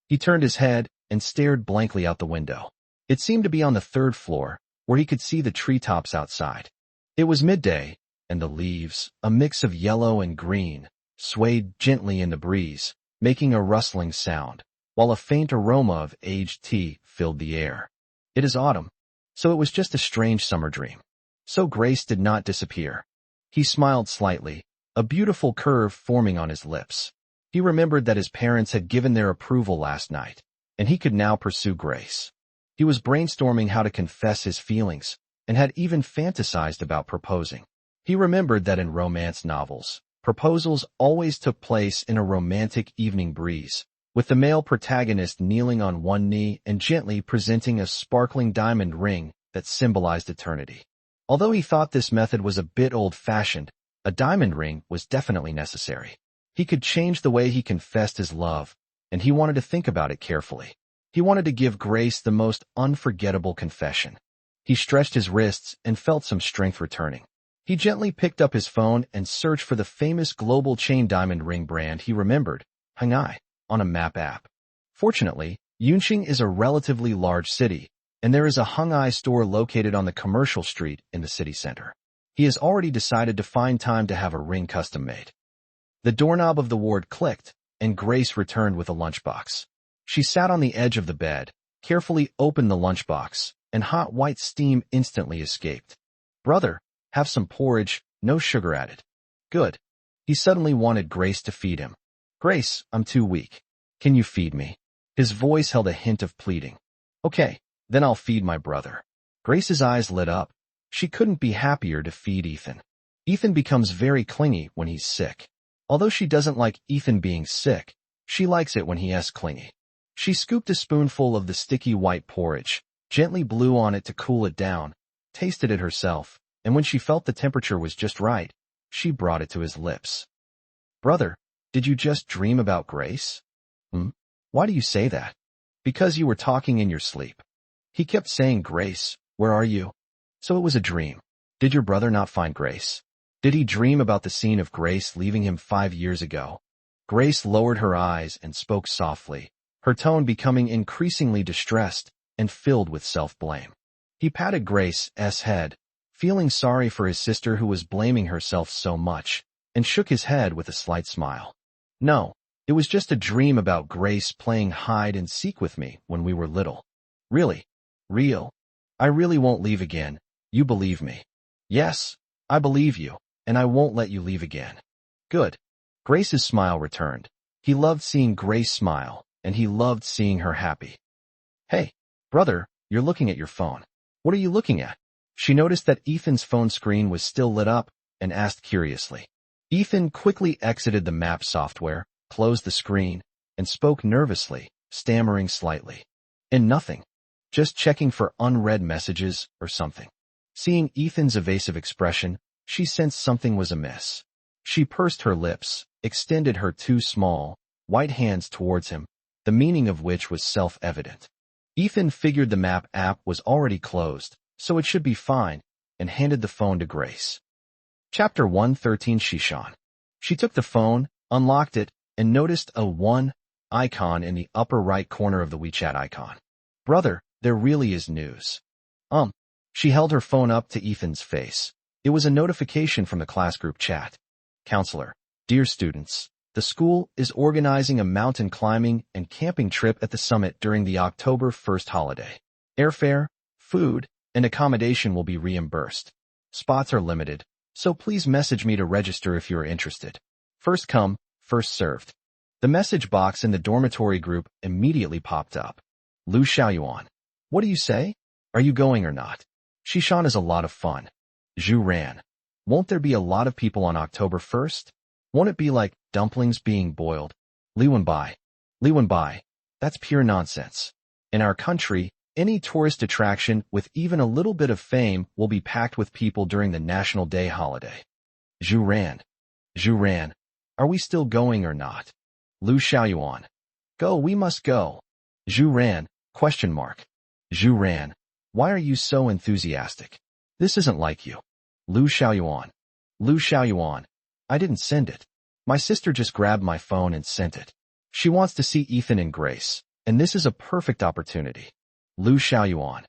He turned his head and stared blankly out the window. It seemed to be on the 3rd floor, where he could see the treetops outside. It was midday, and the leaves, a mix of yellow and green, swayed gently in the breeze, making a rustling sound, while a faint aroma of aged tea filled the air. It is autumn, so it was just a strange summer dream. So Grace did not disappear. He smiled slightly, a beautiful curve forming on his lips. He remembered that his parents had given their approval last night, and he could now pursue Grace. He was brainstorming how to confess his feelings, and had even fantasized about proposing. He remembered that in romance novels, proposals always took place in a romantic evening breeze, with the male protagonist kneeling on one knee and gently presenting a sparkling diamond ring that symbolized eternity. Although he thought this method was a bit old-fashioned, a diamond ring was definitely necessary. He could change the way he confessed his love, and he wanted to think about it carefully. He wanted to give Grace the most unforgettable confession. He stretched his wrists and felt some strength returning. He gently picked up his phone and searched for the famous global chain diamond ring brand he remembered, Hangai, on a map app. Fortunately, Yunqing is a relatively large city, and there is a Hangai store located on the commercial street in the city center. He has already decided to find time to have a ring custom made. The doorknob of the ward clicked, and Grace returned with a lunchbox. She sat on the edge of the bed, carefully opened the lunchbox, and hot white steam instantly escaped. Brother, have some porridge, no sugar added. Good. He suddenly wanted Grace to feed him. Grace, I'm too weak. Can you feed me? His voice held a hint of pleading. Okay, then I'll feed my brother. Grace's eyes lit up. She couldn't be happier to feed Ethan. Ethan becomes very clingy when he's sick. Although she doesn't like Ethan being sick, she likes it when he is clingy. She scooped a spoonful of the sticky white porridge, gently blew on it to cool it down, tasted it herself, and when she felt the temperature was just right, she brought it to his lips. Brother, did you just dream about Grace? Why do you say that? Because you were talking in your sleep. He kept saying, Grace, where are you? So it was a dream. Did your brother not find Grace? Did he dream about the scene of Grace leaving him 5 years ago? Grace lowered her eyes and spoke softly, her tone becoming increasingly distressed and filled with self-blame. He patted Grace's head, feeling sorry for his sister who was blaming herself so much, and shook his head with a slight smile. No, it was just a dream about Grace playing hide and seek with me when we were little. Really? Real? I really won't leave again, you believe me? Yes, I believe you. and I won't let you leave again. Good. Grace's smile returned. He loved seeing Grace smile, and he loved seeing her happy. Hey, brother, you're looking at your phone. What are you looking at? She noticed that Ethan's phone screen was still lit up and asked curiously. Ethan quickly exited the map software, closed the screen, and spoke nervously, stammering slightly. And nothing. Just checking for unread messages or something. Seeing Ethan's evasive expression, she sensed something was amiss. She pursed her lips, extended her two small, white hands towards him, the meaning of which was self-evident. Ethan figured the map app was already closed, so it should be fine, and handed the phone to Grace. Chapter 113 Shishan. She took the phone, unlocked it, and noticed a 1 icon in the upper right corner of the WeChat icon. Brother, there really is news. She held her phone up to Ethan's face. It was a notification from the class group chat. Counselor, dear students, the school is organizing a mountain climbing and camping trip at the summit during the October 1st holiday. Airfare, food, and accommodation will be reimbursed. Spots are limited, so please message me to register if you are interested. First come, first served. The message box in the dormitory group immediately popped up. Lu Xiaoyuan. What do you say? Are you going or not? Shishan is a lot of fun. Zhu Ran. Won't there be a lot of people on October 1st? Won't it be like dumplings being boiled? Li Wenbai. That's pure nonsense. In our country, any tourist attraction with even a little bit of fame will be packed with people during the National Day holiday. Zhu Ran. Are we still going or not? Lu Xiaoyuan. Go, we must go. Zhu Ran, ? Zhu Ran. Why are you so enthusiastic? This isn't like you. Lu Xiaoyuan. I didn't send it. My sister just grabbed my phone and sent it. She wants to see Ethan and Grace, and this is a perfect opportunity. Lu Xiaoyuan.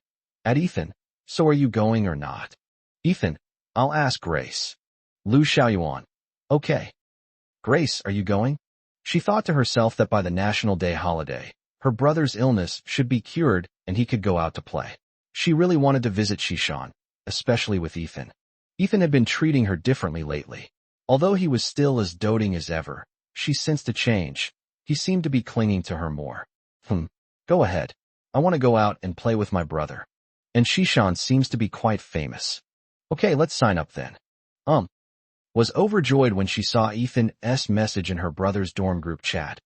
At Ethan, so are you going or not? Ethan, I'll ask Grace. Lu Xiaoyuan. Okay. Grace, are you going? She thought to herself that by the National Day holiday, her brother's illness should be cured and he could go out to play. She really wanted to visit Shishan, especially with Ethan. Ethan had been treating her differently lately. Although he was still as doting as ever, she sensed a change. He seemed to be clinging to her more. Go ahead. I want to go out and play with my brother. And Shishan seems to be quite famous. Okay, let's sign up then. Was overjoyed when she saw Ethan's message in her brother's dorm group chat.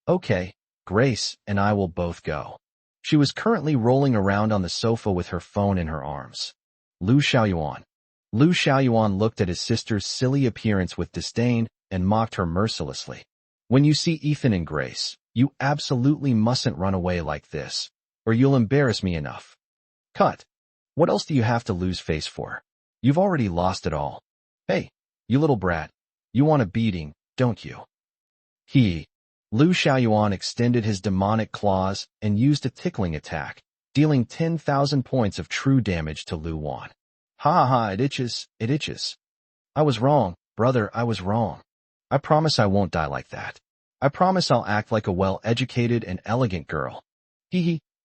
Okay, Grace and I will both go. She was currently rolling around on the sofa with her phone in her arms. Lu Xiaoyuan. Lu Xiaoyuan looked at his sister's silly appearance with disdain and mocked her mercilessly. When you see Ethan and Grace, you absolutely mustn't run away like this, or you'll embarrass me enough. Cut. What else do you have to lose face for? You've already lost it all. Hey, you little brat. You want a beating, don't you? Lu Xiaoyuan extended his demonic claws and used a tickling attack, dealing 10,000 points of true damage to Lu Wan. It itches. I was wrong, brother, I was wrong. I promise I won't die like that. I promise I'll act like a well-educated and elegant girl.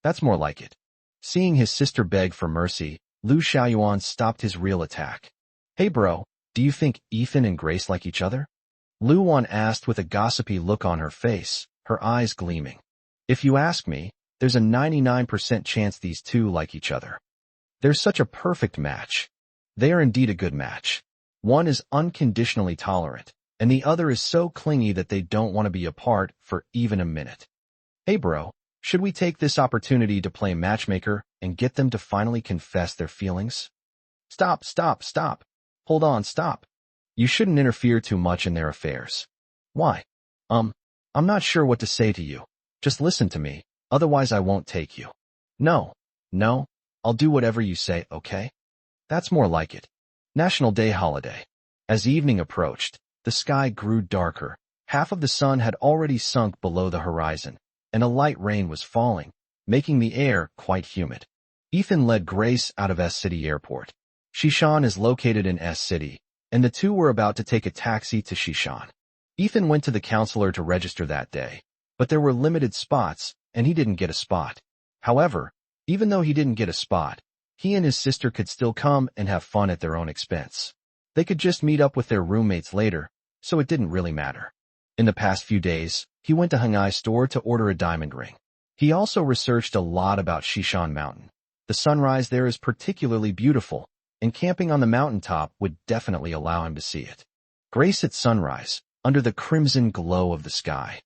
That's more like it. Seeing his sister beg for mercy, Lu Xiaoyuan stopped his real attack. Hey bro, do you think Ethan and Grace like each other? Lu Wan asked with a gossipy look on her face, her eyes gleaming. If you ask me, there's a 99% chance these two like each other. They're such a perfect match. They are indeed a good match. One is unconditionally tolerant, and the other is so clingy that they don't want to be apart for even a minute. Hey bro, should we take this opportunity to play matchmaker and get them to finally confess their feelings? Stop. Hold on, stop. You shouldn't interfere too much in their affairs. Why? I'm not sure what to say to you. Just listen to me, otherwise I won't take you. No, I'll do whatever you say, okay? That's more like it. National Day holiday. As evening approached, the sky grew darker. Half of the sun had already sunk below the horizon, and a light rain was falling, making the air quite humid. Ethan led Grace out of S City Airport. Shishan is located in S City, and the two were about to take a taxi to Shishan. Ethan went to the counselor to register that day, but there were limited spots, and he didn't get a spot. However, even though he didn't get a spot, he and his sister could still come and have fun at their own expense. They could just meet up with their roommates later, so it didn't really matter. In the past few days, he went to Hangai store to order a diamond ring. He also researched a lot about Shishan Mountain. The sunrise there is particularly beautiful, and camping on the mountaintop would definitely allow him to see it. Grace at sunrise, under the crimson glow of the sky.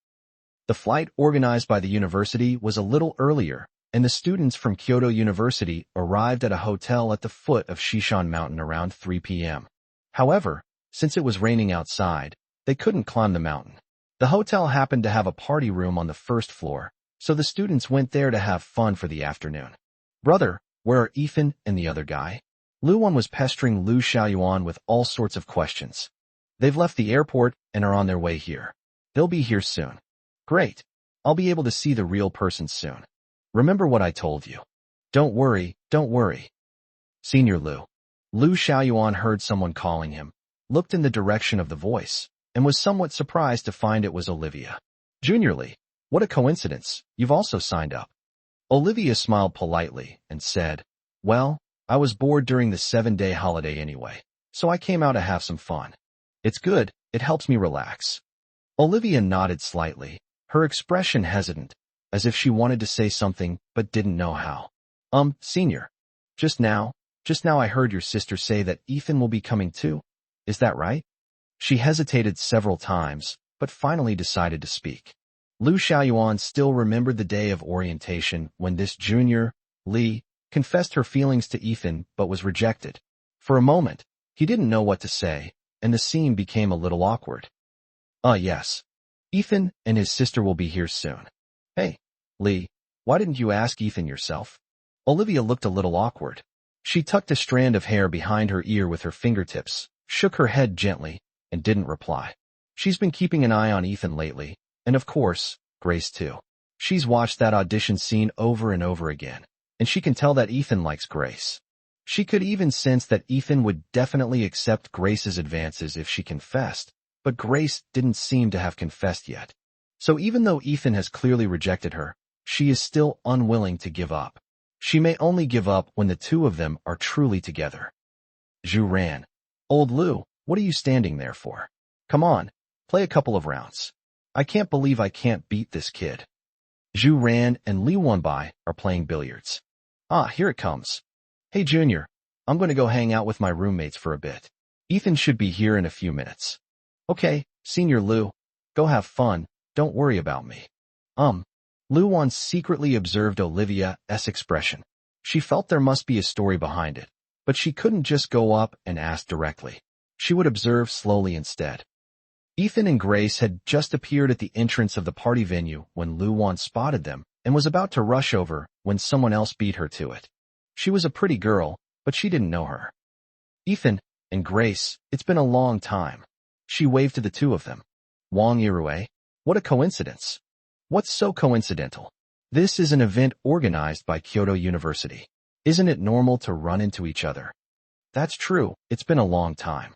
The flight organized by the university was a little earlier, and the students from Kyoto University arrived at a hotel at the foot of Shishan Mountain around 3 p.m. However, since it was raining outside, they couldn't climb the mountain. The hotel happened to have a party room on the first floor, so the students went there to have fun for the afternoon. Brother, where are Ethan and the other guy? Luan was pestering Lu Xiaoyuan with all sorts of questions. They've left the airport and are on their way here. They'll be here soon. Great. I'll be able to see the real person soon. Remember what I told you. Don't worry, don't worry. Senior Lu. Lu Xiaoyuan heard someone calling him, looked in the direction of the voice, and was somewhat surprised to find it was Olivia. Junior Lee, what a coincidence, you've also signed up. Olivia smiled politely and said, well, I was bored during the 7-day holiday anyway, so I came out to have some fun. It's good, it helps me relax. Olivia nodded slightly, her expression hesitant, as if she wanted to say something but didn't know how. Senior. Just now I heard your sister say that Ethan will be coming too. Is that right? She hesitated several times, but finally decided to speak. Lu Xiaoyuan still remembered the day of orientation when this junior, Li, confessed her feelings to Ethan but was rejected. For a moment, he didn't know what to say, and the scene became a little awkward. Yes. Ethan and his sister will be here soon. Hey, Li, why didn't you ask Ethan yourself? Olivia looked a little awkward. She tucked a strand of hair behind her ear with her fingertips, shook her head gently, and didn't reply. She's been keeping an eye on Ethan lately, and of course, Grace too. She's watched that audition scene over and over again, and she can tell that Ethan likes Grace. She could even sense that Ethan would definitely accept Grace's advances if she confessed, but Grace didn't seem to have confessed yet. So even though Ethan has clearly rejected her, she is still unwilling to give up. She may only give up when the two of them are truly together. Zhu ran. Old Lu, what are you standing there for? Come on, play a couple of rounds. I can't believe I can't beat this kid. Zhu ran and Li Wenbai are playing billiards. Here it comes. Hey Junior, I'm going to go hang out with my roommates for a bit. Ethan should be here in a few minutes. Okay, Senior Lu, go have fun, don't worry about me. Luan secretly observed Olivia's expression. She felt there must be a story behind it, but she couldn't just go up and ask directly. She would observe slowly instead. Ethan and Grace had just appeared at the entrance of the party venue when Luan spotted them and was about to rush over when someone else beat her to it. She was a pretty girl, but she didn't know her. Ethan and Grace, it's been a long time. She waved to the two of them. Wang Yirue, what a coincidence. What's so coincidental? This is an event organized by Kyoto University. Isn't it normal to run into each other? That's true, it's been a long time.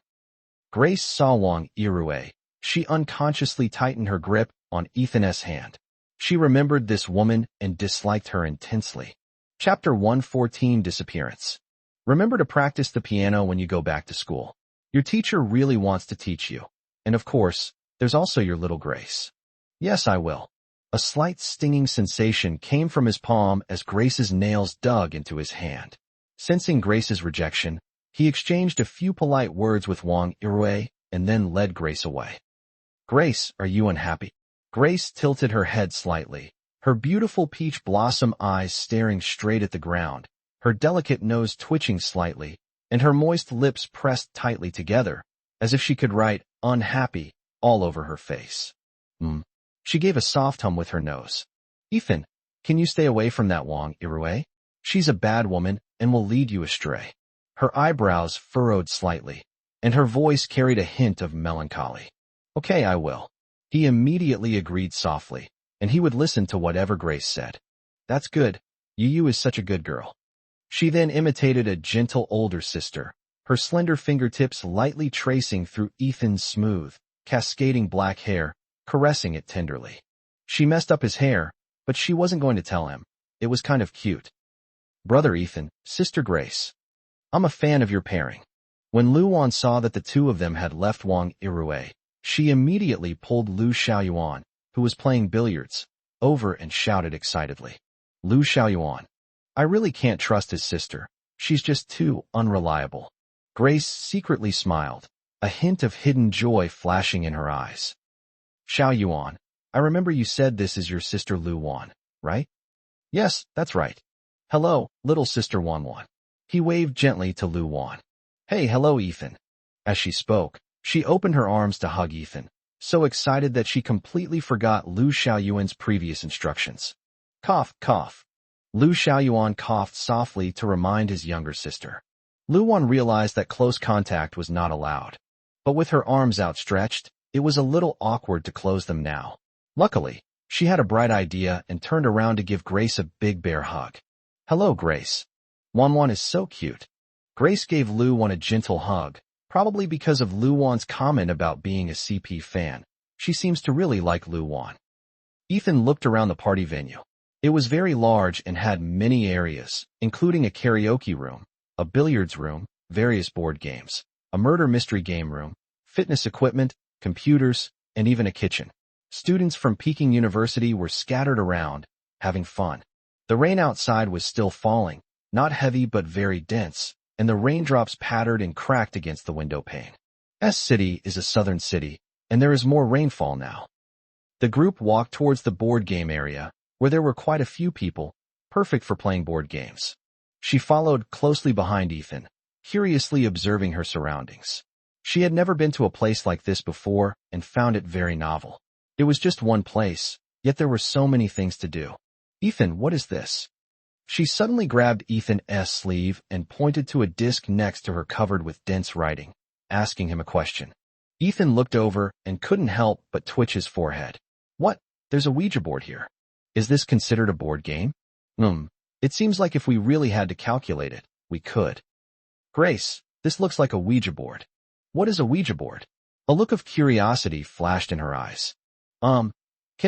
Grace saw Wang Yirue. She unconsciously tightened her grip on Ethan's hand. She remembered this woman and disliked her intensely. Chapter 114 Disappearance. Remember to practice the piano when you go back to school. Your teacher really wants to teach you. And of course, there's also your little Grace. Yes, I will. A slight stinging sensation came from his palm as Grace's nails dug into his hand. Sensing Grace's rejection, he exchanged a few polite words with Wang Yirue and then led Grace away. Grace, are you unhappy? Grace tilted her head slightly, her beautiful peach blossom eyes staring straight at the ground, her delicate nose twitching slightly, and her moist lips pressed tightly together, as if she could write unhappy all over her face. She gave a soft hum with her nose. Ethan, can you stay away from that Wang Yirue? She's a bad woman and will lead you astray. Her eyebrows furrowed slightly, and her voice carried a hint of melancholy. Okay, I will. He immediately agreed softly, and he would listen to whatever Grace said. That's good. Yu is such a good girl. She then imitated a gentle older sister, her slender fingertips lightly tracing through Ethan's smooth, cascading black hair, caressing it tenderly. She messed up his hair, but she wasn't going to tell him. It was kind of cute. Brother Ethan, Sister Grace. I'm a fan of your pairing. When Lu Wan saw that the two of them had left Wang Irue, she immediately pulled Lu Xiaoyuan, who was playing billiards, over and shouted excitedly. Lu Xiaoyuan. I really can't trust his sister. She's just too unreliable. Grace secretly smiled, a hint of hidden joy flashing in her eyes. Xiaoyuan, I remember you said this is your sister Lu Wan, right? Yes, that's right. Hello, little sister Wan Wan. He waved gently to Lu Wan. Hey, hello, Ethan. As she spoke, she opened her arms to hug Ethan, so excited that she completely forgot Lu Xiaoyuan's previous instructions. Cough, cough. Lu Xiaoyuan coughed softly to remind his younger sister. Lu Wan realized that close contact was not allowed. But with her arms outstretched, it was a little awkward to close them now. Luckily, she had a bright idea and turned around to give Grace a big bear hug. Hello, Grace. Wan Wan is so cute. Grace gave Lu Wan a gentle hug, probably because of Lu Wan's comment about being a CP fan. She seems to really like Lu Wan. Ethan looked around the party venue. It was very large and had many areas, including a karaoke room, a billiards room, various board games, a murder mystery game room, fitness equipment, computers, and even a kitchen. Students from Peking University were scattered around, having fun. The rain outside was still falling, not heavy but very dense, and the raindrops pattered and cracked against the window pane. S-City is a southern city, and there is more rainfall now. The group walked towards the board game area, where there were quite a few people, perfect for playing board games. She followed closely behind Ethan, curiously observing her surroundings. She had never been to a place like this before and found it very novel. It was just one place, yet there were so many things to do. Ethan, what is this? She suddenly grabbed Ethan's sleeve and pointed to a disc next to her covered with dense writing, asking him a question. Ethan looked over and couldn't help but twitch his forehead. What? There's a Ouija board here. Is this considered a board game? It seems like if we really had to calculate it, we could. Grace, this looks like a Ouija board. What is a Ouija board? A look of curiosity flashed in her eyes. Can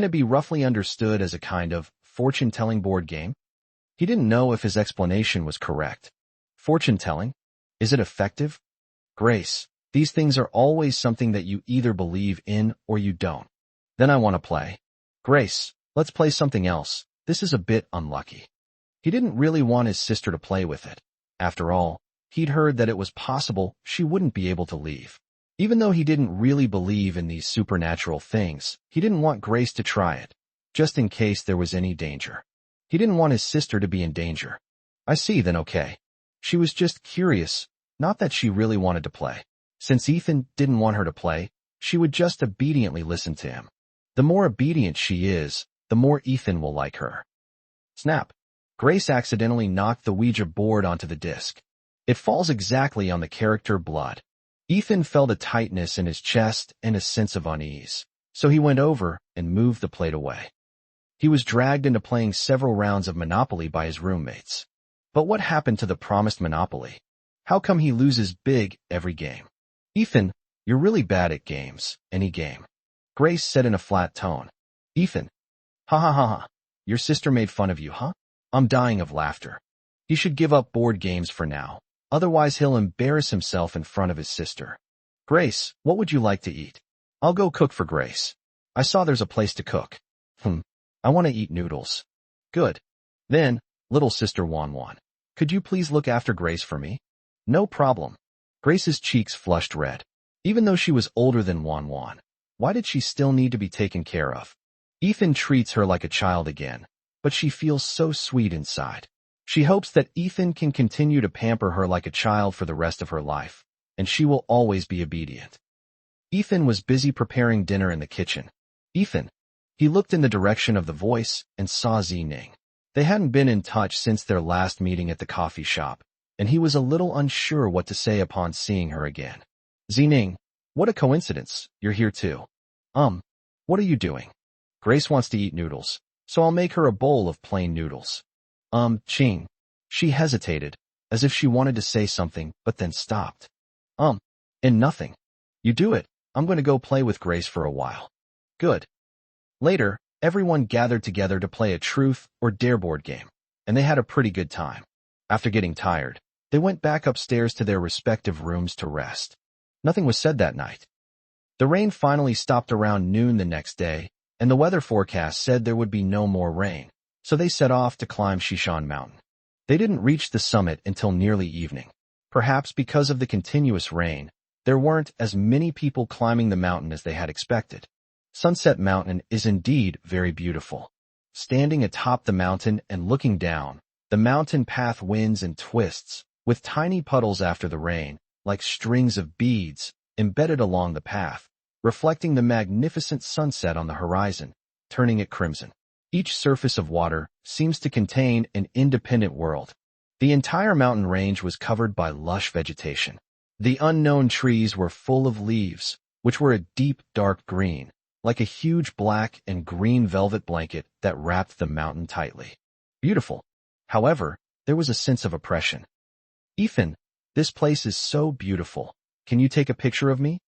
it be roughly understood as a kind of fortune-telling board game? He didn't know if his explanation was correct. Fortune-telling? Is it effective? Grace, these things are always something that you either believe in or you don't. Then I want to play. Grace, let's play something else. This is a bit unlucky. He didn't really want his sister to play with it. After all, he'd heard that it was possible she wouldn't be able to leave. Even though he didn't really believe in these supernatural things, he didn't want Grace to try it, just in case there was any danger. He didn't want his sister to be in danger. I see, then okay. She was just curious, not that she really wanted to play. Since Ethan didn't want her to play, she would just obediently listen to him. The more obedient she is, the more Ethan will like her. Snap. Grace accidentally knocked the Ouija board onto the disc. It falls exactly on the character blood. Ethan felt a tightness in his chest and a sense of unease, so he went over and moved the plate away. He was dragged into playing several rounds of Monopoly by his roommates. But what happened to the promised Monopoly? How come he loses big every game? Ethan, you're really bad at games, any game. Grace said in a flat tone. Ethan. Ha ha ha ha. Your sister made fun of you, huh? I'm dying of laughter. He should give up board games for now. Otherwise he'll embarrass himself in front of his sister. Grace, what would you like to eat? I'll go cook for Grace. I saw there's a place to cook. I want to eat noodles. Good. Then, little sister Wan Wan, could you please look after Grace for me? No problem. Grace's cheeks flushed red. Even though she was older than Wan Wan, why did she still need to be taken care of? Ethan treats her like a child again, but she feels so sweet inside. She hopes that Ethan can continue to pamper her like a child for the rest of her life, and she will always be obedient. Ethan was busy preparing dinner in the kitchen. Ethan. He looked in the direction of the voice and saw Zining. They hadn't been in touch since their last meeting at the coffee shop, and he was a little unsure what to say upon seeing her again. Zining, what a coincidence, you're here too. What are you doing? Grace wants to eat noodles, so I'll make her a bowl of plain noodles. Ching. She hesitated, as if she wanted to say something, but then stopped. And nothing. You do it. I'm going to go play with Grace for a while. Good. Later, everyone gathered together to play a truth or dare board game, and they had a pretty good time. After getting tired, They went back upstairs to their respective rooms to rest. Nothing was said that night. The rain finally stopped around noon the next day, and the weather forecast said there would be no more rain, so they set off to climb Shishan Mountain. They didn't reach the summit until nearly evening. Perhaps because of the continuous rain, there weren't as many people climbing the mountain as they had expected. Sunset Mountain is indeed very beautiful. Standing atop the mountain and looking down, the mountain path winds and twists, with tiny puddles after the rain, like strings of beads, embedded along the path, reflecting the magnificent sunset on the horizon, turning it crimson. Each surface of water seems to contain an independent world. The entire mountain range was covered by lush vegetation. The unknown trees were full of leaves, which were a deep, dark green, like a huge black and green velvet blanket that wrapped the mountain tightly. Beautiful. However, there was a sense of oppression. "Ethan, this place is so beautiful. Can you take a picture of me?"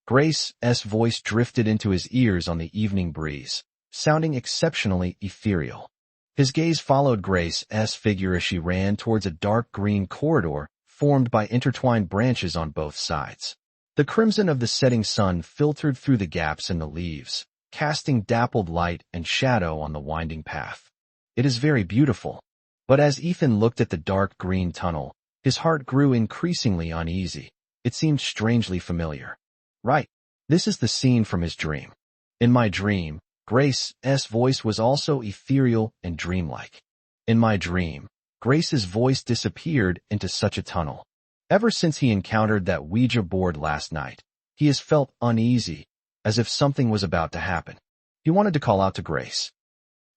Grace's voice drifted into his ears on the evening breeze, sounding exceptionally ethereal. His gaze followed Grace's figure as she ran towards a dark green corridor formed by intertwined branches on both sides. The crimson of the setting sun filtered through the gaps in the leaves, casting dappled light and shadow on the winding path. "It is very beautiful." But as Ethan looked at the dark green tunnel, his heart grew increasingly uneasy. It seemed strangely familiar. Right. This is the scene from his dream. In my dream, Grace's voice was also ethereal and dreamlike. In my dream, Grace's voice disappeared into such a tunnel. Ever since he encountered that Ouija board last night, he has felt uneasy, as if something was about to happen. He wanted to call out to Grace.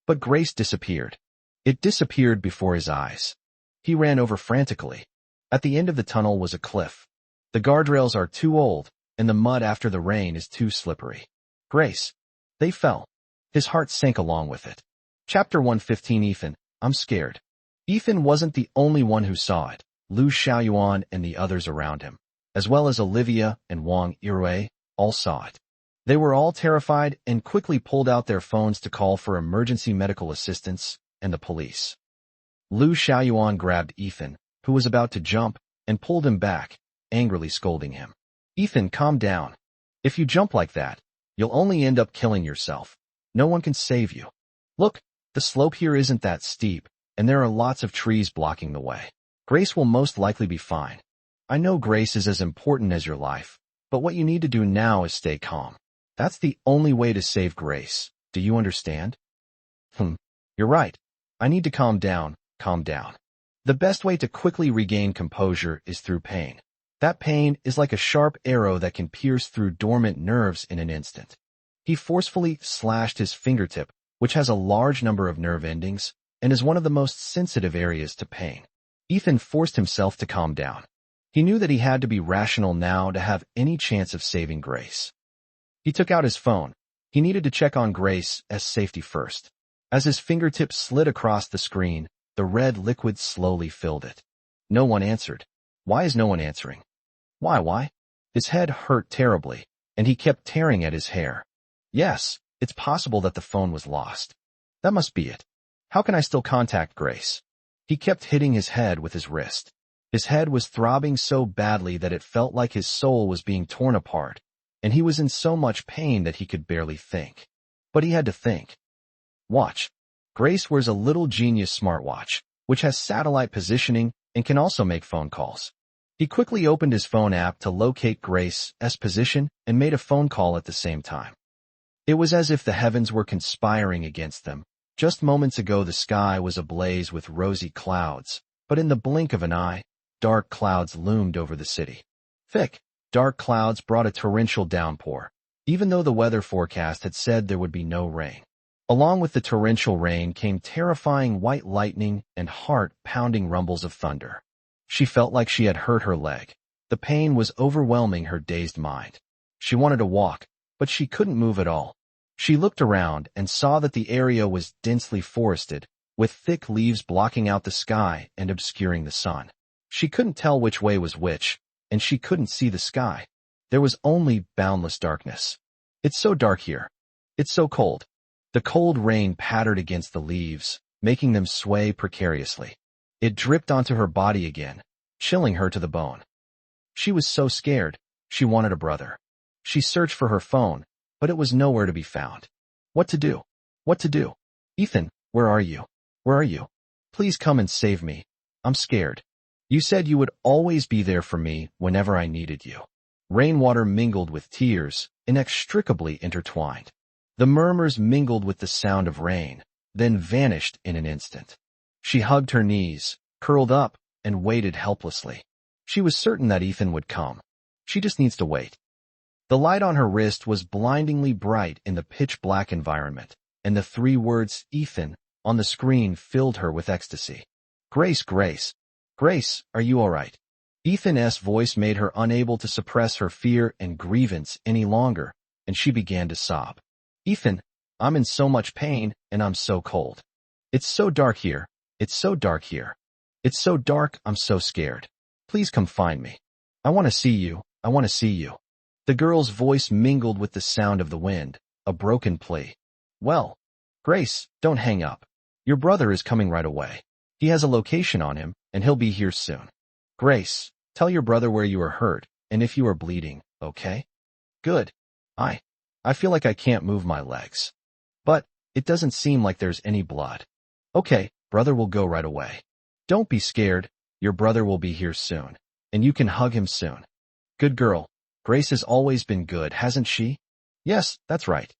But Grace disappeared. It disappeared before his eyes. He ran over frantically. At the end of the tunnel was a cliff. The guardrails are too old, and the mud after the rain is too slippery. Grace. They fell. His heart sank along with it. Chapter 115. Ethan, I'm scared. Ethan wasn't the only one who saw it. Lu Xiaoyuan and the others around him, as well as Olivia and Wang Yirui, all saw it. They were all terrified and quickly pulled out their phones to call for emergency medical assistance and the police. Lu Xiaoyuan grabbed Ethan, who was about to jump, and pulled him back, angrily scolding him. "Ethan, calm down. If you jump like that, you'll only end up killing yourself. No one can save you. Look, the slope here isn't that steep, and there are lots of trees blocking the way. Grace will most likely be fine. I know Grace is as important as your life, but what you need to do now is stay calm. That's the only way to save Grace. Do you understand?" You're right. I need to calm down, calm down. The best way to quickly regain composure is through pain. That pain is like a sharp arrow that can pierce through dormant nerves in an instant. He forcefully slashed his fingertip, which has a large number of nerve endings, and is one of the most sensitive areas to pain. Ethan forced himself to calm down. He knew that he had to be rational now to have any chance of saving Grace. He took out his phone. He needed to check on Grace's safety first. As his fingertips slid across the screen, the red liquid slowly filled it. No one answered. Why is no one answering? Why? His head hurt terribly, and he kept tearing at his hair. Yes, it's possible that the phone was lost. That must be it. How can I still contact Grace? He kept hitting his head with his wrist. His head was throbbing so badly that it felt like his soul was being torn apart, and he was in so much pain that he could barely think. But he had to think. Watch. Grace wears a little Genius smartwatch, which has satellite positioning and can also make phone calls. He quickly opened his phone app to locate Grace's position and made a phone call at the same time. It was as if the heavens were conspiring against them. Just moments ago the sky was ablaze with rosy clouds, but in the blink of an eye, dark clouds loomed over the city. Thick, dark clouds brought a torrential downpour, even though the weather forecast had said there would be no rain. Along with the torrential rain came terrifying white lightning and heart-pounding rumbles of thunder. She felt like she had hurt her leg. The pain was overwhelming her dazed mind. She wanted to walk, but she couldn't move at all. She looked around and saw that the area was densely forested, with thick leaves blocking out the sky and obscuring the sun. She couldn't tell which way was which, and she couldn't see the sky. There was only boundless darkness. It's so dark here. It's so cold. The cold rain pattered against the leaves, making them sway precariously. It dripped onto her body again, chilling her to the bone. She was so scared. She wanted a brother. She searched for her phone, but it was nowhere to be found. What to do? What to do? Ethan, where are you? Where are you? Please come and save me. I'm scared. You said you would always be there for me whenever I needed you. Rainwater mingled with tears, inextricably intertwined. The murmurs mingled with the sound of rain, then vanished in an instant. She hugged her knees, curled up, and waited helplessly. She was certain that Ethan would come. She just needs to wait. The light on her wrist was blindingly bright in the pitch-black environment, and the 3 words, Ethan, on the screen filled her with ecstasy. Grace, Grace. Grace, are you all right? Ethan's voice made her unable to suppress her fear and grievance any longer, and she began to sob. Ethan, I'm in so much pain, and I'm so cold. It's so dark here. It's so dark here. It's so dark, I'm so scared. Please come find me. I want to see you. I want to see you. The girl's voice mingled with the sound of the wind, a broken plea. Well, Grace, don't hang up. Your brother is coming right away. He has a location on him, and he'll be here soon. Grace, tell your brother where you are hurt, and if you are bleeding, okay? Good. I feel like I can't move my legs. But it doesn't seem like there's any blood. Okay, brother will go right away. Don't be scared. Your brother will be here soon, and you can hug him soon. Good girl. Grace has always been good, hasn't she? Yes, that's right.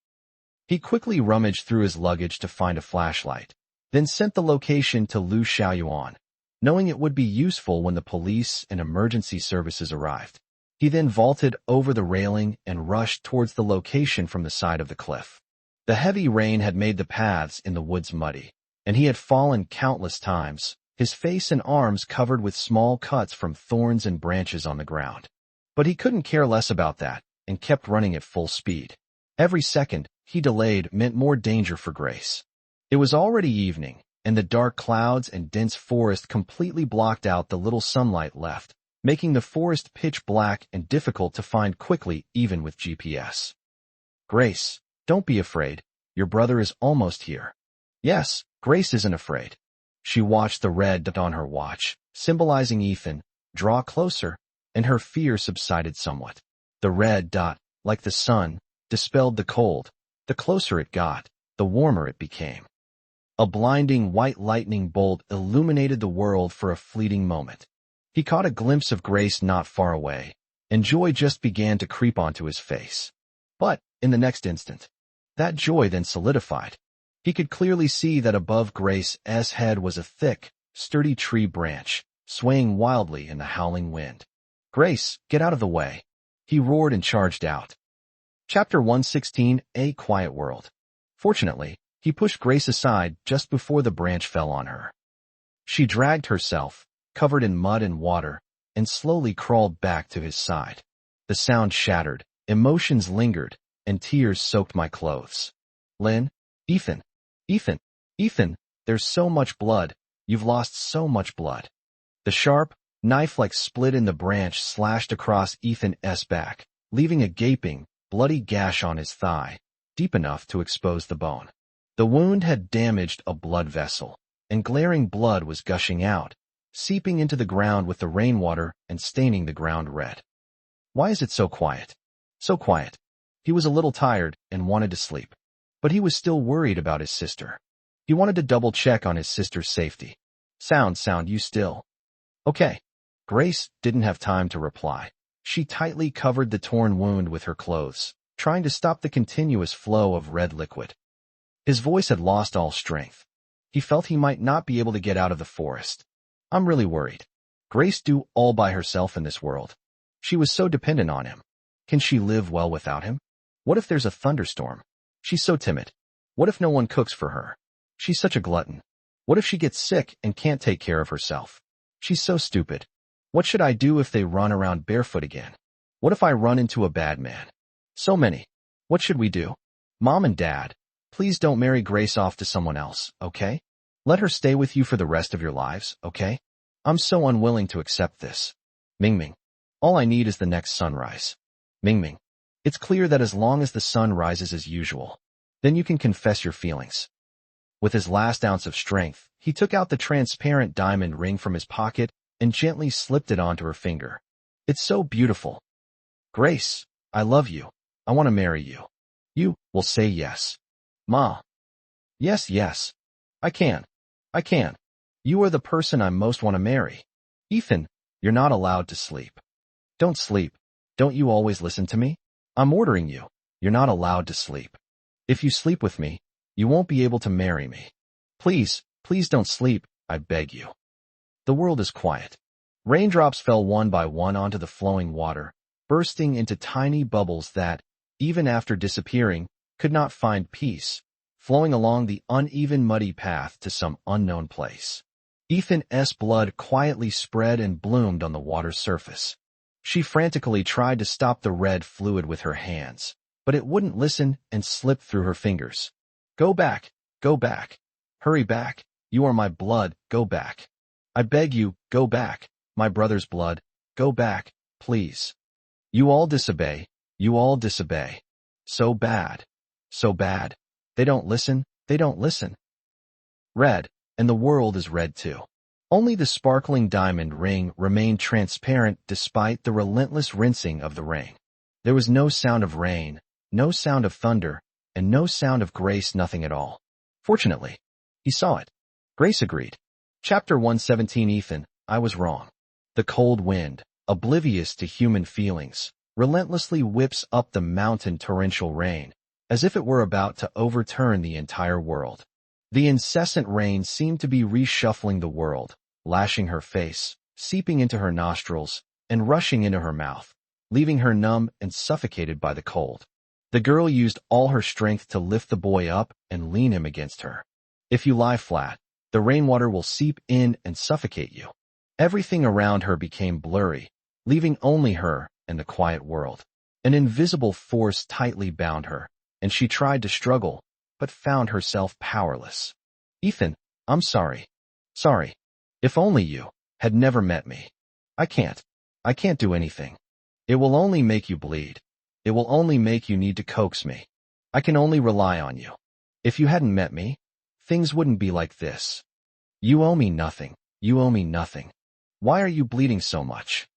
He quickly rummaged through his luggage to find a flashlight, then sent the location to Lu Xiaoyuan, knowing it would be useful when the police and emergency services arrived. He then vaulted over the railing and rushed towards the location from the side of the cliff. The heavy rain had made the paths in the woods muddy, and he had fallen countless times, his face and arms covered with small cuts from thorns and branches on the ground. But he couldn't care less about that, and kept running at full speed. Every second he delayed meant more danger for Grace. It was already evening, and the dark clouds and dense forest completely blocked out the little sunlight left, making the forest pitch black and difficult to find quickly even with GPS. Grace, don't be afraid. Your brother is almost here. Yes, Grace isn't afraid. She watched the red dot on her watch, symbolizing Ethan, draw closer, and her fear subsided somewhat. The red dot, like the sun, dispelled the cold. The closer it got, the warmer it became. A blinding white lightning bolt illuminated the world for a fleeting moment. He caught a glimpse of Grace not far away, and joy just began to creep onto his face. But, in the next instant, that joy then solidified. He could clearly see that above Grace's head was a thick, sturdy tree branch, swaying wildly in the howling wind. Grace, get out of the way. He roared and charged out. Chapter 116, A Quiet World. Fortunately, he pushed Grace aside just before the branch fell on her. She dragged herself, covered in mud and water, and slowly crawled back to his side. The sound shattered, emotions lingered, and tears soaked my clothes. Lynn, Ethan, there's so much blood. You've lost so much blood. The sharp, knife-like split in the branch slashed across Ethan's back, leaving a gaping, bloody gash on his thigh, deep enough to expose the bone. The wound had damaged a blood vessel, and glaring blood was gushing out, seeping into the ground with the rainwater and staining the ground red. Why is it so quiet? So quiet. He was a little tired and wanted to sleep, but he was still worried about his sister. He wanted to double-check on his sister's safety. Sound, you still? Okay. Grace didn't have time to reply. She tightly covered the torn wound with her clothes, trying to stop the continuous flow of red liquid. His voice had lost all strength. He felt he might not be able to get out of the forest. I'm really worried. Grace do all by herself in this world. She was so dependent on him. Can she live well without him? What if there's a thunderstorm? She's so timid. What if no one cooks for her? She's such a glutton. What if she gets sick and can't take care of herself? She's so stupid. What should I do if they run around barefoot again? What if I run into a bad man? So many. What should we do? Mom and Dad, please don't marry Grace off to someone else, okay? Let her stay with you for the rest of your lives, okay? I'm so unwilling to accept this. Mingming. All I need is the next sunrise. Mingming. It's clear that as long as the sun rises as usual, then you can confess your feelings. With his last ounce of strength, he took out the transparent diamond ring from his pocket and gently slipped it onto her finger. It's so beautiful. Grace, I love you. I want to marry you. You will say yes. Ma. Yes, yes. I can. I can. You are the person I most want to marry. Ethan, you're not allowed to sleep. Don't sleep. Don't you always listen to me? I'm ordering you. You're not allowed to sleep. If you sleep with me, you won't be able to marry me. Please, please don't sleep, I beg you. The world is quiet. Raindrops fell one by one onto the flowing water, bursting into tiny bubbles that, even after disappearing, could not find peace, flowing along the uneven muddy path to some unknown place. Ethan's blood quietly spread and bloomed on the water's surface. She frantically tried to stop the red fluid with her hands, but it wouldn't listen and slipped through her fingers. Go back, go back. Hurry back, you are my blood, go back. I beg you, go back, my brother's blood, go back, please. You all disobey, you all disobey. So bad, so bad. They don't listen, they don't listen. Red, and the world is red too. Only the sparkling diamond ring remained transparent despite the relentless rinsing of the rain. There was no sound of rain, no sound of thunder, and no sound of Grace, nothing at all. Fortunately, he saw it. Grace agreed. Chapter 117. Ethan, I was wrong. The cold wind, oblivious to human feelings, relentlessly whips up the mountain torrential rain, as if it were about to overturn the entire world. The incessant rain seemed to be reshuffling the world, lashing her face, seeping into her nostrils, and rushing into her mouth, leaving her numb and suffocated by the cold. The girl used all her strength to lift the boy up and lean him against her. If you lie flat, the rainwater will seep in and suffocate you. Everything around her became blurry, leaving only her and the quiet world. An invisible force tightly bound her, and she tried to struggle, but found herself powerless. Ethan, I'm sorry. Sorry. If only you had never met me. I can't do anything. It will only make you bleed. It will only make you need to coax me. I can only rely on you. If you hadn't met me, things wouldn't be like this. You owe me nothing. You owe me nothing. Why are you bleeding so much?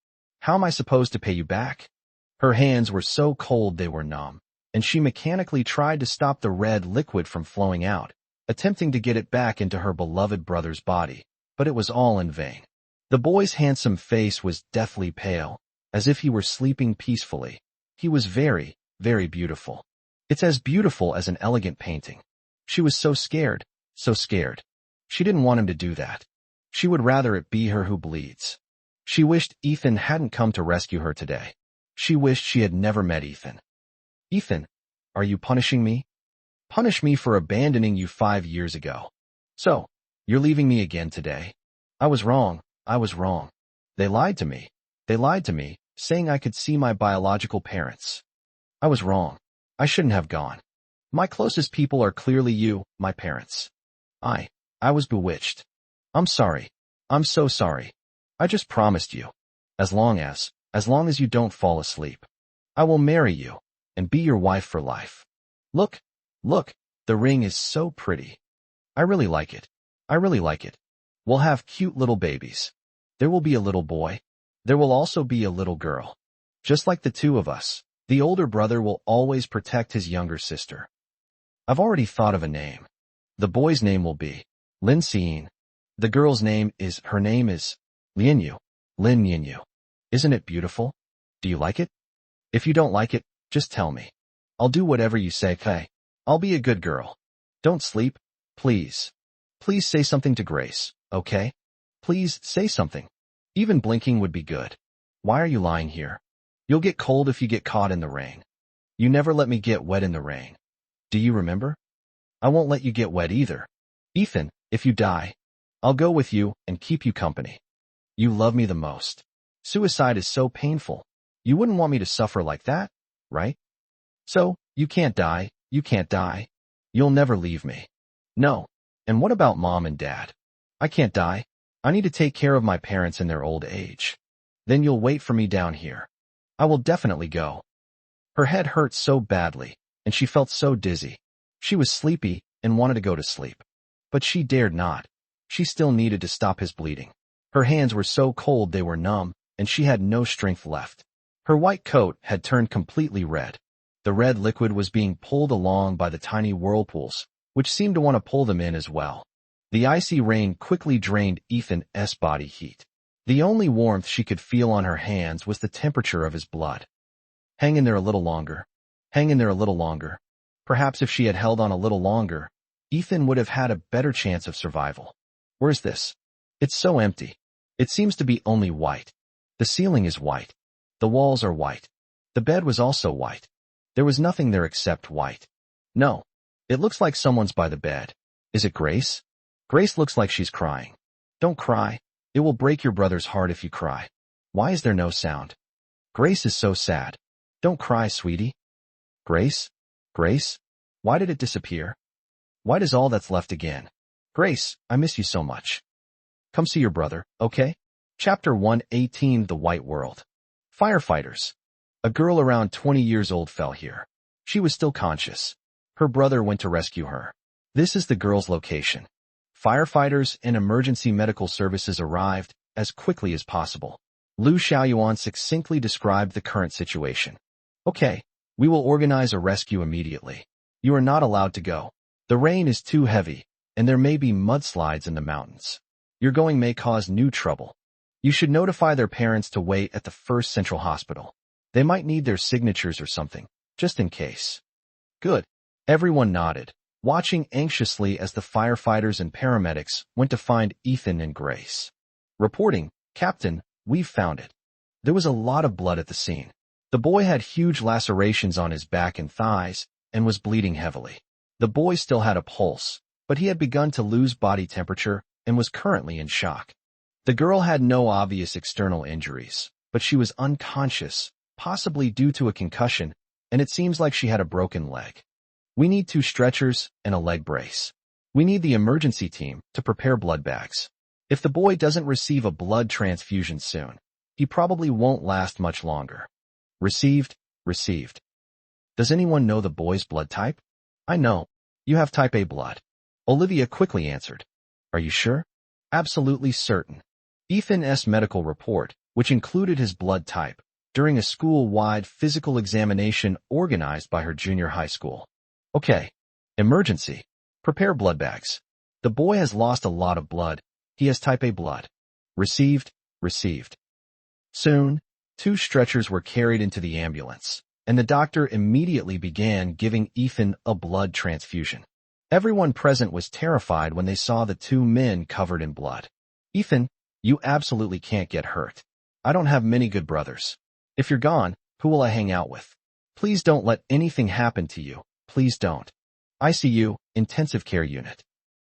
How am I supposed to pay you back? Her hands were so cold they were numb, and she mechanically tried to stop the red liquid from flowing out, attempting to get it back into her beloved brother's body, but it was all in vain. The boy's handsome face was deathly pale, as if he were sleeping peacefully. He was very, very beautiful. It's as beautiful as an elegant painting. She was so scared, so scared. She didn't want him to do that. She would rather it be her who bleeds. She wished Ethan hadn't come to rescue her today. She wished she had never met Ethan. Ethan, are you punishing me? Punish me for abandoning you 5 years ago. So, you're leaving me again today? I was wrong. I was wrong. They lied to me. They lied to me, saying I could see my biological parents. I was wrong. I shouldn't have gone. My closest people are clearly you, my parents. I was bewitched. I'm sorry. I'm so sorry. I just promised you. As long as you don't fall asleep, I will marry you and be your wife for life. Look, the ring is so pretty. I really like it. I really like it. We'll have cute little babies. There will be a little boy. There will also be a little girl. Just like the two of us, the older brother will always protect his younger sister. I've already thought of a name. The boy's name will be Lin Xian. The girl's name is Lin Yinyu. Isn't it beautiful? Do you like it? If you don't like it, just tell me. I'll do whatever you say, okay? I'll be a good girl. Don't sleep, please. Please say something to Grace, okay? Please say something. Even blinking would be good. Why are you lying here? You'll get cold if you get caught in the rain. You never let me get wet in the rain. Do you remember? I won't let you get wet either. Ethan, if you die, I'll go with you and keep you company. You love me the most. Suicide is so painful. You wouldn't want me to suffer like that, right? So, you can't die. You can't die. You'll never leave me. No. And what about Mom and Dad? I can't die. I need to take care of my parents in their old age. Then you'll wait for me down here. I will definitely go. Her head hurt so badly, and she felt so dizzy. She was sleepy and wanted to go to sleep. But she dared not. She still needed to stop his bleeding. Her hands were so cold they were numb, and she had no strength left. Her white coat had turned completely red. The red liquid was being pulled along by the tiny whirlpools, which seemed to want to pull them in as well. The icy rain quickly drained Ethan's body heat. The only warmth she could feel on her hands was the temperature of his blood. Hang in there a little longer. Hang in there a little longer. Perhaps if she had held on a little longer, Ethan would have had a better chance of survival. Where's this? It's so empty. It seems to be only white. The ceiling is white. The walls are white. The bed was also white. There was nothing there except white. No. It looks like someone's by the bed. Is it Grace? Grace looks like she's crying. Don't cry. It will break your brother's heart if you cry. Why is there no sound? Grace is so sad. Don't cry, sweetie. Grace? Grace? Why did it disappear? Why does all that's left again? Grace, I miss you so much. Come see your brother, okay? Chapter 118, The White World. Firefighters. A girl around 20 years old fell here. She was still conscious. Her brother went to rescue her. This is the girl's location. Firefighters and emergency medical services arrived as quickly as possible. Liu Xiaoyuan succinctly described the current situation. Okay, we will organize a rescue immediately. You are not allowed to go. The rain is too heavy, and there may be mudslides in the mountains. Your going may cause new trouble. You should notify their parents to wait at the first central hospital. They might need their signatures or something, just in case. Good. Everyone nodded, watching anxiously as the firefighters and paramedics went to find Ethan and Grace. Reporting, Captain, we've found it. There was a lot of blood at the scene. The boy had huge lacerations on his back and thighs and was bleeding heavily. The boy still had a pulse, but he had begun to lose body temperature and was currently in shock. The girl had no obvious external injuries, but she was unconscious, possibly due to a concussion, and it seems like she had a broken leg. We need 2 stretchers and a leg brace. We need the emergency team to prepare blood bags. If the boy doesn't receive a blood transfusion soon, he probably won't last much longer. Received, received. Does anyone know the boy's blood type? I know. You have type A blood. Olivia quickly answered. Are you sure? Absolutely certain. Ethan's medical report, which included his blood type, during a school-wide physical examination organized by her junior high school. Okay. Emergency. Prepare blood bags. The boy has lost a lot of blood. He has type A blood. Received, received. Soon, 2 stretchers were carried into the ambulance, and the doctor immediately began giving Ethan a blood transfusion. Everyone present was terrified when they saw the 2 men covered in blood. Ethan, you absolutely can't get hurt. I don't have many good brothers. If you're gone, who will I hang out with? Please don't let anything happen to you. Please don't. ICU, intensive care unit.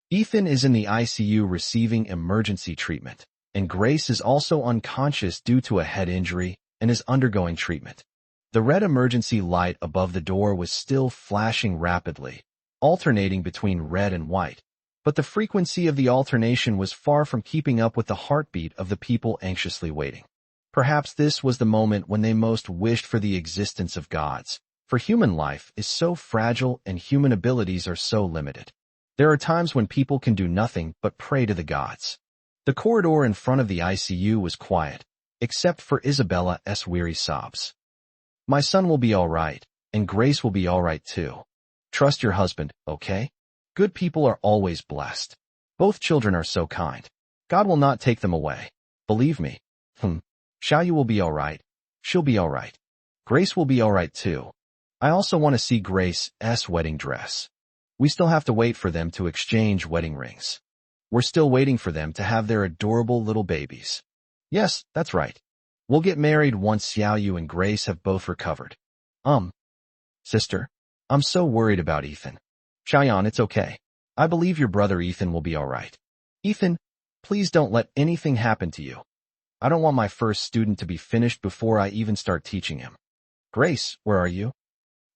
Ethan is in the ICU receiving emergency treatment, and Grace is also unconscious due to a head injury and is undergoing treatment. The red emergency light above the door was still flashing rapidly, alternating between red and white, but the frequency of the alternation was far from keeping up with the heartbeat of the people anxiously waiting. Perhaps this was the moment when they most wished for the existence of gods, for human life is so fragile and human abilities are so limited. There are times when people can do nothing but pray to the gods. The corridor in front of the ICU was quiet, except for Isabella's weary sobs. My son will be all right, and Grace will be all right too. Trust your husband, okay? Good people are always blessed. Both children are so kind. God will not take them away. Believe me. Xiaoyu will be all right. She'll be all right. Grace will be all right too. I also want to see Grace's wedding dress. We still have to wait for them to exchange wedding rings. We're still waiting for them to have their adorable little babies. Yes, that's right. We'll get married once Xiaoyu and Grace have both recovered. Sister, I'm so worried about Ethan. Xiaoyan, it's okay. I believe your brother Ethan will be all right. Ethan, please don't let anything happen to you. I don't want my first student to be finished before I even start teaching him. Grace, where are you?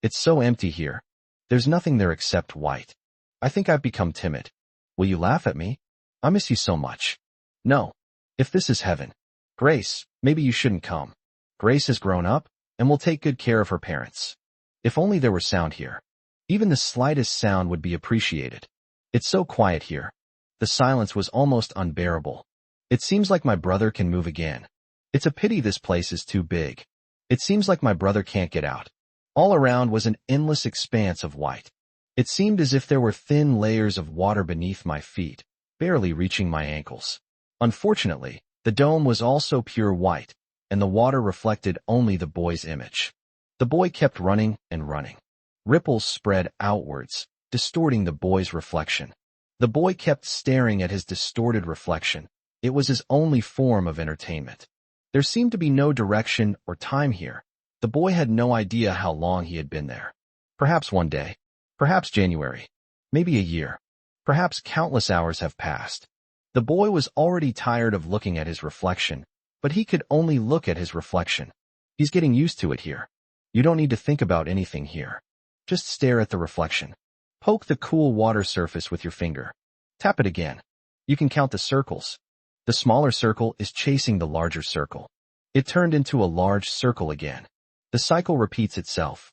It's so empty here. There's nothing there except white. I think I've become timid. Will you laugh at me? I miss you so much. No. If this is heaven. Grace, maybe you shouldn't come. Grace has grown up and will take good care of her parents. If only there were sound here. Even the slightest sound would be appreciated. It's so quiet here. The silence was almost unbearable. It seems like my brother can move again. It's a pity this place is too big. It seems like my brother can't get out. All around was an endless expanse of white. It seemed as if there were thin layers of water beneath my feet, barely reaching my ankles. Unfortunately, the dome was also pure white, and the water reflected only the boy's image. The boy kept running and running. Ripples spread outwards, distorting the boy's reflection. The boy kept staring at his distorted reflection. It was his only form of entertainment. There seemed to be no direction or time here. The boy had no idea how long he had been there. Perhaps one day. Perhaps January. Maybe a year. Perhaps countless hours have passed. The boy was already tired of looking at his reflection, but he could only look at his reflection. He's getting used to it here. You don't need to think about anything here. Just stare at the reflection. Poke the cool water surface with your finger. Tap it again. You can count the circles. The smaller circle is chasing the larger circle. It turned into a large circle again. The cycle repeats itself.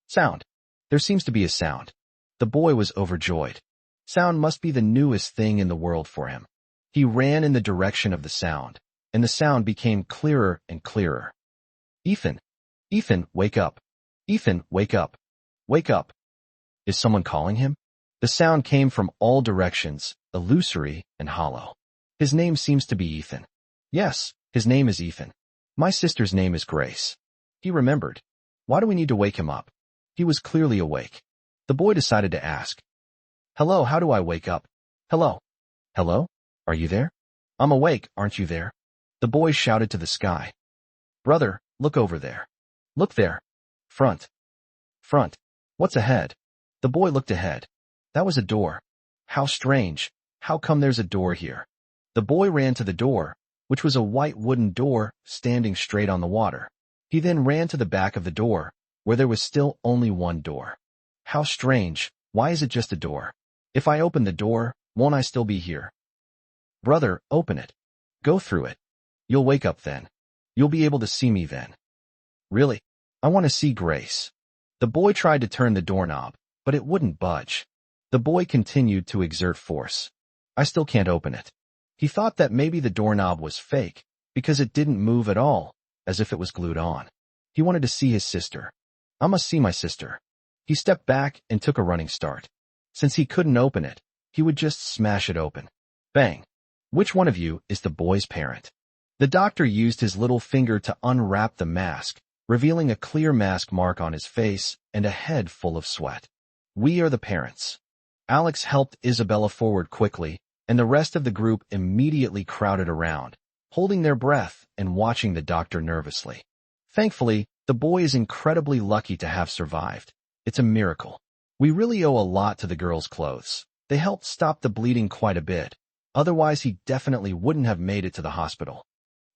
Sound. There seems to be a sound. The boy was overjoyed. Sound must be the newest thing in the world for him. He ran in the direction of the sound, and the sound became clearer and clearer. Ethan. Ethan, wake up. Ethan, wake up. Wake up. Is someone calling him? The sound came from all directions, illusory and hollow. His name seems to be Ethan. Yes, his name is Ethan. My sister's name is Grace. He remembered. Why do we need to wake him up? He was clearly awake. The boy decided to ask. Hello, how do I wake up? Hello. Hello? Are you there? I'm awake, aren't you there? The boy shouted to the sky. Brother, look over there. Look there. Front. Front. What's ahead? The boy looked ahead. That was a door. How strange. How come there's a door here? The boy ran to the door, which was a white wooden door standing straight on the water. He then ran to the back of the door, where there was still only one door. How strange. Why is it just a door? If I open the door, won't I still be here? Brother, open it. Go through it. You'll wake up then. You'll be able to see me then. Really? I want to see Grace. The boy tried to turn the doorknob, but it wouldn't budge. The boy continued to exert force. I still can't open it. He thought that maybe the doorknob was fake, because it didn't move at all, as if it was glued on. He wanted to see his sister. I must see my sister. He stepped back and took a running start. Since he couldn't open it, he would just smash it open. Bang! Which one of you is the boy's parent? The doctor used his little finger to unwrap the mask, revealing a clear mask mark on his face and a head full of sweat. We are the parents. Alex helped Isabella forward quickly, and the rest of the group immediately crowded around, holding their breath and watching the doctor nervously. Thankfully, the boy is incredibly lucky to have survived. It's a miracle. We really owe a lot to the girl's clothes. They helped stop the bleeding quite a bit. Otherwise, he definitely wouldn't have made it to the hospital.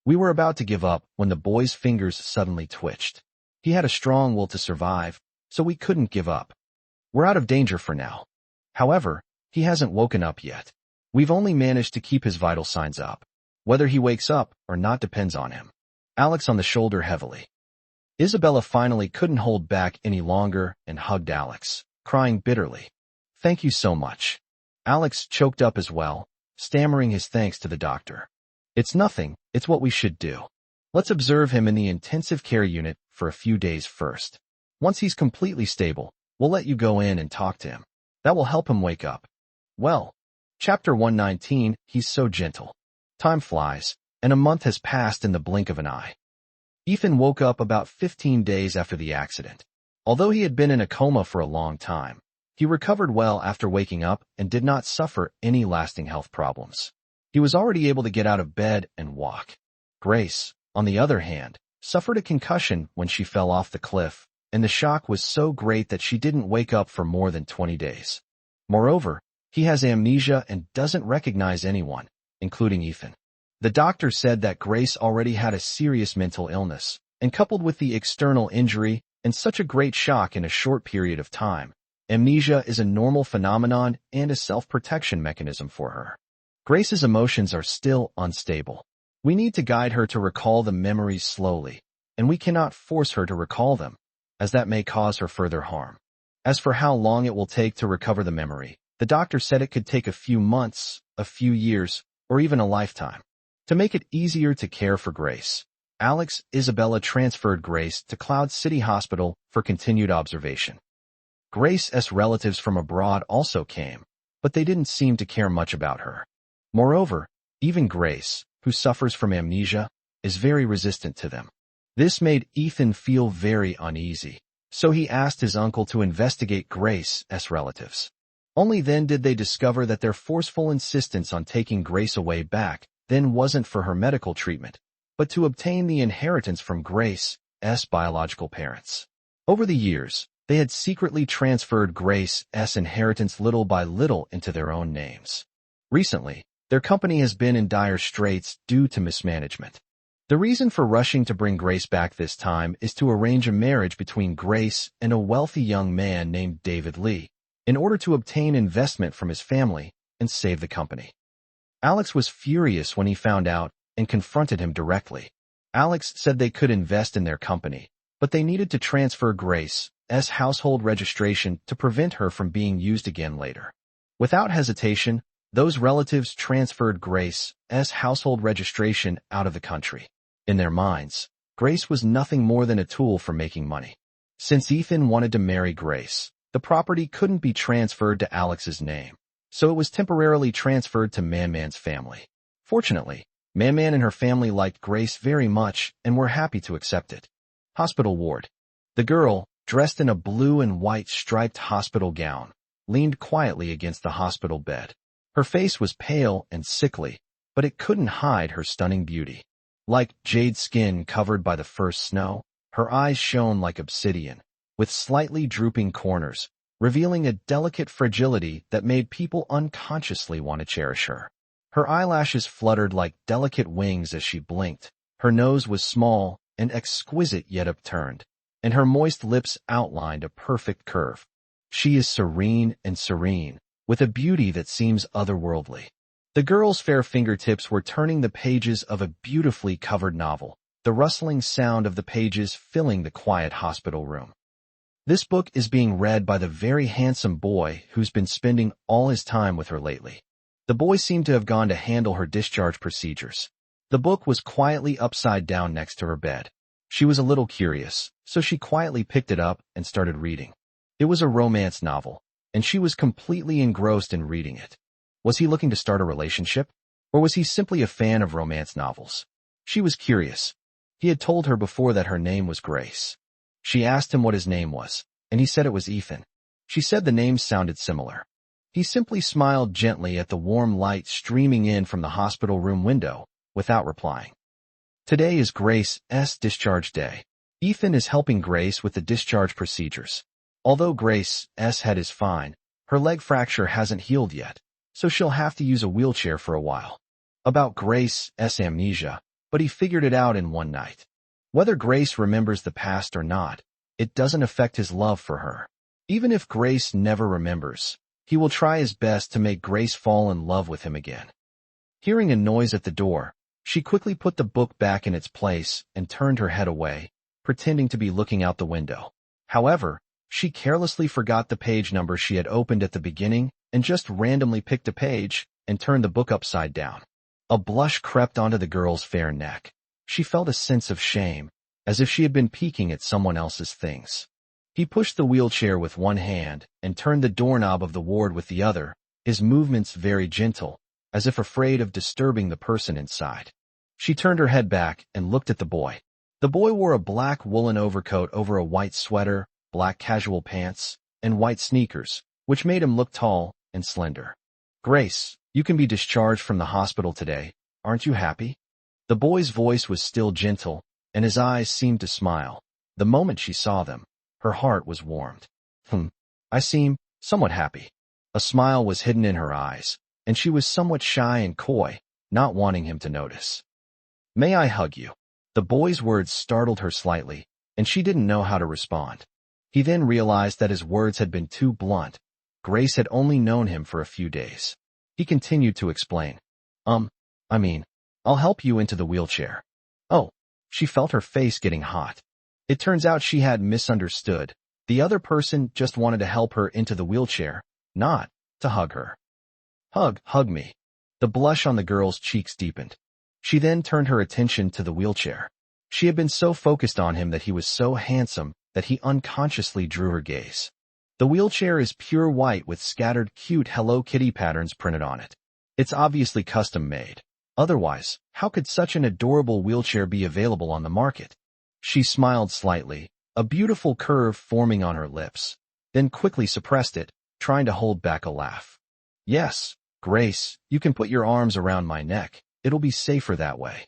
We were about to give up when the boy's fingers suddenly twitched. He had a strong will to survive, so we couldn't give up. We're out of danger for now. However, he hasn't woken up yet. We've only managed to keep his vital signs up. Whether he wakes up or not depends on him. Alex on the shoulder heavily. Isabella finally couldn't hold back any longer and hugged Alex, crying bitterly. Thank you so much. Alex choked up as well, stammering his thanks to the doctor. It's nothing, it's what we should do. Let's observe him in the intensive care unit for a few days first. Once he's completely stable, we'll let you go in and talk to him. That will help him wake up. Well, Chapter 119, he's so gentle. Time flies, and a month has passed in the blink of an eye. Ethan woke up about 15 days after the accident. Although he had been in a coma for a long time, he recovered well after waking up and did not suffer any lasting health problems. He was already able to get out of bed and walk. Grace, on the other hand, suffered a concussion when she fell off the cliff, and the shock was so great that she didn't wake up for more than 20 days. Moreover, he has amnesia and doesn't recognize anyone, including Ethan. The doctor said that Grace already had a serious mental illness, and coupled with the external injury and such a great shock in a short period of time, amnesia is a normal phenomenon and a self-protection mechanism for her. Grace's emotions are still unstable. We need to guide her to recall the memories slowly, and we cannot force her to recall them, as that may cause her further harm. As for how long it will take to recover the memory, the doctor said it could take a few months, a few years, or even a lifetime. To make it easier to care for Grace, Alex Isabella transferred Grace to Cloud City Hospital for continued observation. Grace's relatives from abroad also came, but they didn't seem to care much about her. Moreover, even Grace, who suffers from amnesia, is very resistant to them. This made Ethan feel very uneasy, so he asked his uncle to investigate Grace's relatives. Only then did they discover that their forceful insistence on taking Grace away back then wasn't for her medical treatment, but to obtain the inheritance from Grace's biological parents. Over the years, they had secretly transferred Grace's inheritance little by little into their own names. Recently, their company has been in dire straits due to mismanagement. The reason for rushing to bring Grace back this time is to arrange a marriage between Grace and a wealthy young man named David Lee, in order to obtain investment from his family and save the company. Alex was furious when he found out and confronted him directly. Alex said they could invest in their company, but they needed to transfer Grace's household registration to prevent her from being used again later. Without hesitation, those relatives transferred Grace's household registration out of the country. In their minds, Grace was nothing more than a tool for making money. Since Ethan wanted to marry Grace, the property couldn't be transferred to Alex's name, so it was temporarily transferred to Man-Man's family. Fortunately, Man-Man and her family liked Grace very much and were happy to accept it. Hospital ward. The girl, dressed in a blue and white striped hospital gown, leaned quietly against the hospital bed. Her face was pale and sickly, but it couldn't hide her stunning beauty. Like jade skin covered by the first snow, her eyes shone like obsidian, with slightly drooping corners, revealing a delicate fragility that made people unconsciously want to cherish her. Her eyelashes fluttered like delicate wings as she blinked. Her nose was small and exquisite yet upturned, and her moist lips outlined a perfect curve. She is serene, with a beauty that seems otherworldly. The girl's fair fingertips were turning the pages of a beautifully covered novel, the rustling sound of the pages filling the quiet hospital room. This book is being read by the very handsome boy who's been spending all his time with her lately. The boy seemed to have gone to handle her discharge procedures. The book was quietly upside down next to her bed. She was a little curious, so she quietly picked it up and started reading. It was a romance novel, and she was completely engrossed in reading it. Was he looking to start a relationship? Or was he simply a fan of romance novels? She was curious. He had told her before that her name was Grace. She asked him what his name was, and he said it was Ethan. She said the names sounded similar. He simply smiled gently at the warm light streaming in from the hospital room window, without replying. Today is Grace's discharge day. Ethan is helping Grace with the discharge procedures. Although Grace's head is fine, her leg fracture hasn't healed yet, so she'll have to use a wheelchair for a while. About Grace's amnesia, but he figured it out in one night. Whether Grace remembers the past or not, it doesn't affect his love for her. Even if Grace never remembers, he will try his best to make Grace fall in love with him again. Hearing a noise at the door, she quickly put the book back in its place and turned her head away, pretending to be looking out the window. However, she carelessly forgot the page number she had opened at the beginning and just randomly picked a page and turned the book upside down. A blush crept onto the girl's fair neck. She felt a sense of shame, as if she had been peeking at someone else's things. He pushed the wheelchair with one hand and turned the doorknob of the ward with the other, his movements very gentle, as if afraid of disturbing the person inside. She turned her head back and looked at the boy. The boy wore a black woolen overcoat over a white sweater, black casual pants, and white sneakers, which made him look tall and slender. "Grace, you can be discharged from the hospital today. Aren't you happy?" The boy's voice was still gentle, and his eyes seemed to smile. The moment she saw them, her heart was warmed. I seem somewhat happy." A smile was hidden in her eyes, and she was somewhat shy and coy, not wanting him to notice. "May I hug you?" The boy's words startled her slightly, and she didn't know how to respond. He then realized that his words had been too blunt. Grace had only known him for a few days. He continued to explain. I'll help you into the wheelchair." Oh, she felt her face getting hot. It turns out she had misunderstood. The other person just wanted to help her into the wheelchair, not to hug her. Hug me." The blush on the girl's cheeks deepened. She then turned her attention to the wheelchair. She had been so focused on him that he was so handsome that he unconsciously drew her gaze. The wheelchair is pure white with scattered cute Hello Kitty patterns printed on it. It's obviously custom made. Otherwise, how could such an adorable wheelchair be available on the market? She smiled slightly, a beautiful curve forming on her lips, then quickly suppressed it, trying to hold back a laugh. Yes, Grace, you can put your arms around my neck. It'll be safer that way.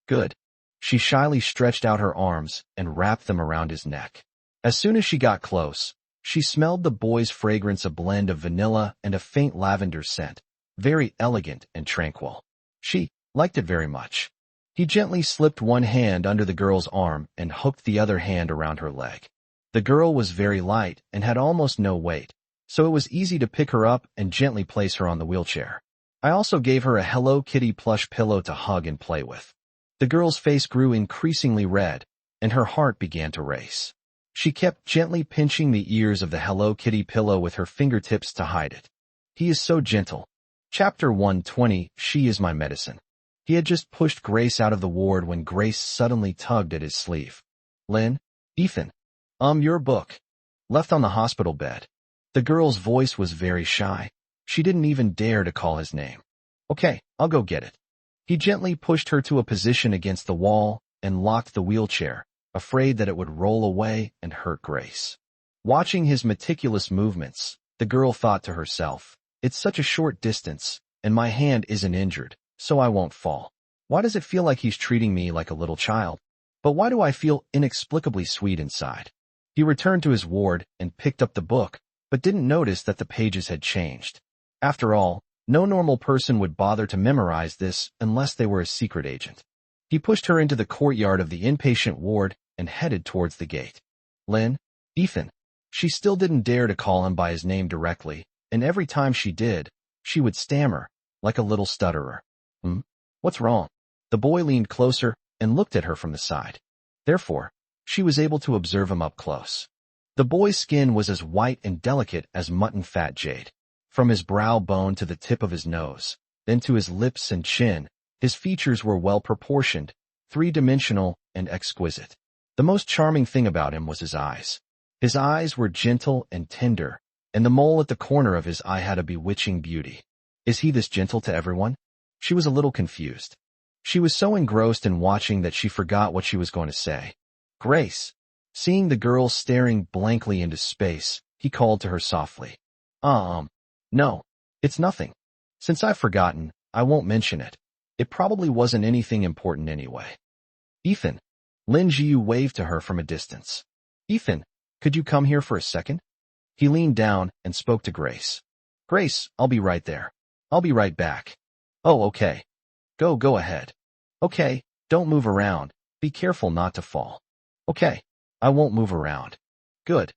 Good. She shyly stretched out her arms and wrapped them around his neck. As soon as she got close, she smelled the boy's fragrance, a blend of vanilla and a faint lavender scent, very elegant and tranquil. She liked it very much. He gently slipped one hand under the girl's arm and hooked the other hand around her leg. The girl was very light and had almost no weight, so it was easy to pick her up and gently place her on the wheelchair. I also gave her a Hello Kitty plush pillow to hug and play with. The girl's face grew increasingly red, and her heart began to race. She kept gently pinching the ears of the Hello Kitty pillow with her fingertips to hide it. He is so gentle. Chapter 120, She is My Medicine. He had just pushed Grace out of the ward when Grace suddenly tugged at his sleeve. Lynn? Ethan? Your book. Left on the hospital bed. The girl's voice was very shy. She didn't even dare to call his name. Okay, I'll go get it. He gently pushed her to a position against the wall and locked the wheelchair, afraid that it would roll away and hurt Grace. Watching his meticulous movements, the girl thought to herself, it's such a short distance, and my hand isn't injured, so I won't fall. Why does it feel like he's treating me like a little child? But why do I feel inexplicably sweet inside? He returned to his ward and picked up the book, but didn't notice that the pages had changed. After all, no normal person would bother to memorize this unless they were a secret agent. He pushed her into the courtyard of the inpatient ward and headed towards the gate. Lynn? Ethan? She still didn't dare to call him by his name directly, and every time she did, she would stammer, like a little stutterer. What's wrong? The boy leaned closer and looked at her from the side. Therefore, she was able to observe him up close. The boy's skin was as white and delicate as mutton fat jade. From his brow bone to the tip of his nose, then to his lips and chin, his features were well proportioned, three-dimensional, and exquisite. The most charming thing about him was his eyes. His eyes were gentle and tender, and the mole at the corner of his eye had a bewitching beauty. Is he this gentle to everyone? She was a little confused. She was so engrossed in watching that she forgot what she was going to say. Grace. Seeing the girl staring blankly into space, he called to her softly. No, it's nothing. Since I've forgotten, I won't mention it. It probably wasn't anything important anyway. Ethan. Lin Jiu waved to her from a distance. Ethan, could you come here for a second? He leaned down and spoke to Grace. Grace, I'll be right there. I'll be right back. Oh, okay. Go ahead. Okay, don't move around. Be careful not to fall. Okay, I won't move around. Good.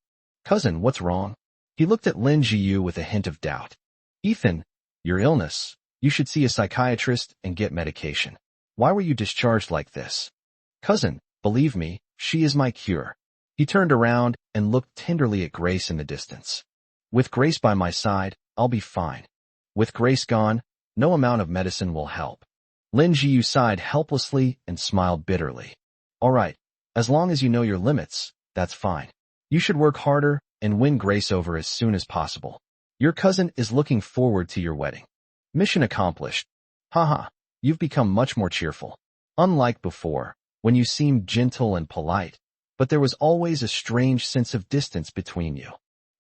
Cousin, what's wrong? He looked at Lin Jiu with a hint of doubt. Ethan, your illness. You should see a psychiatrist and get medication. Why were you discharged like this? Cousin, believe me, she is my cure. He turned around and looked tenderly at Grace in the distance. With Grace by my side, I'll be fine. With Grace gone, no amount of medicine will help. Lin Jiu sighed helplessly and smiled bitterly. All right, as long as you know your limits, that's fine. You should work harder and win Grace over as soon as possible. Your cousin is looking forward to your wedding. Mission accomplished. Haha, you've become much more cheerful. Unlike before, when you seemed gentle and polite, but there was always a strange sense of distance between you.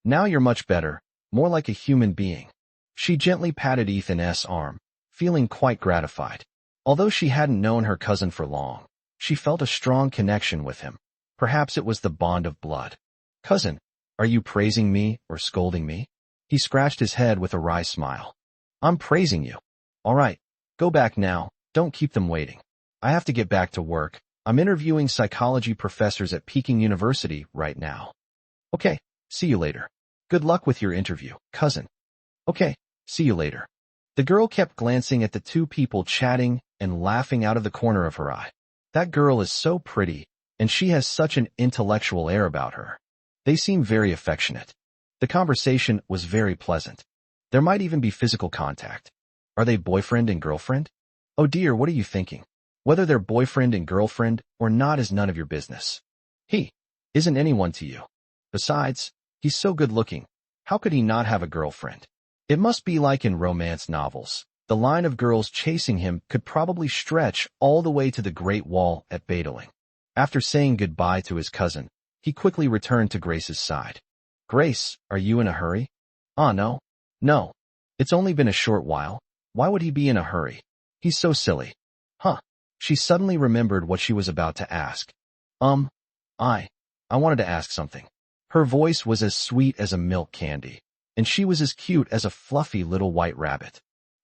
Now you're much better, more like a human being. She gently patted Ethan's arm, feeling quite gratified. Although she hadn't known her cousin for long, she felt a strong connection with him. Perhaps it was the bond of blood. Cousin, are you praising me or scolding me? He scratched his head with a wry smile. I'm praising you. All right, go back now, don't keep them waiting. I have to get back to work. I'm interviewing psychology professors at Peking University right now. Okay, see you later. Good luck with your interview, cousin. Okay, see you later. The girl kept glancing at the two people chatting and laughing out of the corner of her eye. That girl is so pretty, and she has such an intellectual air about her. They seem very affectionate. The conversation was very pleasant. There might even be physical contact. Are they boyfriend and girlfriend? Oh dear, what are you thinking? Whether they're boyfriend and girlfriend or not is none of your business. He isn't anyone to you. Besides, he's so good looking. How could he not have a girlfriend? It must be like in romance novels. The line of girls chasing him could probably stretch all the way to the Great Wall at Badaling. After saying goodbye to his cousin, he quickly returned to Grace's side. Grace, are you in a hurry? No. No. It's only been a short while. Why would he be in a hurry? He's so silly. Huh. She suddenly remembered what she was about to ask. I wanted to ask something. Her voice was as sweet as a milk candy, and she was as cute as a fluffy little white rabbit.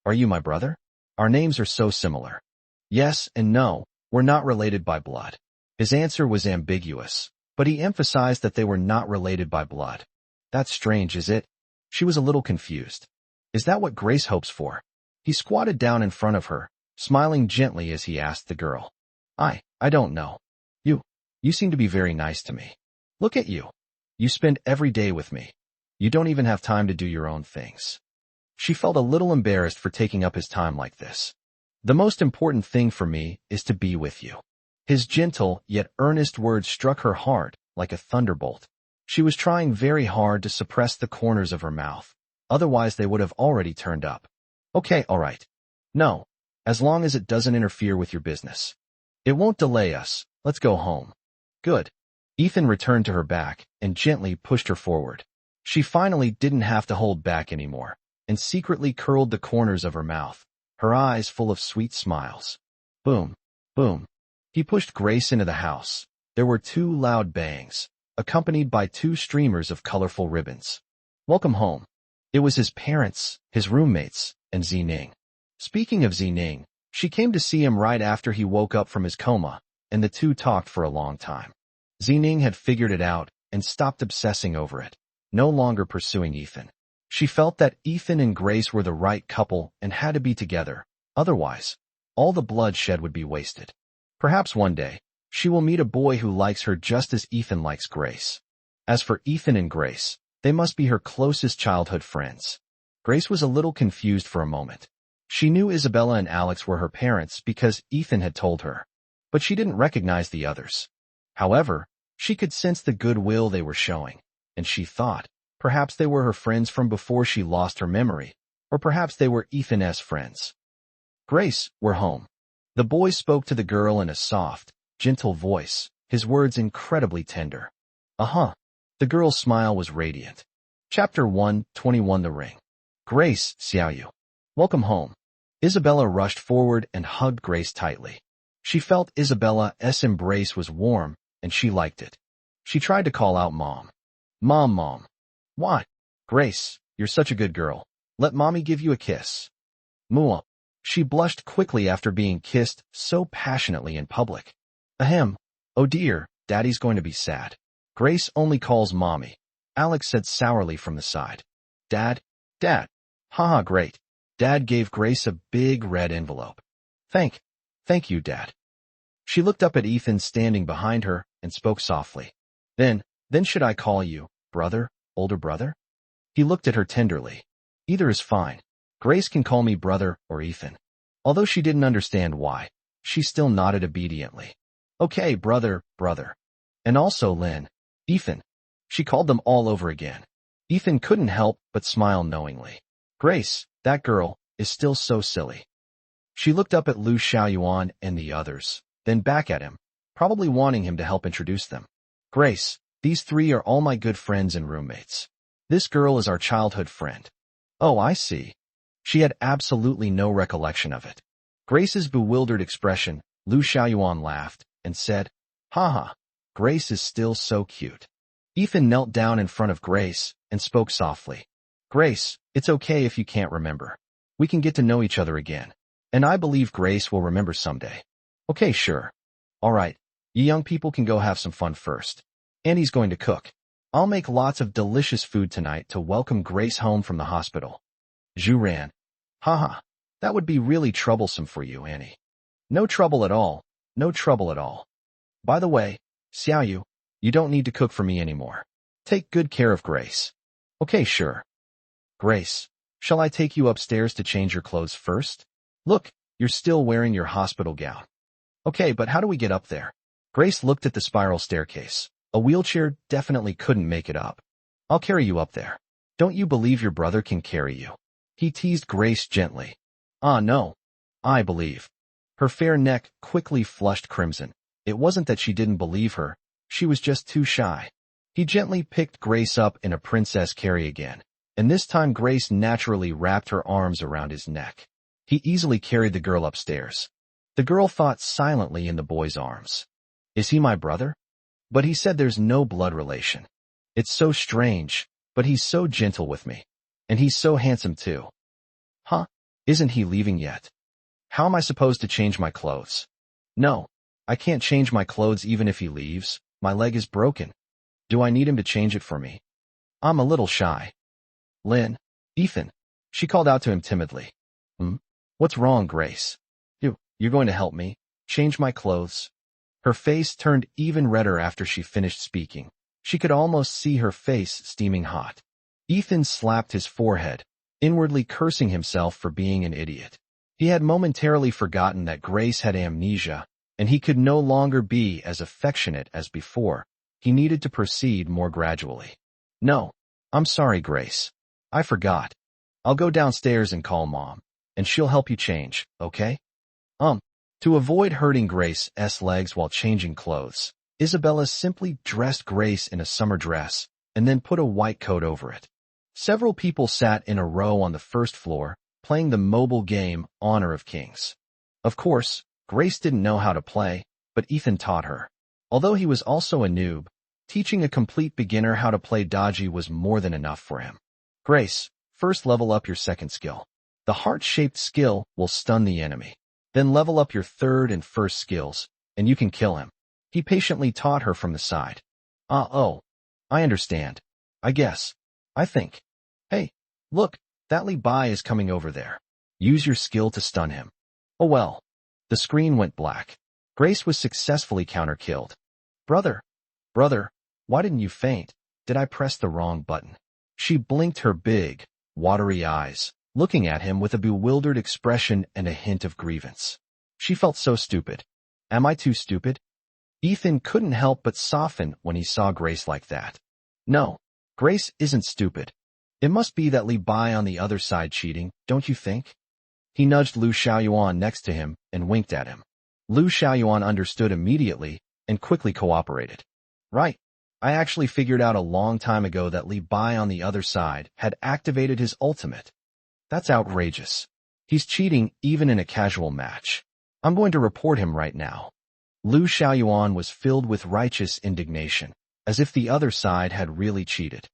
Are you my brother? Our names are so similar. Yes and no, we're not related by blood. His answer was ambiguous, but he emphasized that they were not related by blood. That's strange, is it? She was a little confused. Is that what Grace hopes for? He squatted down in front of her, smiling gently as he asked the girl. I don't know. You seem to be very nice to me. Look at you. You spend every day with me. You don't even have time to do your own things. She felt a little embarrassed for taking up his time like this. The most important thing for me is to be with you. His gentle yet earnest words struck her hard, like a thunderbolt. She was trying very hard to suppress the corners of her mouth. Otherwise they would have already turned up. Okay, all right. No, as long as it doesn't interfere with your business. It won't delay us. Let's go home. Good. Ethan returned to her back and gently pushed her forward. She finally didn't have to hold back anymore, and secretly curled the corners of her mouth, her eyes full of sweet smiles. Boom, boom. He pushed Grace into the house. There were 2 loud bangs, accompanied by 2 streamers of colorful ribbons. Welcome home. It was his parents, his roommates, and Zining. Speaking of Zining, she came to see him right after he woke up from his coma, and the 2 talked for a long time. Zining had figured it out and stopped obsessing over it, no longer pursuing Ethan. She felt that Ethan and Grace were the right couple and had to be together. Otherwise, all the bloodshed would be wasted. Perhaps one day, she will meet a boy who likes her just as Ethan likes Grace. As for Ethan and Grace, they must be her closest childhood friends. Grace was a little confused for a moment. She knew Isabella and Alex were her parents because Ethan had told her, but she didn't recognize the others. However, she could sense the goodwill they were showing, and she thought, perhaps they were her friends from before she lost her memory, or perhaps they were Ethan's friends. Grace, we're home. The boy spoke to the girl in a soft, gentle voice, his words incredibly tender. Uh-huh. The girl's smile was radiant. Chapter 121 The Ring. Grace, Xiaoyu. Welcome home. Isabella rushed forward and hugged Grace tightly. She felt Isabella's embrace was warm, and she liked it. She tried to call out Mom. Mom. What? Grace, you're such a good girl. Let Mommy give you a kiss. Mua. She blushed quickly after being kissed so passionately in public. Ahem. Oh dear, Daddy's going to be sad. Grace only calls Mommy. Alex said sourly from the side. Dad? Haha, great. Dad gave Grace a big red envelope. Thank you, Dad. She looked up at Ethan standing behind her and spoke softly. Then should I call you brother, older brother? He looked at her tenderly. Either is fine. Grace can call me brother or Ethan. Although she didn't understand why, she still nodded obediently. Okay, brother. And also Lynn, Ethan. She called them all over again. Ethan couldn't help but smile knowingly. Grace, that girl, is still so silly. She looked up at Lu Xiaoyuan and the others, then back at him, probably wanting him to help introduce them. Grace, these 3 are all my good friends and roommates. This girl is our childhood friend. Oh, I see. She had absolutely no recollection of it. Grace's bewildered expression, Lu Xiaoyuan laughed and said, Haha, Grace is still so cute. Ethan knelt down in front of Grace and spoke softly. Grace, it's okay if you can't remember. We can get to know each other again. And I believe Grace will remember someday. Okay, sure. All right, you young people can go have some fun first. Annie's going to cook. I'll make lots of delicious food tonight to welcome Grace home from the hospital. Zhu ran. Haha, that would be really troublesome for you, Annie. No trouble at all. By the way, Xiaoyu, you don't need to cook for me anymore. Take good care of Grace. Okay, sure. Grace, shall I take you upstairs to change your clothes first? Look, you're still wearing your hospital gown. Okay, but how do we get up there? Grace looked at the spiral staircase. A wheelchair definitely couldn't make it up. I'll carry you up there. Don't you believe your brother can carry you? He teased Grace gently. Ah, no. I believe. Her fair neck quickly flushed crimson. It wasn't that she didn't believe her. She was just too shy. He gently picked Grace up in a princess carry again, and this time Grace naturally wrapped her arms around his neck. He easily carried the girl upstairs. The girl thought silently in the boy's arms. Is he my brother? But he said there's no blood relation. It's so strange, but he's so gentle with me. And he's so handsome too. Huh? Isn't he leaving yet? How am I supposed to change my clothes? No, I can't change my clothes even if he leaves. My leg is broken. Do I need him to change it for me? I'm a little shy. Lynn, Ethan. She called out to him timidly. What's wrong, Grace? You're going to help me? Change my clothes? Her face turned even redder after she finished speaking. She could almost see her face steaming hot. Ethan slapped his forehead, inwardly cursing himself for being an idiot. He had momentarily forgotten that Grace had amnesia, and he could no longer be as affectionate as before. He needed to proceed more gradually. No, I'm sorry, Grace. I forgot. I'll go downstairs and call Mom, and she'll help you change, okay? To avoid hurting Grace's legs while changing clothes, Isabella simply dressed Grace in a summer dress and then put a white coat over it. Several people sat in a row on the first floor, playing the mobile game Honor of Kings. Of course, Grace didn't know how to play, but Ethan taught her. Although he was also a noob, teaching a complete beginner how to play dodgy was more than enough for him. Grace, first level up your second skill. The heart-shaped skill will stun the enemy. Then level up your third and first skills, and you can kill him. He patiently taught her from the side. Oh, I understand. I guess. I think. Hey, look, that Li Bai is coming over there. Use your skill to stun him. Oh well. The screen went black. Grace was successfully counter-killed. Brother, why didn't you faint? Did I press the wrong button? She blinked her big, watery eyes, looking at him with a bewildered expression and a hint of grievance. She felt so stupid. Am I too stupid? Ethan couldn't help but soften when he saw Grace like that. No, Grace isn't stupid. It must be that Li Bai on the other side cheating, don't you think? He nudged Lu Xiaoyuan next to him and winked at him. Lu Xiaoyuan understood immediately and quickly cooperated. Right. I actually figured out a long time ago that Li Bai on the other side had activated his ultimate. That's outrageous. He's cheating even in a casual match. I'm going to report him right now. Lu Xiaoyuan was filled with righteous indignation, as if the other side had really cheated.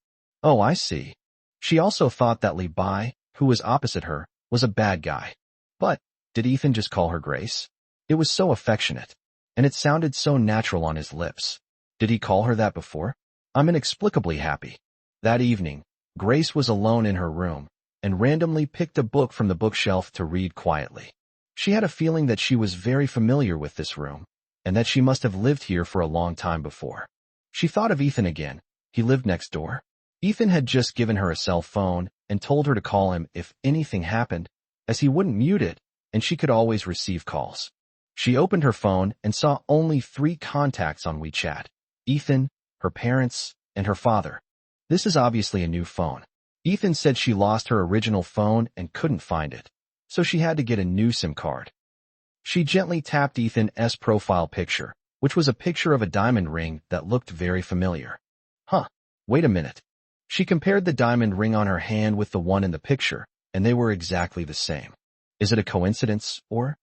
Oh, I see. She also thought that Li Bai, who was opposite her, was a bad guy. But, did Ethan just call her Grace? It was so affectionate, and it sounded so natural on his lips. Did he call her that before? I'm inexplicably happy. That evening, Grace was alone in her room, and randomly picked a book from the bookshelf to read quietly. She had a feeling that she was very familiar with this room, and that she must have lived here for a long time before. She thought of Ethan again. He lived next door. Ethan had just given her a cell phone and told her to call him if anything happened, as he wouldn't mute it, and she could always receive calls. She opened her phone and saw only 3 contacts on WeChat: Ethan, her parents, and her father. This is obviously a new phone. Ethan said she lost her original phone and couldn't find it, so she had to get a new SIM card. She gently tapped Ethan's profile picture, which was a picture of a diamond ring that looked very familiar. Wait a minute. She compared the diamond ring on her hand with the one in the picture, and they were exactly the same. Is it a coincidence, or?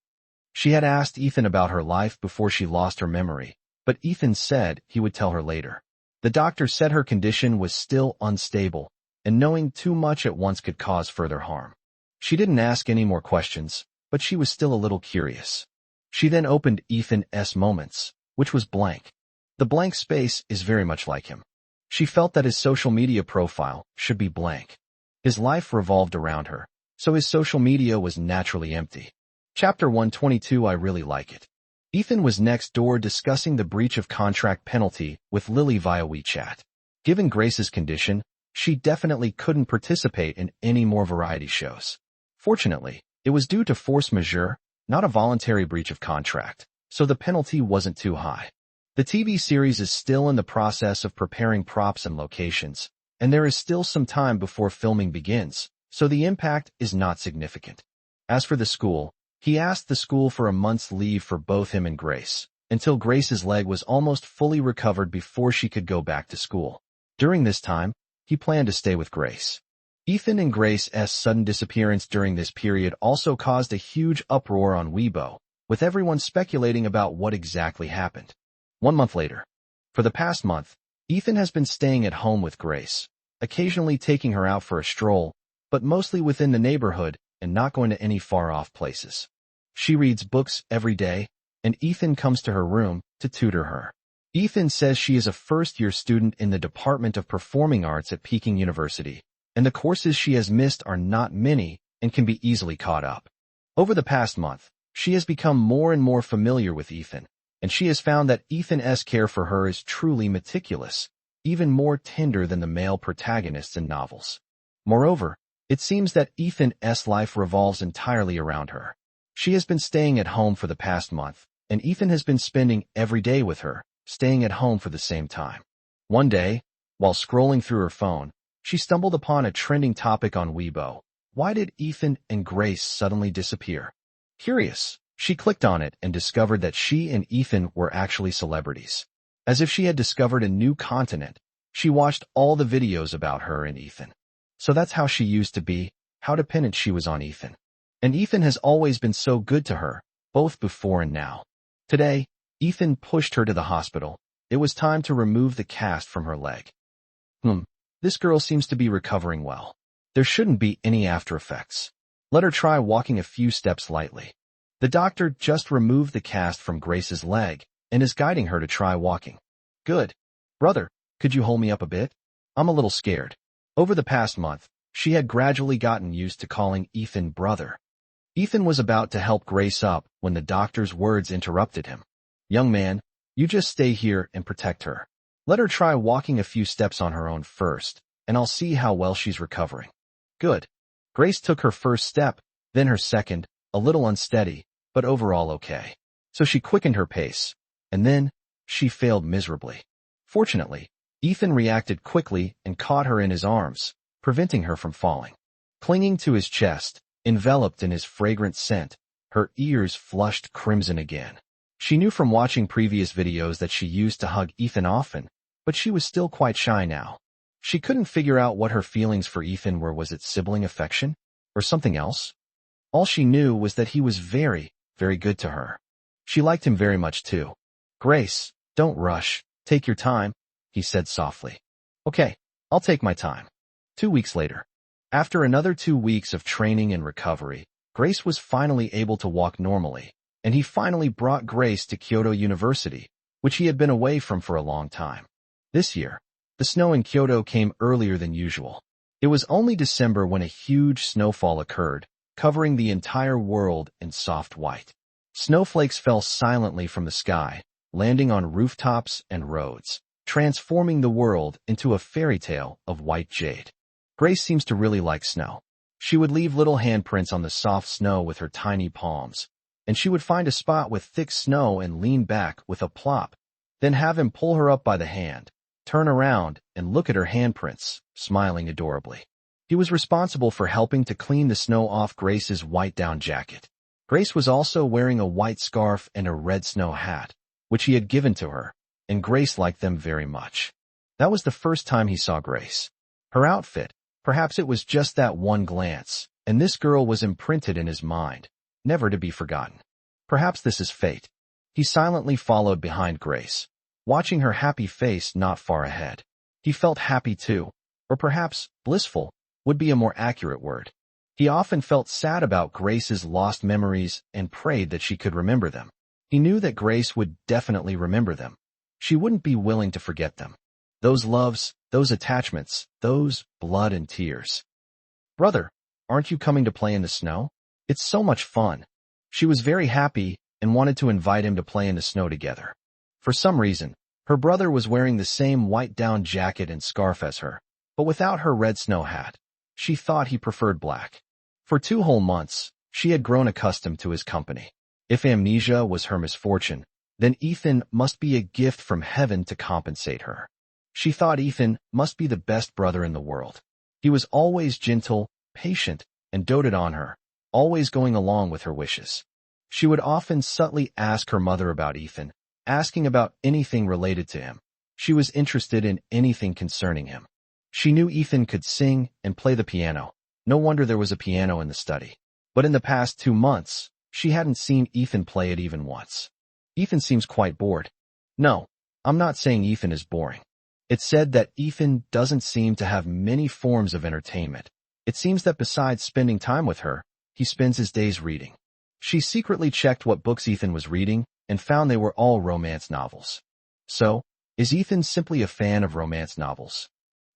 She had asked Ethan about her life before she lost her memory, but Ethan said he would tell her later. The doctor said her condition was still unstable, and knowing too much at once could cause further harm. She didn't ask any more questions, but she was still a little curious. She then opened Ethan's Moments, which was blank. The blank space is very much like him. She felt that his social media profile should be blank. His life revolved around her, so his social media was naturally empty. Chapter 122. I really like it. Ethan was next door discussing the breach of contract penalty with Lily via WeChat. Given Grace's condition, she definitely couldn't participate in any more variety shows. Fortunately, it was due to force majeure, not a voluntary breach of contract, so the penalty wasn't too high. The TV series is still in the process of preparing props and locations, and there is still some time before filming begins, so the impact is not significant. As for the school, he asked the school for a month's leave for both him and Grace, until Grace's leg was almost fully recovered before she could go back to school. During this time, he planned to stay with Grace. Ethan and Grace's sudden disappearance during this period also caused a huge uproar on Weibo, with everyone speculating about what exactly happened. 1 month later. For the past month, Ethan has been staying at home with Grace, occasionally taking her out for a stroll, but mostly within the neighborhood and not going to any far-off places. She reads books every day, and Ethan comes to her room to tutor her. Ethan says she is a first-year student in the Department of Performing Arts at Peking University, and the courses she has missed are not many and can be easily caught up. Over the past month, she has become more and more familiar with Ethan, and she has found that Ethan's care for her is truly meticulous, even more tender than the male protagonists in novels. Moreover, it seems that Ethan's life revolves entirely around her. She has been staying at home for the past month, and Ethan has been spending every day with her, staying at home for the same time. One day, while scrolling through her phone, she stumbled upon a trending topic on Weibo. Why did Ethan and Grace suddenly disappear? Curious, she clicked on it and discovered that she and Ethan were actually celebrities. As if she had discovered a new continent, she watched all the videos about her and Ethan. So that's how she used to be, how dependent she was on Ethan. And Ethan has always been so good to her, both before and now. Today, Ethan pushed her to the hospital. It was time to remove the cast from her leg. This girl seems to be recovering well. There shouldn't be any after effects. Let her try walking a few steps lightly. The doctor just removed the cast from Grace's leg and is guiding her to try walking. Good. Brother, could you hold me up a bit? I'm a little scared. Over the past month, she had gradually gotten used to calling Ethan brother. Ethan was about to help Grace up when the doctor's words interrupted him. Young man, you just stay here and protect her. Let her try walking a few steps on her own first, and I'll see how well she's recovering. Good. Grace took her first step, then her second, a little unsteady, but overall okay. So she quickened her pace, and then she failed miserably. Fortunately, Ethan reacted quickly and caught her in his arms, preventing her from falling. Clinging to his chest, enveloped in his fragrant scent, her ears flushed crimson again. She knew from watching previous videos that she used to hug Ethan often, but she was still quite shy now. She couldn't figure out what her feelings for Ethan were. Was it sibling affection? Or something else? All she knew was that he was very, very good to her. She liked him very much too. Grace, don't rush. Take your time, he said softly. Okay, I'll take my time. 2 weeks later. After another 2 weeks of training and recovery, Grace was finally able to walk normally, and he finally brought Grace to Kyoto University, which he had been away from for a long time. This year, the snow in Kyoto came earlier than usual. It was only December when a huge snowfall occurred, covering the entire world in soft white. Snowflakes fell silently from the sky, landing on rooftops and roads, transforming the world into a fairy tale of white jade. Grace seems to really like snow. She would leave little handprints on the soft snow with her tiny palms, and she would find a spot with thick snow and lean back with a plop, then have him pull her up by the hand, turn around, and look at her handprints, smiling adorably. He was responsible for helping to clean the snow off Grace's white down jacket. Grace was also wearing a white scarf and a red snow hat, which he had given to her, and Grace liked them very much. That was the first time he saw Grace. Her outfit, perhaps it was just that one glance, and this girl was imprinted in his mind, never to be forgotten. Perhaps this is fate. He silently followed behind Grace, watching her happy face not far ahead. He felt happy too, or perhaps blissful would be a more accurate word. He often felt sad about Grace's lost memories and prayed that she could remember them. He knew that Grace would definitely remember them. She wouldn't be willing to forget them. Those loves, those attachments, those blood and tears. Brother, aren't you coming to play in the snow? It's so much fun. She was very happy and wanted to invite him to play in the snow together. For some reason, her brother was wearing the same white down jacket and scarf as her, but without her red snow hat. She thought he preferred black. For 2 whole months, she had grown accustomed to his company. If amnesia was her misfortune, then Ethan must be a gift from heaven to compensate her. She thought Ethan must be the best brother in the world. He was always gentle, patient, and doted on her, always going along with her wishes. She would often subtly ask her mother about Ethan, asking about anything related to him. She was interested in anything concerning him. She knew Ethan could sing and play the piano. No wonder there was a piano in the study. But in the past 2 months, she hadn't seen Ethan play it even once. Ethan seems quite bored. No, I'm not saying Ethan is boring. It's said that Ethan doesn't seem to have many forms of entertainment. It seems that besides spending time with her, he spends his days reading. She secretly checked what books Ethan was reading and found they were all romance novels. So, is Ethan simply a fan of romance novels?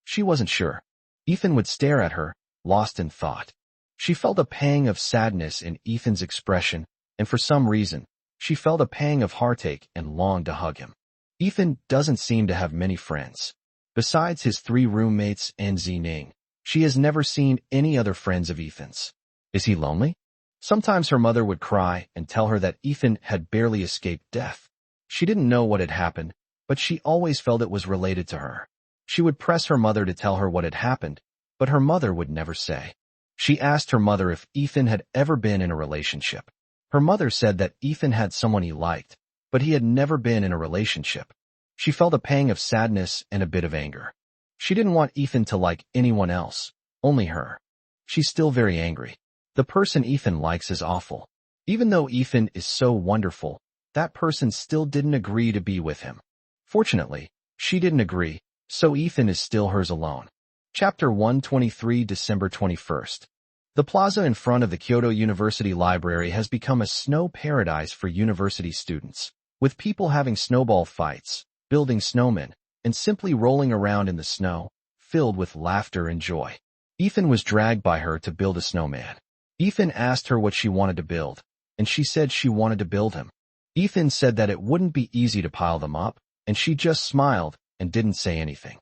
She wasn't sure. Ethan would stare at her, lost in thought. She felt a pang of sadness in Ethan's expression, and for some reason, she felt a pang of heartache and longed to hug him. Ethan doesn't seem to have many friends. Besides his 3 roommates and Zining, she has never seen any other friends of Ethan's. Is he lonely? Sometimes her mother would cry and tell her that Ethan had barely escaped death. She didn't know what had happened, but she always felt it was related to her. She would press her mother to tell her what had happened, but her mother would never say. She asked her mother if Ethan had ever been in a relationship. Her mother said that Ethan had someone he liked, but he had never been in a relationship. She felt a pang of sadness and a bit of anger. She didn't want Ethan to like anyone else, only her. She's still very angry. The person Ethan likes is awful. Even though Ethan is so wonderful, that person still didn't agree to be with him. Fortunately, she didn't agree, so Ethan is still hers alone. Chapter 123, December 21st. The plaza in front of the Kyoto University Library has become a snow paradise for university students, with people having snowball fights, building snowmen, and simply rolling around in the snow, filled with laughter and joy. Ethan was dragged by her to build a snowman. Ethan asked her what she wanted to build, and she said she wanted to build him. Ethan said that it wouldn't be easy to pile them up, and she just smiled and didn't say anything.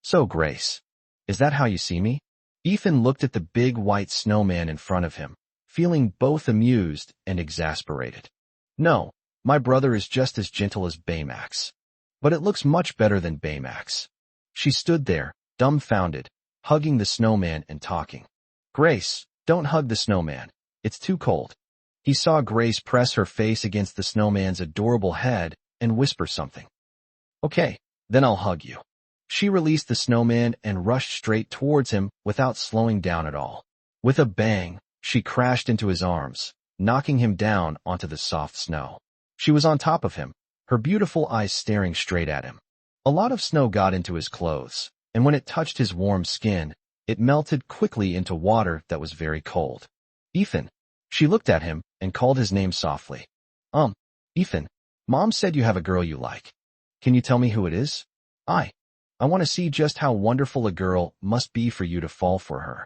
So, Grace, is that how you see me? Ethan looked at the big white snowman in front of him, feeling both amused and exasperated. No, my brother is just as gentle as Baymax. But it looks much better than Baymax. She stood there, dumbfounded, hugging the snowman and talking. Grace, don't hug the snowman. It's too cold. He saw Grace press her face against the snowman's adorable head and whisper something. Okay, then I'll hug you. She released the snowman and rushed straight towards him without slowing down at all. With a bang, she crashed into his arms, knocking him down onto the soft snow. She was on top of him, her beautiful eyes staring straight at him. A lot of snow got into his clothes, and when it touched his warm skin, it melted quickly into water that was very cold. Ethan. She looked at him and called his name softly. Ethan, Mom said you have a girl you like. Can you tell me who it is? I want to see just how wonderful a girl must be for you to fall for her.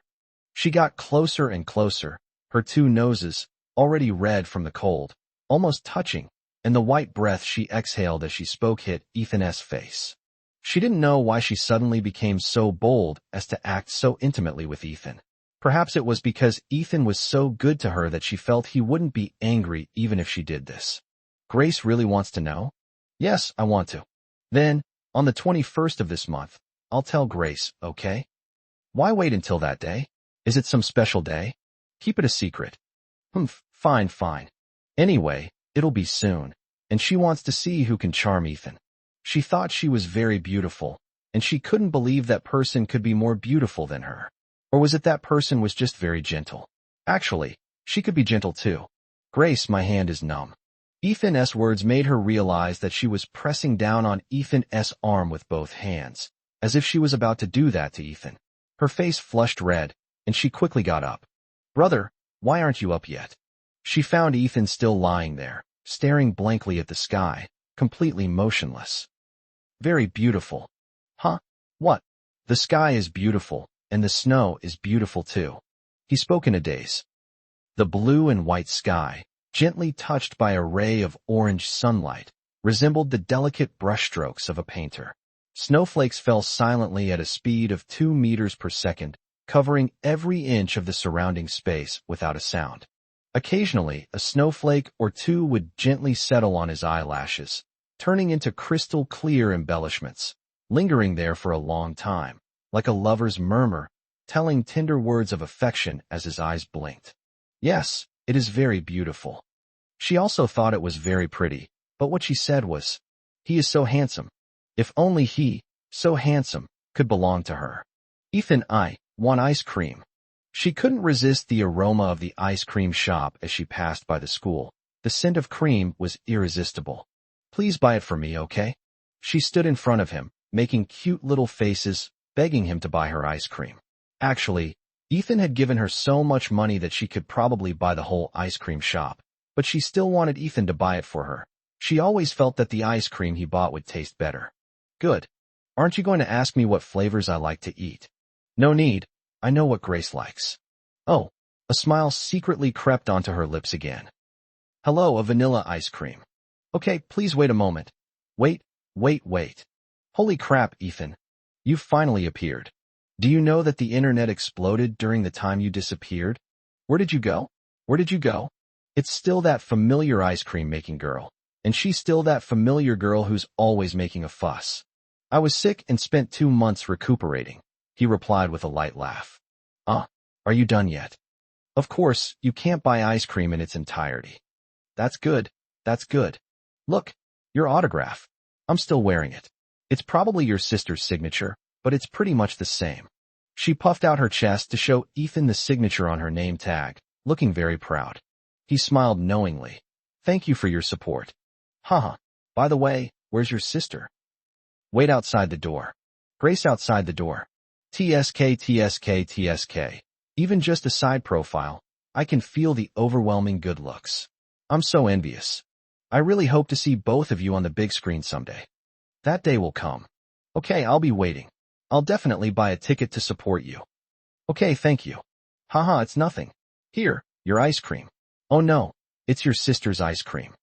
She got closer and closer, her 2 noses, already red from the cold, almost touching, and the white breath she exhaled as she spoke hit Ethan's face. She didn't know why she suddenly became so bold as to act so intimately with Ethan. Perhaps it was because Ethan was so good to her that she felt he wouldn't be angry even if she did this. Grace really wants to know? Yes, I want to. Then, on the 21st of this month, I'll tell Grace, okay? Why wait until that day? Is it some special day? Keep it a secret. Fine. Anyway, it'll be soon, and she wants to see who can charm Ethan. She thought she was very beautiful, and she couldn't believe that person could be more beautiful than her. Or was it that person was just very gentle? Actually, she could be gentle too. Grace, my hand is numb. Ethan's words made her realize that she was pressing down on Ethan's arm with both hands, as if she was about to do that to Ethan. Her face flushed red, and she quickly got up. Brother, why aren't you up yet? She found Ethan still lying there, staring blankly at the sky, completely motionless. Very beautiful. Huh? What? The sky is beautiful, and the snow is beautiful too. He spoke in a daze. The blue and white sky, gently touched by a ray of orange sunlight, resembled the delicate brushstrokes of a painter. Snowflakes fell silently at a speed of 2 meters per second, covering every inch of the surrounding space without a sound. Occasionally, a snowflake or two would gently settle on his eyelashes, turning into crystal clear embellishments, lingering there for a long time, like a lover's murmur, telling tender words of affection as his eyes blinked. Yes, it is very beautiful. She also thought it was very pretty, but what she said was, he is so handsome. If only he, so handsome, could belong to her. Ethan, I want ice cream. She couldn't resist the aroma of the ice cream shop as she passed by the school. The scent of cream was irresistible. Please buy it for me, okay? She stood in front of him, making cute little faces, begging him to buy her ice cream. Actually, Ethan had given her so much money that she could probably buy the whole ice cream shop, but she still wanted Ethan to buy it for her. She always felt that the ice cream he bought would taste better. Good. Aren't you going to ask me what flavors I like to eat? No need. I know what Grace likes. Oh, a smile secretly crept onto her lips again. Hello, a vanilla ice cream. Okay, please wait a moment. Wait. Holy crap, Ethan. You've finally appeared. Do you know that the internet exploded during the time you disappeared? Where did you go? It's still that familiar ice cream making girl. And she's still that familiar girl who's always making a fuss. I was sick and spent 2 months recuperating, he replied with a light laugh. Are you done yet? Of course, you can't buy ice cream in its entirety. That's good. Look, your autograph. I'm still wearing it. It's probably your sister's signature, but it's pretty much the same. She puffed out her chest to show Ethan the signature on her name tag, looking very proud. He smiled knowingly. Thank you for your support. Haha. By the way, where's your sister? Wait outside the door. Grace outside the door. TSK. Even just a side profile, I can feel the overwhelming good looks. I'm so envious. I really hope to see both of you on the big screen someday. That day will come. Okay, I'll be waiting. I'll definitely buy a ticket to support you. Okay, thank you. Haha, it's nothing. Here, your ice cream. Oh no, it's your sister's ice cream.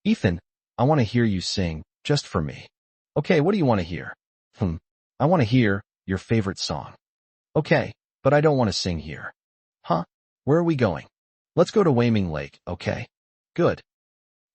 Ethan, I want to hear you sing, just for me. Okay, what do you want to hear? I want to hear your favorite song. Okay, but I don't want to sing here. Huh? Where are we going? Let's go to Waiming Lake, okay? Good.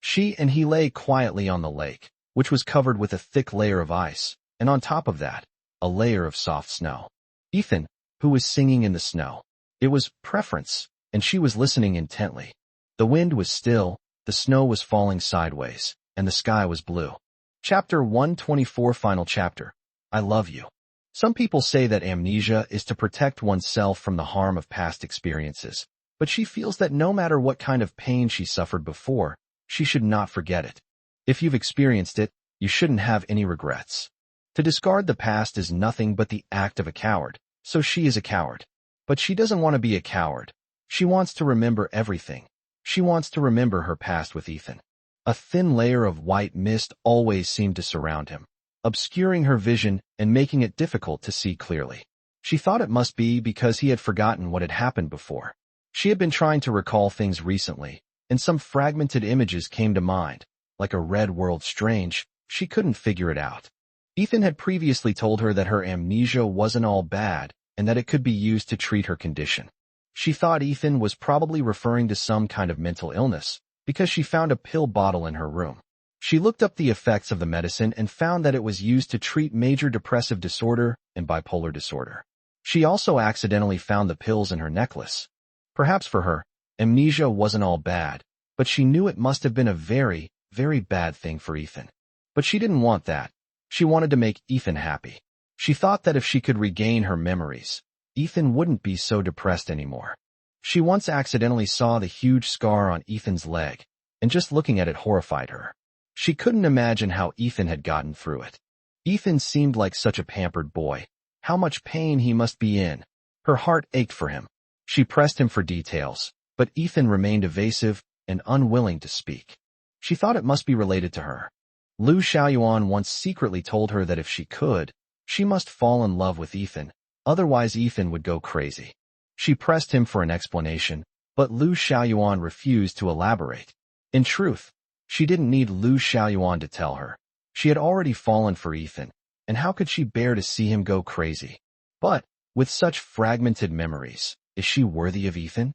She and he lay quietly on the lake, which was covered with a thick layer of ice, and on top of that, a layer of soft snow. Ethan, who was singing in the snow. It was Preference, and she was listening intently. The wind was still, the snow was falling sideways, and the sky was blue. Chapter 124, Final Chapter. I love you. Some people say that amnesia is to protect oneself from the harm of past experiences, but she feels that no matter what kind of pain she suffered before, she should not forget it. If you've experienced it, you shouldn't have any regrets. To discard the past is nothing but the act of a coward, so she is a coward. But she doesn't want to be a coward. She wants to remember everything. She wants to remember her past with Ethan. A thin layer of white mist always seemed to surround him, obscuring her vision and making it difficult to see clearly. She thought it must be because he had forgotten what had happened before. She had been trying to recall things recently, and some fragmented images came to mind. Like a red world strange, she couldn't figure it out. Ethan had previously told her that her amnesia wasn't all bad, and that it could be used to treat her condition. She thought Ethan was probably referring to some kind of mental illness, because she found a pill bottle in her room. She looked up the effects of the medicine and found that it was used to treat major depressive disorder and bipolar disorder. She also accidentally found the pills in her necklace. Perhaps for her, amnesia wasn't all bad, but she knew it must have been a very, very bad thing for Ethan. But she didn't want that. She wanted to make Ethan happy. She thought that if she could regain her memories, Ethan wouldn't be so depressed anymore. She once accidentally saw the huge scar on Ethan's leg, and just looking at it horrified her. She couldn't imagine how Ethan had gotten through it. Ethan seemed like such a pampered boy. How much pain he must be in. Her heart ached for him. She pressed him for details, but Ethan remained evasive and unwilling to speak. She thought it must be related to her. Liu Xiaoyuan once secretly told her that if she could, she must fall in love with Ethan, otherwise Ethan would go crazy. She pressed him for an explanation, but Liu Xiaoyuan refused to elaborate. In truth, she didn't need Liu Xiaoyuan to tell her. She had already fallen for Ethan, and how could she bear to see him go crazy? But, with such fragmented memories, is she worthy of Ethan?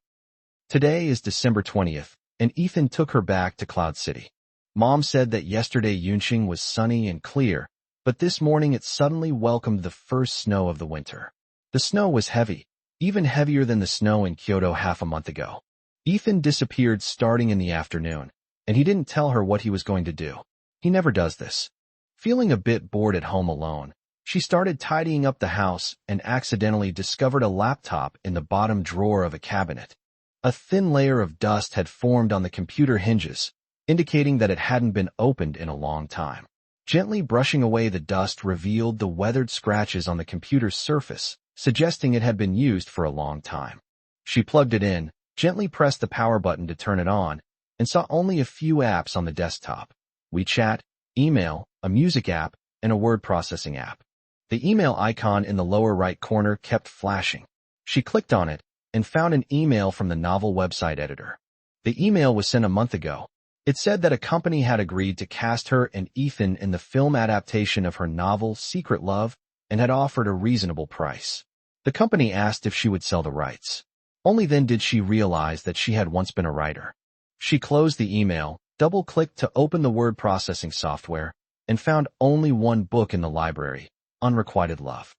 Today is December 20th, and Ethan took her back to Cloud City. Mom said that yesterday Yunqing was sunny and clear, but this morning it suddenly welcomed the first snow of the winter. The snow was heavy, even heavier than the snow in Kyoto half a month ago. Ethan disappeared starting in the afternoon, and he didn't tell her what he was going to do. He never does this. Feeling a bit bored at home alone, she started tidying up the house and accidentally discovered a laptop in the bottom drawer of a cabinet. A thin layer of dust had formed on the computer hinges, indicating that it hadn't been opened in a long time. Gently brushing away the dust revealed the weathered scratches on the computer's surface, suggesting it had been used for a long time. She plugged it in, gently pressed the power button to turn it on, and saw only a few apps on the desktop: WeChat, email, a music app, and a word processing app. The email icon in the lower right corner kept flashing. She clicked on it and found an email from the novel website editor. The email was sent a month ago. It said that a company had agreed to cast her and Ethan in the film adaptation of her novel Secret Love and had offered a reasonable price. The company asked if she would sell the rights. Only then did she realize that she had once been a writer. She closed the email, double-clicked to open the word processing software, and found only one book in the library: Unrequited Love.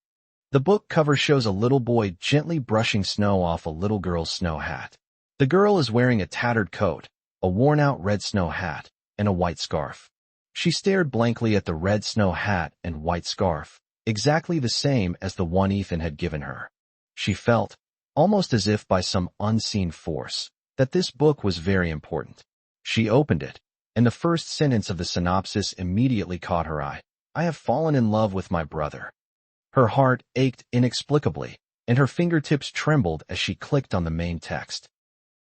The book cover shows a little boy gently brushing snow off a little girl's snow hat. The girl is wearing a tattered coat, a worn-out red snow hat, and a white scarf. She stared blankly at the red snow hat and white scarf, exactly the same as the one Ethan had given her. She felt, almost as if by some unseen force, that this book was very important. She opened it, and the first sentence of the synopsis immediately caught her eye: "I have fallen in love with my brother." Her heart ached inexplicably, and her fingertips trembled as she clicked on the main text.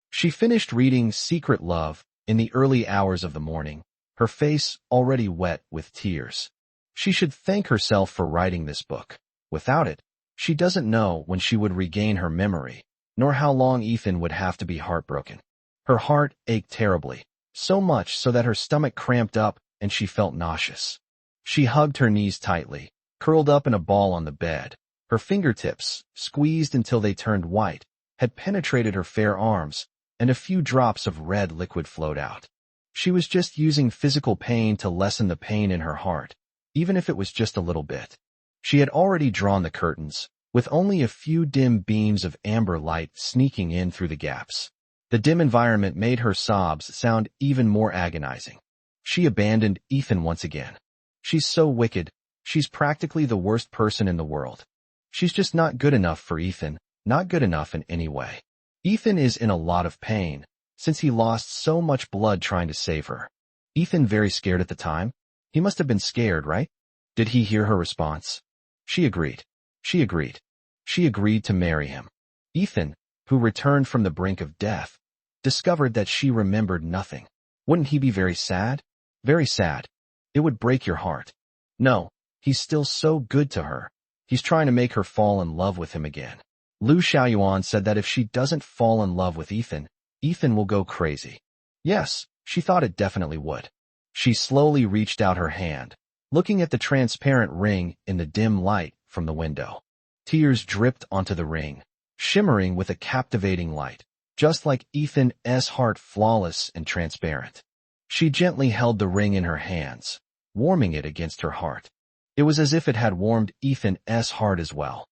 She finished reading Secret Love in the early hours of the morning, her face already wet with tears. She should thank herself for writing this book. Without it, she doesn't know when she would regain her memory, nor how long Ethan would have to be heartbroken. Her heart ached terribly, so much so that her stomach cramped up and she felt nauseous. She hugged her knees tightly, curled up in a ball on the bed. Her fingertips, squeezed until they turned white, had penetrated her fair arms, and a few drops of red liquid flowed out. She was just using physical pain to lessen the pain in her heart, even if it was just a little bit. She had already drawn the curtains, with only a few dim beams of amber light sneaking in through the gaps. The dim environment made her sobs sound even more agonizing. She abandoned Ethan once again. She's so wicked. She's practically the worst person in the world. She's just not good enough for Ethan, not good enough in any way. Ethan is in a lot of pain, since he lost so much blood trying to save her. Ethan very scared at the time? He must have been scared, right? Did he hear her response? She agreed. She agreed. She agreed to marry him. Ethan, who returned from the brink of death, discovered that she remembered nothing. Wouldn't he be very sad? Very sad. It would break your heart. No, he's still so good to her. He's trying to make her fall in love with him again. Lu Xiaoyuan said that if she doesn't fall in love with Ethan, Ethan will go crazy. Yes, she thought it definitely would. She slowly reached out her hand, looking at the transparent ring in the dim light from the window. Tears dripped onto the ring, shimmering with a captivating light, just like Ethan's heart, flawless and transparent. She gently held the ring in her hands, warming it against her heart. It was as if it had warmed Ethan's heart as well.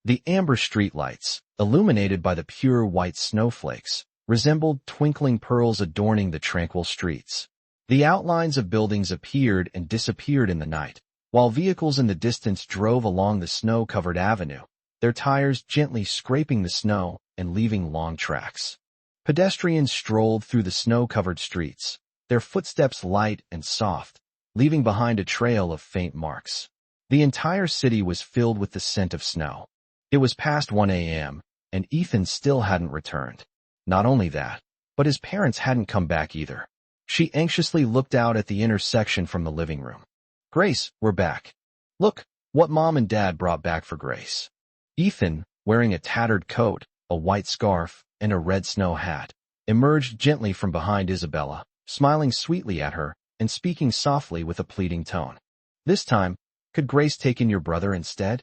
The amber streetlights, illuminated by the pure white snowflakes, resembled twinkling pearls adorning the tranquil streets. The outlines of buildings appeared and disappeared in the night, while vehicles in the distance drove along the snow-covered avenue, their tires gently scraping the snow and leaving long tracks. Pedestrians strolled through the snow-covered streets, their footsteps light and soft, leaving behind a trail of faint marks. The entire city was filled with the scent of snow. It was past 1 a.m., and Ethan still hadn't returned. Not only that, but his parents hadn't come back either. She anxiously looked out at the intersection from the living room. "Grace, we're back. Look, what Mom and Dad brought back for Grace." Ethan, wearing a tattered coat, a white scarf, and a red snow hat, emerged gently from behind Isabella, smiling sweetly at her and speaking softly with a pleading tone. "This time, could Grace take in your brother instead?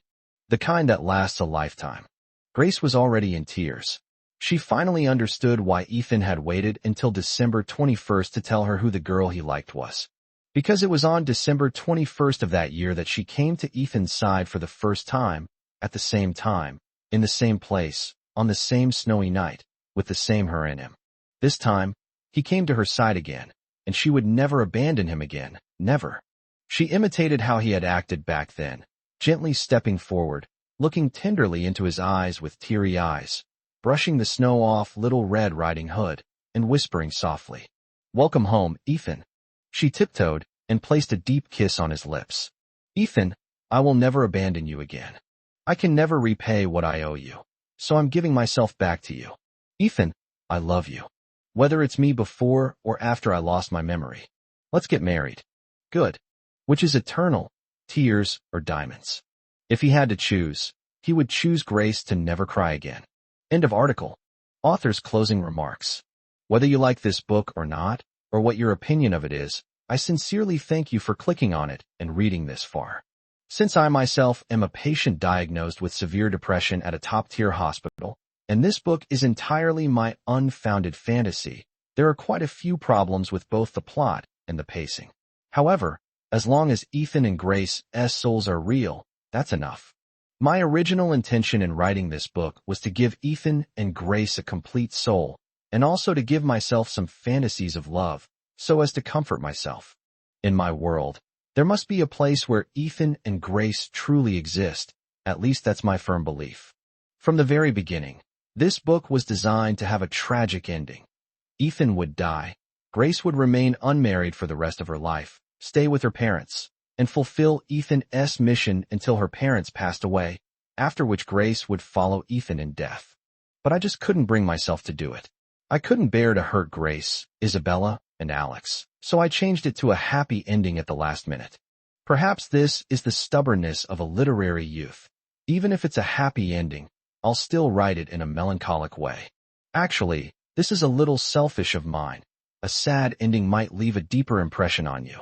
The kind that lasts a lifetime." Grace was already in tears. She finally understood why Ethan had waited until December 21st to tell her who the girl he liked was. Because it was on December 21st of that year that she came to Ethan's side for the first time, at the same time, in the same place, on the same snowy night, with the same her in him. This time, he came to her side again, and she would never abandon him again, never. She imitated how he had acted back then, gently stepping forward, looking tenderly into his eyes with teary eyes, brushing the snow off Little Red Riding Hood, and whispering softly, "Welcome home, Ethan." She tiptoed and placed a deep kiss on his lips. "Ethan, I will never abandon you again. I can never repay what I owe you, so I'm giving myself back to you. Ethan, I love you. Whether it's me before or after I lost my memory. Let's get married." Good. Which is eternal, tears or diamonds? If he had to choose, he would choose Grace to never cry again. End of article. Author's closing remarks. Whether you like this book or not, or what your opinion of it is, I sincerely thank you for clicking on it and reading this far. Since I myself am a patient diagnosed with severe depression at a top-tier hospital, and this book is entirely my unfounded fantasy, there are quite a few problems with both the plot and the pacing. However, as long as Ethan and Grace's souls are real, that's enough. My original intention in writing this book was to give Ethan and Grace a complete soul, and also to give myself some fantasies of love, so as to comfort myself. In my world, there must be a place where Ethan and Grace truly exist, at least that's my firm belief. From the very beginning, this book was designed to have a tragic ending. Ethan would die, Grace would remain unmarried for the rest of her life, stay with her parents, and fulfill Ethan's mission until her parents passed away, after which Grace would follow Ethan in death. But I just couldn't bring myself to do it. I couldn't bear to hurt Grace, Isabella, and Alex, so I changed it to a happy ending at the last minute. Perhaps this is the stubbornness of a literary youth. Even if it's a happy ending, I'll still write it in a melancholic way. Actually, this is a little selfish of mine. A sad ending might leave a deeper impression on you.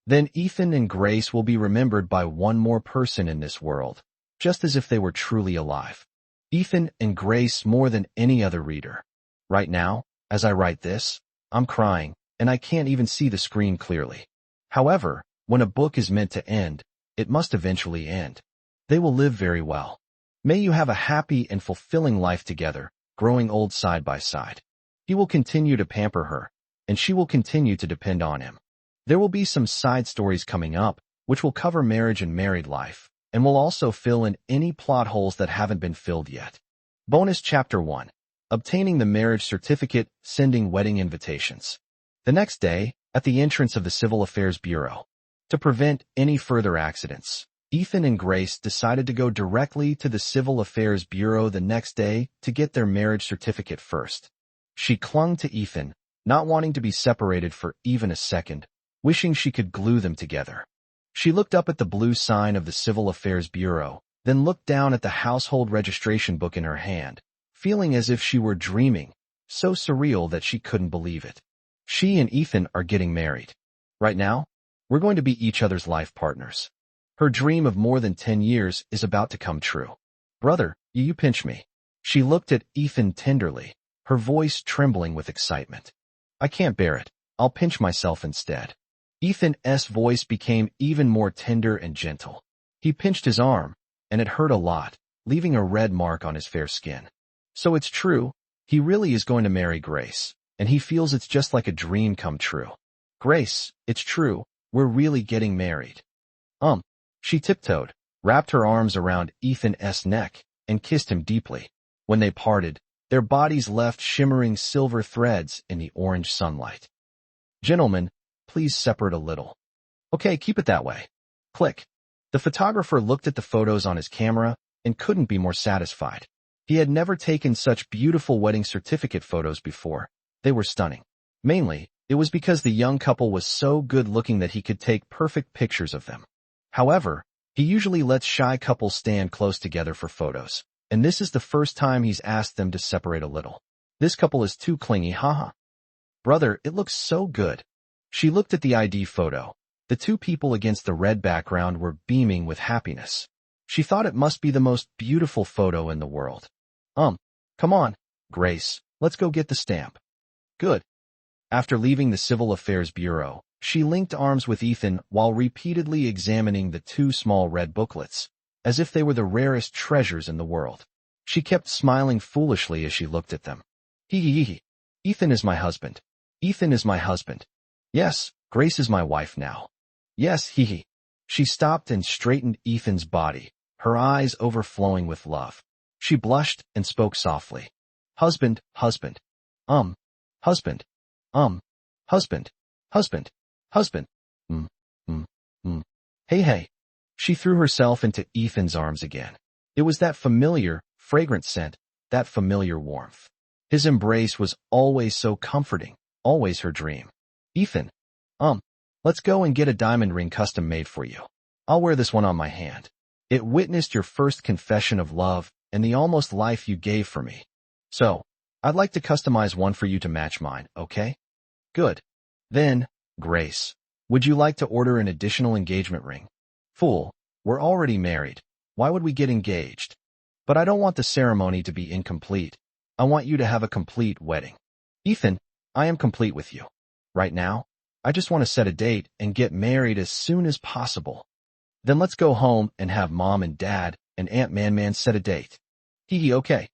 Then Ethan and Grace will be remembered by one more person in this world, just as if they were truly alive. Ethan and Grace more than any other reader. Right now, as I write this, I'm crying, and I can't even see the screen clearly. However, when a book is meant to end, it must eventually end. They will live very well. May you have a happy and fulfilling life together, growing old side by side. He will continue to pamper her, and she will continue to depend on him. There will be some side stories coming up, which will cover marriage and married life, and will also fill in any plot holes that haven't been filled yet. Bonus Chapter 1. Obtaining the marriage certificate, sending wedding invitations. The next day, at the entrance of the Civil Affairs Bureau. To prevent any further accidents, Ethan and Grace decided to go directly to the Civil Affairs Bureau the next day to get their marriage certificate first. She clung to Ethan, not wanting to be separated for even a second, wishing she could glue them together. She looked up at the blue sign of the Civil Affairs Bureau, then looked down at the household registration book in her hand, feeling as if she were dreaming, so surreal that she couldn't believe it. She and Ethan are getting married. Right now, we're going to be each other's life partners. Her dream of more than 10 years is about to come true. Brother, you pinch me. She looked at Ethan tenderly, her voice trembling with excitement. I can't bear it. I'll pinch myself instead. Ethan's voice became even more tender and gentle. He pinched his arm, and it hurt a lot, leaving a red mark on his fair skin. So it's true, he really is going to marry Grace, and he feels it's just like a dream come true. Grace, it's true, we're really getting married. She tiptoed, wrapped her arms around Ethan's neck, and kissed him deeply. When they parted, their bodies left shimmering silver threads in the orange sunlight. Gentlemen, please separate a little. Okay, keep it that way. Click. The photographer looked at the photos on his camera and couldn't be more satisfied. He had never taken such beautiful wedding certificate photos before. They were stunning. Mainly, it was because the young couple was so good-looking that he could take perfect pictures of them. However, he usually lets shy couples stand close together for photos, and this is the first time he's asked them to separate a little. This couple is too clingy, haha. Brother, it looks so good. She looked at the ID photo. The two people against the red background were beaming with happiness. She thought it must be the most beautiful photo in the world. Come on. Grace, let's go get the stamp. Good. After leaving the Civil Affairs Bureau, she linked arms with Ethan while repeatedly examining the two small red booklets, as if they were the rarest treasures in the world. She kept smiling foolishly as she looked at them. Hee hee hee. Ethan is my husband. Ethan is my husband. Yes, Grace is my wife now. Yes, hee hee. She stopped and straightened Ethan's body, her eyes overflowing with love. She blushed and spoke softly. Husband, husband. Husband. Husband. Husband. Husband. Mm, mm, mm. Hey, hey. She threw herself into Ethan's arms again. It was that familiar, fragrant scent, that familiar warmth. His embrace was always so comforting, always her dream. Ethan, let's go and get a diamond ring custom made for you. I'll wear this one on my hand. It witnessed your first confession of love and the almost life you gave for me. So, I'd like to customize one for you to match mine, okay? Good. Then, Grace, would you like to order an additional engagement ring? Fool, we're already married. Why would we get engaged? But I don't want the ceremony to be incomplete. I want you to have a complete wedding. Ethan, I am complete with you. Right now, I just want to set a date and get married as soon as possible. Then let's go home and have Mom and Dad and Aunt Man set a date. Hee hee, okay.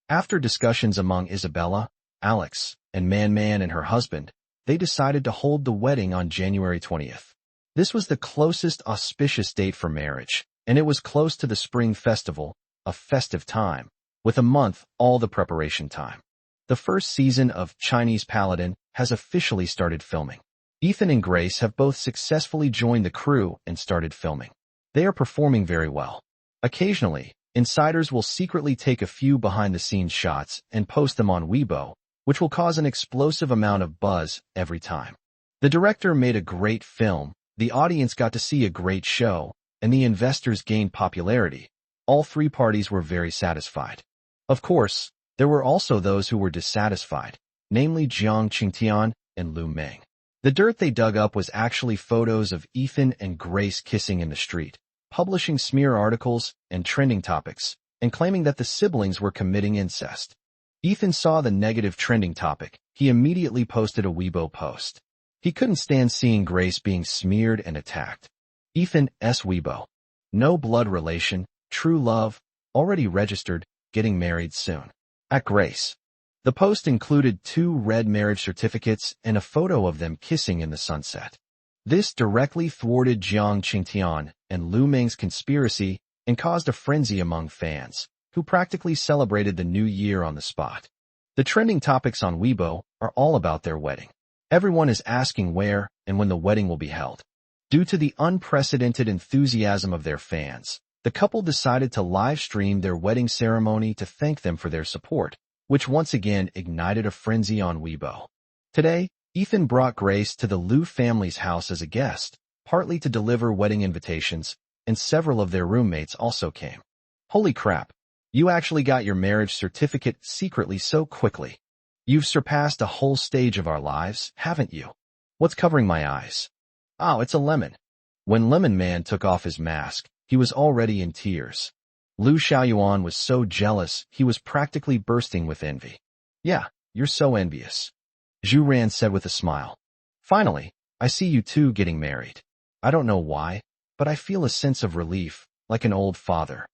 After discussions among Isabella, Alex, and Man and her husband, they decided to hold the wedding on January 20th. This was the closest auspicious date for marriage, and it was close to the Spring Festival, a festive time, with a month all the preparation time. The first season of Chinese Paladin has officially started filming. Ethan and Grace have both successfully joined the crew and started filming. They are performing very well. Occasionally, insiders will secretly take a few behind-the-scenes shots and post them on Weibo, which will cause an explosive amount of buzz every time. The director made a great film, the audience got to see a great show, and the investors gained popularity. All three parties were very satisfied. Of course, there were also those who were dissatisfied, namely Jiang Qingtian and Lu Meng. The dirt they dug up was actually photos of Ethan and Grace kissing in the street, publishing smear articles and trending topics, and claiming that the siblings were committing incest. Ethan saw the negative trending topic. He immediately posted a Weibo post. He couldn't stand seeing Grace being smeared and attacked. Ethan's Weibo. No blood relation, true love, already registered, getting married soon. At Grace. The post included 2 red marriage certificates and a photo of them kissing in the sunset. This directly thwarted Jiang Qingtian and Lu Meng's conspiracy and caused a frenzy among fans, who practically celebrated the new year on the spot. The trending topics on Weibo are all about their wedding. Everyone is asking where and when the wedding will be held. Due to the unprecedented enthusiasm of their fans, the couple decided to live stream their wedding ceremony to thank them for their support, which once again ignited a frenzy on Weibo. Today, Ethan brought Grace to the Lu family's house as a guest, partly to deliver wedding invitations, and several of their roommates also came. Holy crap! You actually got your marriage certificate secretly so quickly. You've surpassed a whole stage of our lives, haven't you? What's covering my eyes? Oh, it's a lemon. When Lemon Man took off his mask, he was already in tears. Lu Xiaoyuan was so jealous, he was practically bursting with envy. Yeah, you're so envious. Zhu Ran said with a smile. Finally, I see you two getting married. I don't know why, but I feel a sense of relief, like an old father.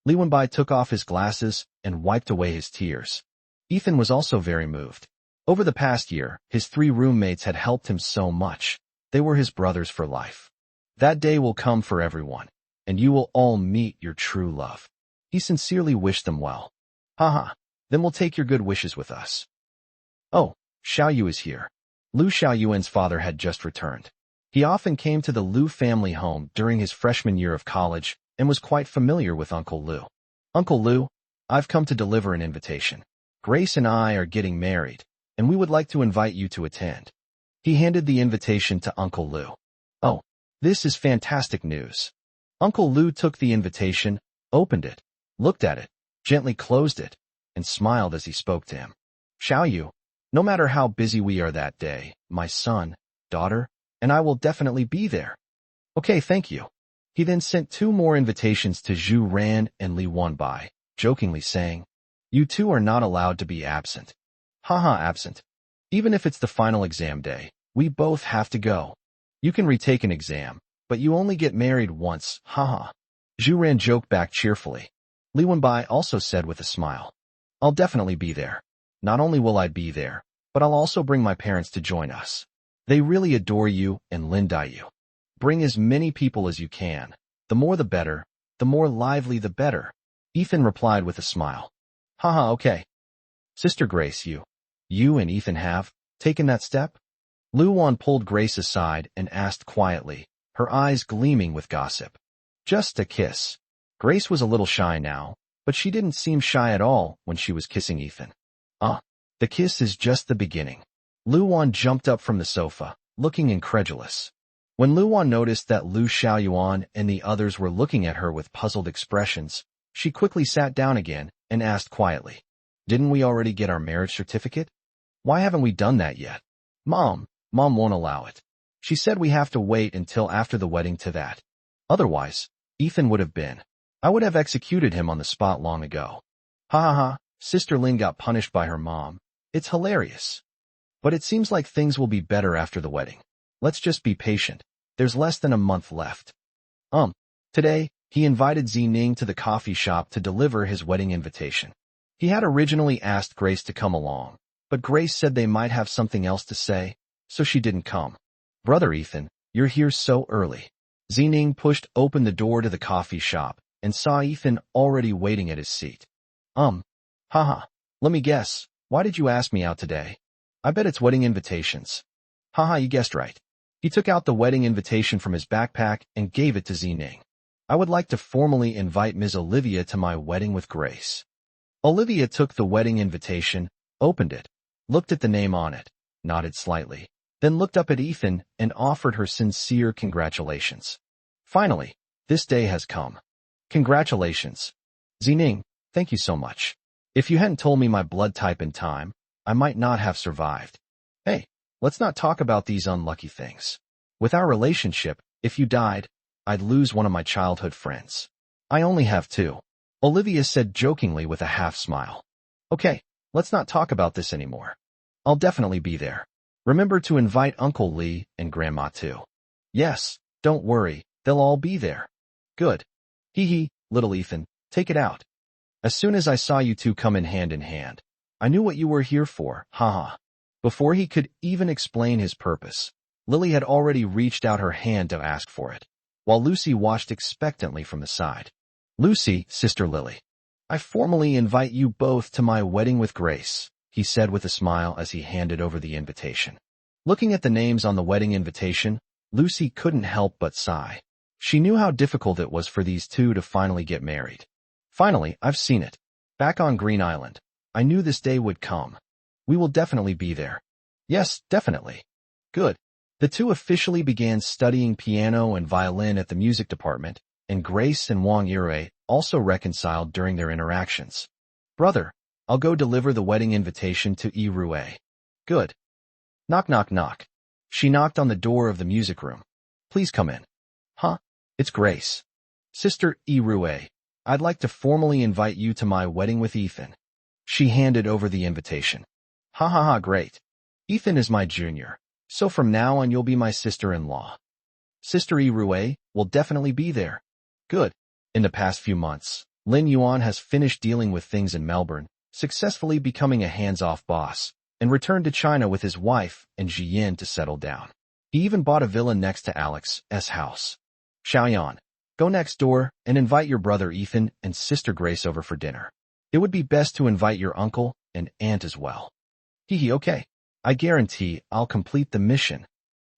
Li Wenbai took off his glasses and wiped away his tears. Ethan was also very moved. Over the past year, his 3 roommates had helped him so much. They were his brothers for life. That day will come for everyone, and you will all meet your true love. He sincerely wished them well. Haha, then we'll take your good wishes with us. Oh, Xiaoyu is here. Lu Xiaoyuan's father had just returned. He often came to the Lu family home during his freshman year of college and was quite familiar with Uncle Lu. Uncle Lu, I've come to deliver an invitation. Grace and I are getting married, and we would like to invite you to attend. He handed the invitation to Uncle Lu. Oh, this is fantastic news. Uncle Lu took the invitation, opened it, looked at it, gently closed it, and smiled as he spoke to him. Xiaoyu, no matter how busy we are that day, my son, daughter, and I will definitely be there. Okay, thank you. He then sent 2 more invitations to Zhu Ran and Li Wenbai, jokingly saying, You two are not allowed to be absent. Haha, absent. Even if it's the final exam day, we both have to go. You can retake an exam, but you only get married once, haha. Zhu Ran joked back cheerfully. Li Wenbai also said with a smile. I'll definitely be there. Not only will I be there, but I'll also bring my parents to join us. They really adore you and Lin Dai you. Bring as many people as you can. The more the better, the more lively the better. Ethan replied with a smile. Haha, okay. Sister Grace, you and Ethan have taken that step? Lu Wan pulled Grace aside and asked quietly, her eyes gleaming with gossip. Just a kiss. Grace was a little shy now, but she didn't seem shy at all when she was kissing Ethan. The kiss is just the beginning. Lu Wan jumped up from the sofa, looking incredulous. When Lu Wan noticed that Lu Xiaoyuan and the others were looking at her with puzzled expressions, she quickly sat down again and asked quietly, Didn't we already get our marriage certificate? Why haven't we done that yet? Mom won't allow it. She said we have to wait until after the wedding to that. Otherwise, Ethan would have been. I would have executed him on the spot long ago. Ha ha ha, Sister Lin got punished by her mom. It's hilarious. But it seems like things will be better after the wedding. Let's just be patient. There's less than a month left. Today, he invited Zining to the coffee shop to deliver his wedding invitation. He had originally asked Grace to come along, but Grace said they might have something else to say, so she didn't come. Brother Ethan, you're here so early. Zining pushed open the door to the coffee shop and saw Ethan already waiting at his seat. Haha, let me guess, why did you ask me out today? I bet it's wedding invitations. Haha, you guessed right. He took out the wedding invitation from his backpack and gave it to Zining. I would like to formally invite Ms. Olivia to my wedding with Grace. Olivia took the wedding invitation, opened it, looked at the name on it, nodded slightly, then looked up at Ethan and offered her sincere congratulations. Finally, this day has come. Congratulations. Zining, thank you so much. If you hadn't told me my blood type in time, I might not have survived. Hey, let's not talk about these unlucky things. With our relationship, if you died, I'd lose one of my childhood friends. I only have two. Olivia said jokingly with a half smile. Okay, let's not talk about this anymore. I'll definitely be there. Remember to invite Uncle Lee and Grandma too. Yes, don't worry, they'll all be there. Good. Hee hee, little Ethan, take it out. As soon as I saw you two come in hand, I knew what you were here for, haha. Before he could even explain his purpose, Lily had already reached out her hand to ask for it, while Lucy watched expectantly from the side. Lucy, Sister Lily, I formally invite you both to my wedding with Grace, he said with a smile as he handed over the invitation. Looking at the names on the wedding invitation, Lucy couldn't help but sigh. She knew how difficult it was for these two to finally get married. Finally, I've seen it. Back on Green Island. I knew this day would come. We will definitely be there. Yes, definitely. Good. The two officially began studying piano and violin at the music department, and Grace and Wang Yirui also reconciled during their interactions. Brother, I'll go deliver the wedding invitation to Yirui. Good. Knock knock knock. She knocked on the door of the music room. Please come in. Huh? It's Grace. Sister Yirui, I'd like to formally invite you to my wedding with Ethan. She handed over the invitation. Ha ha ha, great. Ethan is my junior, so from now on you'll be my sister-in-law. Sister Yirui will definitely be there. Good. In the past few months, Lin Yuan has finished dealing with things in Melbourne, successfully becoming a hands-off boss, and returned to China with his wife and Ji Yin to settle down. He even bought a villa next to Alex's house. Xiaoyan, go next door and invite your brother Ethan and sister Grace over for dinner. It would be best to invite your uncle and aunt as well. Hee okay. I guarantee I'll complete the mission.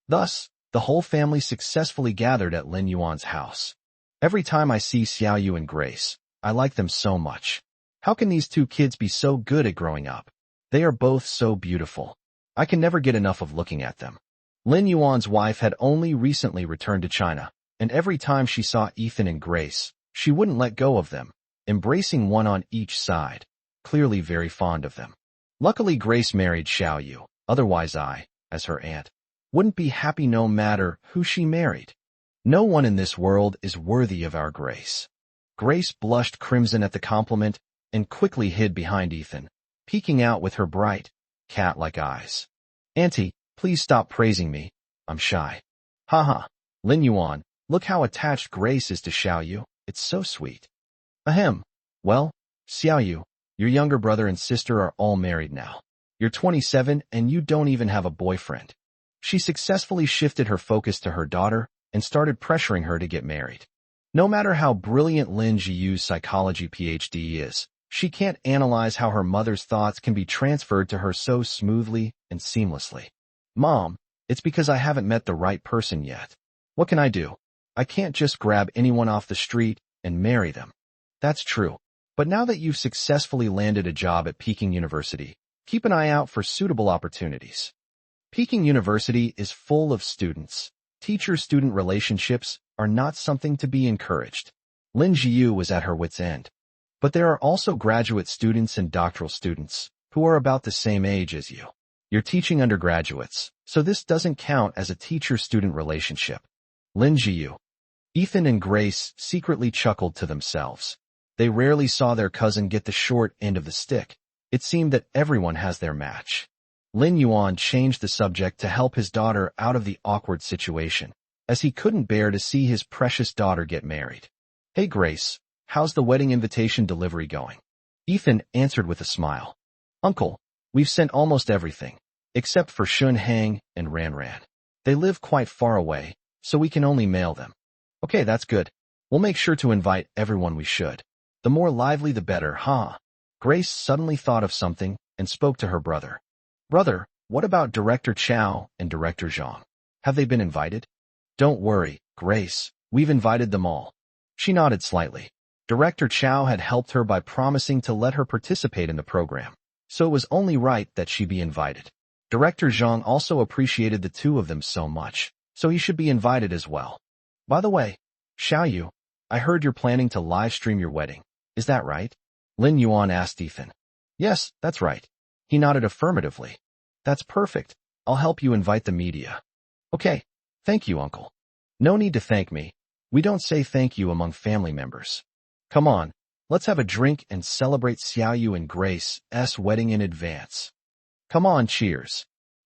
Thus, the whole family successfully gathered at Lin Yuan's house. Every time I see Xiaoyu and Grace, I like them so much. How can these two kids be so good at growing up? They are both so beautiful. I can never get enough of looking at them. Lin Yuan's wife had only recently returned to China, and every time she saw Ethan and Grace, she wouldn't let go of them, embracing one on each side, clearly very fond of them. Luckily Grace married Xiaoyu, otherwise I, as her aunt, wouldn't be happy no matter who she married. No one in this world is worthy of our Grace. Grace blushed crimson at the compliment and quickly hid behind Ethan, peeking out with her bright, cat-like eyes. Auntie, please stop praising me. I'm shy. Haha. Lin Yuan, look how attached Grace is to Xiaoyu. It's so sweet. Ahem. Well, Xiaoyu, your younger brother and sister are all married now. You're 27 and you don't even have a boyfriend. She successfully shifted her focus to her daughter and started pressuring her to get married. No matter how brilliant Lin Zhiyu's psychology PhD is, she can't analyze how her mother's thoughts can be transferred to her so smoothly and seamlessly. Mom, it's because I haven't met the right person yet. What can I do? I can't just grab anyone off the street and marry them. That's true. But now that you've successfully landed a job at Peking University, keep an eye out for suitable opportunities. Peking University is full of students. Teacher-student relationships are not something to be encouraged. Lin Zhiyu was at her wit's end. But there are also graduate students and doctoral students who are about the same age as you. You're teaching undergraduates, so this doesn't count as a teacher-student relationship. Lin Zhiyu. Ethan and Grace secretly chuckled to themselves. They rarely saw their cousin get the short end of the stick. It seemed that everyone has their match. Lin Yuan changed the subject to help his daughter out of the awkward situation, as he couldn't bear to see his precious daughter get married. Hey Grace, how's the wedding invitation delivery going? Ethan answered with a smile. Uncle, we've sent almost everything, except for Shun Hang and Ran Ran. They live quite far away, so we can only mail them. Okay, that's good. We'll make sure to invite everyone we should. The more lively the better, huh? Grace suddenly thought of something and spoke to her brother. Brother, what about Director Chow and Director Zhang? Have they been invited? Don't worry, Grace, we've invited them all. She nodded slightly. Director Chow had helped her by promising to let her participate in the program, so it was only right that she be invited. Director Zhang also appreciated the two of them so much, so he should be invited as well. By the way, Xiaoyu, I heard you're planning to live stream your wedding. Is that right? Lin Yuan asked Ethan. Yes, that's right. He nodded affirmatively. That's perfect. I'll help you invite the media. Okay. Thank you, Uncle. No need to thank me. We don't say thank you among family members. Come on, let's have a drink and celebrate Xiaoyu and Grace's wedding in advance. Come on, cheers.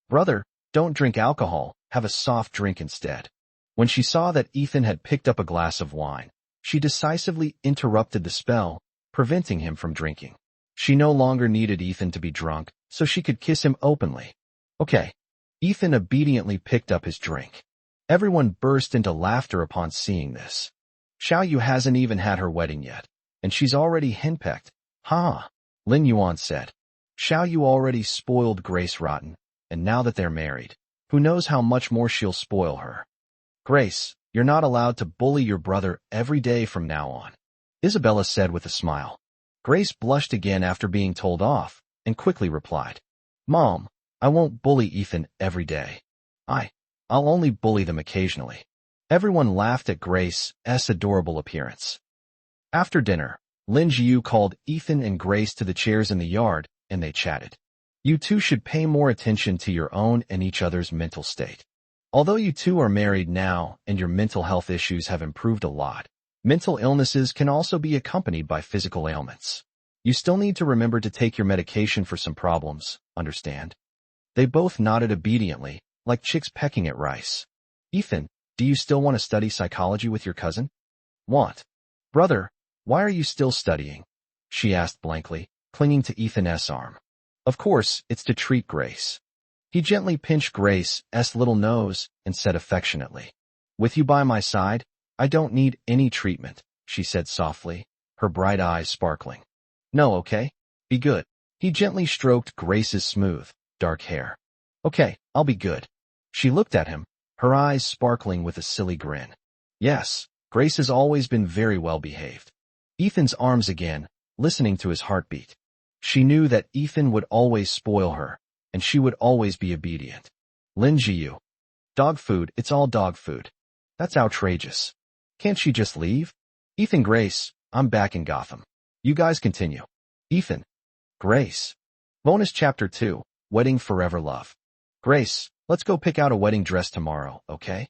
Brother, don't drink alcohol, have a soft drink instead. When she saw that Ethan had picked up a glass of wine, she decisively interrupted the spell, preventing him from drinking. She no longer needed Ethan to be drunk, so she could kiss him openly. Okay. Ethan obediently picked up his drink. Everyone burst into laughter upon seeing this. Xiaoyu hasn't even had her wedding yet, and she's already henpecked. Ha! Lin Yuan said. Xiaoyu already spoiled Grace rotten, and now that they're married, who knows how much more she'll spoil her. Grace, you're not allowed to bully your brother every day from now on, Isabella said with a smile. Grace blushed again after being told off, and quickly replied, Mom, I won't bully Ethan every day. I'll only bully them occasionally. Everyone laughed at Grace's adorable appearance. After dinner, Lin Zhiyu called Ethan and Grace to the chairs in the yard, and they chatted. You two should pay more attention to your own and each other's mental state. Although you two are married now and your mental health issues have improved a lot, mental illnesses can also be accompanied by physical ailments. You still need to remember to take your medication for some problems, understand? They both nodded obediently, like chicks pecking at rice. Ethan, do you still want to study psychology with your cousin? Want? Brother, why are you still studying? She asked blankly, clinging to Ethan's arm. Of course, it's to treat Grace. He gently pinched Grace's little nose and said affectionately, With you by my side, I don't need any treatment, she said softly, her bright eyes sparkling. No, okay? Be good. He gently stroked Grace's smooth, dark hair. Okay, I'll be good. She looked at him, her eyes sparkling with a silly grin. Yes, Grace has always been very well behaved. Ethan's arms again, listening to his heartbeat. She knew that Ethan would always spoil her, and she would always be obedient. Lin Zhiyu. Dog food, it's all dog food. That's outrageous. Can't she just leave? Ethan Grace, I'm back in Gotham. You guys continue. Ethan. Grace. Bonus Chapter 2, Wedding Forever Love. Grace, let's go pick out a wedding dress tomorrow, okay?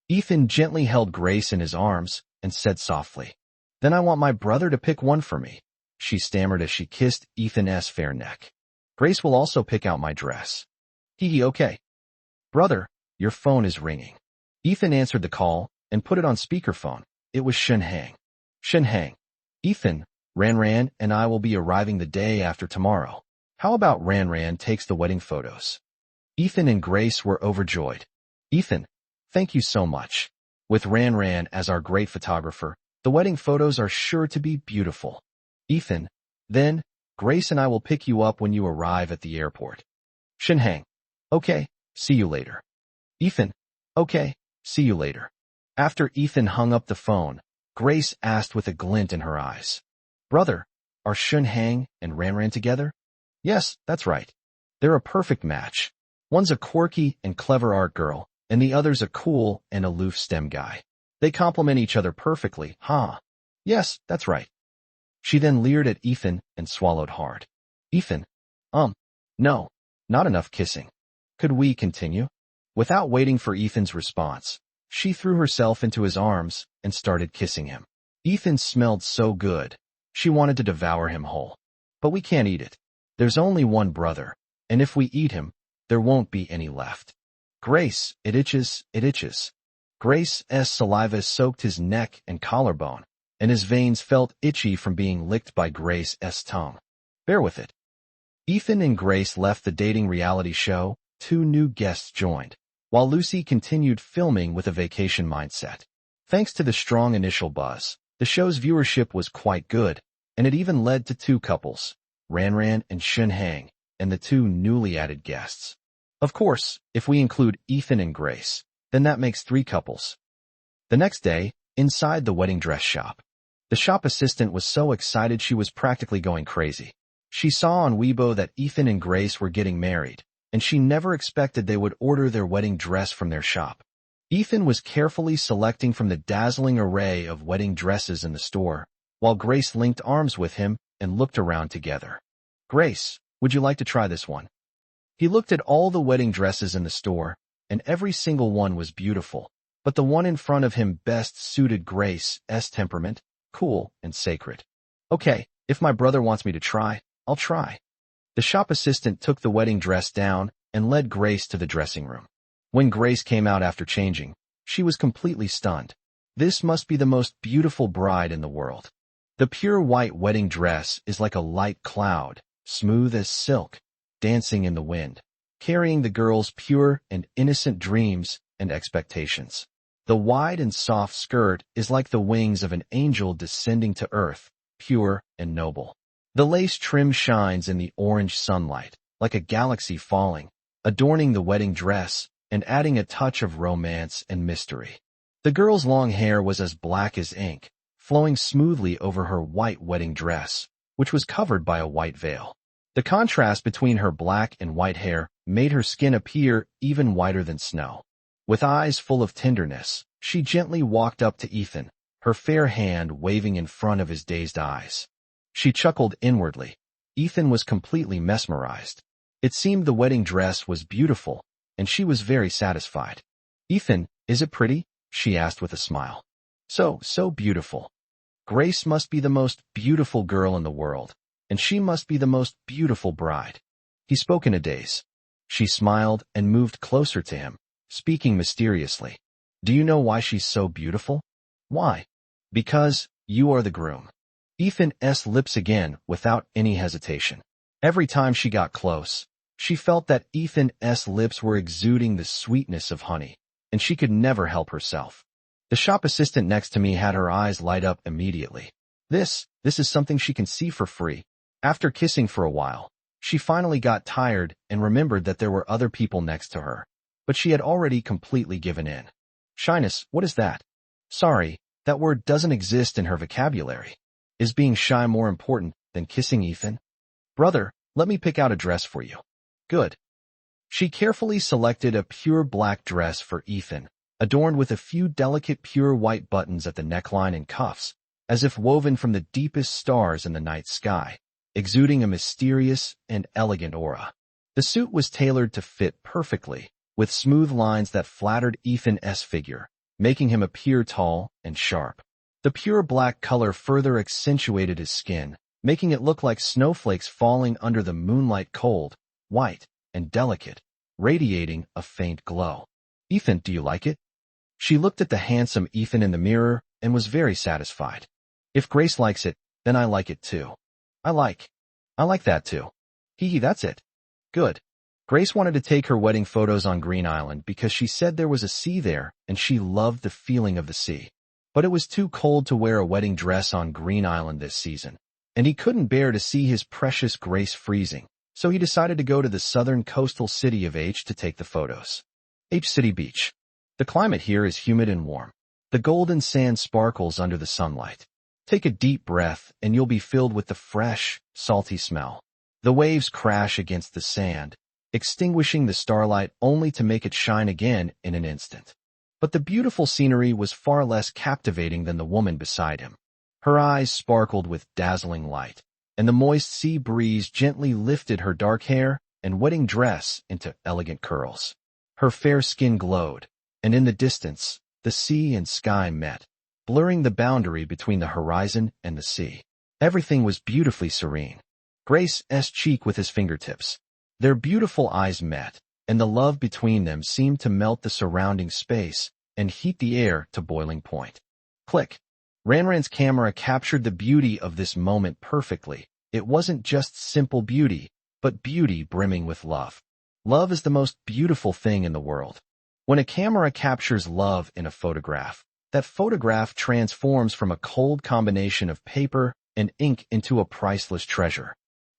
Ethan gently held Grace in his arms and said softly, Then I want my brother to pick one for me. she stammered as she kissed Ethan's fair neck. Grace will also pick out my dress. Hee okay. Brother, your phone is ringing. Ethan answered the call and put it on speakerphone. It was Shenhang. Shenhang. Ethan, Ran and I will be arriving the day after tomorrow. How about Ran takes the wedding photos? Ethan and Grace were overjoyed. Ethan, thank you so much. With Ran as our great photographer, the wedding photos are sure to be beautiful. Ethan, then, Grace and I will pick you up when you arrive at the airport. Shenhang. Okay, see you later. Ethan. Okay, see you later. After Ethan hung up the phone, Grace asked with a glint in her eyes. Brother, are Shenhang and Ran together? Yes, that's right. They're a perfect match. One's a quirky and clever art girl, and the other's a cool and aloof STEM guy. They complement each other perfectly, huh? Yes, that's right. She then leered at Ethan and swallowed hard. Ethan. No, not enough kissing. Could we continue? Without waiting for Ethan's response, she threw herself into his arms and started kissing him. Ethan smelled so good. She wanted to devour him whole. But we can't eat it. There's only one brother, and if we eat him, there won't be any left. Grace, it itches, it itches. Grace's saliva soaked his neck and collarbone, and his veins felt itchy from being licked by Grace's tongue. Bear with it. Ethan and Grace left the dating reality show. 2 new guests joined, while Lucy continued filming with a vacation mindset. Thanks to the strong initial buzz, the show's viewership was quite good, and it even led to 2 couples, Ran and Shenhang, and the 2 newly added guests. Of course, if we include Ethan and Grace, then that makes 3 couples. The next day, inside the wedding dress shop, the shop assistant was so excited she was practically going crazy. She saw on Weibo that Ethan and Grace were getting married, and she never expected they would order their wedding dress from their shop. Ethan was carefully selecting from the dazzling array of wedding dresses in the store, while Grace linked arms with him and looked around together. Grace, would you like to try this one? He looked at all the wedding dresses in the store, and every single one was beautiful, but the one in front of him best suited Grace's temperament, cool and sacred. Okay, if my brother wants me to try, I'll try. The shop assistant took the wedding dress down and led Grace to the dressing room. When Grace came out after changing, she was completely stunned. This must be the most beautiful bride in the world. The pure white wedding dress is like a light cloud, smooth as silk, dancing in the wind, carrying the girl's pure and innocent dreams and expectations. The wide and soft skirt is like the wings of an angel descending to earth, pure and noble. The lace trim shines in the orange sunlight, like a galaxy falling, adorning the wedding dress and adding a touch of romance and mystery. The girl's long hair was as black as ink, flowing smoothly over her white wedding dress, which was covered by a white veil. The contrast between her black and white hair made her skin appear even whiter than snow. With eyes full of tenderness, she gently walked up to Ethan, her fair hand waving in front of his dazed eyes. She chuckled inwardly. Ethan was completely mesmerized. It seemed the wedding dress was beautiful, and she was very satisfied. Ethan, is it pretty? She asked with a smile. So beautiful. Grace must be the most beautiful girl in the world, and she must be the most beautiful bride. He spoke in a daze. She smiled and moved closer to him, speaking mysteriously. Do you know why she's so beautiful? Why? Because you are the groom. Ethan's lips again without any hesitation. Every time she got close, she felt that Ethan's lips were exuding the sweetness of honey, and she could never help herself. The shop assistant next to me had her eyes light up immediately. This is something she can see for free. After kissing for a while, she finally got tired and remembered that there were other people next to her, but she had already completely given in. Shyness, what is that? Sorry, that word doesn't exist in her vocabulary. Is being shy more important than kissing Ethan? Brother, let me pick out a dress for you. Good. She carefully selected a pure black dress for Ethan, adorned with a few delicate pure white buttons at the neckline and cuffs, as if woven from the deepest stars in the night sky, exuding a mysterious and elegant aura. The suit was tailored to fit perfectly, with smooth lines that flattered Ethan's figure, making him appear tall and sharp. The pure black color further accentuated his skin, making it look like snowflakes falling under the moonlight, cold, white, and delicate, radiating a faint glow. "Ethan, do you like it?" She looked at the handsome Ethan in the mirror and was very satisfied. "If Grace likes it, then I like it too. I like that too. Hee, that's it. Good." Grace wanted to take her wedding photos on Green Island because she said there was a sea there and she loved the feeling of the sea. But it was too cold to wear a wedding dress on Green Island this season, and he couldn't bear to see his precious Grace freezing, so he decided to go to the southern coastal city of H to take the photos. H City Beach. The climate here is humid and warm. The golden sand sparkles under the sunlight. Take a deep breath and you'll be filled with the fresh, salty smell. The waves crash against the sand, extinguishing the starlight only to make it shine again in an instant. But the beautiful scenery was far less captivating than the woman beside him. Her eyes sparkled with dazzling light, and the moist sea breeze gently lifted her dark hair and wedding dress into elegant curls. Her fair skin glowed, and in the distance, the sea and sky met, blurring the boundary between the horizon and the sea. Everything was beautifully serene. Grace's cheek with his fingertips. Their beautiful eyes met, and the love between them seemed to melt the surrounding space and heat the air to boiling point. Click. Ranran's camera captured the beauty of this moment perfectly. It wasn't just simple beauty, but beauty brimming with love. Love is the most beautiful thing in the world. When a camera captures love in a photograph, that photograph transforms from a cold combination of paper and ink into a priceless treasure.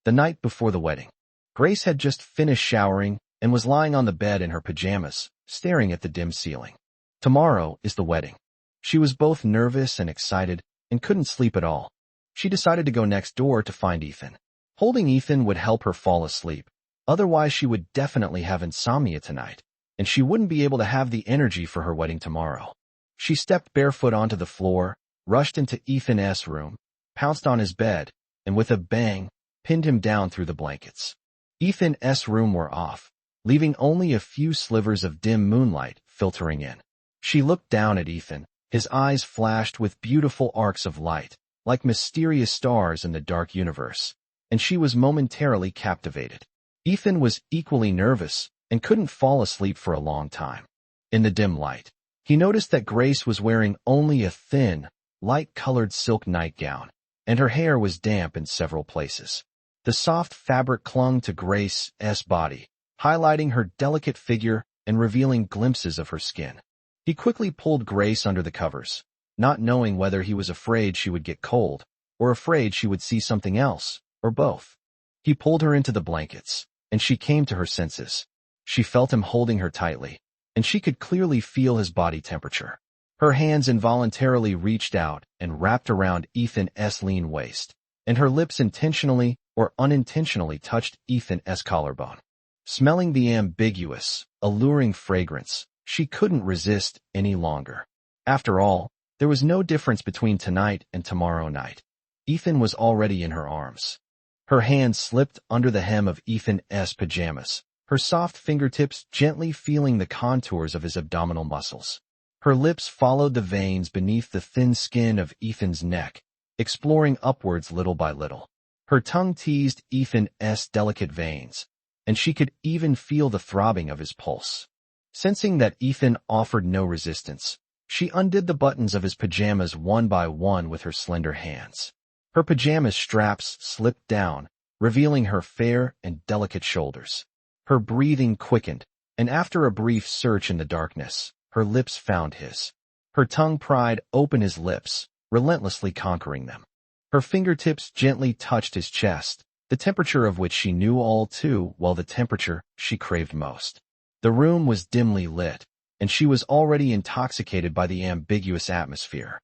The night before the wedding, Grace had just finished showering and was lying on the bed in her pajamas, staring at the dim ceiling. Tomorrow is the wedding. She was both nervous and excited and couldn't sleep at all. She decided to go next door to find Ethan. Holding Ethan would help her fall asleep. Otherwise, she would definitely have insomnia tonight, and she wouldn't be able to have the energy for her wedding tomorrow. She stepped barefoot onto the floor, rushed into Ethan's room, pounced on his bed, and with a bang, pinned him down through the blankets. Ethan's room were off, leaving only a few slivers of dim moonlight filtering in. She looked down at Ethan. His eyes flashed with beautiful arcs of light, like mysterious stars in the dark universe, and she was momentarily captivated. Ethan was equally nervous and couldn't fall asleep for a long time. In the dim light, he noticed that Grace was wearing only a thin, light-colored silk nightgown, and her hair was damp in several places. The soft fabric clung to Grace's body, highlighting her delicate figure and revealing glimpses of her skin. He quickly pulled Grace under the covers, not knowing whether he was afraid she would get cold or afraid she would see something else, or both. He pulled her into the blankets, and she came to her senses. She felt him holding her tightly, and she could clearly feel his body temperature. Her hands involuntarily reached out and wrapped around Ethan's lean waist, and her lips intentionally or unintentionally touched Ethan's collarbone. Smelling the ambiguous, alluring fragrance, she couldn't resist any longer. After all, there was no difference between tonight and tomorrow night. Ethan was already in her arms. Her hand slipped under the hem of Ethan's pajamas, her soft fingertips gently feeling the contours of his abdominal muscles. Her lips followed the veins beneath the thin skin of Ethan's neck, exploring upwards little by little. Her tongue teased Ethan's delicate veins, and she could even feel the throbbing of his pulse. Sensing that Ethan offered no resistance, she undid the buttons of his pajamas one by one with her slender hands. Her pajama straps slipped down, revealing her fair and delicate shoulders. Her breathing quickened, and after a brief search in the darkness, her lips found his. Her tongue pried open his lips, relentlessly conquering them. Her fingertips gently touched his chest, the temperature of which she knew all too well, the temperature she craved most. The room was dimly lit, and she was already intoxicated by the ambiguous atmosphere.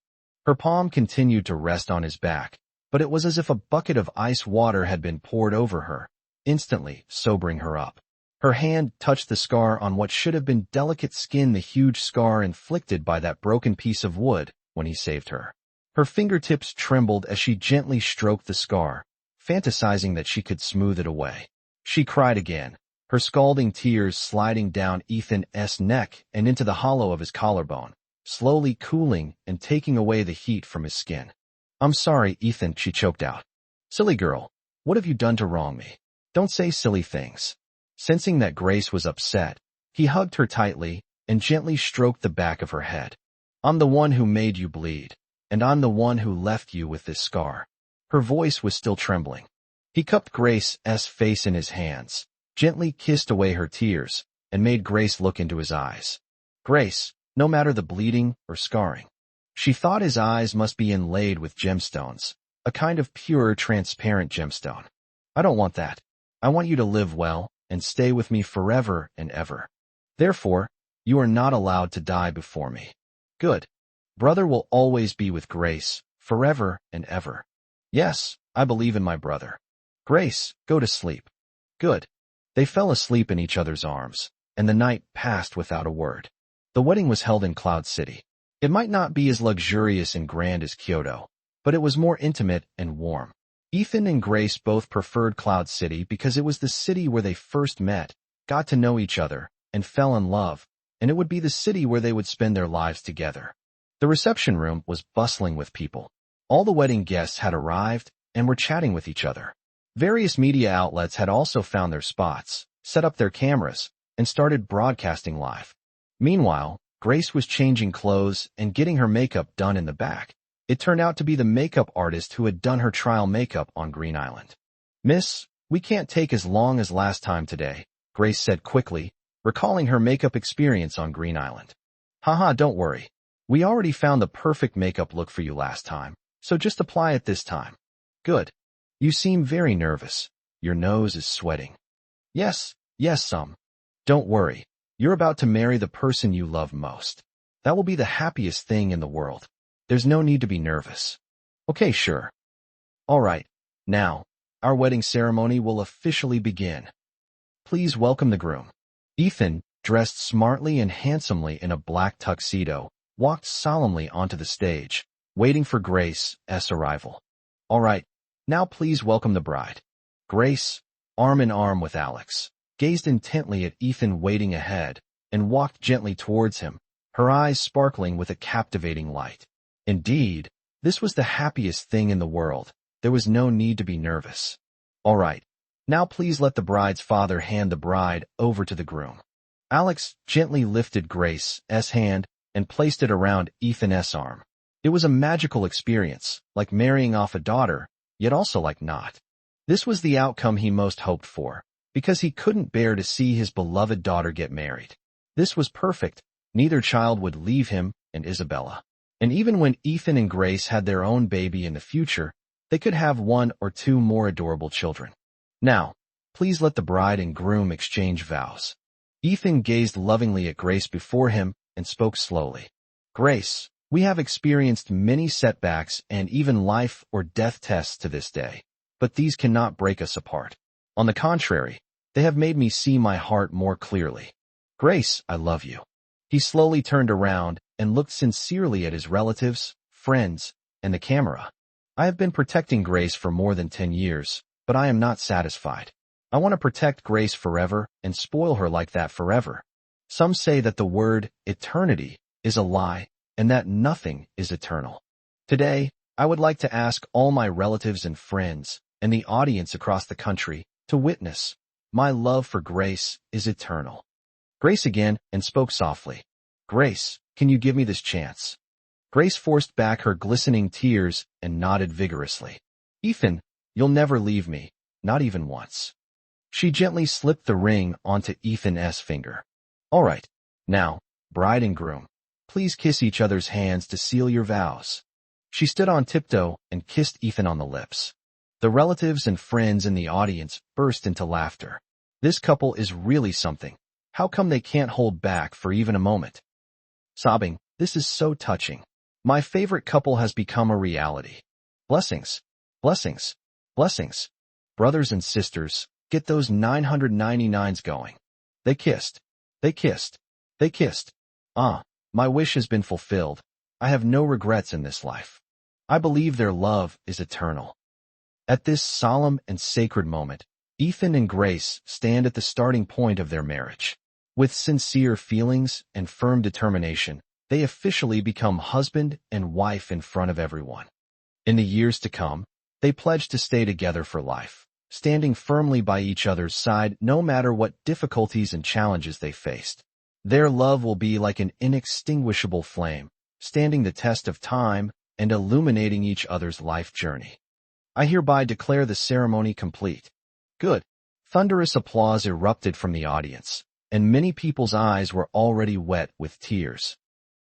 Her palm continued to rest on his back, but it was as if a bucket of ice water had been poured over her, instantly sobering her up. Her hand touched the scar on what should have been delicate skin, the huge scar inflicted by that broken piece of wood when he saved her. Her fingertips trembled as she gently stroked the scar, fantasizing that she could smooth it away. She cried again, her scalding tears sliding down Ethan's neck and into the hollow of his collarbone, slowly cooling and taking away the heat from his skin. "I'm sorry, Ethan," she choked out. Silly girl, what have you done to wrong me? Don't say silly things. Sensing that Grace was upset, he hugged her tightly and gently stroked the back of her head. I'm the one who made you bleed, and I'm the one who left you with this scar. Her voice was still trembling. He cupped Grace's face in his hands, gently kissed away her tears, and made Grace look into his eyes. Grace, no matter the bleeding or scarring. She thought his eyes must be inlaid with gemstones, a kind of pure, transparent gemstone. I don't want that. I want you to live well and stay with me forever and ever. Therefore, you are not allowed to die before me. Good. Brother will always be with Grace, forever and ever. Yes, I believe in my brother. Grace, go to sleep. Good. They fell asleep in each other's arms, and the night passed without a word. The wedding was held in Cloud City. It might not be as luxurious and grand as Kyoto, but it was more intimate and warm. Ethan and Grace both preferred Cloud City because it was the city where they first met, got to know each other, and fell in love, and it would be the city where they would spend their lives together. The reception room was bustling with people. All the wedding guests had arrived and were chatting with each other. Various media outlets had also found their spots, set up their cameras, and started broadcasting live. Meanwhile, Grace was changing clothes and getting her makeup done in the back. It turned out to be the makeup artist who had done her trial makeup on Green Island. Miss, we can't take as long as last time today, Grace said quickly, recalling her makeup experience on Green Island. Haha, don't worry. We already found the perfect makeup look for you last time, so just apply it this time. Good. You seem very nervous. Your nose is sweating. Yes, some. Don't worry. You're about to marry the person you love most. That will be the happiest thing in the world. There's no need to be nervous. Okay, sure. All right. Now, our wedding ceremony will officially begin. Please welcome the groom. Ethan, dressed smartly and handsomely in a black tuxedo, walked solemnly onto the stage, waiting for Grace's arrival. All right. Now please welcome the bride. Grace, arm in arm with Alex, gazed intently at Ethan waiting ahead and walked gently towards him, her eyes sparkling with a captivating light. Indeed, this was the happiest thing in the world. There was no need to be nervous. All right. Now please let the bride's father hand the bride over to the groom. Alex gently lifted Grace's hand and placed it around Ethan's arm. It was a magical experience, like marrying off a daughter, yet also like not. This was the outcome he most hoped for, because he couldn't bear to see his beloved daughter get married. This was perfect. Neither child would leave him and Isabella. And even when Ethan and Grace had their own baby in the future, they could have 1 or 2 more adorable children. Now, please let the bride and groom exchange vows. Ethan gazed lovingly at Grace before him and spoke slowly. Grace, we have experienced many setbacks and even life or death tests to this day, but these cannot break us apart. On the contrary, they have made me see my heart more clearly. Grace, I love you. He slowly turned around and looked sincerely at his relatives, friends, and the camera. I have been protecting Grace for more than 10 years, but I am not satisfied. I want to protect Grace forever and spoil her like that forever. Some say that the word eternity is a lie and that nothing is eternal. Today, I would like to ask all my relatives and friends and the audience across the country to witness my love for Grace is eternal. Grace again and spoke softly. Grace, can you give me this chance? Grace forced back her glistening tears and nodded vigorously. Ethan, you'll never leave me, not even once. She gently slipped the ring onto Ethan's finger. All right, now, bride and groom, please kiss each other's hands to seal your vows. She stood on tiptoe and kissed Ethan on the lips. The relatives and friends in the audience burst into laughter. This couple is really something. How come they can't hold back for even a moment? Sobbing, this is so touching. My favorite couple has become a reality. Blessings, blessings, blessings. Brothers and sisters, get those 999s going. They kissed. They kissed. They kissed. My wish has been fulfilled. I have no regrets in this life. I believe their love is eternal. At this solemn and sacred moment, Ethan and Grace stand at the starting point of their marriage. With sincere feelings and firm determination, they officially become husband and wife in front of everyone. In the years to come, They pledged to stay together for life, standing firmly by each other's side no matter what difficulties and challenges they faced. Their love will be like an inextinguishable flame, standing the test of time and illuminating each other's life journey. I hereby declare the ceremony complete. Good. Thunderous applause erupted from the audience, and many people's eyes were already wet with tears.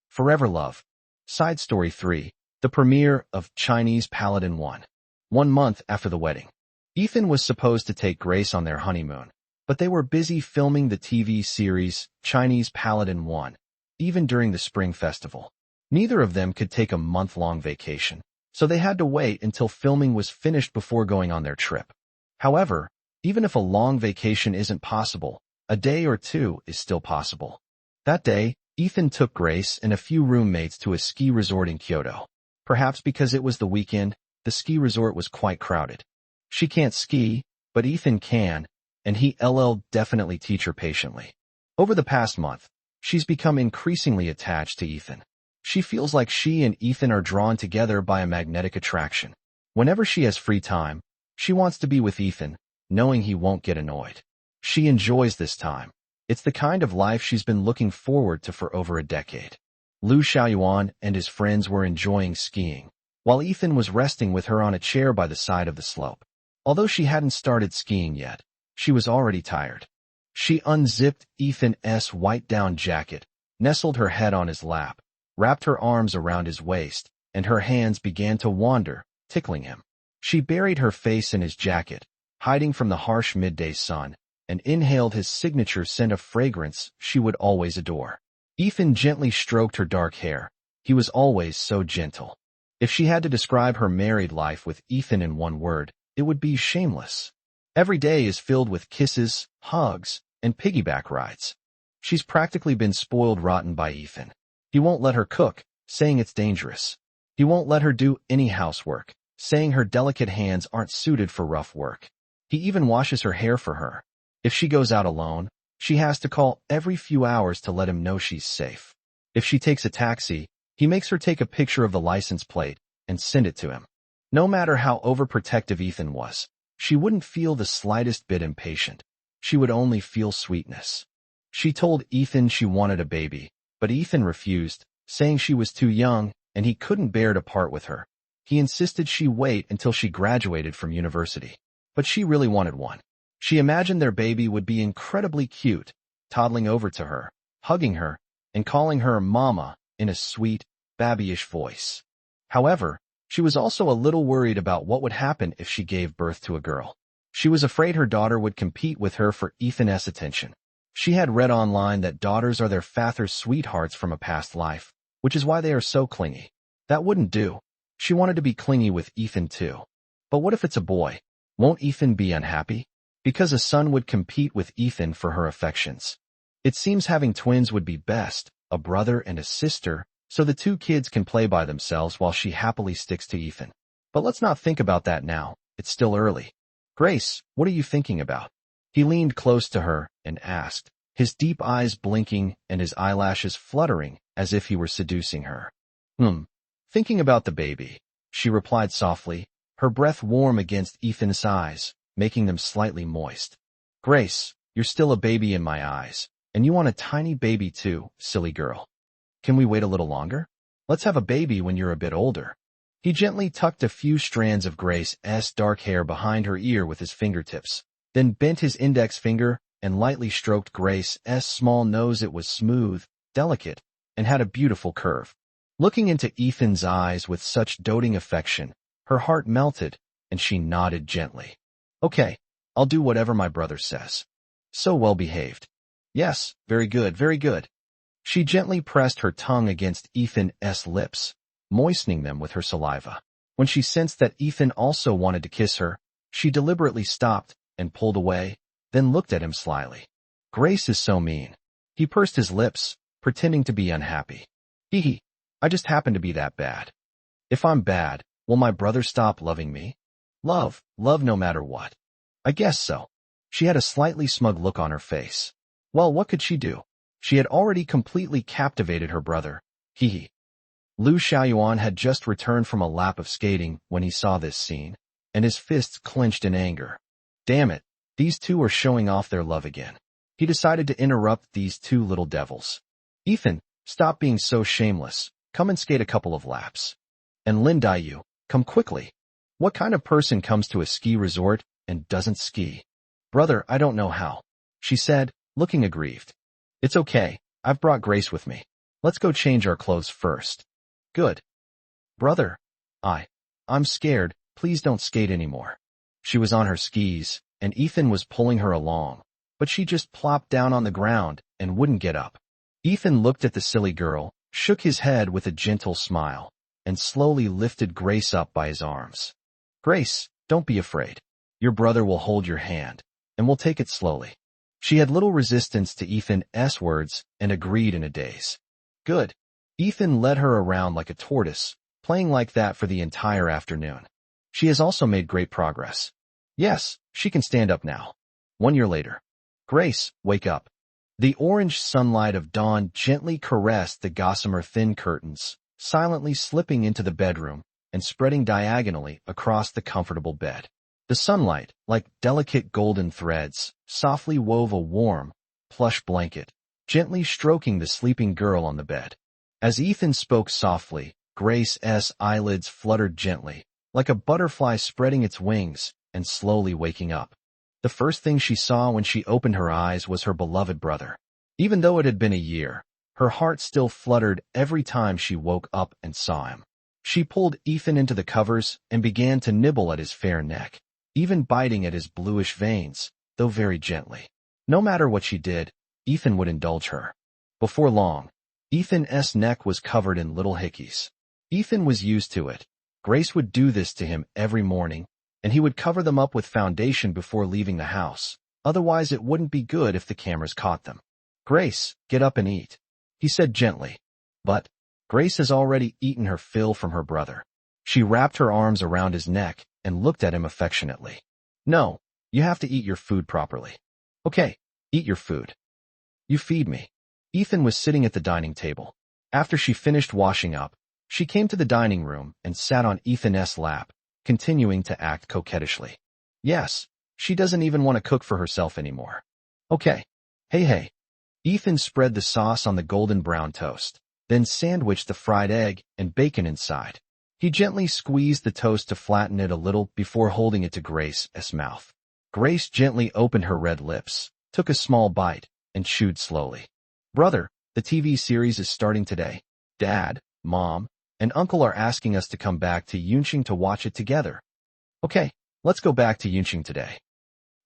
Forever Love. Side Story 3. The premiere of Chinese Paladin 1. 1 month after the wedding. Ethan was supposed to take Grace on their honeymoon, but they were busy filming the TV series Chinese Paladin 1, even during the Spring Festival. Neither of them could take a month-long vacation, so they had to wait until filming was finished before going on their trip. However, even if a long vacation isn't possible, a day or two is still possible. That day, Ethan took Grace and a few roommates to a ski resort in Kyoto. Perhaps because it was the weekend, the ski resort was quite crowded. She can't ski, but Ethan can, and he'll definitely teach her patiently. Over the past month, she's become increasingly attached to Ethan. She feels like she and Ethan are drawn together by a magnetic attraction. Whenever she has free time, she wants to be with Ethan, knowing he won't get annoyed. She enjoys this time. It's the kind of life she's been looking forward to for over a decade. Liu Xiaoyuan and his friends were enjoying skiing, while Ethan was resting with her on a chair by the side of the slope. Although she hadn't started skiing yet, she was already tired. She unzipped Ethan's white down jacket, nestled her head on his lap, wrapped her arms around his waist, and her hands began to wander, tickling him. She buried her face in his jacket, hiding from the harsh midday sun, and inhaled his signature scent of fragrance she would always adore. Ethan gently stroked her dark hair. He was always so gentle. If she had to describe her married life with Ethan in one word, it would be shameless. Every day is filled with kisses, hugs, and piggyback rides. She's practically been spoiled rotten by Ethan. He won't let her cook, saying it's dangerous. He won't let her do any housework, saying her delicate hands aren't suited for rough work. He even washes her hair for her. If she goes out alone, she has to call every few hours to let him know she's safe. If she takes a taxi, he makes her take a picture of the license plate and send it to him. No matter how overprotective Ethan was, she wouldn't feel the slightest bit impatient. She would only feel sweetness. She told Ethan she wanted a baby, but Ethan refused, saying she was too young and he couldn't bear to part with her. He insisted she wait until she graduated from university. But she really wanted one. She imagined their baby would be incredibly cute, toddling over to her, hugging her, and calling her Mama in a sweet, babyish voice. However, she was also a little worried about what would happen if she gave birth to a girl. She was afraid her daughter would compete with her for Ethan's attention. She had read online that daughters are their father's sweethearts from a past life, which is why they are so clingy. That wouldn't do. She wanted to be clingy with Ethan too. But what if it's a boy? Won't Ethan be unhappy? Because a son would compete with Ethan for her affections. It seems having twins would be best, a brother and a sister, so the two kids can play by themselves while she happily sticks to Ethan. But let's not think about that now. It's still early. Grace, what are you thinking about? He leaned close to her and asked, his deep eyes blinking and his eyelashes fluttering as if he were seducing her. Thinking about the baby, she replied softly, her breath warm against Ethan's eyes, making them slightly moist. Grace, you're still a baby in my eyes, and you want a tiny baby too, silly girl. Can we wait a little longer? Let's have a baby when you're a bit older. He gently tucked a few strands of Grace's dark hair behind her ear with his fingertips, then bent his index finger and lightly stroked Grace's small nose. It was smooth, delicate, and had a beautiful curve. Looking into Ethan's eyes with such doting affection, her heart melted, and she nodded gently. Okay, I'll do whatever my brother says. So well behaved. Yes, very good, very good. She gently pressed her tongue against Ethan's lips, moistening them with her saliva. When she sensed that Ethan also wanted to kiss her, she deliberately stopped and pulled away, then looked at him slyly. Grace is so mean. He pursed his lips, pretending to be unhappy. Hee, I just happen to be that bad. If I'm bad, will my brother stop loving me? Love no matter what. I guess so. She had a slightly smug look on her face. Well, what could she do? She had already completely captivated her brother. Liu Xiaoyuan had just returned from a lap of skating when he saw this scene. and his fists clenched in anger. Damn it, these two are showing off their love again. He decided to interrupt these two little devils. Ethan, stop being so shameless. Come and skate a couple of laps. And Lin Dayu, come quickly. What kind of person comes to a ski resort and doesn't ski? Brother, I don't know how, she said, looking aggrieved. It's okay, I've brought Grace with me. Let's go change our clothes first. Good. Brother, I'm scared, please don't skate anymore. She was on her skis, and Ethan was pulling her along, but she just plopped down on the ground and wouldn't get up. Ethan looked at the silly girl, shook his head with a gentle smile, and slowly lifted Grace up by his arms. Grace, don't be afraid. Your brother will hold your hand, and we'll take it slowly. She had little resistance to Ethan's words and agreed in a daze. Good. Ethan led her around like a tortoise, playing like that for the entire afternoon. She has also made great progress. Yes, she can stand up now. 1 year later. Grace, wake up. The orange sunlight of dawn gently caressed the gossamer thin curtains, silently slipping into the bedroom and spreading diagonally across the comfortable bed. The sunlight, like delicate golden threads, softly wove a warm, plush blanket, gently stroking the sleeping girl on the bed. As Ethan spoke softly, Grace's eyelids fluttered gently, like a butterfly spreading its wings and slowly waking up. The first thing she saw when she opened her eyes was her beloved brother. Even though it had been a year, her heart still fluttered every time she woke up and saw him. She pulled Ethan into the covers and began to nibble at his fair neck, even biting at his bluish veins, though very gently. No matter what she did, Ethan would indulge her. Before long, Ethan's neck was covered in little hickeys. Ethan was used to it. Grace would do this to him every morning, and he would cover them up with foundation before leaving the house. Otherwise, it wouldn't be good if the cameras caught them. Grace, get up and eat, he said gently. But Grace has already eaten her fill from her brother. She wrapped her arms around his neck and looked at him affectionately. No, you have to eat your food properly. Okay, eat your food. You feed me. Ethan was sitting at the dining table. After she finished washing up, she came to the dining room and sat on Ethan's lap, continuing to act coquettishly. Yes, she doesn't even want to cook for herself anymore. Okay. Hey. Ethan spread the sauce on the golden brown toast, then sandwiched the fried egg and bacon inside. He gently squeezed the toast to flatten it a little before holding it to Grace's mouth. Grace gently opened her red lips, took a small bite, and chewed slowly. Brother, the TV series is starting today. Dad, Mom, and Uncle are asking us to come back to Yunqing to watch it together. Okay, let's go back to Yunqing today.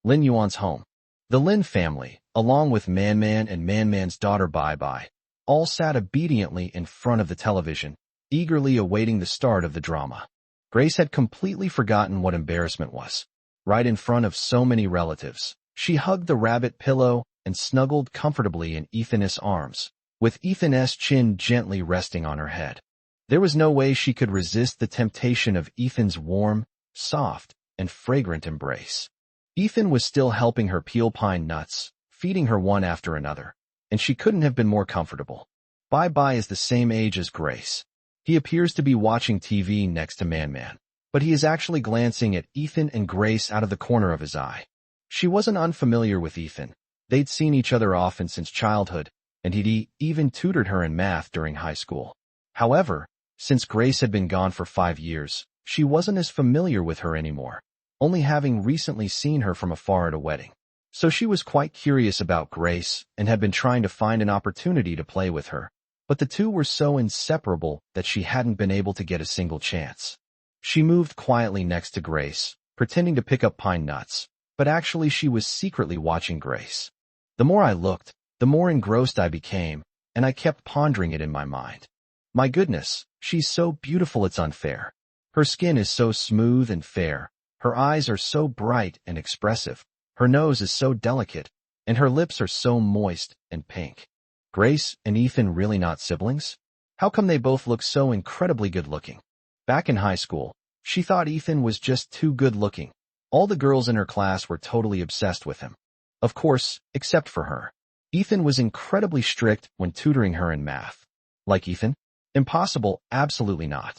Lin Yuan's home. The Lin family, along with Man and Man's daughter Bai, all sat obediently in front of the television, eagerly awaiting the start of the drama. Grace had completely forgotten what embarrassment was. Right in front of so many relatives, she hugged the rabbit pillow and snuggled comfortably in Ethan's arms, with Ethan's chin gently resting on her head. There was no way she could resist the temptation of Ethan's warm, soft, and fragrant embrace. Ethan was still helping her peel pine nuts, feeding her one after another, and she couldn't have been more comfortable. Bai is the same age as Grace. He appears to be watching TV next to Man, but he is actually glancing at Ethan and Grace out of the corner of his eye. She wasn't unfamiliar with Ethan. They'd seen each other often since childhood, and he'd even tutored her in math during high school. However, since Grace had been gone for 5 years, she wasn't as familiar with her anymore, only having recently seen her from afar at a wedding. So she was quite curious about Grace and had been trying to find an opportunity to play with her. But the two were so inseparable that she hadn't been able to get a single chance. She moved quietly next to Grace, pretending to pick up pine nuts, but actually she was secretly watching Grace. The more I looked, the more engrossed I became, and I kept pondering it in my mind. My goodness, she's so beautiful it's unfair. Her skin is so smooth and fair, her eyes are so bright and expressive, her nose is so delicate, and her lips are so moist and pink. Grace and Ethan really not siblings? How come they both look so incredibly good-looking? Back in high school, she thought Ethan was just too good-looking. All the girls in her class were totally obsessed with him. Of course, except for her. Ethan was incredibly strict when tutoring her in math. Like Ethan? Impossible, absolutely not.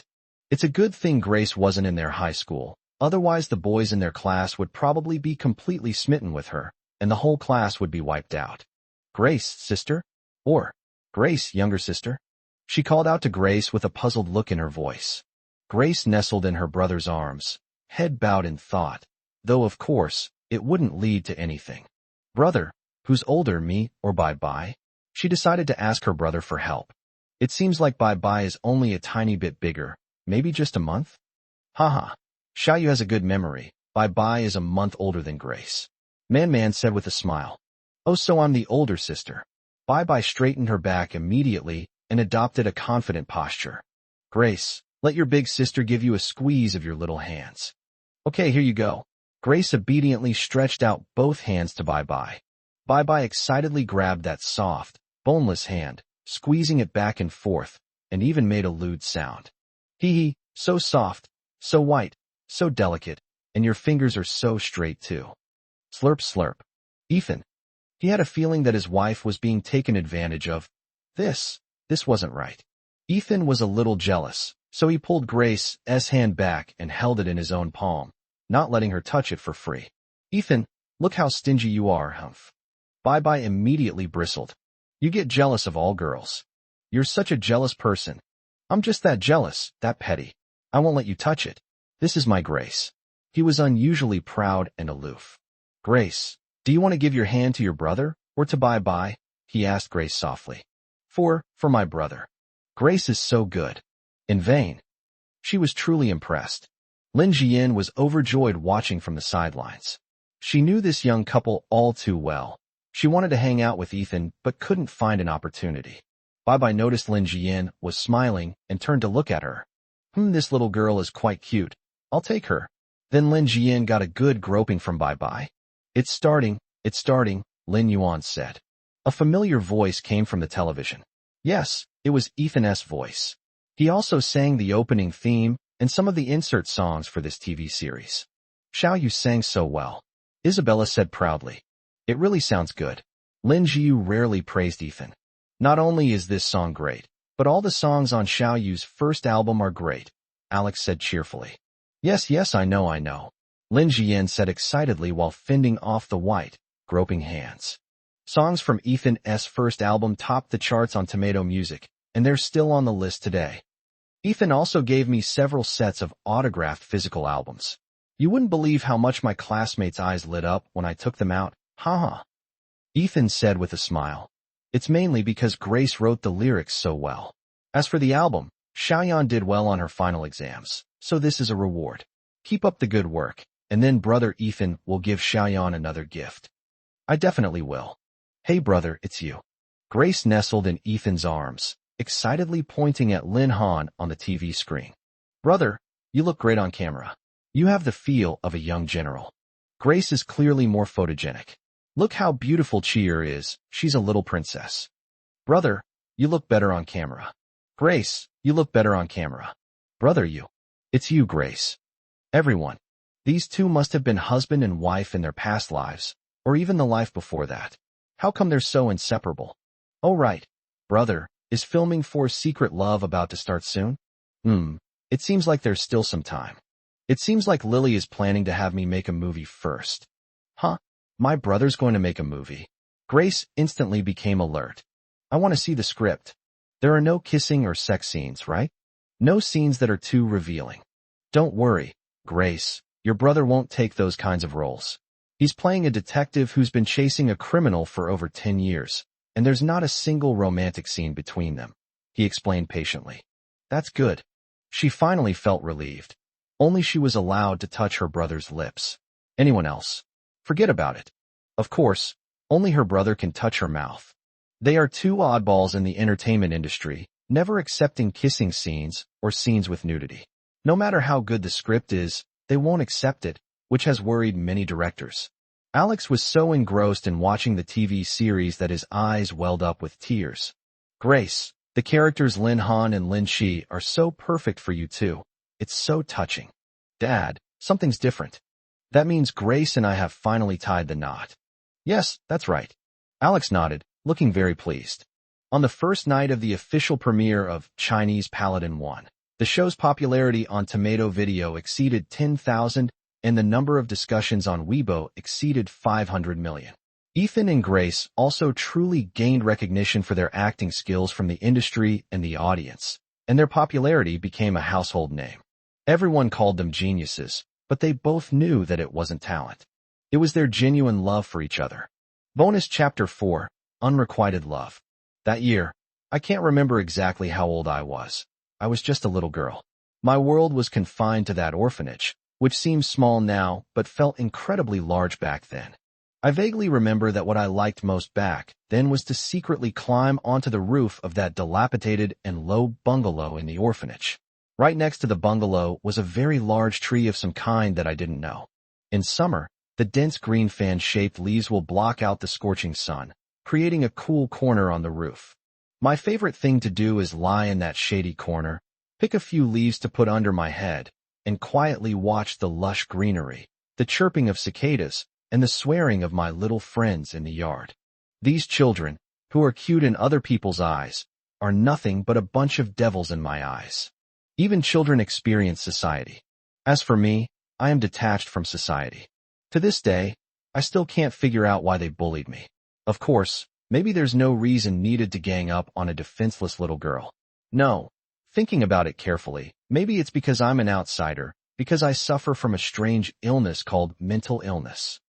It's a good thing Grace wasn't in their high school, Otherwise, the boys in their class would probably be completely smitten with her, and the whole class would be wiped out. Grace, sister? Or, Grace, younger sister? She called out to Grace with a puzzled look in her voice. Grace nestled in her brother's arms, head bowed in thought, though of course, it wouldn't lead to anything. Brother, who's older, me or Bye-Bye? She decided to ask her brother for help. It seems like Bye-Bye is only a tiny bit bigger, maybe just a month? Haha. Xiaoyu has a good memory. Bye-Bye is a month older than Grace. Man said with a smile. Oh, so I'm the older sister. Bye-Bye straightened her back immediately and adopted a confident posture. Grace, let your big sister give you a squeeze of your little hands. Okay, here you go. Grace obediently stretched out both hands to Bye-Bye. Bye-Bye excitedly grabbed that soft, boneless hand, squeezing it back and forth, and even made a lewd sound. Hee, so soft, so white, so delicate, and your fingers are so straight too. Slurp slurp. Ethan. He had a feeling that his wife was being taken advantage of. This wasn't right. Ethan was a little jealous, so he pulled Grace's hand back and held it in his own palm, not letting her touch it for free. Ethan, look how stingy you are, Humph. Bye-Bye immediately bristled. You get jealous of all girls. You're such a jealous person. I'm just that jealous, that petty. I won't let you touch it. This is my Grace. He was unusually proud and aloof. Grace, do you want to give your hand to your brother, or to Bye-Bye? He asked Grace softly. For my brother. Grace is so good. In vain. She was truly impressed. Lin Jian was overjoyed watching from the sidelines. She knew this young couple all too well. She wanted to hang out with Ethan, but couldn't find an opportunity. Bye-Bye noticed Lin Jian was smiling and turned to look at her. This little girl is quite cute. I'll take her. Then Lin Jian got a good groping from Bye-Bye. It's starting, Lin Yuan said. A familiar voice came from the television. Yes, it was Ethan's voice. He also sang the opening theme and some of the insert songs for this TV series. Xiaoyu sang so well. Isabella said proudly. It really sounds good. Lin Jiu rarely praised Ethan. Not only is this song great, but all the songs on Xiaoyu's first album are great, Alex said cheerfully. Yes, I know. Lin Jian said excitedly while fending off the white, groping hands. Songs from Ethan's first album topped the charts on Tomato Music, and they're still on the list today. Ethan also gave me several sets of autographed physical albums. You wouldn't believe how much my classmates' eyes lit up when I took them out, haha. Ethan said with a smile. It's mainly because Grace wrote the lyrics so well. As for the album, Xiaoyan did well on her final exams, so this is a reward. Keep up the good work, and then brother Ethan will give Xiaoyan another gift. I definitely will. Hey brother, it's you. Grace nestled in Ethan's arms, excitedly pointing at Lin Han on the TV screen. Brother, you look great on camera. You have the feel of a young general. Grace is clearly more photogenic. Look how beautiful Cheer is, she's a little princess. Brother, you look better on camera. Grace, you look better on camera. Brother, it's you, Grace. Everyone. These two must have been husband and wife in their past lives, or even the life before that. How come they're so inseparable? Oh right. Brother, is filming for Secret Love about to start soon? It seems like there's still some time. It seems like Lily is planning to have me make a movie first. Huh? My brother's going to make a movie. Grace instantly became alert. I want to see the script. There are no kissing or sex scenes, right? No scenes that are too revealing. Don't worry, Grace. Your brother won't take those kinds of roles. He's playing a detective who's been chasing a criminal for over 10 years, and there's not a single romantic scene between them, he explained patiently. That's good. She finally felt relieved. Only she was allowed to touch her brother's lips. Anyone else? Forget about it. Of course, only her brother can touch her mouth. They are two oddballs in the entertainment industry, never accepting kissing scenes or scenes with nudity. No matter how good the script is, they won't accept it, which has worried many directors. Alex was so engrossed in watching the TV series that his eyes welled up with tears. Grace, the characters Lin Han and Lin Shi are so perfect for you too. It's so touching. Dad, something's different. That means Grace and I have finally tied the knot. Yes, that's right. Alex nodded, looking very pleased. On the first night of the official premiere of Chinese Paladin 1, The show's popularity on Tomato Video exceeded 10,000, and the number of discussions on Weibo exceeded 500 million. Ethan and Grace also truly gained recognition for their acting skills from the industry and the audience, and their popularity became a household name. Everyone called them geniuses, but they both knew that it wasn't talent. It was their genuine love for each other. Bonus Chapter 4, Unrequited Love. That year, I can't remember exactly how old I was. I was just a little girl. My world was confined to that orphanage, which seems small now but felt incredibly large back then. I vaguely remember that what I liked most back then was to secretly climb onto the roof of that dilapidated and low bungalow in the orphanage. Right next to the bungalow was a very large tree of some kind that I didn't know. In summer, the dense green fan-shaped leaves will block out the scorching sun, creating a cool corner on the roof. My favorite thing to do is lie in that shady corner, pick a few leaves to put under my head, and quietly watch the lush greenery, the chirping of cicadas, and the swearing of my little friends in the yard. These children, who are cute in other people's eyes, are nothing but a bunch of devils in my eyes. Even children experience society. As for me, I am detached from society. To this day, I still can't figure out why they bullied me. Of course, maybe there's no reason needed to gang up on a defenseless little girl. No, thinking about it carefully, maybe it's because I'm an outsider, because I suffer from a strange illness called mental illness.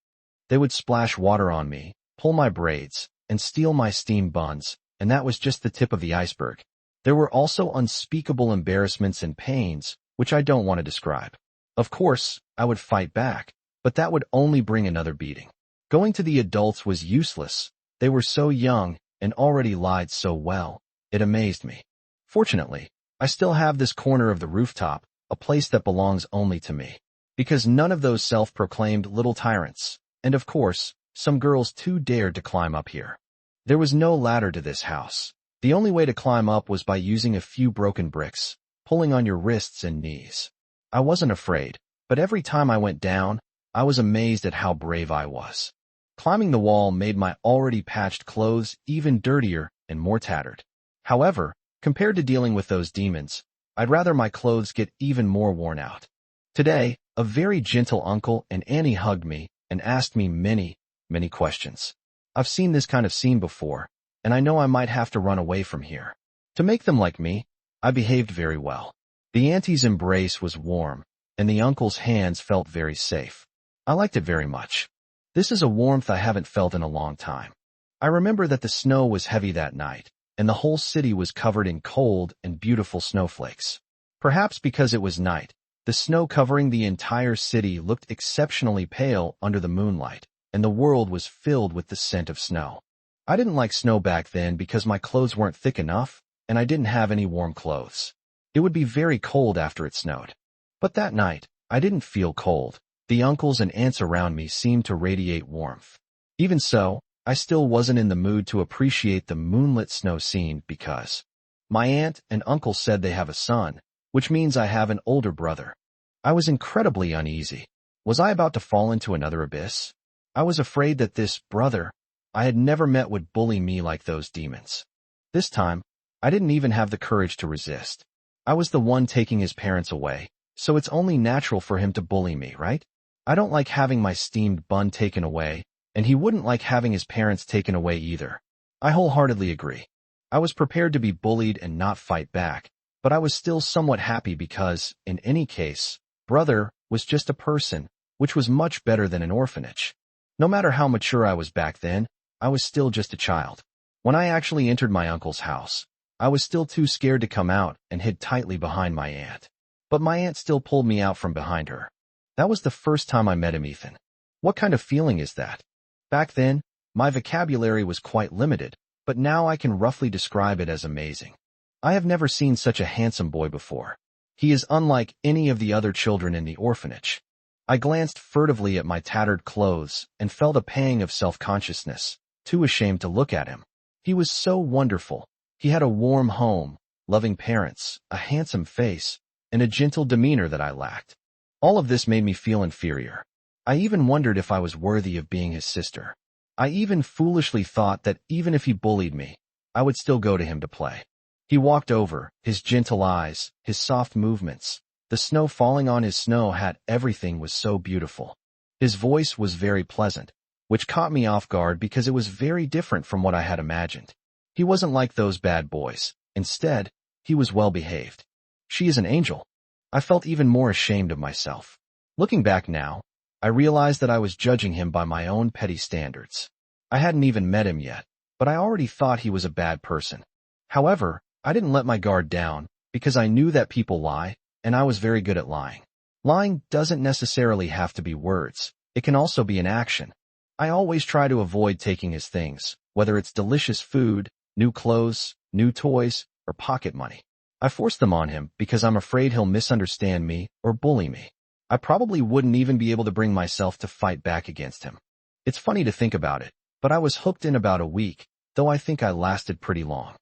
They would splash water on me, pull my braids, and steal my steamed buns, and that was just the tip of the iceberg. There were also unspeakable embarrassments and pains, which I don't want to describe. Of course, I would fight back, but that would only bring another beating. Going to the adults was useless. They were so young and already lied so well. It amazed me. Fortunately, I still have this corner of the rooftop, a place that belongs only to me. Because none of those self-proclaimed little tyrants, and of course, some girls too dared to climb up here. There was no ladder to this house. The only way to climb up was by using a few broken bricks, pulling on your wrists and knees. I wasn't afraid, but every time I went down, I was amazed at how brave I was. Climbing the wall made my already patched clothes even dirtier and more tattered. However, compared to dealing with those demons, I'd rather my clothes get even more worn out. Today, a very gentle uncle and Annie hugged me and asked me many, many questions. I've seen this kind of scene before, and I know I might have to run away from here. To make them like me, I behaved very well. The auntie's embrace was warm, and the uncle's hands felt very safe. I liked it very much. This is a warmth I haven't felt in a long time. I remember that the snow was heavy that night, and the whole city was covered in cold and beautiful snowflakes. Perhaps because it was night, the snow covering the entire city looked exceptionally pale under the moonlight, and the world was filled with the scent of snow. I didn't like snow back then because my clothes weren't thick enough, and I didn't have any warm clothes. It would be very cold after it snowed. But that night, I didn't feel cold. The uncles and aunts around me seemed to radiate warmth. Even so, I still wasn't in the mood to appreciate the moonlit snow scene because my aunt and uncle said they have a son, which means I have an older brother. I was incredibly uneasy. Was I about to fall into another abyss? I was afraid that this brother I had never met would bully me like those demons. This time, I didn't even have the courage to resist. I was the one taking his parents away, so it's only natural for him to bully me, right? I don't like having my steamed bun taken away, and he wouldn't like having his parents taken away either. I wholeheartedly agree. I was prepared to be bullied and not fight back, but I was still somewhat happy because, in any case, brother was just a person, which was much better than an orphanage. No matter how mature I was back then, I was still just a child. When I actually entered my uncle's house, I was still too scared to come out and hid tightly behind my aunt. But my aunt still pulled me out from behind her. That was the first time I met him, Ethan. What kind of feeling is that? Back then, my vocabulary was quite limited, but now I can roughly describe it as amazing. I have never seen such a handsome boy before. He is unlike any of the other children in the orphanage. I glanced furtively at my tattered clothes and felt a pang of self-consciousness, too ashamed to look at him. He was so wonderful. He had a warm home, loving parents, a handsome face, and a gentle demeanor that I lacked. All of this made me feel inferior. I even wondered if I was worthy of being his sister. I even foolishly thought that even if he bullied me, I would still go to him to play. He walked over, his gentle eyes, his soft movements. The snow falling on his snow hat, everything was so beautiful. His voice was very pleasant, which caught me off guard because it was very different from what I had imagined. He wasn't like those bad boys. Instead, he was well behaved. She is an angel. I felt even more ashamed of myself. Looking back now, I realized that I was judging him by my own petty standards. I hadn't even met him yet, but I already thought he was a bad person. However, I didn't let my guard down because I knew that people lie, and I was very good at lying. Lying doesn't necessarily have to be words. It can also be an action. I always try to avoid taking his things, whether it's delicious food, new clothes, new toys, or pocket money. I force them on him because I'm afraid he'll misunderstand me or bully me. I probably wouldn't even be able to bring myself to fight back against him. It's funny to think about it, but I was hooked in about a week, though I think I lasted pretty long.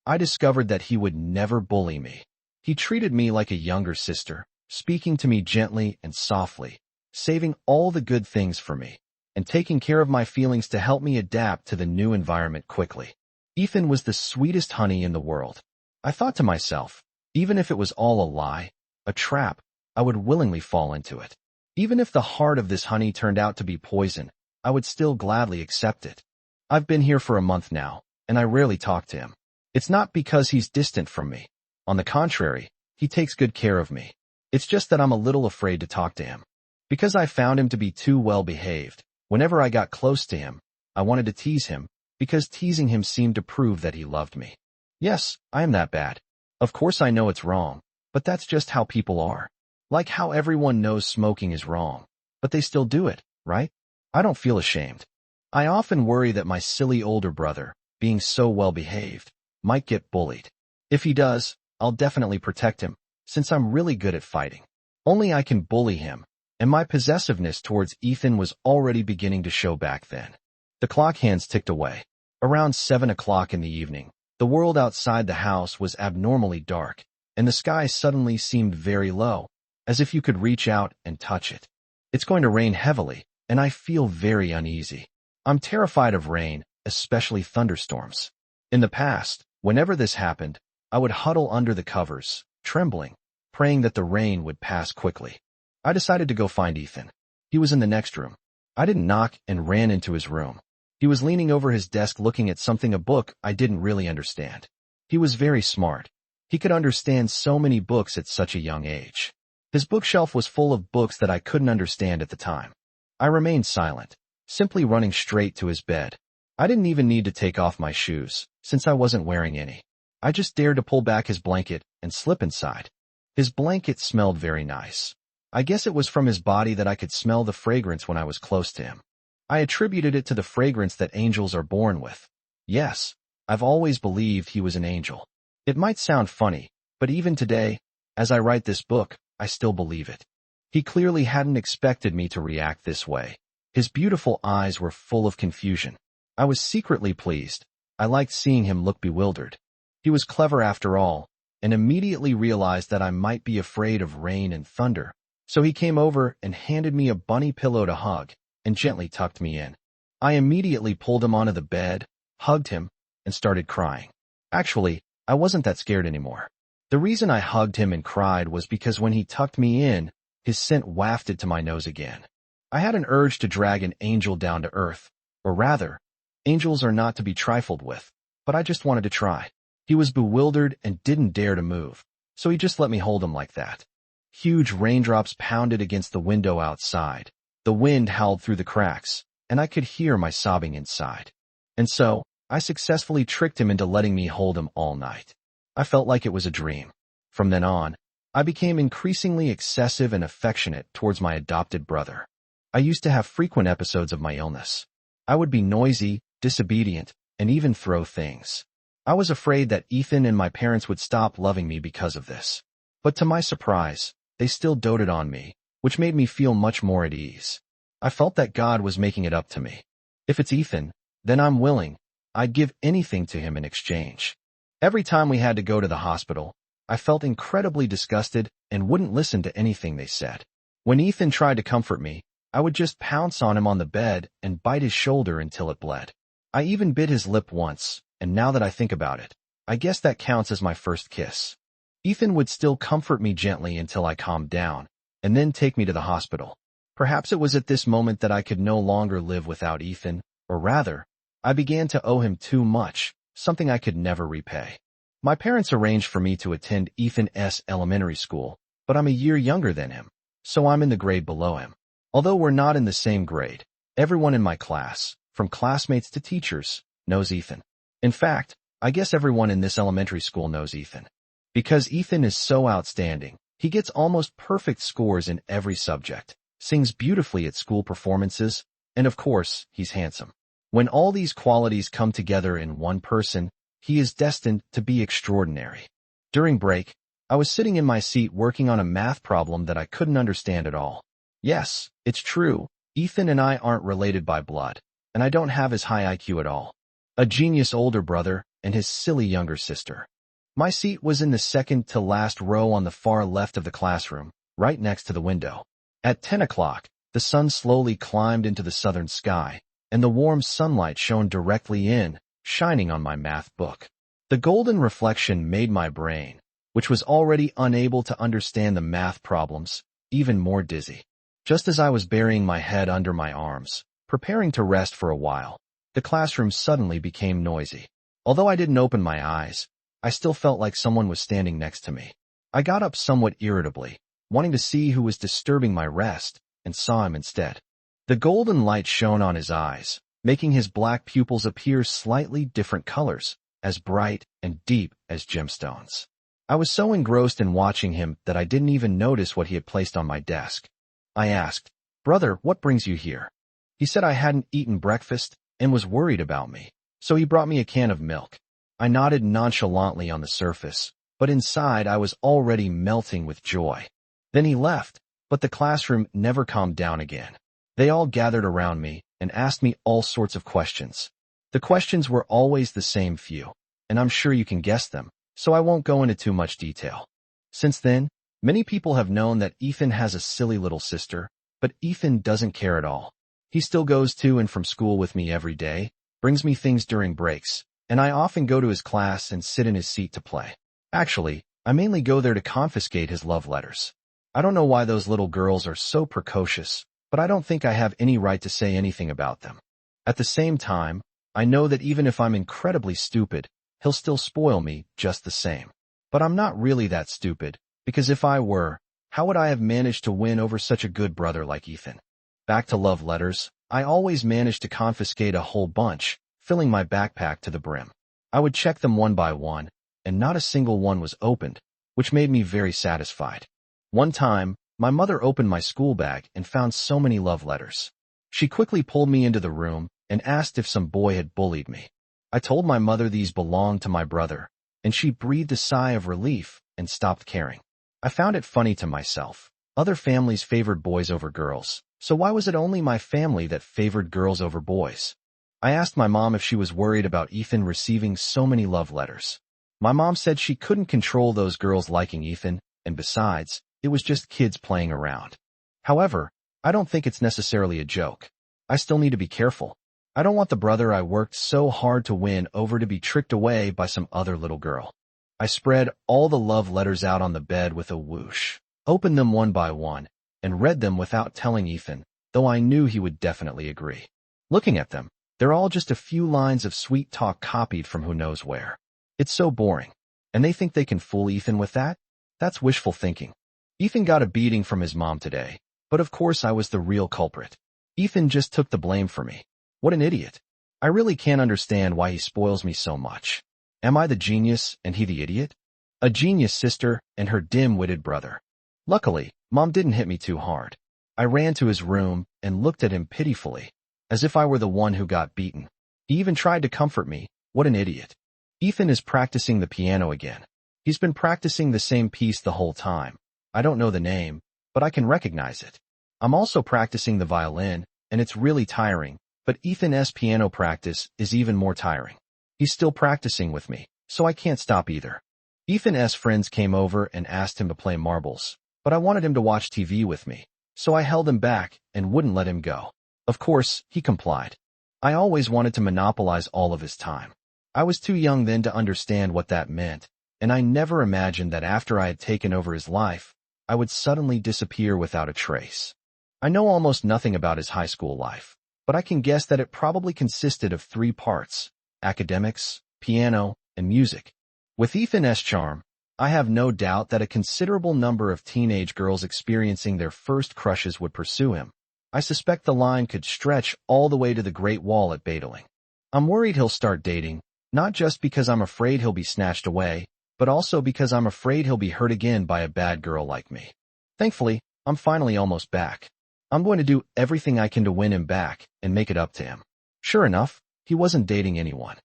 I discovered that he would never bully me. He treated me like a younger sister, speaking to me gently and softly, saving all the good things for me, and taking care of my feelings to help me adapt to the new environment quickly. Ethan was the sweetest honey in the world. I thought to myself, even if it was all a lie, a trap, I would willingly fall into it. Even if the heart of this honey turned out to be poison, I would still gladly accept it. I've been here for a month now, and I rarely talk to him. It's not because he's distant from me. On the contrary, he takes good care of me. It's just that I'm a little afraid to talk to him. Because I found him to be too well behaved, whenever I got close to him, I wanted to tease him, because teasing him seemed to prove that he loved me. Yes, I am that bad. Of course I know it's wrong, but that's just how people are. Like how everyone knows smoking is wrong, but they still do it, right? I don't feel ashamed. I often worry that my silly older brother, being so well behaved, might get bullied. If he does, I'll definitely protect him, since I'm really good at fighting. Only I can bully him, and my possessiveness towards Ethan was already beginning to show back then. The clock hands ticked away. Around 7 o'clock in the evening, the world outside the house was abnormally dark, and the sky suddenly seemed very low, as if you could reach out and touch it. It's going to rain heavily, and I feel very uneasy. I'm terrified of rain, especially thunderstorms. In the past, whenever this happened, I would huddle under the covers, trembling, praying that the rain would pass quickly. I decided to go find Ethan. He was in the next room. I didn't knock and ran into his room. He was leaning over his desk looking at something, a book I didn't really understand. He was very smart. He could understand so many books at such a young age. His bookshelf was full of books that I couldn't understand at the time. I remained silent, simply running straight to his bed. I didn't even need to take off my shoes, since I wasn't wearing any. I just dared to pull back his blanket and slip inside. His blanket smelled very nice. I guess it was from his body that I could smell the fragrance when I was close to him. I attributed it to the fragrance that angels are born with. Yes, I've always believed he was an angel. It might sound funny, but even today, as I write this book, I still believe it. He clearly hadn't expected me to react this way. His beautiful eyes were full of confusion. I was secretly pleased. I liked seeing him look bewildered. He was clever after all, and immediately realized that I might be afraid of rain and thunder. So he came over and handed me a bunny pillow to hug, and gently tucked me in. I immediately pulled him onto the bed, hugged him, and started crying. Actually, I wasn't that scared anymore. The reason I hugged him and cried was because when he tucked me in, his scent wafted to my nose again. I had an urge to drag an angel down to earth, or rather, angels are not to be trifled with, but I just wanted to try. He was bewildered and didn't dare to move, so he just let me hold him like that. Huge raindrops pounded against the window outside. The wind howled through the cracks, and I could hear my sobbing inside. And so, I successfully tricked him into letting me hold him all night. I felt like it was a dream. From then on, I became increasingly excessive and affectionate towards my adopted brother. I used to have frequent episodes of my illness. I would be noisy, disobedient, and even throw things. I was afraid that Ethan and my parents would stop loving me because of this. But to my surprise, they still doted on me, which made me feel much more at ease. I felt that God was making it up to me. If it's Ethan, then I'm willing. I'd give anything to him in exchange. Every time we had to go to the hospital, I felt incredibly disgusted and wouldn't listen to anything they said. When Ethan tried to comfort me, I would just pounce on him on the bed and bite his shoulder until it bled. I even bit his lip once, and now that I think about it, I guess that counts as my first kiss. Ethan would still comfort me gently until I calmed down, and then take me to the hospital. Perhaps it was at this moment that I could no longer live without Ethan, or rather, I began to owe him too much, something I could never repay. My parents arranged for me to attend Ethan's elementary school, but I'm a year younger than him, so I'm in the grade below him. Although we're not in the same grade, everyone in my class, from classmates to teachers, knows Ethan. In fact, I guess everyone in this elementary school knows Ethan. Because Ethan is so outstanding, he gets almost perfect scores in every subject, sings beautifully at school performances, and of course, he's handsome. When all these qualities come together in one person, he is destined to be extraordinary. During break, I was sitting in my seat working on a math problem that I couldn't understand at all. Yes, it's true, Ethan and I aren't related by blood, and I don't have his high IQ at all. A genius older brother and his silly younger sister. My seat was in the second to last row on the far left of the classroom, right next to the window. At 10 o'clock, the sun slowly climbed into the southern sky, and the warm sunlight shone directly in, shining on my math book. The golden reflection made my brain, which was already unable to understand the math problems, even more dizzy. Just as I was burying my head under my arms, preparing to rest for a while, the classroom suddenly became noisy. Although I didn't open my eyes, I still felt like someone was standing next to me. I got up somewhat irritably, wanting to see who was disturbing my rest, and saw him instead. The golden light shone on his eyes, making his black pupils appear slightly different colors, as bright and deep as gemstones. I was so engrossed in watching him that I didn't even notice what he had placed on my desk. I asked, "Brother, what brings you here?" He said I hadn't eaten breakfast and was worried about me, so he brought me a can of milk. I nodded nonchalantly on the surface, but inside I was already melting with joy. Then he left, but the classroom never calmed down again. They all gathered around me and asked me all sorts of questions. The questions were always the same few, and I'm sure you can guess them, so I won't go into too much detail. Since then, many people have known that Ethan has a silly little sister, but Ethan doesn't care at all. He still goes to and from school with me every day, brings me things during breaks, and I often go to his class and sit in his seat to play. Actually, I mainly go there to confiscate his love letters. I don't know why those little girls are so precocious, but I don't think I have any right to say anything about them. At the same time, I know that even if I'm incredibly stupid, he'll still spoil me just the same. But I'm not really that stupid, because if I were, how would I have managed to win over such a good brother like Ethan? Back to love letters, I always managed to confiscate a whole bunch, filling my backpack to the brim. I would check them one by one, and not a single one was opened, which made me very satisfied. One time, my mother opened my school bag and found so many love letters. She quickly pulled me into the room and asked if some boy had bullied me. I told my mother these belonged to my brother, and she breathed a sigh of relief and stopped caring. I found it funny to myself. Other families favored boys over girls, so why was it only my family that favored girls over boys? I asked my mom if she was worried about Ethan receiving so many love letters. My mom said she couldn't control those girls liking Ethan, and besides, it was just kids playing around. However, I don't think it's necessarily a joke. I still need to be careful. I don't want the brother I worked so hard to win over to be tricked away by some other little girl. I spread all the love letters out on the bed with a whoosh, opened them one by one, and read them without telling Ethan, though I knew he would definitely agree. Looking at them, they're all just a few lines of sweet talk copied from who knows where. It's so boring. And they think they can fool Ethan with that? That's wishful thinking. Ethan got a beating from his mom today, but of course I was the real culprit. Ethan just took the blame for me. What an idiot. I really can't understand why he spoils me so much. Am I the genius and he the idiot? A genius sister and her dim-witted brother. Luckily, Mom didn't hit me too hard. I ran to his room and looked at him pitifully, as if I were the one who got beaten. He even tried to comfort me. What an idiot. Ethan is practicing the piano again. He's been practicing the same piece the whole time. I don't know the name, but I can recognize it. I'm also practicing the violin, and it's really tiring, but Ethan's piano practice is even more tiring. He's still practicing with me, so I can't stop either. Ethan's friends came over and asked him to play marbles, but I wanted him to watch TV with me, so I held him back and wouldn't let him go. Of course, he complied. I always wanted to monopolize all of his time. I was too young then to understand what that meant, and I never imagined that after I had taken over his life, I would suddenly disappear without a trace. I know almost nothing about his high school life, but I can guess that it probably consisted of 3 parts: academics, piano, and music. With Ethan's charm, I have no doubt that a considerable number of teenage girls experiencing their first crushes would pursue him. I suspect the line could stretch all the way to the Great Wall at Badaling. I'm worried he'll start dating, not just because I'm afraid he'll be snatched away, but also because I'm afraid he'll be hurt again by a bad girl like me. Thankfully, I'm finally almost back. I'm going to do everything I can to win him back and make it up to him. Sure enough, he wasn't dating anyone.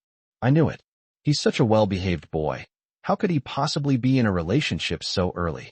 I knew it. He's such a well-behaved boy. How could he possibly be in a relationship so early?